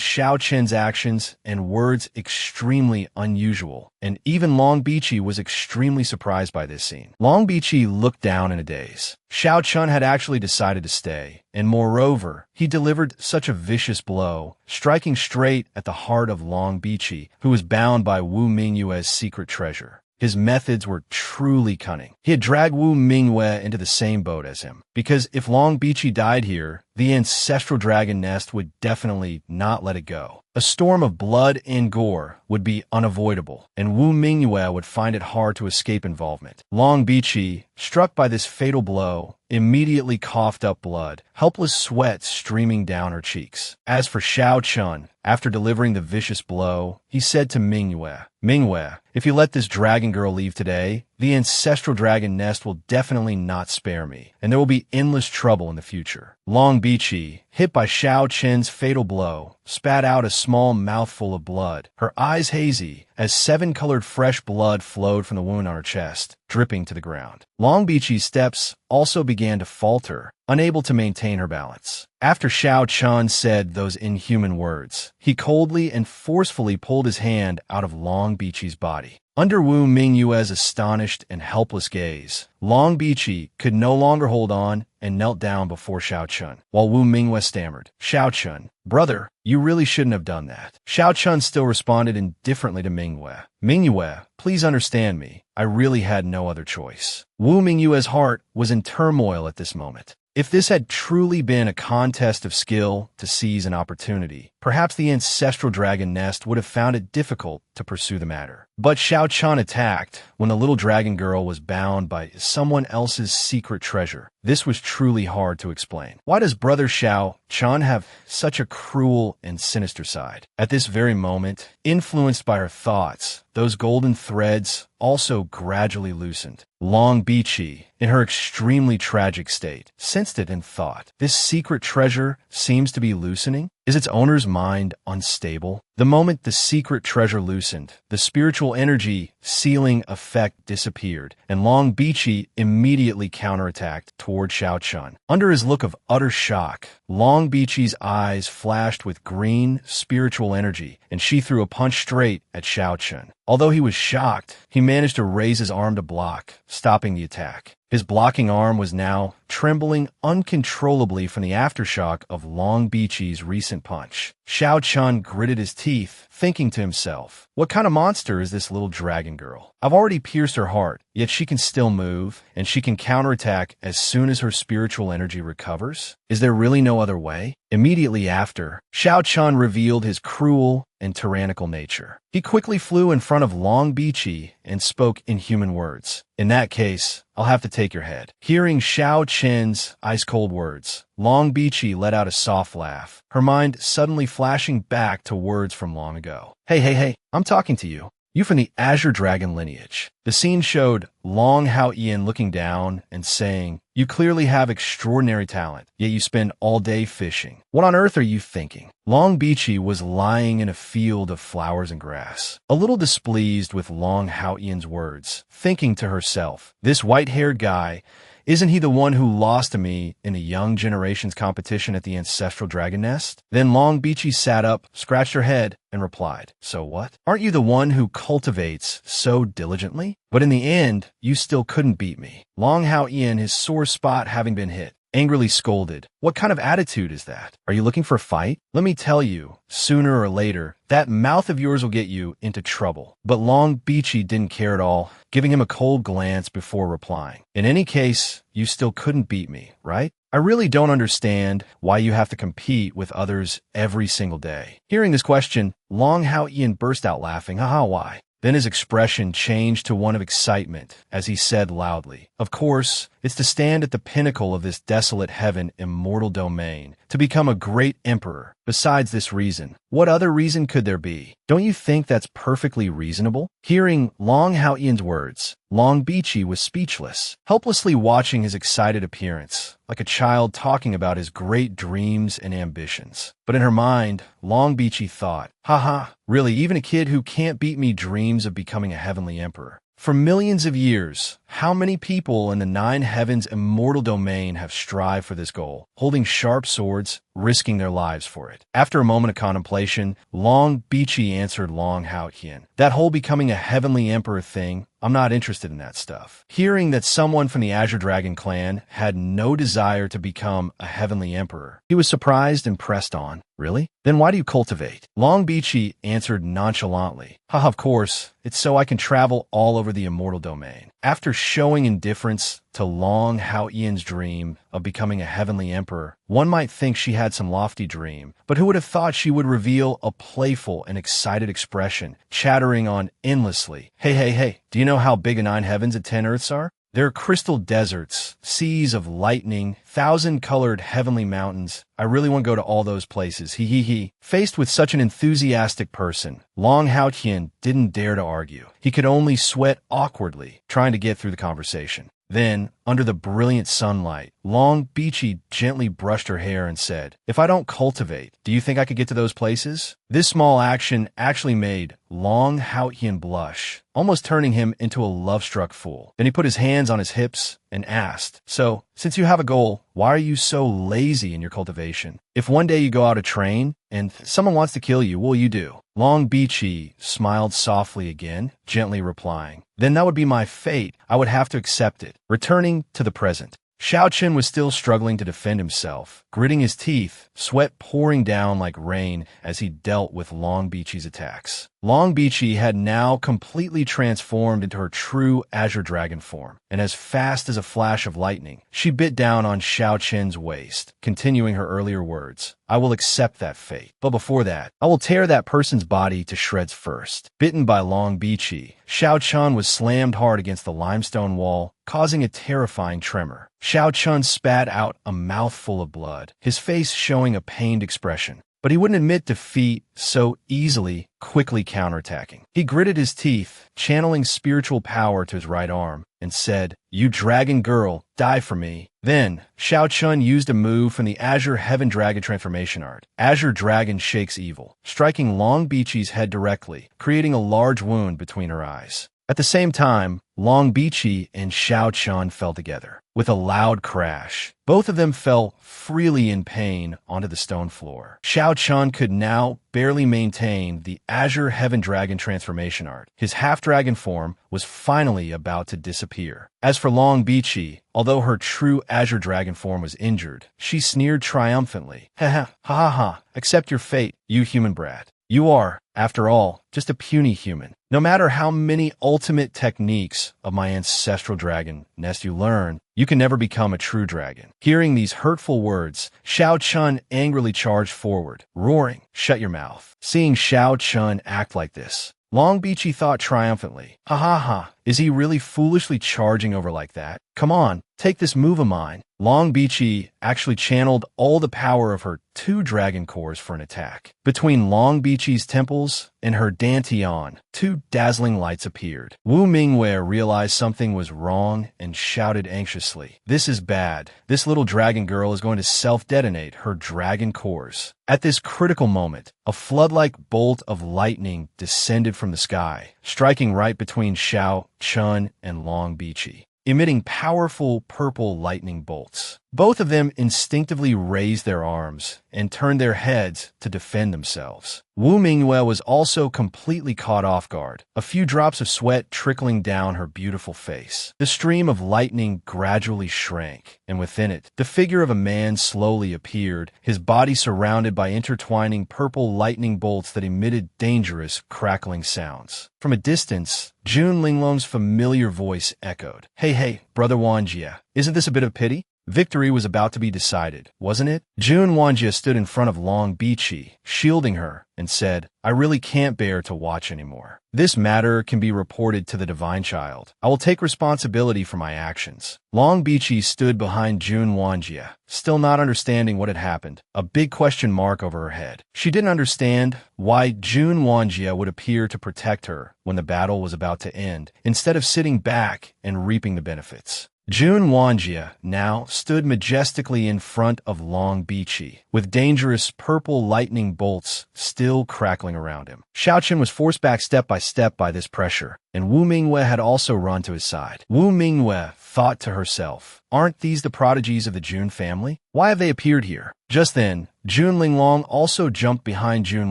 Speaker 1: Xiao Chen's actions and words extremely unusual, and even Long Bichi was extremely surprised by this scene. Long Bichi looked down in a daze. Xiao Chun had actually decided to stay, and moreover, he delivered such a vicious blow, striking straight at the heart of Long Bichi, who was bound by Wu Minghua's secret treasure. His methods were truly cunning. He had dragged Wu Minghua into the same boat as him, because if Long Bichi died here, the ancestral dragon nest would definitely not let it go. A storm of blood and gore would be unavoidable, and Wu Minghua would find it hard to escape involvement. Long Bichi, struck by this fatal blow, immediately coughed up blood, helpless sweat streaming down her cheeks. As for Xiao Chun, after delivering the vicious blow, he said to Minghua, "Minghua, if you let this dragon girl leave today, the ancestral dragon nest will definitely not spare me, and there will be endless trouble in the future." Long Bichi, hit by Xiao Chen's fatal blow, spat out a small mouthful of blood, her eyes hazy, as 7-colored fresh blood flowed from the wound on her chest, dripping to the ground. Long Bichi's steps also began to falter, unable to maintain her balance. After Xiao Chun said those inhuman words, he coldly and forcefully pulled his hand out of Long Bichi's body. Under Wu Mingyue's astonished and helpless gaze, Long Bichi could no longer hold on and knelt down before Xiao Chun, while Wu Mingyue stammered, "Xiao Chun, brother, you really shouldn't have done that." Xiao Chun still responded indifferently to Mingyue. "Mingyue, please understand me. I really had no other choice." Wu Mingyue's heart was in turmoil at this moment. If this had truly been a contest of skill to seize an opportunity, perhaps the ancestral dragon nest would have found it difficult to pursue the matter. But Xiao Chun attacked when the little dragon girl was bound by someone else's secret treasure. This was truly hard to explain. Why does Brother Xiao Chun have such a cruel and sinister side? At this very moment, influenced by her thoughts, those golden threads also gradually loosened. Long Bichi, in her extremely tragic state, sensed it and thought, "This secret treasure seems to be loosening. Is its owner's mind unstable?" The moment the secret treasure loosened, the spiritual energy sealing effect disappeared, and Long Bichi immediately counterattacked toward Xiao Chun. Under his look of utter shock, Long Bichi's eyes flashed with green spiritual energy, and she threw a punch straight at Xiao Chun. Although he was shocked, he managed to raise his arm to block, stopping the attack. His blocking arm was now trembling uncontrollably from the aftershock of Long Bichi's recent punch. Xiao Chun gritted his teeth, thinking to himself, "What kind of monster is this little dragon girl? I've already pierced her heart, yet she can still move, and she can counterattack as soon as her spiritual energy recovers? Is there really no other way?" Immediately after, Xiao Chun revealed his cruel and tyrannical nature. He quickly flew in front of Long Bichi and spoke in human words. "In that case, I'll have to take your head." Hearing Xiao Chen's ice-cold words, Long Bichi let out a soft laugh, her mind suddenly flashing back to words from long ago. Hey, I'm talking to you. You from the Azure Dragon lineage." The scene showed Long Hao-Ian looking down and saying, "You clearly have extraordinary talent, yet you spend all day fishing. What on earth are you thinking?" Long Bichi was lying in a field of flowers and grass, a little displeased with Long Hao-Ian's words, thinking to herself, "This white-haired guy, isn't he the one who lost to me in a young generation's competition at the ancestral dragon nest?" Then Long Bichi sat up, scratched her head, and replied, "So what? Aren't you the one who cultivates so diligently? But in the end, you still couldn't beat me." Long Hao-Ian, his sore spot having been hit, angrily scolded, "What kind of attitude is that? Are you looking for a fight? Let me tell you, sooner or later, that mouth of yours will get you into trouble." But Long Bichi didn't care at all, giving him a cold glance before replying, "In any case, you still couldn't beat me, right? I really don't understand why you have to compete with others every single day." Hearing this question, Long Hao-Ian burst out laughing. "Haha, why?" Then his expression changed to one of excitement as he said loudly, "Of course, it's to stand at the pinnacle of this desolate heaven immortal domain, to become a great emperor. Besides this reason, what other reason could there be? Don't you think that's perfectly reasonable?" Hearing Long Hao-Ian's words, Long Bichi was speechless, helplessly watching his excited appearance, like a child talking about his great dreams and ambitions. But in her mind, Long Bichi thought, "Haha, really, even a kid who can't beat me dreams of becoming a heavenly emperor. For millions of years, how many people in the nine heavens immortal domain have strived for this goal, holding sharp swords, risking their lives for it?" After a moment of contemplation, Long Bichi answered Long Hao-Ian, "That whole becoming a heavenly emperor thing, I'm not interested in that stuff." Hearing that someone from the Azure Dragon clan had no desire to become a heavenly emperor, he was surprised and pressed on, "Really? Then why do you cultivate?" Long Bichi answered nonchalantly, "Haha, of course, it's so I can travel all over the immortal domain." After showing indifference to Long Hao-Ian's dream of becoming a heavenly emperor, one might think she had some lofty dream, but who would have thought she would reveal a playful and excited expression, chattering on endlessly. Hey, do you know how big a 9 heavens and 10 earths are? There are crystal deserts, seas of lightning, 1,000-colored heavenly mountains. I really want to go to all those places. He. Faced with such an enthusiastic person, Long Hao-Ian didn't dare to argue. He could only sweat awkwardly, trying to get through the conversation. Then, under the brilliant sunlight, Long Beachy gently brushed her hair and said, "If I don't cultivate, do you think I could get to those places?" This small action actually made Long Haotian blush, almost turning him into a love-struck fool. Then he put his hands on his hips and asked, "So, since you have a goal, why are you so lazy in your cultivation? If one day you go out to train and someone wants to kill you, what will you do?" Long Beachy smiled softly again, gently replying, "Then that would be my fate. I would have to accept it." Returning to the present, Xiao Chen was still struggling to defend himself, gritting his teeth, sweat pouring down like rain as he dealt with Long Beachy's attacks. Long Beachy had now completely transformed into her true Azure Dragon form, and as fast as a flash of lightning, she bit down on Xiao Chen's waist, continuing her earlier words. "I will accept that fate. But before that, I will tear that person's body to shreds first." Bitten by Long Beachy, Xiao Chun was slammed hard against the limestone wall, causing a terrifying tremor. Xiao Chun spat out a mouthful of blood, his face showing a pained expression. But he wouldn't admit defeat so easily, quickly counterattacking. He gritted his teeth, channeling spiritual power to his right arm, and said, "You dragon girl, die for me." Then, Xiao Chun used a move from the Azure Heaven Dragon transformation art. Azure Dragon shakes evil, striking Long Beachy's head directly, creating a large wound between her eyes. At the same time, Long Beachy and Xiao Chun fell together. With a loud crash, both of them fell freely in pain onto the stone floor. Xiao Chun could now barely maintain the Azure Heaven Dragon transformation art. His half-dragon form was finally about to disappear. As for Long Beachy, although her true Azure Dragon form was injured, she sneered triumphantly. Ha ha ha, accept your fate, you human brat. You are, after all, just a puny human. No matter how many ultimate techniques of my ancestral dragon nest you learn, you can never become a true dragon. Hearing these hurtful words, Xiao Chun angrily charged forward, roaring, "Shut your mouth." Seeing Xiao Chun act like this, Long Beachy thought triumphantly, "Ha ha ha, is he really foolishly charging over like that? Come on, take this move of mine." Long Beachy actually channeled all the power of her 2 dragon cores for an attack. Between Long Beachy's temples and her dantian, 2 dazzling lights appeared. Wu Mingwei realized something was wrong and shouted anxiously, "This is bad. This little dragon girl is going to self-detonate her dragon cores." At this critical moment, a flood-like bolt of lightning descended from the sky, striking right between Xiao Chun and Long Beachy, emitting powerful purple lightning bolts. Both of them instinctively raised their arms and turned their heads to defend themselves. Wu Mingwei was also completely caught off guard, a few drops of sweat trickling down her beautiful face. The stream of lightning gradually shrank, and within it, the figure of a man slowly appeared, his body surrounded by intertwining purple lightning bolts that emitted dangerous, crackling sounds. From a distance, Jun Linglong's familiar voice echoed, Hey, Brother Wanjie, isn't this a bit of pity?" Victory was about to be decided, wasn't it? Jun Wanjie stood in front of Long Beachy, shielding her, and said, "I really can't bear to watch anymore. This matter can be reported to the Divine Child. I will take responsibility for my actions." Long Beachy stood behind Jun Wanjie, still not understanding what had happened, a big question mark over her head. She didn't understand why Jun Wanjie would appear to protect her when the battle was about to end, instead of sitting back and reaping the benefits. Jun Wanjie now stood majestically in front of Long Beachy, with dangerous purple lightning bolts still crackling around him. Xiao Chen was forced back step by this pressure, and Wu Mingwei had also run to his side. Wu Mingwei thought to herself, "Aren't these the prodigies of the Jun family? Why have they appeared here?" Just then, Jun Linglong also jumped behind Jun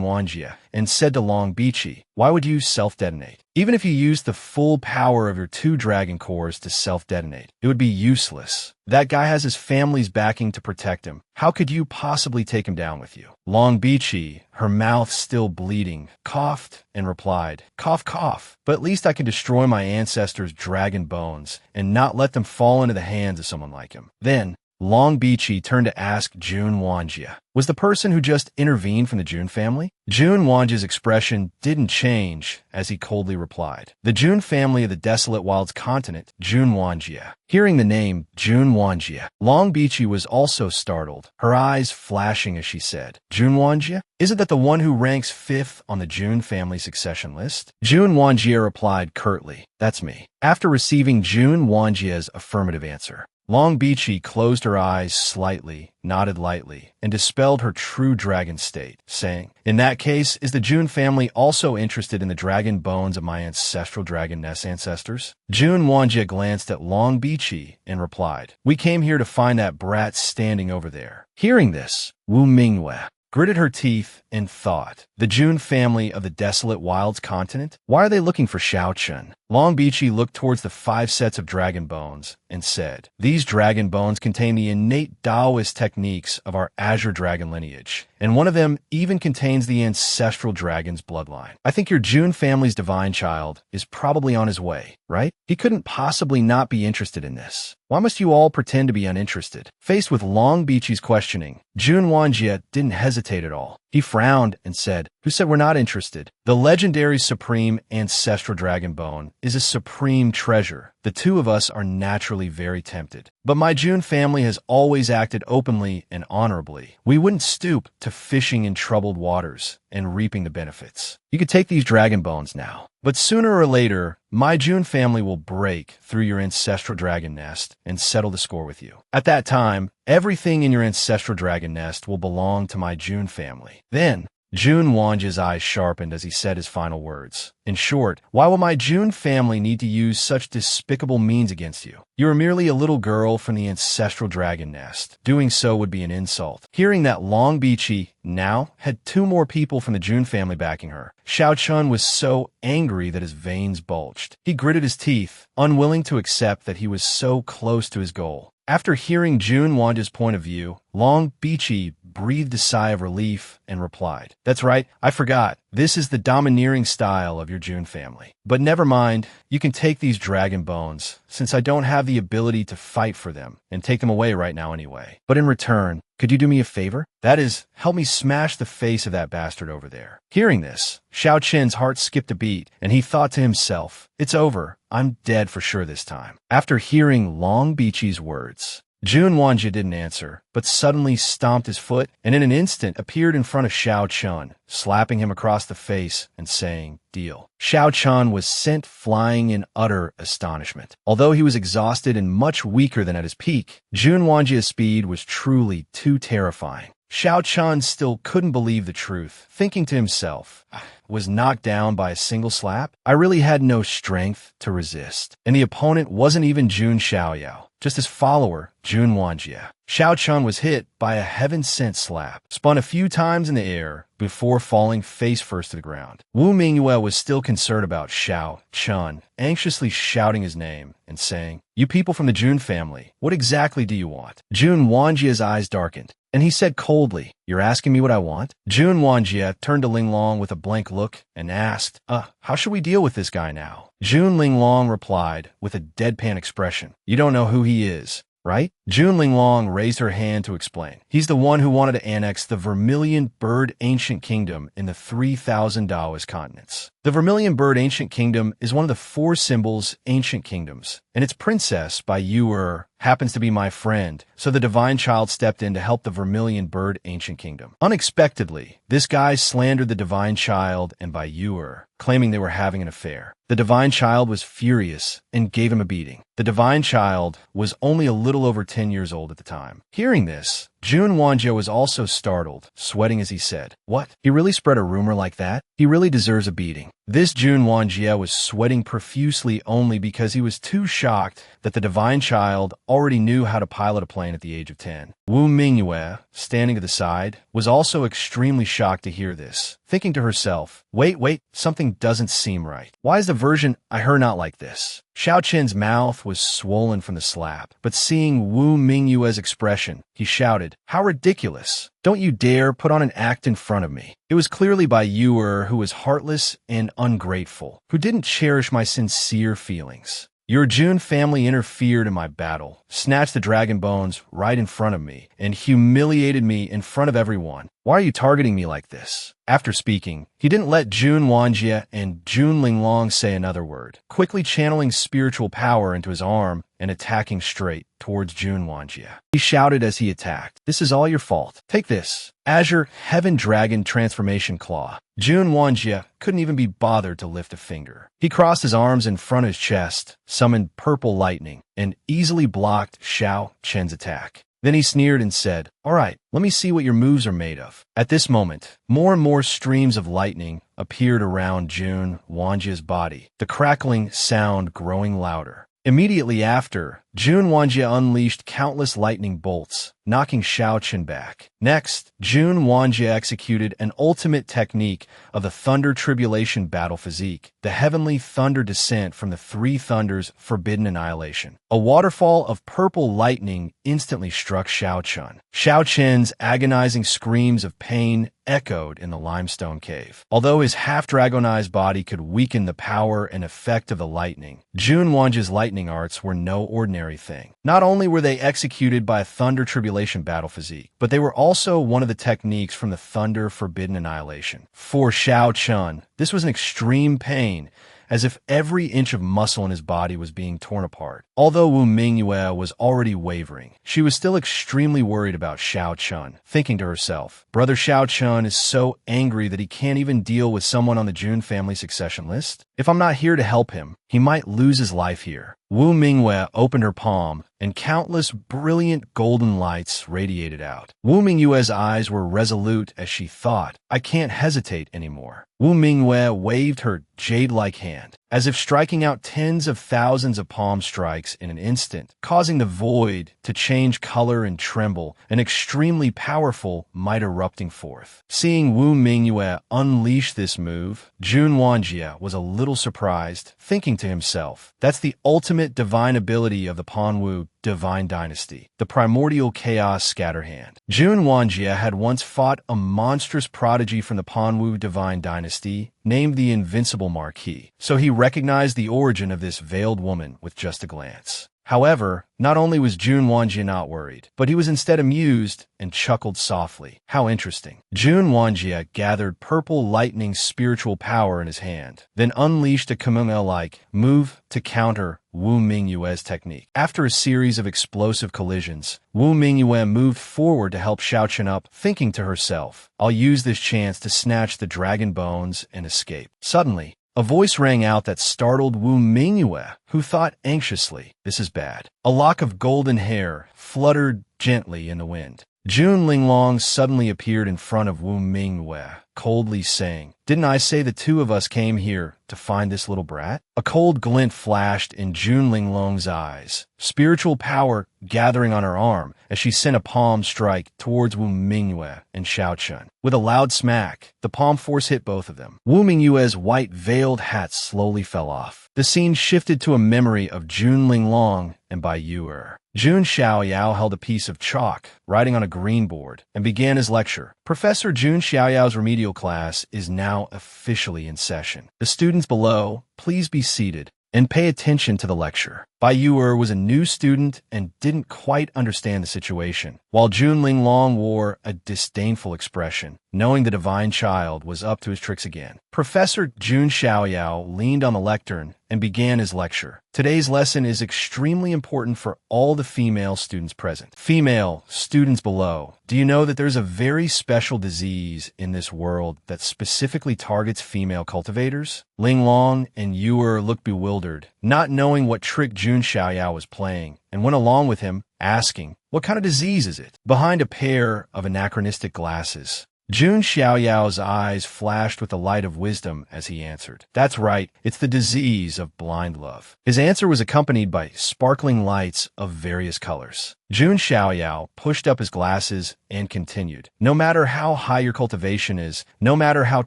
Speaker 1: Wanjie and said to Long Beachy, "Why would you self-detonate? Even if you used the full power of your 2 dragon cores to self-detonate, it would be useless. That guy has his family's backing to protect him. How could you possibly take him down with you?" Long Beachy, her mouth still bleeding, coughed and replied, "Cough, cough, but at least I can destroy my ancestors' dragon bones and not let them fall into the hands of someone like him." Then, Long Beachy turned to ask Jun Wanjie, "Was the person who just intervened from the Jun family?" Jun Wanjie's expression didn't change as he coldly replied, "The Jun family of the Desolate Wilds continent, Jun Wanjie." Hearing the name Jun Wanjie, Long Beachy was also startled, her eyes flashing as she said, "Jun Wanjie? Isn't that the one who ranks 5th on the Jun family succession list?" Jun Wanjie replied curtly, "That's me." After receiving Jun Wanjie's affirmative answer, Long Beachy closed her eyes slightly, nodded lightly, and dispelled her true dragon state, saying, "In that case, is the June family also interested in the dragon bones of my ancestral dragon nest ancestors?" June Wanjie glanced at Long Beachy and replied, "We came here to find that brat standing over there." Hearing this, Wu Mingyue gritted her teeth and thought, the June family of the desolate wilds continent? Why are they looking for Xiao Chun? Long Beachy looked towards the 5 sets of dragon bones and said, "These dragon bones contain the innate Taoist techniques of our azure dragon lineage, and one of them even contains the ancestral dragon's bloodline. I think your June family's divine child is probably on his way, right? He couldn't possibly not be interested in this. Why must you all pretend to be uninterested?" Faced with Long Beachy's questioning, June Wanjie didn't hesitate at all. He frowned and said, "Who said we're not interested? The legendary supreme ancestral dragon bone is a supreme treasure. The two of us are naturally very tempted. But my June family has always acted openly and honorably. We wouldn't stoop to fishing in troubled waters and reaping the benefits. You could take these dragon bones now. But sooner or later, my June family will break through your ancestral dragon nest and settle the score with you. At that time, everything in your ancestral dragon nest will belong to my June family. Then, June Wanjie's eyes sharpened as he said his final words. In short, why will my June family need to use such despicable means against you? You are merely a little girl from the ancestral dragon nest. Doing so would be an insult. Hearing that Long Beachy now had 2 more people from the June family backing her, Xiao Chun was so angry that his veins bulged. He gritted his teeth, unwilling to accept that he was so close to his goal. After hearing June Wanjie's point of view, Long Beachy breathed a sigh of relief and replied, "That's right, I forgot. This is the domineering style of your June family. But never mind, you can take these dragon bones, since I don't have the ability to fight for them and take them away right now anyway. But in return, could you do me a favor? That is, help me smash the face of that bastard over there." Hearing this, Xiao Chen's heart skipped a beat, and he thought to himself, "It's over. I'm dead for sure this time." After hearing Long Beachy's words, June Wanjie didn't answer, but suddenly stomped his foot and in an instant appeared in front of Xiao Chun, slapping him across the face and saying, "Deal." Xiao Chun was sent flying in utter astonishment. Although he was exhausted and much weaker than at his peak, June Wanjie's speed was truly too terrifying. Xiao Chun still couldn't believe the truth, thinking to himself, was knocked down by a single slap? I really had no strength to resist. And the opponent wasn't even Jun Xiaoyao, just his follower, June Wanjie. Xiao Chun was hit by a heaven-sent slap, spun a few times in the air before falling face-first to the ground. Wu Mingyue was still concerned about Xiao Chun, anxiously shouting his name and saying, "You people from the June family, what exactly do you want?" June Wanjie's eyes darkened, and he said coldly, "You're asking me what I want?" June Wanjie turned to Linglong with a blank look and asked, how should we deal with this guy now?" June Linglong replied with a deadpan expression, "You don't know who he is, right?" June Linglong raised her hand to explain. "He's the one who wanted to annex the Vermilion Bird Ancient Kingdom in the 3,000 Taoist continents. The Vermilion Bird Ancient Kingdom is one of the 4 symbols Ancient Kingdoms, and its princess, by Yu happens to be my friend, so the Divine Child stepped in to help the Vermilion Bird Ancient Kingdom." Unexpectedly, this guy slandered the Divine Child and by Yu, claiming they were having an affair. The Divine Child was furious and gave him a beating. The Divine Child was only a little over 10 years old at the time. Hearing this, June Wanjie was also startled, sweating as he said, "What? He really spread a rumor like that? He really deserves a beating." This June Wanjie was sweating profusely only because he was too shocked that the Divine Child already knew how to pilot a plane at the age of 10. Wu Mingyue, standing to the side, was also extremely shocked to hear this, thinking to herself, wait, something doesn't seem right. Why is the version I heard not like this?" Xiao Chen's mouth was swollen from the slap, but seeing Wu Mingyue's expression, he shouted, "How ridiculous! Don't you dare put on an act in front of me." It was clearly by Yu who was heartless and ungrateful, who didn't cherish my sincere feelings. Your June family interfered in my battle, snatched the dragon bones right in front of me, and humiliated me in front of everyone. Why are you targeting me like this? After speaking, he didn't let June Wanjie and June Linglong say another word, quickly channeling spiritual power into his arm and attacking straight towards June Wanjie. He shouted as he attacked, "This is all your fault. Take this." Azure Heaven Dragon Transformation Claw. Jun Wanjie couldn't even be bothered to lift a finger. He crossed his arms in front of his chest, summoned purple lightning, and easily blocked Xiao Chen's attack. Then he sneered and said, "All right, let me see what your moves are made of." At this moment, more and more streams of lightning appeared around Jun Wanjie's body, the crackling sound growing louder. Immediately after, Jun Wanjie unleashed countless lightning bolts, knocking Xiao Chen back. Next, Jun Wanjie executed an ultimate technique of the Thunder Tribulation Battle Physique, the Heavenly Thunder Descent from the Three Thunders Forbidden Annihilation. A waterfall of purple lightning instantly struck Xiao Chen. Xiao Chen's agonizing screams of pain echoed in the limestone cave. Although his half-dragonized body could weaken the power and effect of the lightning, Jun Wanjie's lightning arts were no ordinary thing. Not only were they executed by a Thunder Tribulation Battle Physique, but they were also one of the techniques from the Thunder Forbidden Annihilation. For Xiao Chen, this was an extreme pain, as if every inch of muscle in his body was being torn apart. Although Wu Mingyue was already wavering, she was still extremely worried about Xiao Chen, thinking to herself, "Brother Xiao Chen is so angry that he can't even deal with someone on the Jun family succession list. If I'm not here to help him, he might lose his life here." Wu Mingyue opened her palm, and countless brilliant golden lights radiated out. Wu Mingyue's eyes were resolute as she thought, "I can't hesitate anymore." Wu Mingyue waved her jade-like hand, as if striking out tens of thousands of palm strikes in an instant, causing the void to change color and tremble, an extremely powerful might erupting forth. Seeing Wu Mingyue unleash this move, Jun Wanjie was a little surprised, thinking to himself, "That's the ultimate divine ability of the Panwu Divine Dynasty, the primordial chaos scatterhand." Jun Wanjie had once fought a monstrous prodigy from the Panwu Divine Dynasty named the Invincible Marquis, so he recognized the origin of this veiled woman with just a glance. However, not only was Jun Wanjie not worried, but he was instead amused and chuckled softly. How interesting. Jun Wanjie gathered purple lightning spiritual power in his hand, then unleashed a Kamehameha-like move to counter Wu Mingyue's technique. After a series of explosive collisions, Wu Mingyue moved forward to help Xiao Chen up, thinking to herself, "I'll use this chance to snatch the dragon bones and escape." Suddenly, a voice rang out that startled Wu Mingyue, who thought anxiously, "This is bad." A lock of golden hair fluttered gently in the wind. Jun Linglong suddenly appeared in front of Wu Mingyue, coldly saying, "Didn't I say the two of us came here to find this little brat?" A cold glint flashed in Jun Linglong's eyes, spiritual power gathering on her arm as she sent a palm strike towards Wu Mingyue and Xiao Chen. With a loud smack, the palm force hit both of them. Wu Mingyue's white veiled hat slowly fell off. The scene shifted to a memory of Jun Linglong and Bai Yuer. Jun Xiaoyao held a piece of chalk, writing on a green board, and began his lecture. Professor Jun Xiaoyao's remedial class is now officially in session. The students below, please be seated and pay attention to the lecture. Bai Yuer was a new student and didn't quite understand the situation, while Jun Linglong wore a disdainful expression, knowing the divine child was up to his tricks again. Professor Jun Xiaoyao leaned on the lectern and began his lecture. Today's lesson is extremely important for all the female students present. Female students below, do you know that there's a very special disease in this world that specifically targets female cultivators? Linglong and Yuer looked bewildered, not knowing what trick Jun Xiaoyao was playing, and went along with him, asking, "What kind of disease is it?" Behind a pair of anachronistic glasses, Jun Xiaoyao's eyes flashed with the light of wisdom as he answered, "That's right, it's the disease of blind love." His answer was accompanied by sparkling lights of various colors. Jun Xiaoyao pushed up his glasses and continued, "No matter how high your cultivation is, no matter how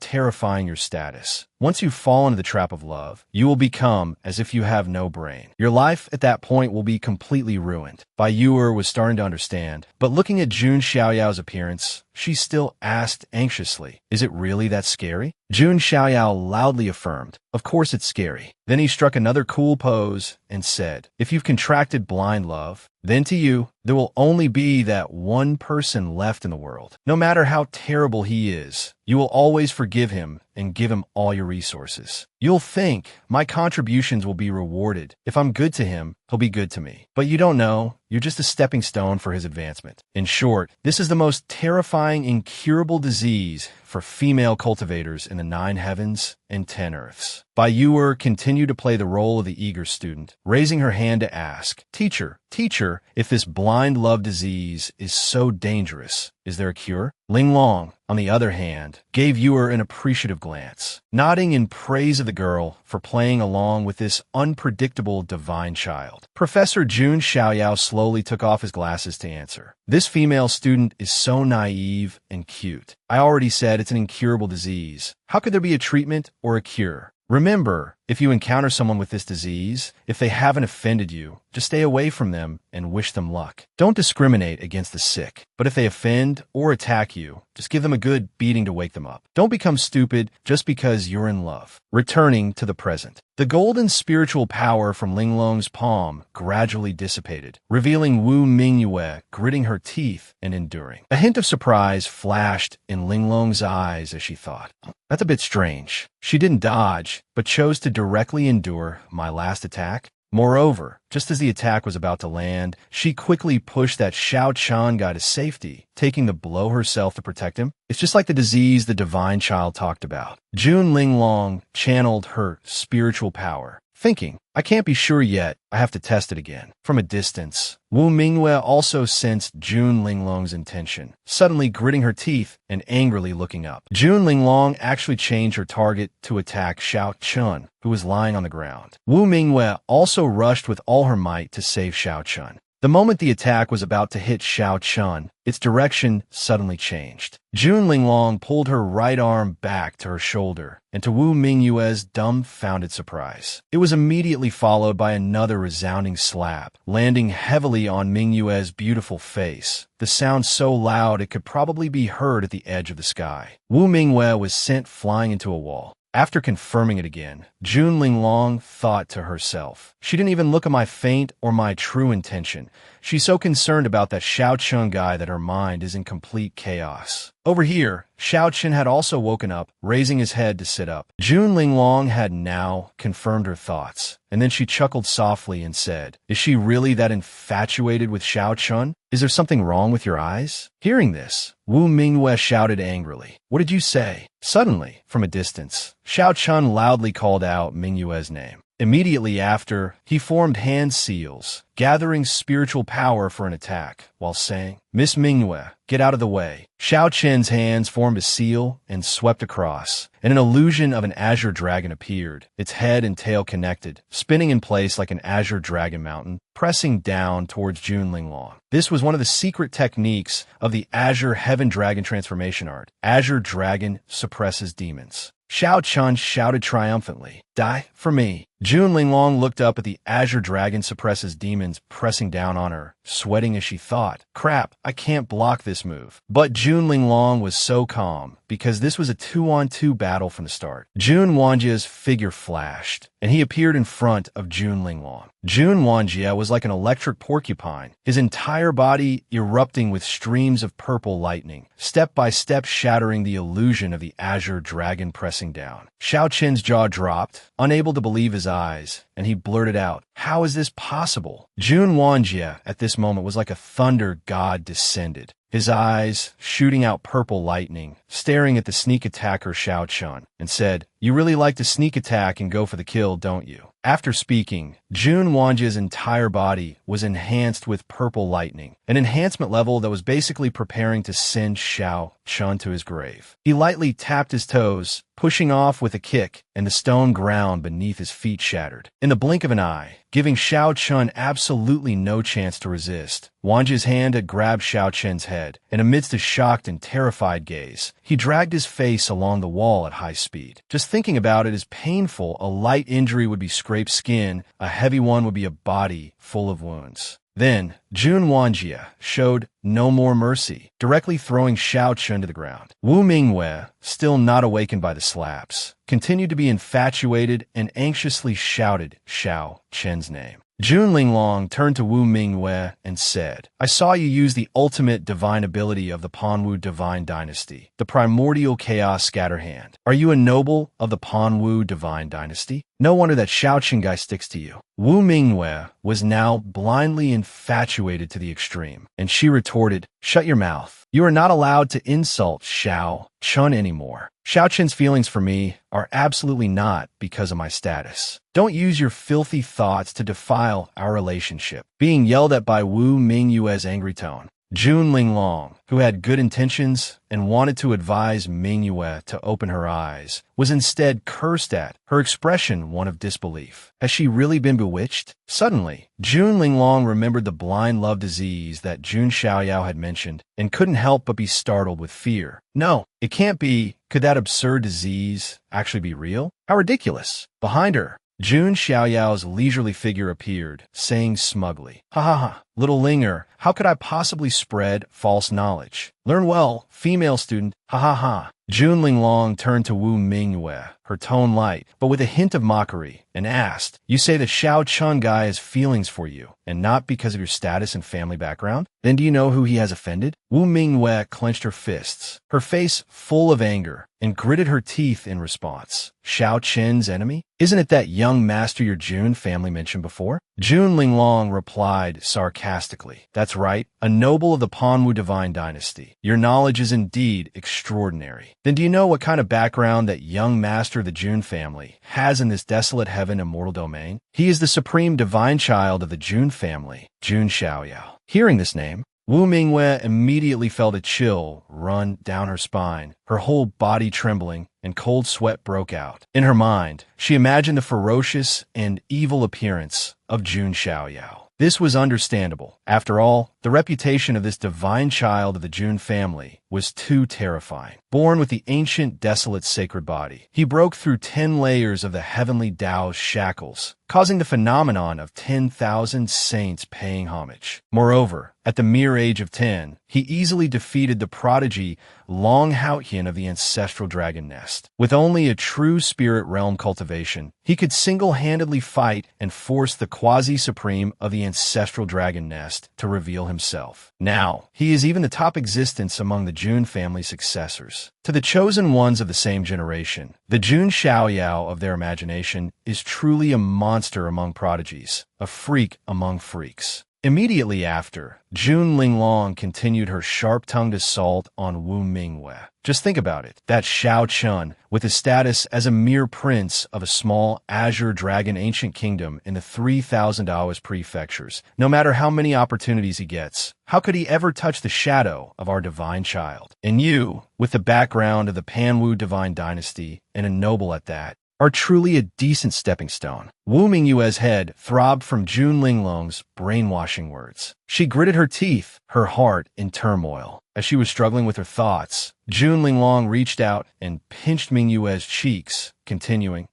Speaker 1: terrifying your status, once you fall into the trap of love, you will become as if you have no brain. Your life at that point will be completely ruined." Bai Yuer was starting to understand, but looking at Jun Xiaoyao's appearance, she still asked anxiously, "Is it really that scary?" Jun Xiaoyao loudly affirmed, "Of course it's scary." Then he struck another cool pose and said, "If you've contracted blind love, then to you, there will only be that one person left in the world. No matter how terrible he is, you will always forgive him and give him all your resources. You'll think, my contributions will be rewarded. If I'm good to him, he'll be good to me. But you don't know, you're just a stepping stone for his advancement. In short, this is the most terrifying, incurable disease for female cultivators in the 9 heavens and 10 earths. Bai Yuer continued to play the role of the eager student, raising her hand to ask, Teacher, if this blind love disease is so dangerous, is there a cure? Linglong, on the other hand, gave Yuer an appreciative glance, nodding in praise of the girl for playing along with this unpredictable divine child. Professor Jun Xiaoyao slowly took off his glasses to answer. This female student is so naive and cute. I already said it's an incurable disease. How could there be a treatment or a cure? Remember, if you encounter someone with this disease, if they haven't offended you, just stay away from them and wish them luck. Don't discriminate against the sick, but if they offend or attack you, just give them a good beating to wake them up. Don't become stupid just because you're in love. Returning to the present. The golden spiritual power from Linglong's palm gradually dissipated, revealing Wu Mingyue gritting her teeth and enduring. A hint of surprise flashed in Linglong's eyes as she thought, that's a bit strange. She didn't dodge, but chose to directly endure my last attack. Moreover, just as the attack was about to land, she quickly pushed that Xiao Chan guy to safety, taking the blow herself to protect him. It's just like the disease the divine child talked about. Jun Linglong channeled her spiritual power, thinking, I can't be sure yet, I have to test it again. From a distance, Wu Mingyue also sensed Jun Linglong's intention, suddenly gritting her teeth and angrily looking up. Jun Linglong actually changed her target to attack Xiao Chun, who was lying on the ground. Wu Mingyue also rushed with all her might to save Xiao Chun. The moment the attack was about to hit Xiao Chun, its direction suddenly changed. Jun Linglong pulled her right arm back to her shoulder, and to Wu Mingyue's dumbfounded surprise, it was immediately followed by another resounding slap, landing heavily on Mingyue's beautiful face. The sound so loud it could probably be heard at the edge of the sky. Wu Mingyue was sent flying into a wall. After confirming it again, Jun Linglong thought to herself, she didn't even look at my feint or my true intention. She's so concerned about that Xiao Chun guy that her mind is in complete chaos. Over here, Xiao Chun had also woken up, raising his head to sit up. Jun Linglong had now confirmed her thoughts, and then she chuckled softly and said, is she really that infatuated with Xiao Chun? Is there something wrong with your eyes? Hearing this, Wu Mingyue shouted angrily, what did you say? Suddenly, from a distance, Xiao Chun loudly called out Mingyue's name. Immediately after, he formed hand seals, gathering spiritual power for an attack, while saying, Miss Mingyue, get out of the way. Xiao Chen's hands formed a seal and swept across, and an illusion of an azure dragon appeared, its head and tail connected, spinning in place like an azure dragon mountain, pressing down towards Jun Linglong. This was one of the secret techniques of the Azure Heaven Dragon transformation art. Azure Dragon suppresses demons. Xiao Chun shouted triumphantly, die for me. Jun Linglong looked up at the Azure Dragon suppresses demons pressing down on her, sweating as she thought, crap, I can't block this move. But Jun Linglong was so calm, because this was a 2-on-2 battle from the start. Jun Wanjie's figure flashed, and he appeared in front of Jun Linglong. Jun Wanjie was like an electric porcupine, his entire body erupting with streams of purple lightning, step by step shattering the illusion of the Azure Dragon pressing down. Xiao Chen's jaw dropped, unable to believe his eyes, and he blurted out, how is this possible? Jun Wanjie at this moment was like a thunder god descended, his eyes shooting out purple lightning, staring at the sneak attacker Xiao Chun, and said, you really like to sneak attack and go for the kill, don't you? After speaking, Jun Wanjie's entire body was enhanced with purple lightning, an enhancement level that was basically preparing to send Xiao Chun to his grave. He lightly tapped his toes, pushing off with a kick, and the stone ground beneath his feet shattered. In the blink of an eye, giving Xiao Chun absolutely no chance to resist, Wanjie's hand had grabbed Xiao Chen's head, and amidst a shocked and terrified gaze, he dragged his face along the wall at high speed. Just thinking about it is painful. A light injury would be scraped skin, a heavy one would be a body full of wounds. Then, Jun Wanjie showed no more mercy, directly throwing Xiao Chun to the ground. Wu Mingyue, still not awakened by the slaps, continued to be infatuated and anxiously shouted Xiao Chen's name. Jun Linglong turned to Wu Mingwei and said, I saw you use the ultimate divine ability of the Panwu divine dynasty, the primordial chaos scatterhand. Are you a noble of the Panwu divine dynasty? No wonder that Xiao Qingai sticks to you. Wu Mingwei was now blindly infatuated to the extreme, and she retorted, Shut your mouth. You are not allowed to insult Xiao Chun anymore. Xiao Qin's feelings for me are absolutely not because of my status. Don't use your filthy thoughts to defile our relationship. Being yelled at by Wu Mingyue's angry tone, Jun Linglong, who had good intentions and wanted to advise Mingyue to open her eyes, was instead cursed at, her expression one of disbelief. Has she really been bewitched? Suddenly, Jun Linglong remembered the blind love disease that Jun Xiaoyao had mentioned and couldn't help but be startled with fear. No, it can't be. Could that absurd disease actually be real? How ridiculous. Behind her, Jun Xiaoyao's leisurely figure appeared, saying smugly, Ha ha ha, little Linger, how could I possibly spread false knowledge? Learn well, female student, ha ha ha. Jun Linglong turned to Wu Mingyue, her tone light, but with a hint of mockery, and asked, You say the Xiao Chun guy has feelings for you, and not because of your status and family background? Then do you know who he has offended? Wu Mingyue clenched her fists, her face full of anger, and gritted her teeth in response. Xiao Qin's enemy? Isn't it that young master your Jun family mentioned before? Jun Linglong replied sarcastically, That's right, a noble of the Panwu divine dynasty. Your knowledge is indeed extraordinary. Then do you know what kind of background that young master of the Jun family has in this desolate heaven and mortal domain? He is the supreme divine child of the Jun family, Jun Xiaoyao. Hearing this name, Wu Mingyue immediately felt a chill run down her spine, her whole body trembling, and cold sweat broke out. In her mind, she imagined the ferocious and evil appearance of Jun Xiaoyao. This was understandable. After all, the reputation of this divine child of the Jun family was too terrifying. Born with the ancient, desolate sacred body, he broke through 10 layers of the heavenly Tao's shackles, causing the phenomenon of 10,000 saints paying homage. Moreover, at the mere age of 10, he easily defeated the prodigy Long Haotian of the ancestral dragon nest. With only a true spirit realm cultivation, he could single-handedly fight and force the quasi-supreme of the ancestral dragon nest to reveal himself. Now, he is even the top existence among the Jun family successors. To the chosen ones of the same generation, the Jun Xiaoyao of their imagination is truly a monster among prodigies, a freak among freaks. Immediately after, Jun Linglong continued her sharp-tongued assault on Wu Mingyue. Just think about it. That Xiao Chun, with his status as a mere prince of a small azure dragon ancient kingdom in the 3,000 Taoist prefectures, no matter how many opportunities he gets, how could he ever touch the shadow of our divine child? And you, with the background of the Panwu divine dynasty, and a noble at that, are truly a decent stepping stone. Wu Mingyue's head throbbed from Jun Linglong's brainwashing words. She gritted her teeth, her heart in turmoil. As she was struggling with her thoughts, Jun Linglong reached out and pinched Mingyue's cheeks, continuing,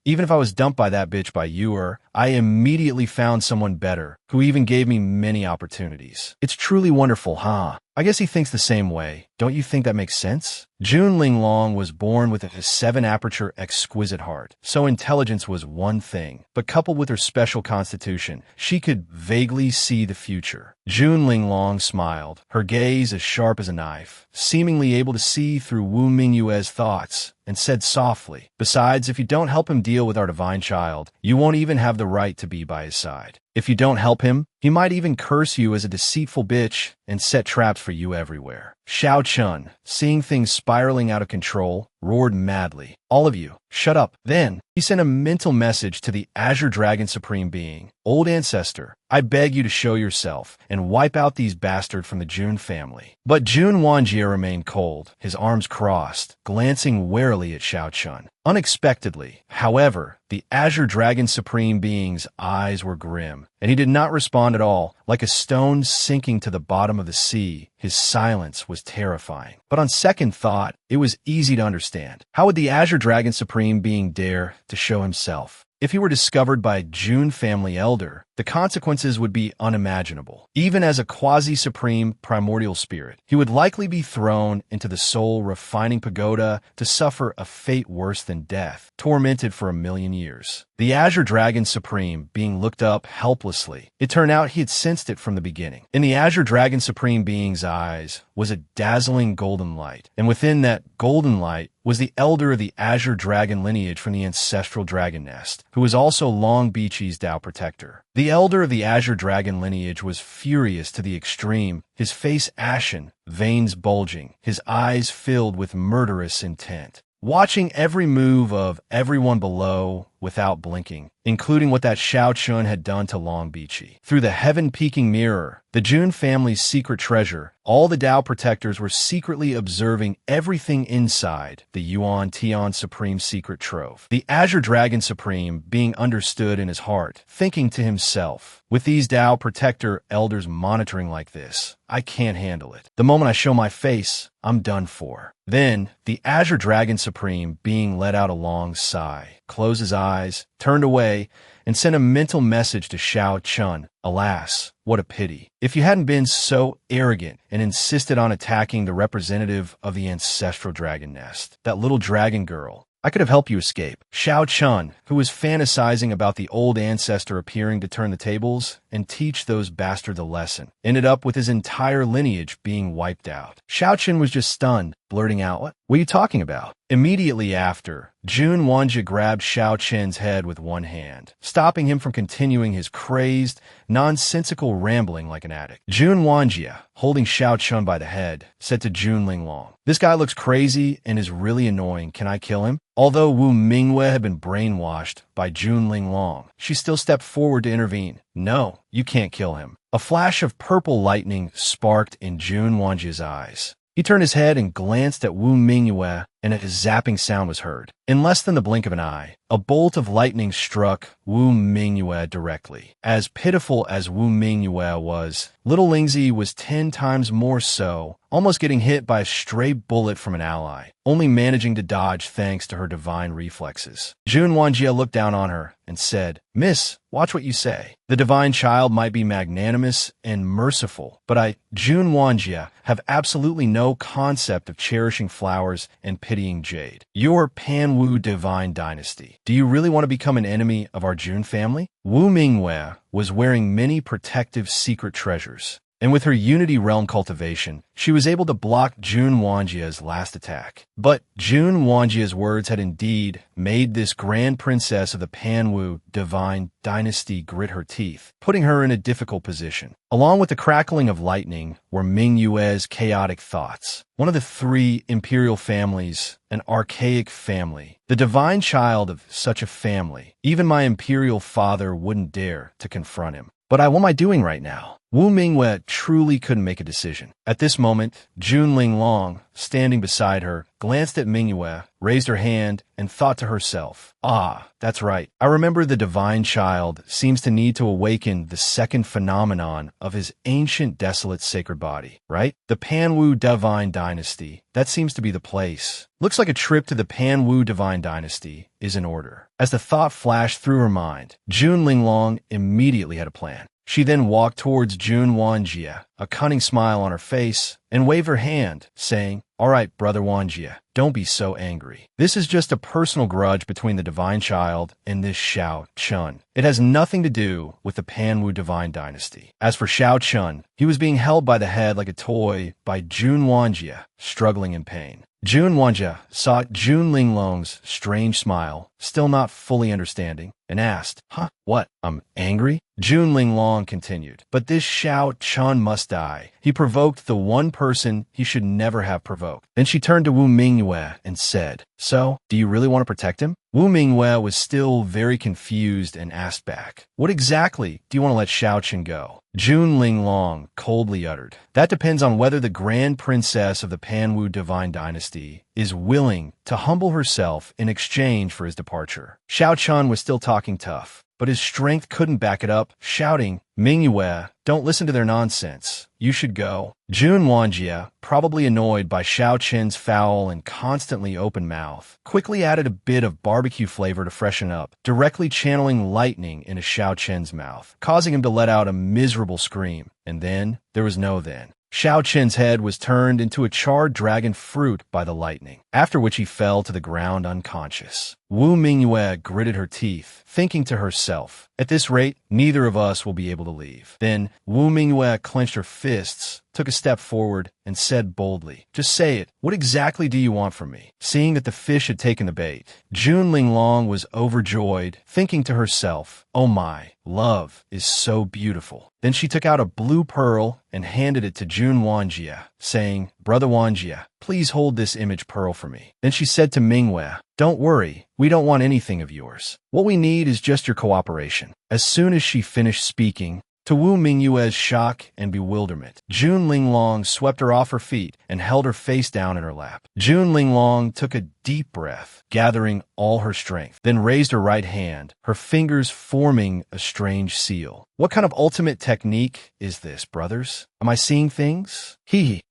Speaker 1: even if I was dumped by that bitch by you, I immediately found someone better, who even gave me many opportunities. It's truly wonderful, huh? I guess he thinks the same way. Don't you think that makes sense? Jun Linglong was born with a 7-aperture exquisite heart, so intelligence was one thing, but coupled with her special constitution, she could vaguely see the future. Jun Linglong smiled, her gaze as sharp as a knife, seemingly able to see through Wu Mingyue's thoughts, and said softly, Besides, if you don't help him deal with our divine child, you won't even have the right to be by his side. If you don't help him, he might even curse you as a deceitful bitch and set traps for you everywhere. Xiao Chun, seeing things spiraling out of control, roared madly. All of you, shut up. Then, he sent a mental message to the Azure Dragon Supreme Being. Old Ancestor, I beg you to show yourself and wipe out these bastards from the Jun family. But Jun Wanjie remained cold, his arms crossed, glancing warily at Xiao Chun. Unexpectedly, however, the Azure Dragon Supreme Being's eyes were grim, and he did not respond at all. Like a stone sinking to the bottom of the sea, his silence was terrifying. But on second thought, it was easy to understand. How would the Azure Dragon Supreme Being dare to show himself? If he were discovered by a Jun family elder, the consequences would be unimaginable. Even as a quasi-supreme primordial spirit, he would likely be thrown into the soul-refining pagoda to suffer a fate worse than death, tormented for 1,000,000 years. The Azure Dragon Supreme being looked up helplessly. It turned out he had sensed it from the beginning. In the Azure Dragon Supreme being's eyes was a dazzling golden light, and within that golden light was the elder of the Azure Dragon lineage from the ancestral dragon nest, who was also Long Beachy's Tao protector. The elder of the Azure Dragon lineage was furious to the extreme, his face ashen, veins bulging, his eyes filled with murderous intent, watching every move of everyone below without blinking, including what that Shao Chun had done to Long Beachy. Through the heaven-peaking mirror, the Jun family's secret treasure, all the Tao protectors were secretly observing everything inside the Yuan Tian Supreme secret trove. The Azure Dragon Supreme being understood in his heart, thinking to himself, with these Tao protector elders monitoring like this, I can't handle it. The moment I show my face, I'm done for. Then, the Azure Dragon Supreme being let out a long sigh, closed his eyes, turned away, and sent a mental message to Shao Chun. Alas, what a pity. If you hadn't been so arrogant and insisted on attacking the representative of the ancestral dragon nest, that little dragon girl, I could have helped you escape. Shao Chun, who was fantasizing about the old ancestor appearing to turn the tables and teach those bastards a lesson, ended up with his entire lineage being wiped out. Shao Chun was just stunned, blurting out, What are you talking about? Immediately after, Jun Wanjie grabbed Shao Chen's head with one hand, stopping him from continuing his crazed, nonsensical rambling like an addict. Jun Wanjie, holding Shao Chun by the head, said to Jun Linglong, This guy looks crazy and is really annoying. Can I kill him? Although Wu Mingwei had been brainwashed by Jun Linglong, she still stepped forward to intervene. No, you can't kill him. A flash of purple lightning sparked in Jun Wanjie's eyes. He turned his head and glanced at Wu Mingyue, and a zapping sound was heard. In less than the blink of an eye, a bolt of lightning struck Wu Mingyue directly. As pitiful as Wu Mingyue was, little Lingzi was 10 times more so, almost getting hit by a stray bullet from an ally, only managing to dodge thanks to her divine reflexes. Jun Wanjie looked down on her and said, Miss, watch what you say. The divine child might be magnanimous and merciful, but Jun Wanjie, have absolutely no concept of cherishing flowers and pitying jade. You're Panwu divine dynasty. Do you really want to become an enemy of our Jun family? Wu Mingwei was wearing many protective secret treasures, and with her Unity Realm cultivation, she was able to block Jun Wanjie's last attack. But Jun Wanjie's words had indeed made this Grand Princess of the Panwu Divine Dynasty grit her teeth, putting her in a difficult position. Along with the crackling of lightning were Mingyue's chaotic thoughts. One of the 3 imperial families, an archaic family, the divine child of such a family. Even my imperial father wouldn't dare to confront him. But what am I doing right now? Wu Mingwei truly couldn't make a decision. At this moment, Jun Linglong, standing beside her, glanced at Mingyue, raised her hand, and thought to herself, Ah, that's right. I remember the divine child seems to need to awaken the second phenomenon of his ancient desolate sacred body, right? The Panwu Divine Dynasty. That seems to be the place. Looks like a trip to the Panwu Divine Dynasty is in order. As the thought flashed through her mind, Jun Linglong immediately had a plan. She then walked towards Jun Wanjie, a cunning smile on her face, and waved her hand, saying, All right, brother Wanjie, don't be so angry. This is just a personal grudge between the divine child and this Shao Chun. It has nothing to do with the Panwu Divine Dynasty. As for Shao Chun, he was being held by the head like a toy by Jun Wanjie, struggling in pain. Jun Wanjie saw Jun Linglong's strange smile, still not fully understanding, and asked, What? I'm angry? Jun Linglong continued, But this Shao Chun must die. He provoked the one person he should never have provoked. Then she turned to Wu Mingyue and said, So, do you really want to protect him? Wu Mingwei was still very confused and asked back, What exactly do you want to let Shao Chun go? Jun Linglong coldly uttered, That depends on whether the Grand Princess of the Panwu Divine Dynasty is willing to humble herself in exchange for his departure. Shao Chun was still talking tough. but his strength couldn't back it up, shouting, Mingyue, don't listen to their nonsense. You should go. Jun Wanjie, probably annoyed by Xiao Chen's foul and constantly open mouth, quickly added a bit of barbecue flavor to freshen up, directly channeling lightning into Xiao Chen's mouth, causing him to let out a miserable scream. And then, there was no then. Xiao Chen's head was turned into a charred dragon fruit by the lightning, after which he fell to the ground unconscious. Wu Mingyue gritted her teeth, thinking to herself, at this rate, neither of us will be able to leave. Then, Wu Mingyue clenched her fists, took a step forward, and said boldly, just say it, what exactly do you want from me? Seeing that the fish had taken the bait, Jun Linglong was overjoyed, thinking to herself, oh my, love is so beautiful. Then she took out a blue pearl and handed it to Jun Wanjie, saying, Brother Wanjie, please hold this image pearl for me. Then she said to Mingyue, don't worry, we don't want anything of yours. What we need is just your cooperation. As soon as she finished speaking, to Wu Mingyue's shock and bewilderment, Jun Linglong swept her off her feet and held her face down in her lap. Jun Linglong took a deep breath, gathering all her strength, then raised her right hand, her fingers forming a strange seal. What kind of ultimate technique is this, brothers? Am I seeing things?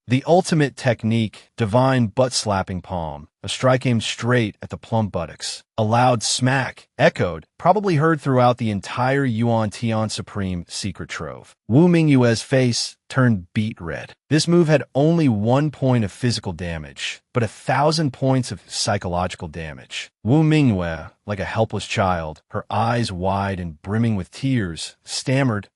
Speaker 1: The ultimate technique, divine butt-slapping palm, a strike aimed straight at the plump buttocks. A loud smack echoed, probably heard throughout the entire Yuan Tian Supreme secret trove. Wu Mingyue's face turned beet red. This move had only 1 point of physical damage, but 1,000 points of psychological damage. Wu Mingyue, like a helpless child, her eyes wide and brimming with tears, stammered,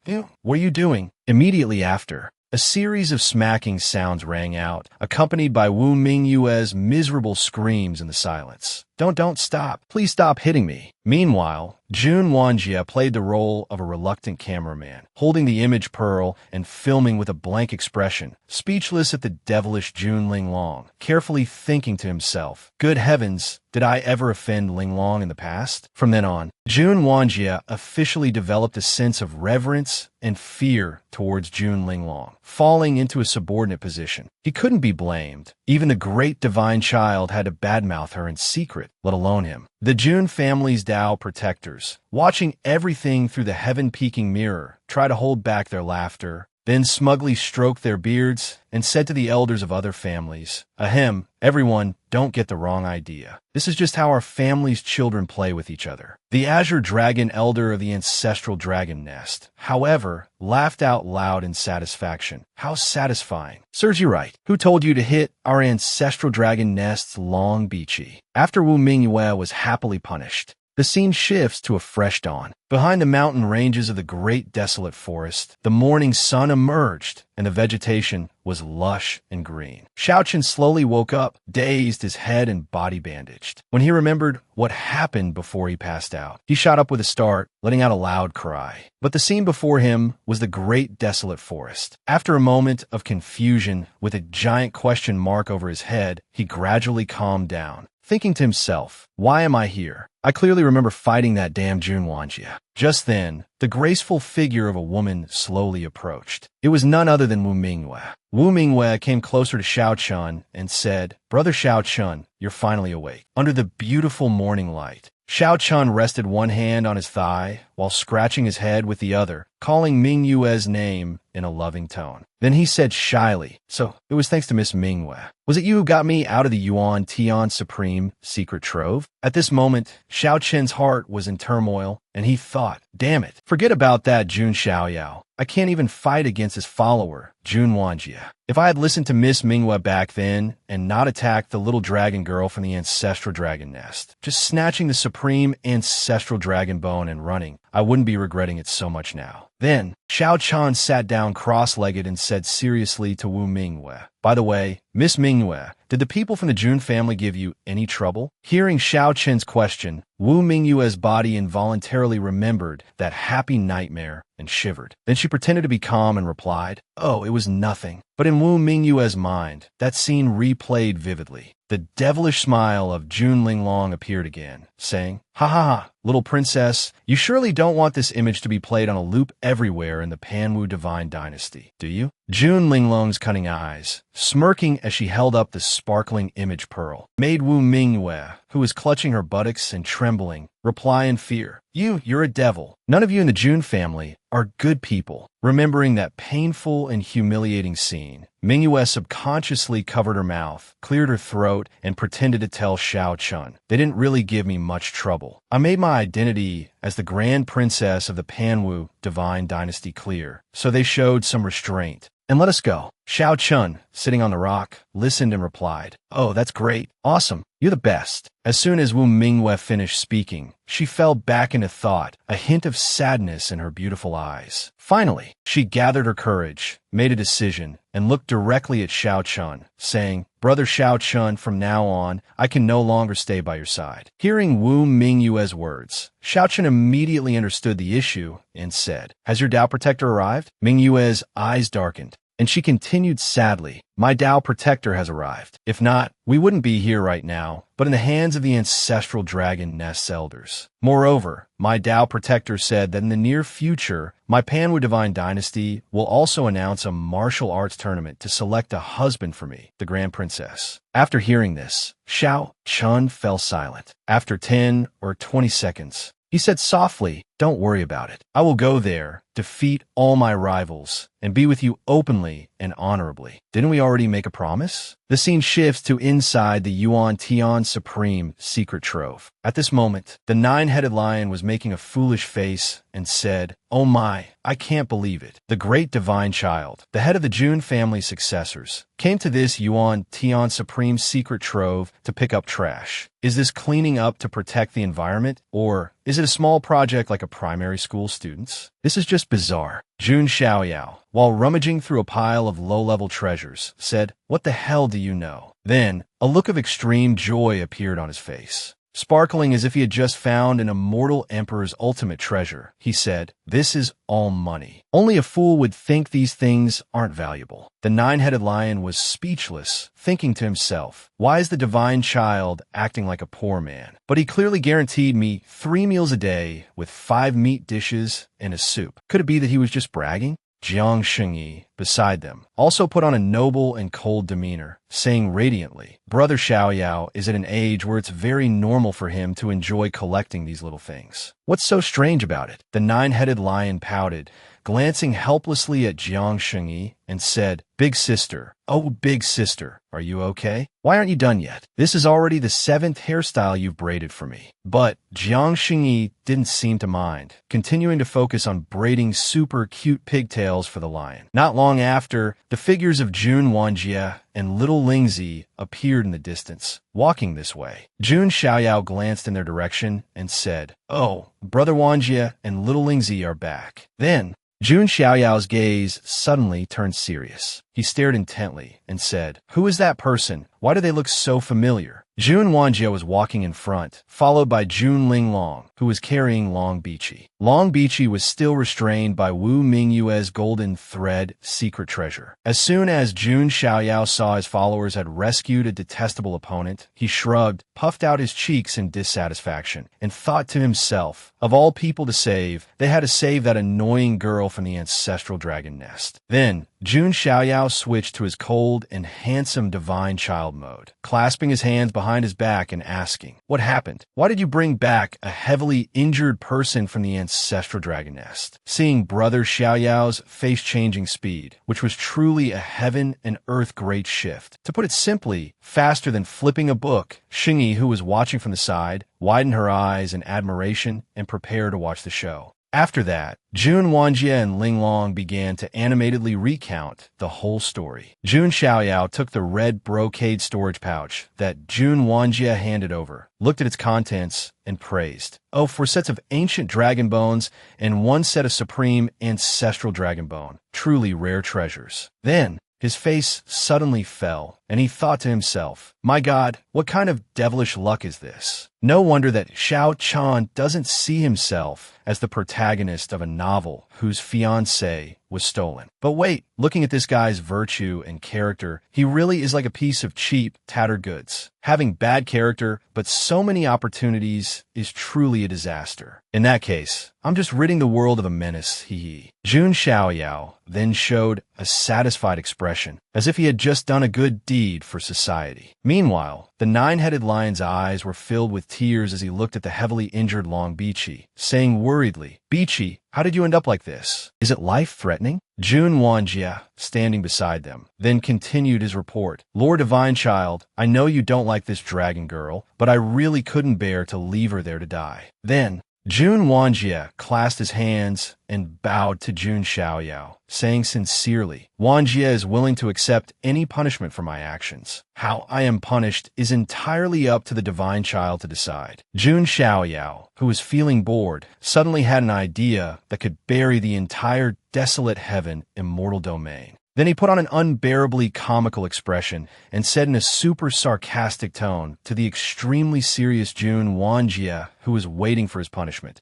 Speaker 1: what are you doing? Immediately after, a series of smacking sounds rang out, accompanied by Wu Mingyue's miserable screams in the silence. Don't stop. Please stop hitting me. Meanwhile, Jun Wanjie played the role of a reluctant cameraman, holding the image pearl and filming with a blank expression, speechless at the devilish Jun Linglong, carefully thinking to himself, good heavens, did I ever offend Linglong in the past? From then on, Jun Wanjie officially developed a sense of reverence and fear towards Jun Linglong, falling into a subordinate position. He couldn't be blamed. Even the great divine child had to badmouth her in secret, let alone him. The Jun family's Dao protectors, watching everything through the heaven-peaking mirror, try to hold back their laughter, then smugly stroked their beards and said to the elders of other families, ahem, everyone, don't get the wrong idea. This is just how our family's children play with each other. The Azure Dragon elder of the ancestral dragon nest, however, laughed out loud in satisfaction. How satisfying. Serves you right. Who told you to hit our ancestral dragon nest's long beachy? After Wu Mingyue was happily punished, the scene shifts to a fresh dawn. Behind the mountain ranges of the great desolate forest, the morning sun emerged, and the vegetation was lush and green. Xiao Chen slowly woke up, dazed, his head and body bandaged. When he remembered what happened before he passed out, he shot up with a start, letting out a loud cry. But the scene before him was the great desolate forest. After a moment of confusion, with a giant question mark over his head, he gradually calmed down, thinking to himself, why am I here? I clearly remember fighting that damn Jun Wanjie. Just then, the graceful figure of a woman slowly approached. It was none other than Wu Mingyue. Wu Mingyue came closer to Xiao Chun and said, Brother Xiao Chun, you're finally awake. Under the beautiful morning light, Xiao Chun rested one hand on his thigh while scratching his head with the other, calling Mingyue's name in a loving tone. Then he said shyly, so it was thanks to Miss Mingyue. Was it you who got me out of the Yuan Tian Supreme secret trove? At this moment, Xiao Chen's heart was in turmoil, and he thought, damn it, forget about that Jun Xiaoyao. I can't even fight against his follower, Jun Wanjie. If I had listened to Miss Mingyue back then and not attacked the little dragon girl from the ancestral dragon nest, just snatching the supreme ancestral dragon bone and running, I wouldn't be regretting it so much now. Then, Xiao Chan sat down cross-legged and said seriously to Wu Mingyue, by the way, Miss Mingyue, did the people from the Jun family give you any trouble? Hearing Xiao Chen's question, Wu Mingyue's body involuntarily remembered that happy nightmare and shivered. Then she pretended to be calm and replied, oh, it was nothing. But in Wu Mingyue's mind, that scene replayed vividly. The devilish smile of Jun Linglong appeared again, saying, ha ha ha, little princess, you surely don't want this image to be played on a loop everywhere in the Panwu Divine Dynasty, do you? June Linglong's cunning eyes, smirking as she held up the sparkling image pearl, made Wu Mingyue, who was clutching her buttocks and trembling, reply in fear. You're a devil. None of you in the June family are good people. Remembering that painful and humiliating scene, Mingyue subconsciously covered her mouth, cleared her throat, and pretended to tell Xiao Chun. They didn't really give me much trouble. I made my identity as the Grand Princess of the Panwu Divine Dynasty clear, so they showed some restraint. And let us go. Xiao Chun, sitting on the rock, listened and replied, "Oh, that's great. Awesome. You're the best." As soon as Wu Mingyue finished speaking, she fell back into thought, a hint of sadness in her beautiful eyes. Finally, she gathered her courage, made a decision, and looked directly at Xiao Chun, saying, "Brother Xiao Chun, from now on, I can no longer stay by your side." Hearing Wu Mingyue's words, Xiao Chun immediately understood the issue and said, "Has your Dao Protector arrived?" Mingyue's eyes darkened, and she continued sadly, "My Dao Protector has arrived. If not, we wouldn't be here right now, but in the hands of the ancestral dragon nest's elders. Moreover, my Dao Protector said that in the near future, my Panwu Divine Dynasty will also announce a martial arts tournament to select a husband for me, the Grand Princess." After hearing this, Xiao Chun fell silent. After 10 or 20 seconds, he said softly, "Don't worry about it. I will go there, defeat all my rivals, and be with you openly and honorably. Didn't we already make a promise?" The scene shifts to inside the Yuan Tian Supreme secret trove. At this moment, the nine-headed lion was making a foolish face and said, "Oh my, I can't believe it. The great divine child, the head of the Jun family successors, came to this Yuan Tian Supreme secret trove to pick up trash. Is this cleaning up to protect the environment, or is it a small project like a primary school student's? This is just bizarre." Jun Xiaoyao, while rummaging through a pile of low-level treasures, said, "What the hell do you know?" Then, a look of extreme joy appeared on his face. Sparkling as if he had just found an immortal emperor's ultimate treasure, he said, "This is all money. Only a fool would think these things aren't valuable." The nine-headed lion was speechless, thinking to himself, "Why is the divine child acting like a poor man? But he clearly guaranteed me 3 meals a day with 5 meat dishes and a soup. Could it be that he was just bragging?" Jiang Shengyi, beside them, also put on a noble and cold demeanor, saying radiantly, "Brother Xiaoyao is at an age where it's very normal for him to enjoy collecting these little things. What's so strange about it?" The nine-headed lion pouted, glancing helplessly at Jiang Shengyi, and said, "Big sister, oh big sister, are you okay? Why aren't you done yet? This is already the 7th hairstyle you've braided for me." But Jiang Shengyi didn't seem to mind, continuing to focus on braiding super cute pigtails for the lion. Not long after, the figures of Jun Wanjie and little Lingzi appeared in the distance, walking this way. Jun Xiaoyao glanced in their direction and said, "Oh, Brother Wanjie and little Lingzi are back." Then, Jun Xiaoyao's gaze suddenly turned serious. He stared intently and said, "Who is that person? Why do they look so familiar?" Jun Wanjie was walking in front, followed by Jun Linglong, who was carrying Long Bichi. Long Bichi was still restrained by Wu Mingyue's golden thread secret treasure. As soon as Jun Xiaoyao saw his followers had rescued a detestable opponent, he shrugged, puffed out his cheeks in dissatisfaction, and thought to himself, of all people to save, they had to save that annoying girl from the ancestral dragon nest. Then, Jun Xiaoyao switched to his cold and handsome divine child mode, clasping his hands behind his back and asking, "What happened? Why did you bring back a heavily injured person from the ancestral dragon nest?" Seeing Brother Xiaoyao's face-changing speed, which was truly a heaven and earth great shift. To put it simply, faster than flipping a book, Xingyi, who was watching from the side, widened her eyes in admiration and prepared to watch the show. After that, Jun Wanjie and Linglong began to animatedly recount the whole story. Jun Xiaoyao took the red brocade storage pouch that Jun Wanjie handed over, looked at its contents, and praised. "Oh, 4 sets of ancient dragon bones and 1 set of supreme ancestral dragon bone. Truly rare treasures." Then, his face suddenly fell, and he thought to himself, "My God, what kind of devilish luck is this? No wonder that Xiao Chan doesn't see himself as the protagonist of a novel whose fiancée was stolen. But wait, looking at this guy's virtue and character, he really is like a piece of cheap, tattered goods. Having bad character, but so many opportunities is truly a disaster. In that case, I'm just ridding the world of a menace, hee hee. Jun Xiaoyao then showed a satisfied expression, as if he had just done a good deed for society. Meanwhile, the nine-headed lion's eyes were filled with tears as he looked at the heavily injured Long Bichi, saying worriedly, "Bichi, how did you end up like this? Is it life-threatening?" Jun Wanjie, standing beside them, then continued his report. "Lord Divine Child, I know you don't like this dragon girl, but I really couldn't bear to leave her there to die." Then, Jun Wanjie clasped his hands and bowed to Jun Xiaoyao, saying sincerely, "Wanjie is willing to accept any punishment for my actions. How I am punished is entirely up to the Divine Child to decide." Jun Xiaoyao, who was feeling bored, suddenly had an idea that could bury the entire desolate heaven immortal domain. Then he put on an unbearably comical expression and said in a super sarcastic tone to the extremely serious Jun Wanjie, who was waiting for his punishment,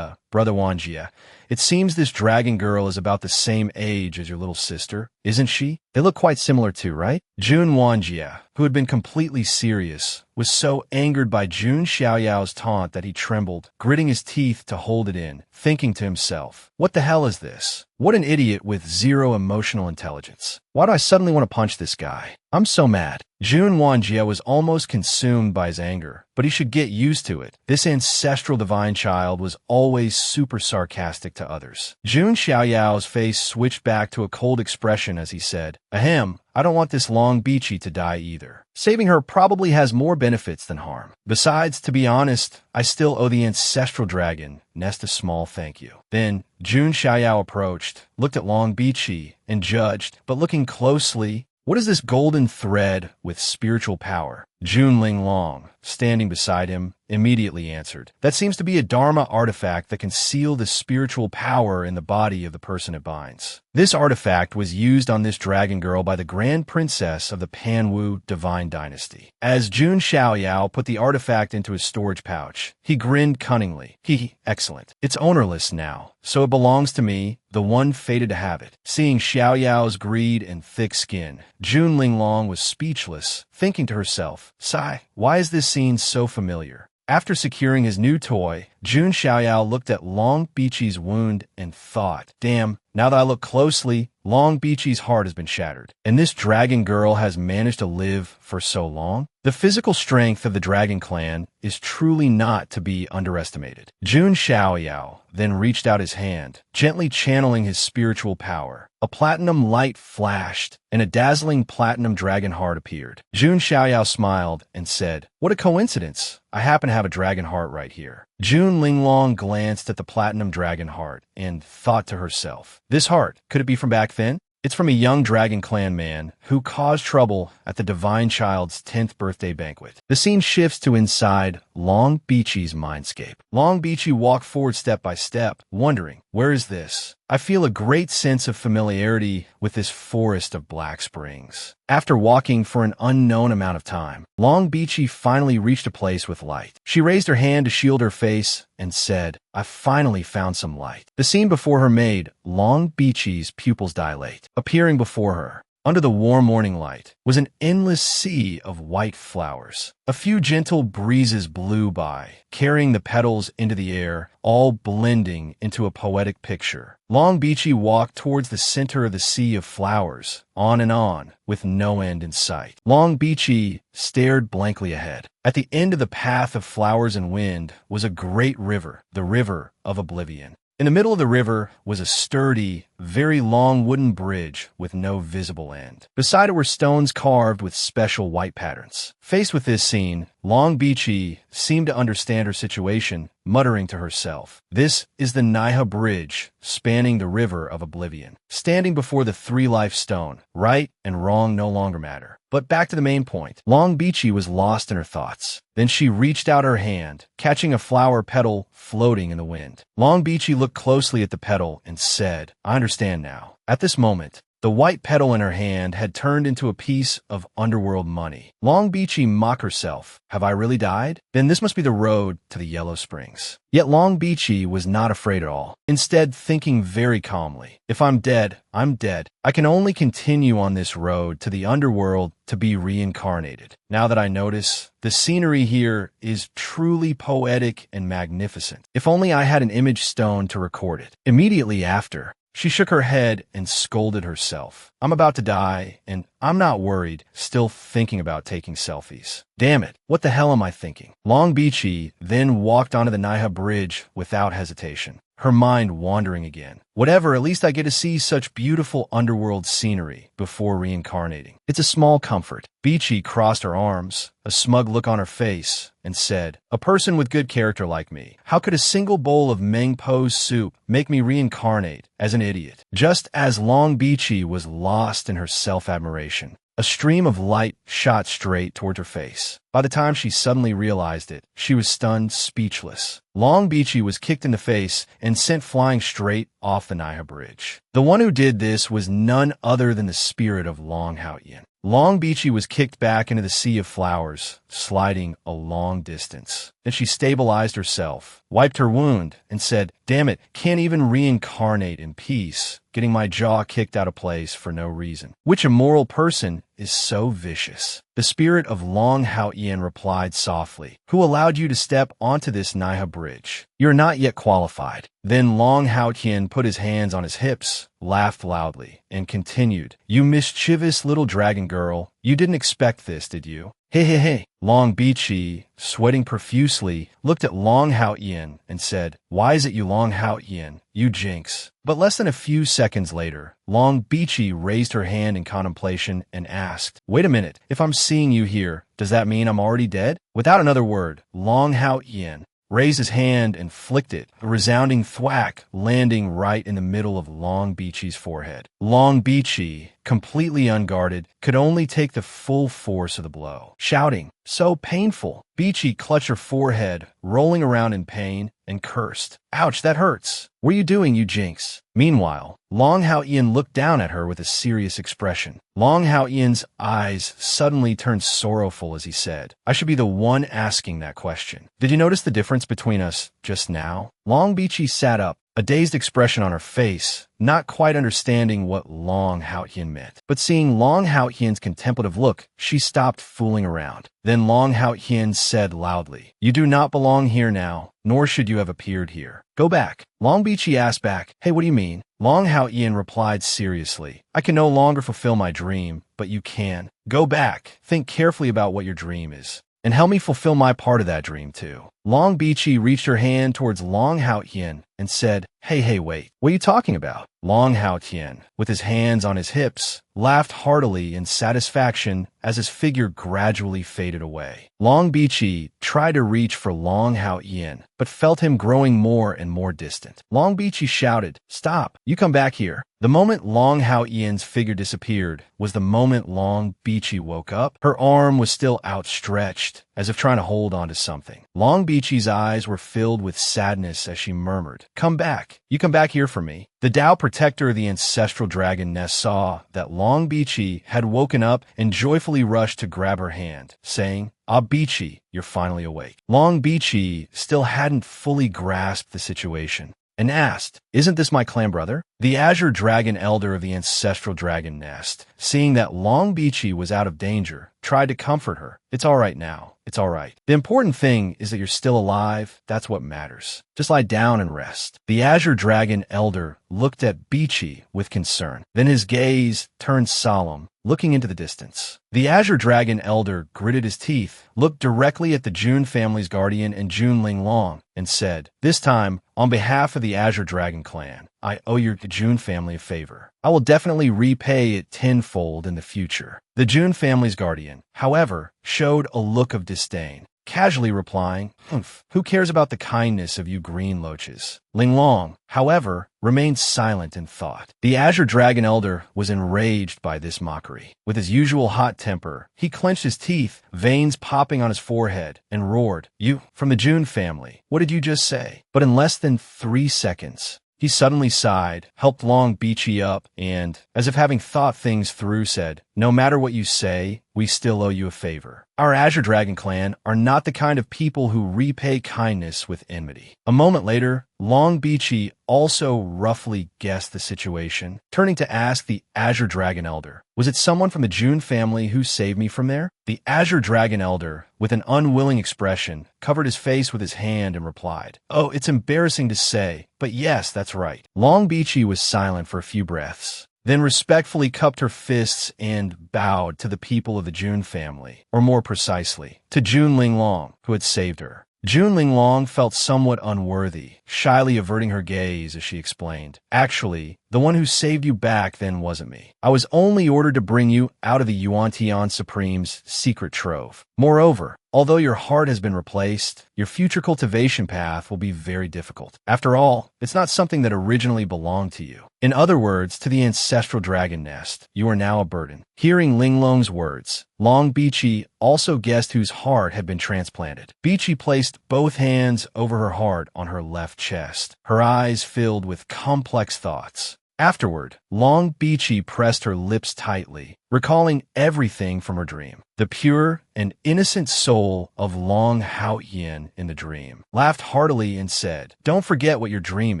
Speaker 1: Brother Wanjie, it seems this dragon girl is about the same age as your little sister, isn't she? They look quite similar too, right?" Jun Wanjie, who had been completely serious, was so angered by Jun Xiaoyao's taunt that he trembled, gritting his teeth to hold it in, thinking to himself, "What the hell is this? What an idiot with zero emotional intelligence. Why do I suddenly want to punch this guy? I'm so mad." Jun Wanjie was almost consumed by his anger, but he should get used to it. This ancestral divine child was always super sarcastic to others. Jun Xiaoyao's face switched back to a cold expression as he said, "Ahem, I don't want this Long Bichi to die either. Saving her probably has more benefits than harm. Besides, to be honest, I still owe the ancestral dragon Nest a small thank you." Then Jun Xiaoyao approached, looked at Long Bichi, and judged, but looking closely, "What is this golden thread with spiritual power?" Jun Linglong, standing beside him, immediately answered, "That seems to be a Dharma artifact that can seal the spiritual power in the body of the person it binds. This artifact was used on this dragon girl by the Grand Princess of the Panwu Divine Dynasty." As Jun Xiaoyao put the artifact into his storage pouch, he grinned cunningly. Excellent. It's ownerless now, so it belongs to me, the one fated to have it." Seeing Xiaoyao's greed and thick skin, Jun Linglong was speechless, thinking to herself, "Sigh, why is this scene so familiar?" After securing his new toy, Jun Xiaoyao looked at Long Bichi's wound and thought, "Damn, now that I look closely, Long Bichi's heart has been shattered, and this dragon girl has managed to live for so long? The physical strength of the dragon clan is truly not to be underestimated." Jun Xiaoyao then reached out his hand, gently channeling his spiritual power. A platinum light flashed, and a dazzling platinum dragon heart appeared. Jun Xiaoyao smiled and said, "What a coincidence. I happen to have a dragon heart right here." Jun Linglong glanced at the platinum dragon heart and thought to herself, "This heart, could it be from back then? It's from a young Dragon Clan man who caused trouble at the Divine Child's 10th birthday banquet." The scene shifts to inside Long Bichi's mindscape. Long Bichi walked forward step by step, wondering, "Where is this? I feel a great sense of familiarity with this forest of Black Springs." After walking for an unknown amount of time, Long Bichi finally reached a place with light. She raised her hand to shield her face and said, "I finally found some light." The scene before her made Long Bichi's pupils dilate. Appearing before her, under the warm morning light, was an endless sea of white flowers. A few gentle breezes blew by, carrying the petals into the air, all blending into a poetic picture. Long Bichi walked towards the center of the sea of flowers, on, with no end in sight. Long Bichi stared blankly ahead. At the end of the path of flowers and wind was a great river, the River of Oblivion. In the middle of the river was a sturdy, very long wooden bridge with no visible end. Beside it were stones carved with special white patterns. Faced with this scene, Long Bichi seemed to understand her situation, muttering to herself, "This is the Naiha Bridge, spanning the River of Oblivion." Standing before the three-life stone, right and wrong no longer matter. But back to the main point. Long Bichi was lost in her thoughts. Then she reached out her hand, catching a flower petal floating in the wind. Long Bichi looked closely at the petal and said, "I understand now." At this moment, The white petal in her hand had turned into a piece of underworld money. Long Beachy mocked herself. Have I really died? Then this must be the road to the Yellow Springs. Yet Long Beachy was not afraid at all, instead thinking very calmly. If I'm dead, I'm dead. I can only continue on this road to the underworld to be reincarnated. Now that I notice, the scenery here is truly poetic and magnificent. If only I had an image stone to record it. Immediately after, she shook her head and scolded herself. I'm about to die, and I'm not worried, still thinking about taking selfies. Damn it, what the hell am I thinking? Long Beachy then walked onto the Naiha Bridge without hesitation, her mind wandering again. Whatever, at least I get to see such beautiful underworld scenery before reincarnating. It's a small comfort. Beachy crossed her arms, a smug look on her face, and said, a person with good character like me, how could a single bowl of Meng Po's soup make me reincarnate as an idiot? Just as Long Beachy was lost in her self-admiration, a stream of light shot straight towards her face. By the time she suddenly realized it, she was stunned, speechless. Long Beachy was kicked in the face and sent flying straight off the Naiha Bridge. The one who did this was none other than the spirit of Long Haotian. Long Beachy was kicked back into the sea of flowers, sliding a long distance. Then she stabilized herself, wiped her wound, and said, damn it, can't even reincarnate in peace, getting my jaw kicked out of place for no reason. Which immoral person is so vicious? The spirit of Long Haotian replied softly, who allowed you to step onto this Naiha Bridge? You're not yet qualified. Then Long Haotian put his hands on his hips, laughed loudly, and continued, you mischievous little dragon girl, you didn't expect this, did you? Hey, hey, hey. Long Beachy, sweating profusely, looked at Long Haotian and said, why is it you Long Haotian, you jinx? But less than a few seconds later, Long Beachy raised her hand in contemplation and asked, wait a minute, if I'm seeing you here, does that mean I'm already dead? Without another word, Long Haotian raised his hand and flicked it, a resounding thwack landing right in the middle of Long Beachy's forehead. Long Beachy, completely unguarded, could only take the full force of the blow. Shouting, so painful, Beachy clutched her forehead, rolling around in pain, and cursed. Ouch, that hurts. What are you doing, you jinx? Meanwhile, Long Haotian looked down at her with a serious expression. Long Haotian's eyes suddenly turned sorrowful as he said, I should be the one asking that question. Did you notice the difference between us just now? Long Beachy sat up, a dazed expression on her face, not quite understanding what Long Haotian meant. But seeing Long Haotian's contemplative look, she stopped fooling around. Then Long Haotian said loudly, you do not belong here now, nor should you have appeared here. Go back. Long Beachy asked back, hey, what do you mean? Long Haotian replied seriously, I can no longer fulfill my dream, but you can. Go back. Think carefully about what your dream is, and help me fulfill my part of that dream too. Long Beachy reached her hand towards Long Haotian and said, hey, wait, what are you talking about? Long Haotian, with his hands on his hips, laughed heartily in satisfaction as his figure gradually faded away. Long Beachy tried to reach for Long Haotian, but felt him growing more and more distant. Long Beachy shouted, stop, you come back here. The moment Long Haotian's figure disappeared was the moment Long Beachy woke up. Her arm was still outstretched, as if trying to hold on to something. Long Beachy's eyes were filled with sadness as she murmured, come back. You come back here for me. The Tao protector of the ancestral dragon nest saw that Long Beachy had woken up and joyfully rushed to grab her hand, saying, ah, Beachy, you're finally awake. Long Beachy still hadn't fully grasped the situation and asked, isn't this my clan brother? The Azure Dragon Elder of the ancestral dragon nest, seeing that Long Beachy was out of danger, tried to comfort her. It's all right now. It's all right. The important thing is that you're still alive. That's what matters. Just lie down and rest. The Azure Dragon Elder looked at Beachy with concern. Then his gaze turned solemn, looking into the distance. The Azure Dragon Elder gritted his teeth, looked directly at the Jun family's guardian and Jun Linglong, and said, this time, on behalf of the Azure Dragon clan, I owe your Jun family a favor. I will definitely repay it tenfold in the future. The Jun family's guardian, however, showed a look of disdain, casually replying, humph, who cares about the kindness of you green loaches? Linglong, however, remained silent in thought. The Azure Dragon Elder was enraged by this mockery. With his usual hot temper, he clenched his teeth, veins popping on his forehead, and roared, you, from the Jun family, what did you just say? But in less than 3 seconds, He suddenly sighed, helped Long Beachy up, and, as if having thought things through, said, "No matter what you say, we still owe you a favor. Our Azure Dragon clan are not the kind of people who repay kindness with enmity." A moment later, Long Beachy also roughly guessed the situation, turning to ask the Azure Dragon Elder, "Was it someone from the June family who saved me from there?" The Azure Dragon Elder, with an unwilling expression, covered his face with his hand and replied, "Oh, it's embarrassing to say, but yes, that's right." Long Beachy was silent for a few breaths, then respectfully cupped her fists and bowed to the people of the June family, or more precisely, to June Linglong, who had saved her. June Linglong felt somewhat unworthy, shyly averting her gaze as she explained, "Actually, the one who saved you back then wasn't me. I was only ordered to bring you out of the Yuan-Tian Supreme's secret trove. Moreover, although your heart has been replaced, your future cultivation path will be very difficult. After all, it's not something that originally belonged to you. In other words, to the ancestral dragon nest, you are now a burden." Hearing Linglong's words, Long Beachy also guessed whose heart had been transplanted. Beachy placed both hands over her heart on her left chest, her eyes filled with complex thoughts. Afterward, Long Beachy pressed her lips tightly, recalling everything from her dream. The pure and innocent soul of Long Haoyin in the dream laughed heartily and said, "Don't forget what your dream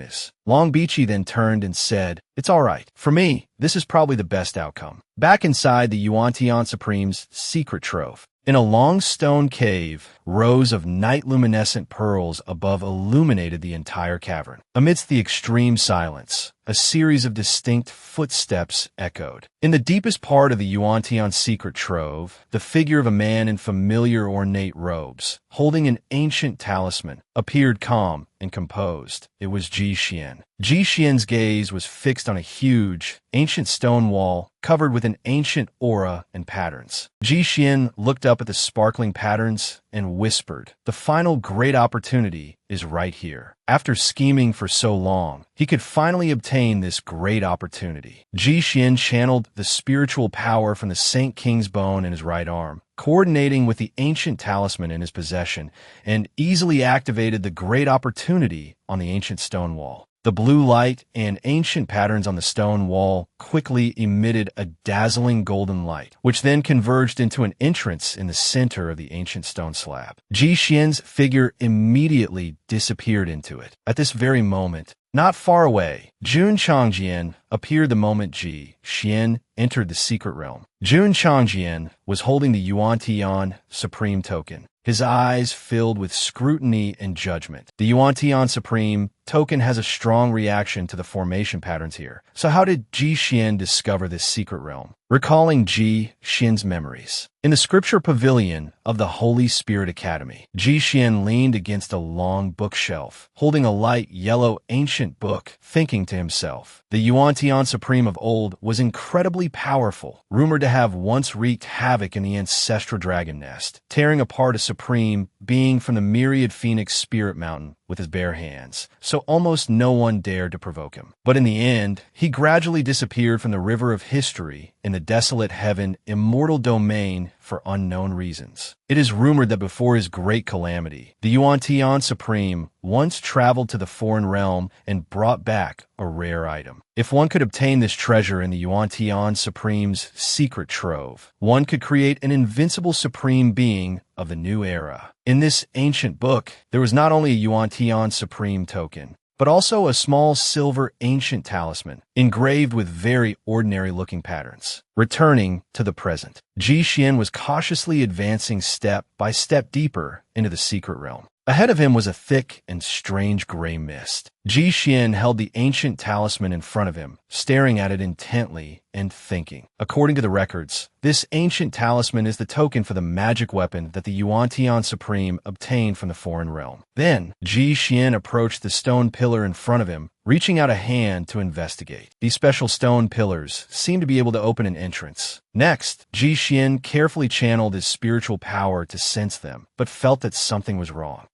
Speaker 1: is." Long Beachy then turned and said, "It's all right. For me, this is probably the best outcome." Back inside the Yuan-Tian Supreme's secret trove, in a long stone cave, rows of night-luminescent pearls above illuminated the entire cavern. Amidst the extreme silence, a series of distinct footsteps echoed. In the deepest part of the Yuan-Tian secret trove, the figure of a man in familiar ornate robes, holding an ancient talisman, appeared calm and composed. It was Ji Xian. Ji Xian's gaze was fixed on a huge, ancient stone wall covered with an ancient aura and patterns. Ji Xian looked up at the sparkling patterns and whispered, "The final great opportunity is right here." After scheming for so long, he could finally obtain this great opportunity. Ji Xian channeled the spiritual power from the Saint King's bone in his right arm, coordinating with the ancient talisman in his possession, and easily activated the great opportunity on the ancient stone wall. The blue light and ancient patterns on the stone wall quickly emitted a dazzling golden light, which then converged into an entrance in the center of the ancient stone slab. Ji Xian's figure immediately disappeared into it. At this very moment, not far away, Jun Changjian appeared the moment Ji Xian entered the secret realm. Jun Changjian was holding the Yuan-Tian Supreme token, his eyes filled with scrutiny and judgment. The Yuan-Tian Supreme token has a strong reaction to the formation patterns here. So how did Ji Xian discover this secret realm? Recalling Ji Xian's memories. In the scripture pavilion of the Holy Spirit Academy, Ji Xian leaned against a long bookshelf, holding a light yellow ancient book, thinking to himself. The Yuan-Tian Supreme of old was incredibly powerful, rumored to have once wreaked havoc in the ancestral dragon nest, tearing apart a supreme being from the myriad phoenix spirit mountain with his bare hands, so almost no one dared to provoke him. But in the end, he gradually disappeared from the river of history in the desolate heaven immortal domain for unknown reasons. It is rumored that before his great calamity, the Yuan-Tian Supreme once traveled to the foreign realm and brought back a rare item. If one could obtain this treasure in the Yuan-Tian Supreme's secret trove, one could create an invincible supreme being of the new era. In this ancient book, there was not only a Yuan-Tian Supreme token, but also a small silver ancient talisman, engraved with very ordinary-looking patterns. Returning to the present, Ji Xian was cautiously advancing step by step deeper into the secret realm. Ahead of him was a thick and strange gray mist. Ji Xian held the ancient talisman in front of him, staring at it intently and thinking. According to the records, this ancient talisman is the token for the magic weapon that the Yuan-Tian Supreme obtained from the foreign realm. Then, Ji Xian approached the stone pillar in front of him, reaching out a hand to investigate. These special stone pillars seemed to be able to open an entrance. Next, Ji Xian carefully channeled his spiritual power to sense them, but felt that something was wrong.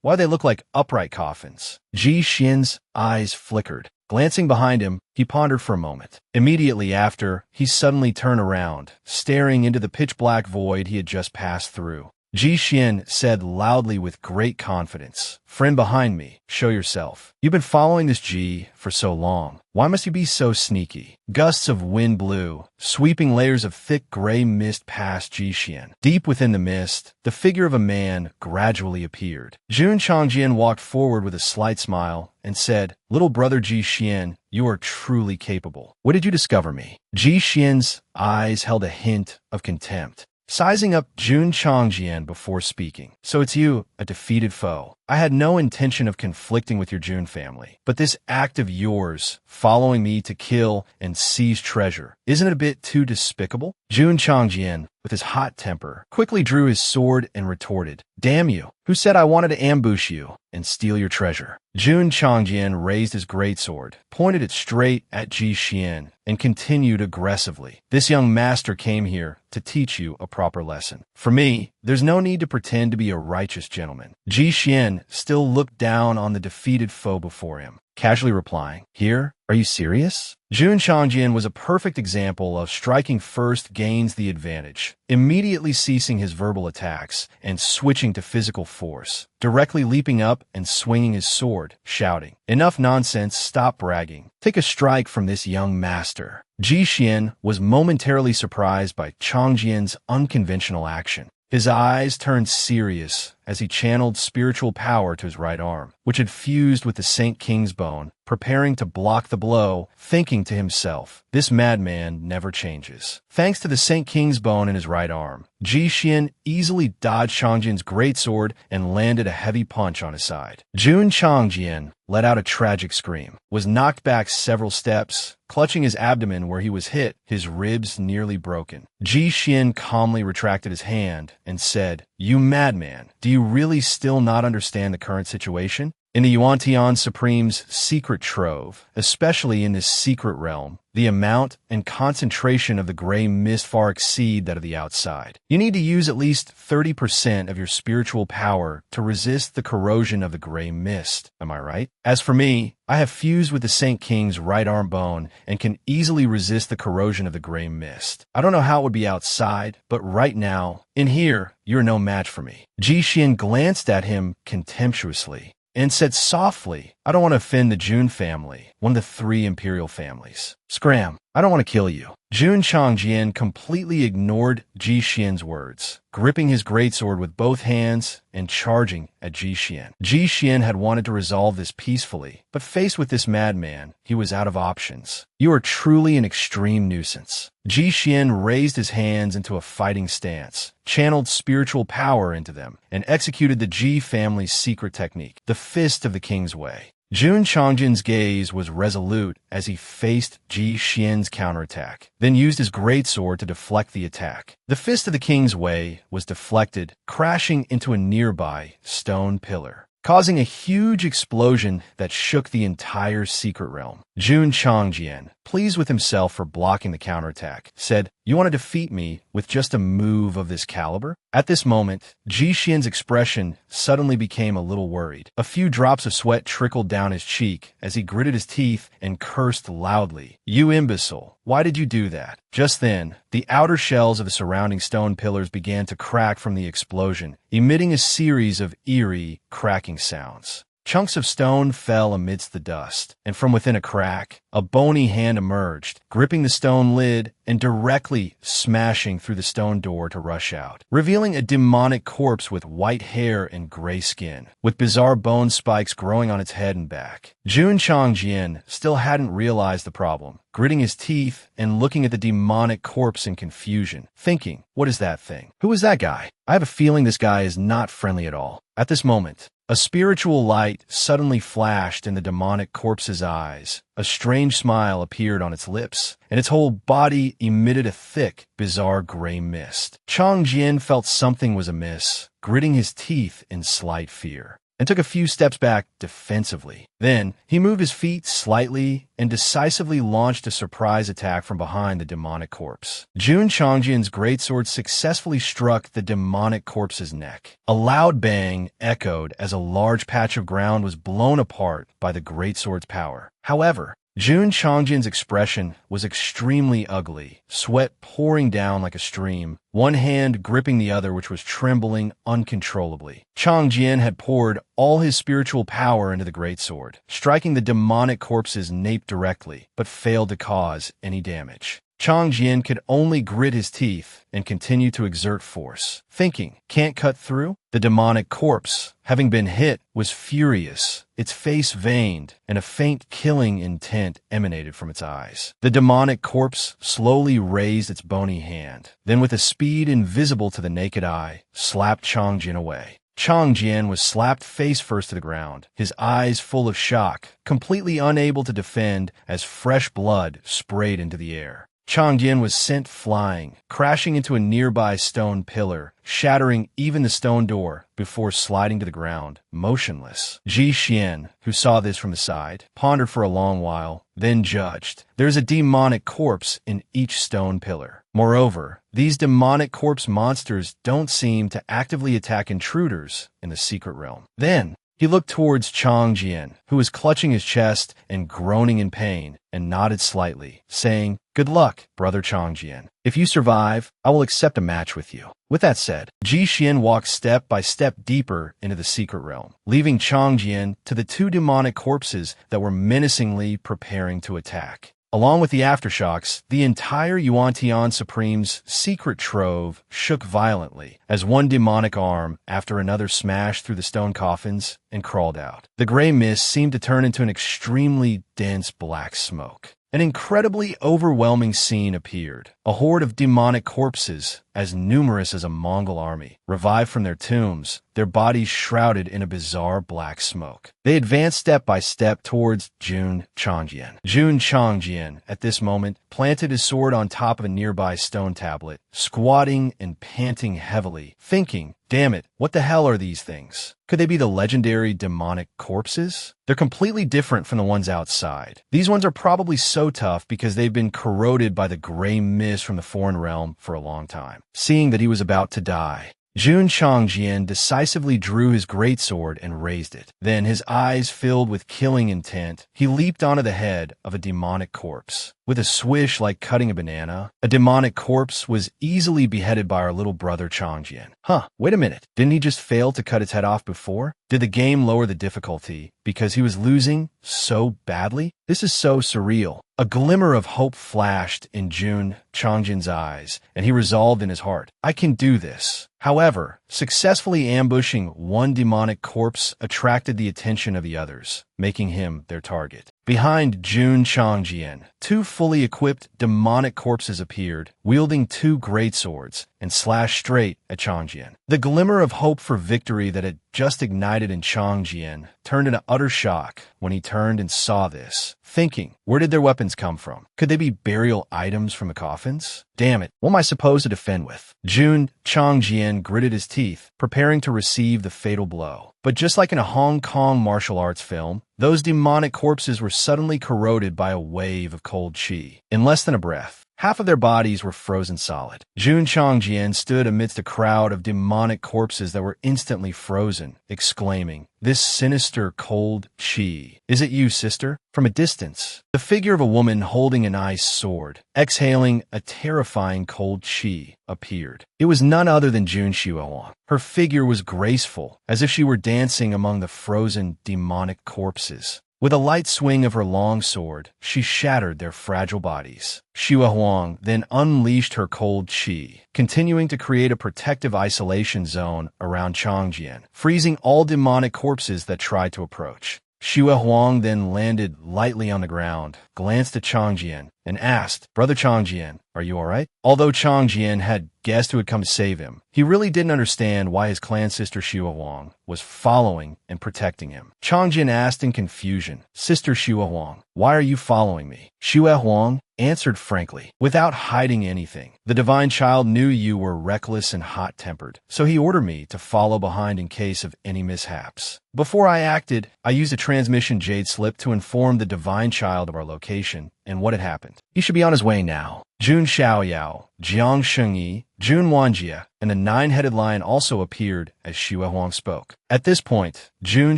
Speaker 1: Why they look like upright coffins? Ji Xian's eyes flickered. Glancing behind him, he pondered for a moment. Immediately after, he suddenly turned around, staring into the pitch-black void he had just passed through. Ji Xian said loudly with great confidence. Friend behind me, show yourself. You've been following this Ji for so long. Why must you be so sneaky? Gusts of wind blew, sweeping layers of thick gray mist past Ji Xian. Deep within the mist, the figure of a man gradually appeared. Jun Changjian walked forward with a slight smile and said, Little brother Ji Xian, you are truly capable. What did you discover me? Ji Xian's eyes held a hint of contempt, sizing up Jun Changjian before speaking. So it's you, a defeated foe. I had no intention of conflicting with your Jun family, but this act of yours, following me to kill and seize treasure, isn't it a bit too despicable? Jun Changjian, with his hot temper, quickly drew his sword and retorted, Damn you! Who said I wanted to ambush you and steal your treasure? Jun Changjian raised his greatsword, pointed it straight at Ji Xian, and continued aggressively. This young master came here to teach you a proper lesson. For me, there's no need to pretend to be a righteous gentleman. Ji Xian still looked down on the defeated foe before him, casually replying, Here? Are you serious? Jun Changjian was a perfect example of striking first gains the advantage, immediately ceasing his verbal attacks and switching to physical force, directly leaping up and swinging his sword, shouting, Enough nonsense, stop bragging. Take a strike from this young master. Ji Xian was momentarily surprised by Changjian's unconventional action. His eyes turned serious as he channeled spiritual power to his right arm, which had fused with the Saint King's bone, preparing to block the blow, thinking to himself, This madman never changes. Thanks to the Saint King's bone in his right arm, Ji Xian easily dodged Changjian's greatsword and landed a heavy punch on his side. Jun Changjian let out a tragic scream, was knocked back several steps, clutching his abdomen where he was hit, his ribs nearly broken. Ji Xian calmly retracted his hand and said, You madman, do you really still not understand the current situation? In the Yuan-Tian Supreme's secret trove, especially in this secret realm, the amount and concentration of the gray mist far exceed that of the outside. You need to use at least 30% of your spiritual power to resist the corrosion of the gray mist. Am I right? As for me, I have fused with the Saint King's right arm bone and can easily resist the corrosion of the gray mist. I don't know how it would be outside, but right now, in here, you're no match for me. Ji Xian glanced at him contemptuously and said softly, I don't want to offend the Jun family, one of the 3 imperial families. Scram, I don't want to kill you. Jun Changjian completely ignored Ji Xian's words, gripping his greatsword with both hands and charging at Ji Xian. Ji Xian had wanted to resolve this peacefully, but faced with this madman, he was out of options. You are truly an extreme nuisance. Ji Xian raised his hands into a fighting stance, channeled spiritual power into them, and executed the Ji family's secret technique, the Fist of the King's Way. Jun Changjian's gaze was resolute as he faced Ji Xian's counterattack, then used his greatsword to deflect the attack. The Fist of the King's Way was deflected, crashing into a nearby stone pillar, causing a huge explosion that shook the entire secret realm. Jun Changjian, pleased with himself for blocking the counterattack, said, You want to defeat me with just a move of this caliber? At this moment, Ji Xian's expression suddenly became a little worried. A few drops of sweat trickled down his cheek as he gritted his teeth and cursed loudly. You imbecile, why did you do that? Just then, the outer shells of the surrounding stone pillars began to crack from the explosion, emitting a series of eerie, cracking sounds. Chunks of stone fell amidst the dust, and from within a crack, a bony hand emerged, gripping the stone lid and directly smashing through the stone door to rush out, revealing a demonic corpse with white hair and gray skin, with bizarre bone spikes growing on its head and back. Jun Changjian still hadn't realized the problem, gritting his teeth and looking at the demonic corpse in confusion, thinking, what is that thing? Who is that guy? I have a feeling this guy is not friendly at all. At this moment, a spiritual light suddenly flashed in the demonic corpse's eyes. A strange smile appeared on its lips, and its whole body emitted a thick, bizarre gray mist. Changjian felt something was amiss, gritting his teeth in slight fear, and took a few steps back defensively. Then, he moved his feet slightly and decisively launched a surprise attack from behind the demonic corpse. Jun Changjian's greatsword successfully struck the demonic corpse's neck. A loud bang echoed as a large patch of ground was blown apart by the greatsword's power. However, Jun Chongjin's expression was extremely ugly, sweat pouring down like a stream, one hand gripping the other which was trembling uncontrollably. Chongjin had poured all his spiritual power into the greatsword, striking the demonic corpse's nape directly, but failed to cause any damage. Chongjin could only grit his teeth and continue to exert force, thinking, can't cut through? The demonic corpse, having been hit, was furious, its face veined, and a faint killing intent emanated from its eyes. The demonic corpse slowly raised its bony hand, then with a speed invisible to the naked eye, slapped Chongjin away. Chongjin was slapped face first to the ground, his eyes full of shock, completely unable to defend as fresh blood sprayed into the air. Chongjin was sent flying, crashing into a nearby stone pillar, shattering even the stone door before sliding to the ground, motionless. Ji Xian, who saw this from the side, pondered for a long while, then judged. There's a demonic corpse in each stone pillar. Moreover, these demonic corpse monsters don't seem to actively attack intruders in the secret realm. Then, he looked towards Chongjin, who was clutching his chest and groaning in pain, and nodded slightly, saying, "Good luck, brother Chongjin. If you survive, I will accept a match with you." With that said, Ji Xian walked step by step deeper into the secret realm, leaving Chongjin to the two demonic corpses that were menacingly preparing to attack. Along with the aftershocks, the entire Yuan-Tian Supreme's secret trove shook violently as one demonic arm after another smashed through the stone coffins and crawled out. The gray mist seemed to turn into an extremely dense black smoke. An incredibly overwhelming scene appeared. A horde of demonic corpses, as numerous as a Mongol army, revived from their tombs, their bodies shrouded in a bizarre black smoke. They advanced step by step towards Jun Chongjin. Jun Chongjin, at this moment, planted his sword on top of a nearby stone tablet, squatting and panting heavily, thinking, damn it, what the hell are these things? Could they be the legendary demonic corpses? They're completely different from the ones outside. These ones are probably so tough because they've been corroded by the gray mist from the foreign realm for a long time. Seeing that he was about to die, Jun Chongjin decisively drew his greatsword and raised it. Then, his eyes filled with killing intent, he leaped onto the head of a demonic corpse. With a swish like cutting a banana, a demonic corpse was easily beheaded by our little brother Chongjin. Wait a minute. Didn't he just fail to cut its head off before? Did the game lower the difficulty because he was losing so badly? This is so surreal. A glimmer of hope flashed in Jun Chongjin's eyes, and he resolved in his heart, I can do this. However, successfully ambushing one demonic corpse attracted the attention of the others, making him their target. Behind Jun Chongjin, two fully equipped demonic corpses appeared, wielding two greatswords, and slashed straight at Chongjin. The glimmer of hope for victory that had just ignited in Chongjin turned into utter shock when he turned and saw this, thinking, where did their weapons come from? Could they be burial items from the coffins? Damn it, what am I supposed to defend with? Jun Chongjin gritted his teeth, preparing to receive the fatal blow. But just like in a Hong Kong martial arts film, those demonic corpses were suddenly corroded by a wave of cold chi. In less than a breath, half of their bodies were frozen solid. Jun Chongjin stood amidst a crowd of demonic corpses that were instantly frozen, exclaiming, "This sinister cold chi. Is it you, sister?" From a distance, the figure of a woman holding an ice sword, exhaling a terrifying cold chi, appeared. It was none other than Jun Xiaohuang. Her figure was graceful, as if she were dancing among the frozen demonic corpses. With a light swing of her long sword, she shattered their fragile bodies. Xue Huang then unleashed her cold chi, continuing to create a protective isolation zone around Chongjin, freezing all demonic corpses that tried to approach. Xue Huang then landed lightly on the ground, glanced at Chongjin, and asked, "Brother Chongjin, are you alright?" Although Chongjin had guessed who had come to save him, he really didn't understand why his clan sister Xue Huang was following and protecting him. Chongjin asked in confusion, "Sister Xue Huang, why are you following me?" Xue Huang answered frankly, without hiding anything. "The divine child knew you were reckless and hot-tempered, so he ordered me to follow behind in case of any mishaps. Before I acted, I used a transmission jade slip to inform the divine child of our location and what had happened. He should be on his way now." Jun Xiaoyao, Jiang Shengyi, Jun Wanjie and the nine-headed lion also appeared as Xue Huang spoke. At this point, Jun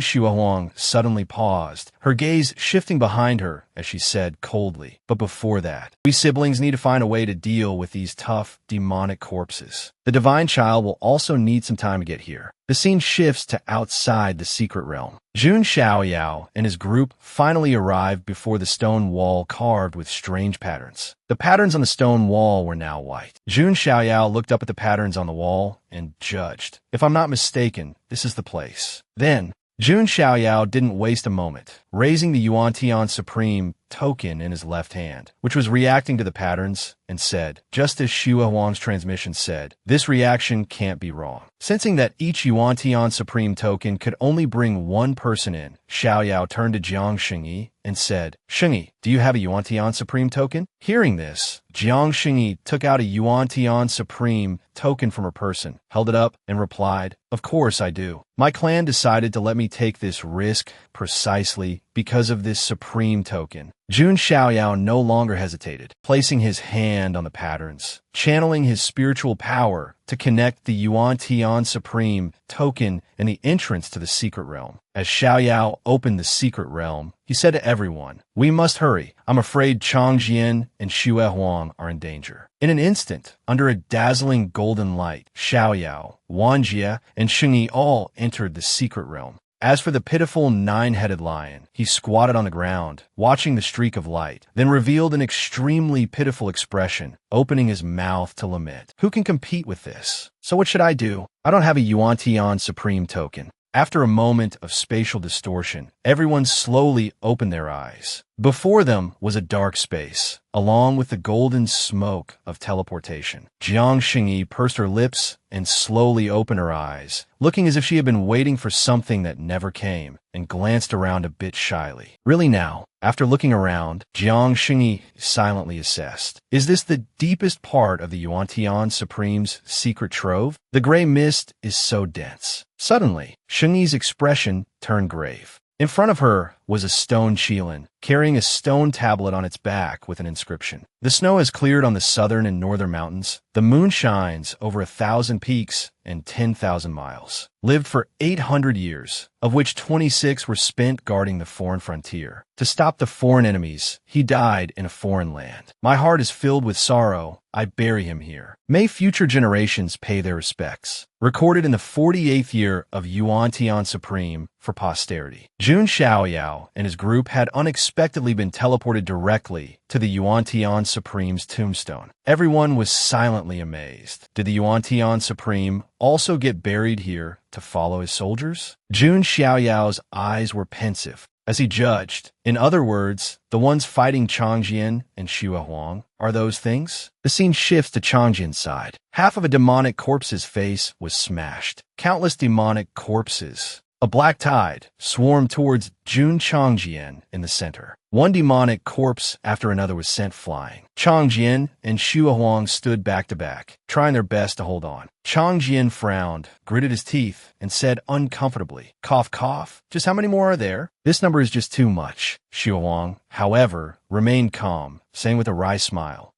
Speaker 1: Xue Huang suddenly paused, her gaze shifting behind her as she said coldly, "But before that, we siblings need to find a way to deal with these tough, demonic corpses. The divine child will also need some time to get here." The scene shifts to outside the secret realm. Jun Xiaoyao and his group finally arrived before the stone wall carved with strange patterns. The patterns on the stone wall were now white. Jun Xiaoyao looked up at the patterns on the wall and judged. "If I'm not mistaken, this is the place." Then, Jun Xiaoyao didn't waste a moment, raising the Yuan Tian Supreme token in his left hand, which was reacting to the patterns, and said, just as Xue Huang's transmission said, "This reaction can't be wrong." Sensing that each Yuan Tian Supreme token could only bring one person in, Xiaoyao turned to Jiang Xingyi and said, "Xingyi, do you have a Yuan Tian Supreme token?" Hearing this, Jiang Xingyi took out a Yuan Tian Supreme token from her person, held it up, and replied, "Of course I do. My clan decided to let me take this risk precisely because of this Supreme token." Jun Xiaoyao no longer hesitated, placing his hand on the patterns, channeling his spiritual power to connect the Yuan Tian Supreme token and the entrance to the secret realm. As Xiaoyao opened the secret realm, he said to everyone, "We must hurry. I'm afraid Changjian and Xue Huang are in danger." In an instant, under a dazzling golden light, Xiaoyao, Wanjie, and Xingyi all entered the secret realm. As for the pitiful nine-headed lion, he squatted on the ground, watching the streak of light, then revealed an extremely pitiful expression, opening his mouth to lament. "Who can compete with this? So what should I do? I don't have a Yuan Tian Supreme token." After a moment of spatial distortion, everyone slowly opened their eyes. Before them was a dark space, along with the golden smoke of teleportation. Jiang Xingyi pursed her lips and slowly opened her eyes, looking as if she had been waiting for something that never came, and glanced around a bit shyly. "Really now?" After looking around, Jiang Xingyi silently assessed. "Is this the deepest part of the Yuan Tian Supreme's secret trove? The gray mist is so dense." Suddenly, Xingyi's expression turned grave. In front of her was a stone qilin, carrying a stone tablet on its back with an inscription. "The snow has cleared on the southern and northern mountains. The moon shines over 1,000 peaks and 10,000 miles. Lived for 800 years, of which 26 were spent guarding the foreign frontier. To stop the foreign enemies, he died in a foreign land. My heart is filled with sorrow. I bury him here. May future generations pay their respects." Recorded in the 48th year of Yuan Tian Supreme for posterity. Jun Xiaoyao and his group had unexpectedly been teleported directly to the Yuan Tian Supreme's tombstone. Everyone was silently amazed. Did the Yuan Tian Supreme also get buried here to follow his soldiers? Jun Xiaoyao's eyes were pensive as he judged. In other words, the ones fighting Changjian and Xue Huang are those things? The scene shifts to Changjian's side. Half of a demonic corpse's face was smashed. Countless demonic corpses, a black tide, swarmed towards Jun Changjian in the center. One demonic corpse after another was sent flying. Changjian and Xue Huang stood back to back, trying their best to hold on. Changjian frowned, gritted his teeth, and said uncomfortably, "Cough, cough. Just how many more are there? This number is just too much." Xue Huang, however, remained calm, saying with a wry smile,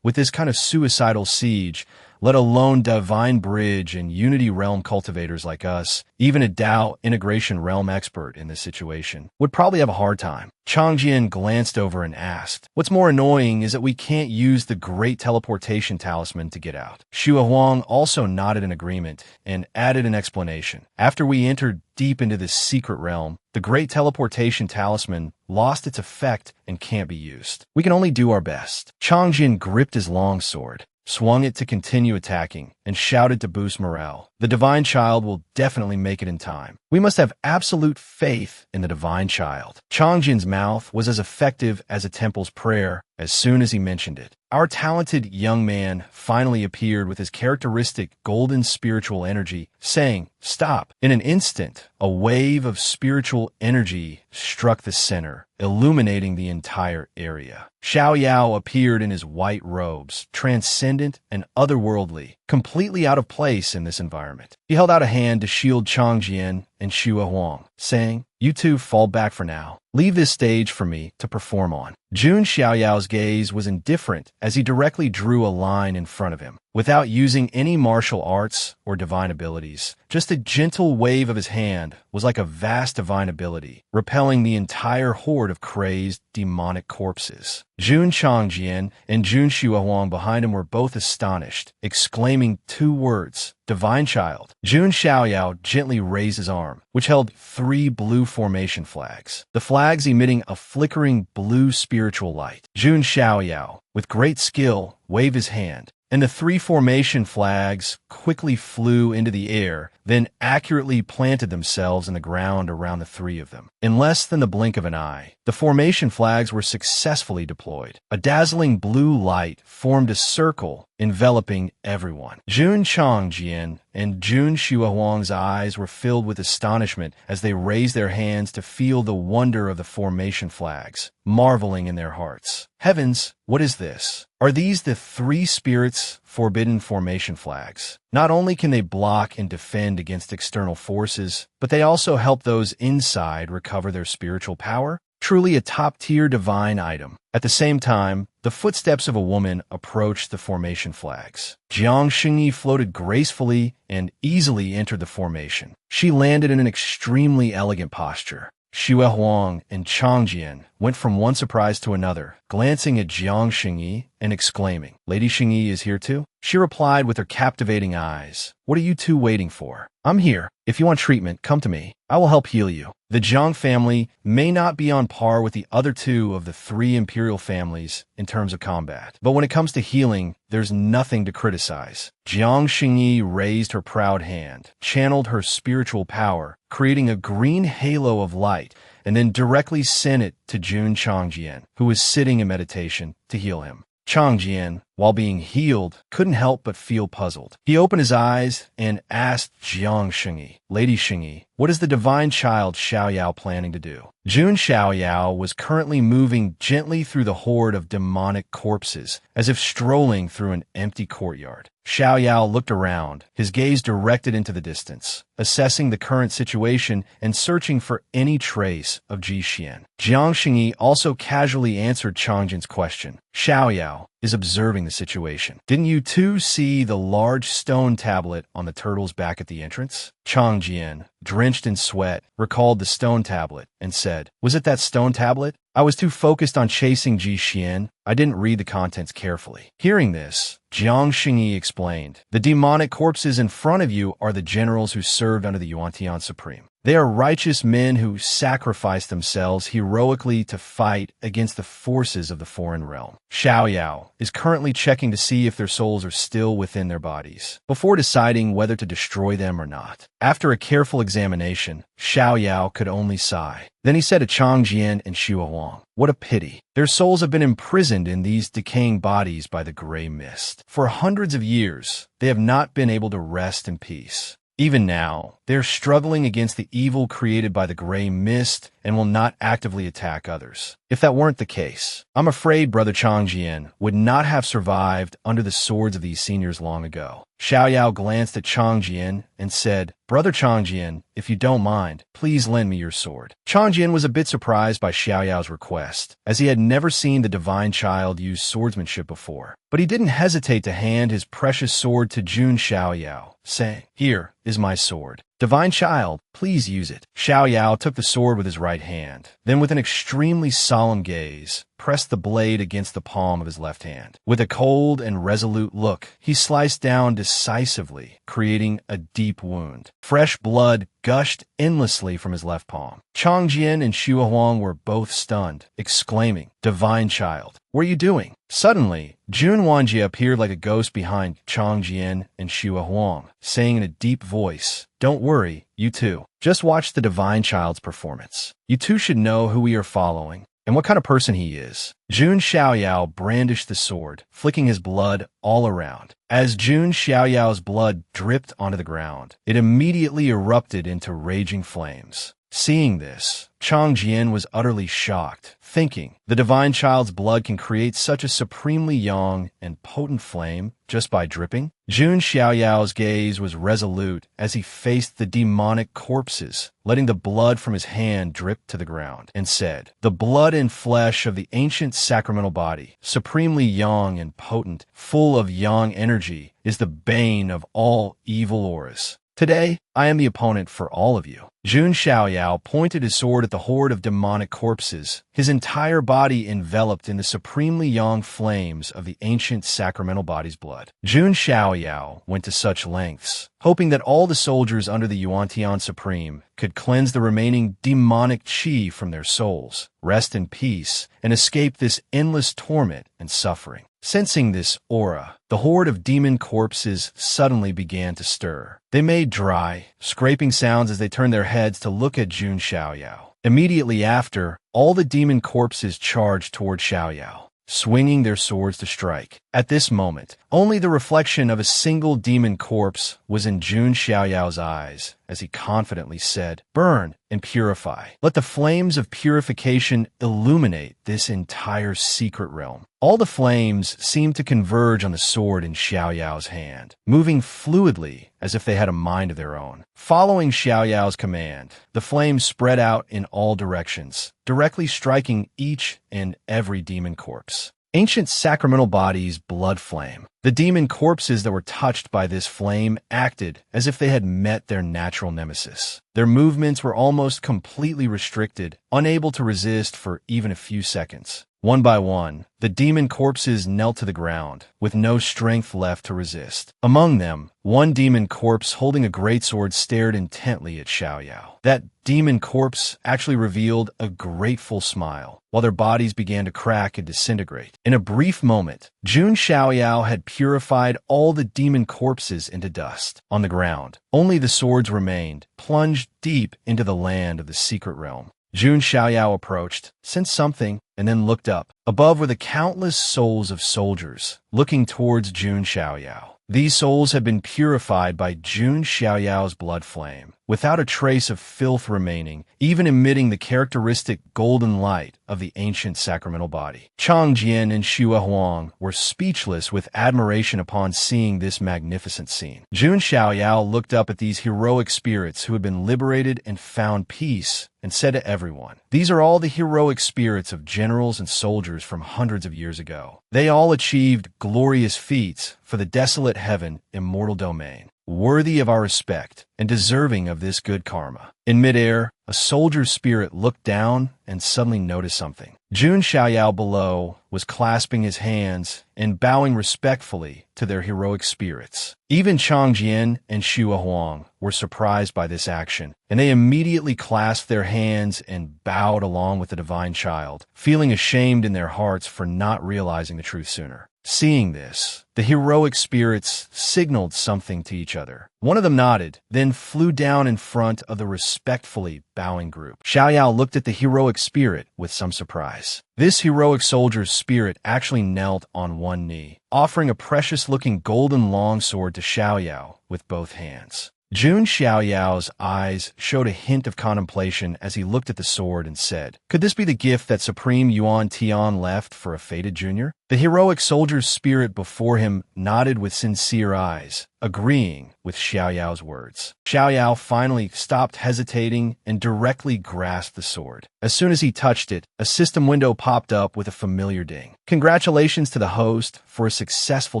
Speaker 1: With this kind of suicidal siege, let alone divine bridge and unity realm cultivators like us, even a Dao integration realm expert in this situation would probably have a hard time." Changjian glanced over and asked, "What's more annoying is that we can't use the great teleportation talisman to get out." Xue Huang also nodded in agreement and added an explanation. "After we entered deep into this secret realm, the great teleportation talisman lost its effect and can't be used. We can only do our best." Changjian gripped his long sword, swung it to continue attacking, and shouted to boost morale, "The divine child will definitely make it in time. We must have absolute faith in the divine child." Changjian's mouth was as effective as a temple's prayer as soon as he mentioned it. Our talented young man finally appeared with his characteristic golden spiritual energy, saying, "Stop." In an instant, a wave of spiritual energy struck the center, illuminating the entire area. Xiaoyao appeared in his white robes, transcendent and otherworldly, completely out of place in this environment. He held out a hand to shield Changjian and Xue Huang, saying, "You two fall back for now. Leave this stage for me to perform on." Jun Xiaoyao's gaze was indifferent as he directly drew a line in front of him. without using any martial arts or divine abilities. Just a gentle wave of his hand was like a vast divine ability, repelling the entire horde of crazed, demonic corpses. Jun Changjian and Jun Xiaohuang behind him were both astonished, exclaiming two words, "Divine Child." Jun Xiaoyao gently raised his arm, which held 3 blue formation flags, the flags emitting a flickering blue spiritual light. Jun Xiaoyao, with great skill, waved his hand, and the 3 formation flags quickly flew into the air, then accurately planted themselves in the ground around the 3 of them. In less than the blink of an eye, the formation flags were successfully deployed. A dazzling blue light formed a circle enveloping everyone. Jun Changjian and Jun Xiaohuang's eyes were filled with astonishment as they raised their hands to feel the wonder of the formation flags, marveling in their hearts. Heavens, what is this? Are these the 3 spirits' forbidden formation flags? Not only can they block and defend against external forces, but they also help those inside recover their spiritual power? Truly a top-tier divine item. At the same time, the footsteps of a woman approached the formation flags. Jiang Xingyi floated gracefully and easily entered the formation. She landed in an extremely elegant posture. Xue Huang and Changjian went from one surprise to another, glancing at Jiang Xingyi and exclaiming, "Lady Xingyi is here too?" She replied with her captivating eyes, "What are you two waiting for? I'm here. If you want treatment, come to me. I will help heal you." The Jiang family may not be on par with the other 2 of the 3 imperial families in terms of combat, but when it comes to healing, there's nothing to criticize. Jiang Xingyi raised her proud hand, channeled her spiritual power, creating a green halo of light, and then directly sent it to Jun Changjian, who was sitting in meditation, to heal him. Changjian, while being healed, couldn't help but feel puzzled. He opened his eyes and asked Jiang Xingyi, "Lady Xingyi, what is the divine child Xiaoyao planning to do?" Jun Xiaoyao was currently moving gently through the horde of demonic corpses, as if strolling through an empty courtyard. Xiaoyao looked around, his gaze directed into the distance, assessing the current situation and searching for any trace of Ji Xian. Jiang Xingyi also casually answered Changjian's question. Xiaoyao is observing the situation. "Didn't you two see the large stone tablet on the turtle's back at the entrance?" Changjian, drenched in sweat, recalled the stone tablet and said, "Was it that stone tablet? I was too focused on chasing Ji Xian. I didn't read the contents carefully." Hearing this, Jiang Xingyi explained, "The demonic corpses in front of you are the generals who served under the Yuantian Supreme. They are righteous men who sacrificed themselves heroically to fight against the forces of the foreign realm. Xiaoyao is currently checking to see if their souls are still within their bodies, before deciding whether to destroy them or not." After a careful examination, Xiaoyao could only sigh. Then he said to Changjian and Xue Huang, "What a pity. Their souls have been imprisoned in these decaying bodies by the gray mist. For hundreds of years, they have not been able to rest in peace. Even now, they are struggling against the evil created by the gray mist and will not actively attack others. If that weren't the case, I'm afraid Brother Changjian would not have survived under the swords of these seniors long ago." Xiaoyao glanced at Changjian and said, "Brother Changjian, if you don't mind, please lend me your sword." Changjian was a bit surprised by Xiaoyao's request, as he had never seen the divine child use swordsmanship before. But he didn't hesitate to hand his precious sword to Jun Xiaoyao, saying, "Here is my sword. Divine child, please use it." Xiaoyao took the sword with his right hand, then with an extremely solemn gaze, pressed the blade against the palm of his left hand. With a cold and resolute look, he sliced down decisively, creating a deep wound. Fresh blood gushed endlessly from his left palm. Changjian and Xue Huang were both stunned, exclaiming, "Divine child, what are you doing?" Suddenly, Jun Wanjie appeared like a ghost behind Changjian and Xue Huang, saying in a deep voice, "Don't worry, you two. Just watch the divine child's performance. You two should know who we are following and what kind of person he is." Jun Xiaoyao brandished the sword, flicking his blood all around. As Jun Xiaoyao's blood dripped onto the ground, it immediately erupted into raging flames. Seeing this, Chang Jian was utterly shocked, thinking, the divine child's blood can create such a supremely young and potent flame just by dripping? Jun Xiaoyao's gaze was resolute as he faced the demonic corpses, letting the blood from his hand drip to the ground, and said, the blood and flesh of the ancient sacramental body, supremely young and potent, full of yang energy, is the bane of all evil auras. Today, I am the opponent for all of you. Jun Xiaoyao pointed his sword at the horde of demonic corpses, his entire body enveloped in the supremely young flames of the ancient sacramental body's blood. Jun Xiaoyao went to such lengths, hoping that all the soldiers under the Yuan-Tian Supreme could cleanse the remaining demonic qi from their souls, rest in peace, and escape this endless torment and suffering. Sensing this aura, the horde of demon corpses suddenly began to stir. They made dry, scraping sounds as they turned their heads to look at Jun Xiaoyao. Immediately after, all the demon corpses charged toward Xiaoyao, swinging their swords to strike. At this moment, only the reflection of a single demon corpse was in Jun Xiaoyao's eyes, as he confidently said, burn and purify. Let the flames of purification illuminate this entire secret realm. All the flames seemed to converge on the sword in Xiaoyao's hand, moving fluidly as if they had a mind of their own. Following Xiaoyao's command, the flames spread out in all directions, directly striking each and every demon corpse. Ancient sacramental body's blood flame. The demon corpses that were touched by this flame acted as if they had met their natural nemesis. Their movements were almost completely restricted, unable to resist for even a few seconds. One by one, the demon corpses knelt to the ground, with no strength left to resist. Among them, one demon corpse holding a greatsword stared intently at Xiaoyao. That demon corpse actually revealed a grateful smile, while their bodies began to crack and disintegrate. In a brief moment, Jun Xiaoyao had purified all the demon corpses into dust. On the ground, only the swords remained, plunged deep into the land of the secret realm. Jun Xiaoyao approached, sensed something, and then looked up. Above were the countless souls of soldiers, looking towards Jun Xiaoyao. These souls had been purified by Jun Xiaoyao's blood flame, without a trace of filth remaining, even emitting the characteristic golden light of the ancient sacramental body. Chang Jian and Xue Huang were speechless with admiration upon seeing this magnificent scene. Jun Xiaoyao looked up at these heroic spirits who had been liberated and found peace, and said to everyone, these are all the heroic spirits of generals and soldiers from hundreds of years ago. They all achieved glorious feats for the desolate heaven immortal domain, worthy of our respect and deserving of this good karma. In midair, a soldier's spirit looked down and suddenly noticed something. Jun Xiaoyao below was clasping his hands and bowing respectfully to their heroic spirits. Even Chang Jian and Xue Huang were surprised by this action, and they immediately clasped their hands and bowed along with the divine child, feeling ashamed in their hearts for not realizing the truth sooner. Seeing this, the heroic spirits signaled something to each other. One of them nodded, then flew down in front of the respectfully bowing group. Xiaoyao looked at the heroic spirit with some surprise. This heroic soldier's spirit actually knelt on one knee, offering a precious-looking golden longsword to Xiaoyao with both hands. Jun Xiaoyao's eyes showed a hint of contemplation as he looked at the sword and said, could this be the gift that Supreme Yuan Tian left for a fated junior? The heroic soldier's spirit before him nodded with sincere eyes, agreeing with Xiaoyao's words. Xiaoyao finally stopped hesitating and directly grasped the sword. As soon as he touched it, a system window popped up with a familiar ding. Congratulations to the host for a successful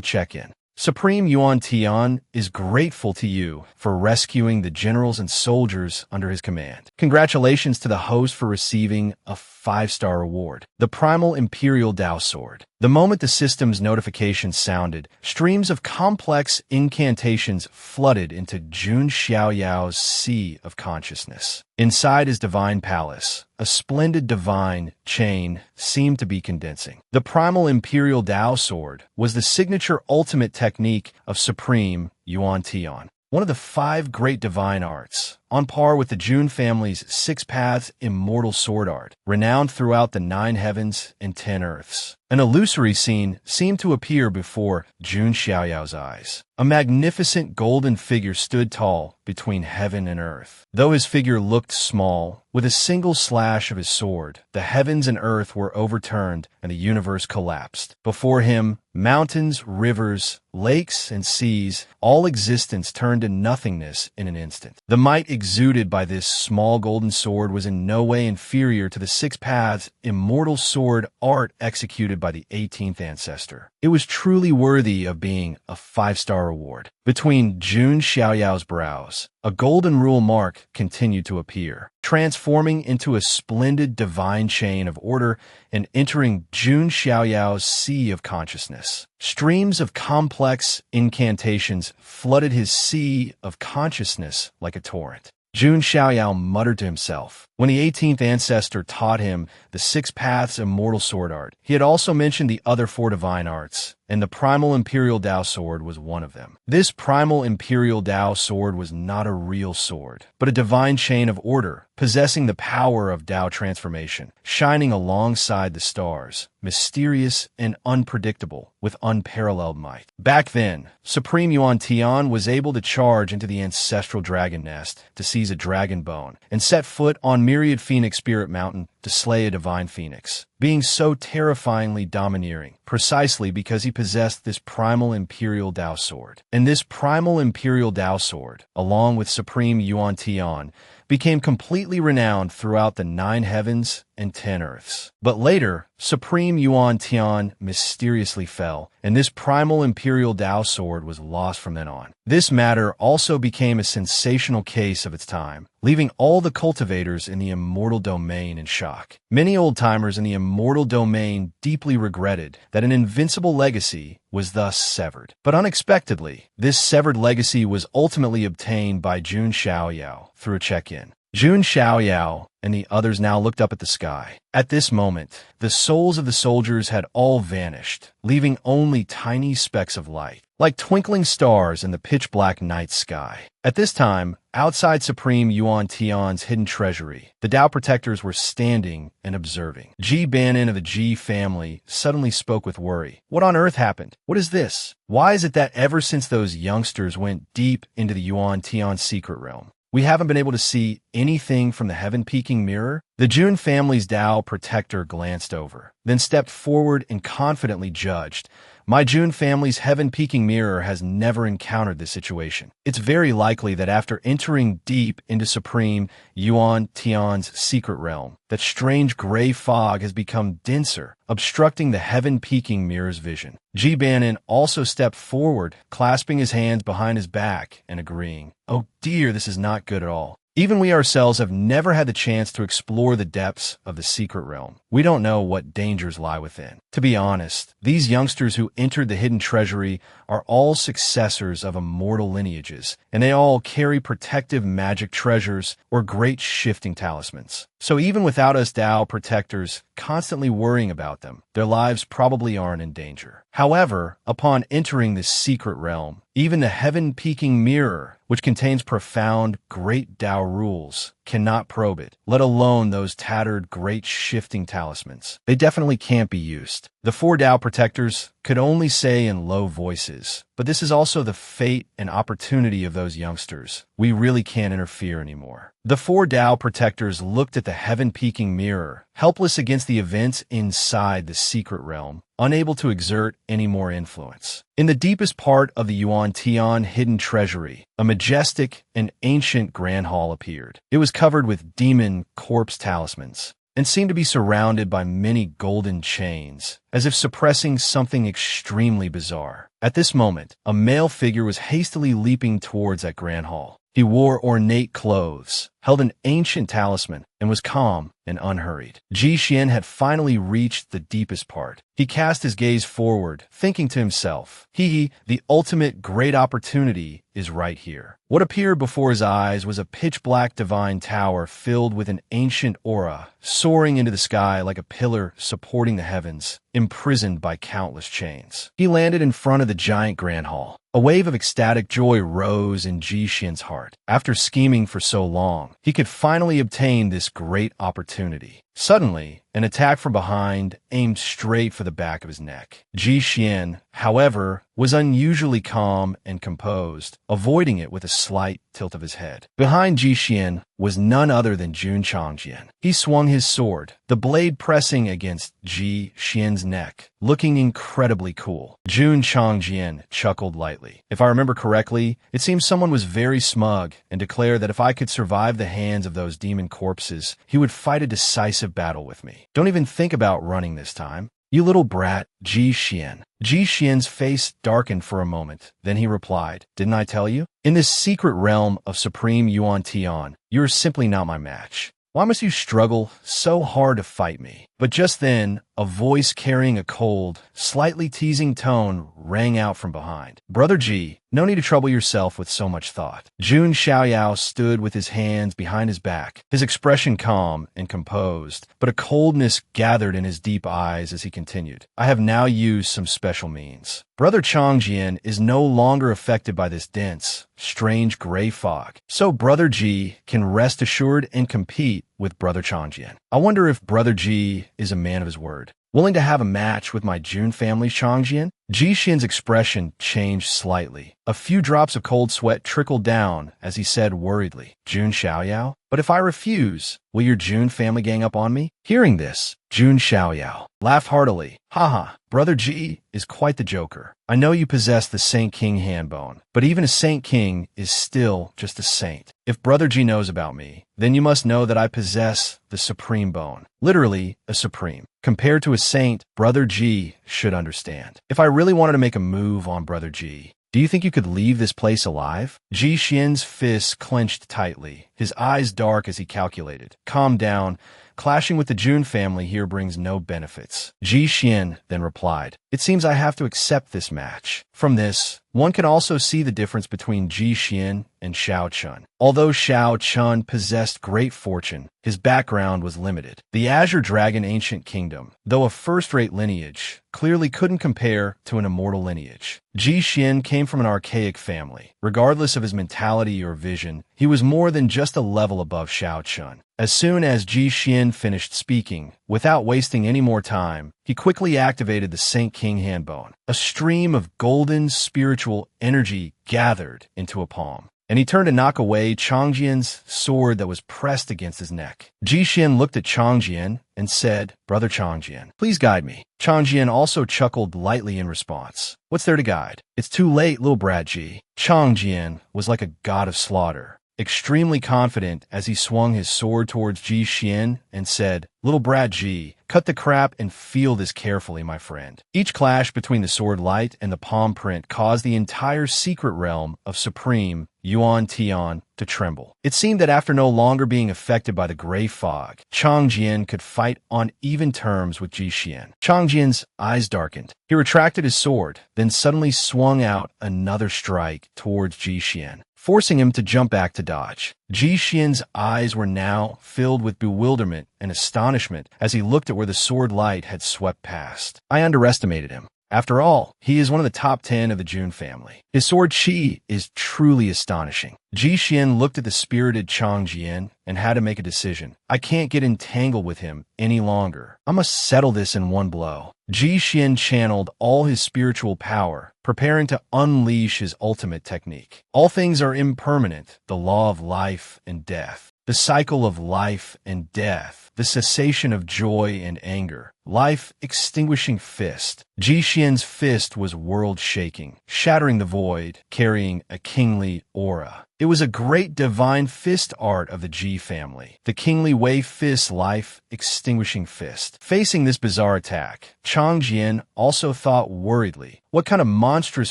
Speaker 1: check-in. Supreme Yuan Tian is grateful to you for rescuing the generals and soldiers under his command. Congratulations to the host for receiving a 5-star award, the Primal Imperial Dao Sword. The moment the system's notification sounded, streams of complex incantations flooded into Jun Xiaoyao's sea of consciousness. Inside his divine palace, a splendid divine chain seemed to be condensing. The Primal Imperial Dao Sword was the signature ultimate technique of Supreme Yuan Tian, one of the 5 great divine arts, on par with the Jun family's 6 paths immortal sword art, renowned throughout the 9 heavens and 10 earths. An illusory scene seemed to appear before Jun Xiaoyao's eyes. A magnificent golden figure stood tall between heaven and earth. Though his figure looked small, with a single slash of his sword, the heavens and earth were overturned and the universe collapsed. Before him, mountains, rivers, lakes, and seas, all existence turned to nothingness in an instant. The might exuded by this small golden sword was in no way inferior to the six paths immortal sword art executed by the 18th ancestor. It was truly worthy of being a 5-star award. Between Jun Xiaoyao's brows, a golden rule mark continued to appear, transforming into a splendid divine chain of order and entering Jun Xiaoyao's sea of consciousness. Streams of complex incantations flooded his sea of consciousness like a torrent. Jun Xiaoyao muttered to himself. When the 18th ancestor taught him the six paths immortal sword art, he had also mentioned the other 4 divine arts, and the primal imperial Dao sword was one of them. This primal imperial Dao sword was not a real sword, but a divine chain of order, possessing the power of Dao transformation, shining alongside the stars, mysterious and unpredictable, with unparalleled might. Back then, Supreme Yuan Tian was able to charge into the ancestral dragon nest to seize a dragon bone, and set foot on Myriad Phoenix Spirit Mountain to slay a divine phoenix, being so terrifyingly domineering, precisely because he possessed this primal imperial Dao sword. And this primal imperial Dao sword, along with Supreme Yuan Tian, became completely renowned throughout the 9 heavens and 10 earths. But later, Supreme Yuan Tian mysteriously fell, and this primal imperial Dao sword was lost from then on. This matter also became a sensational case of its time, leaving all the cultivators in the immortal domain in shock. Many old-timers in the immortal domain deeply regretted that an invincible legacy was thus severed. But unexpectedly, this severed legacy was ultimately obtained by Jun Xiaoyao through a check-in. Jun Xiaoyao and the others now looked up at the sky. At this moment, the souls of the soldiers had all vanished, leaving only tiny specks of light, like twinkling stars in the pitch-black night sky. At this time, outside Supreme Yuan Tian's hidden treasury, the Dao Protectors were standing and observing. Ji Banin of the Ji family suddenly spoke with worry. What on earth happened? What is this? Why is it that ever since those youngsters went deep into the Yuan Tian secret realm, we haven't been able to see anything from the heaven-peaking mirror? The Jun family's Dao Protector glanced over, then stepped forward and confidently judged. My Jun family's heaven-peaking mirror has never encountered this situation. It's very likely that after entering deep into Supreme Yuan Tian's secret realm, that strange gray fog has become denser, obstructing the heaven-peaking mirror's vision. Ji Banin also stepped forward, clasping his hands behind his back and agreeing. Oh dear, this is not good at all. Even we ourselves have never had the chance to explore the depths of the secret realm. We don't know what dangers lie within. To be honest, these youngsters who entered the hidden treasury are all successors of immortal lineages, and they all carry protective magic treasures or great shifting talismans. So even without us Dao Protectors constantly worrying about them, their lives probably aren't in danger. However, upon entering this secret realm, even the heaven-peaking mirror, which contains profound, great Dao rules, cannot probe it, let alone those tattered, great shifting talismans. They definitely can't be used. The 4 Dao Protectors could only say in low voices, but this is also the fate and opportunity of those youngsters. We really can't interfere anymore. The 4 Dao Protectors looked at the heaven-peaking mirror, helpless against the events inside the secret realm, unable to exert any more influence. In the deepest part of the Yuan Tian hidden treasury, a majestic and ancient grand hall appeared. It was covered with demon corpse talismans, and seemed to be surrounded by many golden chains, as if suppressing something extremely bizarre. At this moment, a male figure was hastily leaping towards that grand hall. He wore ornate clothes, held an ancient talisman, and was calm and unhurried. Ji Xian had finally reached the deepest part. He cast his gaze forward, thinking to himself, the ultimate great opportunity is right here. What appeared before his eyes was a pitch-black divine tower filled with an ancient aura, soaring into the sky like a pillar supporting the heavens, imprisoned by countless chains. He landed in front of the giant grand hall. A wave of ecstatic joy rose in Ji Xian's heart. After scheming for so long, he could finally obtain this great opportunity. Suddenly, an attack from behind aimed straight for the back of his neck. Ji Xian, however, was unusually calm and composed, avoiding it with a slight tilt of his head. Behind Ji Xian was none other than Jun Changjian. He swung his sword, the blade pressing against Ji Xian's neck, looking incredibly cool. Jun Changjian chuckled lightly. If I remember correctly, it seems someone was very smug and declared that if I could survive the hands of those demon corpses, he would fight a decisive battle with me. Don't even think about running this time. You little brat, Ji Xian. Ji Xian's face darkened for a moment. Then he replied, "Didn't I tell you? In this secret realm of Supreme Yuan Tian, you are simply not my match. Why must you struggle so hard to fight me?" But just then, a voice carrying a cold, slightly teasing tone rang out from behind. "Brother Ji, no need to trouble yourself with so much thought." Jun Xiaoyao stood with his hands behind his back, his expression calm and composed, but a coldness gathered in his deep eyes as he continued. "I have now used some special means. Brother Changjian is no longer affected by this dense, strange gray fog, so Brother Ji can rest assured and compete with Brother Changjian. I wonder if Brother Ji is a man of his word, willing to have a match with my Jun family Changjian?" Ji Xian's expression changed slightly. A few drops of cold sweat trickled down as he said worriedly, "Jun Xiaoyao? But if I refuse, will your Jun family gang up on me?" Hearing this, Jun Xiaoyao laughed heartily. "Haha, Brother Ji is quite the joker. I know you possess the Saint King handbone, but even a Saint King is still just a saint. If Brother Ji knows about me, then you must know that I possess the Supreme Bone. Literally, a Supreme. Compared to a saint, Brother Ji should understand. If I really wanted to make a move on Brother Ji, do you think you could leave this place alive?" Ji Xian's fists clenched tightly, his eyes dark as he calculated. "Calm down. Clashing with the Jun family here brings no benefits." Ji Xian then replied, "It seems I have to accept this match." From this, one can also see the difference between Ji Xian and Xiao Chun. Although Xiao Chun possessed great fortune, his background was limited. The Azure Dragon ancient kingdom, though a first-rate lineage, clearly couldn't compare to an immortal lineage. Ji Xian came from an archaic family. Regardless of his mentality or vision, he was more than just a level above Xiao Chun. As soon as Ji Xian finished speaking, without wasting any more time, he quickly activated the Saint King handbone. A stream of golden spiritual energy gathered into a palm, and he turned to knock away Changjian's sword that was pressed against his neck. Ji Xian looked at Changjian and said, "Brother Changjian, please guide me." Changjian also chuckled lightly in response. "What's there to guide? It's too late, little brat Ji." Changjian was like a god of slaughter, extremely confident as he swung his sword towards Ji Xian and said, "Little brat Ji, cut the crap and feel this carefully, my friend." Each clash between the sword light and the palm print caused the entire secret realm of Supreme Yuan Tian to tremble. It seemed that after no longer being affected by the gray fog, Changjian could fight on even terms with Ji Xian. Changjian's eyes darkened. He retracted his sword, then suddenly swung out another strike towards Ji Xian, forcing him to jump back to dodge. Ji Xian's eyes were now filled with bewilderment and astonishment as he looked at where the sword light had swept past. I underestimated him. After all, he is one of the top 10 of the Jun family. His sword chi is truly astonishing. Ji Xian looked at the spirited Changjian and had to make a decision. I can't get entangled with him any longer. I must settle this in one blow. Ji Xian channeled all his spiritual power, preparing to unleash his ultimate technique. All things are impermanent, the law of life and death, the cycle of life and death, the cessation of joy and anger, life extinguishing fist. Ji Xian's fist was world-shaking, shattering the void, carrying a kingly aura. It was a great divine fist art of the Ji family, the kingly Wei fist life extinguishing fist. Facing this bizarre attack, Changjian also thought worriedly, what kind of monstrous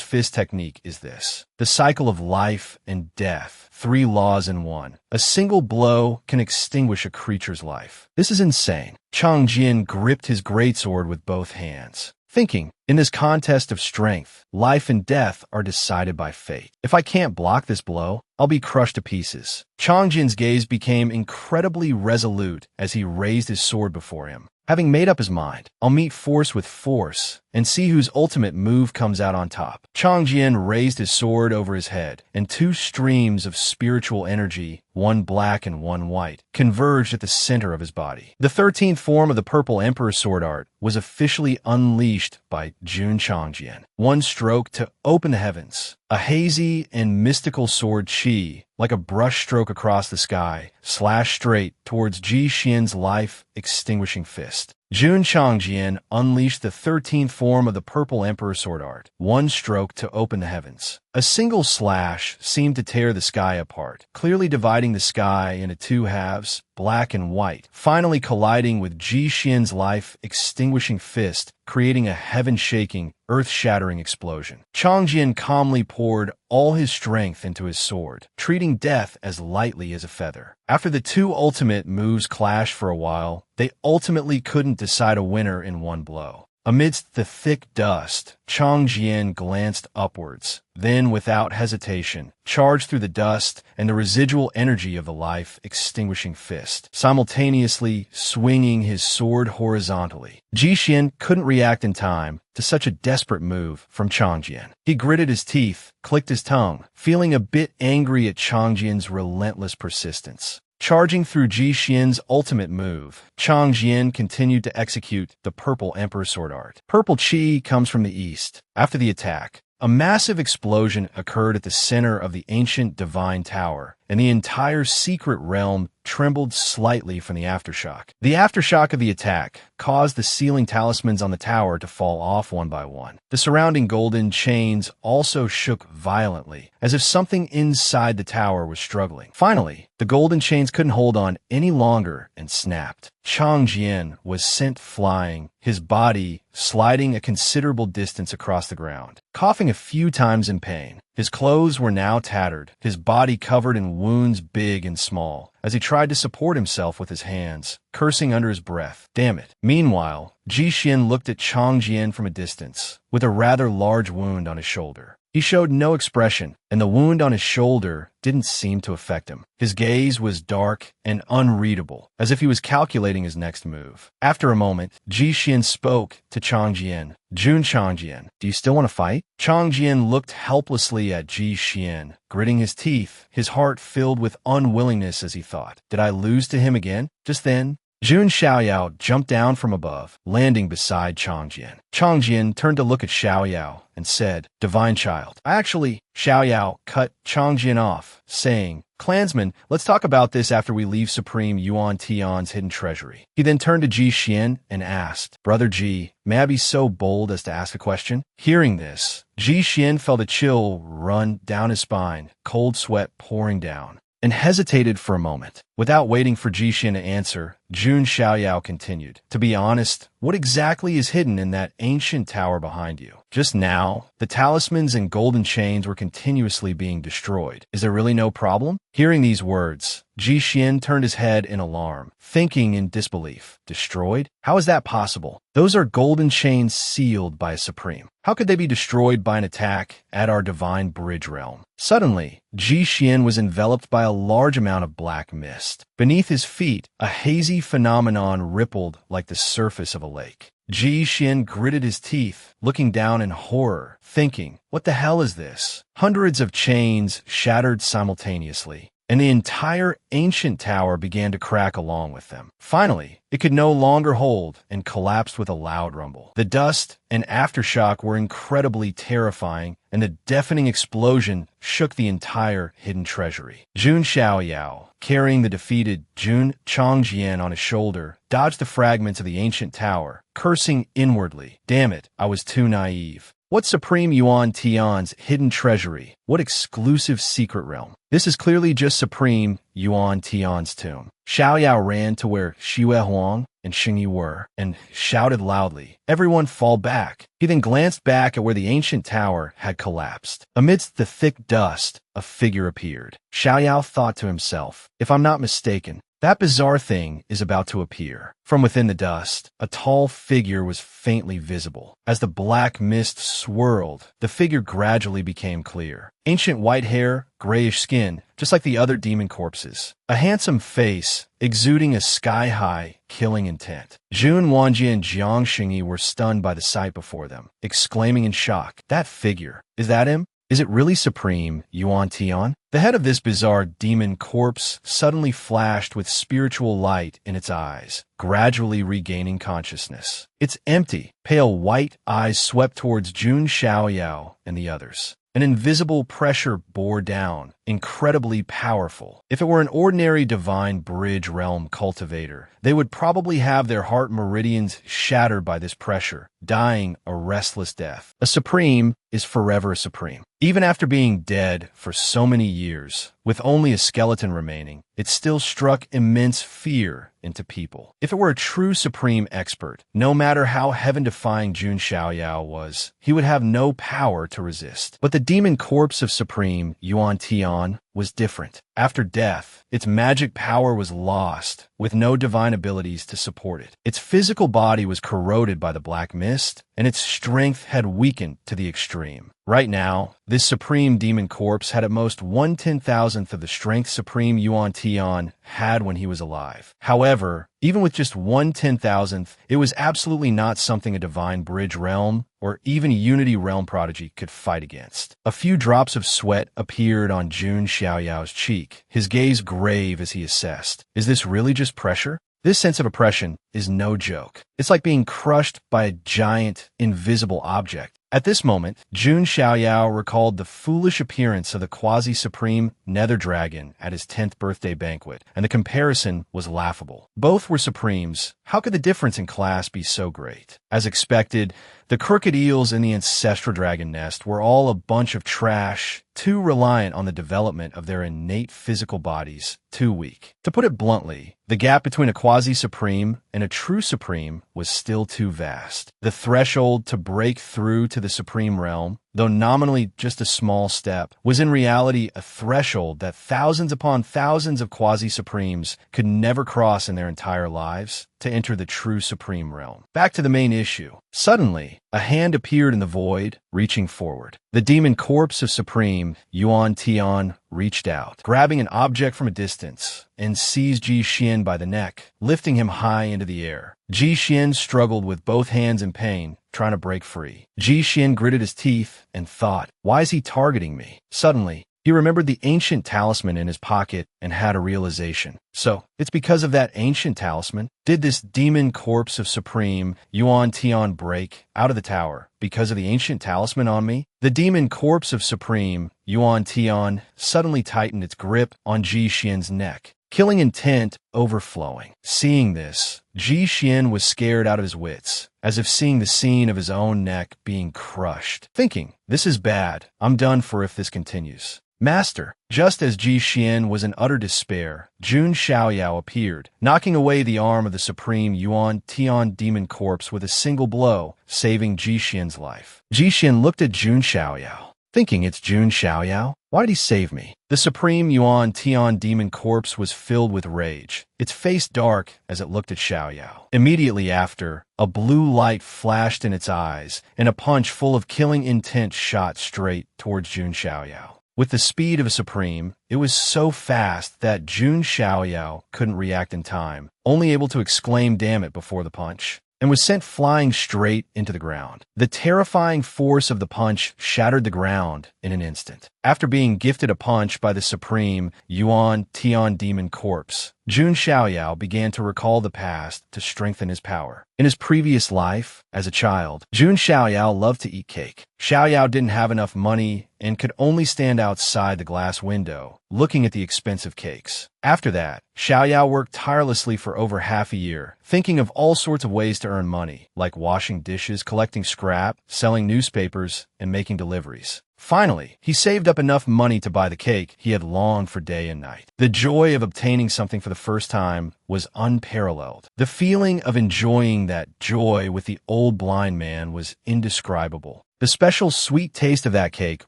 Speaker 1: fist technique is this? The cycle of life and death, 3 laws in one. A single blow can extinguish a creature's life. This is insane. Changjian gripped his greatsword with both hands, thinking, In this contest of strength, life and death are decided by fate. If I can't block this blow, I'll be crushed to pieces. Changjin's gaze became incredibly resolute as he raised his sword before him. Having made up his mind, I'll meet force with force and see whose ultimate move comes out on top. Changjin raised his sword over his head, and two streams of spiritual energy, one black and one white, converged at the center of his body. The 13th form of the Purple Emperor sword art was officially unleashed by Jun Changjin. One stroke to open the heavens. A hazy and mystical sword chi, like a brush stroke across the sky, slashed straight towards Ji Xian's life-extinguishing fist. Jun Changjin unleashed the 13th form of the Purple Emperor sword art, one stroke to open the heavens. A single slash seemed to tear the sky apart, clearly dividing the sky into two halves, black and white, finally colliding with Ji Xian's life-extinguishing fist, creating a heaven-shaking, earth-shattering explosion. Changjin calmly poured all his strength into his sword, treating death as lightly as a feather. After the two ultimate moves clashed for a while, they ultimately couldn't decide a winner in one blow. Amidst the thick dust, Changjin glanced upwards, then without hesitation, charged through the dust and the residual energy of the life-extinguishing fist, simultaneously swinging his sword horizontally. Ji Xian couldn't react in time to such a desperate move from Changjin. He gritted his teeth, clicked his tongue, feeling a bit angry at Changjin's relentless persistence. Charging through Ji Xian's ultimate move, Changjin continued to execute the Purple Emperor sword art. Purple Chi comes from the east. After the attack, a massive explosion occurred at the center of the ancient divine tower, and the entire secret realm trembled slightly from the aftershock. The aftershock of the attack caused the ceiling talismans on the tower to fall off one by one. The surrounding golden chains also shook violently, as if something inside the tower was struggling. Finally, the golden chains couldn't hold on any longer and snapped. Changjin was sent flying, his body sliding a considerable distance across the ground. Coughing a few times in pain, his clothes were now tattered, his body covered in wounds big and small, as he tried to support himself with his hands, cursing under his breath. Damn it. Meanwhile, Ji Xian looked at Changjin from a distance, with a rather large wound on his shoulder. He showed no expression, and the wound on his shoulder didn't seem to affect him. His gaze was dark and unreadable, as if he was calculating his next move. After a moment, Ji Xian spoke to Changjin. Jun Changjin, do you still want to fight? Changjin looked helplessly at Ji Xian, gritting his teeth, his heart filled with unwillingness as he thought. Did I lose to him again? Just then, Jun Xiaoyao jumped down from above, landing beside Changjin. Changjin turned to look at Xiaoyao and said, Divine Child. Xiaoyao cut Changjin off, saying, Clansman, let's talk about this after we leave Supreme Yuan Tian's hidden treasury. He then turned to Ji Xian and asked, Brother Ji, may I be so bold as to ask a question? Hearing this, Ji Xian felt a chill run down his spine, cold sweat pouring down, and hesitated for a moment. Without waiting for Ji Xian to answer, Jun Xiaoyao continued, To be honest, what exactly is hidden in that ancient tower behind you? Just now, the talismans and golden chains were continuously being destroyed. Is there really no problem? Hearing these words, Ji Xian turned his head in alarm, thinking in disbelief. Destroyed? How is that possible? Those are golden chains sealed by a supreme. How could they be destroyed by an attack at our divine bridge realm? Suddenly, Ji Xian was enveloped by a large amount of black mist. Beneath his feet, a hazy phenomenon rippled like the surface of a lake. Ji Xian gritted his teeth, looking down in horror, thinking, what the hell is this? Hundreds of chains shattered simultaneously, and the entire ancient tower began to crack along with them. Finally, it could no longer hold and collapsed with a loud rumble. The dust and aftershock were incredibly terrifying, and the deafening explosion shook the entire hidden treasury. Jun Xiaoyao, carrying the defeated Jun Changjin on his shoulder, dodged the fragments of the ancient tower, cursing inwardly. Damn it, I was too naive. What Supreme Yuan Tian's hidden treasury? What exclusive secret realm? This is clearly just Supreme Yuan Tian's tomb. Xiaoyao ran to where Xue Huang and Xingyi were and shouted loudly, Everyone fall back. He then glanced back at where the ancient tower had collapsed. Amidst the thick dust, a figure appeared. Xiaoyao thought to himself, if I'm not mistaken, That bizarre thing is about to appear. From within the dust, a tall figure was faintly visible. As the black mist swirled, the figure gradually became clear. Ancient white hair, grayish skin, just like the other demon corpses. A handsome face, exuding a sky-high, killing intent. Jun Wanjie and Jiang Xingyi were stunned by the sight before them, exclaiming in shock, "That figure, is that him? Is it really Supreme Yuan Tian?" The head of this bizarre demon corpse suddenly flashed with spiritual light in its eyes, gradually regaining consciousness. Its empty, pale white eyes swept towards Jun Xiaoyao and the others. An invisible pressure bore down, incredibly powerful. If it were an ordinary divine bridge realm cultivator, they would probably have their heart meridians shattered by this pressure, dying a restless death. A supreme is forever a supreme. Even after being dead for so many years, with only a skeleton remaining, it still struck immense fear into people. If it were a true supreme expert, no matter how heaven-defying Jun Xiaoyao was, he would have no power to resist. But the demon corpse of Supreme Yuan Tian was different. After death, its magic power was lost, with no divine abilities to support it. Its physical body was corroded by the black mist, and its strength had weakened to the extreme. Right now, this supreme demon corpse had at most 1/10,000th of the strength Supreme Yuan Tian had when he was alive. However, even with just 1/10,000th, it was absolutely not something a divine bridge realm or even Unity realm prodigy could fight against. A few drops of sweat appeared on Jun Xiaoyao's cheek, his gaze grave as he assessed. Is this really just pressure? This sense of oppression is no joke. It's like being crushed by a giant, invisible object. At this moment, Jun Xiaoyao recalled the foolish appearance of the quasi-supreme Nether Dragon at his 10th birthday banquet, and the comparison was laughable. Both were supremes. How could the difference in class be so great? As expected, the crooked eels in the ancestral dragon nest were all a bunch of trash, too reliant on the development of their innate physical bodies, too weak. To put it bluntly, the gap between a quasi-supreme and a true supreme was still too vast. The threshold to break through to the supreme realm, though nominally just a small step, was in reality a threshold that thousands upon thousands of quasi-supremes could never cross in their entire lives to enter the true supreme realm. Back to the main issue. Suddenly, a hand appeared in the void, reaching forward. The demon corpse of Supreme Yuan Tian reached out, grabbing an object from a distance, and seized Ji Xian by the neck, lifting him high into the air. Ji Xian struggled with both hands in pain, trying to break free. Ji Xian gritted his teeth and thought, "Why is he targeting me?" Suddenly, he remembered the ancient talisman in his pocket and had a realization. So, it's because of that ancient talisman? Did this demon corpse of Supreme Yuan Tian break out of the tower because of the ancient talisman on me? The demon corpse of Supreme Yuan Tian suddenly tightened its grip on Ji Xian's neck, killing intent overflowing. Seeing this, Ji Xian was scared out of his wits, as if seeing the scene of his own neck being crushed. Thinking, "This is bad. I'm done for if this continues." "Master!" Just as Ji Xian was in utter despair, Jun Xiaoyao appeared, knocking away the arm of the Supreme Yuan Tian demon corpse with a single blow, saving Ji Xian's life. Ji Xian looked at Jun Xiaoyao, thinking, "It's Jun Xiaoyao? Why did he save me?" The Supreme Yuan Tian demon corpse was filled with rage, its face dark as it looked at Xiaoyao. Immediately after, a blue light flashed in its eyes, and a punch full of killing intent shot straight towards Jun Xiaoyao. With the speed of a supreme, it was so fast that Jun Xiaoyao couldn't react in time, only able to exclaim "damn it" before the punch, and was sent flying straight into the ground. The terrifying force of the punch shattered the ground in an instant. After being gifted a punch by the Supreme Yuan Tian demon corpse, Jun Xiaoyao began to recall the past to strengthen his power. In his previous life, as a child, Jun Xiaoyao loved to eat cake. Xiaoyao didn't have enough money and could only stand outside the glass window, looking at the expensive cakes. After that, Xiaoyao worked tirelessly for over half a year, thinking of all sorts of ways to earn money, like washing dishes, collecting scrap, selling newspapers, and making deliveries. Finally, he saved up enough money to buy the cake he had longed for day and night. The joy of obtaining something for the first time was unparalleled. The feeling of enjoying that joy with the old blind man was indescribable. The special sweet taste of that cake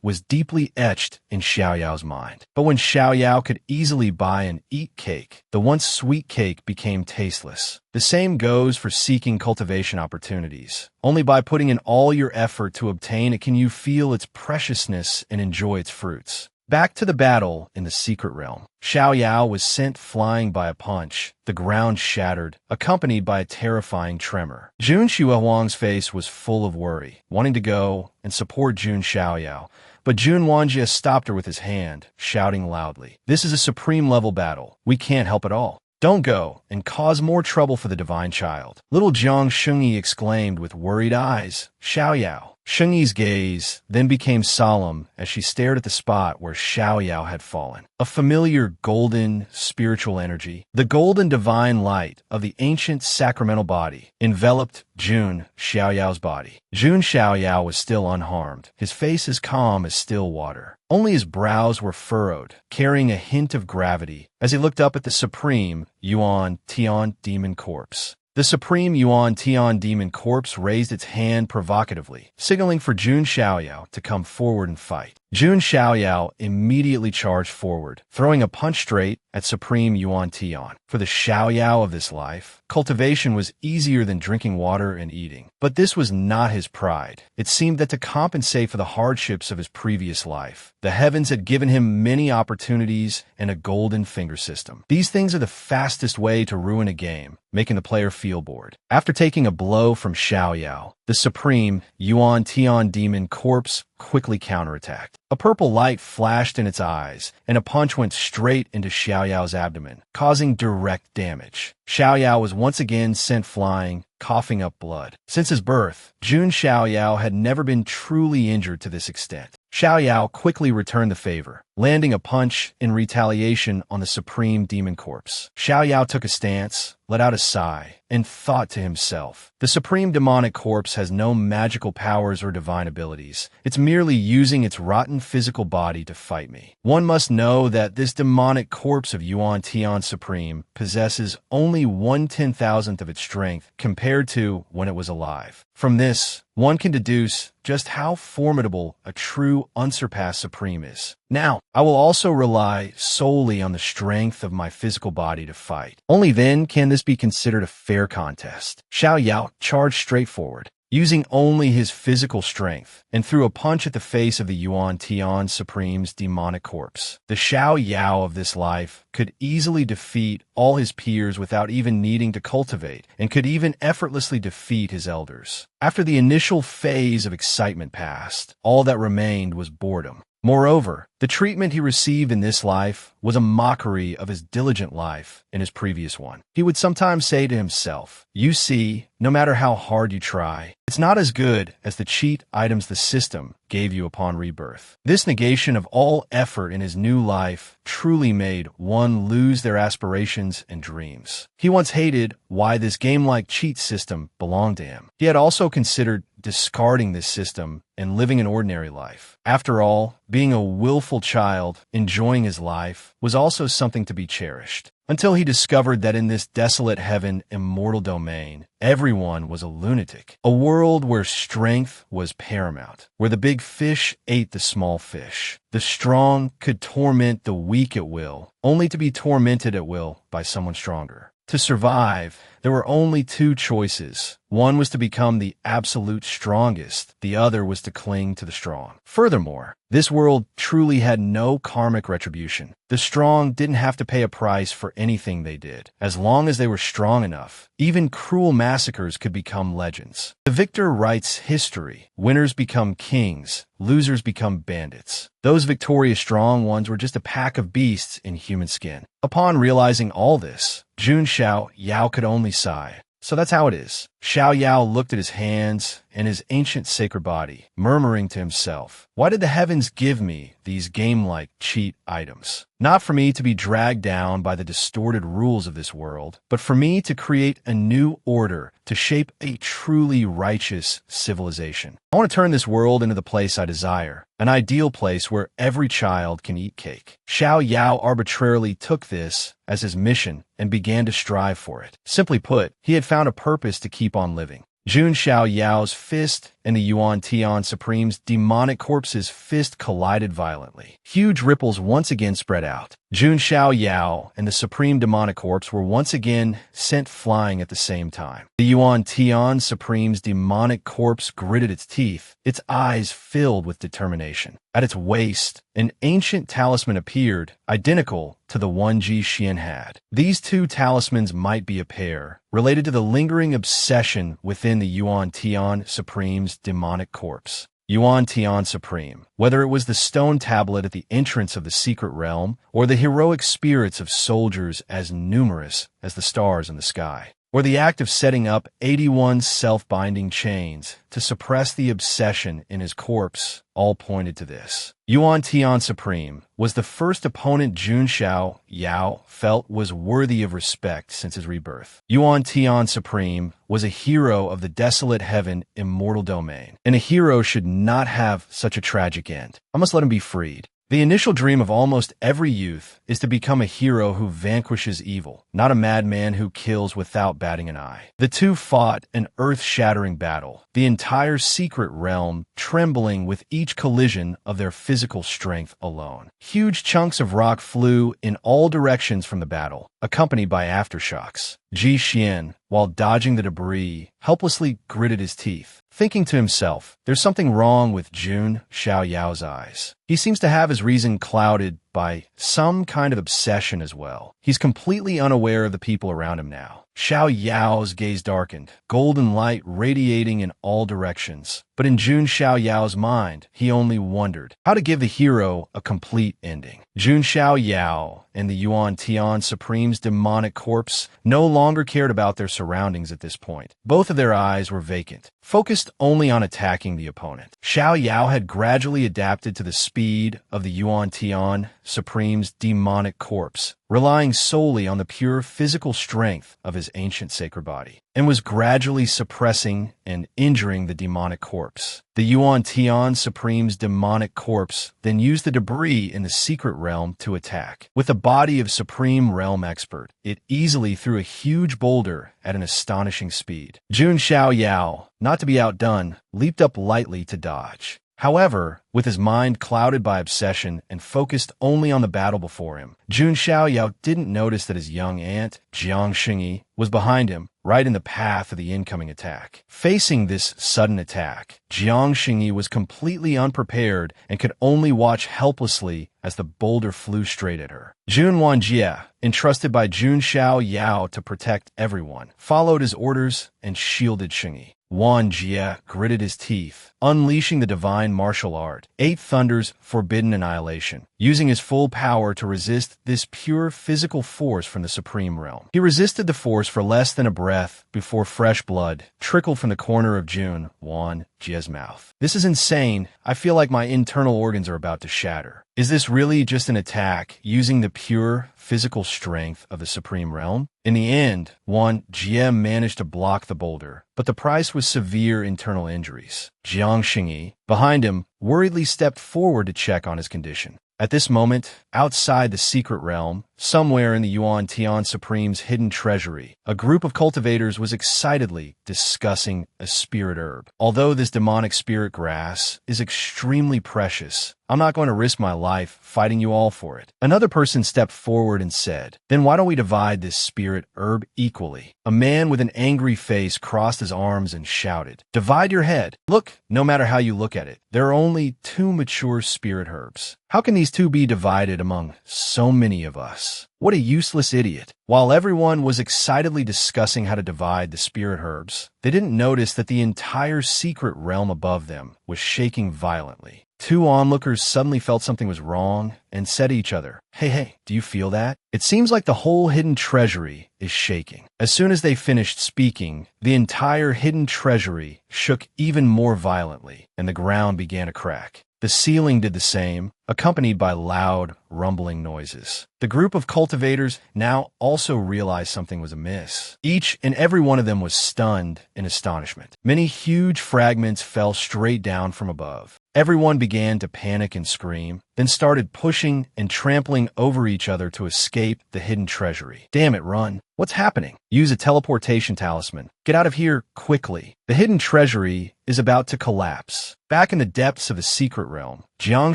Speaker 1: was deeply etched in Xiao Yao's mind. But when Xiao Yao could easily buy and eat cake, the once sweet cake became tasteless. The same goes for seeking cultivation opportunities. Only by putting in all your effort to obtain it can you feel its preciousness and enjoy its fruits. Back to the battle in the secret realm. Xiao Yao was sent flying by a punch. The ground shattered, accompanied by a terrifying tremor. Jun Xiaohuang's face was full of worry, wanting to go and support Jun Xiao Yao. But Jun Wanjie stopped her with his hand, shouting loudly, "This is a supreme-level battle. We can't help at all. Don't go and cause more trouble for the divine child." Little Jiang Shengyi exclaimed with worried eyes, "Xiao Yao." Shengyi's gaze then became solemn as she stared at the spot where Xiao Yao had fallen. A familiar golden spiritual energy, the golden divine light of the ancient sacramental body, enveloped Jun Xiao Yao's body. Jun Xiao Yao was still unharmed, his face as calm as still water. Only his brows were furrowed, carrying a hint of gravity, as he looked up at the supreme Yuan Tian demon corpse. The supreme Yuan Tian demon corpse raised its hand provocatively, signaling for Jun Xiaoyao to come forward and fight. Jun Xiaoyao immediately charged forward, throwing a punch straight at Supreme Yuan Tian. For the Xiaoyao of this life, cultivation was easier than drinking water and eating. But this was not his pride. It seemed that to compensate for the hardships of his previous life, the heavens had given him many opportunities and a golden finger system. These things are the fastest way to ruin a game, making the player feel bored. After taking a blow from Xiaoyao, the supreme Yuan Tian demon corpse quickly counterattacked. A purple light flashed in its eyes, and a punch went straight into Xiaoyao's abdomen, causing direct damage. Xiaoyao was once again sent flying, coughing up blood. Since his birth, Jun Xiaoyao had never been truly injured to this extent. Xiaoyao quickly returned the favor, landing a punch in retaliation on the supreme demon corpse. Xiaoyao took a stance, let out a sigh, and thought to himself, "The supreme demonic corpse has no magical powers or divine abilities. It's merely using its rotten physical body to fight me. One must know that this demonic corpse of Yuan Tian Supreme possesses only 1/10,000th of its strength compared to when it was alive. From this, one can deduce just how formidable a true unsurpassed Supreme is. Now, I will also rely solely on the strength of my physical body to fight. Only then can this be considered a fair contest." Xiaoyao charged straight forward, using only his physical strength, and threw a punch at the face of the Yuan Tian Supreme's demonic corpse. The Xiaoyao of this life could easily defeat all his peers without even needing to cultivate, and could even effortlessly defeat his elders. After the initial phase of excitement passed, all that remained was boredom. Moreover, the treatment he received in this life was a mockery of his diligent life in his previous one. He would sometimes say to himself, "You see, no matter how hard you try, it's not as good as the cheat items the system gave you upon rebirth." This negation of all effort in his new life truly made one lose their aspirations and dreams. He once hated why this game-like cheat system belonged to him. He had also considered discarding this system and living an ordinary life. After all, being a willful child, enjoying his life, was also something to be cherished. Until he discovered that in this desolate heaven immortal domain, everyone was a lunatic. A world where strength was paramount, where the big fish ate the small fish. The strong could torment the weak at will, only to be tormented at will by someone stronger. To survive, there were only two choices. One was to become the absolute strongest. The other was to cling to the strong. Furthermore, this world truly had no karmic retribution. The strong didn't have to pay a price for anything they did. As long as they were strong enough, even cruel massacres could become legends. The victor writes history. Winners become kings. Losers become bandits. Those victorious strong ones were just a pack of beasts in human skin. Upon realizing all this, Jun Xiaoyao could only sigh. So that's how it is. Xiaoyao looked at his hands and his ancient sacred body, murmuring to himself, "Why did the heavens give me these game-like cheat items? Not for me to be dragged down by the distorted rules of this world, but for me to create a new order, to shape a truly righteous civilization. I want to turn this world into the place I desire, an ideal place where every child can eat cake." Xiaoyao arbitrarily took this as his mission and began to strive for it. Simply put, he had found a purpose to keep on living. Jun Xiaoyao's fist and the Yuan Tian Supreme's demonic corpse's fist collided violently. Huge ripples once again spread out. Jun Xiao Yao and the Supreme Demonic Corpse were once again sent flying at the same time. The Yuan Tian Supreme's demonic corpse gritted its teeth, its eyes filled with determination. At its waist, an ancient talisman appeared, identical to the one Ji Xian had. These two talismans might be a pair, related to the lingering obsession within the Yuan Tian Supreme's demonic corpse. Yuan Tian Supreme, whether it was the stone tablet at the entrance of the secret realm, or the heroic spirits of soldiers as numerous as the stars in the sky, or the act of setting up 81 self-binding chains to suppress the obsession in his corpse, all pointed to this. Yuan Tian Supreme was the first opponent Jun Xiao Yao felt was worthy of respect since his rebirth. Yuan Tian Supreme was a hero of the desolate heaven immortal domain, and a hero should not have such a tragic end. I must let him be freed. The initial dream of almost every youth is to become a hero who vanquishes evil, not a madman who kills without batting an eye. The two fought an earth-shattering battle, the entire secret realm trembling with each collision of their physical strength alone. Huge chunks of rock flew in all directions from the battle, accompanied by aftershocks. Ji Xian, while dodging the debris, helplessly gritted his teeth, thinking to himself, there's something wrong with Jun Xiao Yao's eyes. He seems to have his reason clouded by some kind of obsession as well. He's completely unaware of the people around him now. Xiao Yao's gaze darkened, golden light radiating in all directions. But in Jun Xiao Yao's mind, he only wondered how to give the hero a complete ending. Jun Xiao Yao and the Yuan Tian Supreme's demonic corpse no longer cared about their surroundings at this point. Both of their eyes were vacant, focused only on attacking the opponent. Xiao Yao had gradually adapted to the speed of the Yuan Tian Supreme's demonic corpse, relying solely on the pure physical strength of his ancient sacred body, and was gradually suppressing and injuring the demonic corpse. The Yuan Tian Supreme's demonic corpse then used the debris in the secret realm to attack. With the body of Supreme Realm Expert, it easily threw a huge boulder at an astonishing speed. Jun Xiao Yao, not to be outdone, leaped up lightly to dodge. However, with his mind clouded by obsession and focused only on the battle before him, Jun Xiao Yao didn't notice that his young aunt, Jiang Xingyi, was behind him, right in the path of the incoming attack. Facing this sudden attack, Jiang Xingyi was completely unprepared and could only watch helplessly as the boulder flew straight at her. Jun Wanjie, entrusted by Jun Xiao Yao to protect everyone, followed his orders and shielded Xingyi. Wan Jie gritted his teeth, unleashing the divine martial art, Eight Thunder's forbidden annihilation, using his full power to resist this pure physical force from the Supreme Realm. He resisted the force for less than a breath before fresh blood trickled from the corner of Jun Wan Jie's mouth. This is insane. I feel like my internal organs are about to shatter. Is this really just an attack using the pure physical strength of the Supreme Realm? In the end, Wan Jie managed to block the boulder, but the price was severe internal injuries. Jiang Xingyi, behind him, worriedly stepped forward to check on his condition. At this moment, outside the secret realm, somewhere in the Yuan Tian Supreme's hidden treasury, a group of cultivators was excitedly discussing a spirit herb. Although this demonic spirit grass is extremely precious, I'm not going to risk my life fighting you all for it. Another person stepped forward and said, then why don't we divide this spirit herb equally? A man with an angry face crossed his arms and shouted, divide your head. Look, no matter how you look at it, there are only two mature spirit herbs. How can these two be divided among so many of us? What a useless idiot. While everyone was excitedly discussing how to divide the spirit herbs, they didn't notice that the entire secret realm above them was shaking violently. Two onlookers suddenly felt something was wrong and said to each other, hey, do you feel that? It seems like the whole hidden treasury is shaking. As soon as they finished speaking, the entire hidden treasury shook even more violently, and the ground began to crack. The ceiling did the same, accompanied by loud, rumbling noises. The group of cultivators now also realized something was amiss. Each and every one of them was stunned in astonishment. Many huge fragments fell straight down from above. Everyone began to panic and scream, then started pushing and trampling over each other to escape the hidden treasury. Damn it, run. What's happening? Use a teleportation talisman. Get out of here quickly. The hidden treasury is about to collapse. Back in the depths of the secret realm, Jiang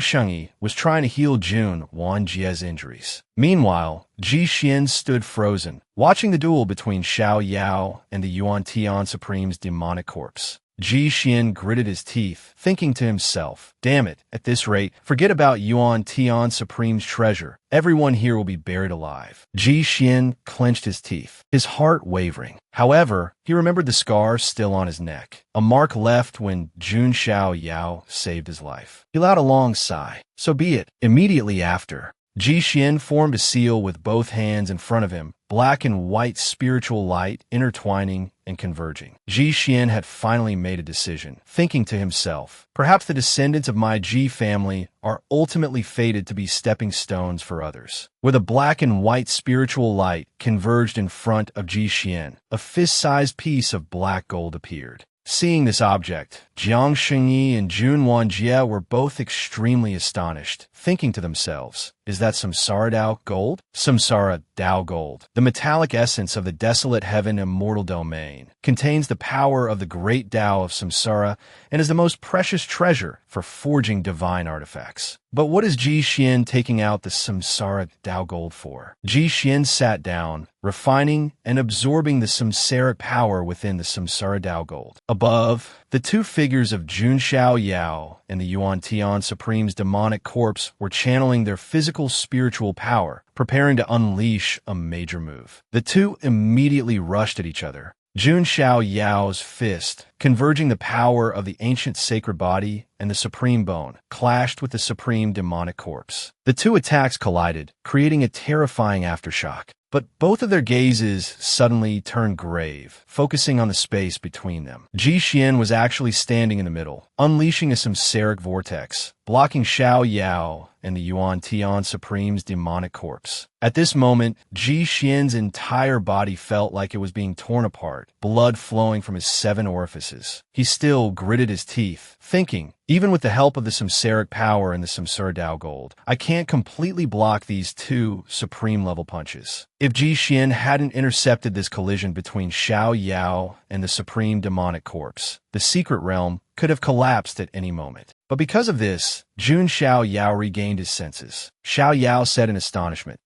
Speaker 1: Shengyi was trying to heal Jun Wanjie's injuries. Meanwhile, Ji Xian stood frozen, watching the duel between Xiao Yao and the Yuan Tian Supreme's demonic corpse. Ji Xian gritted his teeth, thinking to himself, damn it, at this rate, forget about Yuan Tian Supreme's treasure. Everyone here will be buried alive. Ji Xian clenched his teeth, his heart wavering. However, he remembered the scar still on his neck, a mark left when Jun Xiao Yao saved his life. He allowed a long sigh. So be it. Immediately after, Ji Xian formed a seal with both hands in front of him, black and white spiritual light intertwining and converging. Ji Xian had finally made a decision, thinking to himself, perhaps the descendants of my Ji family are ultimately fated to be stepping stones for others. With a black and white spiritual light converged in front of Ji Xian, a fist-sized piece of black gold appeared. Seeing this object, Jiang Shengyi and Jun Wanjie were both extremely astonished, thinking to themselves, is that Samsara Dao gold? Samsara Dao gold, the metallic essence of the desolate heaven immortal domain, contains the power of the great Dao of Samsara and is the most precious treasure for forging divine artifacts. But what is Ji Xian taking out the Samsara Dao gold for? Ji Xian sat down, refining and absorbing the samsaric power within the Samsara Dao gold. Above, the two figures of Jun Xiao Yao and the Yuan Tian Supreme's demonic corpse were channeling their physical spiritual power, preparing to unleash a major move. The two immediately rushed at each other. Jun Xiao Yao's fist, converging the power of the ancient sacred body and the supreme bone, clashed with the supreme demonic corpse. The two attacks collided, creating a terrifying aftershock. But both of their gazes suddenly turned grave, focusing on the space between them. Ji Xian was actually standing in the middle, unleashing a samsaric vortex, blocking Xiao Yao and the Yuan Tian Supreme's demonic corpse. At this moment, Ji Xian's entire body felt like it was being torn apart, blood flowing from his 7 orifices. He still gritted his teeth, thinking, even with the help of the samsaric power and the Samsara Dao gold, I can't completely block these two supreme-level punches. If Ji Xian hadn't intercepted this collision between Xiao Yao and the supreme demonic corpse, the secret realm could have collapsed at any moment. But because of this, Jun Xiao Yao regained his senses. Xiao Yao said in astonishment,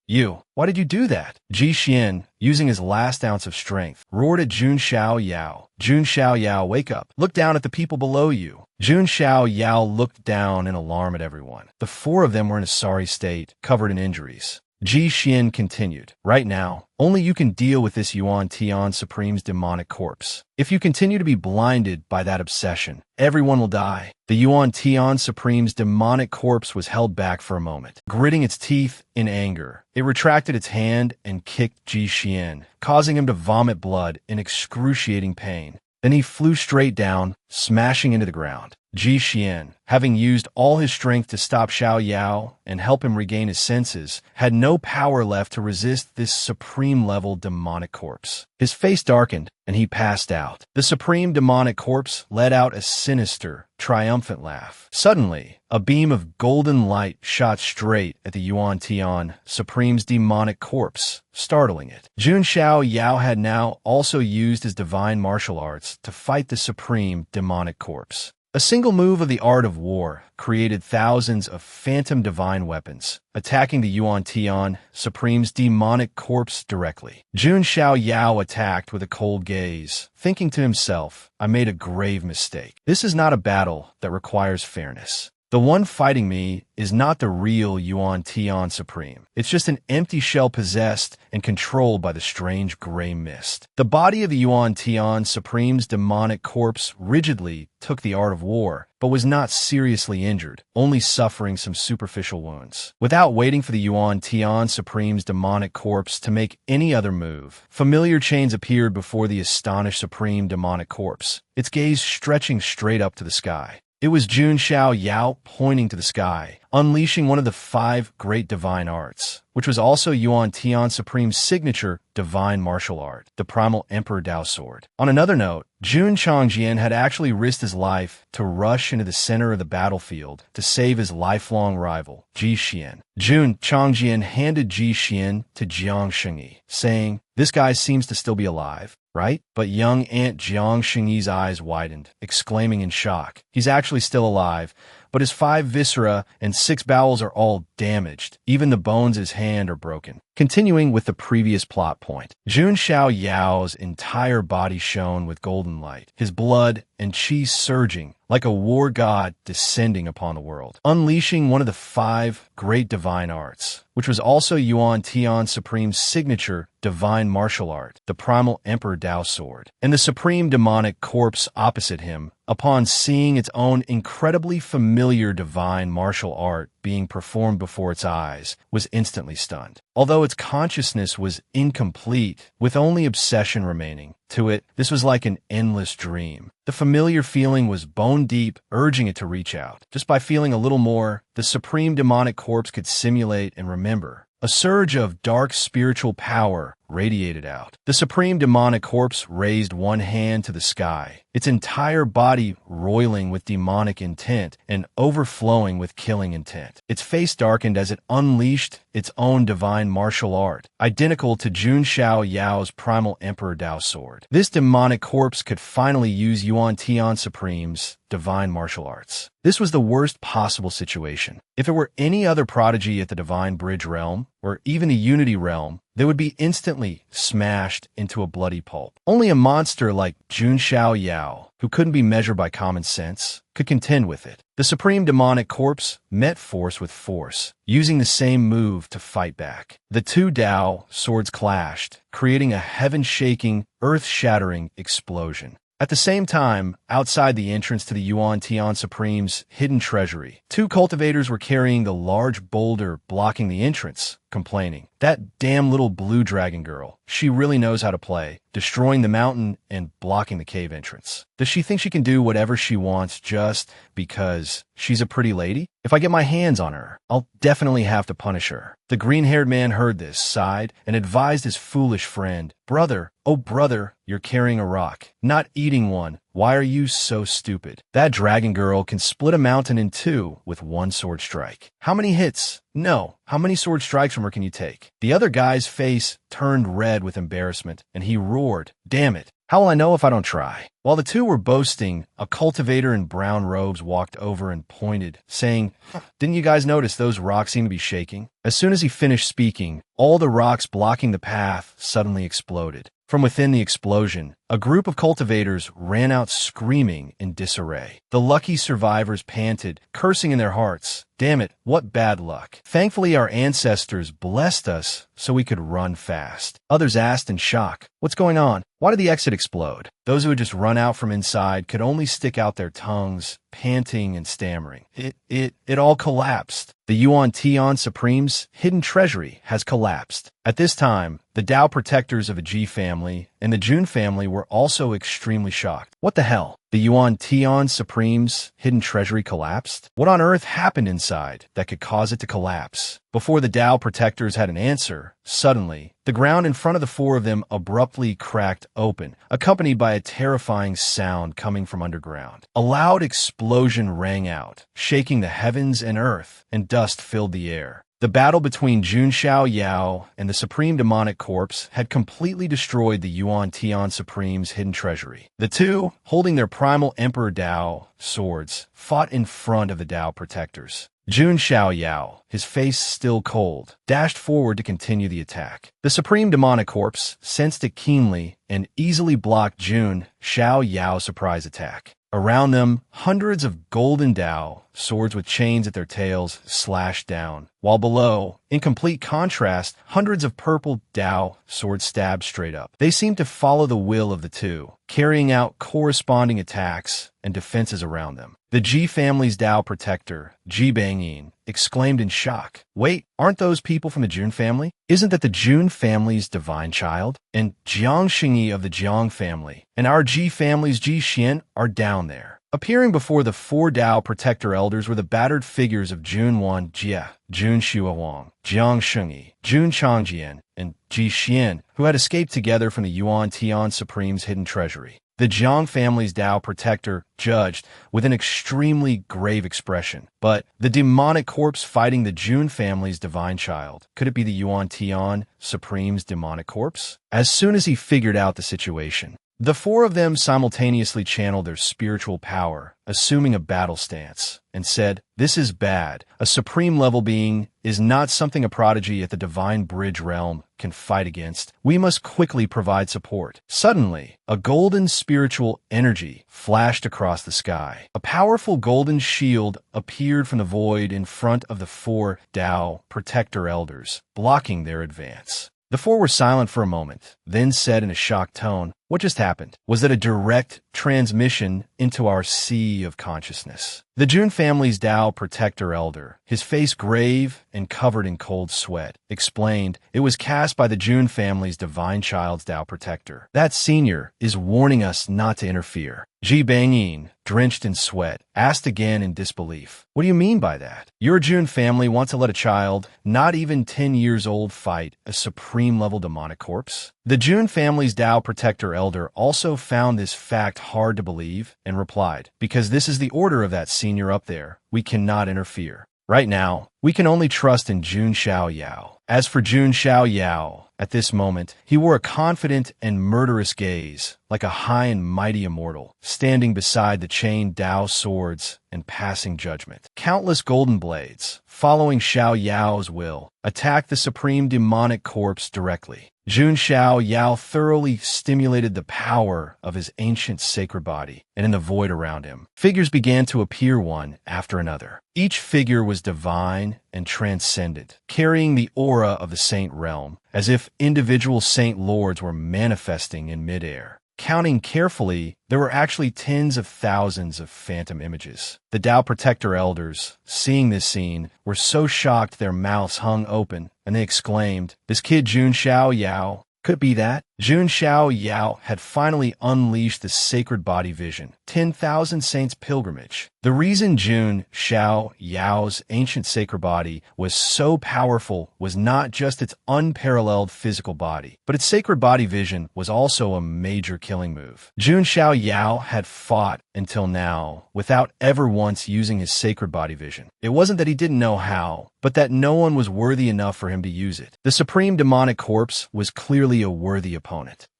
Speaker 1: why did you do that? Ji Xian, using his last ounce of strength, roared at Jun Xiao Yao. Jun Xiao Yao, wake up. Look down at the people below you. Jun Xiao Yao looked down in alarm at everyone. The 4 of them were in a sorry state, covered in injuries. Ji Xian continued, right now, only you can deal with this Yuan Tian Supreme's demonic corpse. If you continue to be blinded by that obsession, everyone will die. The Yuan Tian Supreme's demonic corpse was held back for a moment. Gritting its teeth in anger, it retracted its hand and kicked Ji Xian, causing him to vomit blood in excruciating pain. Then he flew straight down, smashing into the ground. Ji Xian, having used all his strength to stop Xiao Yao and help him regain his senses, had no power left to resist this supreme-level demonic corpse. His face darkened, and he passed out. The supreme demonic corpse let out a sinister, triumphant laugh. Suddenly, a beam of golden light shot straight at the Yuan Tian Supreme's demonic corpse, startling it. Jun Xiao Yao had now also used his divine martial arts to fight the supreme demonic corpse. A single move of the art of war created thousands of phantom divine weapons, attacking the Yuan Tian Supreme's demonic corpse directly. Jun Xiao Yao attacked with a cold gaze, thinking to himself, I made a grave mistake. This is not a battle that requires fairness. The one fighting me is not the real Yuan Tian Supreme. It's just an empty shell possessed and controlled by the strange gray mist. The body of the Yuan Tian Supreme's demonic corpse rigidly took the art of war, but was not seriously injured, only suffering some superficial wounds. Without waiting for the Yuan Tian Supreme's demonic corpse to make any other move, familiar chains appeared before the astonished Supreme demonic corpse, its gaze stretching straight up to the sky. It was Jun Xiao Yao pointing to the sky, unleashing one of the 5 great divine arts, which was also Yuan Tian Supreme's signature divine martial art, the primal Emperor Dao sword. On another note, Jun Changjian had actually risked his life to rush into the center of the battlefield to save his lifelong rival, Ji Xian. Jun Changjian handed Ji Xian to Jiang Shengyi, saying, "This guy seems to still be alive, right?" But young Aunt Jiang Shengyi's eyes widened, exclaiming in shock, "He's actually still alive, but his 5 viscera and 6 bowels are all damaged. Even the bones of his hand are broken." Continuing with the previous plot point, Jun Xiao Yao's entire body shone with golden light, his blood and qi surging like a war god descending upon the world, unleashing one of the 5 great divine arts, which was also Yuan Tian Supreme's signature divine martial art, the primal Emperor Dao sword. And the supreme demonic corpse opposite him, upon seeing its own incredibly familiar divine martial art being performed before its eyes, was instantly stunned. Although its consciousness was incomplete, with only obsession remaining, to it, this was like an endless dream. The familiar feeling was bone deep, urging it to reach out. Just by feeling a little more, the supreme demonic corpse could simulate and remember. A surge of dark spiritual power radiated out. The supreme demonic corpse raised one hand to the sky, its entire body roiling with demonic intent and overflowing with killing intent. Its face darkened as it unleashed its own divine martial art, identical to Jun Xiao Yao's primal Emperor Dao sword. This demonic corpse could finally use Yuan Tian Supreme's divine martial arts. This was the worst possible situation. If it were any other prodigy at the Divine Bridge realm, or even the Unity realm, they would be instantly smashed into a bloody pulp. Only a monster like Jun Xiao Yao, who couldn't be measured by common sense, could contend with it. The supreme demonic corpse met force with force, using the same move to fight back. The 2 Dao swords clashed, creating a heaven-shaking, earth-shattering explosion. At the same time, outside the entrance to the Yuan Tian Supreme's hidden treasury, 2 cultivators were carrying the large boulder blocking the entrance, complaining, "That damn little blue dragon girl, she really knows how to play, destroying the mountain and blocking the cave entrance. Does she think she can do whatever she wants just because she's a pretty lady? If I get my hands on her, I'll definitely have to punish her." The green-haired man heard this, sighed, and advised his foolish friend, "Brother, oh brother, you're carrying a rock, not eating one. Why are you so stupid? That dragon girl can split a mountain in 2 with 1 sword strike. How many hits? No, how many sword strikes from her can you take?" The other guy's face turned red with embarrassment, and he roared, "Damn it, how will I know if I don't try?" While the 2 were boasting, a cultivator in brown robes walked over and pointed, saying, "Didn't you guys notice those rocks seem to be shaking?" As soon as he finished speaking, all the rocks blocking the path suddenly exploded. From within the explosion, a group of cultivators ran out screaming in disarray. The lucky survivors panted, cursing in their hearts, "Damn it, what bad luck. Thankfully our ancestors blessed us so we could run fast." Others asked in shock, "What's going on? Why did the exit explode?" Those who had just run out from inside could only stick out their tongues, panting and stammering. It all collapsed. The Yuan Tian Supreme's hidden treasury has collapsed. At this time, the Dao protectors of the Ji family and the Jun family were also extremely shocked. What the hell? The Yuan Tian Supreme's hidden treasury collapsed? What on earth happened inside that could cause it to collapse? Before the Dao protectors had an answer, suddenly, the ground in front of the 4 of them abruptly cracked open, accompanied by a terrifying sound coming from underground. A loud explosion rang out, shaking the heavens and earth, and dust filled the air. The battle between Jun Xiao Yao and the Supreme Demonic Corpse had completely destroyed the Yuan Tian Supreme's hidden treasury. The 2, holding their primal Emperor Dao swords, fought in front of the Dao protectors. Jun Xiao Yao, his face still cold, dashed forward to continue the attack. The Supreme Demonic Corpse sensed it keenly and easily blocked Jun Xiao Yao's surprise attack. Around them, hundreds of golden Dao, swords with chains at their tails, slashed down, while below, in complete contrast, hundreds of purple Dao, swords stabbed straight up. They seemed to follow the will of the 2, carrying out corresponding attacks and defenses around them. The Ji family's Dao protector, Ji Bangyin, exclaimed in shock, "Wait, aren't those people from the Jun family? Isn't that the Jun family's divine child? And Jiang Xingyi of the Jiang family, and our Ji family's Ji Xian are down there." Appearing before the four Tao Protector Elders were the battered figures of Jun Wan Jie, Jun Shuohuang, Jiang Shengyi, Jun Changjian, and Ji Xian, who had escaped together from the Yuan Tian Supreme's hidden treasury. The Jiang family's Tao protector judged with an extremely grave expression. But the demonic corpse fighting the Jun family's divine child, could it be the Yuan Tian Supreme's demonic corpse? As soon as he figured out the situation, the four of them simultaneously channeled their spiritual power, assuming a battle stance, and said, "This is bad. A supreme-level being is not something a prodigy at the Divine Bridge realm can fight against. We must quickly provide support." Suddenly, a golden spiritual energy flashed across the sky. A powerful golden shield appeared from the void in front of the four Tao Protector Elders, blocking their advance. The four were silent for a moment, then said in a shocked tone, "What just happened? Was that a direct transmission into our sea of consciousness?" The Jun family's Tao Protector Elder, his face grave and covered in cold sweat, explained, "It was cast by the Jun family's divine child's Tao Protector. That senior is warning us not to interfere." Ji Bangyin, drenched in sweat, asked again in disbelief, "What do you mean by that? Your Jun family wants to let a child, not even 10 years old, fight a supreme-level demonic corpse?" The Jun family's Tao Protector Elder also found this fact hard to believe and replied, "Because this is the order of that senior up there, we cannot interfere. Right now, we can only trust in Jun Xiao Yao." As for Jun Xiao Yao, at this moment, he wore a confident and murderous gaze, like a high and mighty immortal, standing beside the chained Tao swords and passing judgment. Countless golden blades, following Xiao Yao's will, attacked the supreme demonic corpse directly. Jun Xiao Yao thoroughly stimulated the power of his ancient sacred body, and in the void around him, figures began to appear one after another. Each figure was divine and transcendent, carrying the aura of the saint realm, as if individual saint lords were manifesting in midair. Counting carefully, there were actually tens of thousands of phantom images. The Tao Protector Elders, seeing this scene, were so shocked their mouths hung open, and they exclaimed, "This kid Jun Xiao Yao, could it be that?" Jun Xiao Yao had finally unleashed the sacred body vision, 10,000 Saints Pilgrimage. The reason Jun Xiao Yao's ancient sacred body was so powerful was not just its unparalleled physical body, but its sacred body vision was also a major killing move. Jun Xiao Yao had fought until now without ever once using his sacred body vision. It wasn't that he didn't know how, but that no one was worthy enough for him to use it. The supreme demonic corpse was clearly a worthy opponent.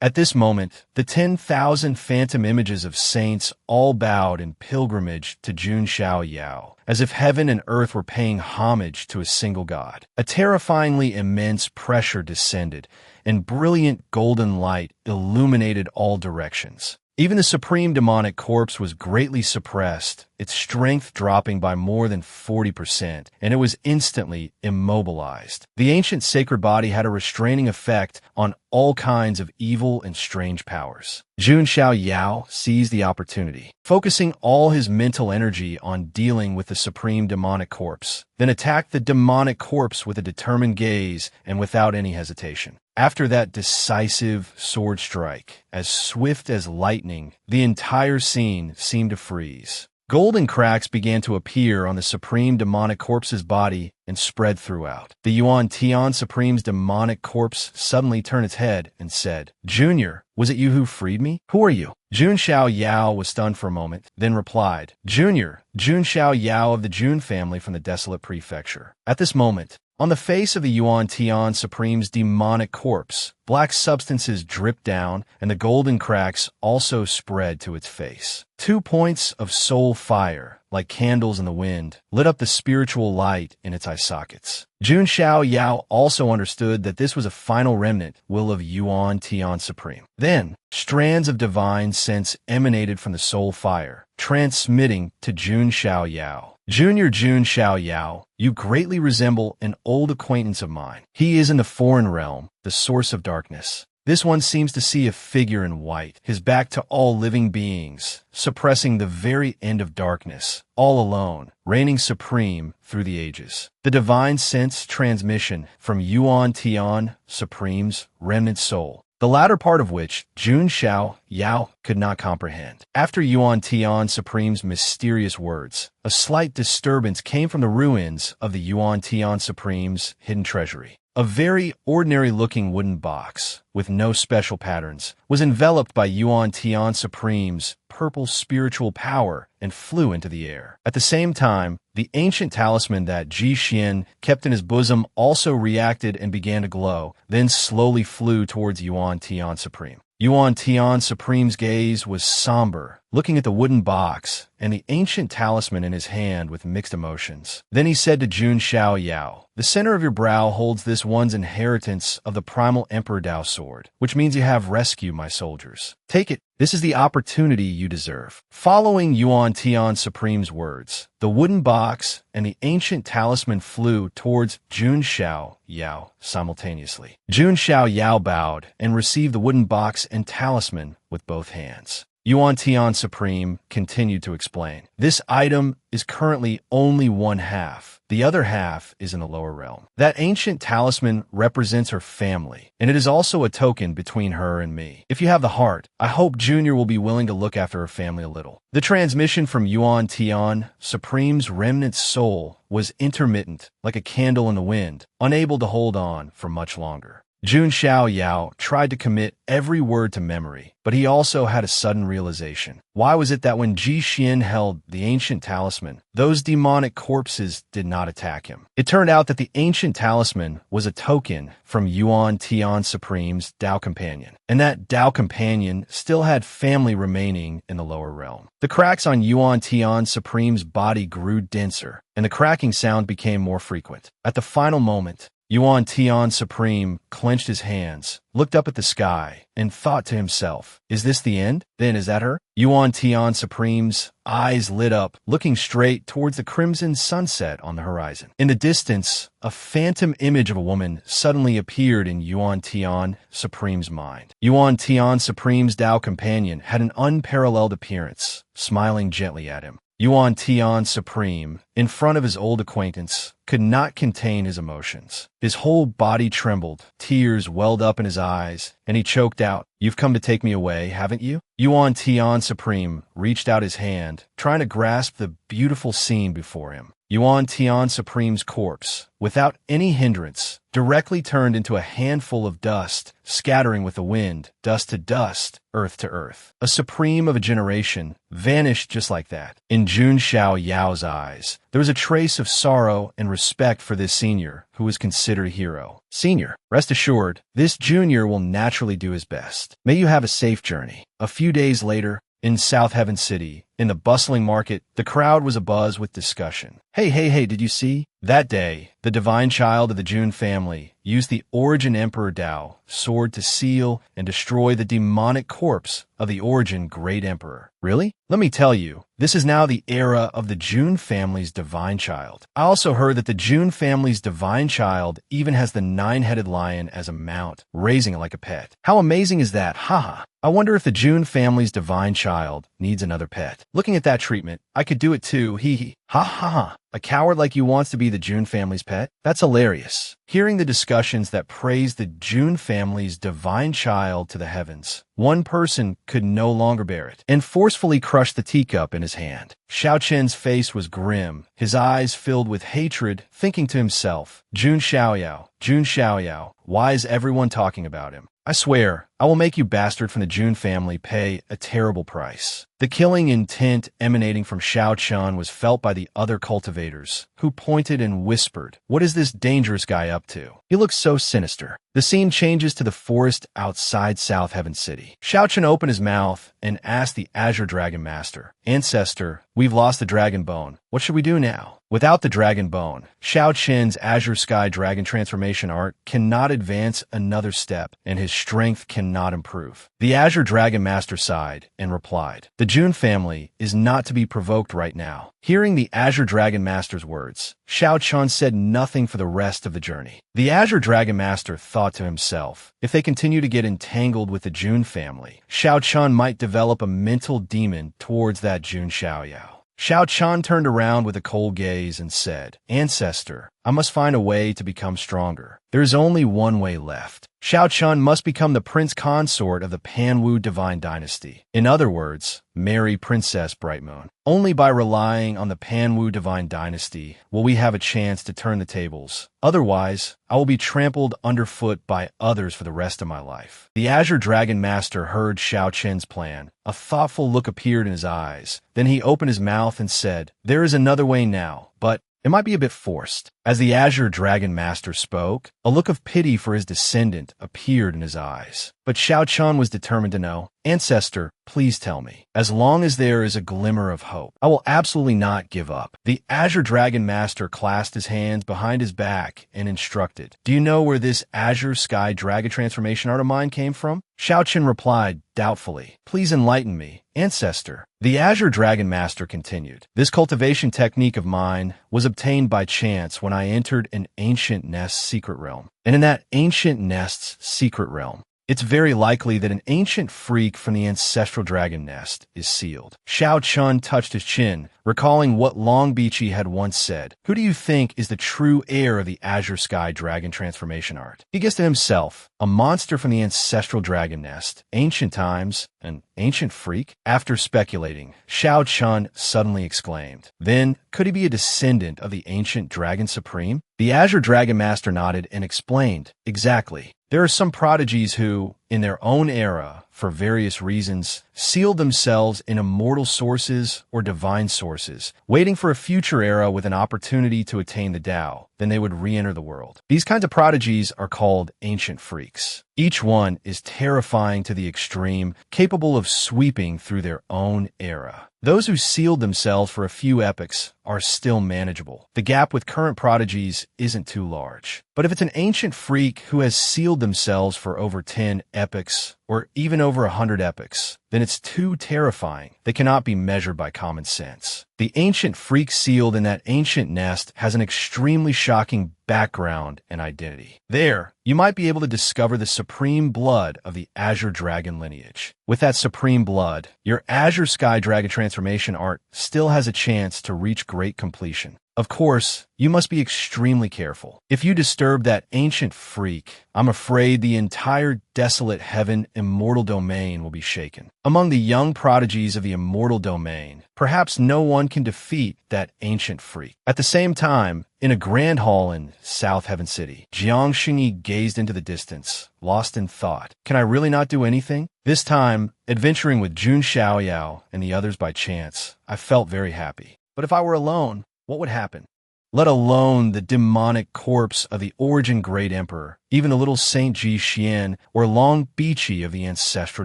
Speaker 1: At this moment, the 10,000 phantom images of saints all bowed in pilgrimage to Jun Xiao Yao, as if heaven and earth were paying homage to a single god. A terrifyingly immense pressure descended, and brilliant golden light illuminated all directions. Even the supreme demonic corpse was greatly suppressed, its strength dropping by more than 40%, and it was instantly immobilized. The ancient sacred body had a restraining effect on all kinds of evil and strange powers. Jun Xiao Yao seized the opportunity, focusing all his mental energy on dealing with the supreme demonic corpse, then attacked the demonic corpse with a determined gaze and without any hesitation. After that decisive sword strike, as swift as lightning, the entire scene seemed to freeze. Golden cracks began to appear on the supreme demonic corpse's body and spread throughout. The Yuan Tian Supreme's demonic corpse suddenly turned its head and said, "Junior, was it you who freed me? Who are you?" Jun Xiao Yao was stunned for a moment, then replied, "Junior, Jun Xiao Yao of the Jun family from the Desolate Prefecture." At this moment, on the face of the Yuan Tian Supreme's demonic corpse, black substances dripped down, and the golden cracks also spread to its face. 2 points of soul fire, like candles in the wind, lit up the spiritual light in its eye sockets. Jun Xiao Yao also understood that this was a final remnant will of Yuan Tian Supreme. Then, strands of divine sense emanated from the soul fire, transmitting to Jun Xiao Yao. "Junior Jun Xiao Yao, you greatly resemble an old acquaintance of mine. He is in the foreign realm, the source of darkness. This one seems to see a figure in white, his back to all living beings, suppressing the very end of darkness, all alone, reigning supreme through the ages." The divine sense transmission from Yuan Tian Supreme's remnant soul the latter part of which Jun Xiao Yao could not comprehend. After Yuan Tian Supreme's mysterious words, a slight disturbance came from the ruins of the Yuan Tian Supreme's hidden treasury. A very ordinary-looking wooden box, with no special patterns, was enveloped by Yuan Tian Supreme's purple spiritual power and flew into the air. At the same time, the ancient talisman that Ji Xian kept in his bosom also reacted and began to glow, then slowly flew towards Yuan Tian Supreme. Yuan Tian Supreme's gaze was somber, looking at the wooden box and the ancient talisman in his hand with mixed emotions. Then he said to Jun Xiao Yao, "The center of your brow holds this one's inheritance of the primal Emperor Dao sword, which means you have rescued my soldiers. Take it. This is the opportunity you deserve." Following Yuan Tian Supreme's words, the wooden box and the ancient talisman flew towards Jun Xiao Yao simultaneously. Jun Xiao Yao bowed and received the wooden box and talisman with both hands. Yuan Tian Supreme continued to explain, "This item is currently only one half. The other half is in the lower realm. That ancient talisman represents her family, and it is also a token between her and me. If you have the heart, I hope Junior will be willing to look after her family a little." The transmission from Yuan Tian Supreme's remnant soul was intermittent, like a candle in the wind, unable to hold on for much longer. Jun Xiao Yao tried to commit every word to memory, but he also had a sudden realization. Why was it that when Ji Xian held the ancient talisman, those demonic corpses did not attack him? It turned out that the ancient talisman was a token from Yuan Tian Supreme's Dao Companion, and that Dao Companion still had family remaining in the lower realm. The cracks on Yuan Tian Supreme's body grew denser, and the cracking sound became more frequent. At the final moment, Yuan Tian Supreme clenched his hands, looked up at the sky, and thought to himself, "Is this the end? Then is that her?" Yuan Tian Supreme's eyes lit up, looking straight towards the crimson sunset on the horizon. In the distance, a phantom image of a woman suddenly appeared in Yuan Tian Supreme's mind. Yuan Tian Supreme's Dao Companion had an unparalleled appearance, smiling gently at him. Yuan Tian Supreme, in front of his old acquaintance, could not contain his emotions. His whole body trembled, tears welled up in his eyes, and he choked out, "You've come to take me away, haven't you?" Yuan Tian Supreme reached out his hand, trying to grasp the beautiful scene before him. Yuan Tian Supreme's corpse, without any hindrance, directly turned into a handful of dust, scattering with the wind, dust to dust, earth to earth. A Supreme of a generation vanished just like that. In Jun Xiao Yao's eyes, there was a trace of sorrow and respect for this senior, who was considered a hero. "Senior, rest assured, this junior will naturally do his best. May you have a safe journey." A few days later, in South Heaven City, in the bustling market, the crowd was abuzz with discussion. Hey, did you see? That day, the divine child of the Jun family used the Origin Emperor Dao sword to seal and destroy the demonic corpse of the Origin Great Emperor. Really? Let me tell you, this is now the era of the Jun family's divine child. I also heard that the Jun family's divine child even has the nine-headed lion as a mount, raising it like a pet. How amazing is that? Haha. I wonder if the Jun family's divine child needs another pet. Looking at that treatment, I could do it too, hee. Ha ha ha. A coward like you wants to be the Jun family's pet? That's hilarious. Hearing the discussions that praised the Jun family's divine child to the heavens, one person could no longer bear it, and forcefully crushed the teacup in his hand. Xiao Chen's face was grim, his eyes filled with hatred, thinking to himself, Jun Xiaoyao, why is everyone talking about him? I swear, I will make you bastard from the Jun family pay a terrible price. The killing intent emanating from Xiao Chen was felt by the other cultivators, who pointed and whispered, "What is this dangerous guy up to? He looks so sinister." The scene changes to the forest outside South Heaven City. Xiao Chen opened his mouth and asked the Azure Dragon Master, "Ancestor, we've lost the dragon bone. What should we do now?" Without the dragon bone, Xiao Chen's Azure Sky Dragon transformation art cannot advance another step, and his strength cannot improve. The Azure Dragon Master sighed and replied, "The Jun family is not to be provoked right now." Hearing the Azure Dragon Master's words, Xiao Chen said nothing for the rest of the journey. The Azure Dragon Master thought to himself, if they continue to get entangled with the Jun family, Xiao Chen might develop a mental demon towards that Jun Xiaoyao. Xiao Chen turned around with a cold gaze and said, "Ancestor, I must find a way to become stronger. There is only one way left." Xiao Chun must become the prince consort of the Panwu divine dynasty. In other words, marry Princess Brightmoon. Only by relying on the Panwu divine dynasty will we have a chance to turn the tables. Otherwise, I will be trampled underfoot by others for the rest of my life. The Azure Dragon Master heard Xiao Chen's plan. A thoughtful look appeared in his eyes. Then he opened his mouth and said, "There is another way now, but it might be a bit forced." As the Azure Dragon Master spoke, a look of pity for his descendant appeared in his eyes. But Xiao Chun was determined to know. "Ancestor, please tell me. As long as there is a glimmer of hope, I will absolutely not give up." The Azure Dragon Master clasped his hands behind his back and instructed, "Do you know where this Azure Sky Dragon transformation art of mine came from?" Xiao Chun replied doubtfully, "Please enlighten me, Ancestor." The Azure Dragon Master continued, "This cultivation technique of mine was obtained by chance when I entered an ancient nest's secret realm. And in that ancient nest's secret realm, it's very likely that an ancient freak from the ancestral dragon nest is sealed." Xiao Chun touched his chin, recalling what Long Beachy had once said. Who do you think is the true heir of the Azure Sky Dragon transformation art? He guessed to himself, a monster from the ancestral dragon nest, ancient times, an ancient freak? After speculating, Xiao Chun suddenly exclaimed, "Then, could he be a descendant of the ancient Dragon Supreme?" The Azure Dragon Master nodded and explained, "Exactly. There are some prodigies who, in their own era, for various reasons, sealed themselves in immortal sources or divine sources, waiting for a future era with an opportunity to attain the Tao. Then they would re-enter the world. These kinds of prodigies are called ancient freaks. Each one is terrifying to the extreme, capable of sweeping through their own era. Those who sealed themselves for a few epochs are still manageable. The gap with current prodigies isn't too large. But if it's an ancient freak who has sealed themselves for over 10 epochs, or even over 100 epochs, then it's too terrifying. They cannot be measured by common sense. The ancient freak sealed in that ancient nest has an extremely shocking background and identity. There, you might be able to discover the supreme blood of the Azure Dragon lineage. With that supreme blood, your Azure Sky Dragon transformation art still has a chance to reach great completion. Of course, you must be extremely careful. If you disturb that ancient freak, I'm afraid the entire desolate heaven immortal domain will be shaken. Among the young prodigies of the immortal domain, perhaps no one can defeat that ancient freak." At the same time, in a grand hall in South Heaven City, Jiang Xingyi gazed into the distance, lost in thought. Can I really not do anything? This time, adventuring with Jun Xiaoyao and the others by chance, I felt very happy. But if I were alone, what would happen? Let alone the demonic corpse of the Origin Great Emperor, even the little Saint Ji Xian or Long Beachy of the ancestral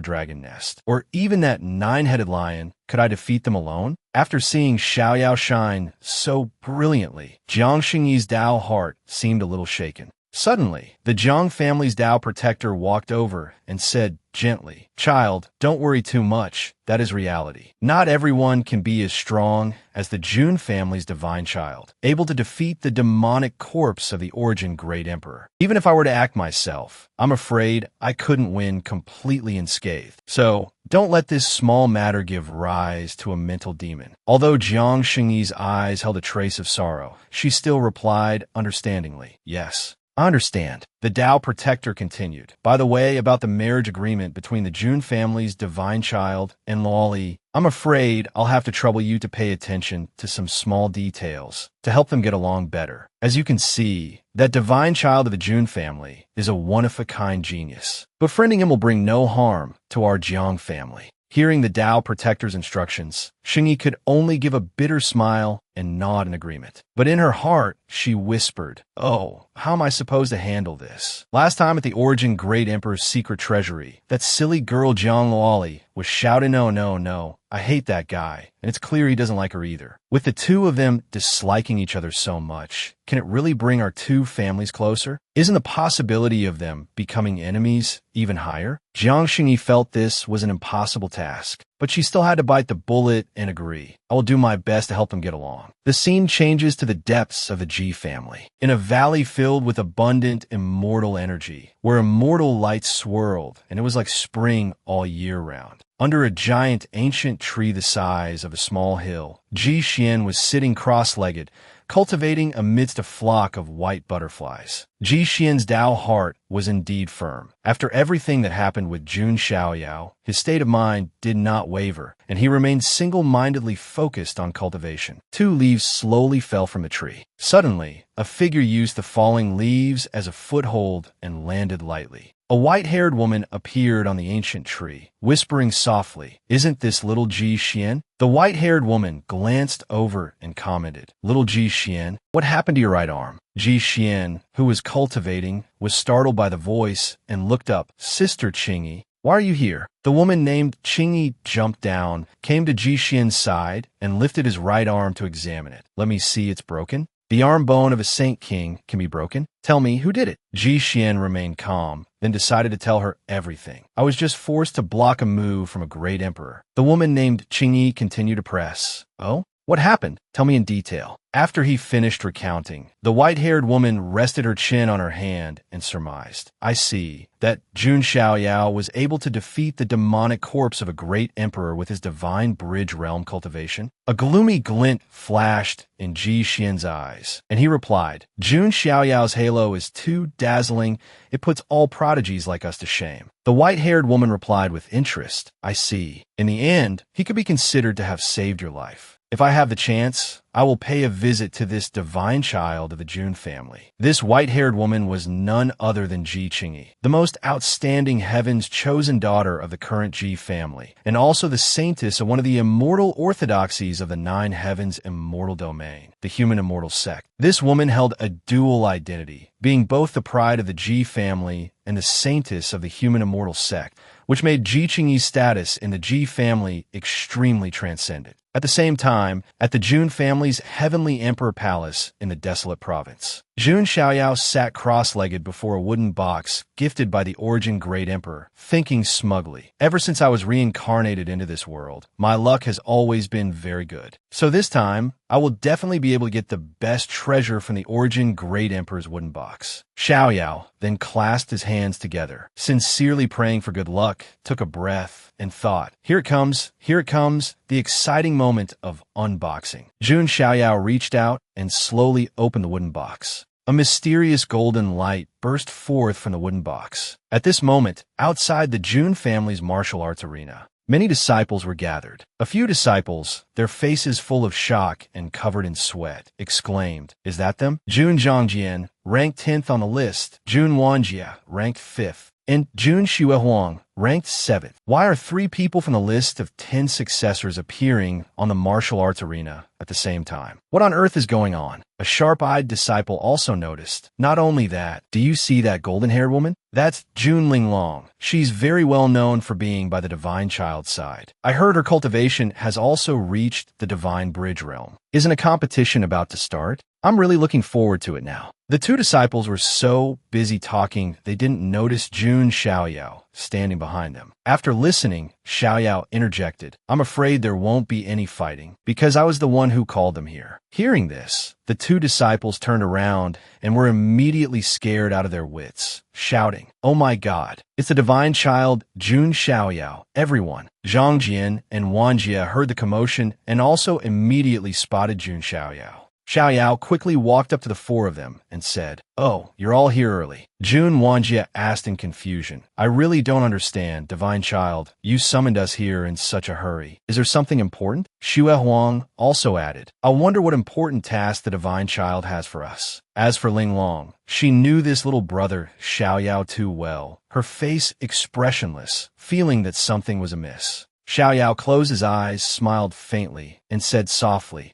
Speaker 1: dragon nest, or even that nine-headed lion, could I defeat them alone? After seeing Xiaoyao shine so brilliantly, Jiang Xingyi's Dao heart seemed a little shaken. Suddenly, the Jiang family's Tao protector walked over and said gently, "Child, don't worry too much. That is reality. Not everyone can be as strong as the Jun family's divine child, able to defeat the demonic corpse of the Origin Great Emperor. Even if I were to act myself, I'm afraid I couldn't win completely unscathed. So, don't let this small matter give rise to a mental demon." Although Jiang Xingyi's eyes held a trace of sorrow, she still replied understandingly, "Yes, I understand." The Tao protector continued, "By the way, about the marriage agreement between the Jun family's divine child and Loli, I'm afraid I'll have to trouble you to pay attention to some small details to help them get along better. As you can see, that divine child of the Jun family is a one-of-a-kind genius. Befriending him will bring no harm to our Jiang family." Hearing the Tao protector's instructions, Xingyi could only give a bitter smile and nod in agreement. But in her heart, she whispered, "Oh, how am I supposed to handle this?" Last time at the Origin Great Emperor's secret treasury, that silly girl Jiang Luoli was shouting, "No, no, no, I hate that guy," and it's clear he doesn't like her either. With the two of them disliking each other so much, can it really bring our two families closer? Isn't the possibility of them becoming enemies even higher? Jiang Xingyi felt this was an impossible task, but she still had to bite the bullet and agree. "I will do my best to help them get along." The scene changes to the depths of the Ji family. In a valley filled with abundant immortal energy, where immortal light swirled, and it was like spring all year round. Under a giant ancient tree the size of a small hill, Ji Xian was sitting cross-legged, cultivating amidst a flock of white butterflies. Ji Xian's Dao heart was indeed firm. After everything that happened with Jun Xiaoyao, his state of mind did not waver, and he remained single-mindedly focused on cultivation. 2 leaves slowly fell from the tree. Suddenly, a figure used the falling leaves as a foothold and landed lightly. A white-haired woman appeared on the ancient tree, whispering softly, "Isn't this little Ji Xian?" The white-haired woman glanced over and commented, "Little Ji Xian, what happened to your right arm?" Ji Xian, who was cultivating, was startled by the voice and looked up. "Sister Qingyi, why are you here?" The woman named Qingyi jumped down, came to Ji Xian's side, and lifted his right arm to examine it. "Let me see, it's broken." "The arm bone of a saint king can be broken. Tell me, who did it?" Ji Xian remained calm, then decided to tell her everything. "I was just forced to block a move from a great emperor." The woman named Qingyi continued to press. "Oh? What happened? Tell me in detail." After he finished recounting, the white-haired woman rested her chin on her hand and surmised, "I see that Jun Xiaoyao was able to defeat the demonic corpse of a great emperor with his divine bridge realm cultivation." A gloomy glint flashed in Ji Xian's eyes, and he replied, "Jun Xiaoyao's halo is too dazzling. It puts all prodigies like us to shame." The white-haired woman replied with interest, "I see. In the end, he could be considered to have saved your life. If I have the chance, I will pay a visit to this divine child of the Jun family." This white-haired woman was none other than Ji Qingyi, the most outstanding heaven's chosen daughter of the current Ji family, and also the saintess of one of the immortal orthodoxies of the 9 heavens immortal domain, the human immortal sect. This woman held a dual identity, being both the pride of the Ji family and the saintess of the human immortal sect, which made Ji Qingyi's status in the Ji family extremely transcendent. At the same time, at the Jun family's heavenly emperor palace in the desolate province, Jun Xiaoyao sat cross-legged before a wooden box gifted by the Origin Great Emperor, thinking smugly, "Ever since I was reincarnated into this world, my luck has always been very good. So this time, I will definitely be able to get the best treasure from the Origin Great Emperor's wooden box." Xiaoyao then clasped his hands together, sincerely praying for good luck, took a breath, and thought, here it comes, the exciting moment of unboxing. Jun Xiaoyao reached out and slowly opened the wooden box. A mysterious golden light burst forth from the wooden box. At this moment, outside the Jun family's martial arts arena, many disciples were gathered. A few disciples, their faces full of shock and covered in sweat, exclaimed, "Is that them?" Jun Zhangjian, ranked 10th on the list, Jun Wanjie, ranked 5th, and Jun Xuehuang, ranked 7th. Why are 3 people from the list of 10 successors appearing on the martial arts arena at the same time? What on earth is going on? A sharp-eyed disciple also noticed. Not only that, do you see that golden-haired woman? That's Jun Linglong. She's very well known for being by the divine child side. I heard her cultivation has also reached the divine bridge realm. Isn't a competition about to start? I'm really looking forward to it now. The 2 disciples were so busy talking they didn't notice Jun Xiaoyao standing behind them. After listening, Xiaoyao interjected, "I'm afraid there won't be any fighting, because I was the one who called them here." Hearing this, the 2 disciples turned around and were immediately scared out of their wits, shouting, "Oh my God, it's the divine child, Jun Xiaoyao." Everyone, Zhang Jian and Wang Jie, heard the commotion and also immediately spotted Jun Xiaoyao. Xiaoyao quickly walked up to the 4 of them and said, "Oh, you're all here early." Jun Wanjie asked in confusion, "I really don't understand, divine child. You summoned us here in such a hurry. Is there something important?" Xue Huang also added, "I wonder what important task the divine child has for us." As for Ling Long, she knew this little brother, Xiaoyao, too well, her face expressionless, feeling that something was amiss. Xiaoyao closed his eyes, smiled faintly, and said softly,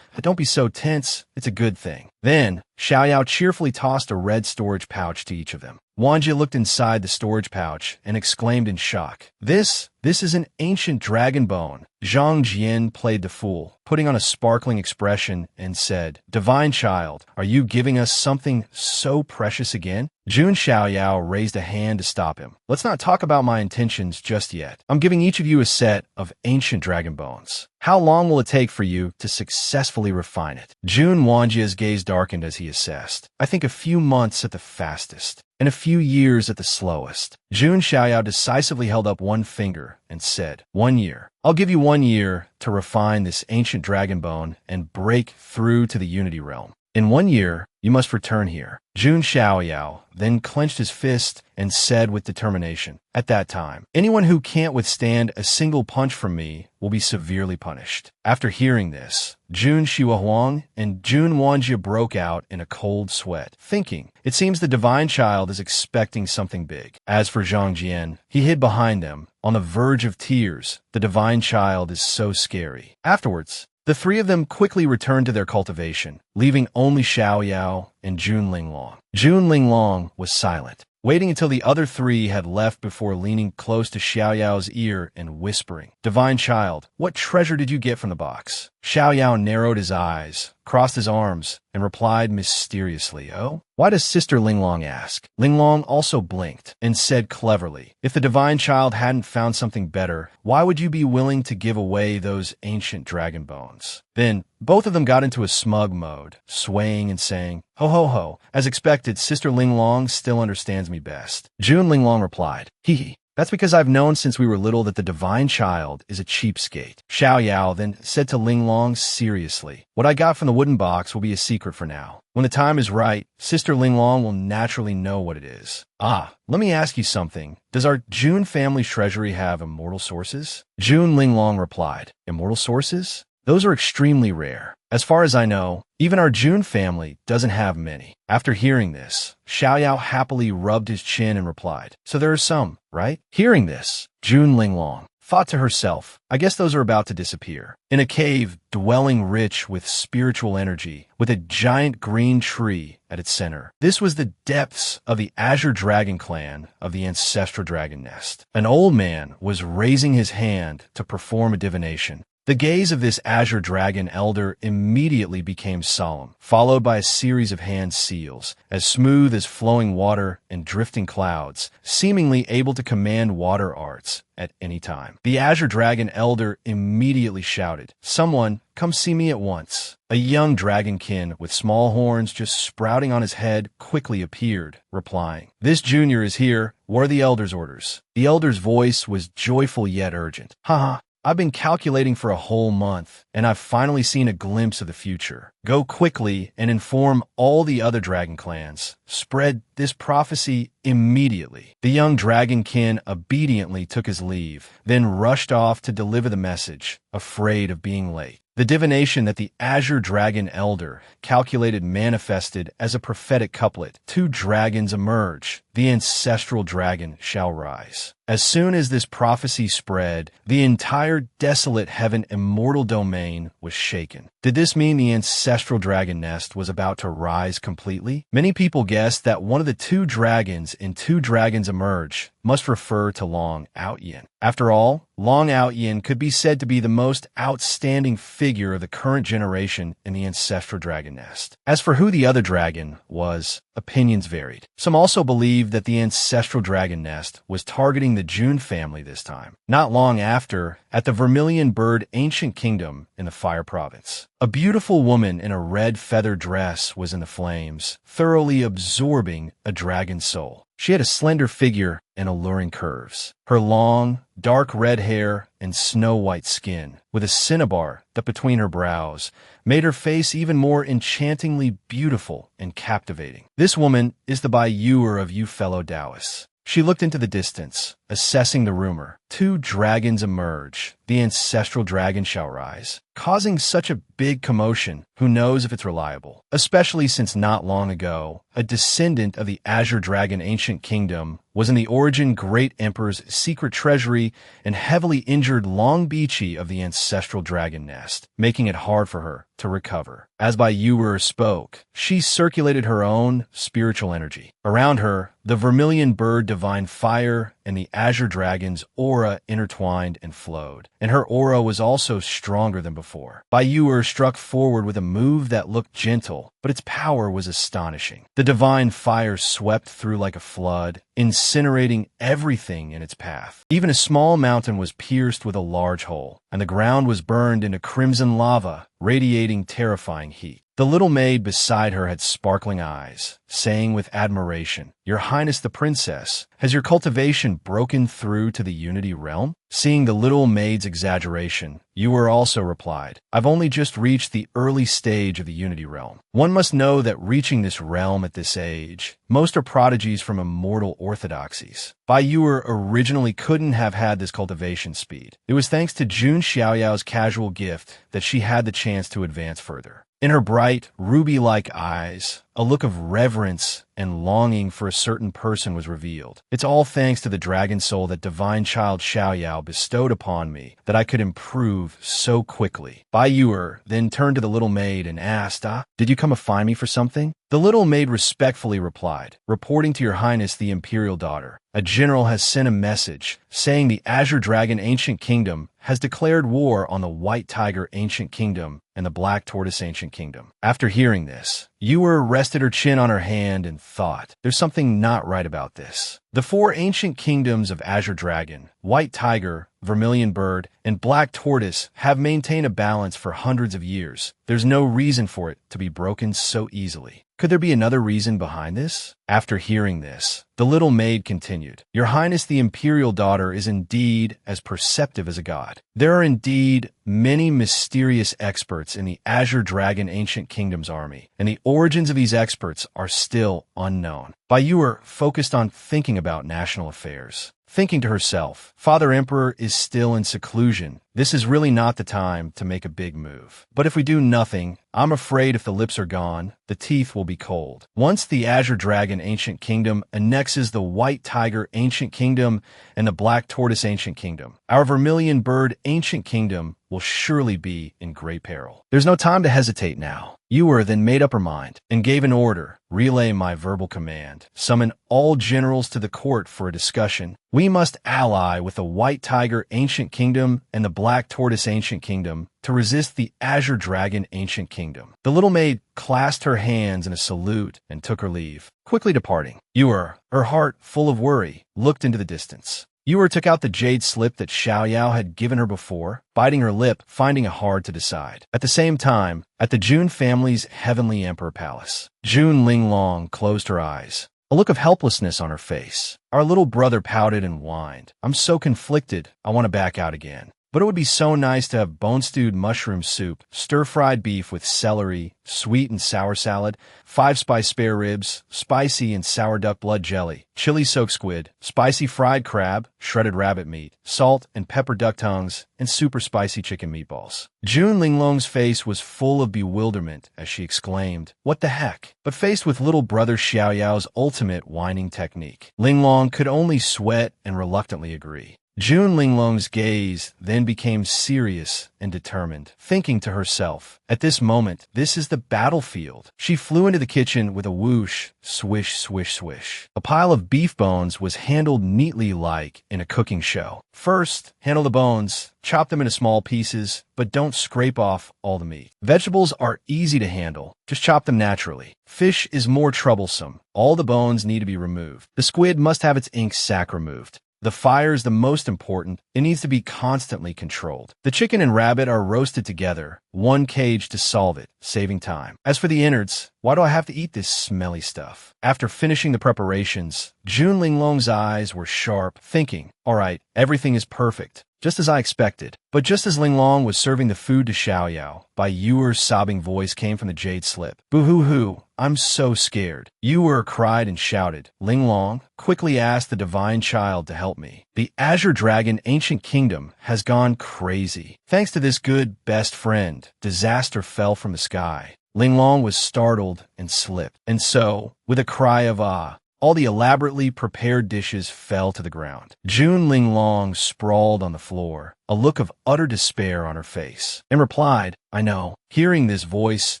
Speaker 1: "Don't be so tense. It's a good thing." Then, Xiaoyao cheerfully tossed a red storage pouch to each of them. Wanjie looked inside the storage pouch and exclaimed in shock, This is an ancient dragon bone." Zhang Jian played the fool, putting on a sparkling expression, and said, "Divine child, are you giving us something so precious again?" Jun Xiaoyao raised a hand to stop him. "Let's not talk about my intentions just yet. I'm giving each of you a set of ancient dragon bones. How long will it take for you to successfully refine it?" Jun Wanjie's gaze darkened as he assessed. "I think a few months at the fastest, and a few years at the slowest." Jun Xiaoyao decisively held up one finger and said, "1 year." I'll give you 1 year to refine this ancient dragon bone and break through to the Unity Realm. In 1 year, you must return here. Jun Xiaoyao then clenched his fist and said with determination, "At that time, anyone who can't withstand a single punch from me will be severely punished." After hearing this, Jun Xiaohuang and Jun Wanjia broke out in a cold sweat, thinking, it seems the divine child is expecting something big. As for Zhang Jian, he hid behind them, on the verge of tears. The divine child is so scary. Afterwards, the three of them quickly returned to their cultivation, leaving only Xiao Yao and Jun Linglong. Jun Linglong was silent, waiting until the other three had left before leaning close to Xiao Yao's ear and whispering, "Divine child, what treasure did you get from the box?" Xiao Yao narrowed his eyes, crossed his arms, and replied mysteriously, "Oh? Why does Sister Linglong ask?" Linglong also blinked and said cleverly, "If the divine child hadn't found something better, why would you be willing to give away those ancient dragon bones?" Then, both of them got into a smug mode, swaying and saying, "Ho ho ho, as expected, Sister Linglong still understands me best." Jun Linglong replied, "Hee hee. That's because I've known since we were little that the divine child is a cheapskate." Xiao Yao then said to Linglong seriously, "What I got from the wooden box will be a secret for now. When the time is right, Sister Linglong will naturally know what it is." "Ah, let me ask you something. Does our Jun family treasury have immortal sources?" Jun Linglong replied, "Immortal sources? Those are extremely rare. As far as I know, even our Jun family doesn't have many." After hearing this, Xiao Yao happily rubbed his chin and replied, "So there are some, right?" Hearing this, Jun Linglong thought to herself, "I guess those are about to disappear." In a cave dwelling rich with spiritual energy, with a giant green tree at its center. This was the depths of the Azure Dragon clan of the ancestral dragon nest. An old man was raising his hand to perform a divination. The gaze of this Azure Dragon elder immediately became solemn, followed by a series of hand seals, as smooth as flowing water and drifting clouds, seemingly able to command water arts at any time. The Azure Dragon elder immediately shouted, "Someone, come see me at once." A young dragonkin with small horns just sprouting on his head quickly appeared, replying, "This junior is here. What are the elder's orders?" The elder's voice was joyful yet urgent. "Haha. I've been calculating for a whole month, and I've finally seen a glimpse of the future. Go quickly and inform all the other dragon clans. Spread this prophecy immediately." The young dragonkin obediently took his leave, then rushed off to deliver the message, afraid of being late. The divination that the Azure Dragon Elder calculated manifested as a prophetic couplet. Two dragons emerge. The ancestral dragon shall rise. As soon as this prophecy spread, the entire desolate heaven immortal domain was shaken. Did this mean the ancestral dragon nest was about to rise completely? Many people guessed that one of the two dragons in Two Dragons Emerge must refer to Long Outyin. After all, Long Outyin could be said to be the most outstanding figure of the current generation in the ancestral dragon nest. As for who the other dragon was, opinions varied. Some also believed that the ancestral dragon nest was targeting the Jun family this time. Not long after, at the Vermilion Bird Ancient Kingdom in the Fire Province, a beautiful woman in a red feather dress was in the flames, thoroughly absorbing a dragon's soul. She had a slender figure and alluring curves. Her long, dark red hair and snow-white skin, with a cinnabar that between her brows, made her face even more enchantingly beautiful and captivating. This woman is the Baiyuer of you fellow Taoists. She looked into the distance, assessing the rumor. Two dragons emerge. The ancestral dragon shall rise, causing such a big commotion. Who knows if it's reliable? Especially since not long ago, a descendant of the Azure Dragon Ancient Kingdom was in the Origin Great Emperor's secret treasury and heavily injured Long Beachy of the ancestral dragon nest, making it hard for her to recover. As Baiyuer spoke, she circulated her own spiritual energy. Around her, the Vermilion Bird Divine Fire and the Azure Dragon's aura intertwined and flowed, and her aura was also stronger than before. Baiyuer struck forward with a move that looked gentle, but its power was astonishing. The divine fire swept through like a flood, incinerating everything in its path. Even a small mountain was pierced with a large hole, and the ground was burned into crimson lava, radiating terrifying heat. The little maid beside her had sparkling eyes, saying with admiration, "Your Highness the Princess, has your cultivation broken through to the Unity Realm?" Seeing the little maid's exaggeration, Yu also replied, "I've only just reached the early stage of the Unity Realm. One must know that reaching this realm at this age, most are prodigies from immortal orthodoxies. Bai Yuer originally couldn't have had this cultivation speed. It was thanks to Jun Xiaoyao's casual gift that she had the chance to advance further. In her bright, ruby-like eyes, a look of reverence and longing for a certain person was revealed. It's all thanks to the dragon soul that divine child Xiaoyao bestowed upon me that I could improve so quickly." Bai Yuer then turned to the little maid and asked, "Did you come to find me for something?" The little maid respectfully replied, "Reporting to your highness the imperial daughter. A general has sent a message saying the Azure Dragon Ancient Kingdom has declared war on the White Tiger Ancient Kingdom and the Black Tortoise Ancient Kingdom." After hearing this, Yuer rested her chin on her hand and thought, "There's something not right about this. The four ancient kingdoms of Azure Dragon, White Tiger, Vermilion Bird, and Black Tortoise have maintained a balance for hundreds of years. There's no reason for it to be broken so easily. Could there be another reason behind this?" After hearing this, the little maid continued, "Your Highness the Imperial Daughter is indeed as perceptive as a god. There are indeed many mysterious experts in the Azure Dragon Ancient Kingdom's army, and the origins of these experts are still unknown." Bai Yuer focused on thinking about national affairs. Thinking to herself, "Father Emperor is still in seclusion. This is really not the time to make a big move. But if we do nothing, I'm afraid if the lips are gone, the teeth will be cold. Once the Azure Dragon Ancient Kingdom annexes the White Tiger Ancient Kingdom and the Black Tortoise Ancient Kingdom, our Vermilion Bird Ancient Kingdom will surely be in great peril. There's no time to hesitate now." Yuer then made up her mind and gave an order, "Relay my verbal command. Summon all generals to the court for a discussion. We must ally with the White Tiger Ancient Kingdom and the Black Tortoise Ancient Kingdom to resist the Azure Dragon Ancient Kingdom." The little maid clasped her hands in a salute and took her leave, quickly departing. Yuer, her heart full of worry, looked into the distance. Yuer took out the jade slip that Xiaoyao had given her before, biting her lip, finding it hard to decide. At the same time, at the Jun family's heavenly emperor palace, Jun Linglong closed her eyes, a look of helplessness on her face. Our little brother pouted and whined, "I'm so conflicted, I want to back out again. But it would be so nice to have bone-stewed mushroom soup, stir-fried beef with celery, sweet and sour salad, 5-spice spare ribs, spicy and sour duck blood jelly, chili-soaked squid, spicy fried crab, shredded rabbit meat, salt and pepper duck tongues, and super spicy chicken meatballs." Jun Linglong's face was full of bewilderment as she exclaimed, "What the heck?" But faced with little brother Xiaoyao's ultimate whining technique, Linglong could only sweat and reluctantly agree. Jun Linglong's gaze then became serious and determined, thinking to herself, "At this moment, this is the battlefield." She flew into the kitchen with a whoosh, swish, swish, swish. A pile of beef bones was handled neatly like in a cooking show. First, handle the bones, chop them into small pieces, but don't scrape off all the meat. Vegetables are easy to handle, just chop them naturally. Fish is more troublesome. All the bones need to be removed. The squid must have its ink sac removed. The fire is the most important. It needs to be constantly controlled. The chicken and rabbit are roasted together, one cage to solve it, saving time. As for the innards, why do I have to eat this smelly stuff? After finishing the preparations, Jun Linglong's eyes were sharp, thinking, "All right, everything is perfect, just as I expected." But just as Linglong was serving the food to Xiaoyao, Bai Yuer's sobbing voice came from the jade slip. "Boo-hoo-hoo, I'm so scared." Yuer cried and shouted. Linglong quickly asked the divine child to help me. "The Azure Dragon Ancient Kingdom has gone crazy. Thanks to this good best friend, disaster fell from the sky." Linglong was startled and slipped. And so, with a cry of "ah," all the elaborately prepared dishes fell to the ground. Jun Linglong sprawled on the floor, a look of utter despair on her face, and replied, "I know." Hearing this voice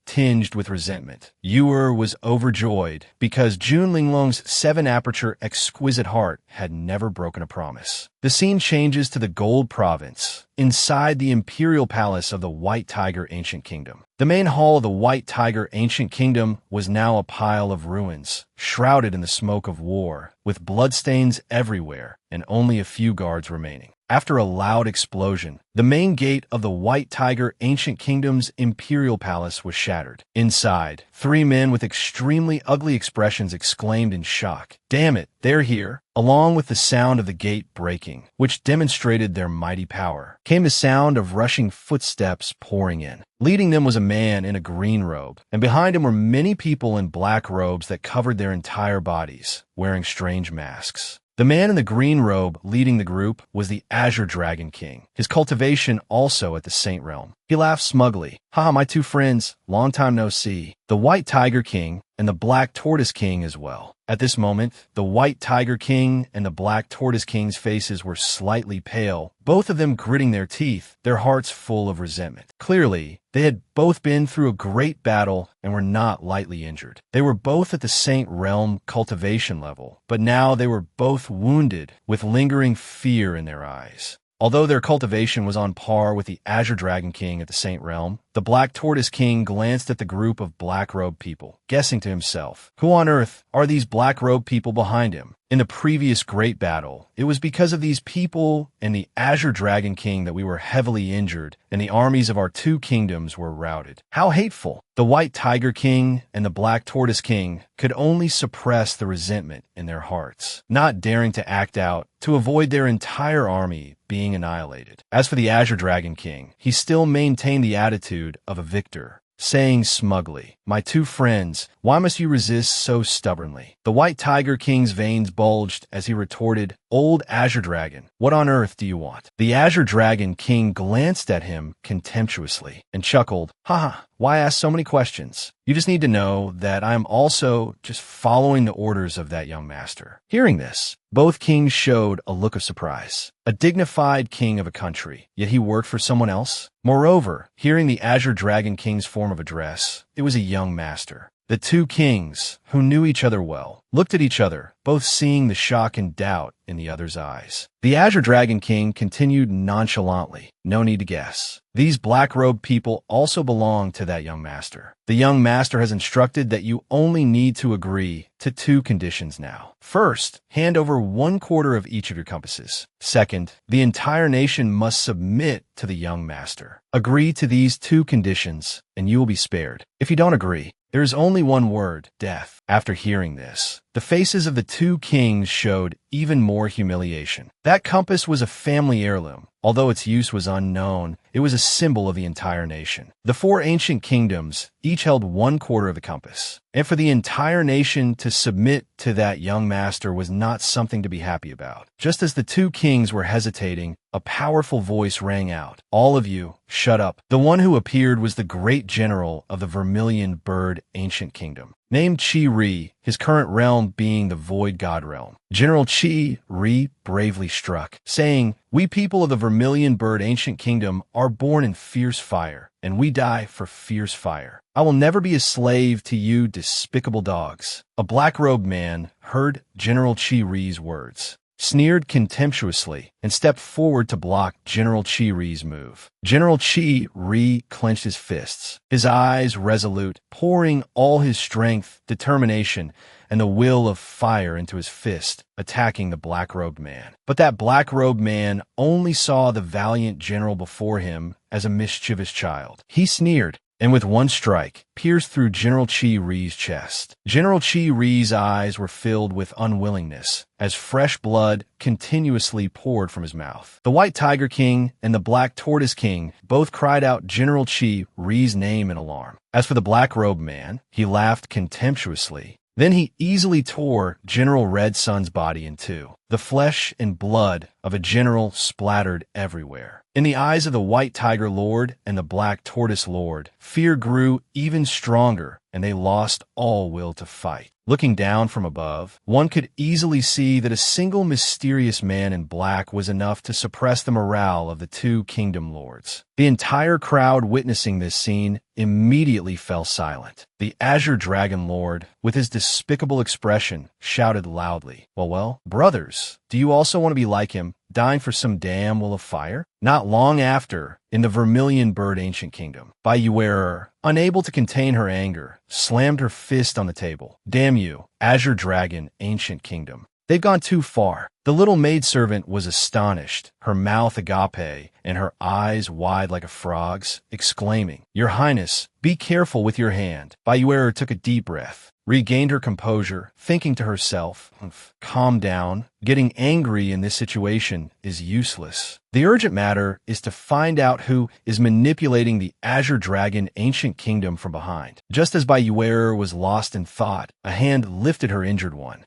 Speaker 1: tinged with resentment, Yuer was overjoyed because Jun Linglong's 7-aperture exquisite heart had never broken a promise. The scene changes to the Gold Province, inside the imperial palace of the White Tiger Ancient Kingdom. The main hall of the White Tiger Ancient Kingdom was now a pile of ruins, shrouded in the smoke of war, with bloodstains everywhere and only a few guards remaining. After a loud explosion, the main gate of the White Tiger Ancient Kingdom's imperial palace was shattered. Inside, three men with extremely ugly expressions exclaimed in shock, "Damn it, they're here!" Along with the sound of the gate breaking, which demonstrated their mighty power, came the sound of rushing footsteps pouring in. Leading them was a man in a green robe, and behind him were many people in black robes that covered their entire bodies, wearing strange masks. The man in the green robe leading the group was the Azure Dragon King, his cultivation also at the Saint Realm. He laughed smugly. "Ha, my two friends, long time no see." The White Tiger King and the Black Tortoise King as well. At this moment, the White Tiger King and the Black Tortoise King's faces were slightly pale, both of them gritting their teeth, their hearts full of resentment. Clearly, they had both been through a great battle and were not lightly injured. They were both at the Saint Realm cultivation level, but now they were both wounded with lingering fear in their eyes. Although their cultivation was on par with the Azure Dragon King at the Saint Realm, the Black Tortoise King glanced at the group of black-robed people, guessing to himself, who on earth are these black-robed people behind him? In the previous great battle, it was because of these people and the Azure Dragon King that we were heavily injured and the armies of our two kingdoms were routed. How hateful! The White Tiger King and the Black Tortoise King could only suppress the resentment in their hearts, not daring to act out to avoid their entire army being annihilated. As for the Azure Dragon King, he still maintained the attitude of a victor, saying smugly, "My two friends, why must you resist so stubbornly?" The White Tiger King's veins bulged as he retorted, "Old Azure Dragon, what on earth do you want?" The Azure Dragon King glanced at him contemptuously and chuckled, "Ha, why ask so many questions? You just need to know that I am also just following the orders of that young master." Hearing this, both kings showed a look of surprise. A dignified king of a country, yet he worked for someone else? Moreover, hearing the Azure Dragon King's form of address, it was a young master. The two kings, who knew each other well, looked at each other, both seeing the shock and doubt in the other's eyes. The Azure Dragon King continued nonchalantly, "No need to guess. These black-robed people also belong to that young master. The young master has instructed that you only need to agree to two conditions now. First, hand over 1/4 of each of your compasses. Second, the entire nation must submit to the young master. Agree to these two conditions, and you will be spared. If you don't agree, there is only one word, death." After hearing this, the faces of the two kings showed even more humiliation. That compass was a family heirloom. Although its use was unknown, it was a symbol of the entire nation. The four ancient kingdoms each held 1/4 of a compass. And for the entire nation to submit to that young master was not something to be happy about. Just as the two kings were hesitating, a powerful voice rang out, "All of you, shut up." The one who appeared was the great general of the Vermilion Bird Ancient Kingdom, named Chi-Ri, his current realm being the Void God Realm. General Chi-Ri bravely struck, saying, "We people of the Vermilion Bird Ancient Kingdom are born in fierce fire, and we die for fierce fire. I will never be a slave to you despicable dogs." A black-robed man heard General Chi-Ri's words, sneered contemptuously, and stepped forward to block General Chi-Ri's move. General Chi-Ri clenched his fists, his eyes resolute, pouring all his strength, determination, and the will of fire into his fist, attacking the black-robed man. But that black-robed man only saw the valiant general before him as a mischievous child. He sneered, and with one strike, pierced through General Chi-Ri's chest. General Chi-Ri's eyes were filled with unwillingness, as fresh blood continuously poured from his mouth. The White Tiger King and the Black Tortoise King both cried out General Chi-Ri's name in alarm. As for the black-robed man, he laughed contemptuously. Then he easily tore General Red Sun's body in two. The flesh and blood of a general splattered everywhere. In the eyes of the White Tiger Lord and the Black Tortoise Lord, fear grew even stronger, and they lost all will to fight. Looking down from above, one could easily see that a single mysterious man in black was enough to suppress the morale of the two kingdom lords. The entire crowd witnessing this scene immediately fell silent. The Azure Dragon Lord, with his despicable expression, shouted loudly, well, brothers, do you also want to be like him, dying for some damn will of fire?" Not long after, in the Vermilion Bird Ancient Kingdom, Bai Yuerer, unable to contain her anger, slammed her fist on the table. "Damn you, Azure Dragon Ancient Kingdom. They've gone too far. The little maidservant was astonished, her mouth agape and her eyes wide like a frog's, exclaiming, "Your Highness, be careful with your hand." Bayuera took a deep breath, regained her composure, thinking to herself, "Calm down. Getting angry in this situation is useless. The urgent matter is to find out who is manipulating the Azure Dragon ancient kingdom from behind." Just as Bayuera was lost in thought, a hand lifted her injured one.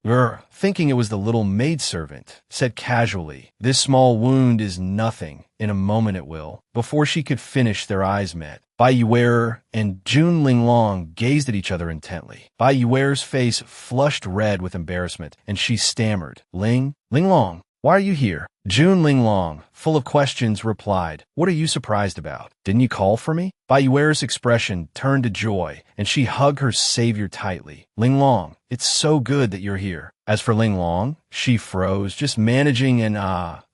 Speaker 1: Thinking it was the little maidservant, said casually, "This small wound is nothing. In a moment it will." Before she could finish, their eyes met. Bayuera and Jun Linglong gazed at each other intently. Bayuera's face flushed red with embarrassment, and she stammered, Linglong, why are you here?" Jun Linglong, full of questions, replied, "What are you surprised about? Didn't you call for me?" Bayuera's expression turned to joy, and she hugged her savior tightly. "Linglong, it's so good that you're here." As for Linglong, she froze, just managing an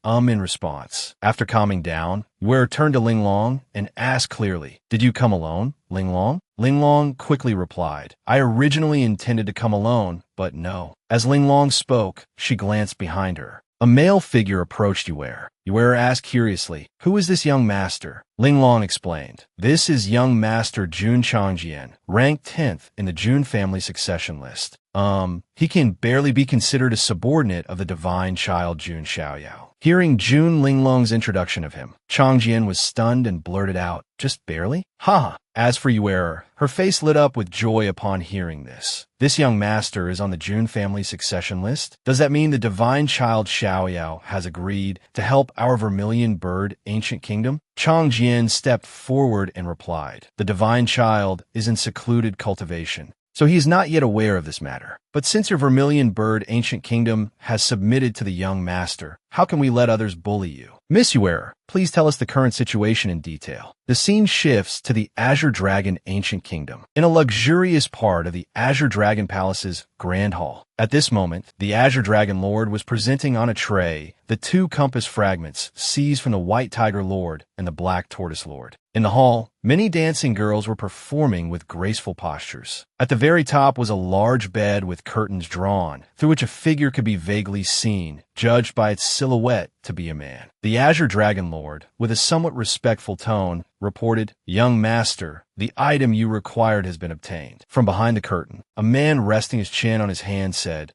Speaker 1: in response. After calming down, Bayuera turned to Linglong and asked clearly, "Did you come alone, Linglong?" Linglong quickly replied, "I originally intended to come alone, but no." As Linglong spoke, she glanced behind her. A male figure approached Bayuera. Bayuera asked curiously, "Who is this young master?" Linglong explained, "This is young master Jun Changjian, ranked 10th in the Jun family succession list. He can barely be considered a subordinate of the divine child Jun Xiaoyao." Hearing Jun Linglong's introduction of him, Changjian was stunned and blurted out, "Just barely? Ha!" As for Bayuera, her face lit up with joy upon hearing this. "This young master is on the Jun family succession list? Does that mean the divine child Xiaoyao has agreed to help our vermilion bird ancient kingdom?" Changjian stepped forward and replied, "The divine child is in secluded cultivation, so he is not yet aware of this matter. But since your vermilion bird ancient kingdom has submitted to the young master, how can we let others bully you? Miss Bayuera, please tell us the current situation in detail." The scene shifts to the Azure Dragon ancient kingdom, in a luxurious part of the Azure Dragon Palace's Grand Hall. At this moment, the Azure Dragon Lord was presenting on a tray the 2 compass fragments seized from the White Tiger Lord and the Black Tortoise Lord. In the hall, many dancing girls were performing with graceful postures. At the very top was a large bed with curtains drawn, through which a figure could be vaguely seen, judged by its silhouette to be a man. The Azure Dragon Lord, with a somewhat respectful tone, reported, "Young master, the item you required has been obtained." From behind the curtain, a man resting his chin on his hand said,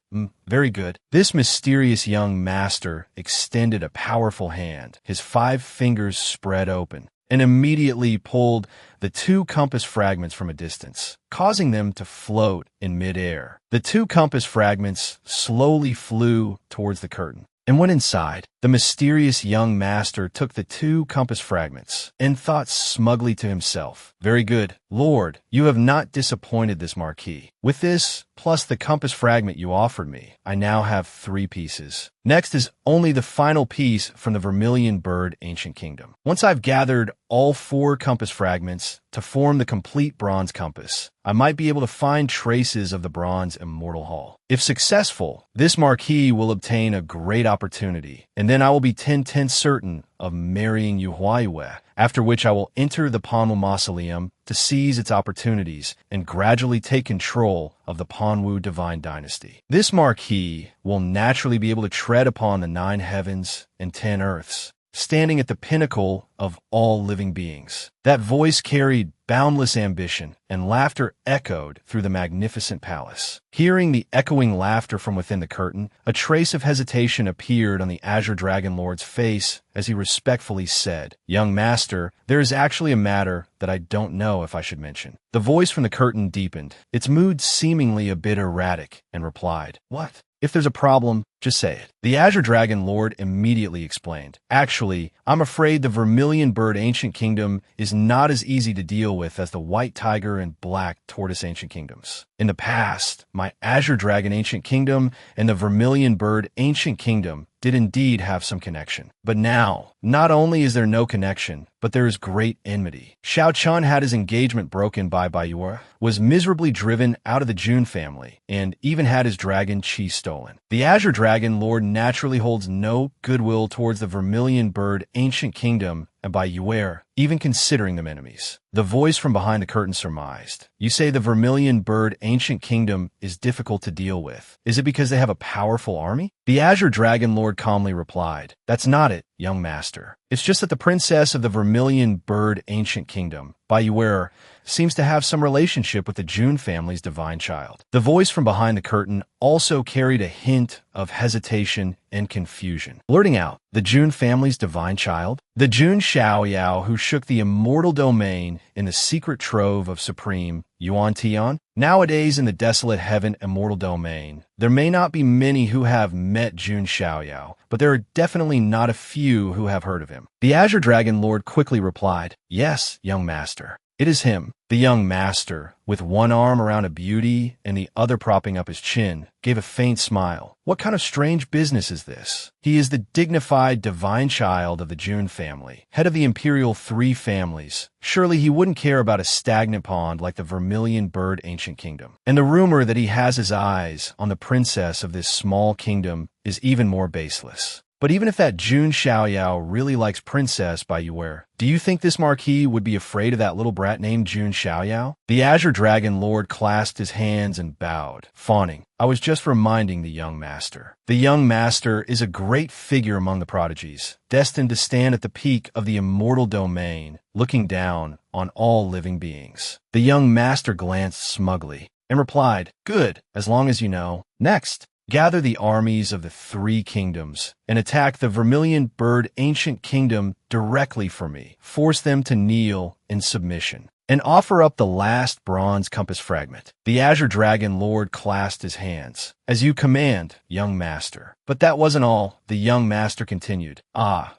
Speaker 1: "Very good." This mysterious young master extended a powerful hand, his 5 fingers spread open, and immediately pulled the 2 compass fragments from a distance, causing them to float in midair. The 2 compass fragments slowly flew towards the curtain and went inside. The mysterious young master took the 2 compass fragments and thought smugly to himself, "Very good, Lord, you have not disappointed this marquis. With this, plus the compass fragment you offered me, I now have 3 pieces. Next is only the final piece from the vermilion bird ancient kingdom. Once I've gathered all 4 compass fragments to form the complete bronze compass, I might be able to find traces of the bronze immortal hall. If successful, this marquis will obtain a great opportunity, and then I will be 10/10 certain of marrying Yu Huaiyue, after which I will enter the Panwu mausoleum to seize its opportunities and gradually take control of the Panwu divine dynasty. This marquis will naturally be able to tread upon the 9 heavens and 10 earths, standing at the pinnacle of all living beings." That voice carried boundless ambition, and laughter echoed through the magnificent palace. Hearing the echoing laughter from within the curtain, a trace of hesitation appeared on the Azure Dragon Lord's face as he respectfully said, "Young master, there is actually a matter that I don't know if I should mention." The voice from the curtain deepened, its mood seemingly a bit erratic, and replied, "What? If there's a problem, just say it." The Azure Dragon Lord immediately explained, "Actually, I'm afraid the Vermilion Bird Ancient Kingdom is not as easy to deal with as the White Tiger and Black Tortoise Ancient Kingdoms. In the past, my Azure Dragon Ancient Kingdom and the Vermilion Bird Ancient Kingdom did indeed have some connection. But now, not only is there no connection, but there is great enmity. Xiao Chun had his engagement broken by Yue, was miserably driven out of the Jun family, and even had his dragon Qi stolen. The Azure Dragon Lord naturally holds no goodwill towards the Vermilion Bird Ancient Kingdom and by Yue, even considering them enemies. The voice from behind the curtain surmised. You say the Vermilion Bird Ancient Kingdom is difficult to deal with. Is it because they have a powerful army? The Azure Dragon Lord calmly replied, That's not it, young master. It's just that the princess of the Vermilion Bird Ancient Kingdom, Yue, seems to have some relationship with the Jun family's divine child. The voice from behind the curtain also carried a hint of hesitation and confusion, blurting out, the Jun family's divine child? The Jun Xiaoyao who shook the immortal domain in the secret trove of supreme Yuan Tian? Nowadays in the desolate heaven immortal domain, there may not be many who have met Jun Xiaoyao, but there are definitely not a few who have heard of him. The Azure Dragon Lord quickly replied, Yes, young master. It is him. The young master, with one arm around a beauty and the other propping up his chin, gave a faint smile. What kind of strange business is this? He is the dignified divine child of the Jun family, head of the imperial 3 families. Surely he wouldn't care about a stagnant pond like the Vermilion Bird Ancient Kingdom. And the rumor that he has his eyes on the princess of this small kingdom is even more baseless. But even if that Jun Xiaoyao really likes Princess Yue, do you think this marquis would be afraid of that little brat named Jun Xiaoyao? The Azure Dragon Lord clasped his hands and bowed, fawning. I was just reminding the young master. The young master is a great figure among the prodigies, destined to stand at the peak of the immortal domain, looking down on all living beings. The young master glanced smugly and replied, Good, as long as you know. Next, gather the armies of the 3 kingdoms and attack the Vermilion Bird Ancient Kingdom directly for me. Force them to kneel in submission and offer up the last bronze compass fragment. The Azure Dragon Lord clasped his hands. As you command, young master. But that wasn't all. The young master continued.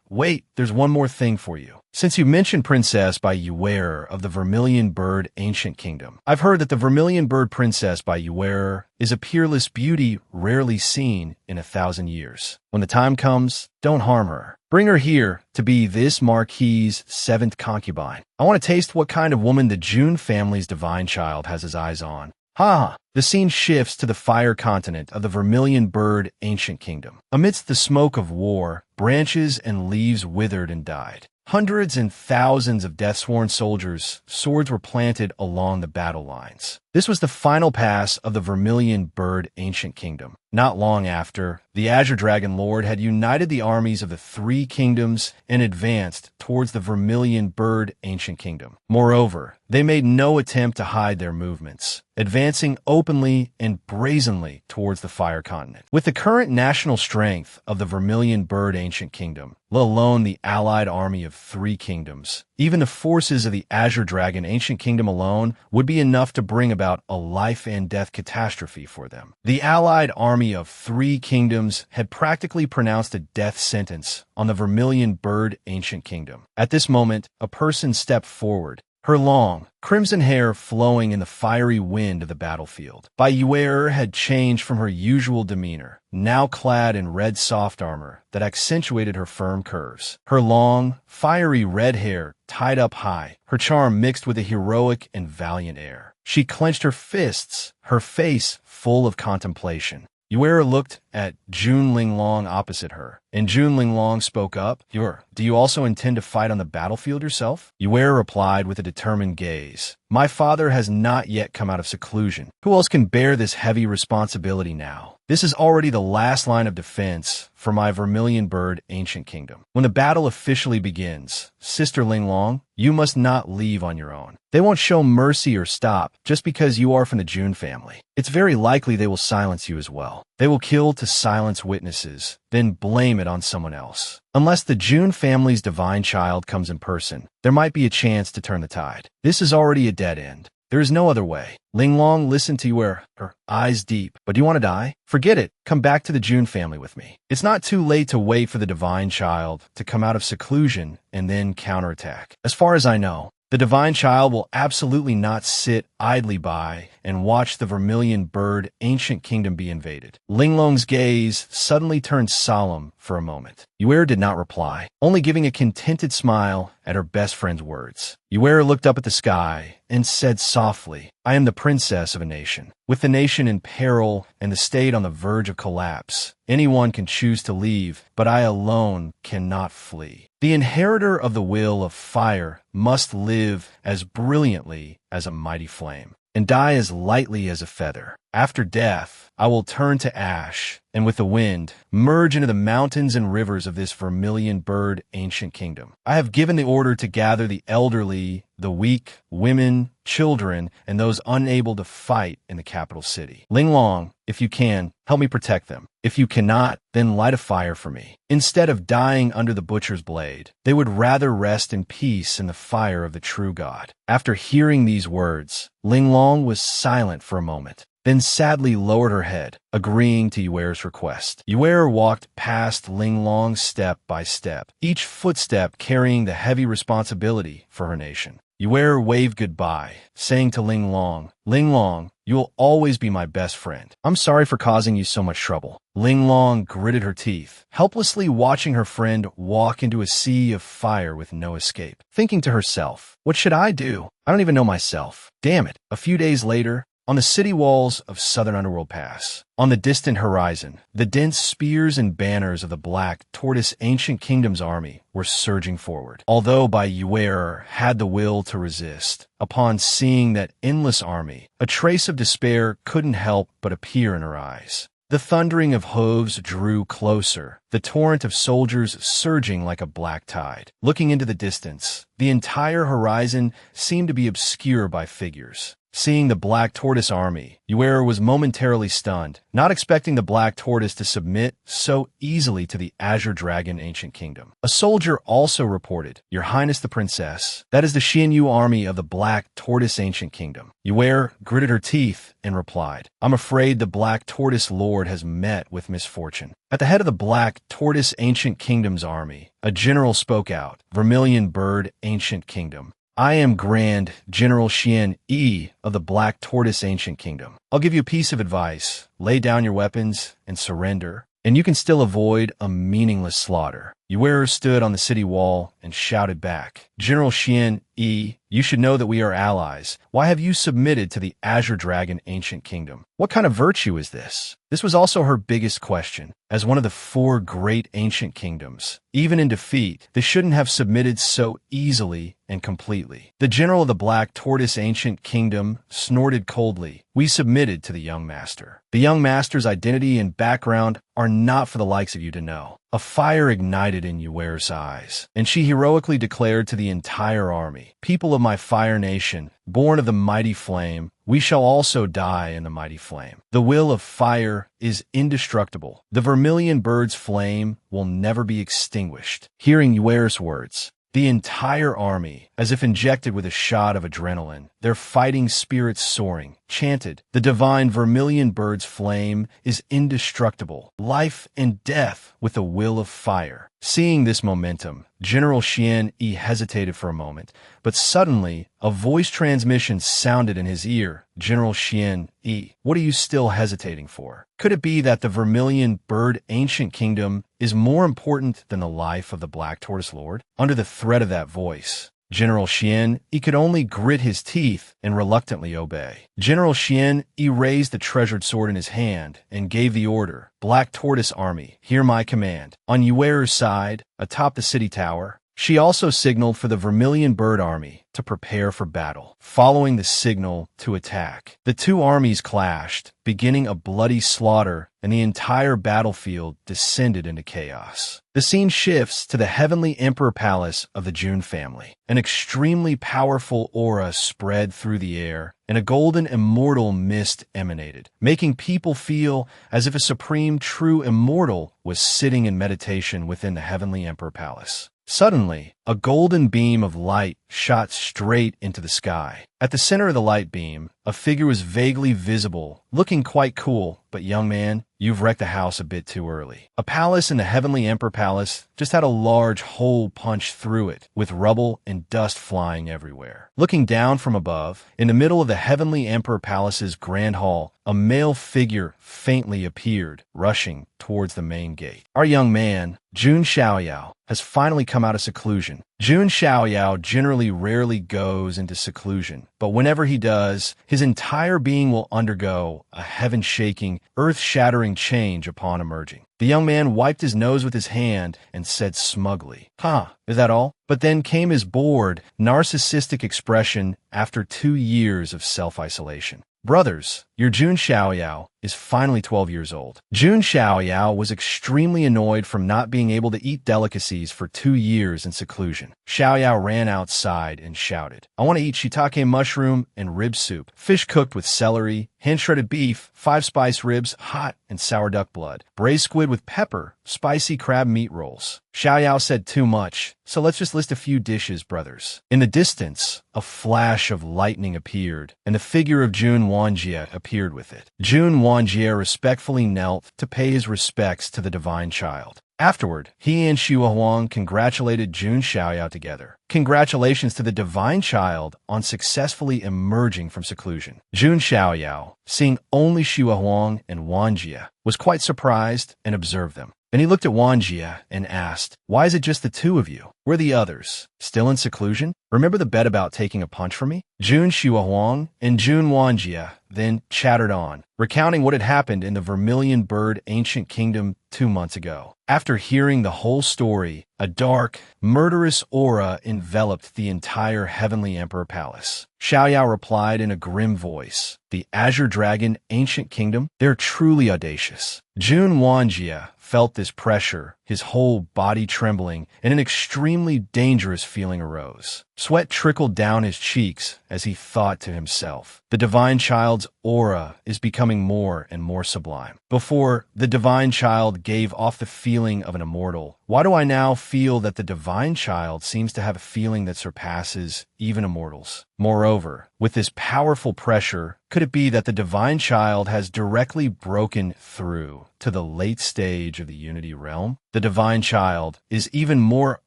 Speaker 1: Wait, there's one more thing for you. Since you mentioned Princess Yue of the Vermilion Bird Ancient Kingdom, I've heard that the Vermilion Bird Princess Yue is a peerless beauty rarely seen in 1,000 years. When the time comes, don't harm her. Bring her here to be this marquis's 7th concubine. I want to taste what kind of woman the Jun family's divine child has his eyes on. The scene shifts to the fire continent of the Vermilion Bird Ancient Kingdom. Amidst the smoke of war, branches and leaves withered and died. Hundreds and thousands of death-sworn soldiers' swords were planted along the battle lines. This was the final pass of the Vermilion Bird Ancient Kingdom. Not long after, the Azure Dragon Lord had united the armies of the 3 kingdoms and advanced towards the Vermilion Bird Ancient Kingdom. Moreover, they made no attempt to hide their movements, advancing openly and brazenly towards the Fire Continent. With the current national strength of the Vermilion Bird Ancient Kingdom, let alone the allied army of 3 kingdoms, even the forces of the Azure Dragon Ancient Kingdom alone would be enough to bring about a life-and-death catastrophe for them. The allied army of 3 kingdoms had practically pronounced a death sentence on the Vermilion Bird Ancient Kingdom. At this moment, a person stepped forward, her long, crimson hair flowing in the fiery wind of the battlefield. Yue had changed from her usual demeanor, now clad in red soft armor that accentuated her firm curves. Her long, fiery red hair tied up high, her charm mixed with a heroic and valiant air. She clenched her fists, her face full of contemplation. Yue looked at Jun Linglong opposite her, and Jun Linglong spoke up. Do you also intend to fight on the battlefield yourself? Yue replied with a determined gaze. My father has not yet come out of seclusion. Who else can bear this heavy responsibility now? This is already the last line of defense for my Vermilion Bird Ancient Kingdom. When the battle officially begins, Sister Linglong, you must not leave on your own. They won't show mercy or stop just because you are from the Jun family. It's very likely they will silence you as well. They will kill to silence witnesses, then blame it on someone else. Unless the Jun family's divine child comes in person, there might be a chance to turn the tide. This is already a dead end. There is no other way. Linglong listened to you, her eyes deep. But do you want to die? Forget it. Come back to the Jun family with me. It's not too late to wait for the divine child to come out of seclusion and then counterattack. As far as I know, The divine child will absolutely not sit idly by and watch the vermilion bird ancient kingdom be invaded. Linglong's gaze suddenly turned solemn for a moment. Yuera did not reply, only giving a contented smile at her best friend's words. Yuera looked up at the sky and said softly, "I am the princess of a nation. With the nation in peril and the state on the verge of collapse, anyone can choose to leave, but I alone cannot flee. The inheritor of the will of fire must live as brilliantly as a mighty flame, and die as lightly as a feather. After death, I will turn to ash, and with the wind, merge into the mountains and rivers of this vermilion bird ancient kingdom. I have given the order to gather the elderly, the weak, women, children, and those unable to fight in the capital city. Linglong, if you can, help me protect them. If you cannot, then light a fire for me. Instead of dying under the butcher's blade, they would rather rest in peace in the fire of the true God." After hearing these words, Linglong was silent for a moment, then sadly lowered her head, agreeing to Yuera's request. Yuera walked past Linglong step by step, each footstep carrying the heavy responsibility for her nation. Yuera waved goodbye, saying to Linglong, "Linglong, you will always be my best friend. I'm sorry for causing you so much trouble." Linglong gritted her teeth, helplessly watching her friend walk into a sea of fire with no escape, thinking to herself, "What should I do? I don't even know myself. Damn it." A few days later, on the city walls of Southern Underworld Pass, on the distant horizon, the dense spears and banners of the Black Tortoise Ancient Kingdom's army were surging forward. Although Bai Yuer had the will to resist, upon seeing that endless army, a trace of despair couldn't help but appear in her eyes. The thundering of hooves drew closer, the torrent of soldiers surging like a black tide. Looking into the distance, the entire horizon seemed to be obscured by figures. Seeing the Black Tortoise army, Yuera was momentarily stunned, not expecting the Black Tortoise to submit so easily to the Azure Dragon Ancient Kingdom. A soldier also reported, "Your Highness the Princess, that is the Xianyu army of the Black Tortoise Ancient Kingdom." Yuera gritted her teeth and replied, "I'm afraid the Black Tortoise Lord has met with misfortune." At the head of the Black Tortoise Ancient Kingdom's army, a general spoke out, "Vermilion Bird Ancient Kingdom. I am Grand General Xian Yi of the Black Tortoise Ancient Kingdom. I'll give you a piece of advice. Lay down your weapons and surrender, and you can still avoid a meaningless slaughter." Yuera stood on the city wall and shouted back, "General Xian Yi, you should know that we are allies. Why have you submitted to the Azure Dragon Ancient Kingdom? What kind of virtue is this?" This was also her biggest question. As one of the four great ancient kingdoms, even in defeat, they shouldn't have submitted so easily and completely. The general of the Black Tortoise Ancient Kingdom snorted coldly. "We submitted to the young master. The young master's identity and background are not for the likes of you to know." A fire ignited in Yuera's eyes, and she heroically declared to the entire army, "People of my fire nation, born of the mighty flame, we shall also die in the mighty flame. The will of fire is indestructible. The vermilion bird's flame will never be extinguished." Hearing Yuera's words, the entire army, as if injected with a shot of adrenaline, their fighting spirits soaring, chanted, "The divine vermilion bird's flame is indestructible. Life and death with the will of fire." Seeing this momentum, General Xian Yi hesitated for a moment, but suddenly a voice transmission sounded in his ear. "General Xian Yi, what are you still hesitating for? Could it be that the Vermilion Bird Ancient Kingdom is more important than the life of the Black Tortoise Lord?" Under the threat of that voice, General Xian Yi could only grit his teeth and reluctantly obey. General Xian Yi raised the treasured sword in his hand and gave the order, "Black Tortoise Army, hear my command." On Yuera's side, atop the city tower, she also signaled for the Vermilion Bird Army to prepare for battle. Following the signal to attack, the two armies clashed, beginning a bloody slaughter, and the entire battlefield descended into chaos. The scene shifts to the heavenly Emperor Palace of the Jun family. An extremely powerful aura spread through the air, and a golden immortal mist emanated, making people feel as if a supreme true immortal was sitting in meditation within the heavenly Emperor Palace. Suddenly, a golden beam of light shot straight into the sky. At the center of the light beam, a figure was vaguely visible, looking quite cool, but young man, you've wrecked the house a bit too early. A palace in the Heavenly Emperor Palace just had a large hole punched through it, with rubble and dust flying everywhere. Looking down from above, in the middle of the Heavenly Emperor Palace's grand hall, a male figure faintly appeared, rushing towards the main gate. Our young man, Jun Xiaoyao, has finally come out of seclusion. Jun Xiaoyao generally rarely goes into seclusion, but whenever he does, his entire being will undergo a heaven-shaking, earth-shattering change upon emerging. The young man wiped his nose with his hand and said smugly, "Huh, is that all?" But then came his bored, narcissistic expression after 2 years of self-isolation. Brothers, your Jun Xiaoyao is finally 12 years old. Jun Xiaoyao was extremely annoyed from not being able to eat delicacies for 2 years in seclusion. Xiaoyao ran outside and shouted, "I want to eat shiitake mushroom and rib soup, fish cooked with celery, hand-shredded beef, 5-spice ribs, hot and sour duck blood, braised squid with pepper, spicy crab meat rolls." Xiaoyao said too much, so let's just list a few dishes, brothers. In the distance, a flash of lightning appeared, and the figure of Jun Wanjie appeared with it. Jun Wanjie respectfully knelt to pay his respects to the divine child. Afterward, he and Xua Huang congratulated Jun Xiaoyao together. Congratulations to the divine child on successfully emerging from seclusion. Jun Xiaoyao, seeing only Xua Huang and Wanjie, was quite surprised and observed them. Then he looked at Wanjie and asked, "Why is it just the two of you? Where are the others? Still in seclusion? Remember the bet about taking a punch from me?" Jun Xua Huang and Jun Wanjie then chattered on, recounting what had happened in the Vermilion Bird ancient kingdom 2 months ago. After hearing the whole story, a dark, murderous aura enveloped the entire Heavenly Emperor Palace. Xiaoyao replied in a grim voice, "The Azure Dragon ancient kingdom? They're truly audacious." Jun Wanjie felt this pressure, his whole body trembling, and an extremely dangerous feeling arose. Sweat trickled down his cheeks as he thought to himself, the divine child's aura is becoming more and more sublime. Before, the divine child gave off the feeling of an immortal. Why do I now feel that the divine child seems to have a feeling that surpasses even immortals? Moreover, with this powerful pressure, could it be that the divine child has directly broken through to the late stage of the Unity realm? The divine child is even more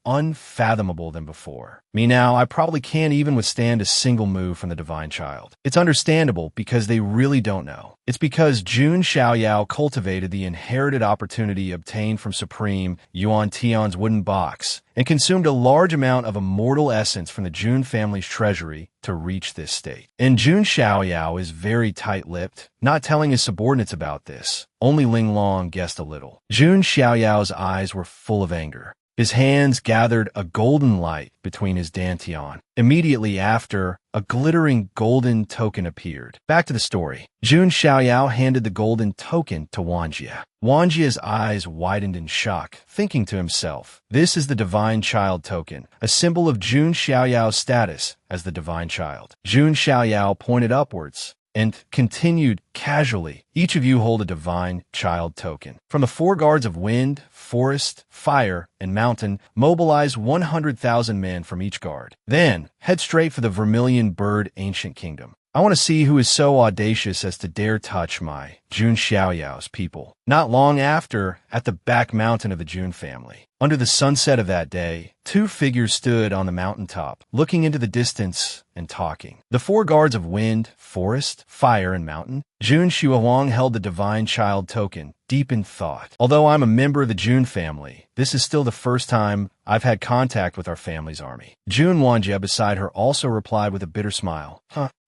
Speaker 1: unfathomable than before. Me now, I probably can't even withstand a single move from the divine child. It's understandable because they really don't know. It's because Jun Xiaoyao cultivated the inherited opportunity obtained from Supreme Yuan Tian's wooden box and consumed a large amount of immortal essence from the Jun family's treasury to reach this state. And Jun Xiaoyao is very tight-lipped, not telling his subordinates about this. Only Ling Long guessed a little. Jun Xiaoyao's eyes were full of anger. His hands gathered a golden light between his dantian. Immediately after, a glittering golden token appeared. Back to the story. Jun Xiaoyao handed the golden token to Wanjie. Wanjie's eyes widened in shock, thinking to himself, this is the divine child token, a symbol of Jun Xiaoyao's status as the divine child. Jun Xiaoyao pointed upwards and continued casually, each of you hold a divine child token. From the 4 guards of wind, forest, fire, and mountain, mobilize 100,000 men from each guard. Then, head straight for the Vermilion Bird ancient kingdom. I want to see who is so audacious as to dare touch my Jun Xiaoyao's people. Not long after, at the back mountain of the Jun family. Under the sunset of that day, 2 figures stood on the mountaintop, looking into the distance and talking. The 4 guards of wind, forest, fire, and mountain. Jun Xuehuang held the divine child token, deep in thought. Although I'm a member of the Jun family, this is still the first time I've had contact with our family's army. Jun Wanjie beside her also replied with a bitter smile.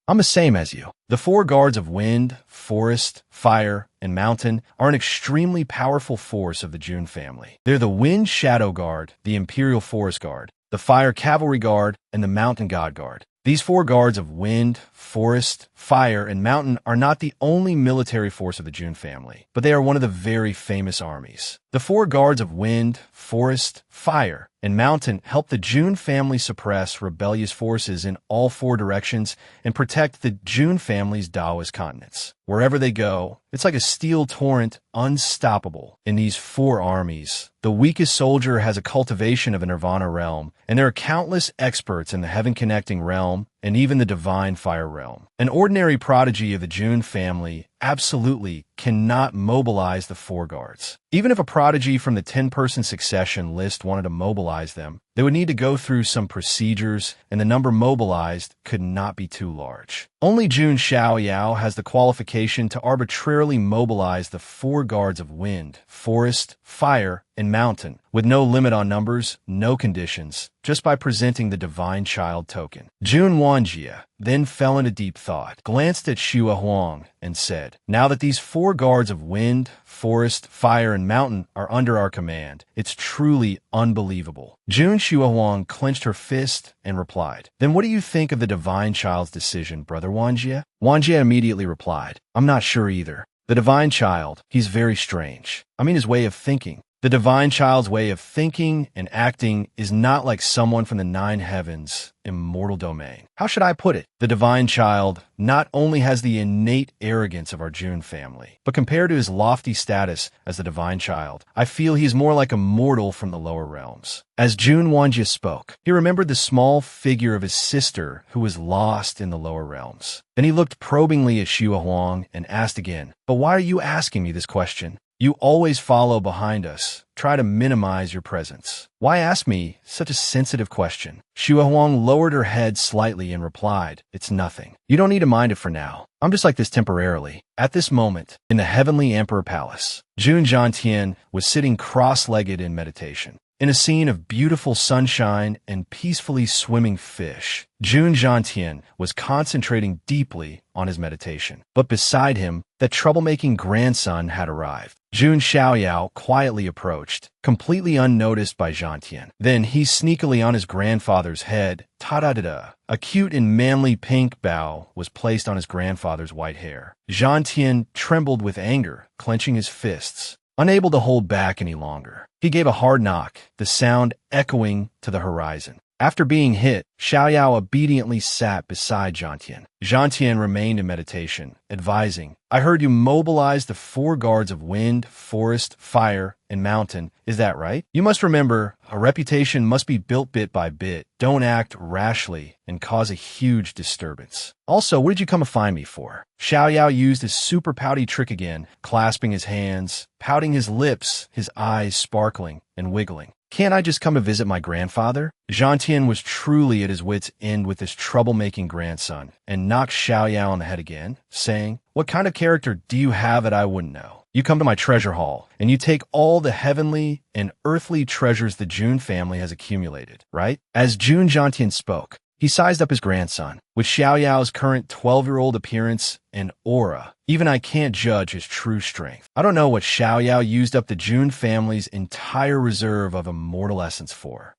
Speaker 1: I'm the same as you. The 4 guards of wind, forest, fire, and mountain are an extremely powerful force of the Jun family. They're the Wind Shadow Guard, the Imperial Forest Guard, the Fire Cavalry Guard, and the Mountain God Guard. These 4 guards of wind, forest, fire, and mountain are not the only military force of the Jun family, but they are one of the very famous armies. The 4 guards of wind, forest, fire, and mountain help the Jun family suppress rebellious forces in all 4 directions and protect the Jun family's Taoist continents. Wherever they go, it's like a steel torrent, unstoppable. In these four armies, the weakest soldier has a cultivation of a nirvana realm, and there are countless experts in the heaven-connecting realm and even the divine fire realm. An ordinary prodigy of the Jun family absolutely cannot mobilize the four guards. Even if a prodigy from the 10-person succession list wanted to mobilize them, they would need to go through some procedures, and the number mobilized could not be too large. Only Jun Xiaoyao has the qualification to arbitrarily mobilize the four guards of wind, forest, fire, and mountain, with no limit on numbers, no conditions, just by presenting the divine child token. Jun Wanjie then fell into deep thought, glanced at Xue Huang, and said, "Now that these four guards of wind, forest, fire, and mountain are under our command, it's truly unbelievable." Jun Xue Huang clenched her fist and replied, "Then what do you think of the divine child's decision, Brother Wanjie?" Wanjie immediately replied, "I'm not sure either. The divine child, he's very strange. I mean his way of thinking. The divine child's way of thinking and acting is not like someone from the nine heavens, immortal domain. How should I put it? The divine child not only has the innate arrogance of our Jun family, but compared to his lofty status as the divine child, I feel he's more like a mortal from the lower realms." As Jun Wanjie spoke, he remembered the small figure of his sister who was lost in the lower realms. Then he looked probingly at Xue Huang and asked again, "But why are you asking me this question? You always follow behind us, try to minimize your presence. Why ask me such a sensitive question?" Xue Huang lowered her head slightly and replied, "It's nothing. You don't need to mind it for now. I'm just like this temporarily." At this moment, in the Heavenly Emperor Palace, Jun Jiantian was sitting cross-legged in meditation. In a scene of beautiful sunshine and peacefully swimming fish, Jun Jiantian was concentrating deeply on his meditation. But beside him, that troublemaking grandson had arrived. Jun Xiaoyao quietly approached, completely unnoticed by Jiantian. Then he sneakily on his grandfather's head, ta-da-da-da. A cute and manly pink bow was placed on his grandfather's white hair. Jiantian trembled with anger, clenching his fists, unable to hold back any longer. He gave a hard knock, the sound echoing to the horizon. After being hit, Xiaoyao obediently sat beside Jiantian. Jiantian remained in meditation, advising, "I heard you mobilize the four guards of wind, forest, fire, and mountain. Is that right? You must remember, a reputation must be built bit by bit. Don't act rashly and cause a huge disturbance. Also, what did you come to find me for?" Xiaoyao used his super pouty trick again, clasping his hands, pouting his lips, his eyes sparkling and wiggling. "Can't I just come to visit my grandfather?" Jiantian was truly at his wit's end with this troublemaking grandson, and knocked Xiaoyao on the head again, saying, "What kind of character do you have that I wouldn't know? You come to my treasure hall, and you take all the heavenly and earthly treasures the Jun family has accumulated, right?" As Jun Jiantian spoke, he sized up his grandson. With Xiaoyao's current 12-year-old appearance and aura, even I can't judge his true strength. I don't know what Xiaoyao used up the Jun family's entire reserve of immortal essence for.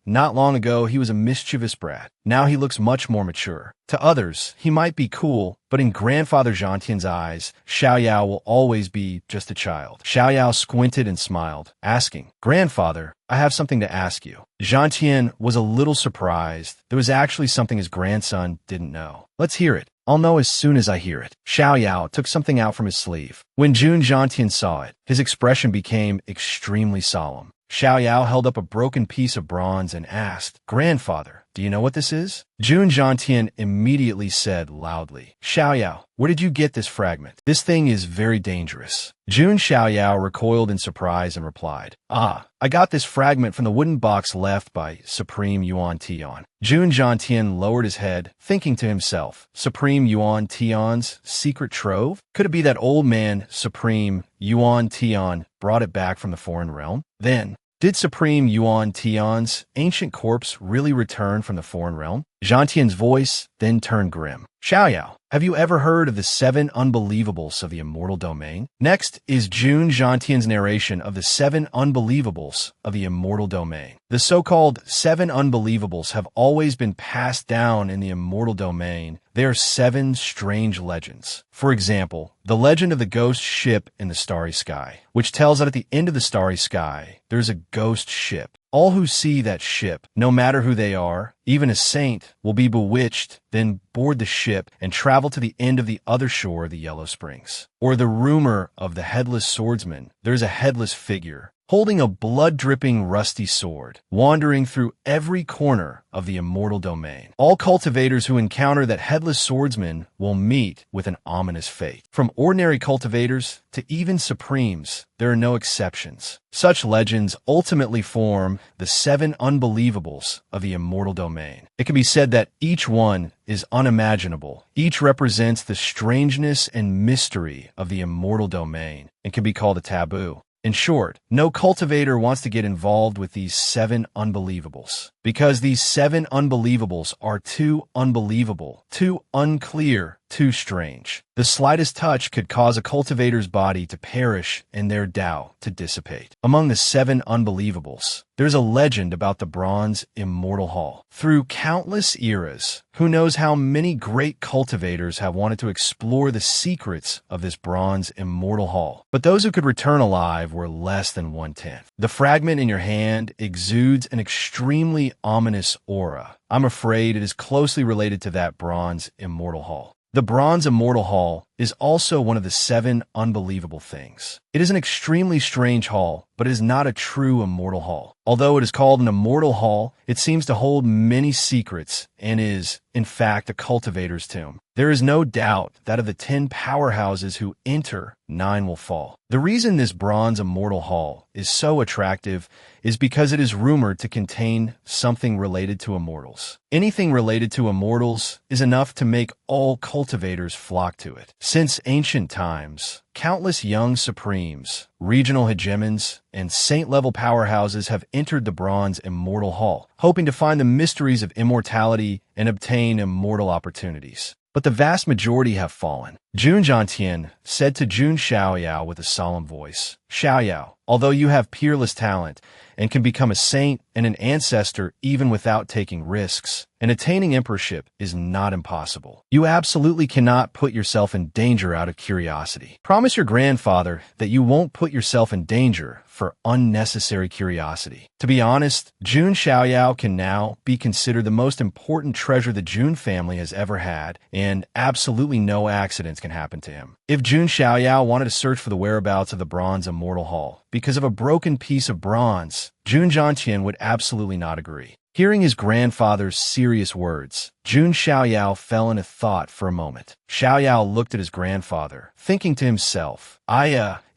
Speaker 1: Not long ago, he was a mischievous brat. Now he looks much more mature. To others, he might be cool, but in Grandfather Jiantian's eyes, Xiaoyao will always be just a child. Xiaoyao squinted and smiled, asking, "Grandfather, I have something to ask you." Jiantian was a little surprised. There was actually something his grandson didn't know. "Let's hear it. I'll know as soon as I hear it." Xiaoyao took something out from his sleeve. When Jun Jiantian saw it, his expression became extremely solemn. Xiaoyao held up a broken piece of bronze and asked, "Grandfather, do you know what this is?" Jun Jiantian immediately said loudly, "Xiaoyao, where did you get this fragment? This thing is very dangerous." Jun Xiaoyao recoiled in surprise and replied, I got this fragment from the wooden box left by Supreme Yuan Tian." Jun Jiantian lowered his head, thinking to himself, Supreme Yuan Tian's secret trove? Could it be that old man, Supreme Yuan Tian, brought it back from the foreign realm? Then, did Supreme Yuan Tian's ancient corpse really return from the foreign realm? Jiantian's voice then turned grim. "Xiaoyao, have you ever heard of the 7 unbelievables of the immortal domain?" Next is Jun Jiantian's narration of the 7 unbelievables of the immortal domain. The so-called 7 unbelievables have always been passed down in the immortal domain. They are 7 strange legends. For example, the legend of the ghost ship in the starry sky, which tells that at the end of the starry sky, there's a ghost ship. All who see that ship, no matter who they are, even a saint, will be bewitched, then board the ship and travel to the end of the other shore of the Yellow Springs. Or the rumor of the headless swordsman. There's a headless figure, holding a blood-dripping rusty sword, wandering through every corner of the immortal domain. All cultivators who encounter that headless swordsman will meet with an ominous fate. From ordinary cultivators to even supremes, there are no exceptions. Such legends ultimately form the 7 unbelievables of the immortal domain. It can be said that each one is unimaginable. Each represents the strangeness and mystery of the immortal domain and can be called a taboo. In short, no cultivator wants to get involved with these 7 unbelievables, because these 7 unbelievables are too unbelievable, too unclear, too strange. The slightest touch could cause a cultivator's body to perish and their Tao to dissipate. Among the 7 unbelievables, there's a legend about the Bronze Immortal Hall. Through countless eras, who knows how many great cultivators have wanted to explore the secrets of this Bronze Immortal Hall. But those who could return alive were less than 1/10. The fragment in your hand exudes an extremely ominous aura. I'm afraid it is closely related to that Bronze Immortal Hall. The Bronze Immortal Hall is also one of the 7 unbelievable things. It is an extremely strange hall, but it is not a true immortal hall. Although it is called an immortal hall, it seems to hold many secrets and is, in fact, a cultivator's tomb. There is no doubt that of the 10 powerhouses who enter, 9 will fall. The reason this Bronze Immortal Hall is so attractive is because it is rumored to contain something related to immortals. Anything related to immortals is enough to make all cultivators flock to it. Since ancient times, countless young supremes, regional hegemons, and saint-level powerhouses have entered the Bronze Immortal Hall, hoping to find the mysteries of immortality and obtain immortal opportunities. But the vast majority have fallen. Jun Jiantian said to Jun Xiaoyao with a solemn voice, "Xiaoyao, although you have peerless talent and can become a saint and an ancestor even without taking risks, and attaining emperorship is not impossible. You absolutely cannot put yourself in danger out of curiosity. Promise your grandfather that you won't put yourself in danger for unnecessary curiosity." To be honest, Jun Xiaoyao can now be considered the most important treasure the Jun family has ever had, and absolutely no accidents can happen to him. If Jun Xiaoyao wanted to search for the whereabouts of the Bronze Immortal Hall because of a broken piece of bronze, Jun Jiantian would absolutely not agree. Hearing his grandfather's serious words, Jun Xiaoyao fell into thought for a moment. Xiaoyao looked at his grandfather, thinking to himself,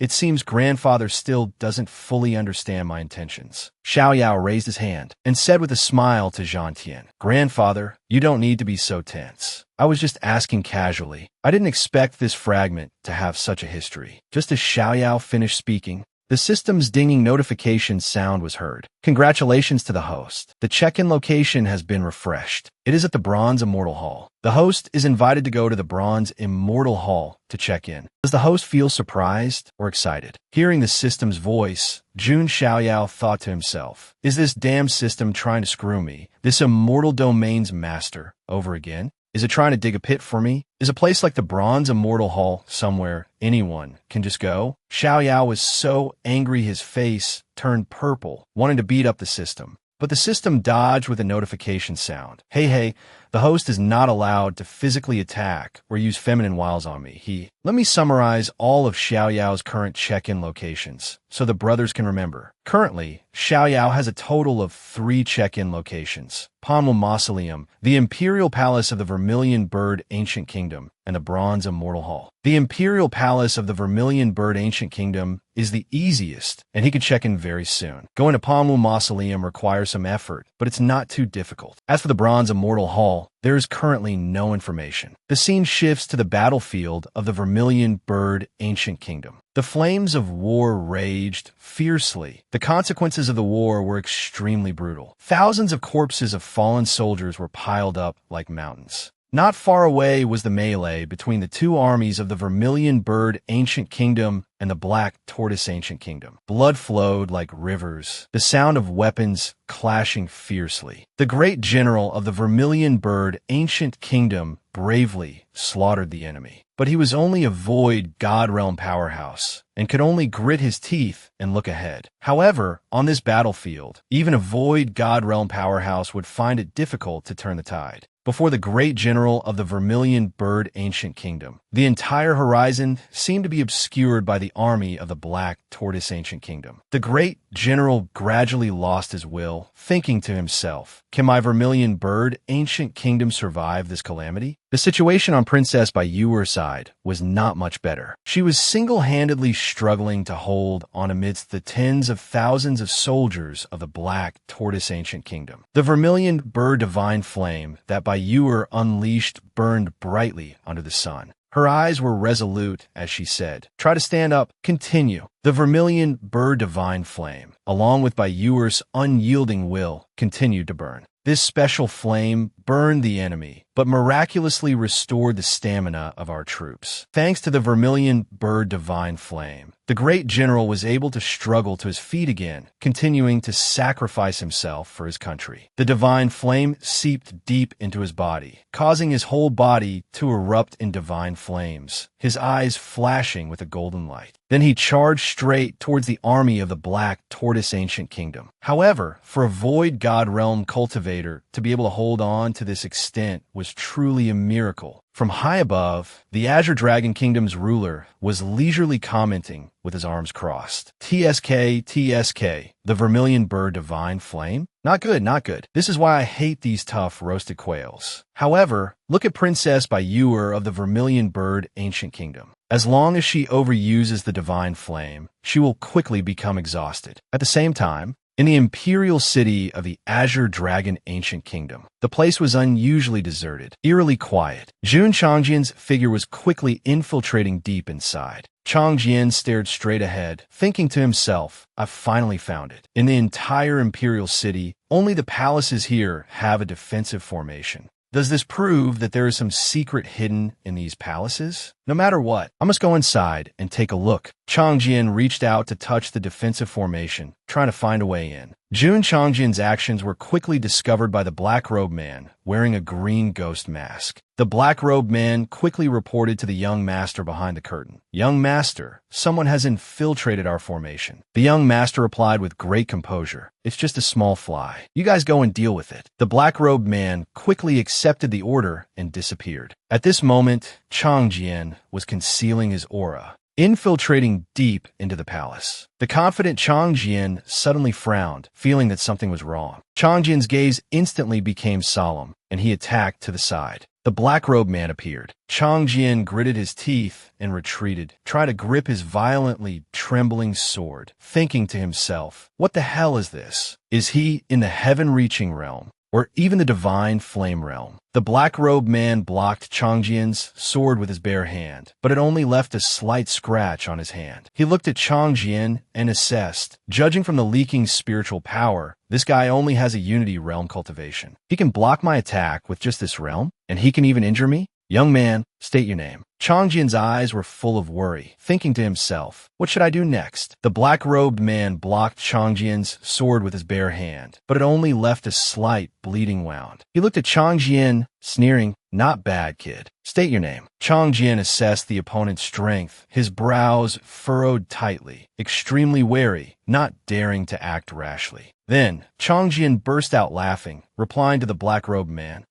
Speaker 1: it seems grandfather still doesn't fully understand my intentions. Xiaoyao raised his hand and said with a smile to Jiantian, "Grandfather, you don't need to be so tense. I was just asking casually. I didn't expect this fragment to have such a history." Just as Xiaoyao finished speaking, the system's dinging notification sound was heard. "Congratulations to the host. The check-in location has been refreshed. It is at the Bronze Immortal Hall. The host is invited to go to the Bronze Immortal Hall to check in." Does the host feel surprised or excited? Hearing the system's voice, Jun Xiaoyao thought to himself, "Is this damn system trying to screw me, this immortal domain's master, over again? Is it trying to dig a pit for me? Is a place like the Bronze Immortal Hall somewhere anyone can just go?" Xiaoyao was so angry his face turned purple, wanting to beat up the system. But the system dodged with a notification sound. Hey, the host is not allowed to physically attack or use feminine wiles on me. Let me summarize all of Xiaoyao's current check-in locations so the brothers can remember. Currently, Xiaoyao has a total of 3 check-in locations: Manhwa Mausoleum, the Imperial Palace of the Vermilion Bird Ancient Kingdom, and the Bronze Immortal Hall. The Imperial Palace of the Vermilion Bird Ancient Kingdom is the easiest, and he can check in very soon. Going to Manhwa Mausoleum requires some effort, but it's not too difficult. As for the Bronze Immortal Hall, there is currently no information. The scene shifts to the battlefield of the Vermilion Bird Ancient Kingdom. The flames of war raged fiercely. The consequences of the war were extremely brutal. Thousands of corpses of fallen soldiers were piled up like mountains. Not far away was the melee between the two armies of the Vermilion Bird Ancient Kingdom and the Black Tortoise Ancient Kingdom. Blood flowed like rivers, the sound of weapons clashing fiercely. The great general of the Vermilion Bird Ancient Kingdom bravely slaughtered the enemy. But he was only a void God Realm powerhouse and could only grit his teeth and look ahead. However, on this battlefield, even a void God Realm powerhouse would find it difficult to turn the tide. Before the great general of the Vermilion Bird Ancient Kingdom, the entire horizon seemed to be obscured by the army of the Black Tortoise Ancient Kingdom. The great general gradually lost his will, thinking to himself, "Can my Vermilion Bird Ancient Kingdom survive this calamity?" The situation on Princess Bayuer's side was not much better. She was single-handedly struggling to hold on amidst the tens of thousands of soldiers of the Black Tortoise Ancient Kingdom. The Vermilion Bird Divine Flame that Bayuer unleashed burned brightly under the sun. Her eyes were resolute as she said, "Try to stand up. Continue." The Vermilion Bird Divine Flame, along with Bayuer's unyielding will, continued to burn. This special flame burned the enemy, but miraculously restored the stamina of our troops. Thanks to the Vermilion Bird Divine Flame, the great general was able to struggle to his feet again, continuing to sacrifice himself for his country. The divine flame seeped deep into his body, causing his whole body to erupt in divine flames, his eyes flashing with a golden light. Then he charged straight towards the army of the Black Tortoise Ancient Kingdom. However, for a Void God Realm cultivator to be able to hold on to this extent was truly a miracle. From high above, the Azure Dragon Kingdom's ruler was leisurely commenting with his arms crossed. TSK, TSK, the Vermilion Bird Divine Flame? Not good, not good. This is why I hate these tough roasted quails. However, look at Princess Bayuer of the Vermilion Bird Ancient Kingdom. As long as she overuses the divine flame, she will quickly become exhausted. At the same time, in the imperial city of the Azure Dragon Ancient Kingdom, the place was unusually deserted, eerily quiet. Jun Changjian's figure was quickly infiltrating deep inside. Changjian stared straight ahead, thinking to himself, "I've finally found it. In the entire imperial city, only the palaces here have a defensive formation. Does this prove that there is some secret hidden in these palaces? No matter what, I must go inside and take a look." Changjian reached out to touch the defensive formation, trying to find a way in. Jun Changjian's actions were quickly discovered by the Black Robe Man, wearing a green ghost mask. The Black Robe Man quickly reported to the young master behind the curtain. "Young master, someone has infiltrated our formation." The young master replied with great composure, "It's just a small fly. You guys go and deal with it." The Black Robe Man quickly accepted the order and disappeared. At this moment, Changjian was concealing his aura, infiltrating deep into the palace. The confident Changjian suddenly frowned, feeling that something was wrong. Changjian's gaze instantly became solemn, and he attacked to the side. The Black Robe Man appeared. Changjian gritted his teeth and retreated, trying to grip his violently trembling sword, thinking to himself, "What the hell is this? Is he in the heaven-reaching realm, or even the divine flame realm?" The Black Robe Man blocked Changjian's sword with his bare hand, but it only left a slight scratch on his hand. He looked at Changjian and assessed, judging from the leaking spiritual power, this guy only has a unity realm cultivation. He can block my attack with just this realm, and he can even injure me? "Young man, state your name." Changjian's eyes were full of worry, thinking to himself, "What should I do next?" The Black-Robed Man blocked Changjian's sword with his bare hand, but it only left a slight bleeding wound. He looked at Changjian, sneering, "Not bad, kid. State your name." Changjian assessed the opponent's strength, his brows furrowed tightly, extremely wary, not daring to act rashly. Then, Changjian burst out laughing, replying to the Black-Robed Man,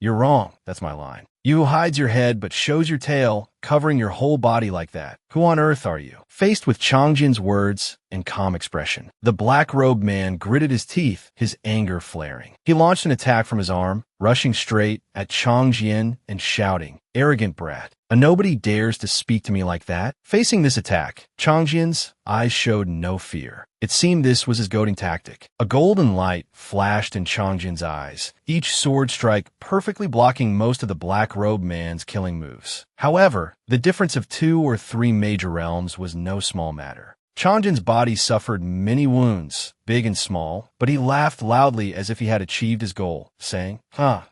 Speaker 1: "You're wrong. That's my line. You who hides your head but shows your tail, covering your whole body like that. Who on earth are you?" Faced with Changjian's words and calm expression, the Black-Robed Man gritted his teeth, his anger flaring. He launched an attack from his arm, rushing straight at Changjian and shouting, "Arrogant brat. A nobody dares to speak to me like that." Facing this attack, Changjian's eyes showed no fear. It seemed this was his goading tactic. A golden light flashed in Changjian's eyes, each sword strike perfectly blocking most of the Black-Robed Man's killing moves. However, the difference of 2 or 3 major realms was no small matter. Changjin's body suffered many wounds, big and small, but he laughed loudly as if he had achieved his goal, saying,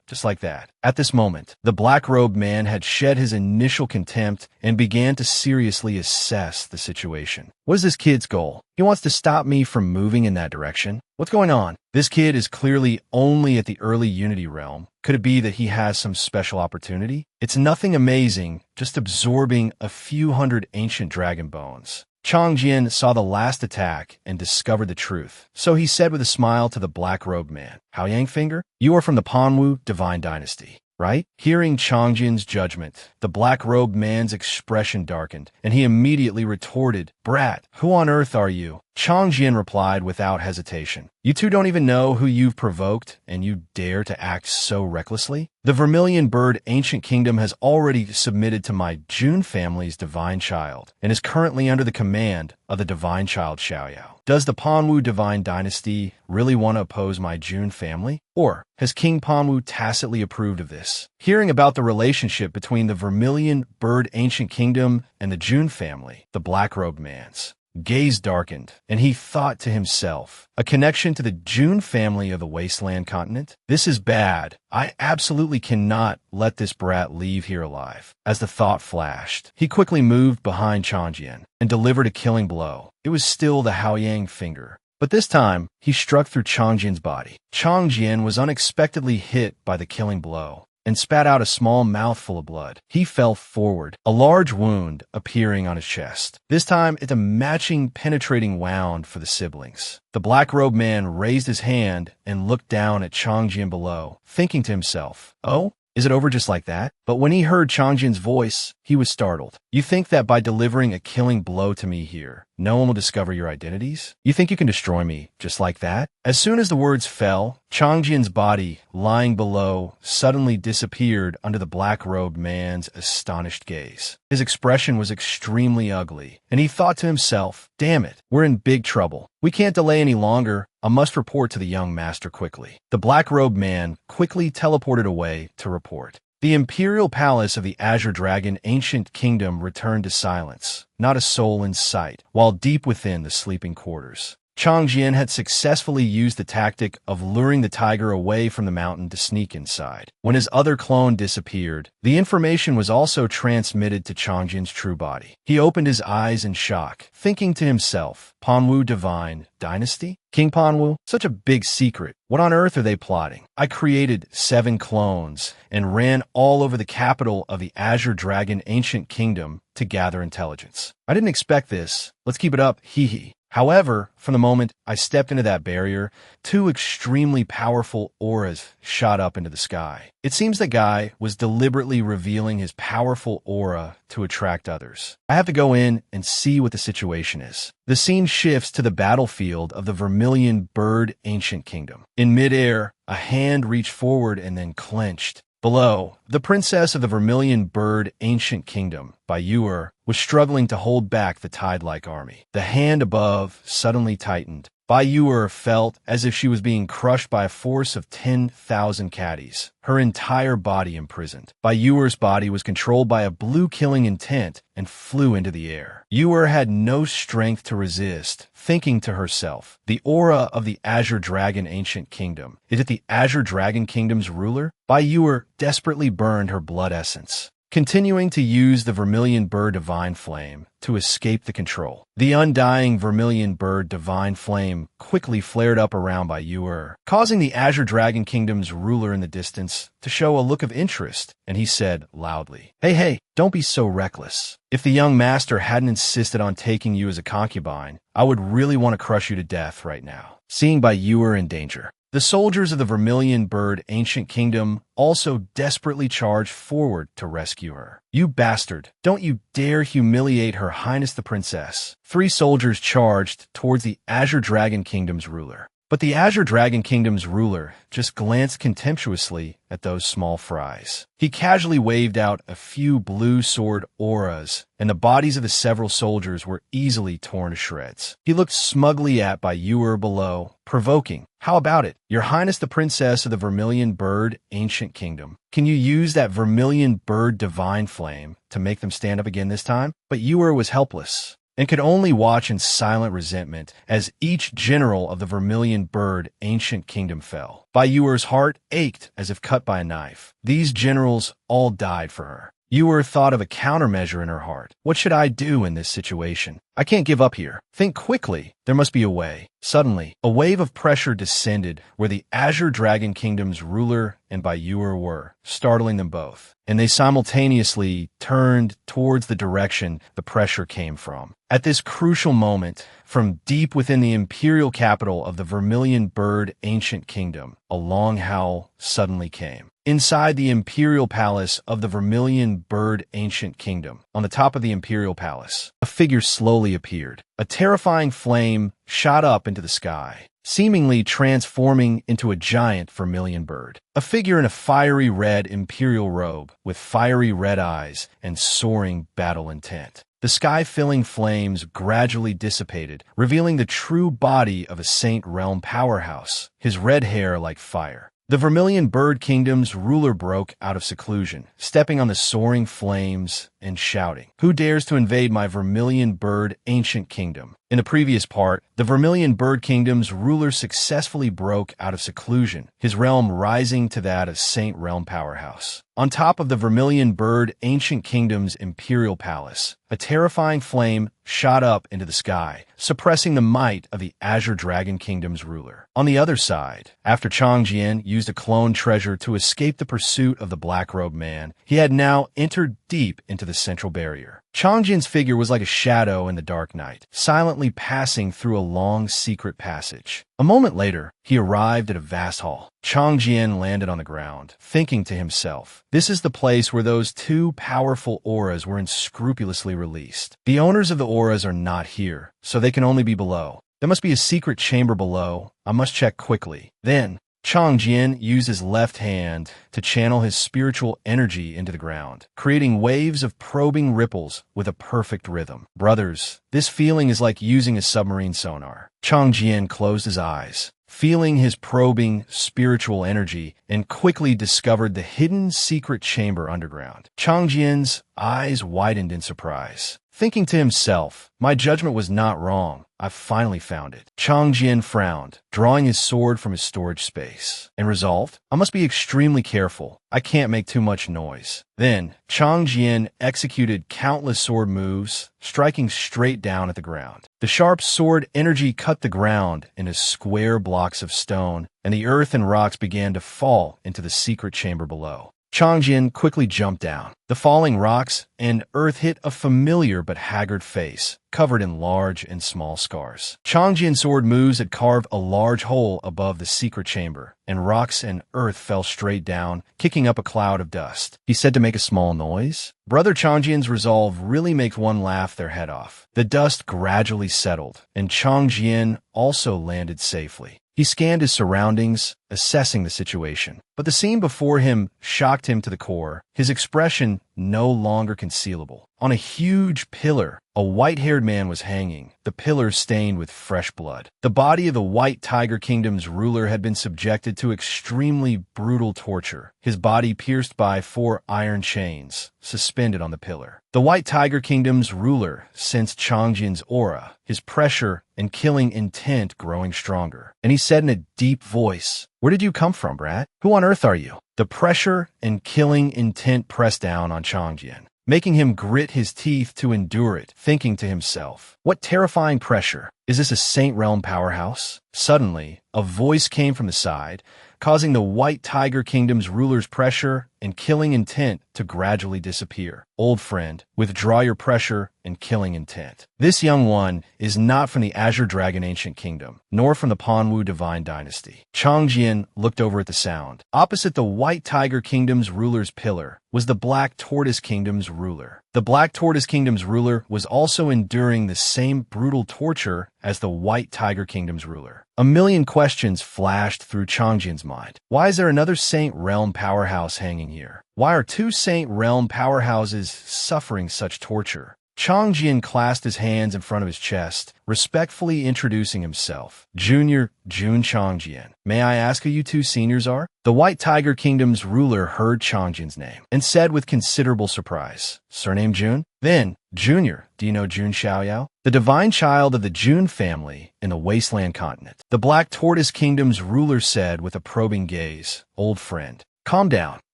Speaker 1: just like that. At this moment, the black-robed man had shed his initial contempt and began to seriously assess the situation. What is this kid's goal? He wants to stop me from moving in that direction? What's going on? This kid is clearly only at the early Unity realm. Could it be that he has some special opportunity? It's nothing amazing, just absorbing a few hundred ancient dragon bones. Changjin saw the last attack and discovered the truth. So he said with a smile to the black-robed man, Haoyang Finger, you are from the Manhwa divine dynasty, right? Hearing Changjin's judgment, the black-robed man's expression darkened, and he immediately retorted, Brat, who on earth are you? Changjin replied without hesitation, You two don't even know who you've provoked, and you dare to act so recklessly? The Vermilion Bird Ancient Kingdom has already submitted to my Jun family's divine child, and is currently under the command of the divine child Xiaoyao. Does the Panwu divine dynasty really want to oppose my Jun family? Or has King Panwu tacitly approved of this? Hearing about the relationship between the Vermilion Bird Ancient Kingdom and the Jun family, the black-robed man's gaze darkened, and he thought to himself, a connection to the Jun family of the Wasteland continent? This is bad. I absolutely cannot let this brat leave here alive. As the thought flashed, he quickly moved behind Changjin and delivered a killing blow. It was still the Haoyang Finger, but this time he struck through Changjin's body. Changjin was unexpectedly hit by the killing blow and spat out a small mouthful of blood. He fell forward, a large wound appearing on his chest. This time, it's a matching, penetrating wound for the siblings. The black-robed man raised his hand and looked down at Changjin below, thinking to himself, Oh? Is it over just like that? But when he heard Changjin's voice, he was startled. You think that by delivering a killing blow to me here, no one will discover your identities? You think you can destroy me just like that? As soon as the words fell, Changjin's body, lying below, suddenly disappeared under the black-robed man's astonished gaze. His expression was extremely ugly, and he thought to himself, Damn it, we're in big trouble. We can't delay any longer. I must report to the young master quickly. The black-robed man quickly teleported away to report. The imperial palace of the Azure Dragon Ancient Kingdom returned to silence, not a soul in sight, while deep within the sleeping quarters, Changjin had successfully used the tactic of luring the tiger away from the mountain to sneak inside. When his other clone disappeared, the information was also transmitted to Changjin's true body. He opened his eyes in shock, thinking to himself, Panwu Divine Dynasty? King Panwu? Such a big secret. What on earth are they plotting? I created 7 clones and ran all over the capital of the Azure Dragon Ancient Kingdom to gather intelligence. I didn't expect this. Let's keep it up, hee hee. However, from the moment I stepped into that barrier, 2 extremely powerful auras shot up into the sky. It seems the guy was deliberately revealing his powerful aura to attract others. I have to go in and see what the situation is. The scene shifts to the battlefield of the Vermilion Bird Ancient Kingdom. In midair, a hand reached forward and then clenched. Below, the princess of the Vermilion Bird Ancient Kingdom, Bayur, was struggling to hold back the tide-like army. The hand above suddenly tightened. Bayur felt as if she was being crushed by a force of 10,000 caddies, her entire body imprisoned. Bayur's body was controlled by a blue-killing intent and flew into the air. Yor had no strength to resist, thinking to herself, the aura of the Azure Dragon Ancient Kingdom. Is it the Azure Dragon Kingdom's ruler? Bayur desperately burned her blood essence, continuing to use the Vermilion Bird Divine Flame to escape the control. The undying Vermilion Bird Divine Flame quickly flared up around Bayur, causing the Azure Dragon Kingdom's ruler in the distance to show a look of interest, and he said loudly, Hey, don't be so reckless. If the young master hadn't insisted on taking you as a concubine, I would really want to crush you to death right now. Seeing Bayur in danger, the soldiers of the Vermilion Bird Ancient Kingdom also desperately charged forward to rescue her. You bastard, don't you dare humiliate Her Highness the Princess. 3 soldiers charged towards the Azure Dragon Kingdom's ruler. But the Azure Dragon Kingdom's ruler just glanced contemptuously at those small fries. He casually waved out a few blue sword auras, and the bodies of the several soldiers were easily torn to shreds. He looked smugly at Bayur below, provoking, How about it? Your Highness the Princess of the Vermilion Bird Ancient Kingdom. Can you use that Vermilion Bird Divine Flame to make them stand up again this time? But Yor was helpless. and could only watch in silent resentment as each general of the Vermilion Bird ancient kingdom fell. Bai Yuer's heart ached as if cut by a knife. These generals all died for her. Yuer thought of a countermeasure in her heart. What should I do in this situation? I can't give up here. Think quickly. There must be a way. Suddenly, a wave of pressure descended where the Azure Dragon Kingdom's ruler and Bai Yuer were, startling them both, and they simultaneously turned towards the direction the pressure came from. At this crucial moment, from deep within the imperial capital of the Vermilion Bird ancient kingdom, a long howl suddenly came. Inside the imperial palace of the Vermilion Bird ancient kingdom, on the top of the imperial palace, a figure slowly appeared. A terrifying flame shot up into the sky, seemingly transforming into a giant vermilion bird. A figure in a fiery red imperial robe, with fiery red eyes and soaring battle intent. The sky-filling flames gradually dissipated, revealing the true body of a Saint Realm powerhouse, his red hair like fire. The Vermilion Bird Kingdom's ruler broke out of seclusion, stepping on the soaring flames and shouting, "Who dares to invade my Vermilion Bird ancient kingdom?" In the previous part, the Vermilion Bird Kingdom's ruler successfully broke out of seclusion, his realm rising to that of Saint Realm powerhouse. On top of the Vermilion Bird ancient kingdom's imperial palace, a terrifying flame shot up into the sky, suppressing the might of the Azure Dragon Kingdom's ruler. On the other side, after Changjian used a clone treasure to escape the pursuit of the black-robed man, he had now entered deep into the central barrier. Changjian's figure was like a shadow in the dark night, silently passing through a long secret passage. A moment later, he arrived at a vast hall. Changjian landed on the ground, thinking to himself, this is the place where those two powerful auras were unscrupulously released. The owners of the auras are not here, so they can only be below. There must be a secret chamber below. I must check quickly. Then, Changjian used his left hand to channel his spiritual energy into the ground, creating waves of probing ripples with a perfect rhythm. Brothers, this feeling is like using a submarine sonar. Changjian closed his eyes, feeling his probing spiritual energy, and quickly discovered the hidden secret chamber underground. Changjian's eyes widened in surprise, thinking to himself, my judgment was not wrong. I've finally found it. Changjian frowned, drawing his sword from his storage space, and resolved, I must be extremely careful. I can't make too much noise. Then, Changjian executed countless sword moves, striking straight down at the ground. The sharp sword energy cut the ground into square blocks of stone, and the earth and rocks began to fall into the secret chamber below. Changjian quickly jumped down. The falling rocks and earth hit a familiar but haggard face, covered in large and small scars. Changjian's sword moves had carved a large hole above the secret chamber, and rocks and earth fell straight down, kicking up a cloud of dust. He said to make a small noise. Brother Changjian's resolve really makes one laugh their head off. The dust gradually settled, and Changjian also landed safely. He scanned his surroundings, assessing the situation. But the scene before him shocked him to the core, his expression no longer concealable. On a huge pillar, a white-haired man was hanging, the pillar stained with fresh blood. The body of the White Tiger Kingdom's ruler had been subjected to extremely brutal torture, his body pierced by 4 iron chains, suspended on the pillar. The White Tiger Kingdom's ruler sensed Changjian's aura, his pressure and killing intent growing stronger, and he said in a deep voice, "Where did you come from, brat? Who on earth are you?" The pressure and killing intent pressed down on Changjian, making him grit his teeth to endure it, thinking to himself, what terrifying pressure. Is this a Saint Realm powerhouse? Suddenly, a voice came from the side, causing the White Tiger Kingdom's ruler's pressure and killing intent to gradually disappear. Old friend, withdraw your pressure and killing intent. This young one is not from the Azure Dragon Ancient Kingdom, nor from the Panwu Divine Dynasty. Changjian looked over at the sound. Opposite the White Tiger Kingdom's ruler's pillar was the Black Tortoise Kingdom's ruler. The Black Tortoise Kingdom's ruler was also enduring the same brutal torture as the White Tiger Kingdom's ruler. A million questions flashed through Changjian's mind. Why is there another Saint Realm powerhouse hanging here? Why are 2 Saint Realm powerhouses suffering such torture? Changjian clasped his hands in front of his chest, respectfully introducing himself. Junior Jun Changjian. May I ask who you two seniors are? The White Tiger Kingdom's ruler heard Changjian's name and said with considerable surprise, Surname Jun? Then, Junior, do you know Jun Xiaoyao? The divine child of the Jun family in the Wasteland continent. The Black Tortoise Kingdom's ruler said with a probing gaze, Old friend. Calm down.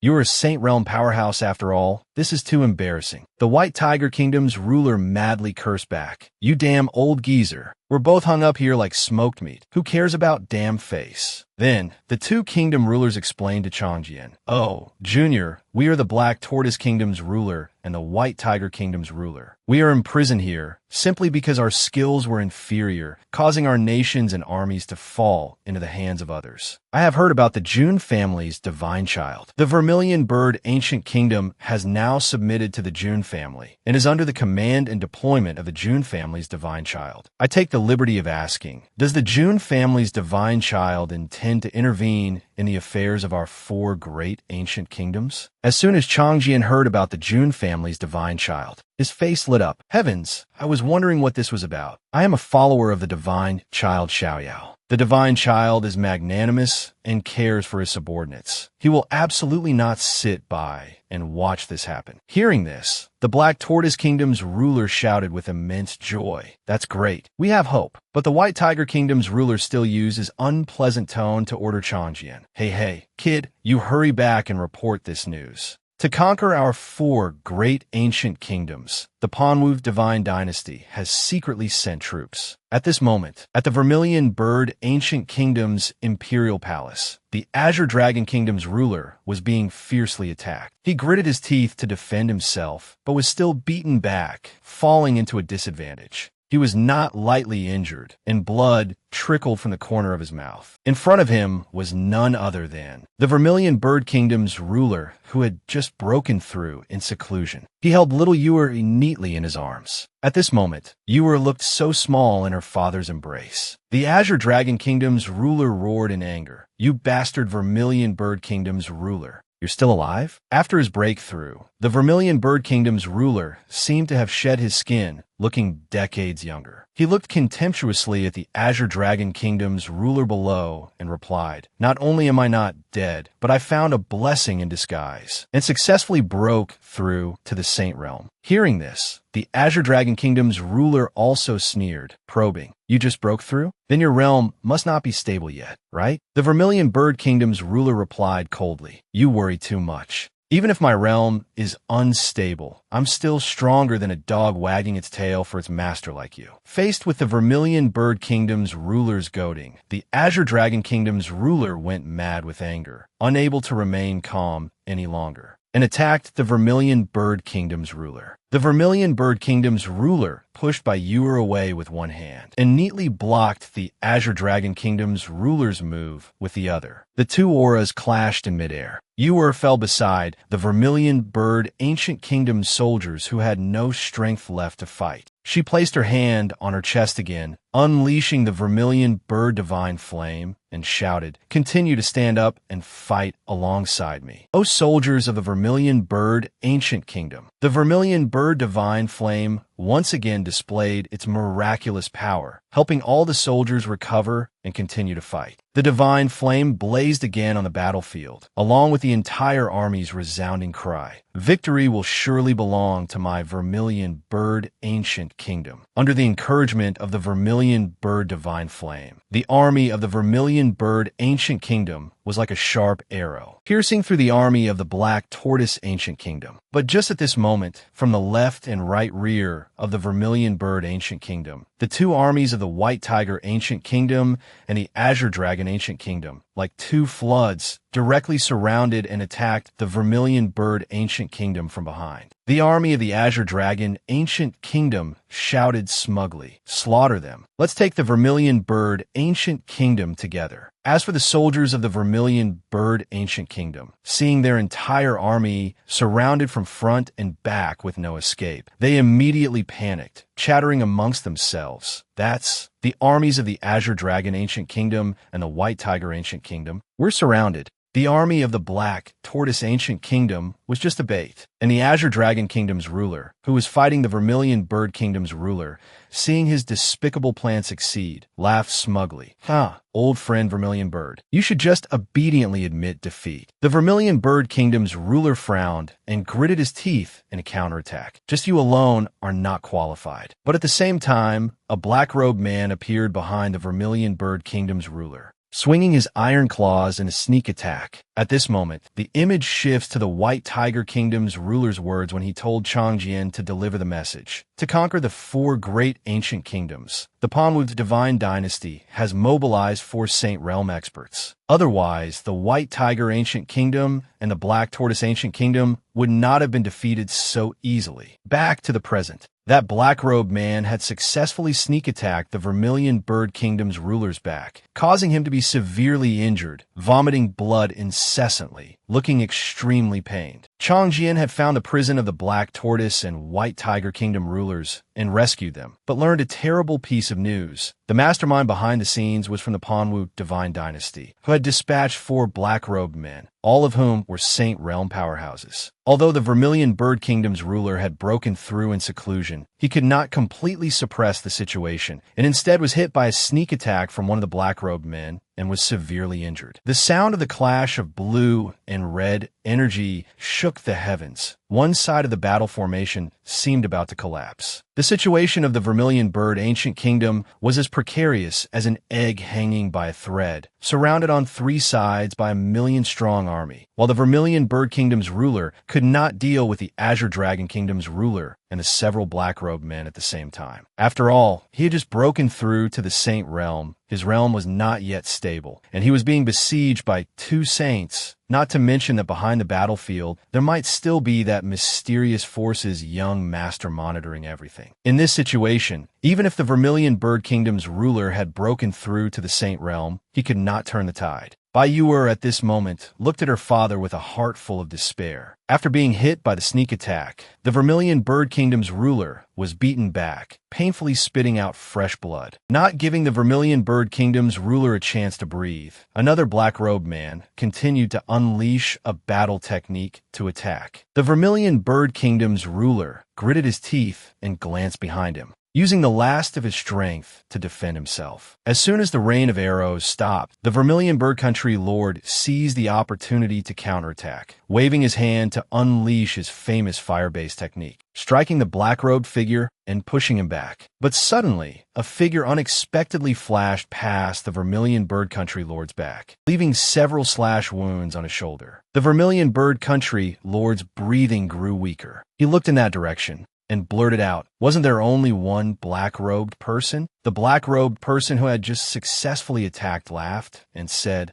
Speaker 1: You're a Saint Realm powerhouse after all. This is too embarrassing. The White Tiger Kingdom's ruler madly cursed back. You damn old geezer. We're both hung up here like smoked meat. Who cares about damn face? Then, the two kingdom rulers explained to Changjian. Oh, Junior, we are the Black Tortoise Kingdom's ruler and the White Tiger Kingdom's ruler. We are imprisoned here simply because our skills were inferior, causing our nations and armies to fall into the hands of others. I have heard about the Jun family's divine child. The Vermilion Bird Ancient Kingdom has now submitted to the Jun family and is under the command and deployment of the Jun family's divine child. I take the liberty of asking, does the Jun family's divine child intend to intervene in the affairs of our four great ancient kingdoms? As soon as Changjian heard about the Jun family's divine child, his face lit up. Heavens, I was wondering what this was about. I am a follower of the divine child Xiaoyao. The divine child is magnanimous and cares for his subordinates. He will absolutely not sit by and watch this happen. Hearing this, the Black Tortoise Kingdom's ruler shouted with immense joy. That's great. We have hope. But the White Tiger Kingdom's ruler still uses unpleasant tone to order Changjian. Hey, kid, you hurry back and report this news. To conquer our four great ancient kingdoms, the Panwu divine dynasty has secretly sent troops. At this moment, at the Vermilion Bird Ancient Kingdom's imperial palace, the Azure Dragon Kingdom's ruler was being fiercely attacked. He gritted his teeth to defend himself, but was still beaten back, falling into a disadvantage. He was not lightly injured, and blood trickled from the corner of his mouth. In front of him was none other than the Vermilion Bird Kingdom's ruler, who had just broken through in seclusion. He held little Ewer neatly in his arms. At this moment, Ewer looked so small in her father's embrace. The Azure Dragon Kingdom's ruler roared in anger. You bastard Vermilion Bird Kingdom's ruler. You're still alive? After his breakthrough, the Vermilion Bird Kingdom's ruler seemed to have shed his skin, looking decades younger. He looked contemptuously at the Azure Dragon Kingdom's ruler below and replied, Not only am I not dead, but I found a blessing in disguise and successfully broke through to the Saint Realm. Hearing this, the Azure Dragon Kingdom's ruler also sneered, probing, You just broke through? Then your realm must not be stable yet, right? The Vermilion Bird Kingdom's ruler replied coldly, You worry too much. Even if my realm is unstable, I'm still stronger than a dog wagging its tail for its master like you. Faced with the Vermilion Bird Kingdom's ruler's goading, the Azure Dragon Kingdom's ruler went mad with anger, unable to remain calm any longer, and attacked the Vermilion Bird Kingdom's ruler. The Vermilion Bird Kingdom's ruler pushed by Ewer away with one hand and neatly blocked the Azure Dragon Kingdom's ruler's move with the other. The two auras clashed in midair. Ewer fell beside the Vermilion Bird Ancient Kingdom's soldiers who had no strength left to fight. She placed her hand on her chest again, unleashing the Vermilion Bird Divine Flame, and shouted, Continue to stand up and fight alongside me, O soldiers of the Vermilion Bird Ancient Kingdom. The Vermilion Bird Divine Flame once again displayed its miraculous power, helping all the soldiers recover and continue to fight. The divine flame blazed again on the battlefield, along with the entire army's resounding cry. Victory will surely belong to my Vermilion Bird Ancient Kingdom. Under the encouragement of the Vermilion Bird Divine Flame, the army of the Vermilion Bird Ancient Kingdom was like a sharp arrow, piercing through the army of the Black Tortoise Ancient Kingdom. But just at this moment, from the left and right rear of the Vermilion Bird Ancient Kingdom, the two armies of the White Tiger Ancient Kingdom and the Azure Dragon Ancient Kingdom, like two floods, directly surrounded and attacked the Vermilion Bird Ancient Kingdom from behind. The army of the Azure Dragon Ancient Kingdom shouted smugly, Slaughter them. Let's take the Vermilion Bird Ancient Kingdom together. As for the soldiers of the Vermilion Bird Ancient Kingdom, seeing their entire army surrounded from front and back with no escape, they immediately panicked, chattering amongst themselves. That's the armies of the Azure Dragon Ancient Kingdom and the White Tiger Ancient Kingdom. We're surrounded. The army of the Black Tortoise Ancient Kingdom was just a bait, and the Azure Dragon Kingdom's ruler, who was fighting the Vermilion Bird Kingdom's ruler, seeing his despicable plan succeed, laughed smugly. Old friend Vermilion Bird, you should just obediently admit defeat. The Vermilion Bird Kingdom's ruler frowned and gritted his teeth in a counterattack. Just you alone are not qualified. But at the same time, a black-robed man appeared behind the Vermilion Bird Kingdom's ruler, swinging his iron claws in a sneak attack. At this moment, the image shifts to the White Tiger Kingdom's ruler's words when he told Changjian to deliver the message. To conquer the 4 great ancient kingdoms, the Panwu divine dynasty has mobilized 4 Saint Realm experts. Otherwise, the White Tiger Ancient Kingdom and the Black Tortoise Ancient Kingdom would not have been defeated so easily. Back to the present. That black-robed man had successfully sneak-attacked the Vermilion Bird Kingdom's ruler's back, causing him to be severely injured, vomiting blood incessantly, looking extremely pained. Changjian had found the prison of the Black Tortoise and White Tiger Kingdom rulers and rescued them, but learned a terrible piece of news. The mastermind behind the scenes was from the Panwu divine dynasty, who had dispatched 4 black-robed men, all of whom were Saint Realm powerhouses. Although the Vermilion Bird Kingdom's ruler had broken through in seclusion, he could not completely suppress the situation, and instead was hit by a sneak attack from one of the black-robed men and was severely injured. The sound of the clash of blue and red energy shook the heavens. One side of the battle formation seemed about to collapse. The situation of the Vermilion Bird Ancient Kingdom was as precarious as an egg hanging by a thread, surrounded on 3 sides by a 1,000,000-strong army, while the Vermilion Bird Kingdom's ruler could not deal with the Azure Dragon Kingdom's ruler and the several black-robed men at the same time. After all, he had just broken through to the Saint Realm. His realm was not yet stable, and he was being besieged by 2 saints, not to mention that behind the battlefield, there might still be that mysterious force's young master monitoring everything. In this situation, even if the Vermilion Bird Kingdom's ruler had broken through to the Saint Realm, he could not turn the tide. Bai Yuer at this moment looked at her father with a heart full of despair. After being hit by the sneak attack, the Vermilion Bird Kingdom's ruler was beaten back, painfully spitting out fresh blood. Not giving the Vermilion Bird Kingdom's ruler a chance to breathe, another black-robed man continued to unleash a battle technique to attack. The Vermilion Bird Kingdom's ruler gritted his teeth and glanced behind him, using the last of his strength to defend himself. As soon as the rain of arrows stopped, the Vermilion Bird Country Lord seized the opportunity to counterattack, waving his hand to unleash his famous fire-based technique, striking the black-robed figure and pushing him back. But suddenly, a figure unexpectedly flashed past the Vermilion Bird Country Lord's back, leaving several slash wounds on his shoulder. The Vermilion Bird Country Lord's breathing grew weaker. He looked in that direction and blurted out, "Wasn't there only one black-robed person?" The black-robed person who had just successfully attacked laughed and said,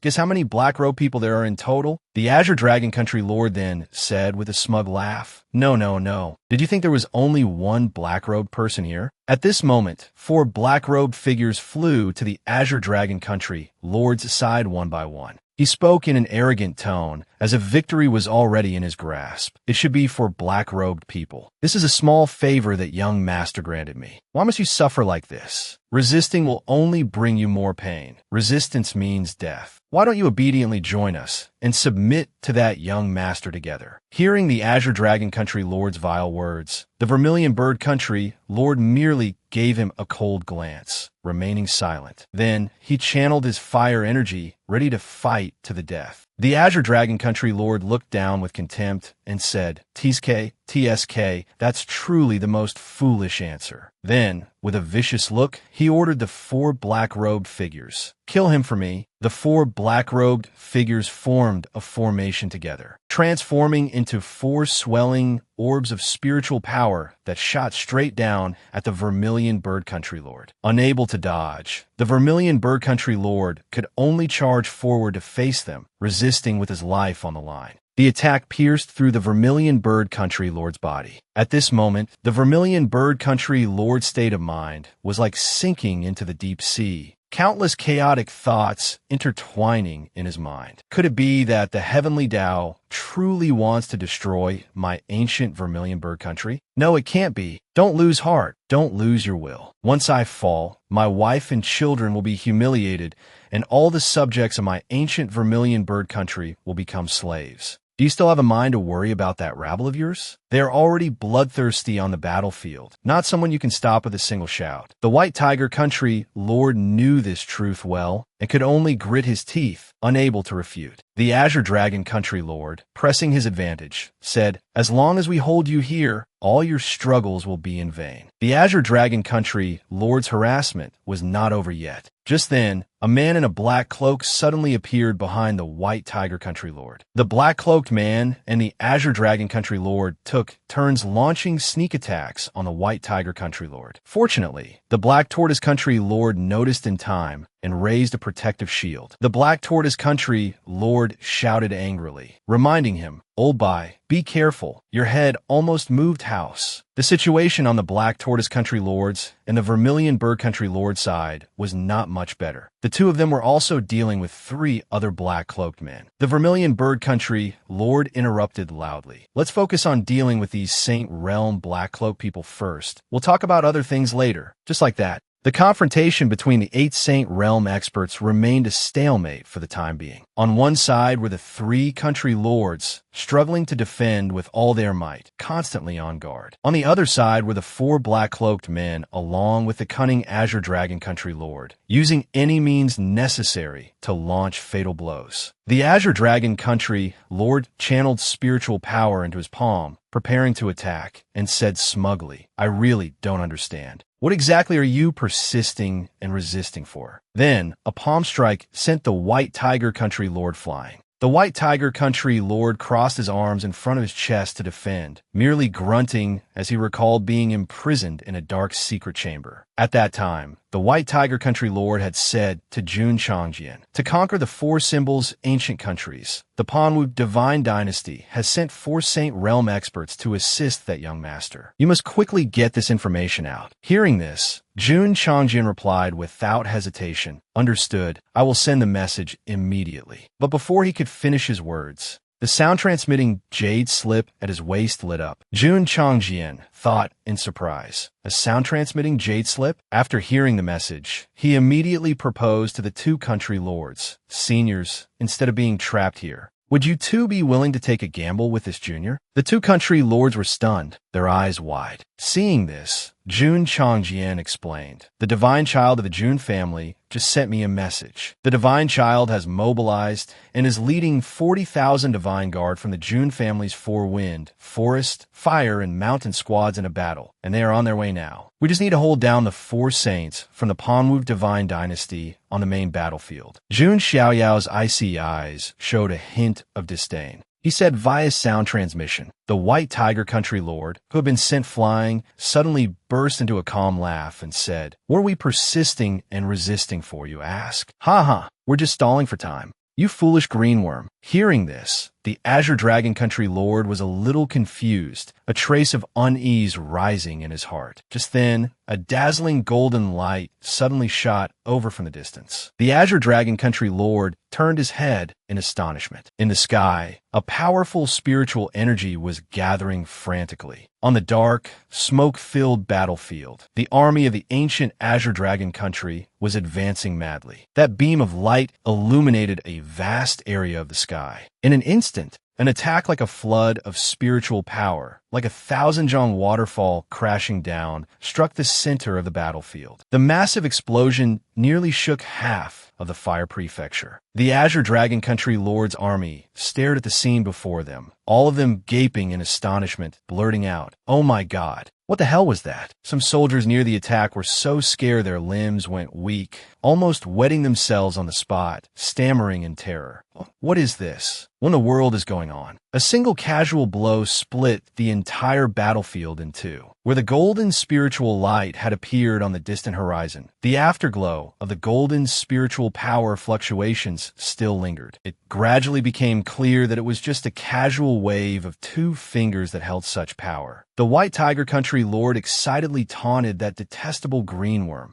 Speaker 1: guess how many black-robed people there are in total?" The Azure Dragon Country Lord then said with a smug laugh, No. Did you think there was only one black-robed person here?" At this moment, 4 black-robed figures flew to the Azure Dragon Country Lord's side one by one. He spoke in an arrogant tone, as if victory was already in his grasp. "It should be for black-robed people. This is a small favor that young master granted me. Why must you suffer like this? Resisting will only bring you more pain. Resistance means death. Why don't you obediently join us and submit to that young master together?" Hearing the Azure Dragon Country Lord's vile words, the Vermilion Bird Country Lord merely gave him a cold glance, remaining silent. Then he channeled his fire energy, ready to fight to the death. The Azure Dragon Country Lord looked down with contempt and said, TSK, that's truly the most foolish answer." Then, with a vicious look, he ordered the 4 black-robed figures, "Kill him for me." The 4 black-robed figures formed a formation together, transforming into 4 swelling orbs of spiritual power that shot straight down at the Vermilion Bird Country Lord. Unable to dodge, the Vermilion Bird Country Lord could only charge forward to face them, resisting with his life on the line. The attack pierced through the Vermilion Bird Country Lord's body. At this moment, the Vermilion Bird Country Lord's state of mind was like sinking into the deep sea, countless chaotic thoughts intertwining in his mind. Could it be that the heavenly Tao truly wants to destroy my ancient vermilion bird country? No, it can't be. Don't lose heart. Don't lose your will. Once I fall, my wife and children will be humiliated, and all the subjects of my ancient vermilion bird country will become slaves. Do you still have a mind to worry about that rabble of yours? They are already bloodthirsty on the battlefield, not someone you can stop with a single shout. The White Tiger Country Lord knew this truth well and could only grit his teeth, unable to refute. The Azure Dragon Country Lord, pressing his advantage, said, "As long as we hold you here, all your struggles will be in vain." The Azure Dragon Country Lord's harassment was not over yet. Just then, a man in a black cloak suddenly appeared behind the White Tiger Country Lord. The black-cloaked man and the Azure Dragon Country Lord took turns launching sneak attacks on the White Tiger Country Lord. Fortunately, the Black Tortoise Country Lord noticed in time and raised a protective shield. The Black Tortoise Country Lord shouted angrily, reminding him, "Old Bai, be careful. Your head almost moved house." The situation on the Black Tortoise Country Lord's and the Vermilion Bird Country Lord's side was not much better. The two of them were also dealing with 3 other black-cloaked men. The Vermilion Bird Country Lord interrupted loudly. "Let's focus on dealing with these Saint Realm black-cloaked people first. We'll talk about other things later." Just like that. The confrontation between the 8 Saint Realm experts remained a stalemate for the time being. On one side were the 3 country lords, struggling to defend with all their might, constantly on guard. On the other side were the 4 black-cloaked men, along with the cunning Azure Dragon Country Lord, using any means necessary to launch fatal blows. The Azure Dragon Country Lord channeled spiritual power into his palm, preparing to attack, and said smugly, "I really don't understand. What exactly are you persisting and resisting for?" Then, a palm strike sent the White Tiger Country Lord flying. The White Tiger Country Lord crossed his arms in front of his chest to defend, merely grunting as he recalled being imprisoned in a dark secret chamber. At that time, the White Tiger Country Lord had said to Jun Changjian, "To conquer the 4 symbols' ancient countries, the Panwu Divine Dynasty has sent 4 Saint Realm experts to assist that young master. You must quickly get this information out." Hearing this, Jun Changjian replied without hesitation, "Understood. I will send the message immediately." But before he could finish his words, the sound-transmitting jade slip at his waist lit up. Jun Changjian thought in surprise, "A sound-transmitting jade slip?" After hearing the message, he immediately proposed to the 2 country lords, "Seniors, instead of being trapped here, would you 2 be willing to take a gamble with this junior?" The 2 country lords were stunned, their eyes wide. Seeing this, Jun Changjian explained, "The divine child of the Jun family just sent me a message. The divine child has mobilized and is leading 40,000 divine guard from the Jun family's 4 wind, forest, fire, and mountain squads in a battle, and they are on their way now. We just need to hold down the 4 saints from the Panwu Divine Dynasty on the main battlefield." Jun Xiaoyao's icy eyes showed a hint of disdain. He said via sound transmission. The White Tiger Country Lord, who had been sent flying, suddenly burst into a calm laugh and said, "What are we persisting and resisting for, you ask? Ha ha, we're just stalling for time. You foolish greenworm." Hearing this, the Azure Dragon Country Lord was a little confused, a trace of unease rising in his heart. Just then, a dazzling golden light suddenly shot over from the distance. The Azure Dragon Country Lord turned his head in astonishment. In the sky, a powerful spiritual energy was gathering frantically. On the dark, smoke-filled battlefield, the army of the ancient Azure Dragon Country was advancing madly. That beam of light illuminated a vast area of the sky. In an instant, an attack like a flood of spiritual power, like a 1,000-jong waterfall crashing down, struck the center of the battlefield. The massive explosion nearly shook half of the fire prefecture. The Azure Dragon Country Lord's army stared at the scene before them, all of them gaping in astonishment, blurting out, "Oh my God! What the hell was that?" Some soldiers near the attack were so scared their limbs went weak, almost wetting themselves on the spot, stammering in terror. "What is this? What in the world is going on? A single casual blow split the entire battlefield in two. Where the golden spiritual light had appeared on the distant horizon, the afterglow of the golden spiritual power fluctuations still lingered. It gradually became clear that it was just a casual wave of two fingers that held such power. The White Tiger Country Lord excitedly taunted that detestable greenworm.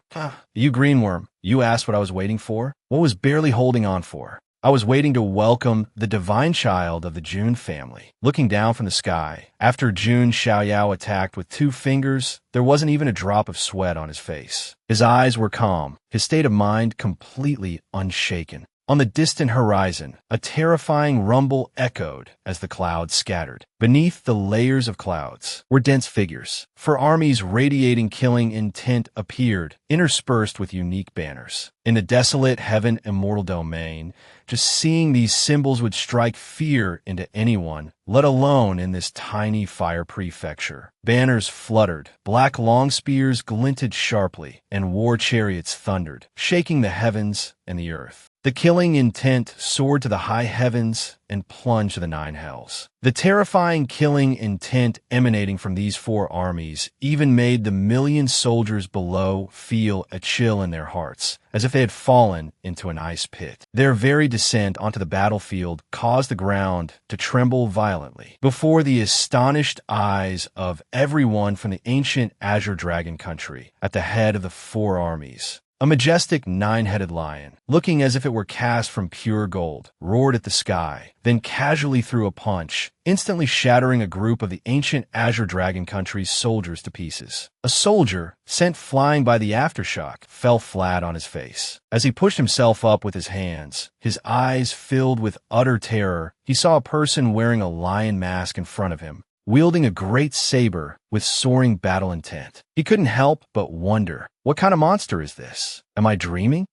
Speaker 1: You greenworm, you asked what I was waiting for? What was barely holding on for? I was waiting to welcome the divine child of the Jun family. Looking down from the sky, after Jun Xiaoyao attacked with two fingers, there wasn't even a drop of sweat on his face. His eyes were calm, his state of mind completely unshaken. On the distant horizon, a terrifying rumble echoed as the clouds scattered. Beneath the layers of clouds were dense figures, for armies radiating killing intent appeared, interspersed with unique banners. In the desolate heaven immortal domain, just seeing these symbols would strike fear into anyone, let alone in this tiny fire prefecture. Banners fluttered, black long spears glinted sharply, and war chariots thundered, shaking the heavens and the earth. The killing intent soared to the high heavens and plunged to the nine hells. The terrifying killing intent emanating from these four armies even made the million soldiers below feel a chill in their hearts, as if they had fallen into an ice pit. Their very descent onto the battlefield caused the ground to tremble violently before the astonished eyes of everyone from the ancient Azure Dragon country at the head of the four armies. A majestic nine-headed lion, looking as if it were cast from pure gold, roared at the sky, then casually threw a punch, instantly shattering a group of the ancient Azure Dragon country's soldiers to pieces. A soldier, sent flying by the aftershock, fell flat on his face. As he pushed himself up with his hands, his eyes filled with utter terror, he saw a person wearing a lion mask in front of him, wielding a great saber with soaring battle intent. He couldn't help but wonder, what kind of monster is this? Am I dreaming?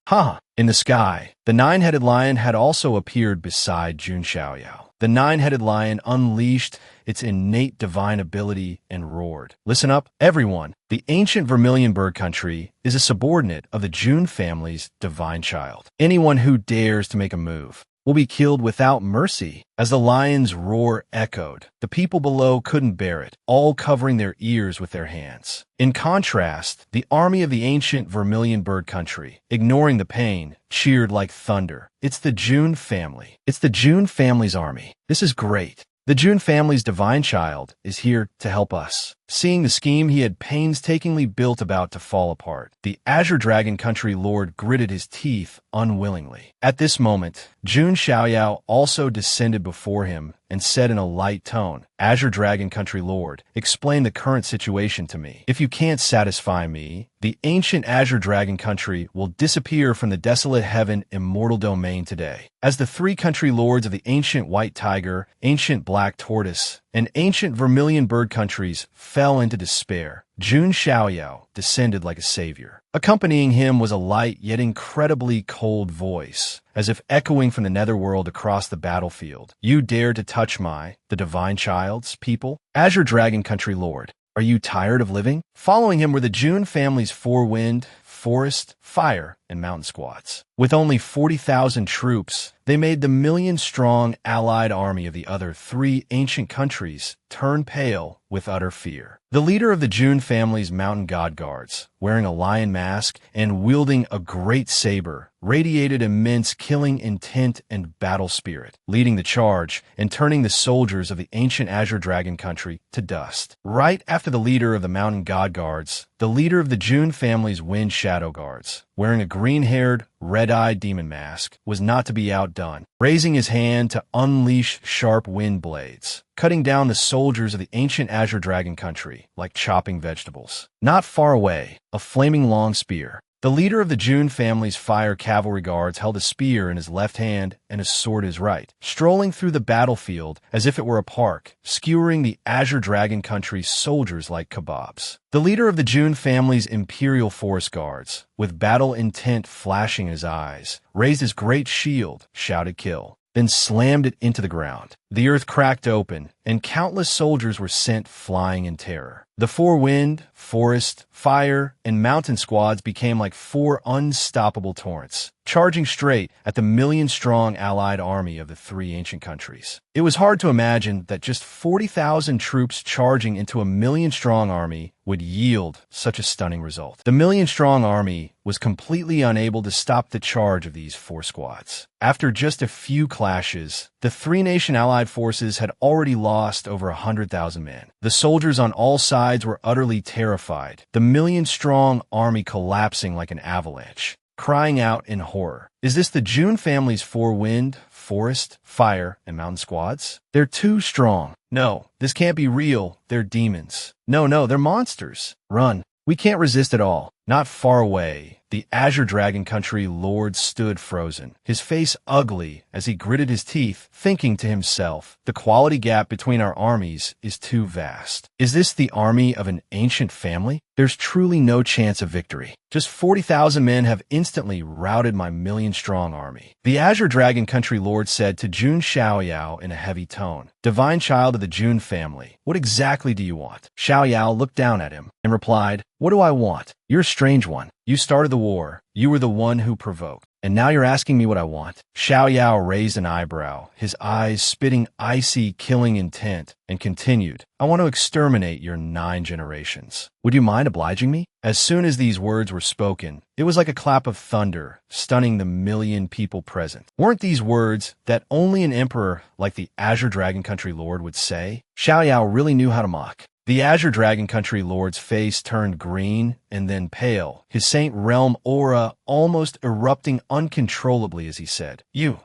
Speaker 1: In the sky, the nine-headed lion had also appeared beside Jun Xiaoyao. The nine-headed lion unleashed its innate divine ability and roared. Listen up, everyone. The ancient Vermilion Bird Country is a subordinate of the Jun family's divine child. Anyone who dares to make a move will be killed without mercy. As the lion's roar echoed, the people below couldn't bear it, all covering their ears with their hands. In contrast, the army of the ancient Vermilion Bird Country, ignoring the pain, cheered like thunder. It's the Jun family. It's the Jun family's army. This is great. The Jun family's divine child is here to help us. Seeing the scheme he had painstakingly built about to fall apart, the Azure Dragon Country Lord gritted his teeth unwillingly. At this moment, Jun Xiaoyao also descended before him and said in a light tone, Azure Dragon Country Lord, explain the current situation to me. If you can't satisfy me, the ancient Azure Dragon Country will disappear from the desolate heaven immortal domain today. As the three country lords of the ancient White Tiger, ancient Black Tortoise, and ancient Vermilion Bird countries fell into despair, Jun Xiaoyao descended like a savior. Accompanying him was a light yet incredibly cold voice, as if echoing from the netherworld across the battlefield. You dare to touch the divine child's people? Azure Dragon Country Lord, are you tired of living? Following him were the Jun family's four wind, forest, fire, and mountain squads. With only 40,000 troops, they made the million-strong allied army of the other three ancient countries turn pale with utter fear. The leader of the Jun family's mountain god guards, wearing a lion mask and wielding a great saber, radiated immense killing intent and battle spirit, leading the charge and turning the soldiers of the ancient Azure Dragon country to dust. Right after the leader of the mountain god guards, the leader of the Jun family's wind shadow guards, wearing a green-haired, red-eyed demon mask, was not to be outdone, raising his hand to unleash sharp wind blades, cutting down the soldiers of the ancient Azure Dragon country like chopping vegetables. Not far away, a flaming long spear. The leader of the Jun family's fire cavalry guards held a spear in his left hand and a sword in his right, strolling through the battlefield as if it were a park, skewering the Azure Dragon country's soldiers like kebabs. The leader of the Jun family's imperial forest guards, with battle intent flashing in his eyes, raised his great shield, shouted kill, then slammed it into the ground. the earth cracked open, and countless soldiers were sent flying in terror. The four wind, forest, fire, and mountain squads became like four unstoppable torrents, charging straight at the million-strong allied army of the three ancient countries. It was hard to imagine that just 40,000 troops charging into a million-strong army would yield such a stunning result. The million-strong army was completely unable to stop the charge of these four squads. After just a few clashes, the three-nation allied forces had already lost over 100,000 men. The soldiers on all sides were utterly terrified, the million-strong army collapsing like an avalanche, crying out in horror. Is this the June family's four wind, forest, fire, and mountain squads? They're too strong. No, this can't be real. They're demons. No, they're monsters. Run. We can't resist at all. Not far away, the Azure Dragon Country Lord stood frozen, his face ugly as he gritted his teeth, thinking to himself, the quality gap between our armies is too vast. Is this the army of an ancient family? There's truly no chance of victory. Just 40,000 men have instantly routed my million-strong army. The Azure Dragon Country Lord said to Jun Xiaoyao in a heavy tone, Divine child of the Jun family, what exactly do you want? Xiaoyao looked down at him and replied, What do I want? You're a strange one. You started the war. You were the one who provoked. And now you're asking me what I want? Xiaoyao raised an eyebrow, his eyes spitting icy, killing intent, and continued, I want to exterminate your 9 generations. Would you mind obliging me? As soon as these words were spoken, it was like a clap of thunder, stunning the million people present. Weren't these words that only an emperor like the Azure Dragon Country Lord would say? Xiaoyao really knew how to mock. The Azure Dragon Country Lord's face turned green and then pale, his Saint Realm aura almost erupting uncontrollably as he said, You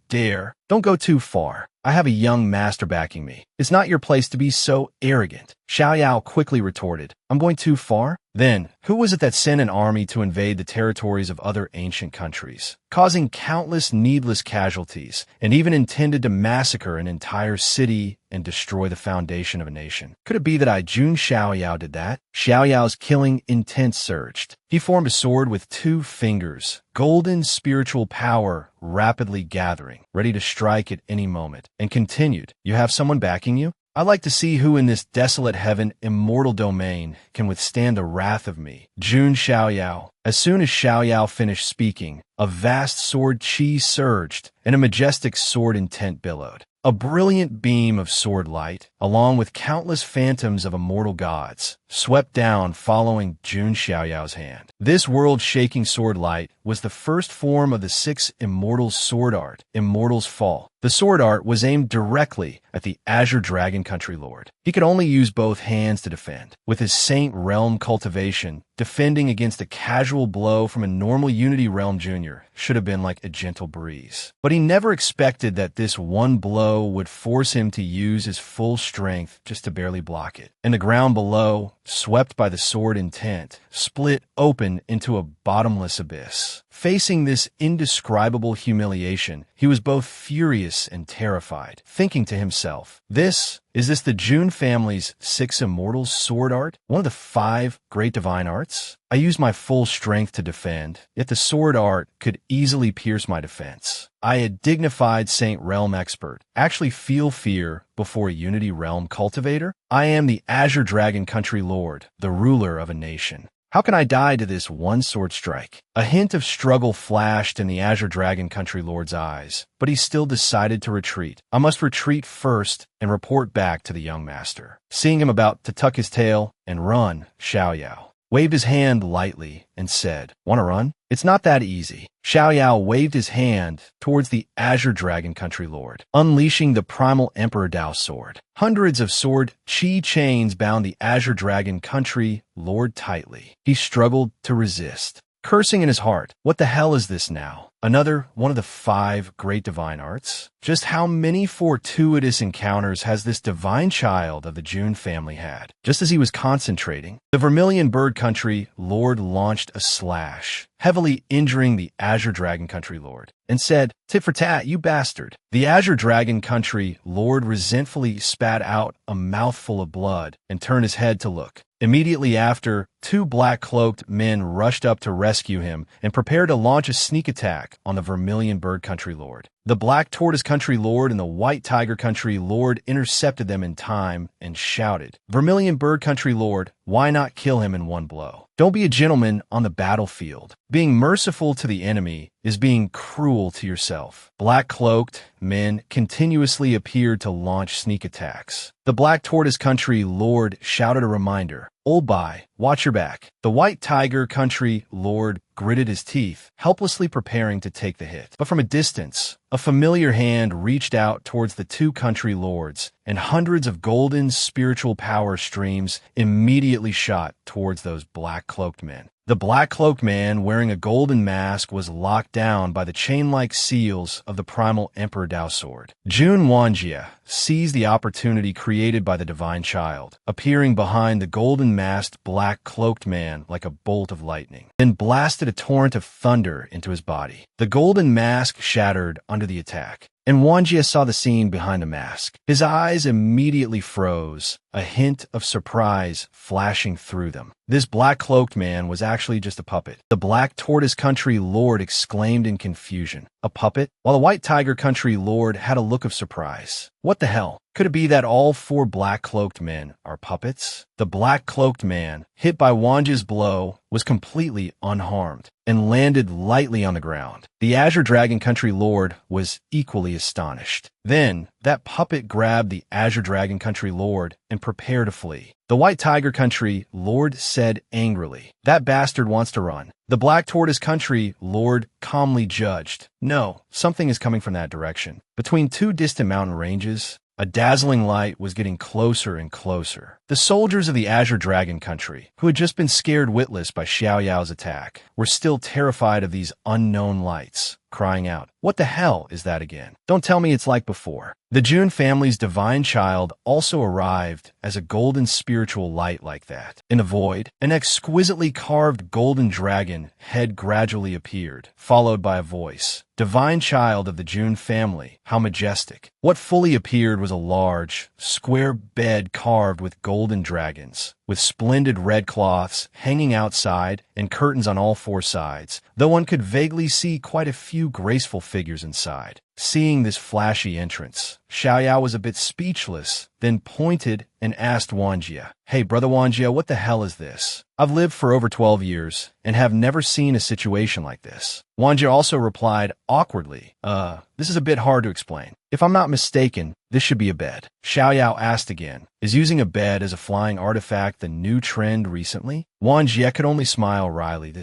Speaker 1: dare. Don't go too far. I have a young master backing me. It's not your place to be so arrogant. Xiaoyao quickly retorted, I'm going too far? Then, who was it that sent an army to invade the territories of other ancient countries, causing countless needless casualties, and even intended to massacre an entire city and destroy the foundation of a nation? Could it be that Jun Xiaoyao did that? Xiaoyao's killing intent surged. He formed a sword with 2 fingers, golden spiritual power rapidly gathering, ready to strike at any moment, and continued, You have someone backing you? I'd like to see who in this desolate heaven, immortal domain, can withstand the wrath of me. Jun Xiaoyao. As soon as Xiaoyao finished speaking, a vast sword chi surged, and a majestic sword intent billowed. A brilliant beam of sword light, along with countless phantoms of immortal gods, swept down following Jun Xiaoyao's hand. This world-shaking sword light was the first form of the 6 Immortals' sword art, Immortals Fall. The sword art was aimed directly at the Azure Dragon Country Lord. He could only use both hands to defend. With his Saint Realm cultivation, defending against a casual blow from a normal Unity Realm Junior should have been like a gentle breeze. But he never expected that this one blow would force him to use his full strength just to barely block it. And the ground below, swept by the sword intent, split open into a bottomless abyss. Facing this indescribable humiliation, he was both furious and terrified, thinking to himself, Is this the Jun family's 6 Immortals sword art? One of the 5 great divine arts? I used my full strength to defend, yet the sword art could easily pierce my defense. I, a dignified Saint Realm expert, actually feel fear before a Unity Realm cultivator? I am the Azure Dragon Country Lord, the ruler of a nation. How can I die to this one sword strike? A hint of struggle flashed in the Azure Dragon Country Lord's eyes, but he still decided to retreat. I must retreat first and report back to the young master. Seeing him about to tuck his tail and run, Xiaoyao waved his hand lightly and said, Want to run? It's not that easy. Xiaoyao waved his hand towards the Azure Dragon Country Lord, unleashing the primal Emperor Dao sword. Hundreds of sword chi chains bound the Azure Dragon Country Lord tightly. He struggled to resist, cursing in his heart, What the hell is this now? Another one of the 5 great divine arts? Just how many fortuitous encounters has this divine child of the Jun family had? Just as he was concentrating, the Vermilion Bird Country Lord launched a slash, heavily injuring the Azure Dragon Country Lord, and said, Tit for tat, you bastard. The Azure Dragon Country Lord resentfully spat out a mouthful of blood and turned his head to look. Immediately after, 2 black-cloaked men rushed up to rescue him and prepared to launch a sneak attack attack on the Vermilion Bird Country Lord. The Black Tortoise Country Lord and the White Tiger Country Lord intercepted them in time and shouted, "Vermilion Bird Country Lord, why not kill him in one blow? Don't be a gentleman on the battlefield. Being merciful to the enemy is being cruel to yourself." Black-cloaked men continuously appeared to launch sneak attacks. The Black Tortoise Country Lord shouted a reminder, "Old bye, watch your back." The White Tiger Country Lord gritted his teeth, helplessly preparing to take the hit. But from a distance, a familiar hand reached out towards the two country lords, and hundreds of golden spiritual power streams immediately shot towards those black-cloaked men. The black-cloaked man wearing a golden mask was locked down by the chain-like seals of the primal Emperor Dao sword. Jun Wanjie seized the opportunity created by the divine child, appearing behind the golden-masked black-cloaked man like a bolt of lightning, then blasted a torrent of thunder into his body. The golden mask shattered under the attack, and Wanjie saw the scene behind the mask. His eyes immediately froze, a hint of surprise flashing through them. This black-cloaked man was actually just a puppet. The Black Tortoise Country Lord exclaimed in confusion. A puppet? While the White Tiger Country Lord had a look of surprise. What the hell? Could it be that all four black-cloaked men are puppets? The black-cloaked man, hit by Wanjie's blow, was completely unharmed and landed lightly on the ground. The Azure Dragon Country Lord was equally astonished. Then, that puppet grabbed the Azure Dragon Country Lord and prepared to flee. The White Tiger Country Lord said angrily, "That bastard wants to run." The Black Tortoise Country Lord calmly judged, "No, something is coming from that direction." Between two distant mountain ranges, a dazzling light was getting closer and closer. The soldiers of the Azure Dragon Country, who had just been scared witless by Xiao Yao's attack, were still terrified of these unknown lights, crying out, "What the hell is that again? Don't tell me it's like before." The Jun family's divine child also arrived as a golden spiritual light like that. In the void, an exquisitely carved golden dragon head gradually appeared, followed by a voice. "Divine child of the Jun family, how majestic." What fully appeared was a large, square bed carved with golden dragons, with splendid red cloths hanging outside and curtains on all four sides, though one could vaguely see quite a few graceful figures inside. Seeing this flashy entrance, Xiao Yao was a bit speechless, then pointed and asked Wanjie, "Hey, brother Wanjie, what the hell is this? I've lived for over 12 years and have never seen a situation like this." Wanjie also replied awkwardly, this is a bit hard to explain. If I'm not mistaken, this should be a bed." Xiao Yao asked again, "Is using a bed as a flying artifact the new trend recently?" Wanjie could only smile wryly.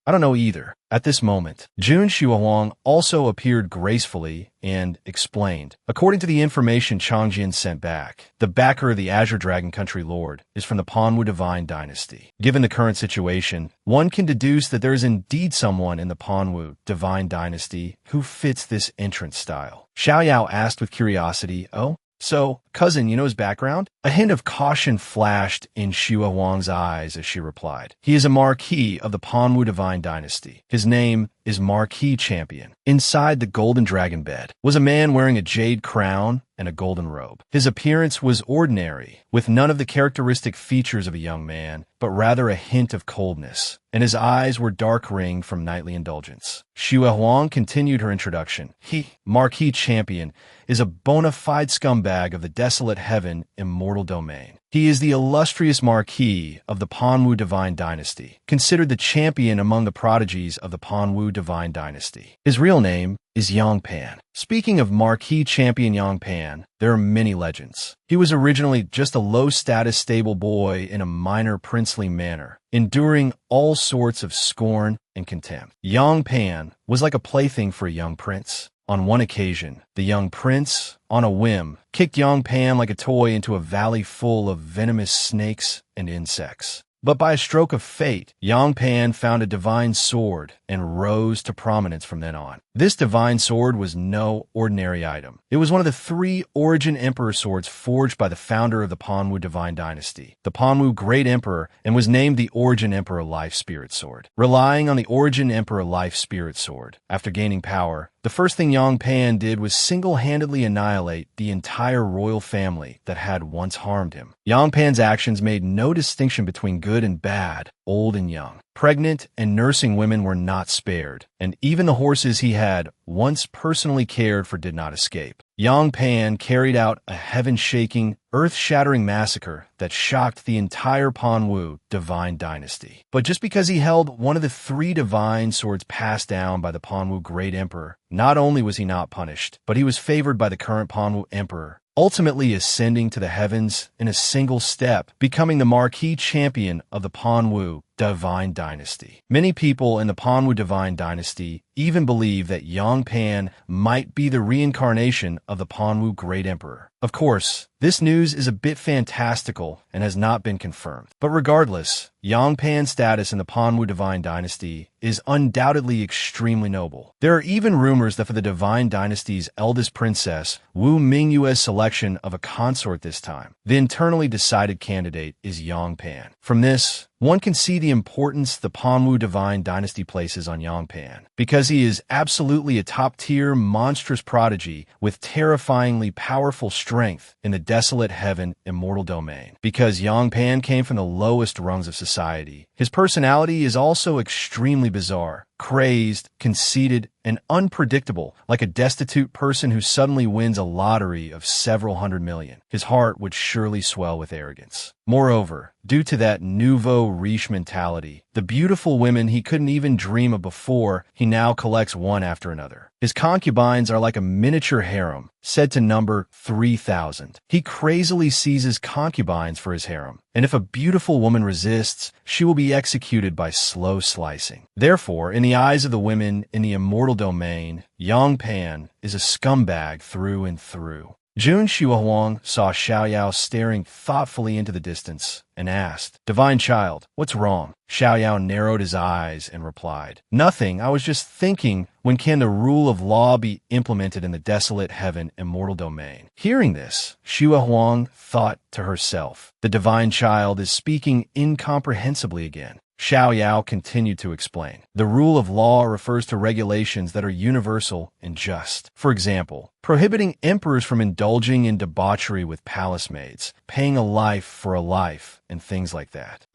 Speaker 1: I don't know either." At this moment, Jun Xuehuang also appeared gracefully and explained, "According to the information Changjin sent back, the backer of the Azure Dragon Country Lord is from the Panwu Divine Dynasty. Given the current situation, one can deduce that there is indeed someone in the Panwu Divine Dynasty who fits this entrance style." Xiao Yao asked with curiosity, "Oh? So, cousin, you know his background?" A hint of caution flashed in Xue Huang's eyes as she replied, "He is a marquis of the Panwu Divine Dynasty. His name is Marquis Champion." Inside the golden dragon bed was a man wearing a jade crown and a golden robe. His appearance was ordinary, with none of the characteristic features of a young man, but rather a hint of coldness, and his eyes were dark-ringed from nightly indulgence. Xue Huang continued her introduction. "He, Marquis Champion, is a bona fide scumbag of the desolate heaven immortal domain. He is the illustrious Marquis of the Panwu Divine Dynasty, considered the champion among the prodigies of the Panwu Divine Dynasty. His real name is Yang Pan." Speaking of Marquis Champion Yang Pan, there are many legends. He was originally just a low-status stable boy in a minor princely manor, enduring all sorts of scorn and contempt. Yang Pan was like a plaything for a young prince. On one occasion, the young prince, on a whim, kicked Yang Pan like a toy into a valley full of venomous snakes and insects. But by a stroke of fate, Yang Pan found a divine sword and rose to prominence from then on. This divine sword was no ordinary item. It was one of the 3 Origin Emperor swords forged by the founder of the Panwu Divine Dynasty, the Panwu Great Emperor, and was named the Origin Emperor Life Spirit Sword. Relying on the Origin Emperor Life Spirit Sword, after gaining power, the first thing Yang Pan did was single-handedly annihilate the entire royal family that had once harmed him. Yang Pan's actions made no distinction between good and bad, old and young. Pregnant and nursing women were not spared, and even the horses he had once personally cared for did not escape. Yang Pan carried out a heaven-shaking, earth-shattering massacre that shocked the entire Panwu divine dynasty. But just because he held one of the 3 divine swords passed down by the Panwu Great Emperor, not only was he not punished, but he was favored by the current Panwu Emperor, ultimately ascending to the heavens in a single step, becoming the marquee champion of the Panwu Divine Dynasty. Many people in the Panwu Divine Dynasty even believe that Yang Pan might be the reincarnation of the Panwu Great Emperor. Of course, this news is a bit fantastical and has not been confirmed. But regardless, Yang Pan's status in the Panwu Divine Dynasty is undoubtedly extremely noble. There are even rumors that for the Divine Dynasty's eldest princess, Wu Mingyue's selection of a consort this time, the internally decided candidate is Yang Pan. From this, one can see the importance the Panwu Divine Dynasty places on Yang Pan, because he is absolutely a top-tier, monstrous prodigy with terrifyingly powerful strength in the desolate heaven immortal domain. Because Yang Pan came from the lowest rungs of society, his personality is also extremely bizarre, crazed, conceited, and unpredictable, like a destitute person who suddenly wins a lottery of several hundred million. His heart would surely swell with arrogance. Moreover, due to that nouveau riche mentality, the beautiful women he couldn't even dream of before, he now collects one after another. His concubines are like a miniature harem, said to number 3,000. He crazily seizes concubines for his harem, and if a beautiful woman resists, she will be executed by slow slicing. Therefore, in the eyes of the women in the immortal domain, Yang Pan is a scumbag through and through. Jun Xiaohuang saw Xiao Yao staring thoughtfully into the distance and asked, "Divine child, what's wrong?" Xiao Yao narrowed his eyes and replied, "Nothing, I was just thinking, when can the rule of law be implemented in the desolate heaven immortal domain?" Hearing this, Xua Huang thought to herself, "The divine child is speaking incomprehensibly again." Xiao Yao continued to explain. The rule of law refers to regulations that are universal and just. For example, prohibiting emperors from indulging in debauchery with palace maids, paying a life for a life, and things like that.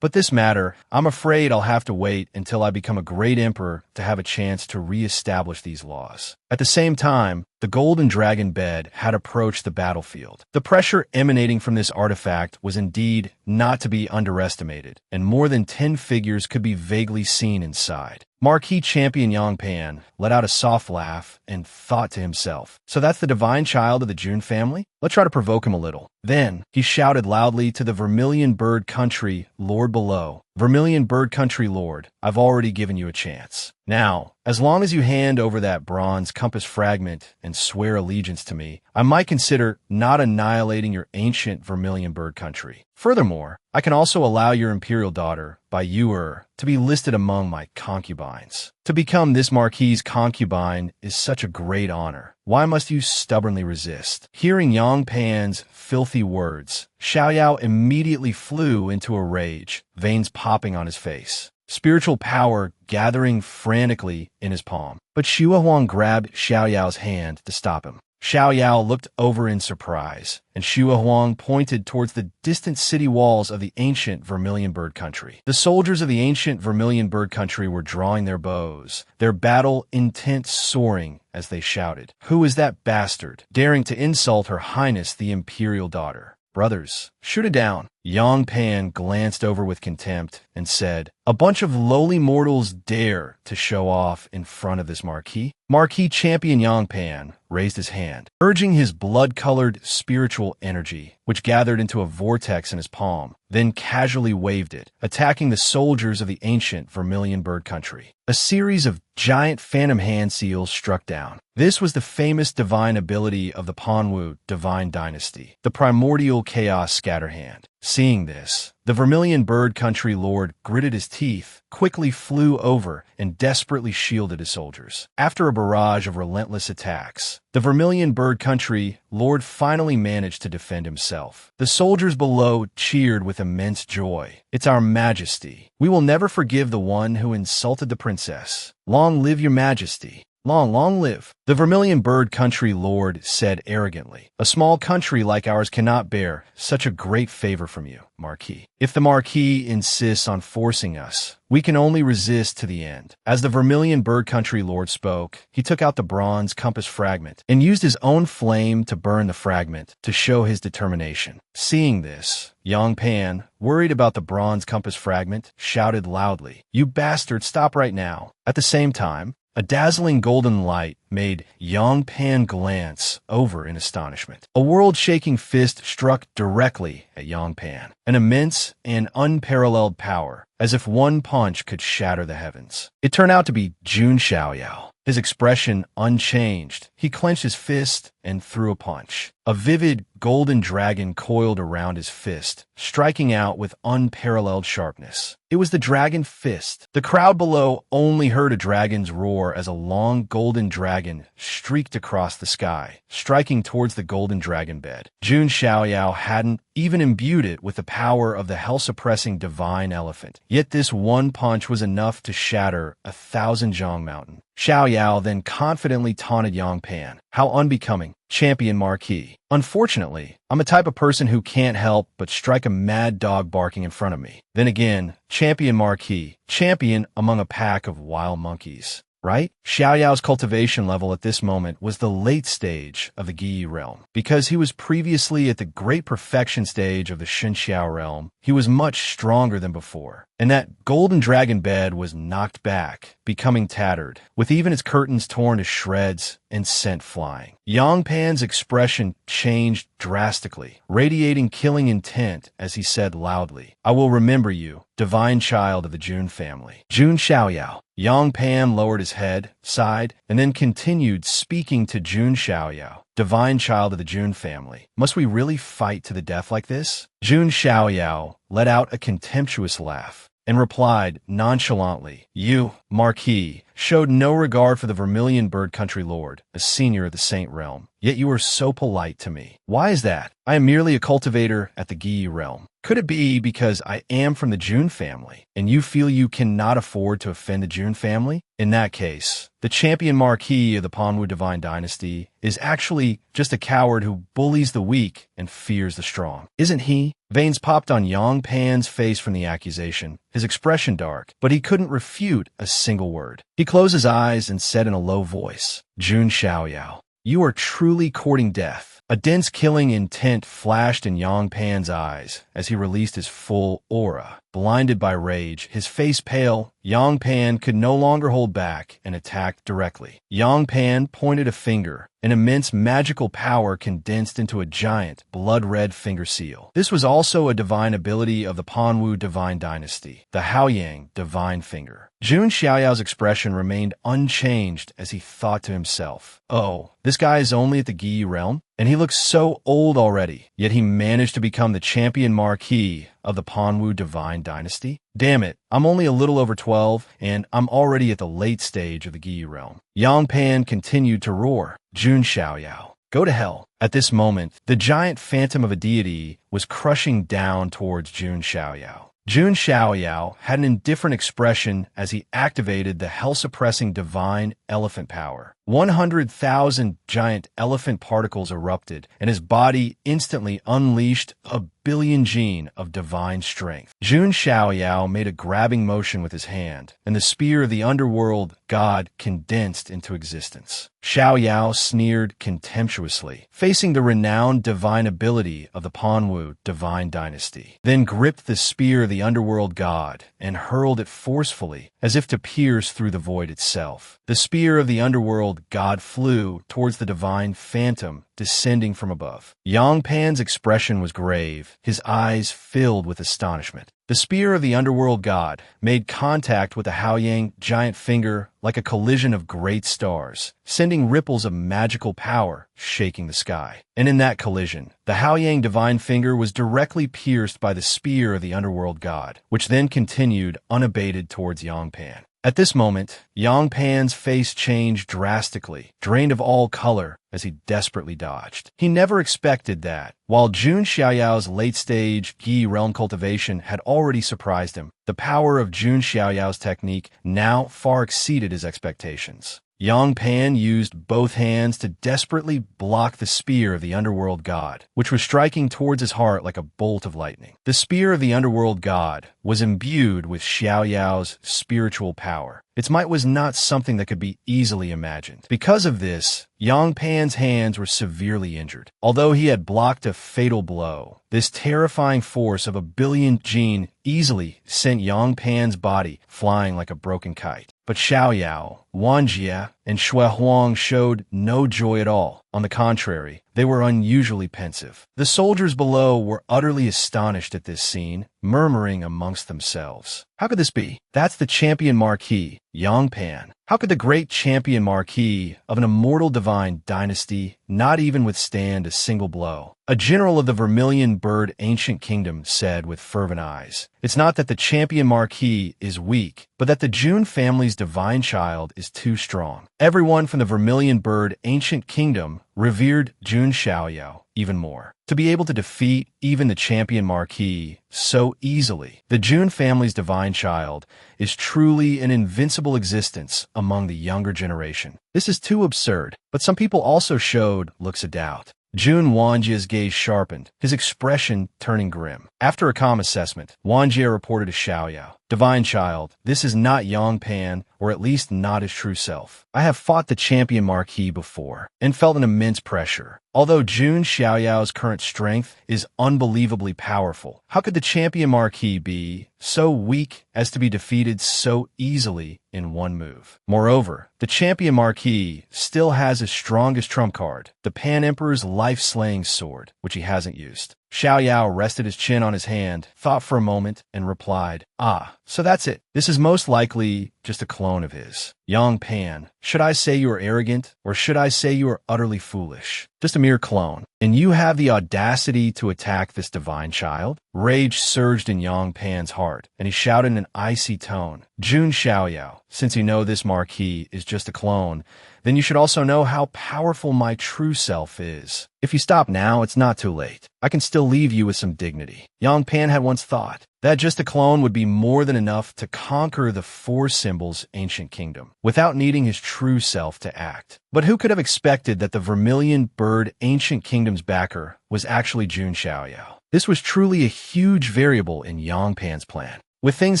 Speaker 1: But this matter, I'm afraid I'll have to wait until I become a great emperor to have a chance to re-establish these laws. At the same time, the golden dragon bed had approached the battlefield. The pressure emanating from this artifact was indeed not to be underestimated, and more than 10 figures could be vaguely seen inside. Marquee champion Yang Pan let out a soft laugh and thought to himself, "So that's the divine child of the Jun family? Let's try to provoke him a little." Then he shouted loudly to the Vermilion Bird Country Lord below, "Vermilion Bird Country Lord, I've already given you a chance. Now, as long as you hand over that bronze compass fragment and swear allegiance to me, I might consider not annihilating your ancient Vermilion Bird Country. Furthermore, I can also allow your imperial daughter, by Yuer, to be listed among my concubines. To become this marquis's concubine is such a great honor. Why must you stubbornly resist?" Hearing Yang Pan's filthy words, Xiao Yao immediately flew into a rage, veins popping on his face, spiritual power gathering frantically in his palm. But Xua Huang grabbed Xiao Yao's hand to stop him. Xiao Yao looked over in surprise, and Xua Huang pointed towards the distant city walls of the ancient Vermilion Bird Country. The soldiers of the ancient Vermilion Bird Country were drawing their bows, their battle intent soaring as they shouted, "Who is that bastard, daring to insult Her Highness the Imperial Daughter? Brothers, shoot it down." Yang Pan glanced over with contempt and said, "A bunch of lowly mortals dare to show off in front of this marquis?" Marquis champion Yang Pan raised his hand, urging his blood-colored spiritual energy, which gathered into a vortex in his palm, then casually waved it, attacking the soldiers of the ancient Vermilion Bird Country. A series of giant phantom hand seals struck down. This was the famous divine ability of the Panwu Divine Dynasty, the primordial chaos scatterhand. Seeing this, the Vermilion Bird Country Lord gritted his teeth, quickly flew over, and desperately shielded his soldiers. After a barrage of relentless attacks, the Vermilion Bird Country Lord finally managed to defend himself. The soldiers below cheered with immense joy. "It's our Majesty. We will never forgive the one who insulted the princess. Long live your Majesty." Long live. The Vermilion Bird Country Lord said arrogantly. A small country like ours cannot bear such a great favor from you, Marquis. If the Marquis insists on forcing us, we can only resist to the end. As the Vermilion Bird Country Lord spoke, he took out the bronze compass fragment and used his own flame to burn the fragment to show his determination. Seeing this, Yang Pan, worried about the bronze compass fragment, shouted loudly, "You bastard, stop right now." At the same time, a dazzling golden light made Yang Pan glance over in astonishment. A world-shaking fist struck directly at Yang Pan, an immense and unparalleled power, as if one punch could shatter the heavens. It turned out to be Jun Xiaoyao. His expression unchanged. He clenched his fist and threw a punch. A vivid golden dragon coiled around his fist, striking out with unparalleled sharpness. It was the dragon fist. The crowd below only heard a dragon's roar as a long golden dragon streaked across the sky, striking towards the golden dragon bed. Jun Xiaoyao hadn't even imbued it with the power of the hell-suppressing divine elephant. Yet this one punch was enough to shatter 1,000 Zhang Mountain. Xiaoyao then confidently taunted Yang Pan. How unbecoming. Champion Marquis. Unfortunately, I'm a type of person who can't help but strike a mad dog barking in front of me. Then again, Champion Marquis. Champion among a pack of wild monkeys. Right? Xiaoyao's cultivation level at this moment was the late stage of the Gi realm. Because he was previously at the great perfection stage of the Shenxiao realm, he was much stronger than before. And that golden dragon bed was knocked back, becoming tattered, with even its curtains torn to shreds and scent flying. Yang Pan's expression changed drastically, radiating killing intent as he said loudly, "I will remember you, divine child of the Jun family." Jun Xiaoyao. Yang Pan lowered his head, sighed, and then continued speaking to Jun Xiaoyao. "Divine child of the Jun family, must we really fight to the death like this?" Jun Xiaoyao let out a contemptuous laugh and replied nonchalantly, "You, Marquis, showed no regard for the Vermilion Bird Country Lord, a senior of the Saint Realm. Yet you are so polite to me. Why is that? I am merely a cultivator at the Gi realm. Could it be because I am from the Jun family, and you feel you cannot afford to offend the Jun family? In that case, the champion Marquis of the Panwu Divine Dynasty is actually just a coward who bullies the weak and fears the strong. Isn't he?" Veins popped on Yang Pan's face from the accusation, his expression dark, but he couldn't refute a single word. He closed his eyes and said in a low voice, "Jun Xiaoyao, you are truly courting death." A dense killing intent flashed in Yang Pan's eyes as he released his full aura. Blinded by rage, his face pale, Yang Pan could no longer hold back and attacked directly. Yang Pan pointed a finger. An immense magical power condensed into a giant, blood-red finger seal. This was also a divine ability of the Panwu Divine Dynasty, the Haoyang Divine Finger. Jun Xiaoyao's expression remained unchanged as he thought to himself, "Oh, this guy is only at the Gi realm, and he looks so old already, yet he managed to become the champion Marquis of the Panwu Divine Dynasty? Damn it, I'm only a little over 12, and I'm already at the late stage of the Gi realm." Yang Pan continued to roar, "Jun Xiaoyao, go to hell." At this moment, the giant phantom of a deity was crushing down towards Jun Xiaoyao. Jun Xiaoyao had an indifferent expression as he activated the hell-suppressing divine elephant power. 100,000 giant elephant particles erupted, and his body instantly unleashed a billion gene of divine strength. Jun Xiaoyao made a grabbing motion with his hand, and the spear of the underworld god condensed into existence. Xiaoyao sneered contemptuously, facing the renowned divine ability of the Panwu Divine Dynasty, then gripped the spear of the underworld god and hurled it forcefully as if to pierce through the void itself. The spear of the underworld god flew towards the divine phantom descending from above. Yang Pan's expression was grave, his eyes filled with astonishment. The spear of the underworld god made contact with the Haoyang giant finger like a collision of great stars, sending ripples of magical power shaking the sky. And in that collision, the Haoyang divine finger was directly pierced by the spear of the underworld god, which then continued unabated towards Yang Pan. At this moment, Yang Pan's face changed drastically, drained of all color as he desperately dodged. He never expected that. While Jun Xiaoyao's late-stage Gi realm cultivation had already surprised him, the power of Jun Xiaoyao's technique now far exceeded his expectations. Yang Pan used both hands to desperately block the spear of the underworld god, which was striking towards his heart like a bolt of lightning. The spear of the underworld god was imbued with Xiao Yao's spiritual power. Its might was not something that could be easily imagined. Because of this, Yang Pan's hands were severely injured. Although he had blocked a fatal blow, this terrifying force of 1,000,000,000 jin easily sent Yang Pan's body flying like a broken kite. But Xiao Yao, Wan Jie, and Xue Huang showed no joy at all. On the contrary, they were unusually pensive. The soldiers below were utterly astonished at this scene, murmuring amongst themselves. How could this be? That's the champion marquis, Yang Pan. How could the great champion marquis of an immortal divine dynasty not even withstand a single blow? A general of the Vermilion Bird ancient kingdom said with fervent eyes, "It's not that the champion marquis is weak, but that the Jun family's divine child is too strong." Everyone from the Vermilion Bird ancient kingdom revered Jun Xiaoyao even more. To be able to defeat even the champion marquis so easily, the Jun family's divine child is truly an invincible existence among the younger generation. This is too absurd, but some people also showed looks of doubt. Jun Wanjie's gaze sharpened, his expression turning grim. After a calm assessment, Wanjie reported to Xiaoyao, "Divine child, this is not Yang Pan, or at least not his true self. I have fought the champion marquis before, and felt an immense pressure. Although Jun Xiaoyao's current strength is unbelievably powerful, how could the champion marquis be so weak as to be defeated so easily in one move? Moreover, the champion marquis still has his strongest trump card, the Pan Emperor's life-slaying sword, which he hasn't used." Xiao Yao rested his chin on his hand, thought for a moment, and replied, "Ah, so that's it. This is most likely just a clone of his. Yang Pan, should I say you are arrogant, or should I say you are utterly foolish? Just a mere clone. And you have the audacity to attack this divine child?" Rage surged in Yang Pan's heart, and he shouted in an icy tone, "Jun Xiaoyao, since you know this marquis is just a clone, then you should also know how powerful my true self is. If you stop now, it's not too late. I can still leave you with some dignity." Yang Pan had once thought that just a clone would be more than enough to conquer the four symbols ancient kingdom, without needing his true self to act. But who could have expected that the Vermilion Bird ancient kingdom's backer was actually Jun Xiaoyao? This was truly a huge variable in Yang Pan's plan. With things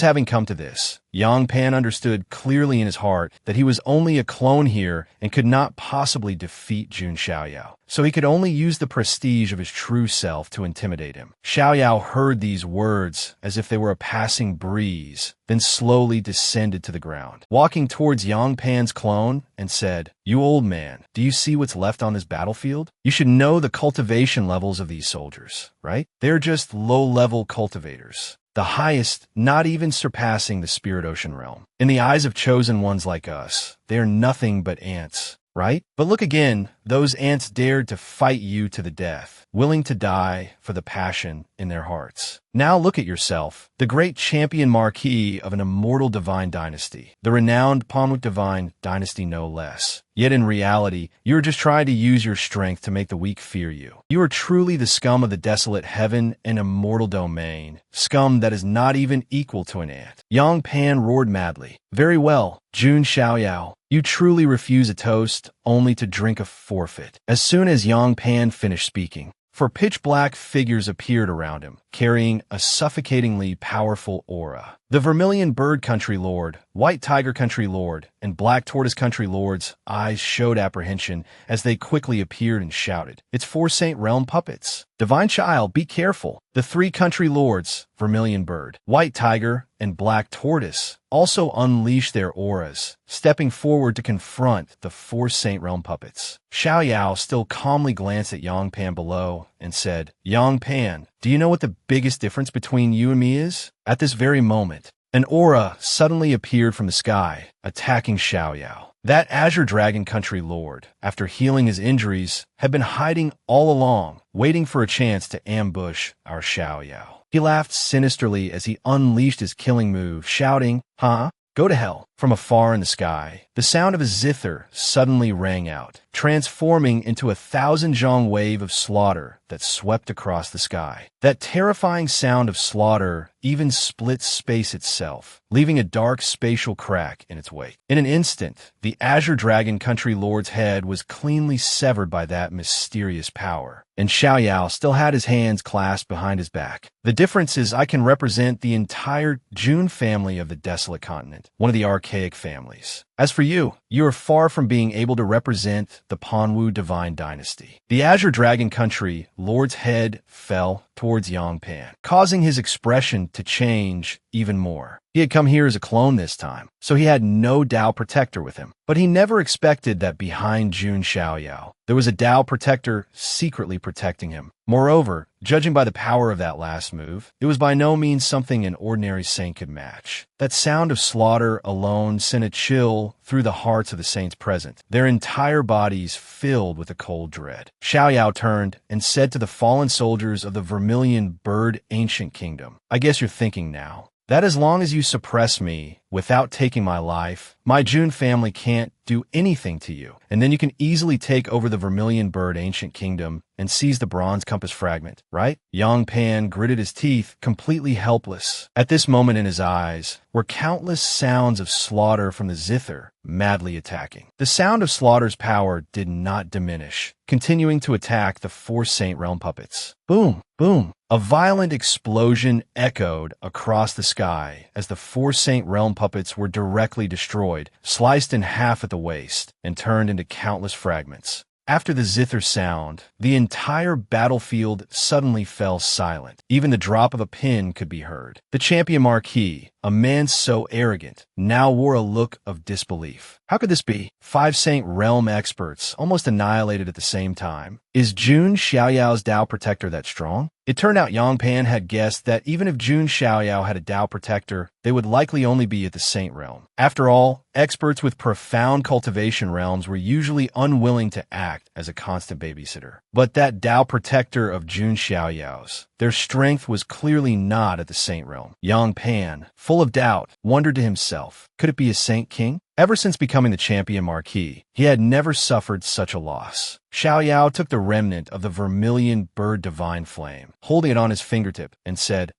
Speaker 1: having come to this, Yang Pan understood clearly in his heart that he was only a clone here and could not possibly defeat Jun Xiaoyao. So he could only use the prestige of his true self to intimidate him. Xiaoyao heard these words as if they were a passing breeze, then slowly descended to the ground, walking towards Yang Pan's clone and said, "You old man, do you see what's left on this battlefield? You should know the cultivation levels of these soldiers, right? They're just low-level cultivators. The highest, not even surpassing the spirit ocean realm. In the eyes of chosen ones like us, they are nothing but ants, right? But look again, those ants dared to fight you to the death, willing to die for the passion in their hearts. Now look at yourself, the great champion marquis of an immortal divine dynasty, the renowned Panwuk divine dynasty no less. Yet in reality, you are just trying to use your strength to make the weak fear you. You are truly the scum of the desolate heaven and immortal domain, scum that is not even equal to an ant." Yang Pan roared madly. "Very well, Jun Xiaoyao. You truly refuse a toast, only to drink a forfeit." As soon as Yang Pan finished speaking, for pitch-black figures appeared around him, carrying a suffocatingly powerful aura. The Vermilion Bird Country Lord, White Tiger Country Lord, and Black Tortoise Country Lord's eyes showed apprehension as they quickly appeared and shouted, "It's four Saint Realm puppets. Divine Child, be careful." The three country lords, Vermilion Bird, White Tiger, and Black Tortoise, also unleashed their auras, stepping forward to confront the four Saint Realm puppets. Xiao Yao still calmly glanced at Yang Pan below and said, "Yang Pan, do you know what the biggest difference between you and me is?" At this very moment, an aura suddenly appeared from the sky, attacking Xiao Yao. That Azure Dragon Country Lord, after healing his injuries, had been hiding all along, waiting for a chance to ambush our Xiao Yao. He laughed sinisterly as he unleashed his killing move, shouting, "Huh? Go to hell." From afar in the sky, the sound of a zither suddenly rang out, transforming into a 1,000-zhong wave of slaughter that swept across the sky. That terrifying sound of slaughter even split space itself, leaving a dark spatial crack in its wake. In an instant, the Azure Dragon Country Lord's head was cleanly severed by that mysterious power, and Xiaoyao still had his hands clasped behind his back. The difference is I can represent the entire Jun family of the Desolate Continent, one of the archaic families. As for you, you are far from being able to represent the Panwu divine dynasty. The Azure Dragon Country Lord's head fell towards Yangpan, causing his expression to change even more. He had come here as a clone this time, so he had no Dao protector with him. But he never expected that behind Jun Xiaoyao, there was a Dao protector secretly protecting him. Moreover, judging by the power of that last move, it was by no means something an ordinary saint could match. That sound of slaughter alone sent a chill through the hearts of the saints present, their entire bodies filled with a cold dread. Xiaoyao turned and said to the fallen soldiers of the Vermilion Bird Ancient Kingdom, "I guess you're thinking now that as long as you suppress me without taking my life, my Jun family can't do anything to you, and then you can easily take over the Vermilion Bird Ancient Kingdom and seize the bronze compass fragment, right?" Yangpan gritted his teeth, completely helpless. At this moment in his eyes were countless sounds of slaughter from the zither, madly attacking. The sound of slaughter's power did not diminish, continuing to attack the four Saint Realm puppets. Boom! Boom! A violent explosion echoed across the sky as the four Saint Realm puppets were directly destroyed, sliced in half at the waist, and turned into countless fragments. After the zither sound, the entire battlefield suddenly fell silent. Even the drop of a pin could be heard. The champion Marquis, a man so arrogant, now wore a look of disbelief. How could this be? 5 Saint Realm experts almost annihilated at the same time. Is Jun Xiaoyao's Dao Protector that strong? It turned out Yangpan had guessed that even if Jun Xiaoyao had a Dao Protector, they would likely only be at the Saint Realm. After all, experts with profound cultivation realms were usually unwilling to act as a constant babysitter. But that Dao Protector of Jun Xiaoyao's, their strength was clearly not at the Saint Realm. Yangpan, full of doubt, wondered to himself, could it be a Saint King? Ever since becoming the champion Marquis, he had never suffered such a loss. Xiaoyao took the remnant of the Vermilion Bird Divine Flame, holding it on his fingertip, and said,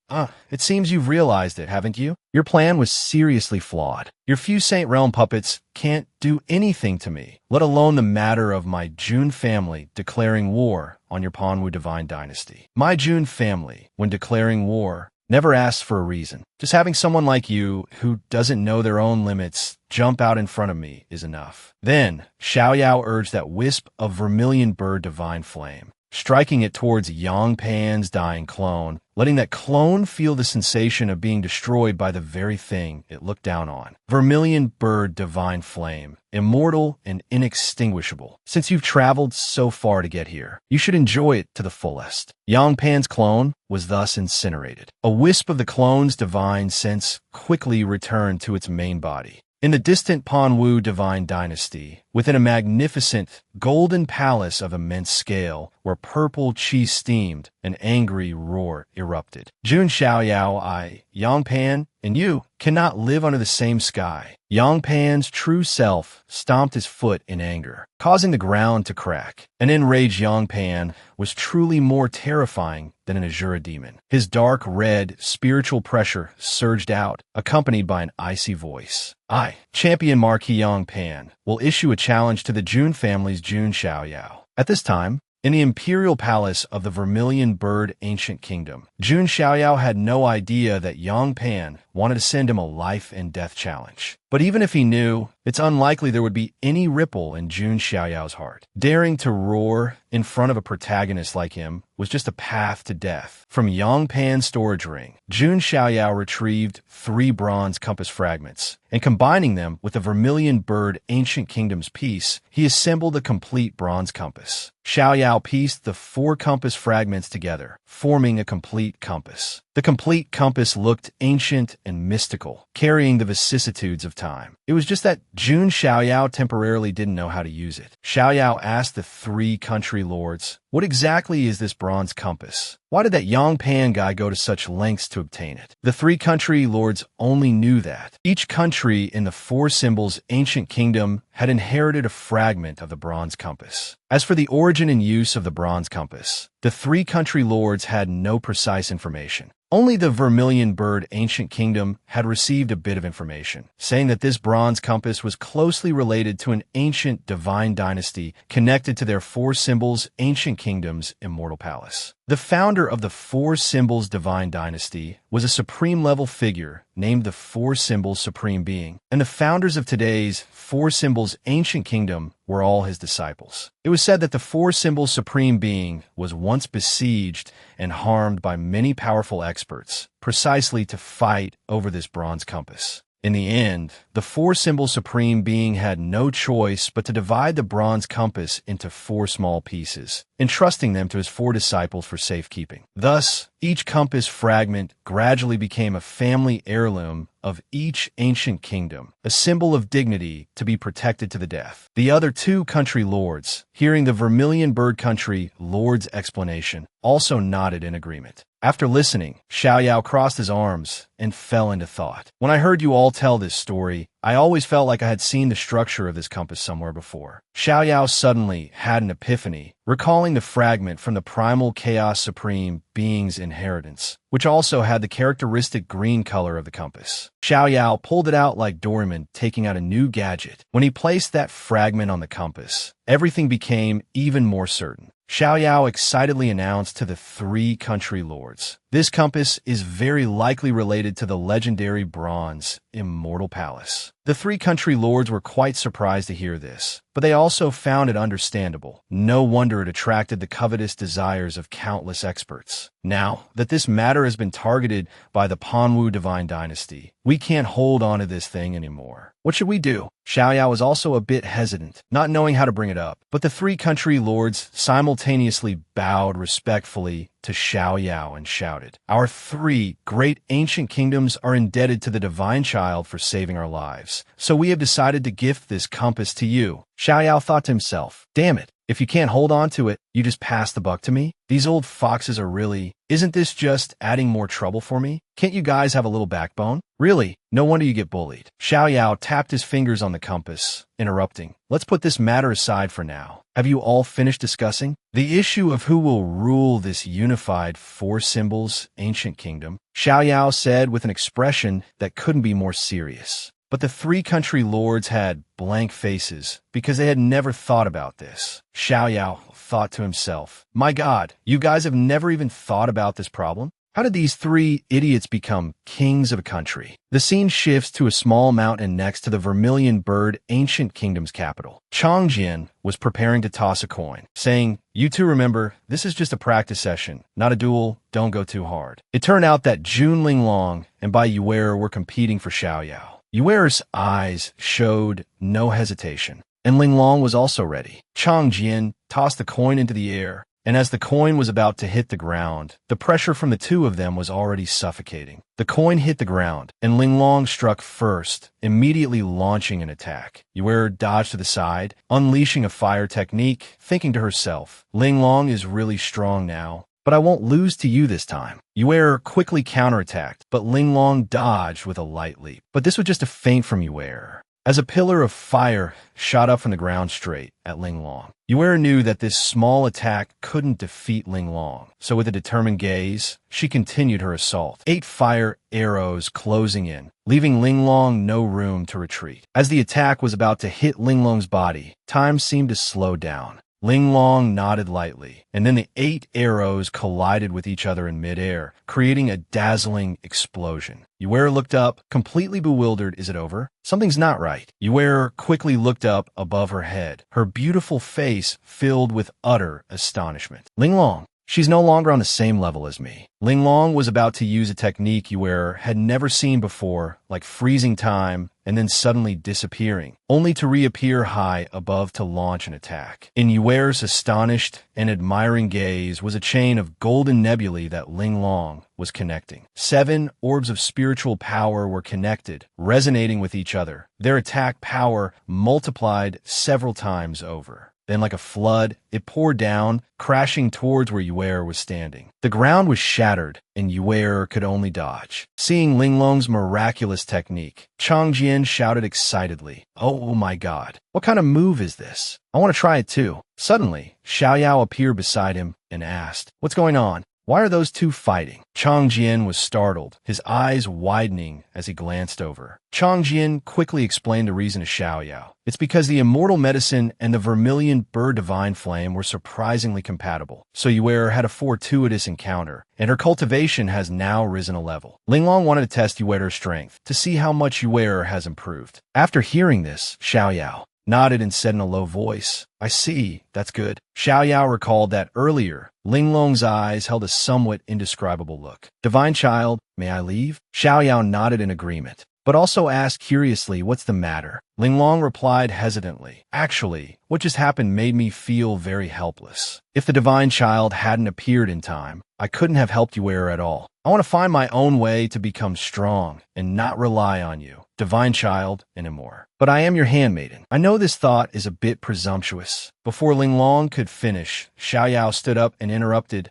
Speaker 1: it seems you've realized it, haven't you? Your plan was seriously flawed. Your few Saint Realm puppets can't do anything to me, let alone the matter of my Jun family declaring war on your Panwu Divine Dynasty. My Jun family, when declaring war, never asks for a reason. Just having someone like you, who doesn't know their own limits, jump out in front of me is enough. Then, Xiaoyao urged that wisp of Vermilion Bird Divine Flame, striking it towards Yangpan's dying clone, letting that clone feel the sensation of being destroyed by the very thing it looked down on. Vermilion Bird Divine Flame, immortal and inextinguishable. Since you've traveled so far to get here, you should enjoy it to the fullest. Yangpan's clone was thus incinerated. A wisp of the clone's divine sense quickly returned to its main body. In the distant Panwu Divine Dynasty, within a magnificent golden palace of immense scale, where purple qi steamed, an angry roar erupted. Jun Xiaoyao, Yangpan, and you cannot live under the same sky. Yangpan's true self stomped his foot in anger, causing the ground to crack. An enraged Yangpan was truly more terrifying than an Azura demon. His dark red spiritual pressure surged out, accompanied by an icy voice. I, Champion Marquis Yangpan, will issue a challenge to the Jun family's Jun Xiaoyao. At this time, in the imperial palace of the Vermilion Bird Ancient Kingdom, Jun Xiaoyao had no idea that Yangpan wanted to send him a life and death challenge. But even if he knew, it's unlikely there would be any ripple in Jun Xiaoyao's heart. Daring to roar in front of a protagonist like him was just a path to death. From Yangpan's storage ring, Jun Xiaoyao retrieved 3 bronze compass fragments, and combining them with the Vermilion Bird Ancient Kingdom's piece, he assembled a complete bronze compass. Xiaoyao pieced the 4 compass fragments together, forming a complete compass. The complete compass looked ancient and mystical, carrying the vicissitudes of time. It was just that Jun Xiaoyao temporarily didn't know how to use it. Xiaoyao asked the 3 country lords, "What exactly is this bronze compass?" Why did that Yang Pan guy go to such lengths to obtain it? The three country lords only knew that. Each country in the four symbols ancient kingdom had inherited a fragment of the bronze compass. As for the origin and use of the bronze compass, the three country lords had no precise information. Only the Vermilion Bird Ancient Kingdom had received a bit of information, saying that this bronze compass was closely related to an ancient divine dynasty connected to their four symbols Ancient Kingdom's immortal palace. The founder of the Four Symbols Divine Dynasty was a supreme-level figure named the Four Symbols Supreme Being, and the founders of today's Four Symbols Ancient Kingdom were all his disciples. It was said that the Four Symbols Supreme Being was once besieged and harmed by many powerful experts, precisely to fight over this bronze compass. In the end, the Four Symbols Supreme Being had no choice but to divide the bronze compass into four small pieces, entrusting them to his four disciples for safekeeping. Thus, each compass fragment gradually became a family heirloom of each ancient kingdom, a symbol of dignity to be protected to the death. The other two country lords, hearing the Vermilion Bird Country lord's explanation, also nodded in agreement. After listening, Xiaoyao crossed his arms and fell into thought. When I heard you all tell this story, I always felt like I had seen the structure of this compass somewhere before. Xiaoyao suddenly had an epiphany, recalling the fragment from the Primal Chaos Supreme Being's inheritance, which also had the characteristic green color of the compass. Xiaoyao pulled it out like Doraemon taking out a new gadget. When he placed that fragment on the compass, everything became even more certain. Xiaoyao excitedly announced to the three country lords, "This compass is very likely related to the legendary bronze immortal palace." The three country lords were quite surprised to hear this, but they also found it understandable. No wonder it attracted the covetous desires of countless experts. Now that this matter has been targeted by the Panwu Divine Dynasty, we can't hold on to this thing anymore. What should we do? Xiaoyao was also a bit hesitant, not knowing how to bring it up, but the three country lords simultaneously bowed respectfully to Xiaoyao and shouted, "Our three great ancient kingdoms are indebted to the Divine Child for saving our lives, so we have decided to gift this compass to you." Xiaoyao thought to himself, "Damn it, if you can't hold on to it, you just pass the buck to me? These old foxes are really... Isn't this just adding more trouble for me? Can't you guys have a little backbone? Really, no wonder you get bullied." Xiaoyao tapped his fingers on the compass, interrupting, "Let's put this matter aside for now. Have you all finished discussing the issue of who will rule this unified four symbols ancient kingdom?" Xiaoyao said with an expression that couldn't be more serious. But the three country lords had blank faces because they had never thought about this. Xiaoyao thought to himself, "My God, you guys have never even thought about this problem? How did these three idiots become kings of a country?" The scene shifts to a small mountain next to the Vermilion Bird Ancient Kingdom's capital. Changjian was preparing to toss a coin, saying, "You two remember, this is just a practice session, not a duel, don't go too hard." It turned out that Jun Linglong and Bai Yuer were competing for Xiaoyao. Yuer's eyes showed no hesitation, and Linglong was also ready. Changjian tossed the coin into the air, and as the coin was about to hit the ground, the pressure from the two of them was already suffocating. The coin hit the ground, and Linglong struck first, immediately launching an attack. Yuer dodged to the side, unleashing a fire technique, thinking to herself, "Linglong is really strong now, but I won't lose to you this time." Yuer quickly counterattacked, but Linglong dodged with a light leap. But this was just a feint from Yuer. As a pillar of fire shot up from the ground straight at Linglong, Yuer knew that this small attack couldn't defeat Linglong, so with a determined gaze, she continued her assault, 8 fire arrows closing in, leaving Linglong no room to retreat. As the attack was about to hit Linglong's body, time seemed to slow down. Linglong nodded lightly, and then the 8 arrows collided with each other in midair, creating a dazzling explosion. Yuer looked up, completely bewildered. Is it over? Something's not right. Yuer quickly looked up above her head, her beautiful face filled with utter astonishment. "Linglong, she's no longer on the same level as me." Linglong was about to use a technique Yuer had never seen before, like freezing time and then suddenly disappearing, only to reappear high above to launch an attack. In Yuer's astonished and admiring gaze was a chain of golden nebulae that Linglong was connecting. 7 orbs of spiritual power were connected, resonating with each other, their attack power multiplied several times over. Then like a flood, it poured down, crashing towards where Yue was standing. The ground was shattered, and Yue could only dodge. Seeing Linglong's miraculous technique, Chang Jian shouted excitedly, "Oh my god, what kind of move is this? I want to try it too." Suddenly, Xiaoyao appeared beside him and asked, "What's going on? Why are those two fighting?" Chang Jian was startled, his eyes widening as he glanced over. Chang Jian quickly explained the reason to Xiaoyao. It's because the immortal medicine and the vermilion bird divine flame were surprisingly compatible. So Yue had a fortuitous encounter, and her cultivation has now risen a level. Linglong wanted to test Yue's strength to see how much Yue has improved. After hearing this, Xiaoyao nodded and said in a low voice, "I see, that's good." Xiaoyao recalled that earlier, Linglong's eyes held a somewhat indescribable look. "Divine child, may I leave?" Xiaoyao nodded in agreement, but also asked curiously, "What's the matter?" Linglong replied hesitantly, "Actually, what just happened made me feel very helpless. If the divine child hadn't appeared in time, I couldn't have helped you at all. I want to find my own way to become strong and not rely on you, divine child, anymore. But I am your handmaiden." I know this thought is a bit presumptuous. Before Linglong could finish, Xiaoyao stood up and interrupted,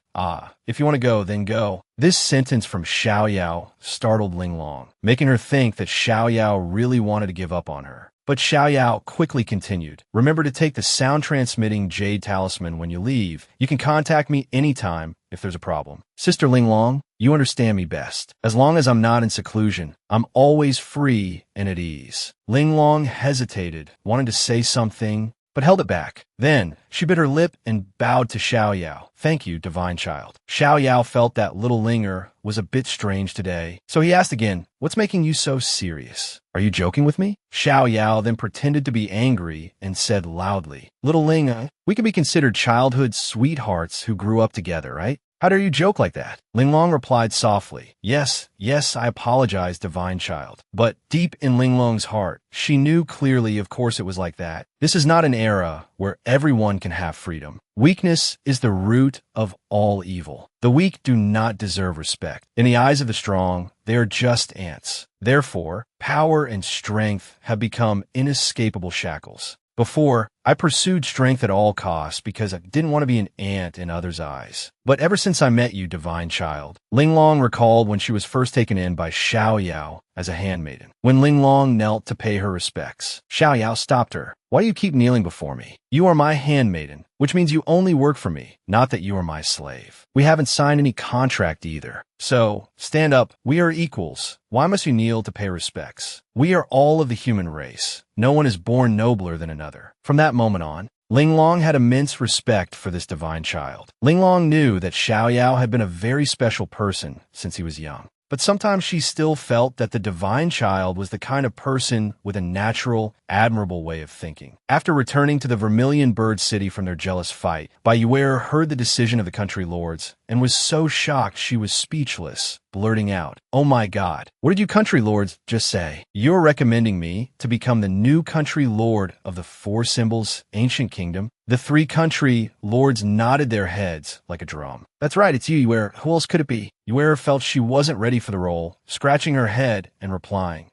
Speaker 1: "If you want to go, then go." This sentence from Xiaoyao startled Linglong, making her think that Xiaoyao really wanted to give up on her. But Xiaoyao quickly continued, "Remember to take the sound-transmitting jade talisman when you leave. You can contact me anytime if there's a problem. Sister Linglong, you understand me best. As long as I'm not in seclusion, I'm always free and at ease." Linglong hesitated, wanting to say something, but held it back. Then, she bit her lip and bowed to Xiaoyao. "Thank you, divine child." Xiaoyao felt that little Linger was a bit strange today, so he asked again, "What's making you so serious? Are you joking with me?" Xiaoyao then pretended to be angry and said loudly, "Little Ling, we can be considered childhood sweethearts who grew up together, right? How dare you joke like that?" Linglong replied softly, yes, I apologize, divine child." But deep in Linglong's heart, she knew clearly, of course it was like that. This is not an era where everyone can have freedom. Weakness is the root of all evil. The weak do not deserve respect. In the eyes of the strong, they are just ants. Therefore, power and strength have become inescapable shackles. Before, I pursued strength at all costs because I didn't want to be an ant in others' eyes. But ever since I met you, divine child," Linglong recalled when she was first taken in by Xiaoyao as a handmaiden. When Linglong knelt to pay her respects, Xiaoyao stopped her. "Why do you keep kneeling before me? You are my handmaiden, which means you only work for me, not that you are my slave. We haven't signed any contract either. So, stand up. We are equals. Why must you kneel to pay respects? We are all of the human race. No one is born nobler than another." From that moment on, Linglong had immense respect for this divine child. Linglong knew that Xiaoyao had been a very special person since he was young. But sometimes she still felt that the divine child was the kind of person with a natural, admirable way of thinking. After returning to the Vermilion Bird City from their jealous fight, Bayuer heard the decision of the country lords and was so shocked she was speechless, blurting out, "Oh my god, what did you country lords just say? You're recommending me to become the new country lord of the Four Symbols Ancient Kingdom?" The three country lords nodded their heads like a drum. "That's right, it's you, Yue. Who else could it be?" Yue felt she wasn't ready for the role, scratching her head and replying,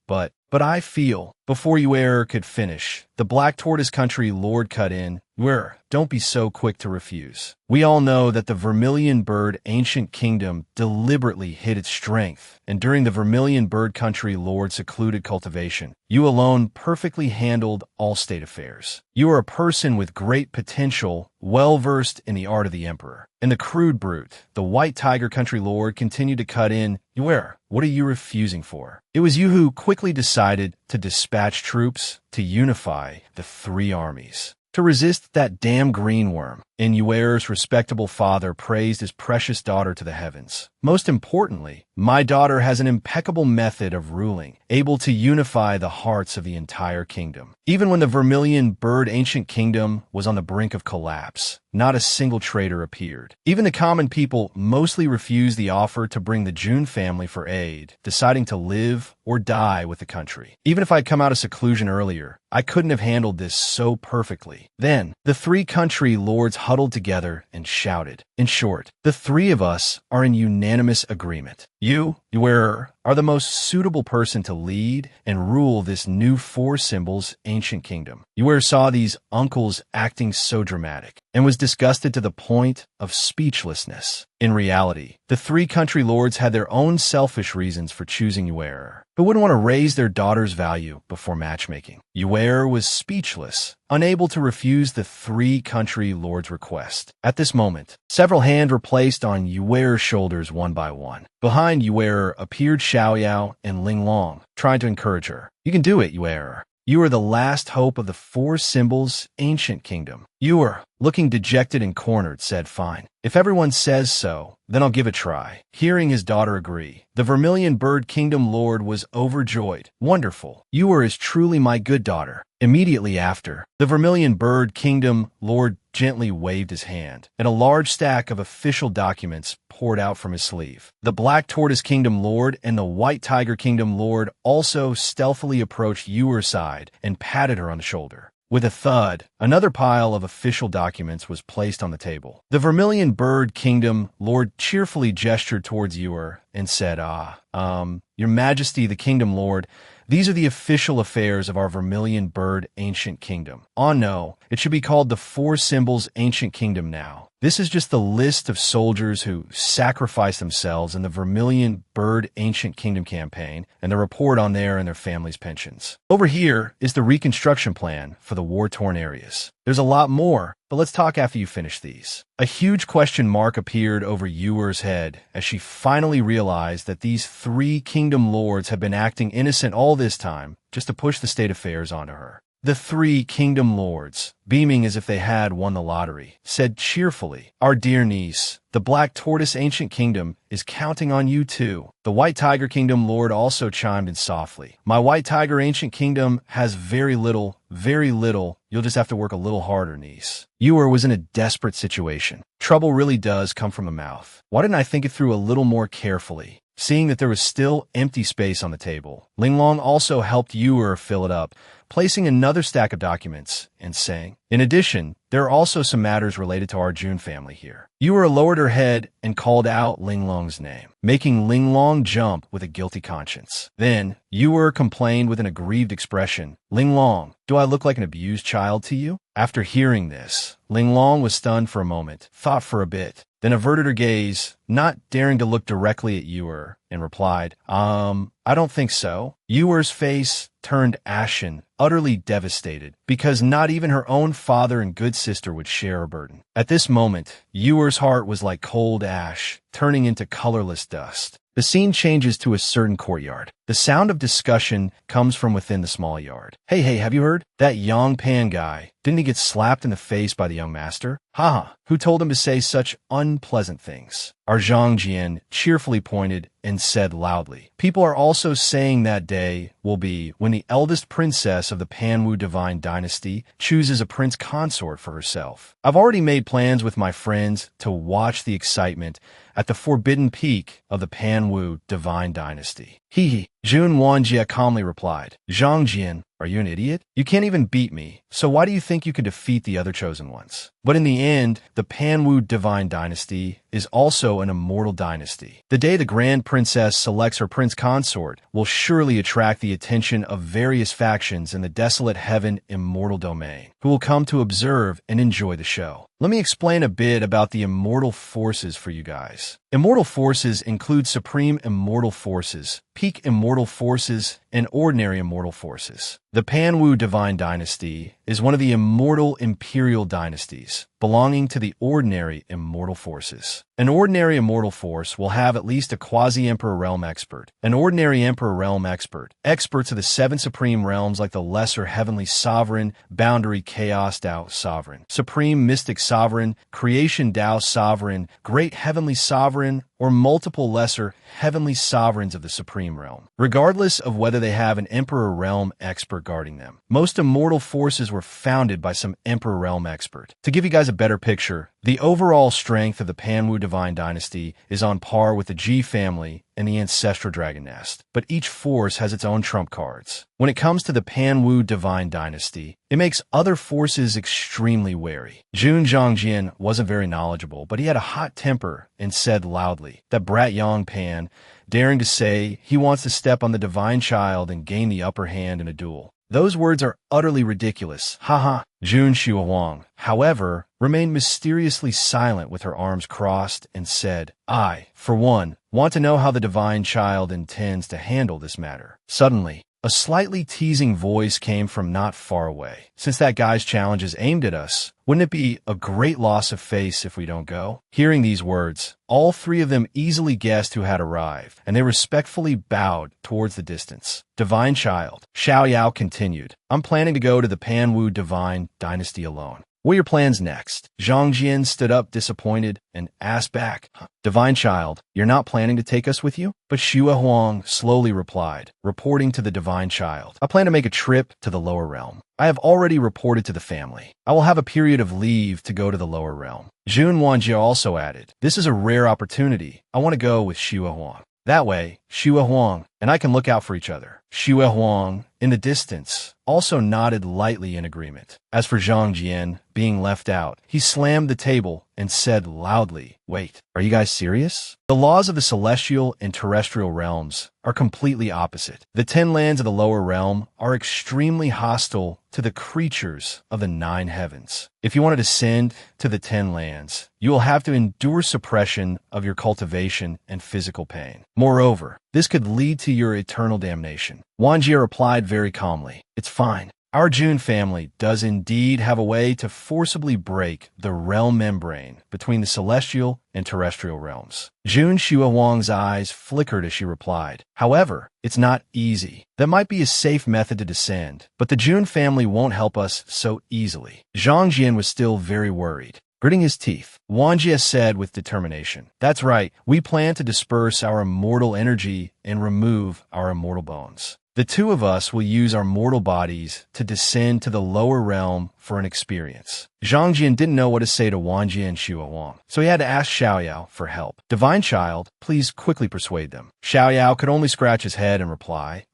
Speaker 1: But I feel." Before Yue could finish, the Black Tortoise Country Lord cut in, "Yue, don't be so quick to refuse. We all know that the Vermilion Bird Ancient Kingdom deliberately hid its strength, and during the Vermilion Bird Country Lord secluded cultivation, you alone perfectly handled all state affairs. You are a person with great potential, well-versed in the art of the Emperor." And the crude brute, the White Tiger Country Lord, continued to cut in, "Yue, what are you refusing for? It was you who quickly decided to dispatch troops to unify the three armies, to resist that damn green worm." And Yue's respectable father praised his precious daughter to the heavens. "Most importantly, my daughter has an impeccable method of ruling, able to unify the hearts of the entire kingdom." Even when the Vermilion Bird Ancient Kingdom was on the brink of collapse, not a single traitor appeared. Even the common people mostly refused the offer to bring the June family for aid, deciding to live or die with the country. Even if I'd come out of seclusion earlier, I couldn't have handled this so perfectly. Then, the three country lords huddled together and shouted. "In short, the three of us are in unanimous agreement. You are the most suitable person to lead and rule this new four symbols ancient kingdom. You saw these uncles acting so dramatic and was disgusted to the point of speechlessness. In reality, the three country lords had their own selfish reasons for choosing Yuer, who wouldn't want to raise their daughter's value before matchmaking. Yuer was speechless, unable to refuse the three country lords' request. At this moment, several hands were placed on Yuer's shoulders one by one. Behind Yuer appeared Xiaoyao and Linglong, trying to encourage her. You can do it, Yuer. You are the last hope of the four symbols ancient kingdom. Yuer, looking dejected and cornered, said, "Fine. If everyone says so, then I'll give it a try." Hearing his daughter agree, the Vermilion Bird Kingdom Lord was overjoyed. "Wonderful. Yuer is truly my good daughter." Immediately after, the Vermilion Bird Kingdom Lord gently waved his hand, and a large stack of official documents poured out from his sleeve. The Black Tortoise Kingdom Lord and the White Tiger Kingdom Lord also stealthily approached Yuer's side and patted her on the shoulder. With a thud, another pile of official documents was placed on the table. The Vermilion Bird Kingdom Lord cheerfully gestured towards Yuer and said, Your Majesty the Kingdom Lord, these are the official affairs of our Vermilion Bird Ancient Kingdom. No, it should be called the Four Symbols Ancient Kingdom now. This is just the list of soldiers who sacrificed themselves in the Vermilion Bird Ancient Kingdom campaign and the report on their and their families' pensions. Over here is the reconstruction plan for the war-torn areas. There's a lot more, but let's talk after you finish these. A huge question mark appeared over Yuer's head as she finally realized that these three kingdom lords had been acting innocent all this time just to push the state affairs onto her. The three kingdom lords, beaming as if they had won the lottery, said cheerfully, "Our dear niece, the Black Tortoise Ancient Kingdom is counting on you too." The White Tiger Kingdom Lord also chimed in softly. "My White Tiger Ancient Kingdom has very little. You'll just have to work a little harder, niece." Yuer was in a desperate situation. Trouble really does come from the mouth. Why didn't I think it through a little more carefully? Seeing that there was still empty space on the table, Linglong also helped Yuer fill it up, placing another stack of documents and saying, "In addition, there are also some matters related to our Jun family here." Yuer lowered her head and called out Linglong's name, making Linglong jump with a guilty conscience. Then, Yuer complained with an aggrieved expression, "Linglong, do I look like an abused child to you?" After hearing this, Linglong was stunned for a moment, thought for a bit, then averted her gaze, not daring to look directly at Yuer, and replied, I don't think so." Yuer's face turned ashen, utterly devastated, because not even her own father and good sister would share her burden. At this moment, Yuer's heart was like cold ash, turning into colorless dust. The scene changes to a certain courtyard. The sound of discussion comes from within the small yard. Hey, have you heard? That Yang Pan guy, didn't he get slapped in the face by the young master? Haha, who told him to say such unpleasant things? Our Zhang Jian cheerfully pointed and said loudly, "People are also saying that day will be when the eldest princess of the Panwu divine dynasty chooses a prince consort for herself. I've already made plans with my friends to watch the excitement at the forbidden peak of the Panwu divine dynasty." Hee. Jun Wanjie calmly replied, "Zhang Jian, are you an idiot? You can't even beat me, so why do you think you can defeat the other chosen ones?" But in the end, the Panwu divine dynasty is also an immortal dynasty. The day the grand princess selects her prince consort will surely attract the attention of various factions in the desolate heaven immortal domain, who will come to observe and enjoy the show. Let me explain a bit about the immortal forces for you guys. Immortal forces include supreme immortal forces, peak immortal forces, and ordinary immortal forces. The Panwu divine dynasty is one of the immortal imperial dynasties, belonging to the ordinary immortal forces. An ordinary immortal force will have at least a quasi-emperor realm expert, an ordinary emperor realm expert, experts of the seven supreme realms like the lesser heavenly sovereign, boundary chaos Tao sovereign, supreme mystic sovereign, creation Tao sovereign, great heavenly sovereign, or multiple lesser heavenly sovereigns of the supreme realm, regardless of whether they have an emperor realm expert guarding them. Most immortal forces were founded by some emperor realm expert. To give you guys a better picture, the overall strength of the Panwu divine dynasty is on par with the Ji family and the ancestral dragon nest, but each force has its own trump cards. When it comes to the Panwu divine dynasty, it makes other forces extremely wary. Jun Zhangjian wasn't very knowledgeable, but he had a hot temper and said loudly, "That brat Yang Pan daring to say he wants to step on the divine child and gain the upper hand in a duel. Those words are utterly ridiculous. Haha. Jun Xiaohuang, however, remained mysteriously silent with her arms crossed and said, I, for one, want to know how the divine child intends to handle this matter. Suddenly, a slightly teasing voice came from not far away. Since that guy's challenge is aimed at us, wouldn't it be a great loss of face if we don't go? Hearing these words, all three of them easily guessed who had arrived, and they respectfully bowed towards the distance. Divine child, Xiao Yao continued, I'm planning to go to the Panwu Divine Dynasty alone. What are your plans next? Zhang Jian stood up disappointed and asked back, Divine child, you're not planning to take us with you? But Xue Huang slowly replied, reporting to the divine child, I plan to make a trip to the lower realm. I have already reported to the family. I will have a period of leave to go to the lower realm. Jun Wanjie also added, this is a rare opportunity. I want to go with Xue Huang. That way, Xue Huang and I can look out for each other. Xue Huang, in the distance, also nodded lightly in agreement. As for Zhang Jian being left out, he slammed the table and said loudly, wait, are you guys serious? The laws of the celestial and terrestrial realms are completely opposite. The 10 lands of the lower realm are extremely hostile to the creatures of the 9 heavens. If you want to descend to the 10 lands, you will have to endure suppression of your cultivation and physical pain. Moreover, this could lead to your eternal damnation. Wanjie replied very calmly, it's fine. Our Jun family does indeed have a way to forcibly break the realm membrane between the celestial and terrestrial realms. Jun Xiaohuang's eyes flickered as she replied, however, it's not easy. That might be a safe method to descend, but the Jun family won't help us so easily. Zhang Jian was still very worried. Gritting his teeth, Wanjie said with determination, that's right, we plan to disperse our immortal energy and remove our immortal bones. The two of us will use our mortal bodies to descend to the lower realm for an experience. Zhang Jian didn't know what to say to Wanjie and Xue Huang, so he had to ask Xiao Yao for help. Divine child, please quickly persuade them. Xiao Yao could only scratch his head and reply,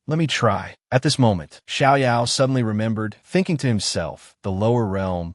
Speaker 1: let me try. At this moment, Xiao Yao suddenly remembered, thinking to himself, the lower realm,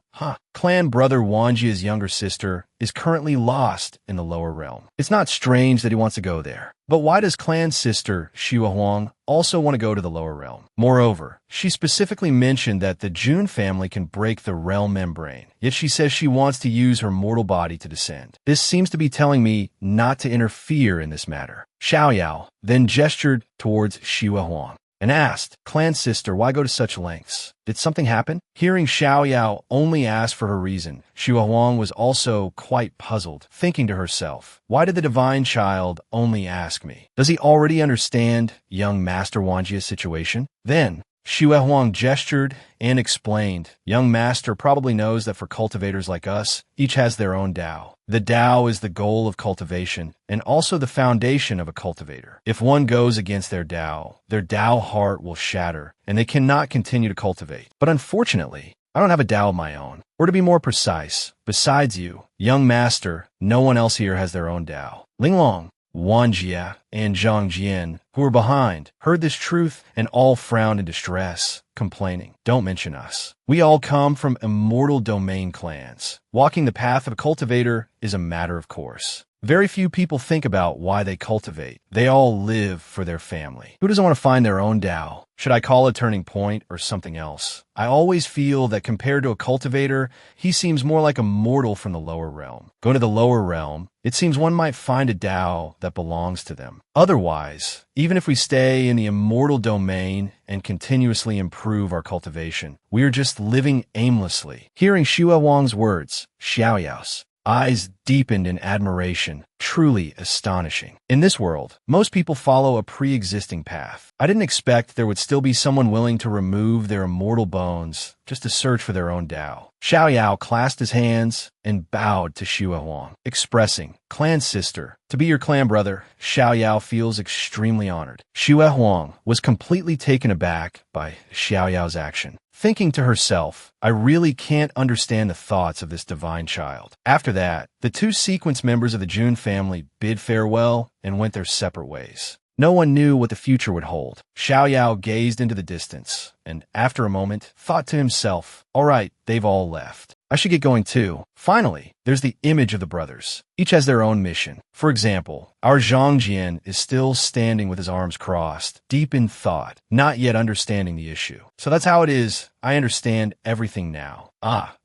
Speaker 1: clan brother Wanjie's younger sister is currently lost in the lower realm. It's not strange that he wants to go there. But why does clan sister Xue Huang also want to go to the lower realm? Moreover, she specifically mentioned that the Jun family can break the realm membrane, yet she says she wants to use her mortal body to descend. This seems to be telling me not to interfere in this matter. Xiao Yao then gestured towards Xue Huang and asked, clan sister, why go to such lengths? Did something happen? Hearing Xiao Yao only ask for her reason, Xue Huang was also quite puzzled, thinking to herself, why did the divine child only ask me? Does he already understand young Master Wanjie's situation? Then, Xue Huang gestured and explained, young master probably knows that for cultivators like us, each has their own Tao. The Tao is the goal of cultivation and also the foundation of a cultivator. If one goes against their Tao heart will shatter and they cannot continue to cultivate. But unfortunately, I don't have a Tao of my own. Or to be more precise, besides you, young master, no one else here has their own Tao. Linglong, Wanjie, and Zhang Jian, who were behind, heard this truth and all frowned in distress, complaining, don't mention us. We all come from immortal domain clans. Walking the path of a cultivator is a matter of course. Very few people think about why they cultivate. They all live for their family. Who doesn't want to find their own Tao? Should I call a turning point or something else? I always feel that compared to a cultivator, he seems more like a mortal from the lower realm. Go to the lower realm, it seems one might find a Tao that belongs to them. Otherwise, even if we stay in the immortal domain and continuously improve our cultivation, we are just living aimlessly. Hearing Xue Huang's words, Xiao Yao's eyes deepened in admiration, truly astonishing. In this world, most people follow a pre-existing path. I didn't expect there would still be someone willing to remove their immortal bones just to search for their own Tao. Xiao Yao clasped his hands and bowed to Xue Huang, expressing, clan sister, to be your clan brother, Xiao Yao feels extremely honored. Xue Huang was completely taken aback by Xiao Yao's action, thinking to herself, I really can't understand the thoughts of this divine child. After that, the two sequence members of the Jun family bid farewell and went their separate ways. No one knew what the future would hold. Xiaoyao gazed into the distance, and after a moment, thought to himself, all right, they've all left. I should get going too. Finally, there's the image of the brothers. Each has their own mission. For example, our Zhangjian is still standing with his arms crossed, deep in thought, not yet understanding the issue. So that's how it is. I understand everything now.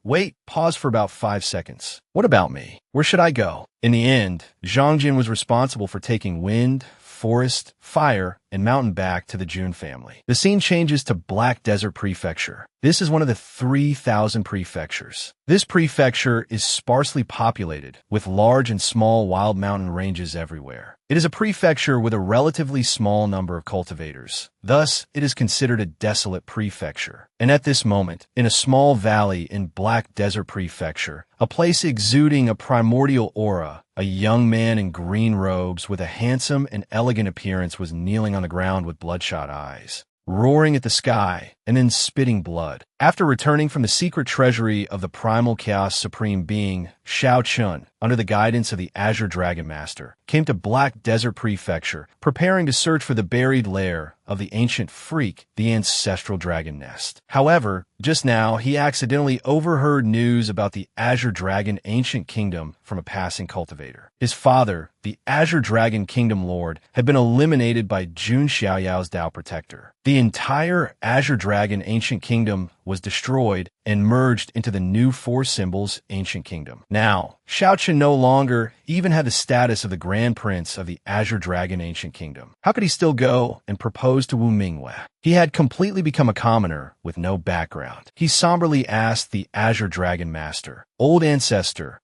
Speaker 1: Wait, pause for about 5 seconds. What about me? Where should I go? In the end, Zhangjian was responsible for taking wind, forest, fire, and mountain back to the Jun family. The scene changes to Black Desert Prefecture. This is one of the 3,000 prefectures. This prefecture is sparsely populated, with large and small wild mountain ranges everywhere. It is a prefecture with a relatively small number of cultivators. Thus, it is considered a desolate prefecture. And at this moment, in a small valley in Black Desert Prefecture, a place exuding a primordial aura, a young man in green robes with a handsome and elegant appearance was kneeling on the ground with bloodshot eyes, roaring at the sky, and then spitting blood. After returning from the secret treasury of the primal chaos supreme being, Shao Chun, under the guidance of the Azure Dragon Master, came to Black Desert Prefecture, preparing to search for the buried lair of the ancient freak, the ancestral dragon nest. However, just now, he accidentally overheard news about the Azure Dragon Ancient Kingdom from a passing cultivator. His father, the Azure Dragon Kingdom Lord, had been eliminated by Jun Xiaoyao's Tao Protector. The entire Azure Dragon Ancient Kingdom was destroyed and merged into the new Four Symbols Ancient Kingdom. Now, Shao Chun no longer even had the status of the Grand Prince of the Azure Dragon Ancient Kingdom. How could he still go and propose to Wu Mingwei? He had completely become a commoner with no background. He somberly asked the Azure Dragon Master, old ancestor,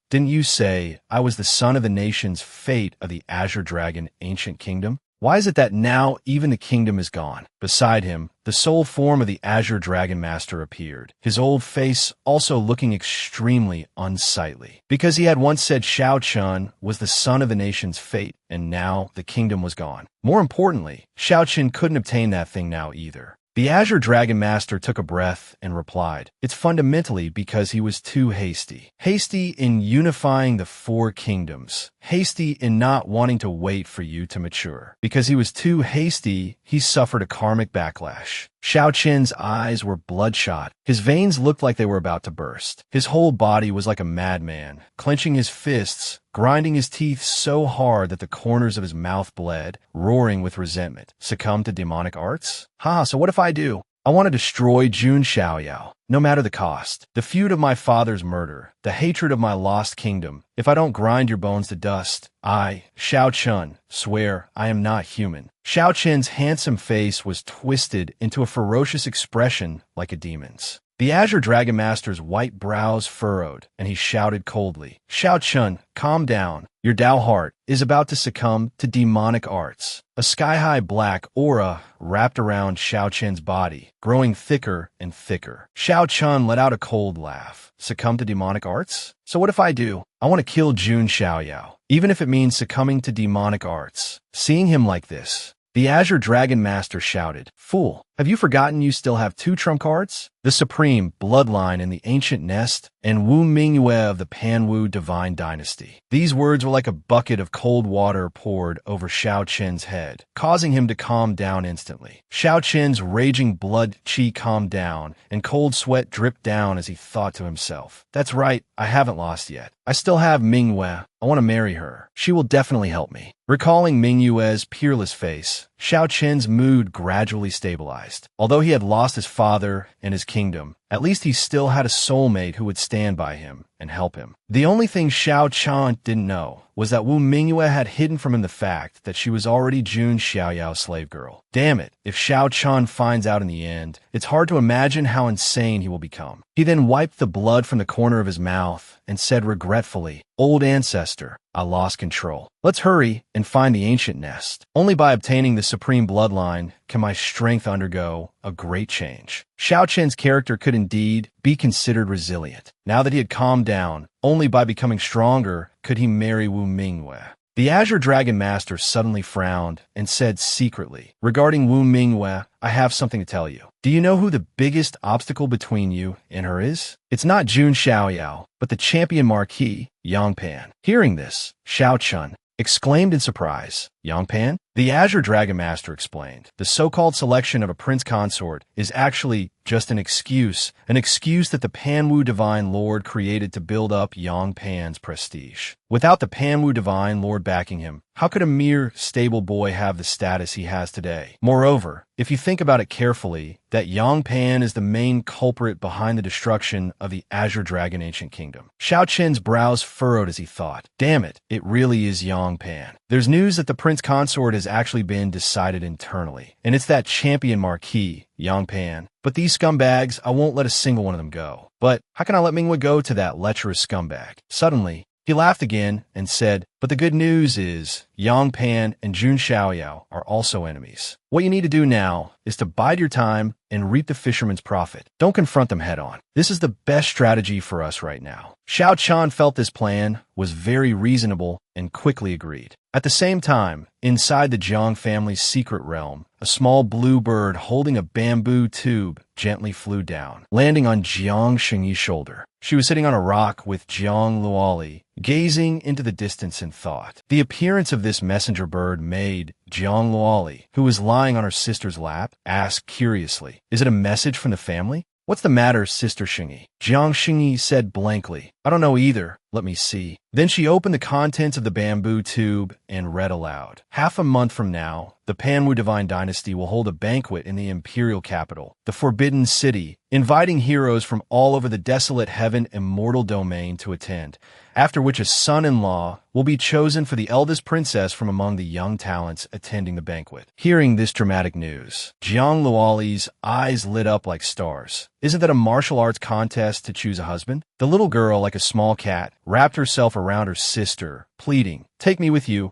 Speaker 1: didn't you say I was the son of the nation's fate of the Azure Dragon Ancient Kingdom? Why is it that now even the kingdom is gone? Beside him, the soul form of the Azure Dragon Master appeared, his old face also looking extremely unsightly. Because he had once said Shao Chun was the son of the nation's fate, and now the kingdom was gone. More importantly, Shao Chun couldn't obtain that thing now either. The Azure Dragon Master took a breath and replied, it's fundamentally because he was too hasty. Hasty in unifying the four kingdoms. Hasty in not wanting to wait for you to mature. Because he was too hasty, he suffered a karmic backlash. Shao Chen's eyes were bloodshot. His veins looked like they were about to burst. His whole body was like a madman, clenching his fists, grinding his teeth so hard that the corners of his mouth bled, roaring with resentment. Succumb to demonic arts? So what if I do? I want to destroy Jun Xiaoyao, no matter the cost. The feud of my father's murder, the hatred of my lost kingdom. If I don't grind your bones to dust, I, Shao Chun, swear I am not human. Shao Chen's handsome face was twisted into a ferocious expression like a demon's. The Azure Dragon Master's white brows furrowed, and he shouted coldly, Shao Chun, calm down. Your Tao heart is about to succumb to demonic arts. A sky-high black aura wrapped around Shao Chen's body, growing thicker and thicker. Shao Chun let out a cold laugh. Succumb to demonic arts? So what if I do? I want to kill Jun Xiaoyao, even if it means succumbing to demonic arts. Seeing him like this, the Azure Dragon Master shouted, Fool, have you forgotten you still have 2 trump cards? The Supreme Bloodline in the Ancient Nest and Wu Mingwei of the Panwu Divine Dynasty. These words were like a bucket of cold water poured over Shao Chen's head, causing him to calm down instantly. Shao Chen's raging blood chi calmed down, and cold sweat dripped down as he thought to himself, That's right, I haven't lost yet. I still have Mingwei. I want to marry her. She will definitely help me. Recalling Mingwei's peerless face, Shao Chen's mood gradually stabilized. Although he had lost his father and his kingdom, at least he still had a soulmate who would stand by him and help him. The only thing Shao Chun didn't know was that Wu Mingwei had hidden from him the fact that she was already Jun Xiaoyao's slave girl. Damn it, if Shao Chun finds out in the end, it's hard to imagine how insane he will become. He then wiped the blood from the corner of his mouth and said regretfully, Old ancestor, I lost control. Let's hurry and find the ancient nest. Only by obtaining the supreme bloodline can my strength undergo a great change. Shao Chen's character could indeed be considered resilient. Now that he had calmed down, only by becoming stronger could he marry Wu Mingwei. The Azure Dragon Master suddenly frowned and said secretly, Regarding Wu Mingwei, I have something to tell you. Do you know who the biggest obstacle between you and her is? It's not Jun Xiaoyao, but the champion marquis, Yang Pan. Hearing this, Shao Chun exclaimed in surprise, Yongpan? The Azure Dragon Master explained. The so-called selection of a prince consort is actually just an excuse that the Panwu Divine Lord created to build up Yongpan's prestige. Without the Panwu Divine Lord backing him, how could a mere stable boy have the status he has today? Moreover, if you think about it carefully, that Yongpan is the main culprit behind the destruction of the Azure Dragon Ancient Kingdom. Xiao Qin's brows furrowed as he thought, damn it really is Yongpan. There's news that the prince consort has actually been decided internally, and it's that champion marquis, Yongpan. But these scumbags, I won't let a single one of them go. But how can I let Manhwa go to that lecherous scumbag? Suddenly, he laughed again and said, but the good news is Yongpan and Jun Xiaoyao are also enemies. What you need to do now is to bide your time and reap the fisherman's profit. Don't confront them head on. This is the best strategy for us right now. Xiao Qian felt this plan was very reasonable and quickly agreed. At the same time, inside the Jiang family's secret realm, a small blue bird holding a bamboo tube gently flew down, landing on Jiang Xingyi's shoulder. She was sitting on a rock with Jiang Luoli, gazing into the distance in thought. The appearance of this messenger bird made Jiang Luoli, who was lying on her sister's lap, ask curiously, is it a message from the family? What's the matter, Sister Xingyi? Jiang Xingyi said blankly, I don't know either. Let me see. Then she opened the contents of the bamboo tube and read aloud. Half a month from now, the Panwu Divine Dynasty will hold a banquet in the imperial capital, the Forbidden City, inviting heroes from all over the desolate heaven and mortal domain to attend, after which a son-in-law will be chosen for the eldest princess from among the young talents attending the banquet. Hearing this dramatic news, Jiang Luoli's eyes lit up like stars. Isn't that a martial arts contest to choose a husband? The little girl, like a small cat, wrapped herself around her sister, pleading, take me with you,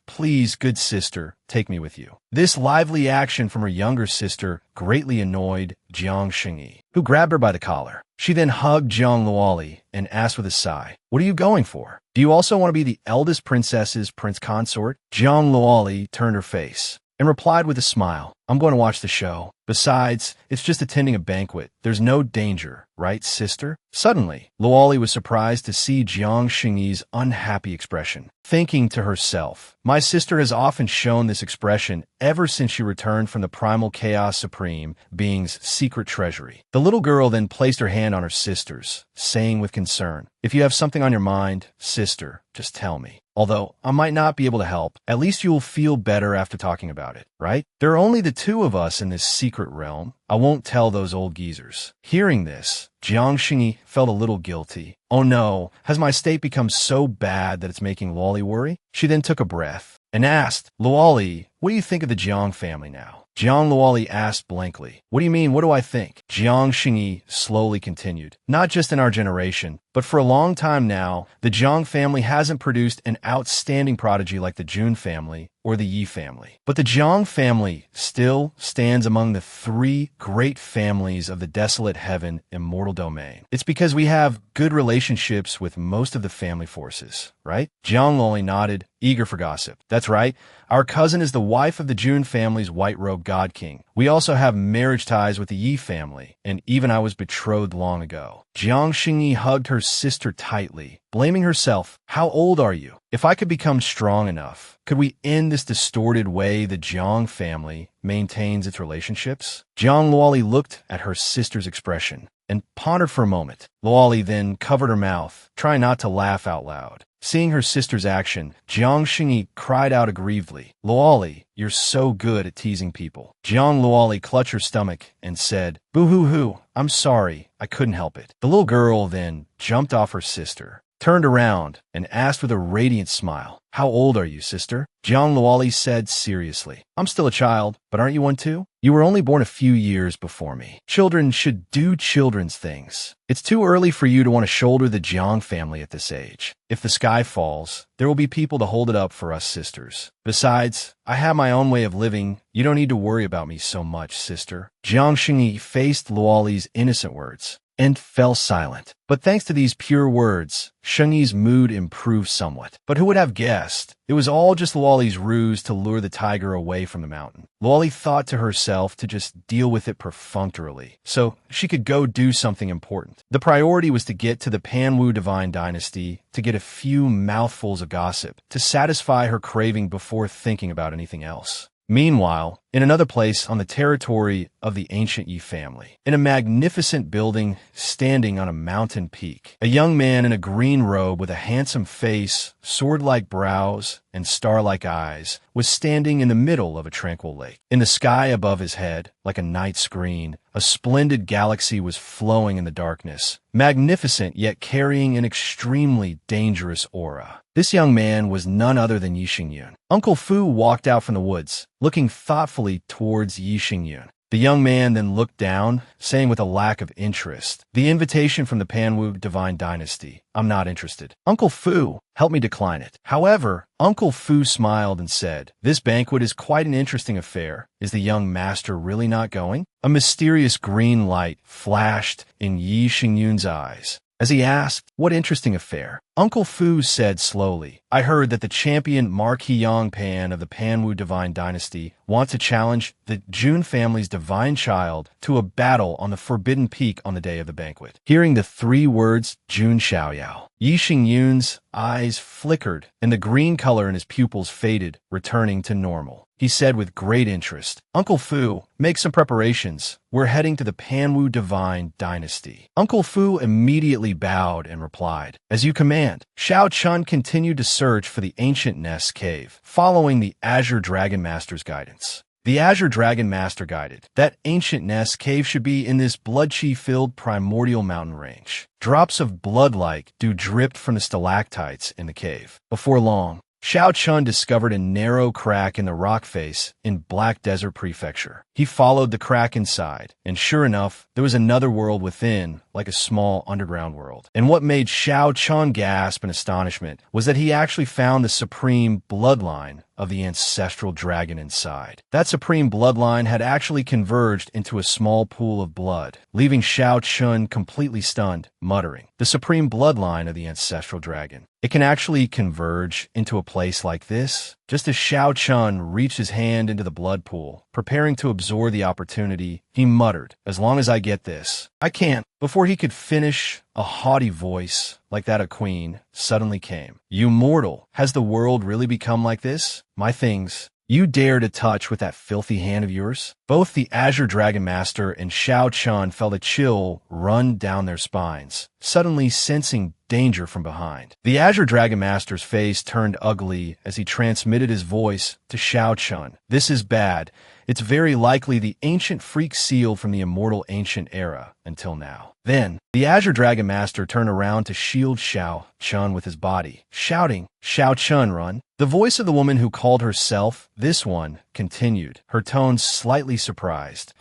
Speaker 1: please, good sister, take me with you. This lively action from her younger sister greatly annoyed Jiang Xingyi, who grabbed her by the collar. She then hugged Jiang Luoli and asked with a sigh, what are you going for? Do you also want to be the eldest princess's prince consort? Jiang Luoli turned her face and replied with a smile, I'm going to watch the show. Besides, it's just attending a banquet. There's no danger, right, sister? Suddenly, Luoli was surprised to see Jiang Xingyi's unhappy expression, thinking to herself, my sister has often shown this expression ever since she returned from the Primal Chaos Supreme Being's secret treasury. The little girl then placed her hand on her sister's, saying with concern, if you have something on your mind, sister, just tell me. Although I might not be able to help, at least you will feel better after talking about it, right? There are only the two of us in this secret realm. I won't tell those old geezers. Hearing this, Jiang Xingyi felt a little guilty. Oh no, has my state become so bad that it's making Luoli worry? She then took a breath and asked, Luoli, what do you think of the Jiang family now? Jiang Luoli asked blankly, what do you mean, what do I think? Jiang Xingyi slowly continued, not just in our generation, but for a long time now, the Jiang family hasn't produced an outstanding prodigy like the Jun family or the Yi family. But the Jiang family still stands among the three great families of the desolate heaven and mortal domain. It's because we have good relationships with most of the family forces, right? Jiang Luoli nodded, eager for gossip. That's right. Our cousin is the wife of the Jun family's white-robed god king. We also have marriage ties with the Yi family, and even I was betrothed long ago. Jiang Xingyi hugged her sister tightly, blaming herself. How old are you? If I could become strong enough, could we end this distorted way the Jiang family maintains its relationships? Jiang Luoli looked at her sister's expression and pondered for a moment. Luoli then covered her mouth, trying not to laugh out loud. Seeing her sister's action, Jiang Xingyi cried out aggrievedly, Luoli, you're so good at teasing people. Jiang Luoli clutched her stomach and said, boo-hoo-hoo, I'm sorry, I couldn't help it. The little girl then jumped off her sister, turned around, and asked with a radiant smile, how old are you, sister? Jiang Luoli said seriously, I'm still a child, but aren't you one too? You were only born a few years before me. Children should do children's things. It's too early for you to want to shoulder the Jiang family at this age. If the sky falls, there will be people to hold it up for us sisters. Besides, I have my own way of living. You don't need to worry about me so much, sister. Jiang Xingyi faced Luoli's innocent words and fell silent. But thanks to these pure words, Shengyi's mood improved somewhat. But who would have guessed? It was all just Luoli's ruse to lure the tiger away from the mountain. Luoli thought to herself to just deal with it perfunctorily, so she could go do something important. The priority was to get to the Panwu divine dynasty, to get a few mouthfuls of gossip, to satisfy her craving before thinking about anything else. Meanwhile, in another place on the territory of the ancient Yi family, in a magnificent building standing on a mountain peak, a young man in a green robe with a handsome face, sword-like brows, and star-like eyes was standing in the middle of a tranquil lake. In the sky above his head, like a night screen, a splendid galaxy was flowing in the darkness, magnificent yet carrying an extremely dangerous aura. This young man was none other than Yi Xingyun. Uncle Fu walked out from the woods, looking thoughtfully towards Yi Xingyun. The young man then looked down, saying with a lack of interest, "The invitation from the Panwu divine dynasty. I'm not interested. Uncle Fu, help me decline it." However, Uncle Fu smiled and said, "This banquet is quite an interesting affair. Is the young master really not going?" A mysterious green light flashed in Yi Xingyun's eyes as he asked, "What interesting affair?" Uncle Fu said slowly, "I heard that the champion Marquis Yongpan of the Panwu divine dynasty wants to challenge the Jun family's divine child to a battle on the Forbidden Peak on the day of the banquet." Hearing the three words Jun Xiaoyao, Yi Xingyun's eyes flickered and the green color in his pupils faded, returning to normal. He said with great interest, "Uncle Fu, make some preparations. We're heading to the Panwu divine dynasty." Uncle Fu immediately bowed and replied, "As you command." Xiao Chun continued to search for the ancient Nest cave, following the Azure Dragon Master's guidance. The Azure Dragon Master guided that ancient Nest cave should be in this blood-chi-filled primordial mountain range. Drops of blood-like dew dripped from the stalactites in the cave. Before long, Xiao Chun discovered a narrow crack in the rock face in Black Desert Prefecture. He followed the crack inside, and sure enough, there was another world within, like a small underground world. And what made Xiao Chun gasp in astonishment was that he actually found the supreme bloodline of the ancestral dragon inside. That supreme bloodline had actually converged into a small pool of blood, leaving Xiao Chun completely stunned, muttering, "The supreme bloodline of the ancestral dragon. It can actually converge into a place like this?" Just as Xiao Chun reached his hand into the blood pool, preparing to absorb the opportunity, he muttered, "As long as I get this, I can't." Before he could finish, a haughty voice, like that of Queen, suddenly came. "You mortal, has the world really become like this? My things you dare to touch with that filthy hand of yours?" Both the Azure Dragon Master and Xiao Chun felt a chill run down their spines, suddenly sensing danger from behind. The Azure Dragon Master's face turned ugly as he transmitted his voice to Xiao Chun. "This is bad. It's very likely the ancient freak sealed from the immortal ancient era until now." Then, the Azure Dragon Master turned around to shield Xiao Chun with his body, shouting, "Xiao Chun, run!" The voice of the woman who called herself this one continued, her tone slightly surprised.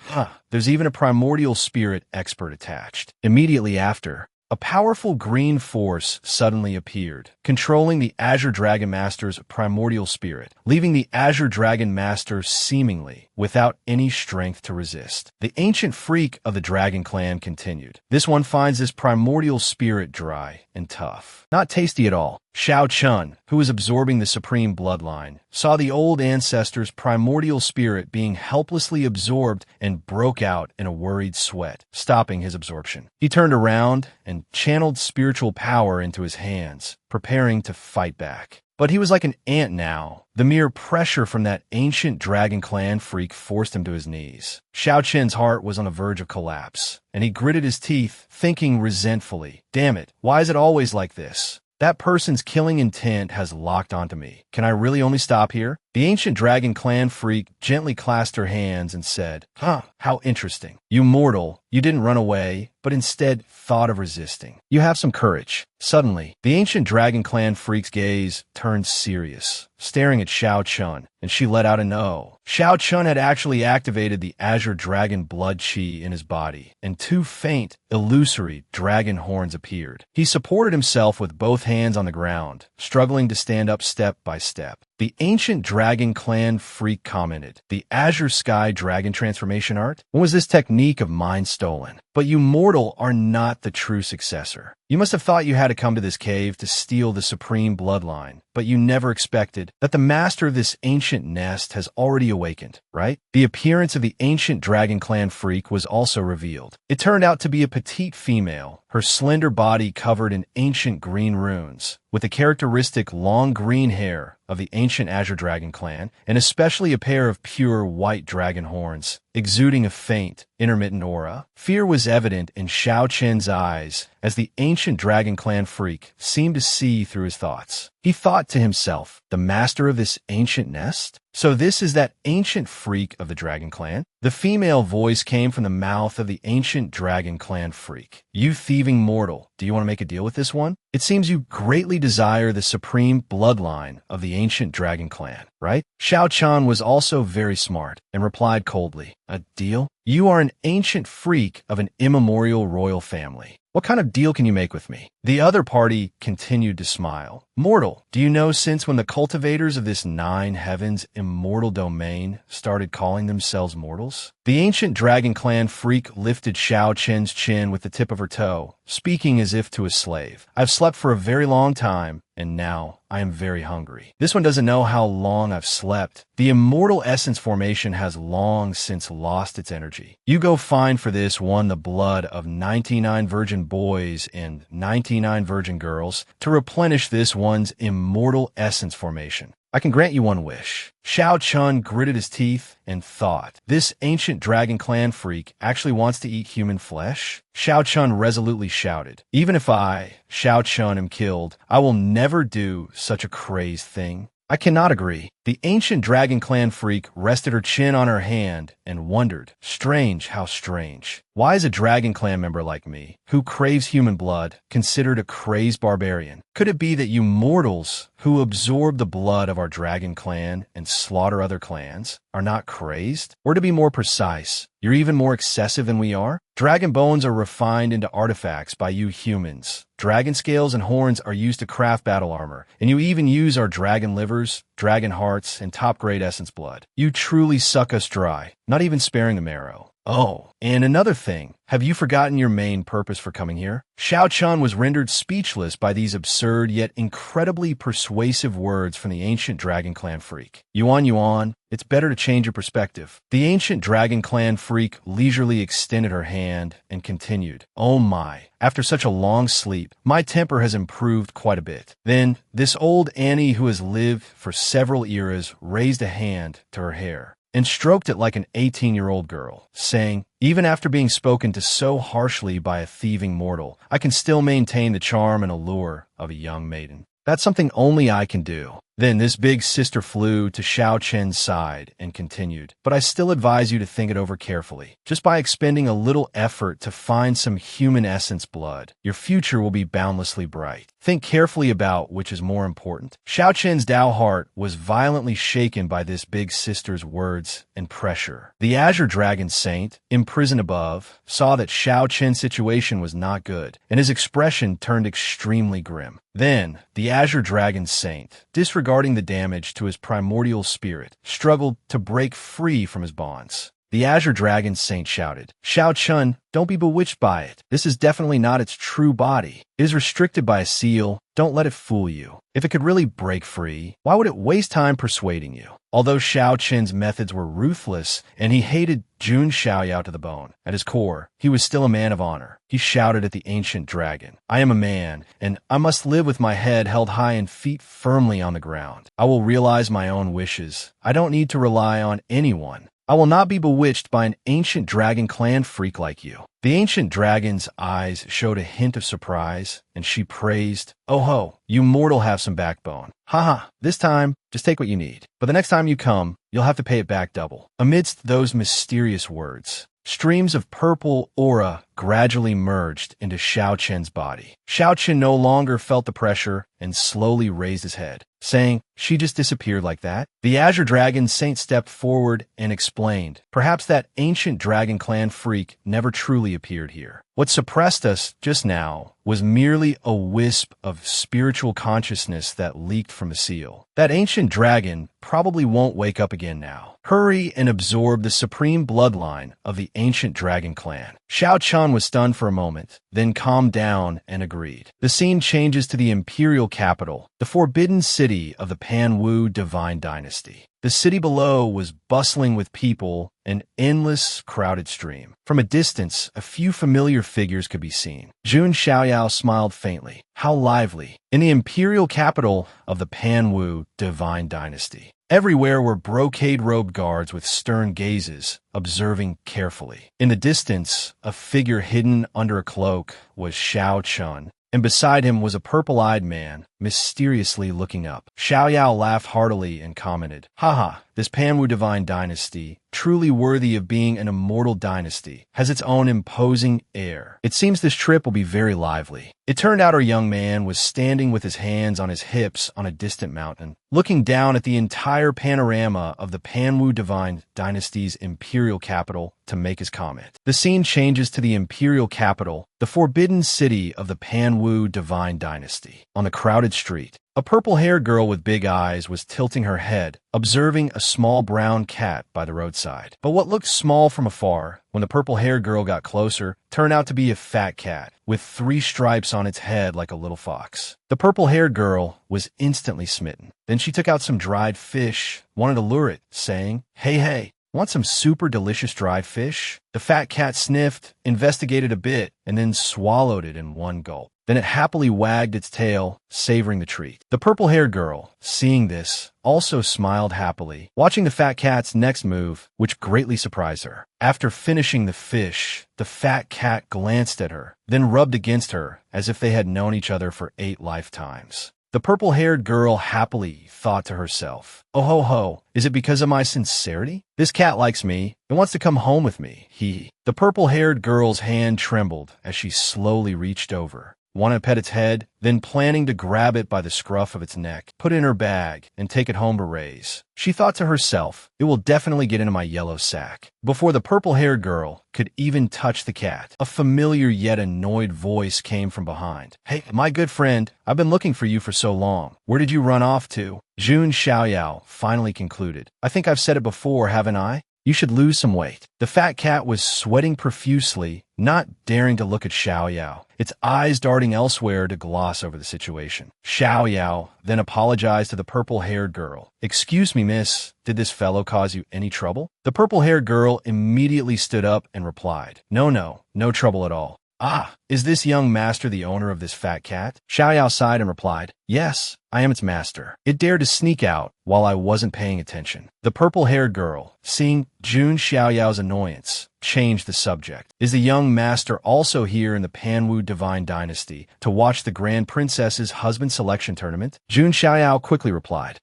Speaker 1: There's even a primordial spirit expert attached." Immediately after, a powerful green force suddenly appeared, controlling the Azure Dragon Master's primordial spirit, leaving the Azure Dragon Master seemingly without any strength to resist. The ancient freak of the Dragon Clan continued, "This one finds this primordial spirit dry and tough. Not tasty at all." Xiao Chun, who was absorbing the supreme bloodline, saw the old ancestor's primordial spirit being helplessly absorbed and broke out in a worried sweat, stopping his absorption. He turned around and channeled spiritual power into his hands, preparing to fight back. But he was like an ant now. The mere pressure from that ancient Dragon Clan freak forced him to his knees. Xiao Chen's heart was on the verge of collapse, and he gritted his teeth, thinking resentfully, "Damn it, why is it always like this? That person's killing intent has locked onto me. Can I really only stop here?" The ancient Dragon Clan freak gently clasped her hands and said, How interesting. You mortal, you didn't run away, but instead thought of resisting. You have some courage." Suddenly, the ancient Dragon Clan freak's gaze turned serious, staring at Xiao Chun, and she let out an "oh." Xiao Chun had actually activated the Azure Dragon blood chi in his body, and two faint, illusory dragon horns appeared. He supported himself with both hands on the ground, struggling to stand up step by step. The ancient dragon clan freak commented. The azure sky dragon transformation art? When was this technique of mine stolen? But you mortal are not the true successor. You must have thought you had to come to this cave to steal the supreme bloodline, but you never expected that the master of this ancient nest has already awakened, right? The appearance of the ancient dragon clan freak was also revealed. It turned out to be a petite female, her slender body covered in ancient green runes, with the characteristic long green hair of the ancient Azure Dragon clan, and especially a pair of pure white dragon horns, exuding a faint, intermittent aura. Fear was evident in Xiao Chen's eyes as the ancient Dragon Clan freak seemed to see through his thoughts. He thought to himself, the master of this ancient nest? So this is that ancient freak of the Dragon Clan? The female voice came from the mouth of the ancient Dragon Clan freak. You thieving mortal, do you want to make a deal with this one? It seems you greatly desire the supreme bloodline of the ancient Dragon Clan, right? Xiao Chan was also very smart and replied coldly, a deal? You are an ancient freak of an immemorial royal family. What kind of deal can you make with me? The other party continued to smile. Mortal, do you know since when the cultivators of this nine heavens immortal domain started calling themselves mortals? The ancient Dragon Clan freak lifted Xiao Chen's chin with the tip of her toe, speaking as if to a slave. I've slept for a very long time, and now I am very hungry. This one doesn't know how long I've slept. The immortal essence formation has long since lost its energy. You go find for this one the blood of 99 virgin boys and 99 virgin girls to replenish this one's immortal essence formation. I can grant you one wish. Xiao Chun gritted his teeth and thought, this ancient Dragon Clan freak actually wants to eat human flesh? Xiao Chun resolutely shouted, even if I, Xiao Chun, am killed, I will never do such a crazed thing. I cannot agree. The ancient Dragon Clan freak rested her chin on her hand and wondered, strange how strange. Why is a Dragon Clan member like me, who craves human blood, considered a crazed barbarian? Could it be that you mortals, who absorb the blood of our Dragon Clan and slaughter other clans, are not crazed? Or to be more precise, you're even more excessive than we are? Dragon bones are refined into artifacts by you humans. Dragon scales and horns are used to craft battle armor, and you even use our dragon livers, dragon hearts, and top-grade essence blood. You truly suck us dry, not even sparing the marrow. Oh, and another thing, have you forgotten your main purpose for coming here? Xiao Chun was rendered speechless by these absurd yet incredibly persuasive words from the ancient Dragon Clan freak. Yuan, it's better to change your perspective. The ancient Dragon Clan freak leisurely extended her hand and continued, oh my, after such a long sleep, my temper has improved quite a bit. Then, this old Annie who has lived for several eras raised a hand to her hair and stroked it like an 18-year-old girl, saying, even after being spoken to so harshly by a thieving mortal, I can still maintain the charm and allure of a young maiden. That's something only I can do. Then this big sister flew to Xiao Chen's side and continued, but I still advise you to think it over carefully. Just by expending a little effort to find some human essence blood, your future will be boundlessly bright. Think carefully about which is more important. Xiao Chen's Dao heart was violently shaken by this big sister's words and pressure. The Azure Dragon Saint, imprisoned above, saw that Xiao Chen's situation was not good, and his expression turned extremely grim. Then, the Azure Dragon Saint, disregarding the damage to his primordial spirit, struggled to break free from his bonds. The Azure Dragon Saint shouted, Xiao Chun, don't be bewitched by it. This is definitely not its true body. It is restricted by a seal. Don't let it fool you. If it could really break free, why would it waste time persuading you? Although Xiao Chen's methods were ruthless and he hated Jun Xiaoyao to the bone, at his core, he was still a man of honor. He shouted at the ancient dragon, I am a man, and I must live with my head held high and feet firmly on the ground. I will realize my own wishes. I don't need to rely on anyone. I will not be bewitched by an ancient Dragon Clan freak like you. The ancient dragon's eyes showed a hint of surprise, and she praised, oh ho, you mortal have some backbone. Haha, this time, just take what you need. But the next time you come, you'll have to pay it back double. Amidst those mysterious words, streams of purple aura gradually merged into Xiao Chen's body. Xiao Chen no longer felt the pressure and slowly raised his head, saying, "She just disappeared like that?" The Azure Dragon Saint stepped forward and explained, "Perhaps that ancient Dragon Clan freak never truly appeared here. What suppressed us just now was merely a wisp of spiritual consciousness that leaked from the seal. That ancient dragon probably won't wake up again now. Hurry and absorb the supreme bloodline of the ancient Dragon Clan." Xiao Chun was stunned for a moment, then calmed down and agreed. The scene changes to the imperial capital, the forbidden city of the Panwu Divine Dynasty. The city below was bustling with people, an endless, crowded stream. From a distance, a few familiar figures could be seen. Jun Xiaoyao smiled faintly. How lively! In the imperial capital of the Panwu Divine Dynasty. Everywhere were brocade-robed guards with stern gazes, observing carefully. In the distance, a figure hidden under a cloak was Xiao Chun, and beside him was a purple-eyed man, mysteriously looking up. Xiaoyao laughed heartily and commented, "Haha, this Panwu Divine Dynasty, truly worthy of being an immortal dynasty, has its own imposing air. It seems this trip will be very lively." It turned out our young man was standing with his hands on his hips on a distant mountain, looking down at the entire panorama of the Panwu Divine Dynasty's imperial capital to make his comment. The scene changes to the imperial capital, the forbidden city of the Panwu Divine Dynasty. On the crowded street, a purple-haired girl with big eyes was tilting her head, observing a small brown cat by the roadside. But what looked small from afar, when the purple-haired girl got closer, turned out to be a fat cat, with 3 stripes on its head like a little fox. The purple-haired girl was instantly smitten. Then she took out some dried fish, wanted to lure it, saying, Hey, want some super delicious dried fish?" The fat cat sniffed, investigated a bit, and then swallowed it in one gulp. Then it happily wagged its tail, savoring the treat. The purple-haired girl, seeing this, also smiled happily, watching the fat cat's next move, which greatly surprised her. After finishing the fish, the fat cat glanced at her, then rubbed against her, as if they had known each other for 8 lifetimes. The purple-haired girl happily thought to herself, "Oh ho ho, is it because of my sincerity? This cat likes me and wants to come home with me, hee." The purple-haired girl's hand trembled as she slowly reached over, wanted to pet its head, then planning to grab it by the scruff of its neck, put it in her bag, and take it home to raise. She thought to herself, "It will definitely get into my yellow sack." Before the purple-haired girl could even touch the cat, a familiar yet annoyed voice came from behind. "Hey, my good friend, I've been looking for you for so long. Where did you run off to?" Jun Xiaoyao finally concluded. "I think I've said it before, haven't I? You should lose some weight." The fat cat was sweating profusely, not daring to look at Xiaoyao, its eyes darting elsewhere to gloss over the situation. Xiaoyao then apologized to the purple-haired girl. "Excuse me, miss, did this fellow cause you any trouble?" The purple-haired girl immediately stood up and replied, No trouble at all." "Ah, is this young master the owner of this fat cat?" Xiaoyao sighed and replied, "Yes, I am its master. It dared to sneak out while I wasn't paying attention." The purple-haired girl, seeing Jun Xiaoyao's annoyance, changed the subject. "Is the young master also here in the Panwu Divine Dynasty to watch the Grand Princess's husband selection tournament?" Jun Xiaoyao quickly replied,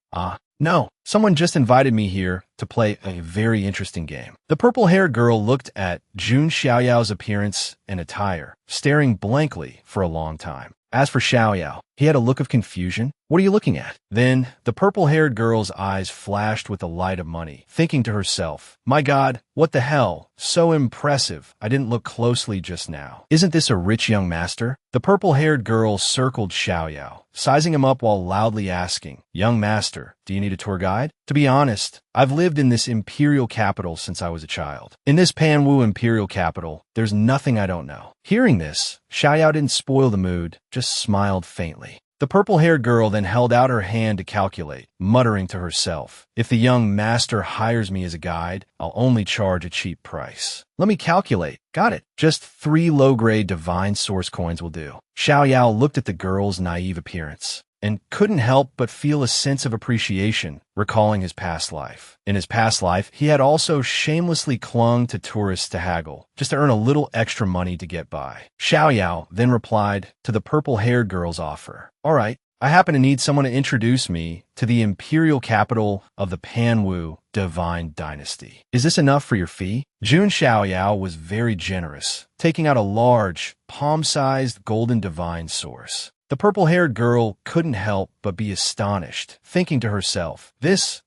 Speaker 1: No, someone just invited me here to play a very interesting game." The purple-haired girl looked at Jun Xiaoyao's appearance and attire, staring blankly for a long time. As for Xiaoyao, he had a look of confusion. "What are you looking at?" Then the purple-haired girl's eyes flashed with the light of money, thinking to herself, "My God, what the hell? So impressive. I didn't look closely just now. Isn't this a rich young master?" The purple-haired girl circled Xiaoyao, sizing him up while loudly asking, "Young master, do you need a tour guide?" "To be honest, I've lived in this imperial capital since I was a child. In this Panwu imperial capital, there's nothing I don't know." Hearing this, Xiaoyao didn't spoil the mood, just smiled faintly. The purple-haired girl then held out her hand to calculate, muttering to herself, "If the young master hires me as a guide, I'll only charge a cheap price. Let me calculate. Got it. Just 3 low-grade divine source coins will do." Xiaoyao looked at the girl's naive appearance and couldn't help but feel a sense of appreciation, recalling his past life. In his past life, he had also shamelessly clung to tourists to haggle, just to earn a little extra money to get by. Xiaoyao then replied to the purple-haired girl's offer, "All right, I happen to need someone to introduce me to the imperial capital of the Panwu divine dynasty. Is this enough for your fee? Jun Xiaoyao was very generous, taking out a large, palm-sized golden divine source. The purple-haired girl couldn't help but be astonished, thinking to herself,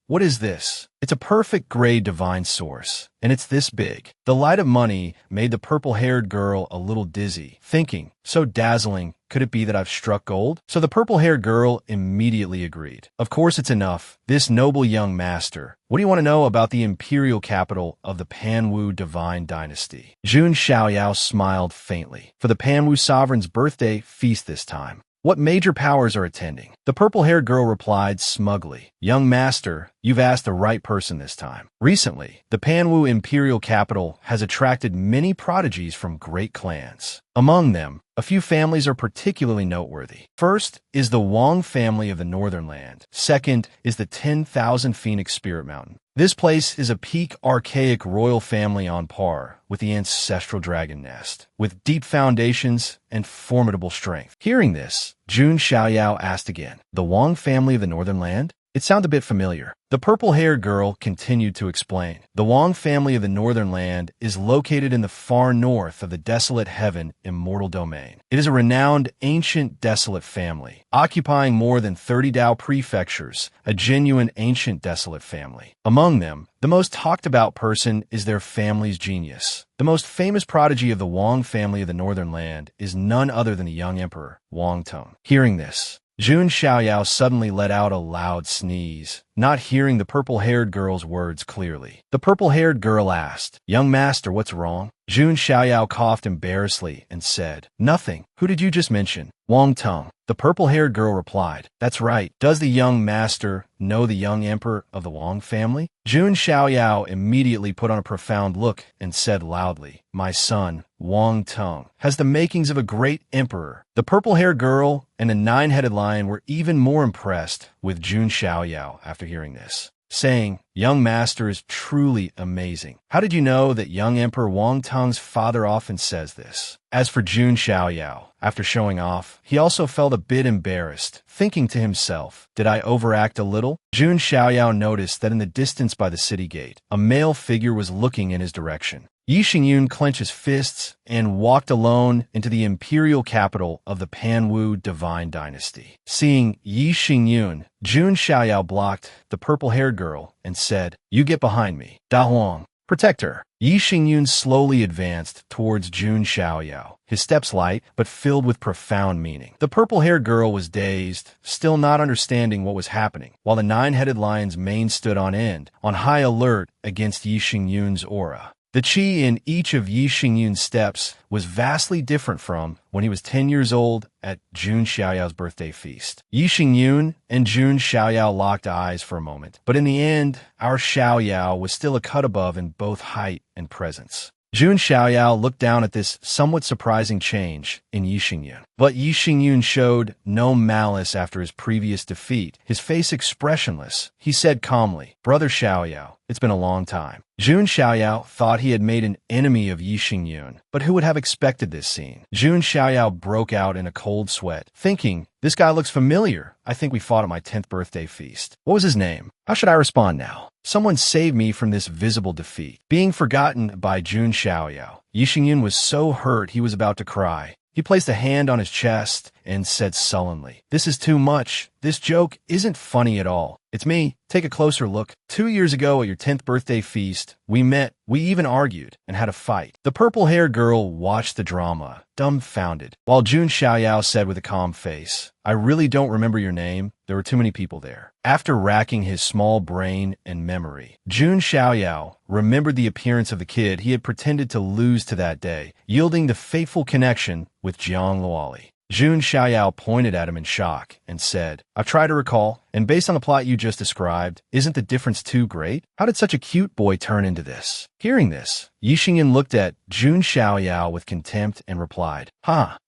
Speaker 1: what is this? It's a perfect gray divine source, and it's this big. The light of money made the purple-haired girl a little dizzy, thinking, so dazzling, could it be that I've struck gold? So the purple-haired girl immediately agreed. Of course it's enough. This noble young master. What do you want to know about the imperial capital of the Panwu divine dynasty? Jun Xiaoyao smiled faintly. For the Panwu sovereign's birthday feast this time. What major powers are attending? The purple-haired girl replied smugly, Young master, you've asked the right person this time. Recently, the Panwu imperial capital has attracted many prodigies from great clans. Among them, a few families are particularly noteworthy. First is the Wang family of the Northern Land. Second is the 10,000 Phoenix Spirit Mountain. This place is a peak archaic royal family on par with the ancestral dragon nest, with deep foundations and formidable strength. Hearing this, Jun Xiaoyao asked again, the Wang family of the Northern Land? It sounded a bit familiar. The purple-haired girl continued to explain. The Wang family of the Northern Land is located in the far north of the desolate heaven immortal domain. It is a renowned, ancient, desolate family, occupying more than 30 Dao prefectures, a genuine ancient desolate family. Among them, the most talked-about person is their family's genius. The most famous prodigy of the Wang family of the Northern Land is none other than the young emperor, Wang Tong. Hearing this, Jun Xiaoyao suddenly let out a loud sneeze, not hearing the purple-haired girl's words clearly. The purple-haired girl asked, Young master, what's wrong? Jun Xiaoyao coughed embarrassedly and said, Nothing. Who did you just mention? Wang Tong. The purple-haired girl replied, That's right. Does the young master know the young emperor of the Wang family? Jun Xiaoyao immediately put on a profound look and said loudly, My son, Wang Tong, has the makings of a great emperor. The purple-haired girl and the nine-headed lion were even more impressed with Jun Xiaoyao after hearing this, saying, Young master is truly amazing. How did you know that young Emperor Wang Tong's father often says this? As for Jun Xiaoyao, after showing off, he also felt a bit embarrassed, thinking to himself, did I overact a little? Jun Xiaoyao noticed that in the distance by the city gate, a male figure was looking in his direction. Yi Xingyun clenched his fists and walked alone into the imperial capital of the Panwu divine dynasty. Seeing Yi Xingyun, Jun Xiaoyao blocked the purple-haired girl and said, You get behind me. Da Huang, protect her. Yi Xingyun slowly advanced towards Jun Xiaoyao, his steps light but filled with profound meaning. The purple-haired girl was dazed, still not understanding what was happening, while the nine-headed lion's mane stood on end, on high alert against Yi Xingyun's aura. The qi in each of Yi Xingyun's steps was vastly different from when he was 10 years old at Jun Xiaoyao's birthday feast. Yi Xingyun and Jun Xiaoyao locked eyes for a moment, but in the end, our Xiaoyao was still a cut above in both height and presence. Jun Xiaoyao looked down at this somewhat surprising change in Yi Xingyun. But Yi Xingyun showed no malice after his previous defeat. His face expressionless, he said calmly, Brother Xiaoyao, it's been a long time. Jun Xiaoyao thought he had made an enemy of Yi Xingyun, but who would have expected this scene? Jun Xiaoyao broke out in a cold sweat, thinking, this guy looks familiar. I think we fought at my 10th birthday feast. What was his name? How should I respond now? Someone save me from this visible defeat. Being forgotten by Jun Xiaoyao, Yi Xingyun was so hurt he was about to cry. He placed a hand on his chest and said sullenly, This is too much. This joke isn't funny at all. It's me. Take a closer look. 2 years ago at your 10th birthday feast, we met, we even argued, and had a fight. The purple-haired girl watched the drama, dumbfounded, while Jun Xiaoyao said with a calm face, I really don't remember your name. There were too many people there. After racking his small brain and memory, Jun Xiaoyao remembered the appearance of the kid he had pretended to lose to that day, yielding the fateful connection with Jiang Luoli. Jun Xiaoyao pointed at him in shock and said, I've tried to recall, and based on the plot you just described, isn't the difference too great? How did such a cute boy turn into this? Hearing this, Yi Xingyun looked at Jun Xiaoyao with contempt and replied,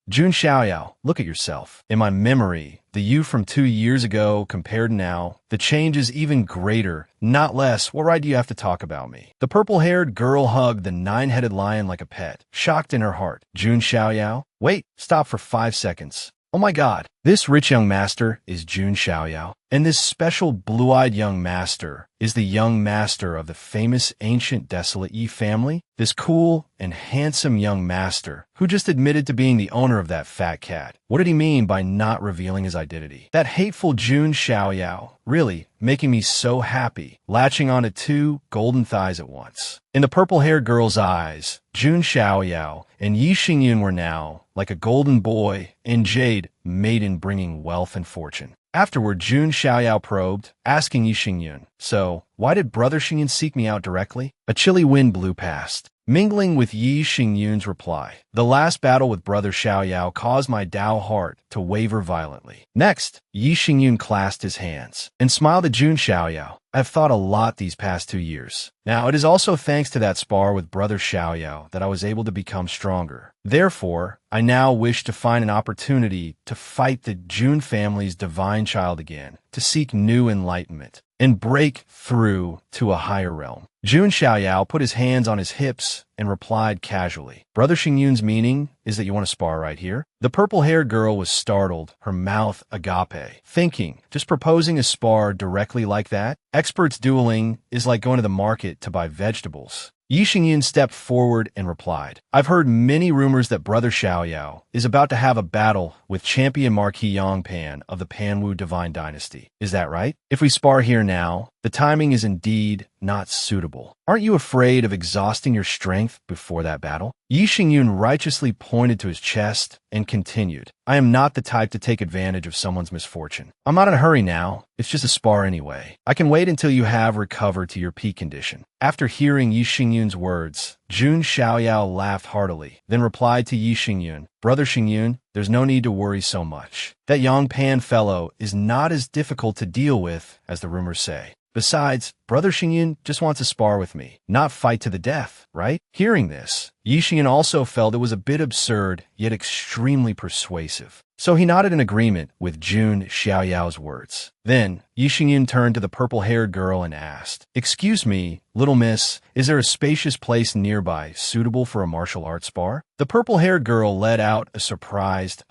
Speaker 1: Jun Xiaoyao, look at yourself. In my memory, the you from 2 years ago compared to now, the change is even greater, not less. What right do you have to talk about me? The purple-haired girl hugged the nine-headed lion like a pet, shocked in her heart. Jun Xiaoyao, wait, stop for 5 seconds. Oh my God, This rich young master is Jun Xiaoyao, and this special blue-eyed young master is the young master of the famous ancient desolate Yi family, this cool and handsome young master who just admitted to being the owner of that fat cat. What did he mean by not revealing his identity? That hateful Jun Xiaoyao, really making me so happy, latching onto two golden thighs at once. In the purple-haired girl's eyes, Jun Xiaoyao and Yi Xingyun were now like a golden boy and jade maiden bringing wealth and fortune. Afterward, Jun Xiaoyao probed, asking Yi Xingyun, "So, why did Brother Xingyun seek me out directly?" A chilly wind blew past, mingling with Yi Xingyun's reply. "The last battle with Brother Xiaoyao caused my Dao heart to waver violently." Next, Yi Xingyun clasped his hands and smiled at Jun Xiaoyao. "I've thought a lot these past 2 years. Now, it is also thanks to that spar with Brother Xiaoyao that I was able to become stronger. Therefore, I now wish to find an opportunity to fight the Jun family's divine child again, to seek new enlightenment, and break through to a higher realm." Jun Xiaoyao put his hands on his hips and replied casually, "Brother Xingyun's meaning is that you want to spar right here?" The purple-haired girl was startled, her mouth agape, thinking, just proposing a spar directly like that? Experts dueling is like going to the market to buy vegetables. Yi Xingyun stepped forward and replied, "I've heard many rumors that Brother Xiaoyao is about to have a battle with champion Marquis Yongpan of the Panwu Divine Dynasty. Is that right? If we spar here now, the timing is indeed not suitable. Aren't you afraid of exhausting your strength before that battle?" Yi Xingyun righteously pointed to his chest and continued, "I am not the type to take advantage of someone's misfortune. I'm not in a hurry now. It's just a spar anyway. I can wait until you have recovered to your peak condition." After hearing Yi Xingyun's words, Jun Xiaoyao laughed heartily, then replied to Yi Xingyun, "Brother Xingyun, there's no need to worry so much. That Yongpan fellow is not as difficult to deal with as the rumors say. Besides, Brother Xingyun just wants to spar with me, not fight to the death, right?" Hearing this, Yi Xingyun also felt it was a bit absurd, yet extremely persuasive. So he nodded in agreement with Jun Xiaoyao's words. Then, Yi Xingyun turned to the purple-haired girl and asked, "Excuse me, little miss, is there a spacious place nearby suitable for a martial arts spar?" The purple-haired girl let out a surprised,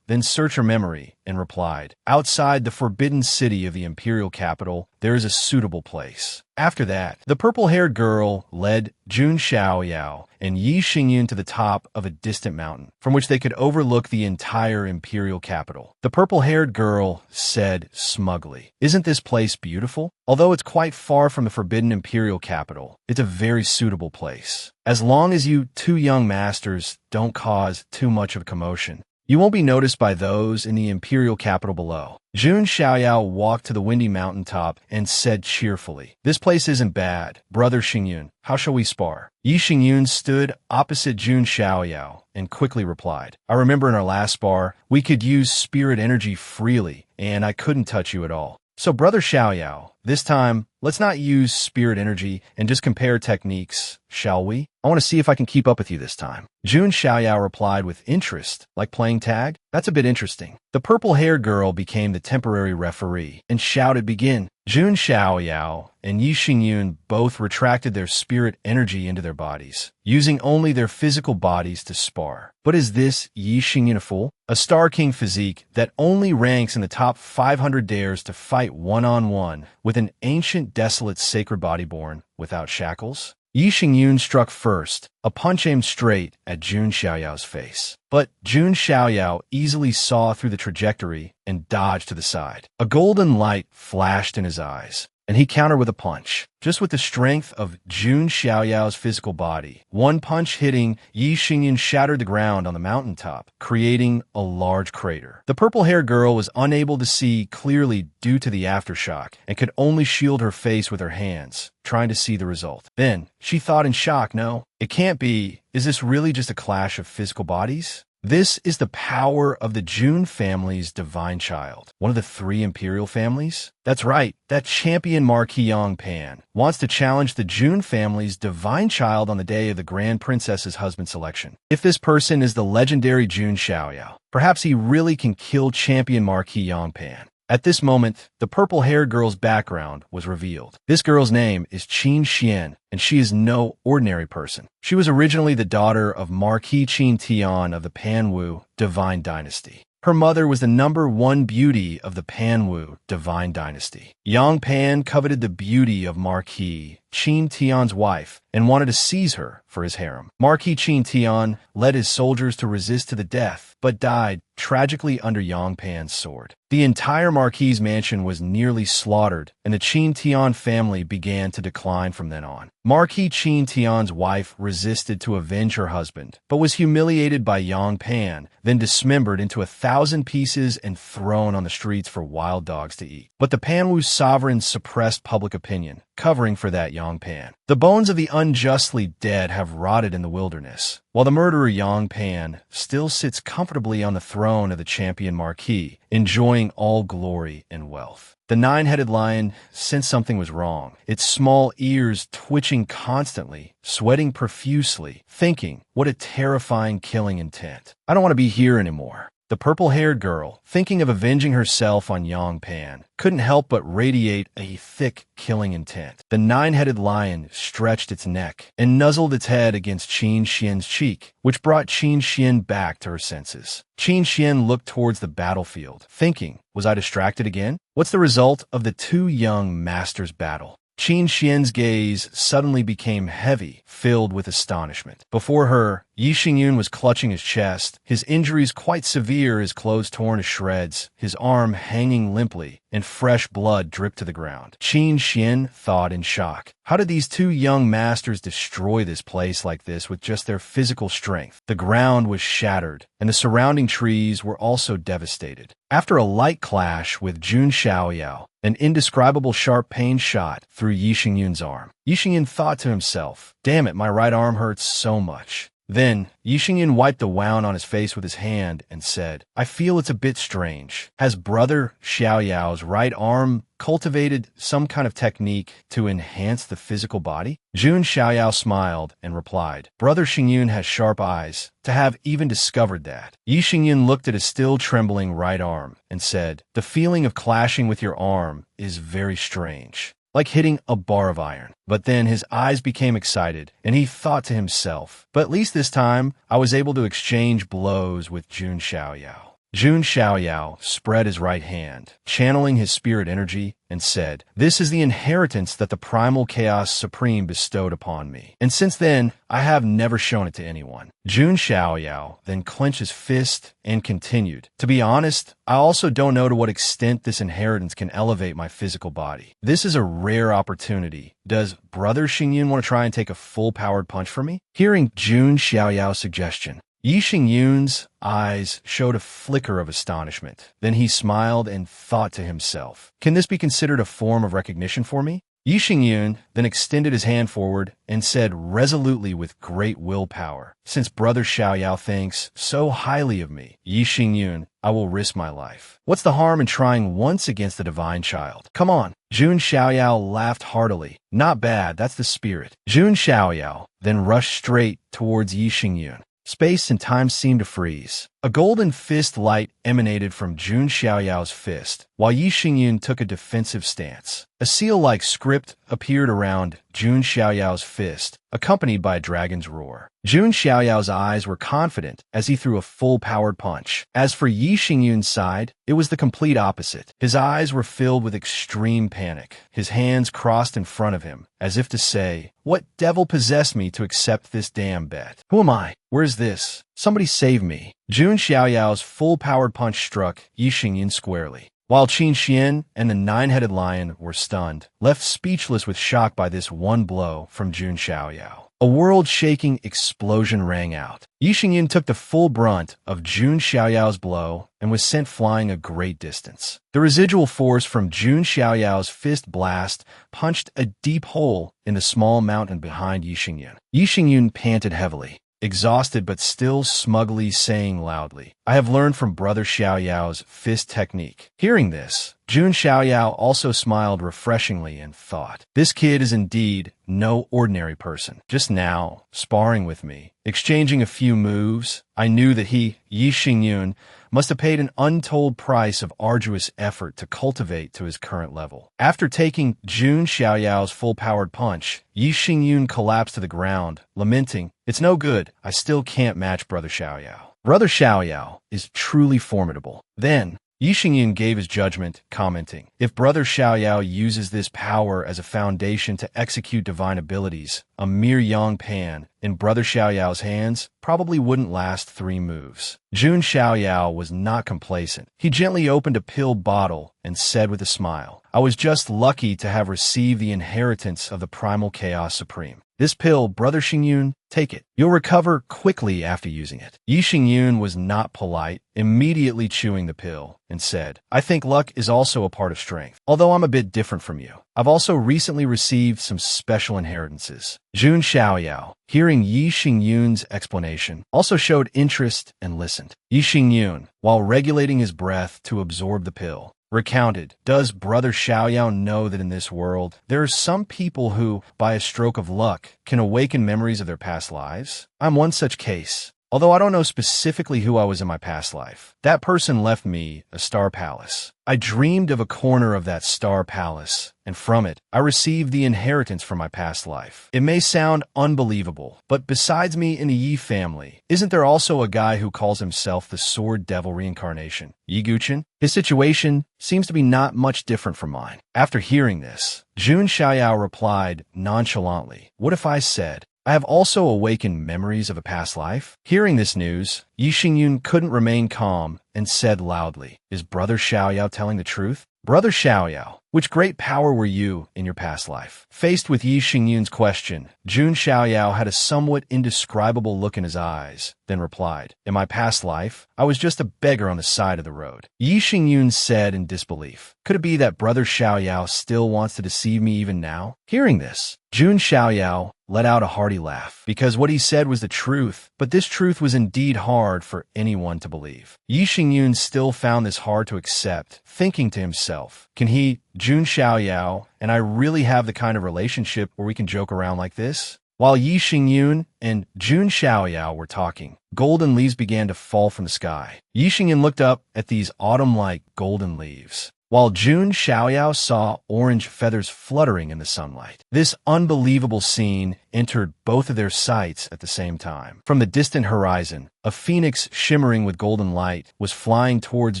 Speaker 1: then searched her memory and replied, "Outside the forbidden city of the imperial capital, there is a suitable place." After that, the purple-haired girl led Jun Xiaoyao and Yi Xingyun to the top of a distant mountain, from which they could overlook the entire imperial capital. The purple-haired girl said smugly, "Isn't this place beautiful? Although it's quite far from the forbidden imperial capital, it's a very suitable place. As long as you two young masters don't cause too much of a commotion, you won't be noticed by those in the imperial capital below." Jun Xiaoyao walked to the windy mountaintop and said cheerfully, "This place isn't bad. Brother Xingyun, how shall we spar?" Yi Xingyun stood opposite Jun Xiaoyao and quickly replied, "I remember in our last spar, we could use spirit energy freely, and I couldn't touch you at all. So Brother Xiaoyao, this time, let's not use spirit energy and just compare techniques, shall we? I want to see if I can keep up with you this time." Jun Xiaoyao replied with interest, "Like playing tag? That's a bit interesting." The purple-haired girl became the temporary referee and shouted, "Begin." Jun Xiaoyao and Yi Xingyun both retracted their spirit energy into their bodies, using only their physical bodies to spar. But is this Yi Xingyun a fool? A Star King physique that only ranks in the top 500 dares to fight one-on-one with an ancient desolate sacred body born without shackles? Yi Xingyun struck first, a punch aimed straight at Jun Xiaoyao's face. But Jun Xiaoyao easily saw through the trajectory and dodged to the side. A golden light flashed in his eyes, and he countered with a punch. Just with the strength of Jun Xiaoyao's physical body, one punch hitting Yi Xingyun shattered the ground on the mountaintop, creating a large crater. The purple-haired girl was unable to see clearly due to the aftershock and could only shield her face with her hands, trying to see the result. Then, she thought in shock, "No, it can't be. Is this really just a clash of physical bodies? This is the power of the Jun family's divine child, one of the 3 imperial families? That's right, that champion Marquis Yongpan wants to challenge the Jun family's divine child on the day of the Grand Princess's husband selection. If this person is the legendary Jun Xiaoyao, perhaps he really can kill champion Marquis Yongpan." At this moment, the purple-haired girl's background was revealed. This girl's name is Qin Xian, and she is no ordinary person. She was originally the daughter of Marquis Qin Tian of the Panwu Divine Dynasty. Her mother was the #1 beauty of the Panwu divine dynasty. Yang Pan coveted the beauty of Marquis Qin Tian's wife and wanted to seize her for his harem. Marquis Qin Tian led his soldiers to resist to the death, but died tragically under Yang Pan's sword. The entire Marquis' mansion was nearly slaughtered, and the Qin Tian family began to decline from then on. Marquis Qin Tian's wife resisted to avenge her husband, but was humiliated by Yang Pan, then dismembered into 1,000 pieces and thrown on the streets for wild dogs to eat. But the Panwu sovereign suppressed public opinion, covering for that Yang Pan. The bones of the unjustly dead have rotted in the wilderness, while the murderer Yang Pan still sits comfortably on the throne of the champion Marquis, enjoying all glory and wealth. The 9-headed lion sensed something was wrong, its small ears twitching constantly, sweating profusely, thinking, what a terrifying killing intent. I don't want to be here anymore. The purple-haired girl, thinking of avenging herself on Yang Pan, couldn't help but radiate a thick, killing intent. The 9-headed lion stretched its neck and nuzzled its head against Qin Xian's cheek, which brought Qin Xian back to her senses. Qin Xian looked towards the battlefield, thinking, was I distracted again? What's the result of the two young masters' battle? Qin Xian's gaze suddenly became heavy, filled with astonishment. Before her, Yi Xingyun was clutching his chest, his injuries quite severe, his clothes torn to shreds, his arm hanging limply, and fresh blood dripped to the ground. Qin Xian thought in shock. How did these two young masters destroy this place like this with just their physical strength? The ground was shattered, and the surrounding trees were also devastated. After a light clash with Jun Xiaoyao, an indescribable sharp pain shot through Yi Xingyun's arm. Yi Xingyun thought to himself, damn it, my right arm hurts so much. Then, Yi Xingyun wiped the wound on his face with his hand and said, I feel it's a bit strange. Has brother Xiaoyao's right arm cultivated some kind of technique to enhance the physical body? Jun Xiaoyao smiled and replied, Brother Xingyun has sharp eyes, to have even discovered that. Yi Xingyun looked at his still trembling right arm and said, the feeling of clashing with your arm is very strange, like hitting a bar of iron. But then his eyes became excited, and he thought to himself, but at least this time I was able to exchange blows with Jun Xiaoyao. Jun Xiaoyao spread his right hand, channeling his spirit energy, and said, this is the inheritance that the primal chaos supreme bestowed upon me. And since then, I have never shown it to anyone. Jun Xiaoyao then clenched his fist and continued, to be honest, I also don't know to what extent this inheritance can elevate my physical body. This is a rare opportunity. Does Brother Xingyun want to try and take a full-powered punch from me? Hearing Jun Xiaoyao's suggestion, Yi Xingyun's eyes showed a flicker of astonishment. Then he smiled and thought to himself, can this be considered a form of recognition for me? Yi Xingyun then extended his hand forward and said resolutely with great willpower, since Brother Xiaoyao thinks so highly of me, Yi Xingyun, I will risk my life. What's the harm in trying once against the divine child? Come on. Jun Xiaoyao laughed heartily. Not bad, that's the spirit. Jun Xiaoyao then rushed straight towards Yi Xingyun. Space and time seemed to freeze. A golden fist light emanated from Jun Xiaoyao's fist, while Yi Xingyun took a defensive stance. A seal-like script appeared around Jun Xiaoyao's fist, accompanied by a dragon's roar. Jun Xiaoyao's eyes were confident as he threw a full-powered punch. As for Yi Xingyun's side, it was the complete opposite. His eyes were filled with extreme panic, his hands crossed in front of him, as if to say, what devil possessed me to accept this damn bet? Who am I? Where's this? Somebody save me. Jun Xiaoyao's full-powered punch struck Yi Xingyun squarely, while Qin Xian and the 9-headed lion were stunned, left speechless with shock by this one blow from Jun Xiaoyao. A world-shaking explosion rang out. Yi Xingyun took the full brunt of Jun Xiaoyao's blow and was sent flying a great distance. The residual force from Jun Xiaoyao's fist blast punched a deep hole in the small mountain behind Yi Xingyun. Yi Xingyun panted heavily, exhausted but still smugly saying loudly, I have learned from Brother Xiaoyao's fist technique. Hearing this, Jun Xiaoyao also smiled refreshingly and thought, this kid is indeed no ordinary person. Just now, sparring with me, exchanging a few moves, I knew that he, Yi Xingyun, must have paid an untold price of arduous effort to cultivate to his current level. After taking Jun Xiaoyao's full-powered punch, Yi Xingyun collapsed to the ground, lamenting, it's no good, I still can't match Brother Xiaoyao. Brother Xiaoyao is truly formidable. Then, Yi Xingyun gave his judgment, commenting, if Brother Xiaoyao uses this power as a foundation to execute divine abilities, a mere young pan in Brother Xiaoyao's hands probably wouldn't last 3 moves. Jun Xiaoyao was not complacent. He gently opened a pill bottle and said with a smile, I was just lucky to have received the inheritance of the primal chaos supreme. This pill, Brother Xingyun, take it. You'll recover quickly after using it. Yi Xingyun was not polite, immediately chewing the pill, and said, I think luck is also a part of strength. Although I'm a bit different from you. I've also recently received some special inheritances. Jun Xiaoyao, hearing Yi Xingyun's explanation, also showed interest and listened. Yi Xingyun, while regulating his breath to absorb the pill, recounted, does Brother Xiaoyao know that in this world, there are some people who, by a stroke of luck, can awaken memories of their past lives? I'm one such case. Although I don't know specifically who I was in my past life, that person left me a star palace. I dreamed of a corner of that star palace, and from it, I received the inheritance from my past life. It may sound unbelievable, but besides me in the Yi family, isn't there also a guy who calls himself the Sword Devil reincarnation, Yi Guqin? His situation seems to be not much different from mine. After hearing this, Jun Xiaoyao replied nonchalantly, what if I said, I have also awakened memories of a past life? Hearing this news, Yi Xingyun couldn't remain calm and said loudly, is Brother Xiaoyao telling the truth? Brother Xiaoyao, which great power were you in your past life? Faced with Yi Xingyun's question, Jun Xiaoyao had a somewhat indescribable look in his eyes, then replied, in my past life, I was just a beggar on the side of the road. Yi Xingyun said in disbelief, could it be that Brother Xiaoyao still wants to deceive me even now? Hearing this, Jun Xiaoyao let out a hearty laugh, because what he said was the truth, but this truth was indeed hard for anyone to believe. Yi Xingyun still found this hard to accept, thinking to himself, can he, Jun Xiaoyao, and I really have the kind of relationship where we can joke around like this? While Yi Xingyun and Jun Xiaoyao were talking, golden leaves began to fall from the sky. Yi Xingyun looked up at these autumn-like golden leaves, while Jun Xiaoyao saw orange feathers fluttering in the sunlight. This unbelievable scene entered both of their sights at the same time. From the distant horizon, a phoenix shimmering with golden light was flying towards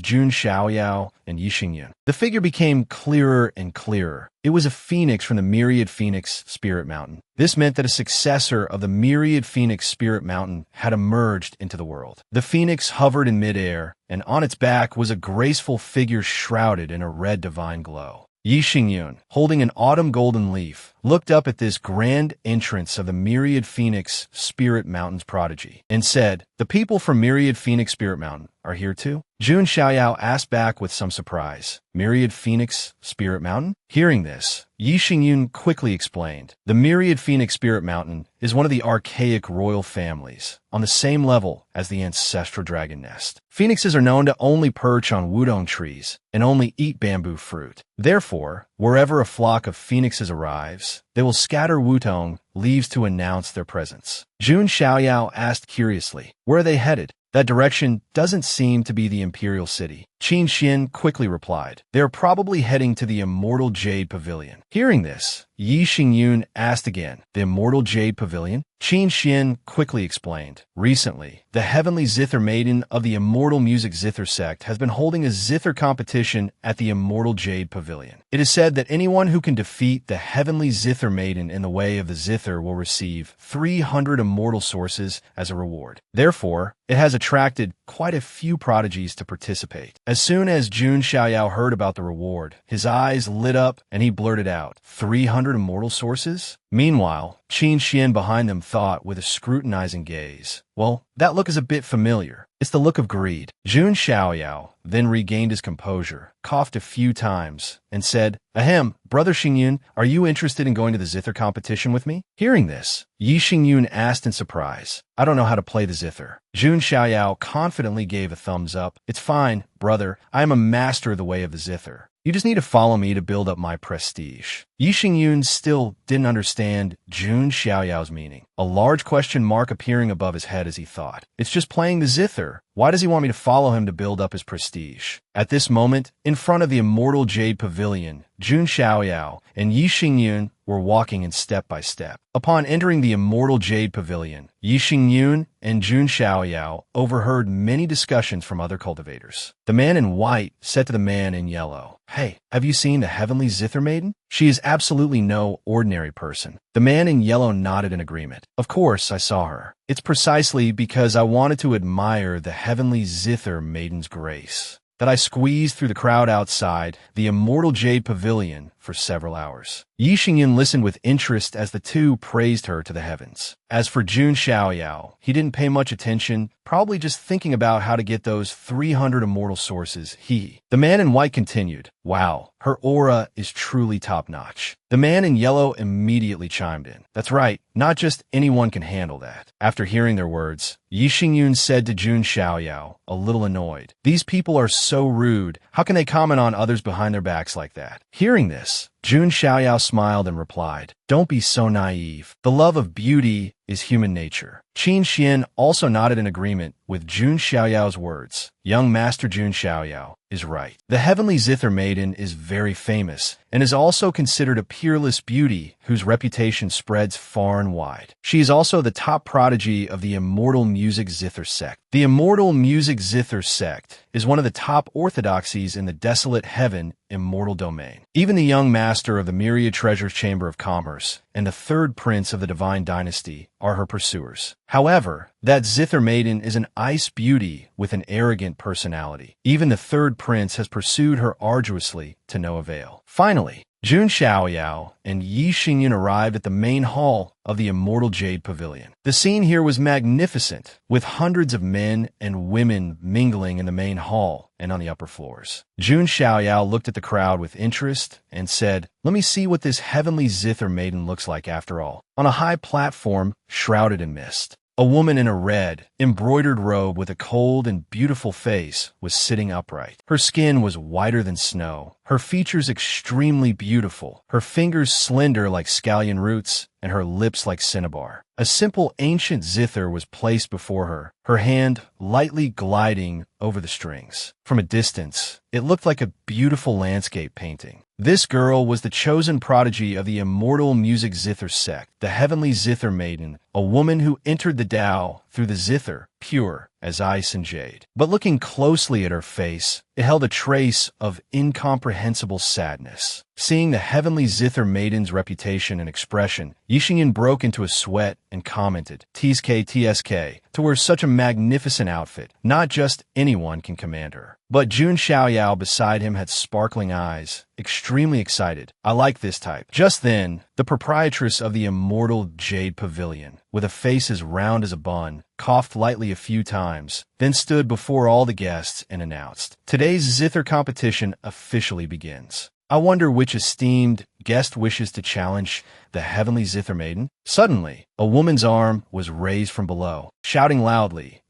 Speaker 1: Jun Xiaoyao and Yi Xingyun. The figure became clearer and clearer. It was a phoenix from the Myriad Phoenix Spirit Mountain. This meant that a successor of the Myriad Phoenix Spirit Mountain had emerged into the world. The phoenix hovered in midair, and on its back was a graceful figure shrouded in a red divine glow. Yi Xingyun, holding an autumn golden leaf, looked up at this grand entrance of the Myriad Phoenix Spirit Mountain's prodigy, and said, the people from Myriad Phoenix Spirit Mountain are here too? Jun Xiaoyao asked back with some surprise, Myriad Phoenix Spirit Mountain? Hearing this, Yi Xingyun quickly explained, the Myriad Phoenix Spirit Mountain is one of the archaic royal families, on the same level as the ancestral dragon nest. Phoenixes are known to only perch on wudong trees and only eat bamboo fruit. Therefore, wherever a flock of phoenixes arrives, they will scatter wudong leaves to announce their presence. Jun Xiaoyao asked curiously, where are they headed? That direction doesn't seem to be the imperial city. Qin Xian quickly replied, they are probably heading to the Immortal Jade Pavilion. Hearing this, Yi Xingyun asked again, the Immortal Jade Pavilion? Qin Xian quickly explained, recently, the Heavenly Zither Maiden of the Immortal Music Zither sect has been holding a Zither competition at the Immortal Jade Pavilion. It is said that anyone who can defeat the Heavenly Zither Maiden in the way of the Zither will receive 300 immortal sources as a reward. Therefore, it has attracted quite a few prodigies to participate. As soon as Jun Xiaoyao heard about the reward, his eyes lit up and he blurted out, 300 immortal sources? Meanwhile, Qin Xian behind them thought with a scrutinizing gaze, well, that look is a bit familiar. It's the look of greed. Jun Xiaoyao then regained his composure, coughed a few times, and said, ahem, Brother Xingyun, are you interested in going to the Zither competition with me? Hearing this, Yi Xingyun asked in surprise, I don't know how to play the Zither. Jun Xiaoyao confidently gave a thumbs up. It's fine, brother, I am a master of the way of the Zither. You just need to follow me to build up my prestige. Yi Xingyun still didn't understand Jun Xiaoyao's meaning, a large question mark appearing above his head as he thought. It's just playing the Zither. Why does he want me to follow him to build up his prestige? At this moment, in front of the Immortal Jade Pavilion, Jun Xiaoyao and Yi Xingyun were walking in step by step. Upon entering the immortal Jade Pavilion, Yi Xingyun and Jun Xiaoyao overheard many discussions from other cultivators. The man in white said to the man in yellow, "Hey, have you seen the heavenly Zither maiden? She is absolutely no ordinary person." The man in yellow nodded in agreement. "Of course, I saw her. It's precisely because I wanted to admire the heavenly Zither maiden's grace that I squeezed through the crowd outside the immortal Jade Pavilion for several hours." Yi Xingyin listened with interest as the two praised her to the heavens. As for Jun Xiaoyao, he didn't pay much attention, probably just thinking about how to get those 300 immortal sources. The man in white continued, "Wow, her aura is truly top-notch." The man in yellow immediately chimed in. "That's right, not just anyone can handle that." After hearing their words, Yi Xingyun said to Jun Xiaoyao, a little annoyed, "These people are so rude. How can they comment on others behind their backs like that?" Hearing this, Jun Xiaoyao smiled and replied, "Don't be so naive. The love of beauty is human nature." Qin Xian also nodded in agreement with Jun Xiaoyao's words. Young Master Jun Xiaoyao is right. The heavenly Zither maiden is very famous and is also considered a peerless beauty whose reputation spreads far and wide. She is also the top prodigy of the immortal music Zither sect. The immortal music Zither sect is one of the top orthodoxies in the desolate heaven immortal domain. Even the young master of the myriad treasures chamber of commerce and the third prince of the divine dynasty are her pursuers. However, that Zither maiden is an ice beauty with an arrogant personality. Even the third prince has pursued her arduously to no avail. Finally, Jun Xiaoyao and Yi Xingyin arrived at the main hall of the immortal Jade Pavilion. The scene here was magnificent, with hundreds of men and women mingling in the main hall and on the upper floors. Jun Xiaoyao looked at the crowd with interest and said, "Let me see what this heavenly Zither maiden looks like after all." On a high platform, shrouded in mist, a woman in a red, embroidered robe with a cold and beautiful face was sitting upright. Her skin was whiter than snow, her features extremely beautiful, her fingers slender like scallion roots, and her lips like cinnabar. A simple ancient zither was placed before her, her hand lightly gliding over the strings. From a distance, it looked like a beautiful landscape painting. This girl was the chosen prodigy of the immortal music zither sect, the heavenly zither maiden, a woman who entered the Tao through the zither, pure as ice and jade. But looking closely at her face, it held a trace of incomprehensible sadness. Seeing the heavenly zither maiden's reputation and expression, Yixingyan broke into a sweat and commented, "TSK, to wear such a magnificent outfit, not just anyone can command her." But Jun Xiaoyao beside him had sparkling eyes, extremely excited. "I like this type." Just then, the proprietress of the immortal Jade Pavilion, with a face as round as a bun, coughed lightly a few times, then stood before all the guests and announced, "Today's zither competition officially begins. I wonder which esteemed guest wishes to challenge the heavenly zither maiden." Suddenly, a woman's arm was raised from below, shouting loudly,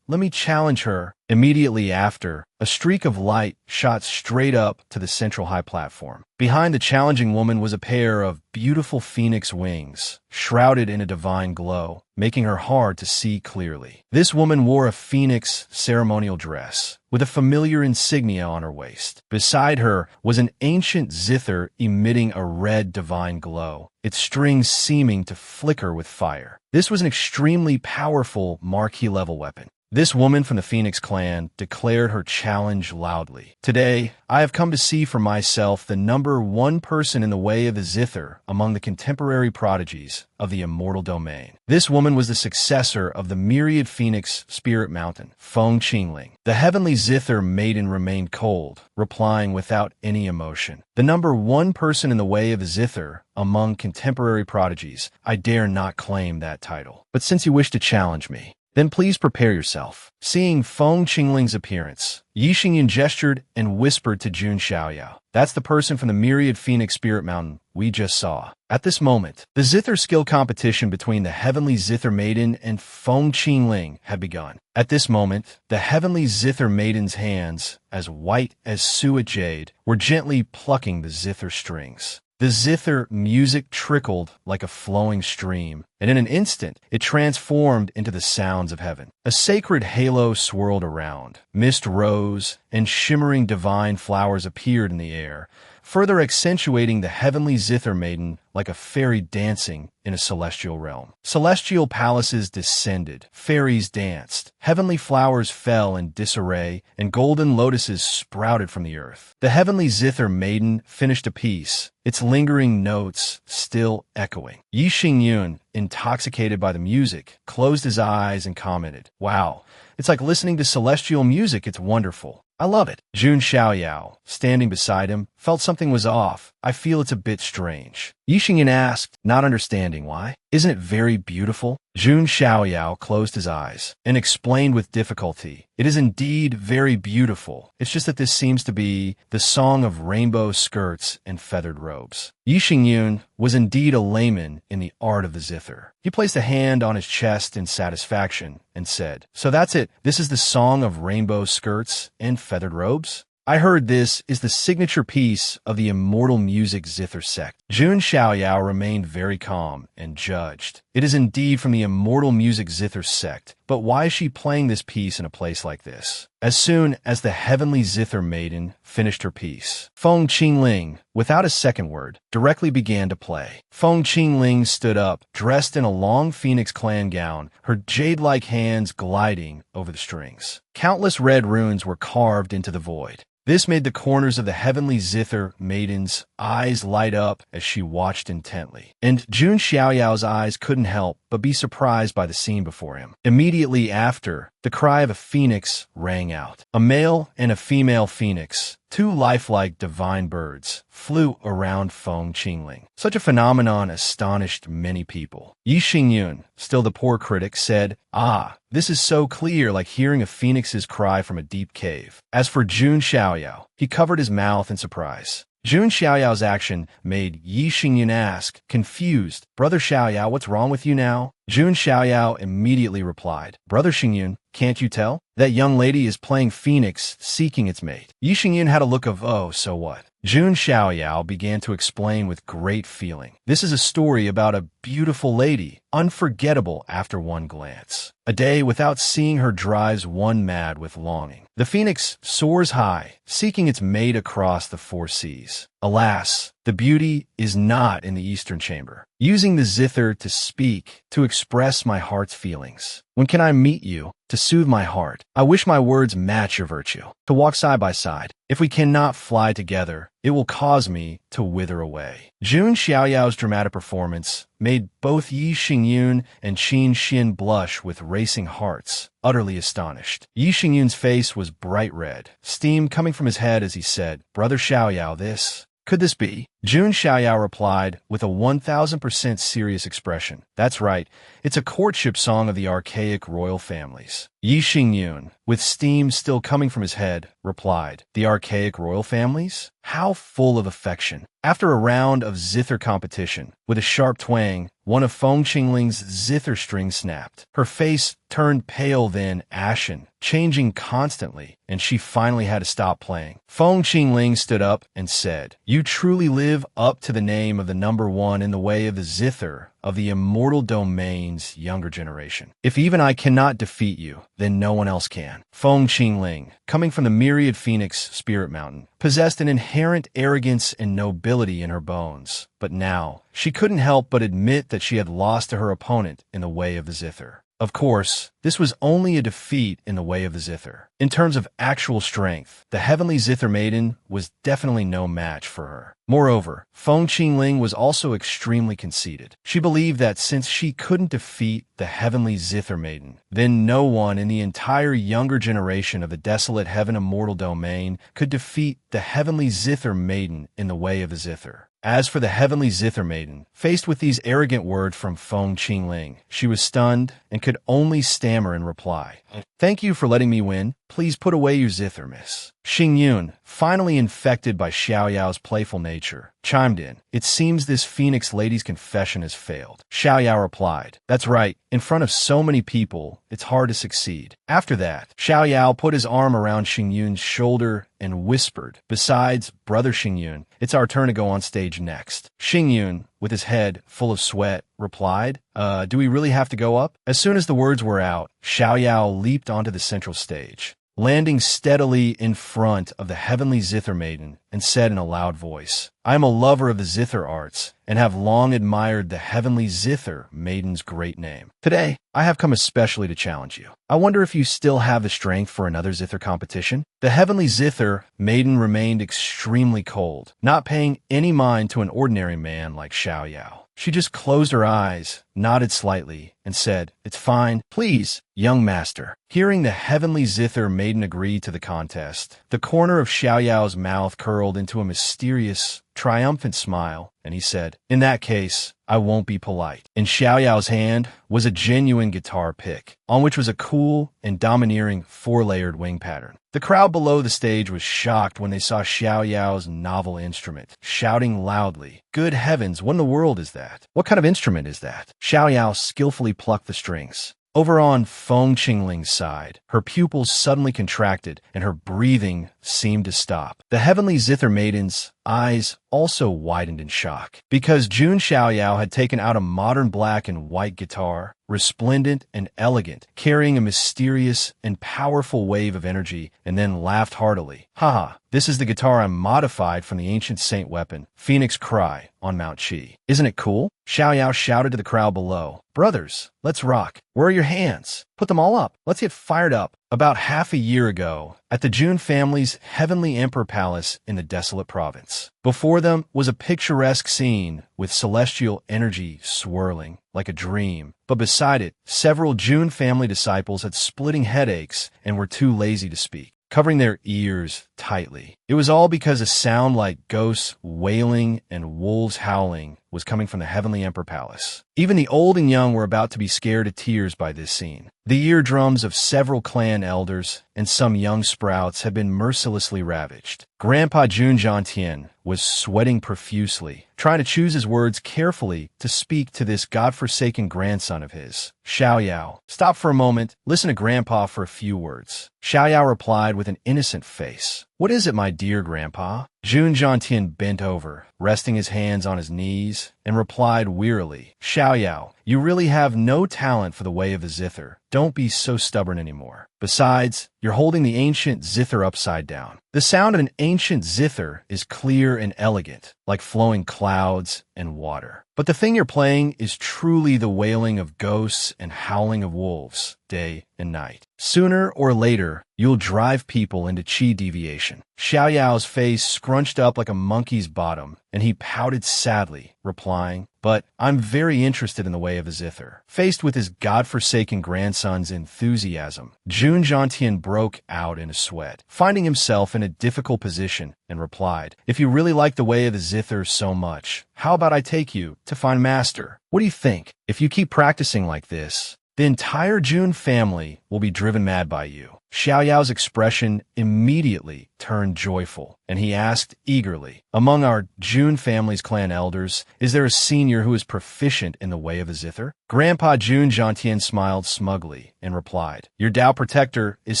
Speaker 1: Let me challenge her." Immediately after, a streak of light shot straight up to the central high platform. Behind the challenging woman was a pair of beautiful phoenix wings, shrouded in a divine glow, making her hard to see clearly. This woman wore a phoenix ceremonial dress, with a familiar insignia on her waist. Beside her was an ancient zither emitting a red divine glow, its strings seeming to flicker with fire. This was an extremely powerful marquee-level weapon. This woman from the Phoenix clan declared her challenge loudly. "Today, I have come to see for myself the number one person in the way of the zither among the contemporary prodigies of the immortal domain." This woman was the successor of the myriad Phoenix spirit mountain, Feng Qingling. The heavenly zither maiden remained cold, replying without any emotion, "The number one person in the way of the zither among contemporary prodigies, I dare not claim that title. But since you wish to challenge me, then please prepare yourself." Seeing Feng Qingling's appearance, Yi Xingyan gestured and whispered to Jun Xiaoyao, "That's the person from the myriad Phoenix Spirit Mountain we just saw." At this moment, the zither skill competition between the heavenly zither maiden and Feng Qingling had begun. At this moment, the heavenly zither maiden's hands, as white as suet jade, were gently plucking the zither strings. The zither music trickled like a flowing stream, and in an instant, it transformed into the sounds of heaven. A sacred halo swirled around. Mist rose, and shimmering divine flowers appeared in the air, further accentuating the heavenly zither maiden like a fairy dancing in a celestial realm. Celestial palaces descended, fairies danced, heavenly flowers fell in disarray, and golden lotuses sprouted from the earth. The heavenly zither maiden finished a piece, its lingering notes still echoing. Yi Xingyun, intoxicated by the music, closed his eyes and commented, "Wow, it's like listening to celestial music. It's wonderful. I love it." Jun Xiaoyao, standing beside him, felt something was off. "I feel it's a bit strange." Yi Xingyan asked, not understanding why. "Isn't it very beautiful?" Jun Xiaoyao closed his eyes and explained with difficulty, "It is indeed very beautiful. It's just that this seems to be the song of rainbow skirts and feathered robes." Yi Xingyun was indeed a layman in the art of the zither. He placed a hand on his chest in satisfaction and said, "So that's it. This is the song of rainbow skirts and feathered robes? I heard this is the signature piece of the immortal music zither sect." Jun Xiaoyao remained very calm and judged. "It is indeed from the immortal music zither sect, but why is she playing this piece in a place like this?" As soon as the heavenly zither maiden finished her piece, Feng Qingling, without a second word, directly began to play. Feng Qingling stood up, dressed in a long Phoenix clan gown, her jade-like hands gliding over the strings. Countless red runes were carved into the void. This made the corners of the heavenly zither maiden's eyes light up as she watched intently. And Jun Xiaoyao's eyes couldn't help but be surprised by the scene before him. Immediately after, the cry of a phoenix rang out. A male and a female phoenix, two lifelike divine birds, flew around Feng Qingling. Such a phenomenon astonished many people. Yi Xingyun, still the poor critic, said, "Ah, this is so clear, like hearing a phoenix's cry from a deep cave." As for Jun Xiaoyao, he covered his mouth in surprise. Jun Xiaoyao's action made Yi Xingyun ask, confused, "Brother Xiaoyao, what's wrong with you now?" Jun Xiaoyao immediately replied, "Brother Xingyun, can't you tell? That young lady is playing Phoenix, seeking its mate." Yi Xingyun had a look of, "Oh, so what?" Jun Xiaoyao began to explain with great feeling. "This is a story about a beautiful lady, unforgettable after one glance. A day without seeing her drives one mad with longing. The phoenix soars high, seeking its mate across the four seas. Alas, the beauty is not in the eastern chamber. Using the zither to speak, to express my heart's feelings. When can I meet you, to soothe my heart? I wish my words match your virtue, to walk side by side. If we cannot fly together, it will cause me to wither away." Jun Xiaoyao's dramatic performance made both Yi Xingyun and Qin Xin blush with racing hearts, utterly astonished. Yi Xingyun's face was bright red, steam coming from his head as he said, "Brother Xiaoyao, could this be?" Jun Xiaoyao replied with a 1000% serious expression, "That's right, it's a courtship song of the archaic royal families." Yi Xingyun, with steam still coming from his head, replied, "The archaic royal families? How full of affection." After a round of zither competition, with a sharp twang, one of Feng Qingling's zither strings snapped. Her face turned pale, then ashen, changing constantly, and she finally had to stop playing. Feng Qingling stood up and said, "You truly live up to the name of the number one in the way of the zither of the immortal domain's younger generation. If even I cannot defeat you, then no one else can." Feng Qingling, coming from the myriad phoenix spirit mountain, possessed an inherent arrogance and nobility in her bones, but now she couldn't help but admit that she had lost to her opponent in the way of the zither. Of course, this was only a defeat in the way of the zither. In terms of actual strength, the heavenly zither maiden was definitely no match for her. Moreover, Feng Qingling was also extremely conceited. She believed that since she couldn't defeat the heavenly zither maiden, then no one in the entire younger generation of the desolate heaven immortal domain could defeat the heavenly zither maiden in the way of the zither. As for the heavenly zither maiden, faced with these arrogant words from Feng Qingling, she was stunned and could only stammer in reply, "Thank you for letting me win. Please put away your zither, miss." Xingyun, finally infected by Xiaoyao's playful nature, chimed in, "It seems this Phoenix lady's confession has failed." Xiaoyao replied, "That's right. In front of so many people, it's hard to succeed." After that, Xiaoyao put his arm around Xingyun's shoulder and whispered, "Besides, Brother Xingyun, it's our turn to go on stage next." Xingyun, with his head full of sweat, replied, Do we really have to go up?" As soon as the words were out, Xiaoyao leaped onto the central stage. landing steadily in front of the heavenly zither maiden, and said in a loud voice, "I am a lover of the zither arts, and have long admired the heavenly zither maiden's great name. Today, I have come especially to challenge you. I wonder if you still have the strength for another zither competition?" The heavenly zither maiden remained extremely cold, not paying any mind to an ordinary man like Xiao Yao. She just closed her eyes, nodded slightly, and said, "It's fine. Please, young master." Hearing the heavenly zither maiden agree to the contest, the corner of Xiao Yao's mouth curled into a mysterious, triumphant smile, and he said, "In that case, I won't be polite." In Xiao Yao's hand was a genuine guitar pick, on which was a cool and domineering four-layered wing pattern. The crowd below the stage was shocked when they saw Xiao Yao's novel instrument, shouting loudly, "Good heavens, what in the world is that? What kind of instrument is that?" Xiao Yao skillfully plucked the strings. Over on Feng Qingling's side, her pupils suddenly contracted and her breathing seemed to stop. The heavenly zither maiden's eyes also widened in shock, because Jun Xiaoyao had taken out a modern black and white guitar, resplendent and elegant, carrying a mysterious and powerful wave of energy, and then laughed heartily. "Haha, this is the guitar I modified from the ancient saint weapon, Phoenix Cry, on Mount Qi. Isn't it cool?" Xiaoyao shouted to the crowd below, "Brothers, let's rock. Where are your hands? Put them all up. Let's get fired up." About half a year ago, at the Jun family's heavenly emperor palace in the desolate province, before them was a picturesque scene with celestial energy swirling like a dream. But beside it, several Jun family disciples had splitting headaches and were too lazy to speak, covering their ears tightly. It was all because a sound like ghosts wailing and wolves howling was coming from the heavenly emperor palace. Even the old and young were about to be scared to tears by this scene. The eardrums of several clan elders and some young sprouts had been mercilessly ravaged. Grandpa Jun Jiantian was sweating profusely, trying to choose his words carefully to speak to this godforsaken grandson of his. "Xiao Yao, stop for a moment. Listen to Grandpa for a few words." Xiao Yao replied with an innocent face, "What is it, my dear Grandpa?" Jun Jiantian bent over, resting his hands on his knees, and replied wearily, "Xiao Yao, you really have no talent for the way of the zither. Don't be so stubborn anymore. Besides, you're holding the ancient zither upside down. The sound of an ancient zither is clear and elegant, like flowing clouds and water. But the thing you're playing is truly the wailing of ghosts and howling of wolves, day and night. Sooner or later, you'll drive people into Qi deviation." Xiao Yao's face scrunched up like a monkey's bottom, and he pouted sadly, replying, "But I'm very interested in the way of the zither." Faced with his godforsaken grandson's enthusiasm, Jun Jiantian broke out in a sweat, finding himself in a difficult position, and replied, "If you really like the way of the zither so much, how about I take you to find Master? What do you think? If you keep practicing like this, the entire Jun family will be driven mad by you." Xiao Yao's expression immediately turned joyful, and he asked eagerly, "Among our Jun family's clan elders, is there a senior who is proficient in the way of the zither?" Grandpa Jun Jiantian smiled smugly and replied, "Your Tao protector is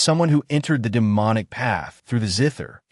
Speaker 1: someone who entered the demonic path through the zither."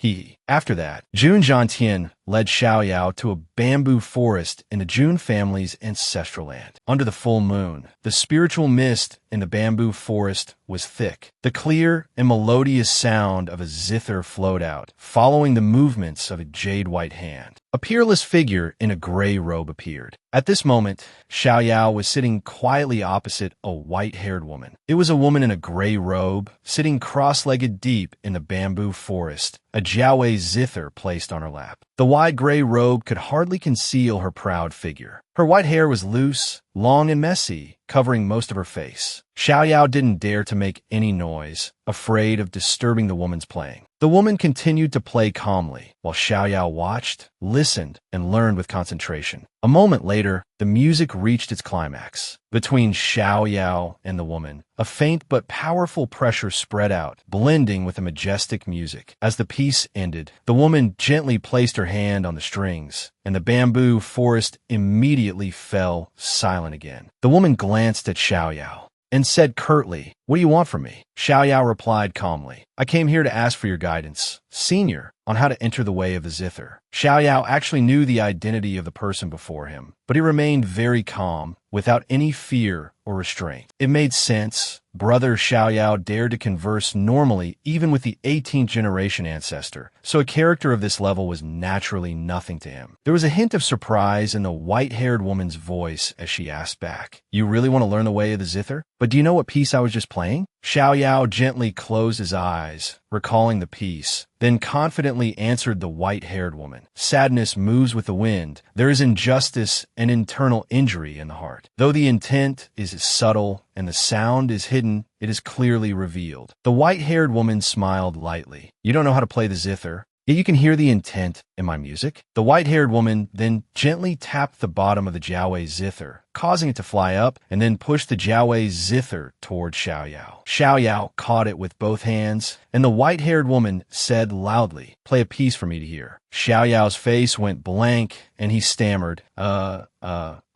Speaker 1: After that, Jun Jiantian led Xiao Yao to a bamboo forest in the Jun family's ancestral land. Under the full moon, the spiritual mist in the bamboo forest was thick. The clear and melodious sound of a zither flowed out, following the movements of a jade-white hand. A peerless figure in a gray robe appeared. At this moment, Xiao Yao was sitting quietly opposite a white-haired woman. It was a woman in a gray robe, sitting cross-legged deep in the bamboo forest, a jiaowei zither placed on her lap. The wide gray robe could hardly conceal her proud figure. Her white hair was loose, long and messy, covering most of her face. Xiao Yao didn't dare to make any noise, afraid of disturbing the woman's playing. The woman continued to play calmly, while Xiao Yao watched, listened, and learned with concentration. A moment later, the music reached its climax. Between Xiao Yao and the woman, a faint but powerful pressure spread out, blending with the majestic music. As the piece ended, the woman gently placed her hand on the strings, and the bamboo forest immediately fell silent again. The woman glanced at Xiao Yao and said curtly, "What do you want from me?" Xiao Yao replied calmly, "I came here to ask for your guidance, Senior, on how to enter the way of the zither." Xiao Yao actually knew the identity of the person before him, but he remained very calm, without any fear or restraint. It made sense, brother Xiaoyao dared to converse normally even with the 18th generation ancestor, so a character of this level was naturally nothing to him. There was a hint of surprise in the white-haired woman's voice as she asked back, "You really want to learn the way of the zither? But do you know what piece I was just playing?" Xiaoyao gently closed his eyes, recalling the piece, then confidently answered the white-haired woman. "Sadness moves with the wind. There is injustice and internal injury in the heart. Though the intent is subtle and the sound is hidden, it is clearly revealed." The white-haired woman smiled lightly. "You don't know how to play the zither, yet you can hear the intent in my music?" The white-haired woman then gently tapped the bottom of the jiaowei zither, causing it to fly up, and then pushed the jiaowei zither toward Xiaoyao. Xiaoyao caught it with both hands, and the white-haired woman said loudly, "Play a piece for me to hear." Xiaoyao's face went blank, and he stammered,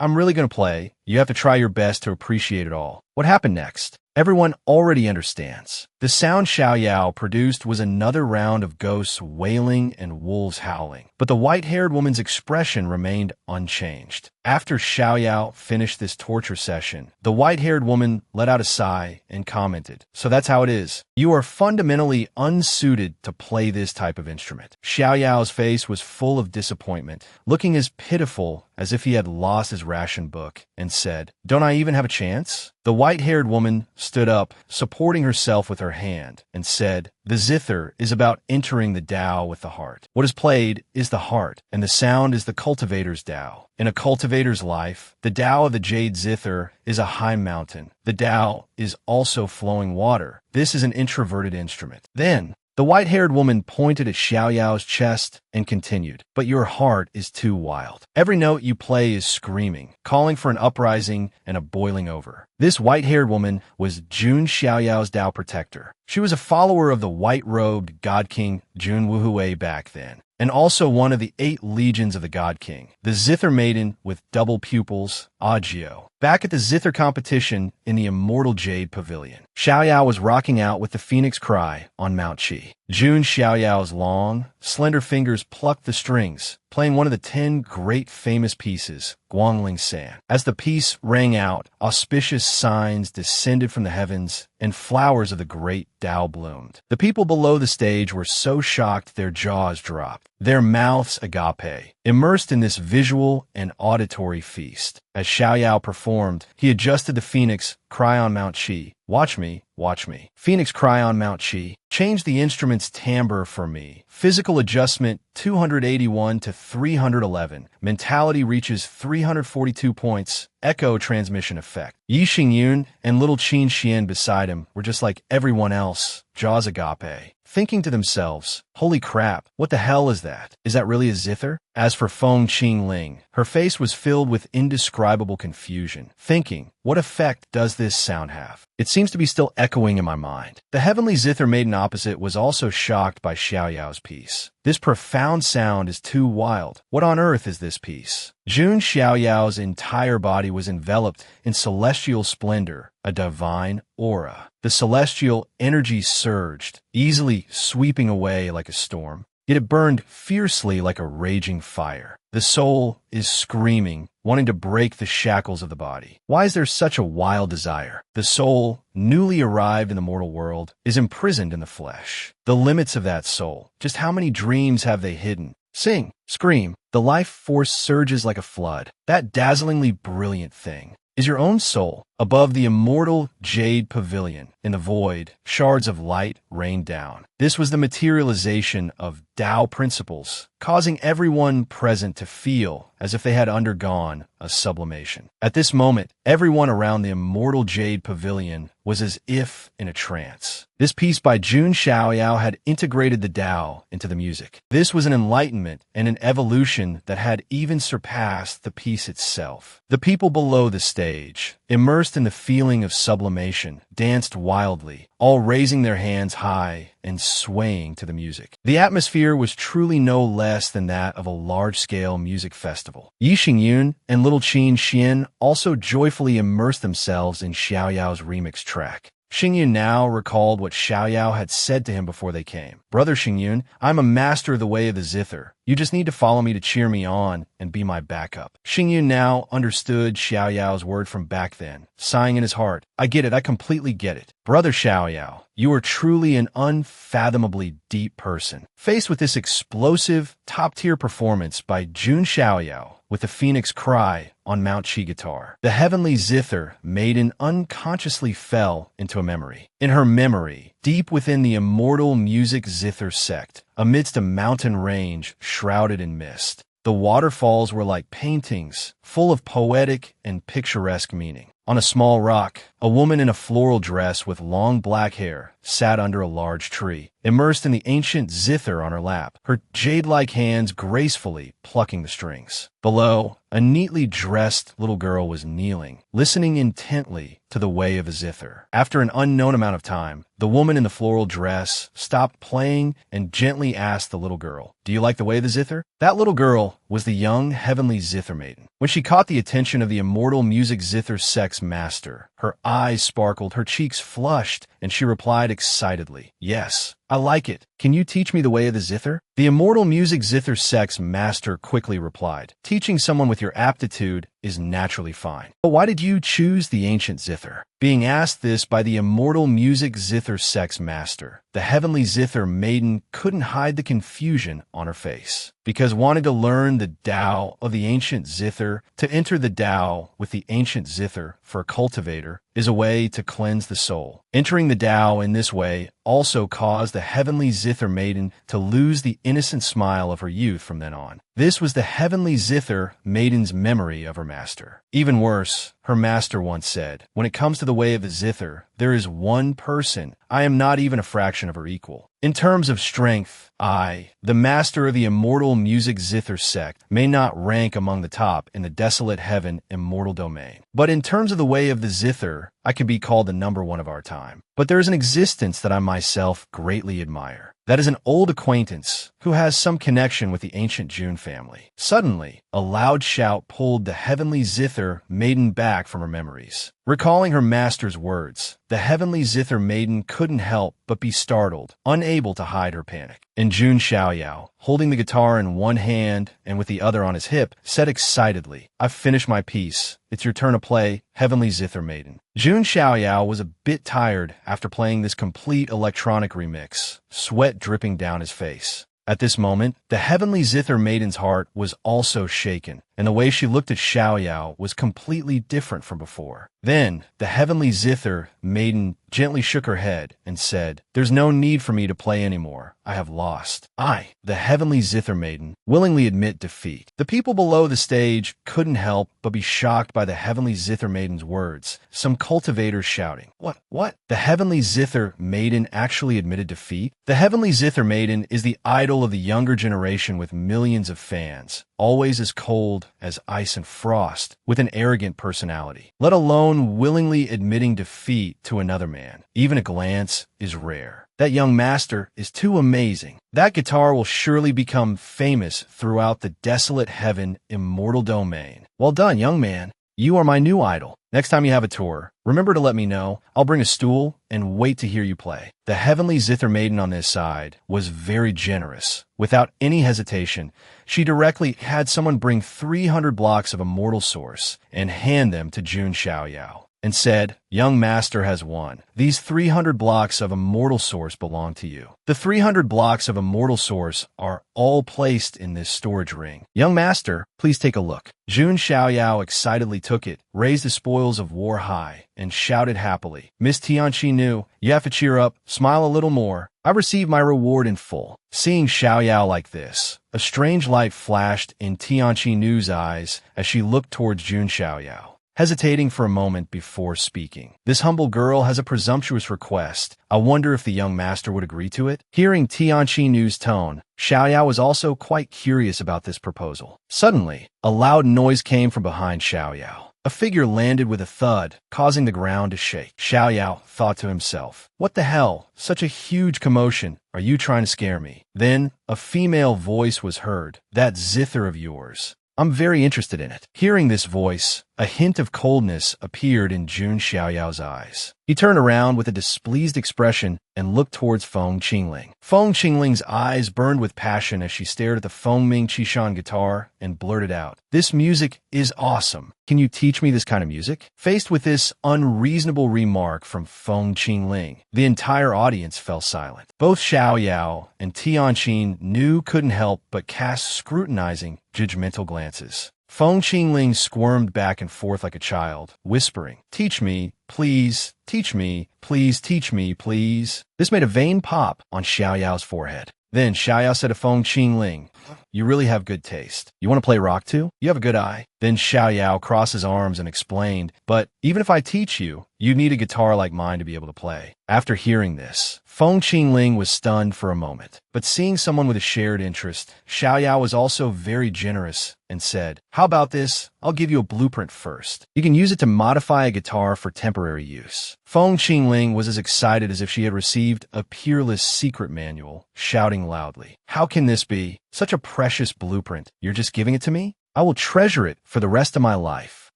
Speaker 1: I'm really gonna play. You have to try your best to appreciate it all." What happened next? Everyone already understands. The sound Xiaoyao produced was another round of ghosts wailing and wolves howling, but the white-haired woman's expression remained unchanged. After Xiaoyao finished this torture session, the white-haired woman let out a sigh and commented, "So that's how it is. You are fundamentally unsuited to play this type of instrument." Xiaoyao's face was full of disappointment, looking as pitiful as if he had lost his ration book, and said, "Don't I even have a chance?" The white-haired woman stood up, supporting herself with her hand, and said, "The zither is about entering the Tao with the heart. What is played is the heart, and the sound is the cultivator's Tao. In a cultivator's life, the Tao of the jade zither is a high mountain. The Tao is also flowing water. This is an introverted instrument." Then, the white-haired woman pointed at Xiaoyao's chest and continued, "But your heart is too wild. Every note you play is screaming, calling for an uprising and a boiling over." This white-haired woman was Jun Xiaoyao's Tao protector. She was a follower of the white-robed God King Jun Wuhui back then, and also one of the 8 legions of the God King, the zither maiden with double pupils, Agio. Back at the zither competition in the Immortal Jade Pavilion, Xiaoyao was rocking out with the Phoenix Cry on Mount Qi. Jun Xiaoyao's long, slender fingers plucked the strings, playing one of the 10 great famous pieces, Guangling San. As the piece rang out, auspicious signs descended from the heavens, and flowers of the great Tao bloomed. The people below the stage were so shocked their jaws dropped, their mouths agape, immersed in this visual and auditory feast. As Xiaoyao performed, he adjusted the Phoenix Cry on Mount Qi. "Watch me, watch me. Phoenix Cry on Mount Qi. Change the instrument's timbre for me. Physical adjustment 281 to 311. Mentality reaches 342 points. Echo transmission effect." Yi Xingyun and little Qin Xian beside him were just like everyone else, jaws agape, thinking to themselves, "Holy crap, what the hell is that? Is that really a zither?" As for Feng Qingling, her face was filled with indescribable confusion, thinking, "What effect does this sound have? It seems to be still echoing in my mind." The heavenly zither maiden opposite was also shocked by Xiaoyao's piece. "This profound sound is too wild. What on earth is this piece?" Jun Xiaoyao's entire body was enveloped in celestial splendor, a divine aura. The celestial energy surged, easily sweeping away like a storm. Yet it burned fiercely like a raging fire. The soul is screaming, wanting to break the shackles of the body. Why is there such a wild desire? The soul, newly arrived in the mortal world, is imprisoned in the flesh. The limits of that soul, just how many dreams have they hidden? Sing, scream, the life force surges like a flood. That dazzlingly brilliant thing is your own soul. Above the immortal jade pavilion, in the void, shards of light rained down. This was the materialization of Tao principles, causing everyone present to feel as if they had undergone a sublimation. At this moment, everyone around the immortal jade pavilion was as if in a trance. This piece by Jun Xiaoyao had integrated the Tao into the music. This was an enlightenment and an evolution that had even surpassed the piece itself. The people below the stage, immersed in the feeling of sublimation, danced wildly, all raising their hands high and swaying to the music. The atmosphere was truly no less than that of a large-scale music festival. Yi Xingyun and little Qin Xian also joyfully immersed themselves in Xiaoyao's remix track. Xingyun now recalled what Xiaoyao had said to him before they came. "Brother Xingyun, I'm a master of the way of the zither. You just need to follow me to cheer me on and be my backup. Xingyun now understood Xiao Yao's word from back then, sighing in his heart. I get it, I completely get it. Brother Xiao Yao, you are truly an unfathomably deep person. Faced with this explosive, top-tier performance by Jun Xiao Yao with the Phoenix Cry on Mount Qi guitar, the heavenly zither maiden unconsciously fell into a memory. In her memory, deep within the immortal music zither sect, amidst a mountain range shrouded in mist, the waterfalls were like paintings, full of poetic and picturesque meaning. On a small rock, a woman in a floral dress with long black hair sat under a large tree, immersed in the ancient zither on her lap, her jade-like hands gracefully plucking the strings. Below, a neatly dressed little girl was kneeling, listening intently to the way of a zither. After an unknown amount of time, the woman in the floral dress stopped playing and gently asked the little girl, "Do you like the way of the zither?" That little girl was the young heavenly zither maiden. When she caught the attention of the immortal music zither sex master, her eyes sparkled, her cheeks flushed, and she replied excitedly, "Yes, I like it. Can you teach me the way of the zither?" The immortal music zither sex master quickly replied, "Teaching someone with your aptitude is naturally fine. But why did you choose the ancient zither?" Being asked this by the immortal music zither sex master, the heavenly zither maiden couldn't hide the confusion on her face. Because wanting to learn the Tao of the ancient zither, to enter the Tao with the ancient zither for a cultivator, is a way to cleanse the soul. Entering the Tao in this way also caused the heavenly zither maiden to lose the innocent smile of her youth from then on. This was the heavenly zither maiden's memory of her master. Even worse, her master once said, "When it comes to the way of the zither, there is one person. I am not even a fraction of her equal. In terms of strength, I, the master of the immortal music zither sect, may not rank among the top in the desolate heaven immortal domain. But in terms of the way of the zither, I can be called the number one of our time. But there is an existence that I myself greatly admire. That is an old acquaintance who has some connection with the ancient Jun family." Suddenly, a loud shout pulled the heavenly zither maiden back from her memories. Recalling her master's words, the heavenly zither maiden couldn't help but be startled, unable to hide her panic. And Jun Xiaoyao, holding the guitar in one hand and with the other on his hip, said excitedly, "I've finished my piece. It's your turn to play, heavenly zither maiden." Jun Xiaoyao was a bit tired after playing this complete electronic remix, sweat dripping down his face. At this moment, the heavenly zither maiden's heart was also shaken, and the way she looked at Xiaoyao was completely different from before. Then, the heavenly zither maiden gently shook her head and said, "There's no need for me to play anymore. I have lost. I, the heavenly zither maiden, willingly admit defeat." The people below the stage couldn't help but be shocked by the heavenly zither maiden's words, some cultivators shouting, What? The heavenly zither maiden actually admitted defeat? The heavenly zither maiden is the idol of the younger generation with millions of fans, always as cold as ice and frost, with an arrogant personality. Let alone willingly admitting defeat to another man. Even a glance is rare. That young master is too amazing. That guitar will surely become famous throughout the desolate heaven immortal domain. Well done, young man. You are my new idol. Next time you have a tour, remember to let me know. I'll bring a stool and wait to hear you play. The heavenly zither maiden on this side was very generous. Without any hesitation, she directly had someone bring 300 blocks of immortal source and hand them to Jun Xiaoyao, and said, "Young master has won. These 300 blocks of immortal source belong to you." The 300 blocks of immortal source are all placed in this storage ring. "Young master, please take a look." Jun Xiaoyao excitedly took it, raised the spoils of war high, and shouted happily, "Miss Tianqi Nu, you have to cheer up, smile a little more. I received my reward in full." Seeing Xiaoyao like this, a strange light flashed in Tianqi Nu's eyes as she looked towards Jun Xiaoyao, hesitating for a moment before speaking. This humble girl has a presumptuous request. I wonder if the young master would agree to it? Hearing Tianqi Nu's tone, Xiaoyao was also quite curious about this proposal. Suddenly, a loud noise came from behind Xiaoyao. A figure landed with a thud, causing the ground to shake. Xiaoyao thought to himself, "What the hell? Such a huge commotion. Are you trying to scare me?" Then, a female voice was heard. "That zither of yours. I'm very interested in it." Hearing this voice, A hint of coldness appeared in Jun Xiaoyao's eyes. He turned around with a displeased expression and looked towards Feng Qingling. Feng Qingling's eyes burned with passion as she stared at the Fengming Qishan guitar and blurted out, "This music is awesome. Can you teach me this kind of music?" Faced with this unreasonable remark from Feng Qingling, the entire audience fell silent. Both Xiaoyao and Tianqin knew couldn't help but cast scrutinizing, judgmental glances. Feng Qingling squirmed back and forth like a child, whispering, "Teach me, please, teach me, please, teach me, please." This made a vein pop on Xiaoyao's forehead. Then Xiaoyao said to Feng Qingling, "You really have good taste. You want to play rock too? You have a good eye." Then Xiaoyao crossed his arms and explained, "But even if I teach you, you need a guitar like mine to be able to play." After hearing this, Feng Qingling was stunned for a moment. But seeing someone with a shared interest, Xiaoyao was also very generous and said, "How about this? I'll give you a blueprint first. You can use it to modify a guitar for temporary use." Feng Qingling was as excited as if she had received a peerless secret manual, shouting loudly, "How can this be? Such a precious blueprint. You're just giving it to me? I will treasure it for the rest of my life."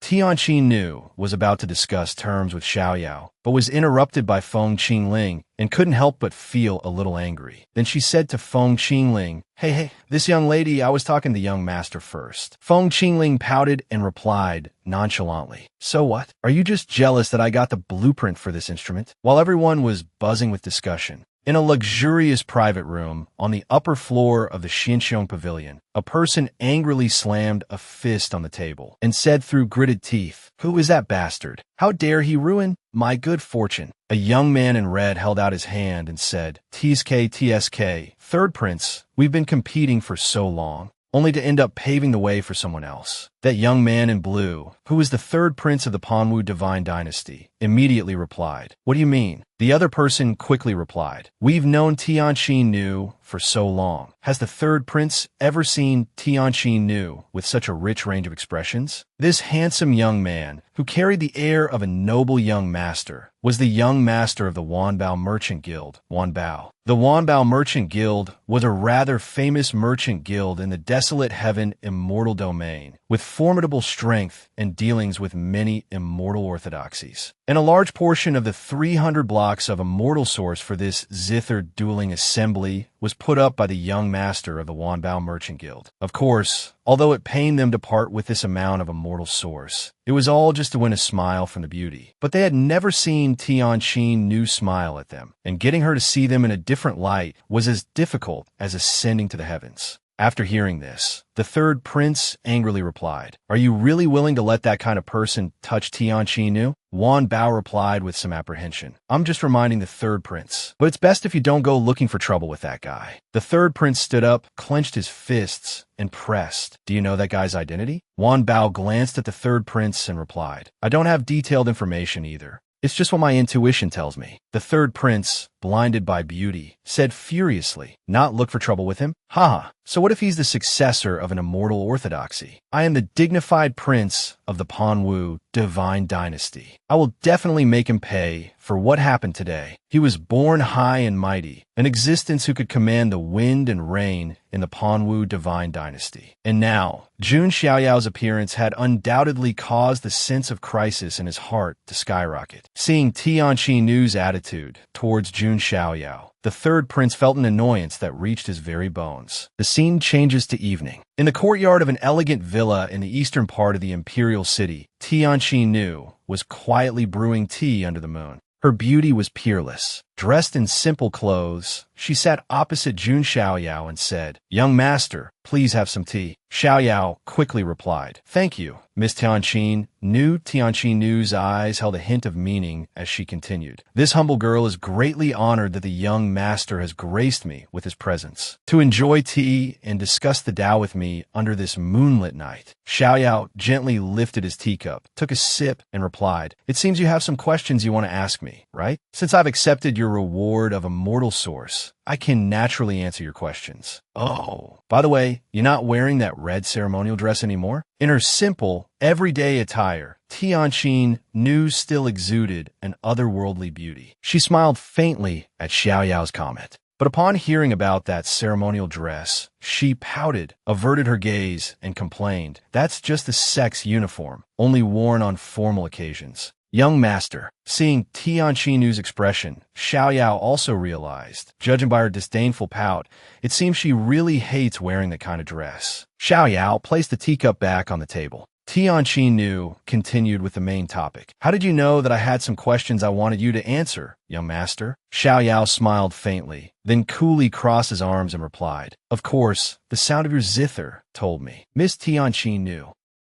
Speaker 1: Tianqin Nu was about to discuss terms with Xiaoyao, but was interrupted by Feng Qingling and couldn't help but feel a little angry. Then she said to Feng Qingling, Hey, this young lady, I was talking to the young master first." Feng Qingling pouted and replied nonchalantly, "So what? Are you just jealous that I got the blueprint for this instrument?" While everyone was buzzing with discussion, in a luxurious private room on the upper floor of the Xinxiong Pavilion, a person angrily slammed a fist on the table and said through gritted teeth, "Who is that bastard? How dare he ruin my good fortune?" A young man in red held out his hand and said, "TSK, TSK, third prince, we've been competing for so long, only to end up paving the way for someone else." That young man in blue, who was the third prince of the Panwu divine dynasty, immediately replied, "What do you mean?" The other person quickly replied, "We've known Tianqin Nu for so long. Has the third prince ever seen Tianqin Nu with such a rich range of expressions?" This handsome young man, who carried the air of a noble young master, was the young master of the Wanbao Merchant Guild, Wanbao. The Wanbao Merchant Guild was a rather famous merchant guild in the desolate heaven immortal domain, with formidable strength and dealings with many immortal orthodoxies. And a large portion of the 300 blocks of immortal source for this zither dueling assembly was put up by the young master of the Wanbao Merchant Guild. Of course, although it pained them to part with this amount of immortal source, it was all just to win a smile from the beauty. But they had never seen Tianqin Nu smile at them, and getting her to see them in a different light was as difficult as ascending to the heavens. After hearing this, the third prince angrily replied, "Are you really willing to let that kind of person touch Tianqin Nu?" Wan Bao replied with some apprehension, "I'm just reminding the third prince, but it's best if you don't go looking for trouble with that guy." The third prince stood up, clenched his fists, and pressed, "Do you know that guy's identity?" Wan Bao glanced at the third prince and replied, "I don't have detailed information either. It's just what my intuition tells me." The third prince, blinded by beauty, said furiously, "Not look for trouble with him? Ha! So what if he's the successor of an immortal orthodoxy? I am the dignified prince of the Panwu divine dynasty. I will definitely make him pay for what happened today. He was born high and mighty, an existence who could command the wind and rain in the Panwu divine dynasty." And now, Jun Xiaoyao's appearance had undoubtedly caused the sense of crisis in his heart to skyrocket. Seeing Tianqin Nu's attitude towards Jun Xiaoyao, the third prince felt an annoyance that reached his very bones. The scene changes to evening. In the courtyard of an elegant villa in the eastern part of the imperial city, Tianqin Nu was quietly brewing tea under the moon. Her beauty was peerless. Dressed in simple clothes, she sat opposite Jun Xiaoyao and said, "Young master, please have some tea." Xiaoyao quickly replied, "Thank you, Miss Tianqin Nu." Tianqin Nu's eyes held a hint of meaning as she continued, "This humble girl is greatly honored that the young master has graced me with his presence, to enjoy tea and discuss the Tao with me under this moonlit night." Xiaoyao gently lifted his teacup, took a sip, and replied, "It seems you have some questions you want to ask me, right? Since I've accepted your reward of immortal source, I can naturally answer your questions." "Oh, by the way, you're not wearing that red ceremonial dress anymore?" In her simple, everyday attire, Tianqin Nu still exuded an otherworldly beauty. She smiled faintly at Xiaoyao's comment. But upon hearing about that ceremonial dress, she pouted, averted her gaze, and complained, "That's just a sex uniform, only worn on formal occasions." Young master, seeing Tianqinu's expression, Xiao Yao also realized, judging by her disdainful pout, it seems she really hates wearing that kind of dress. Xiao Yao placed the teacup back on the table. Tianqinu continued with the main topic. "How did you know that I had some questions I wanted you to answer, young master?" Xiao Yao smiled faintly, then coolly crossed his arms and replied, "Of course, the sound of your zither told me." Miss Tianqinu,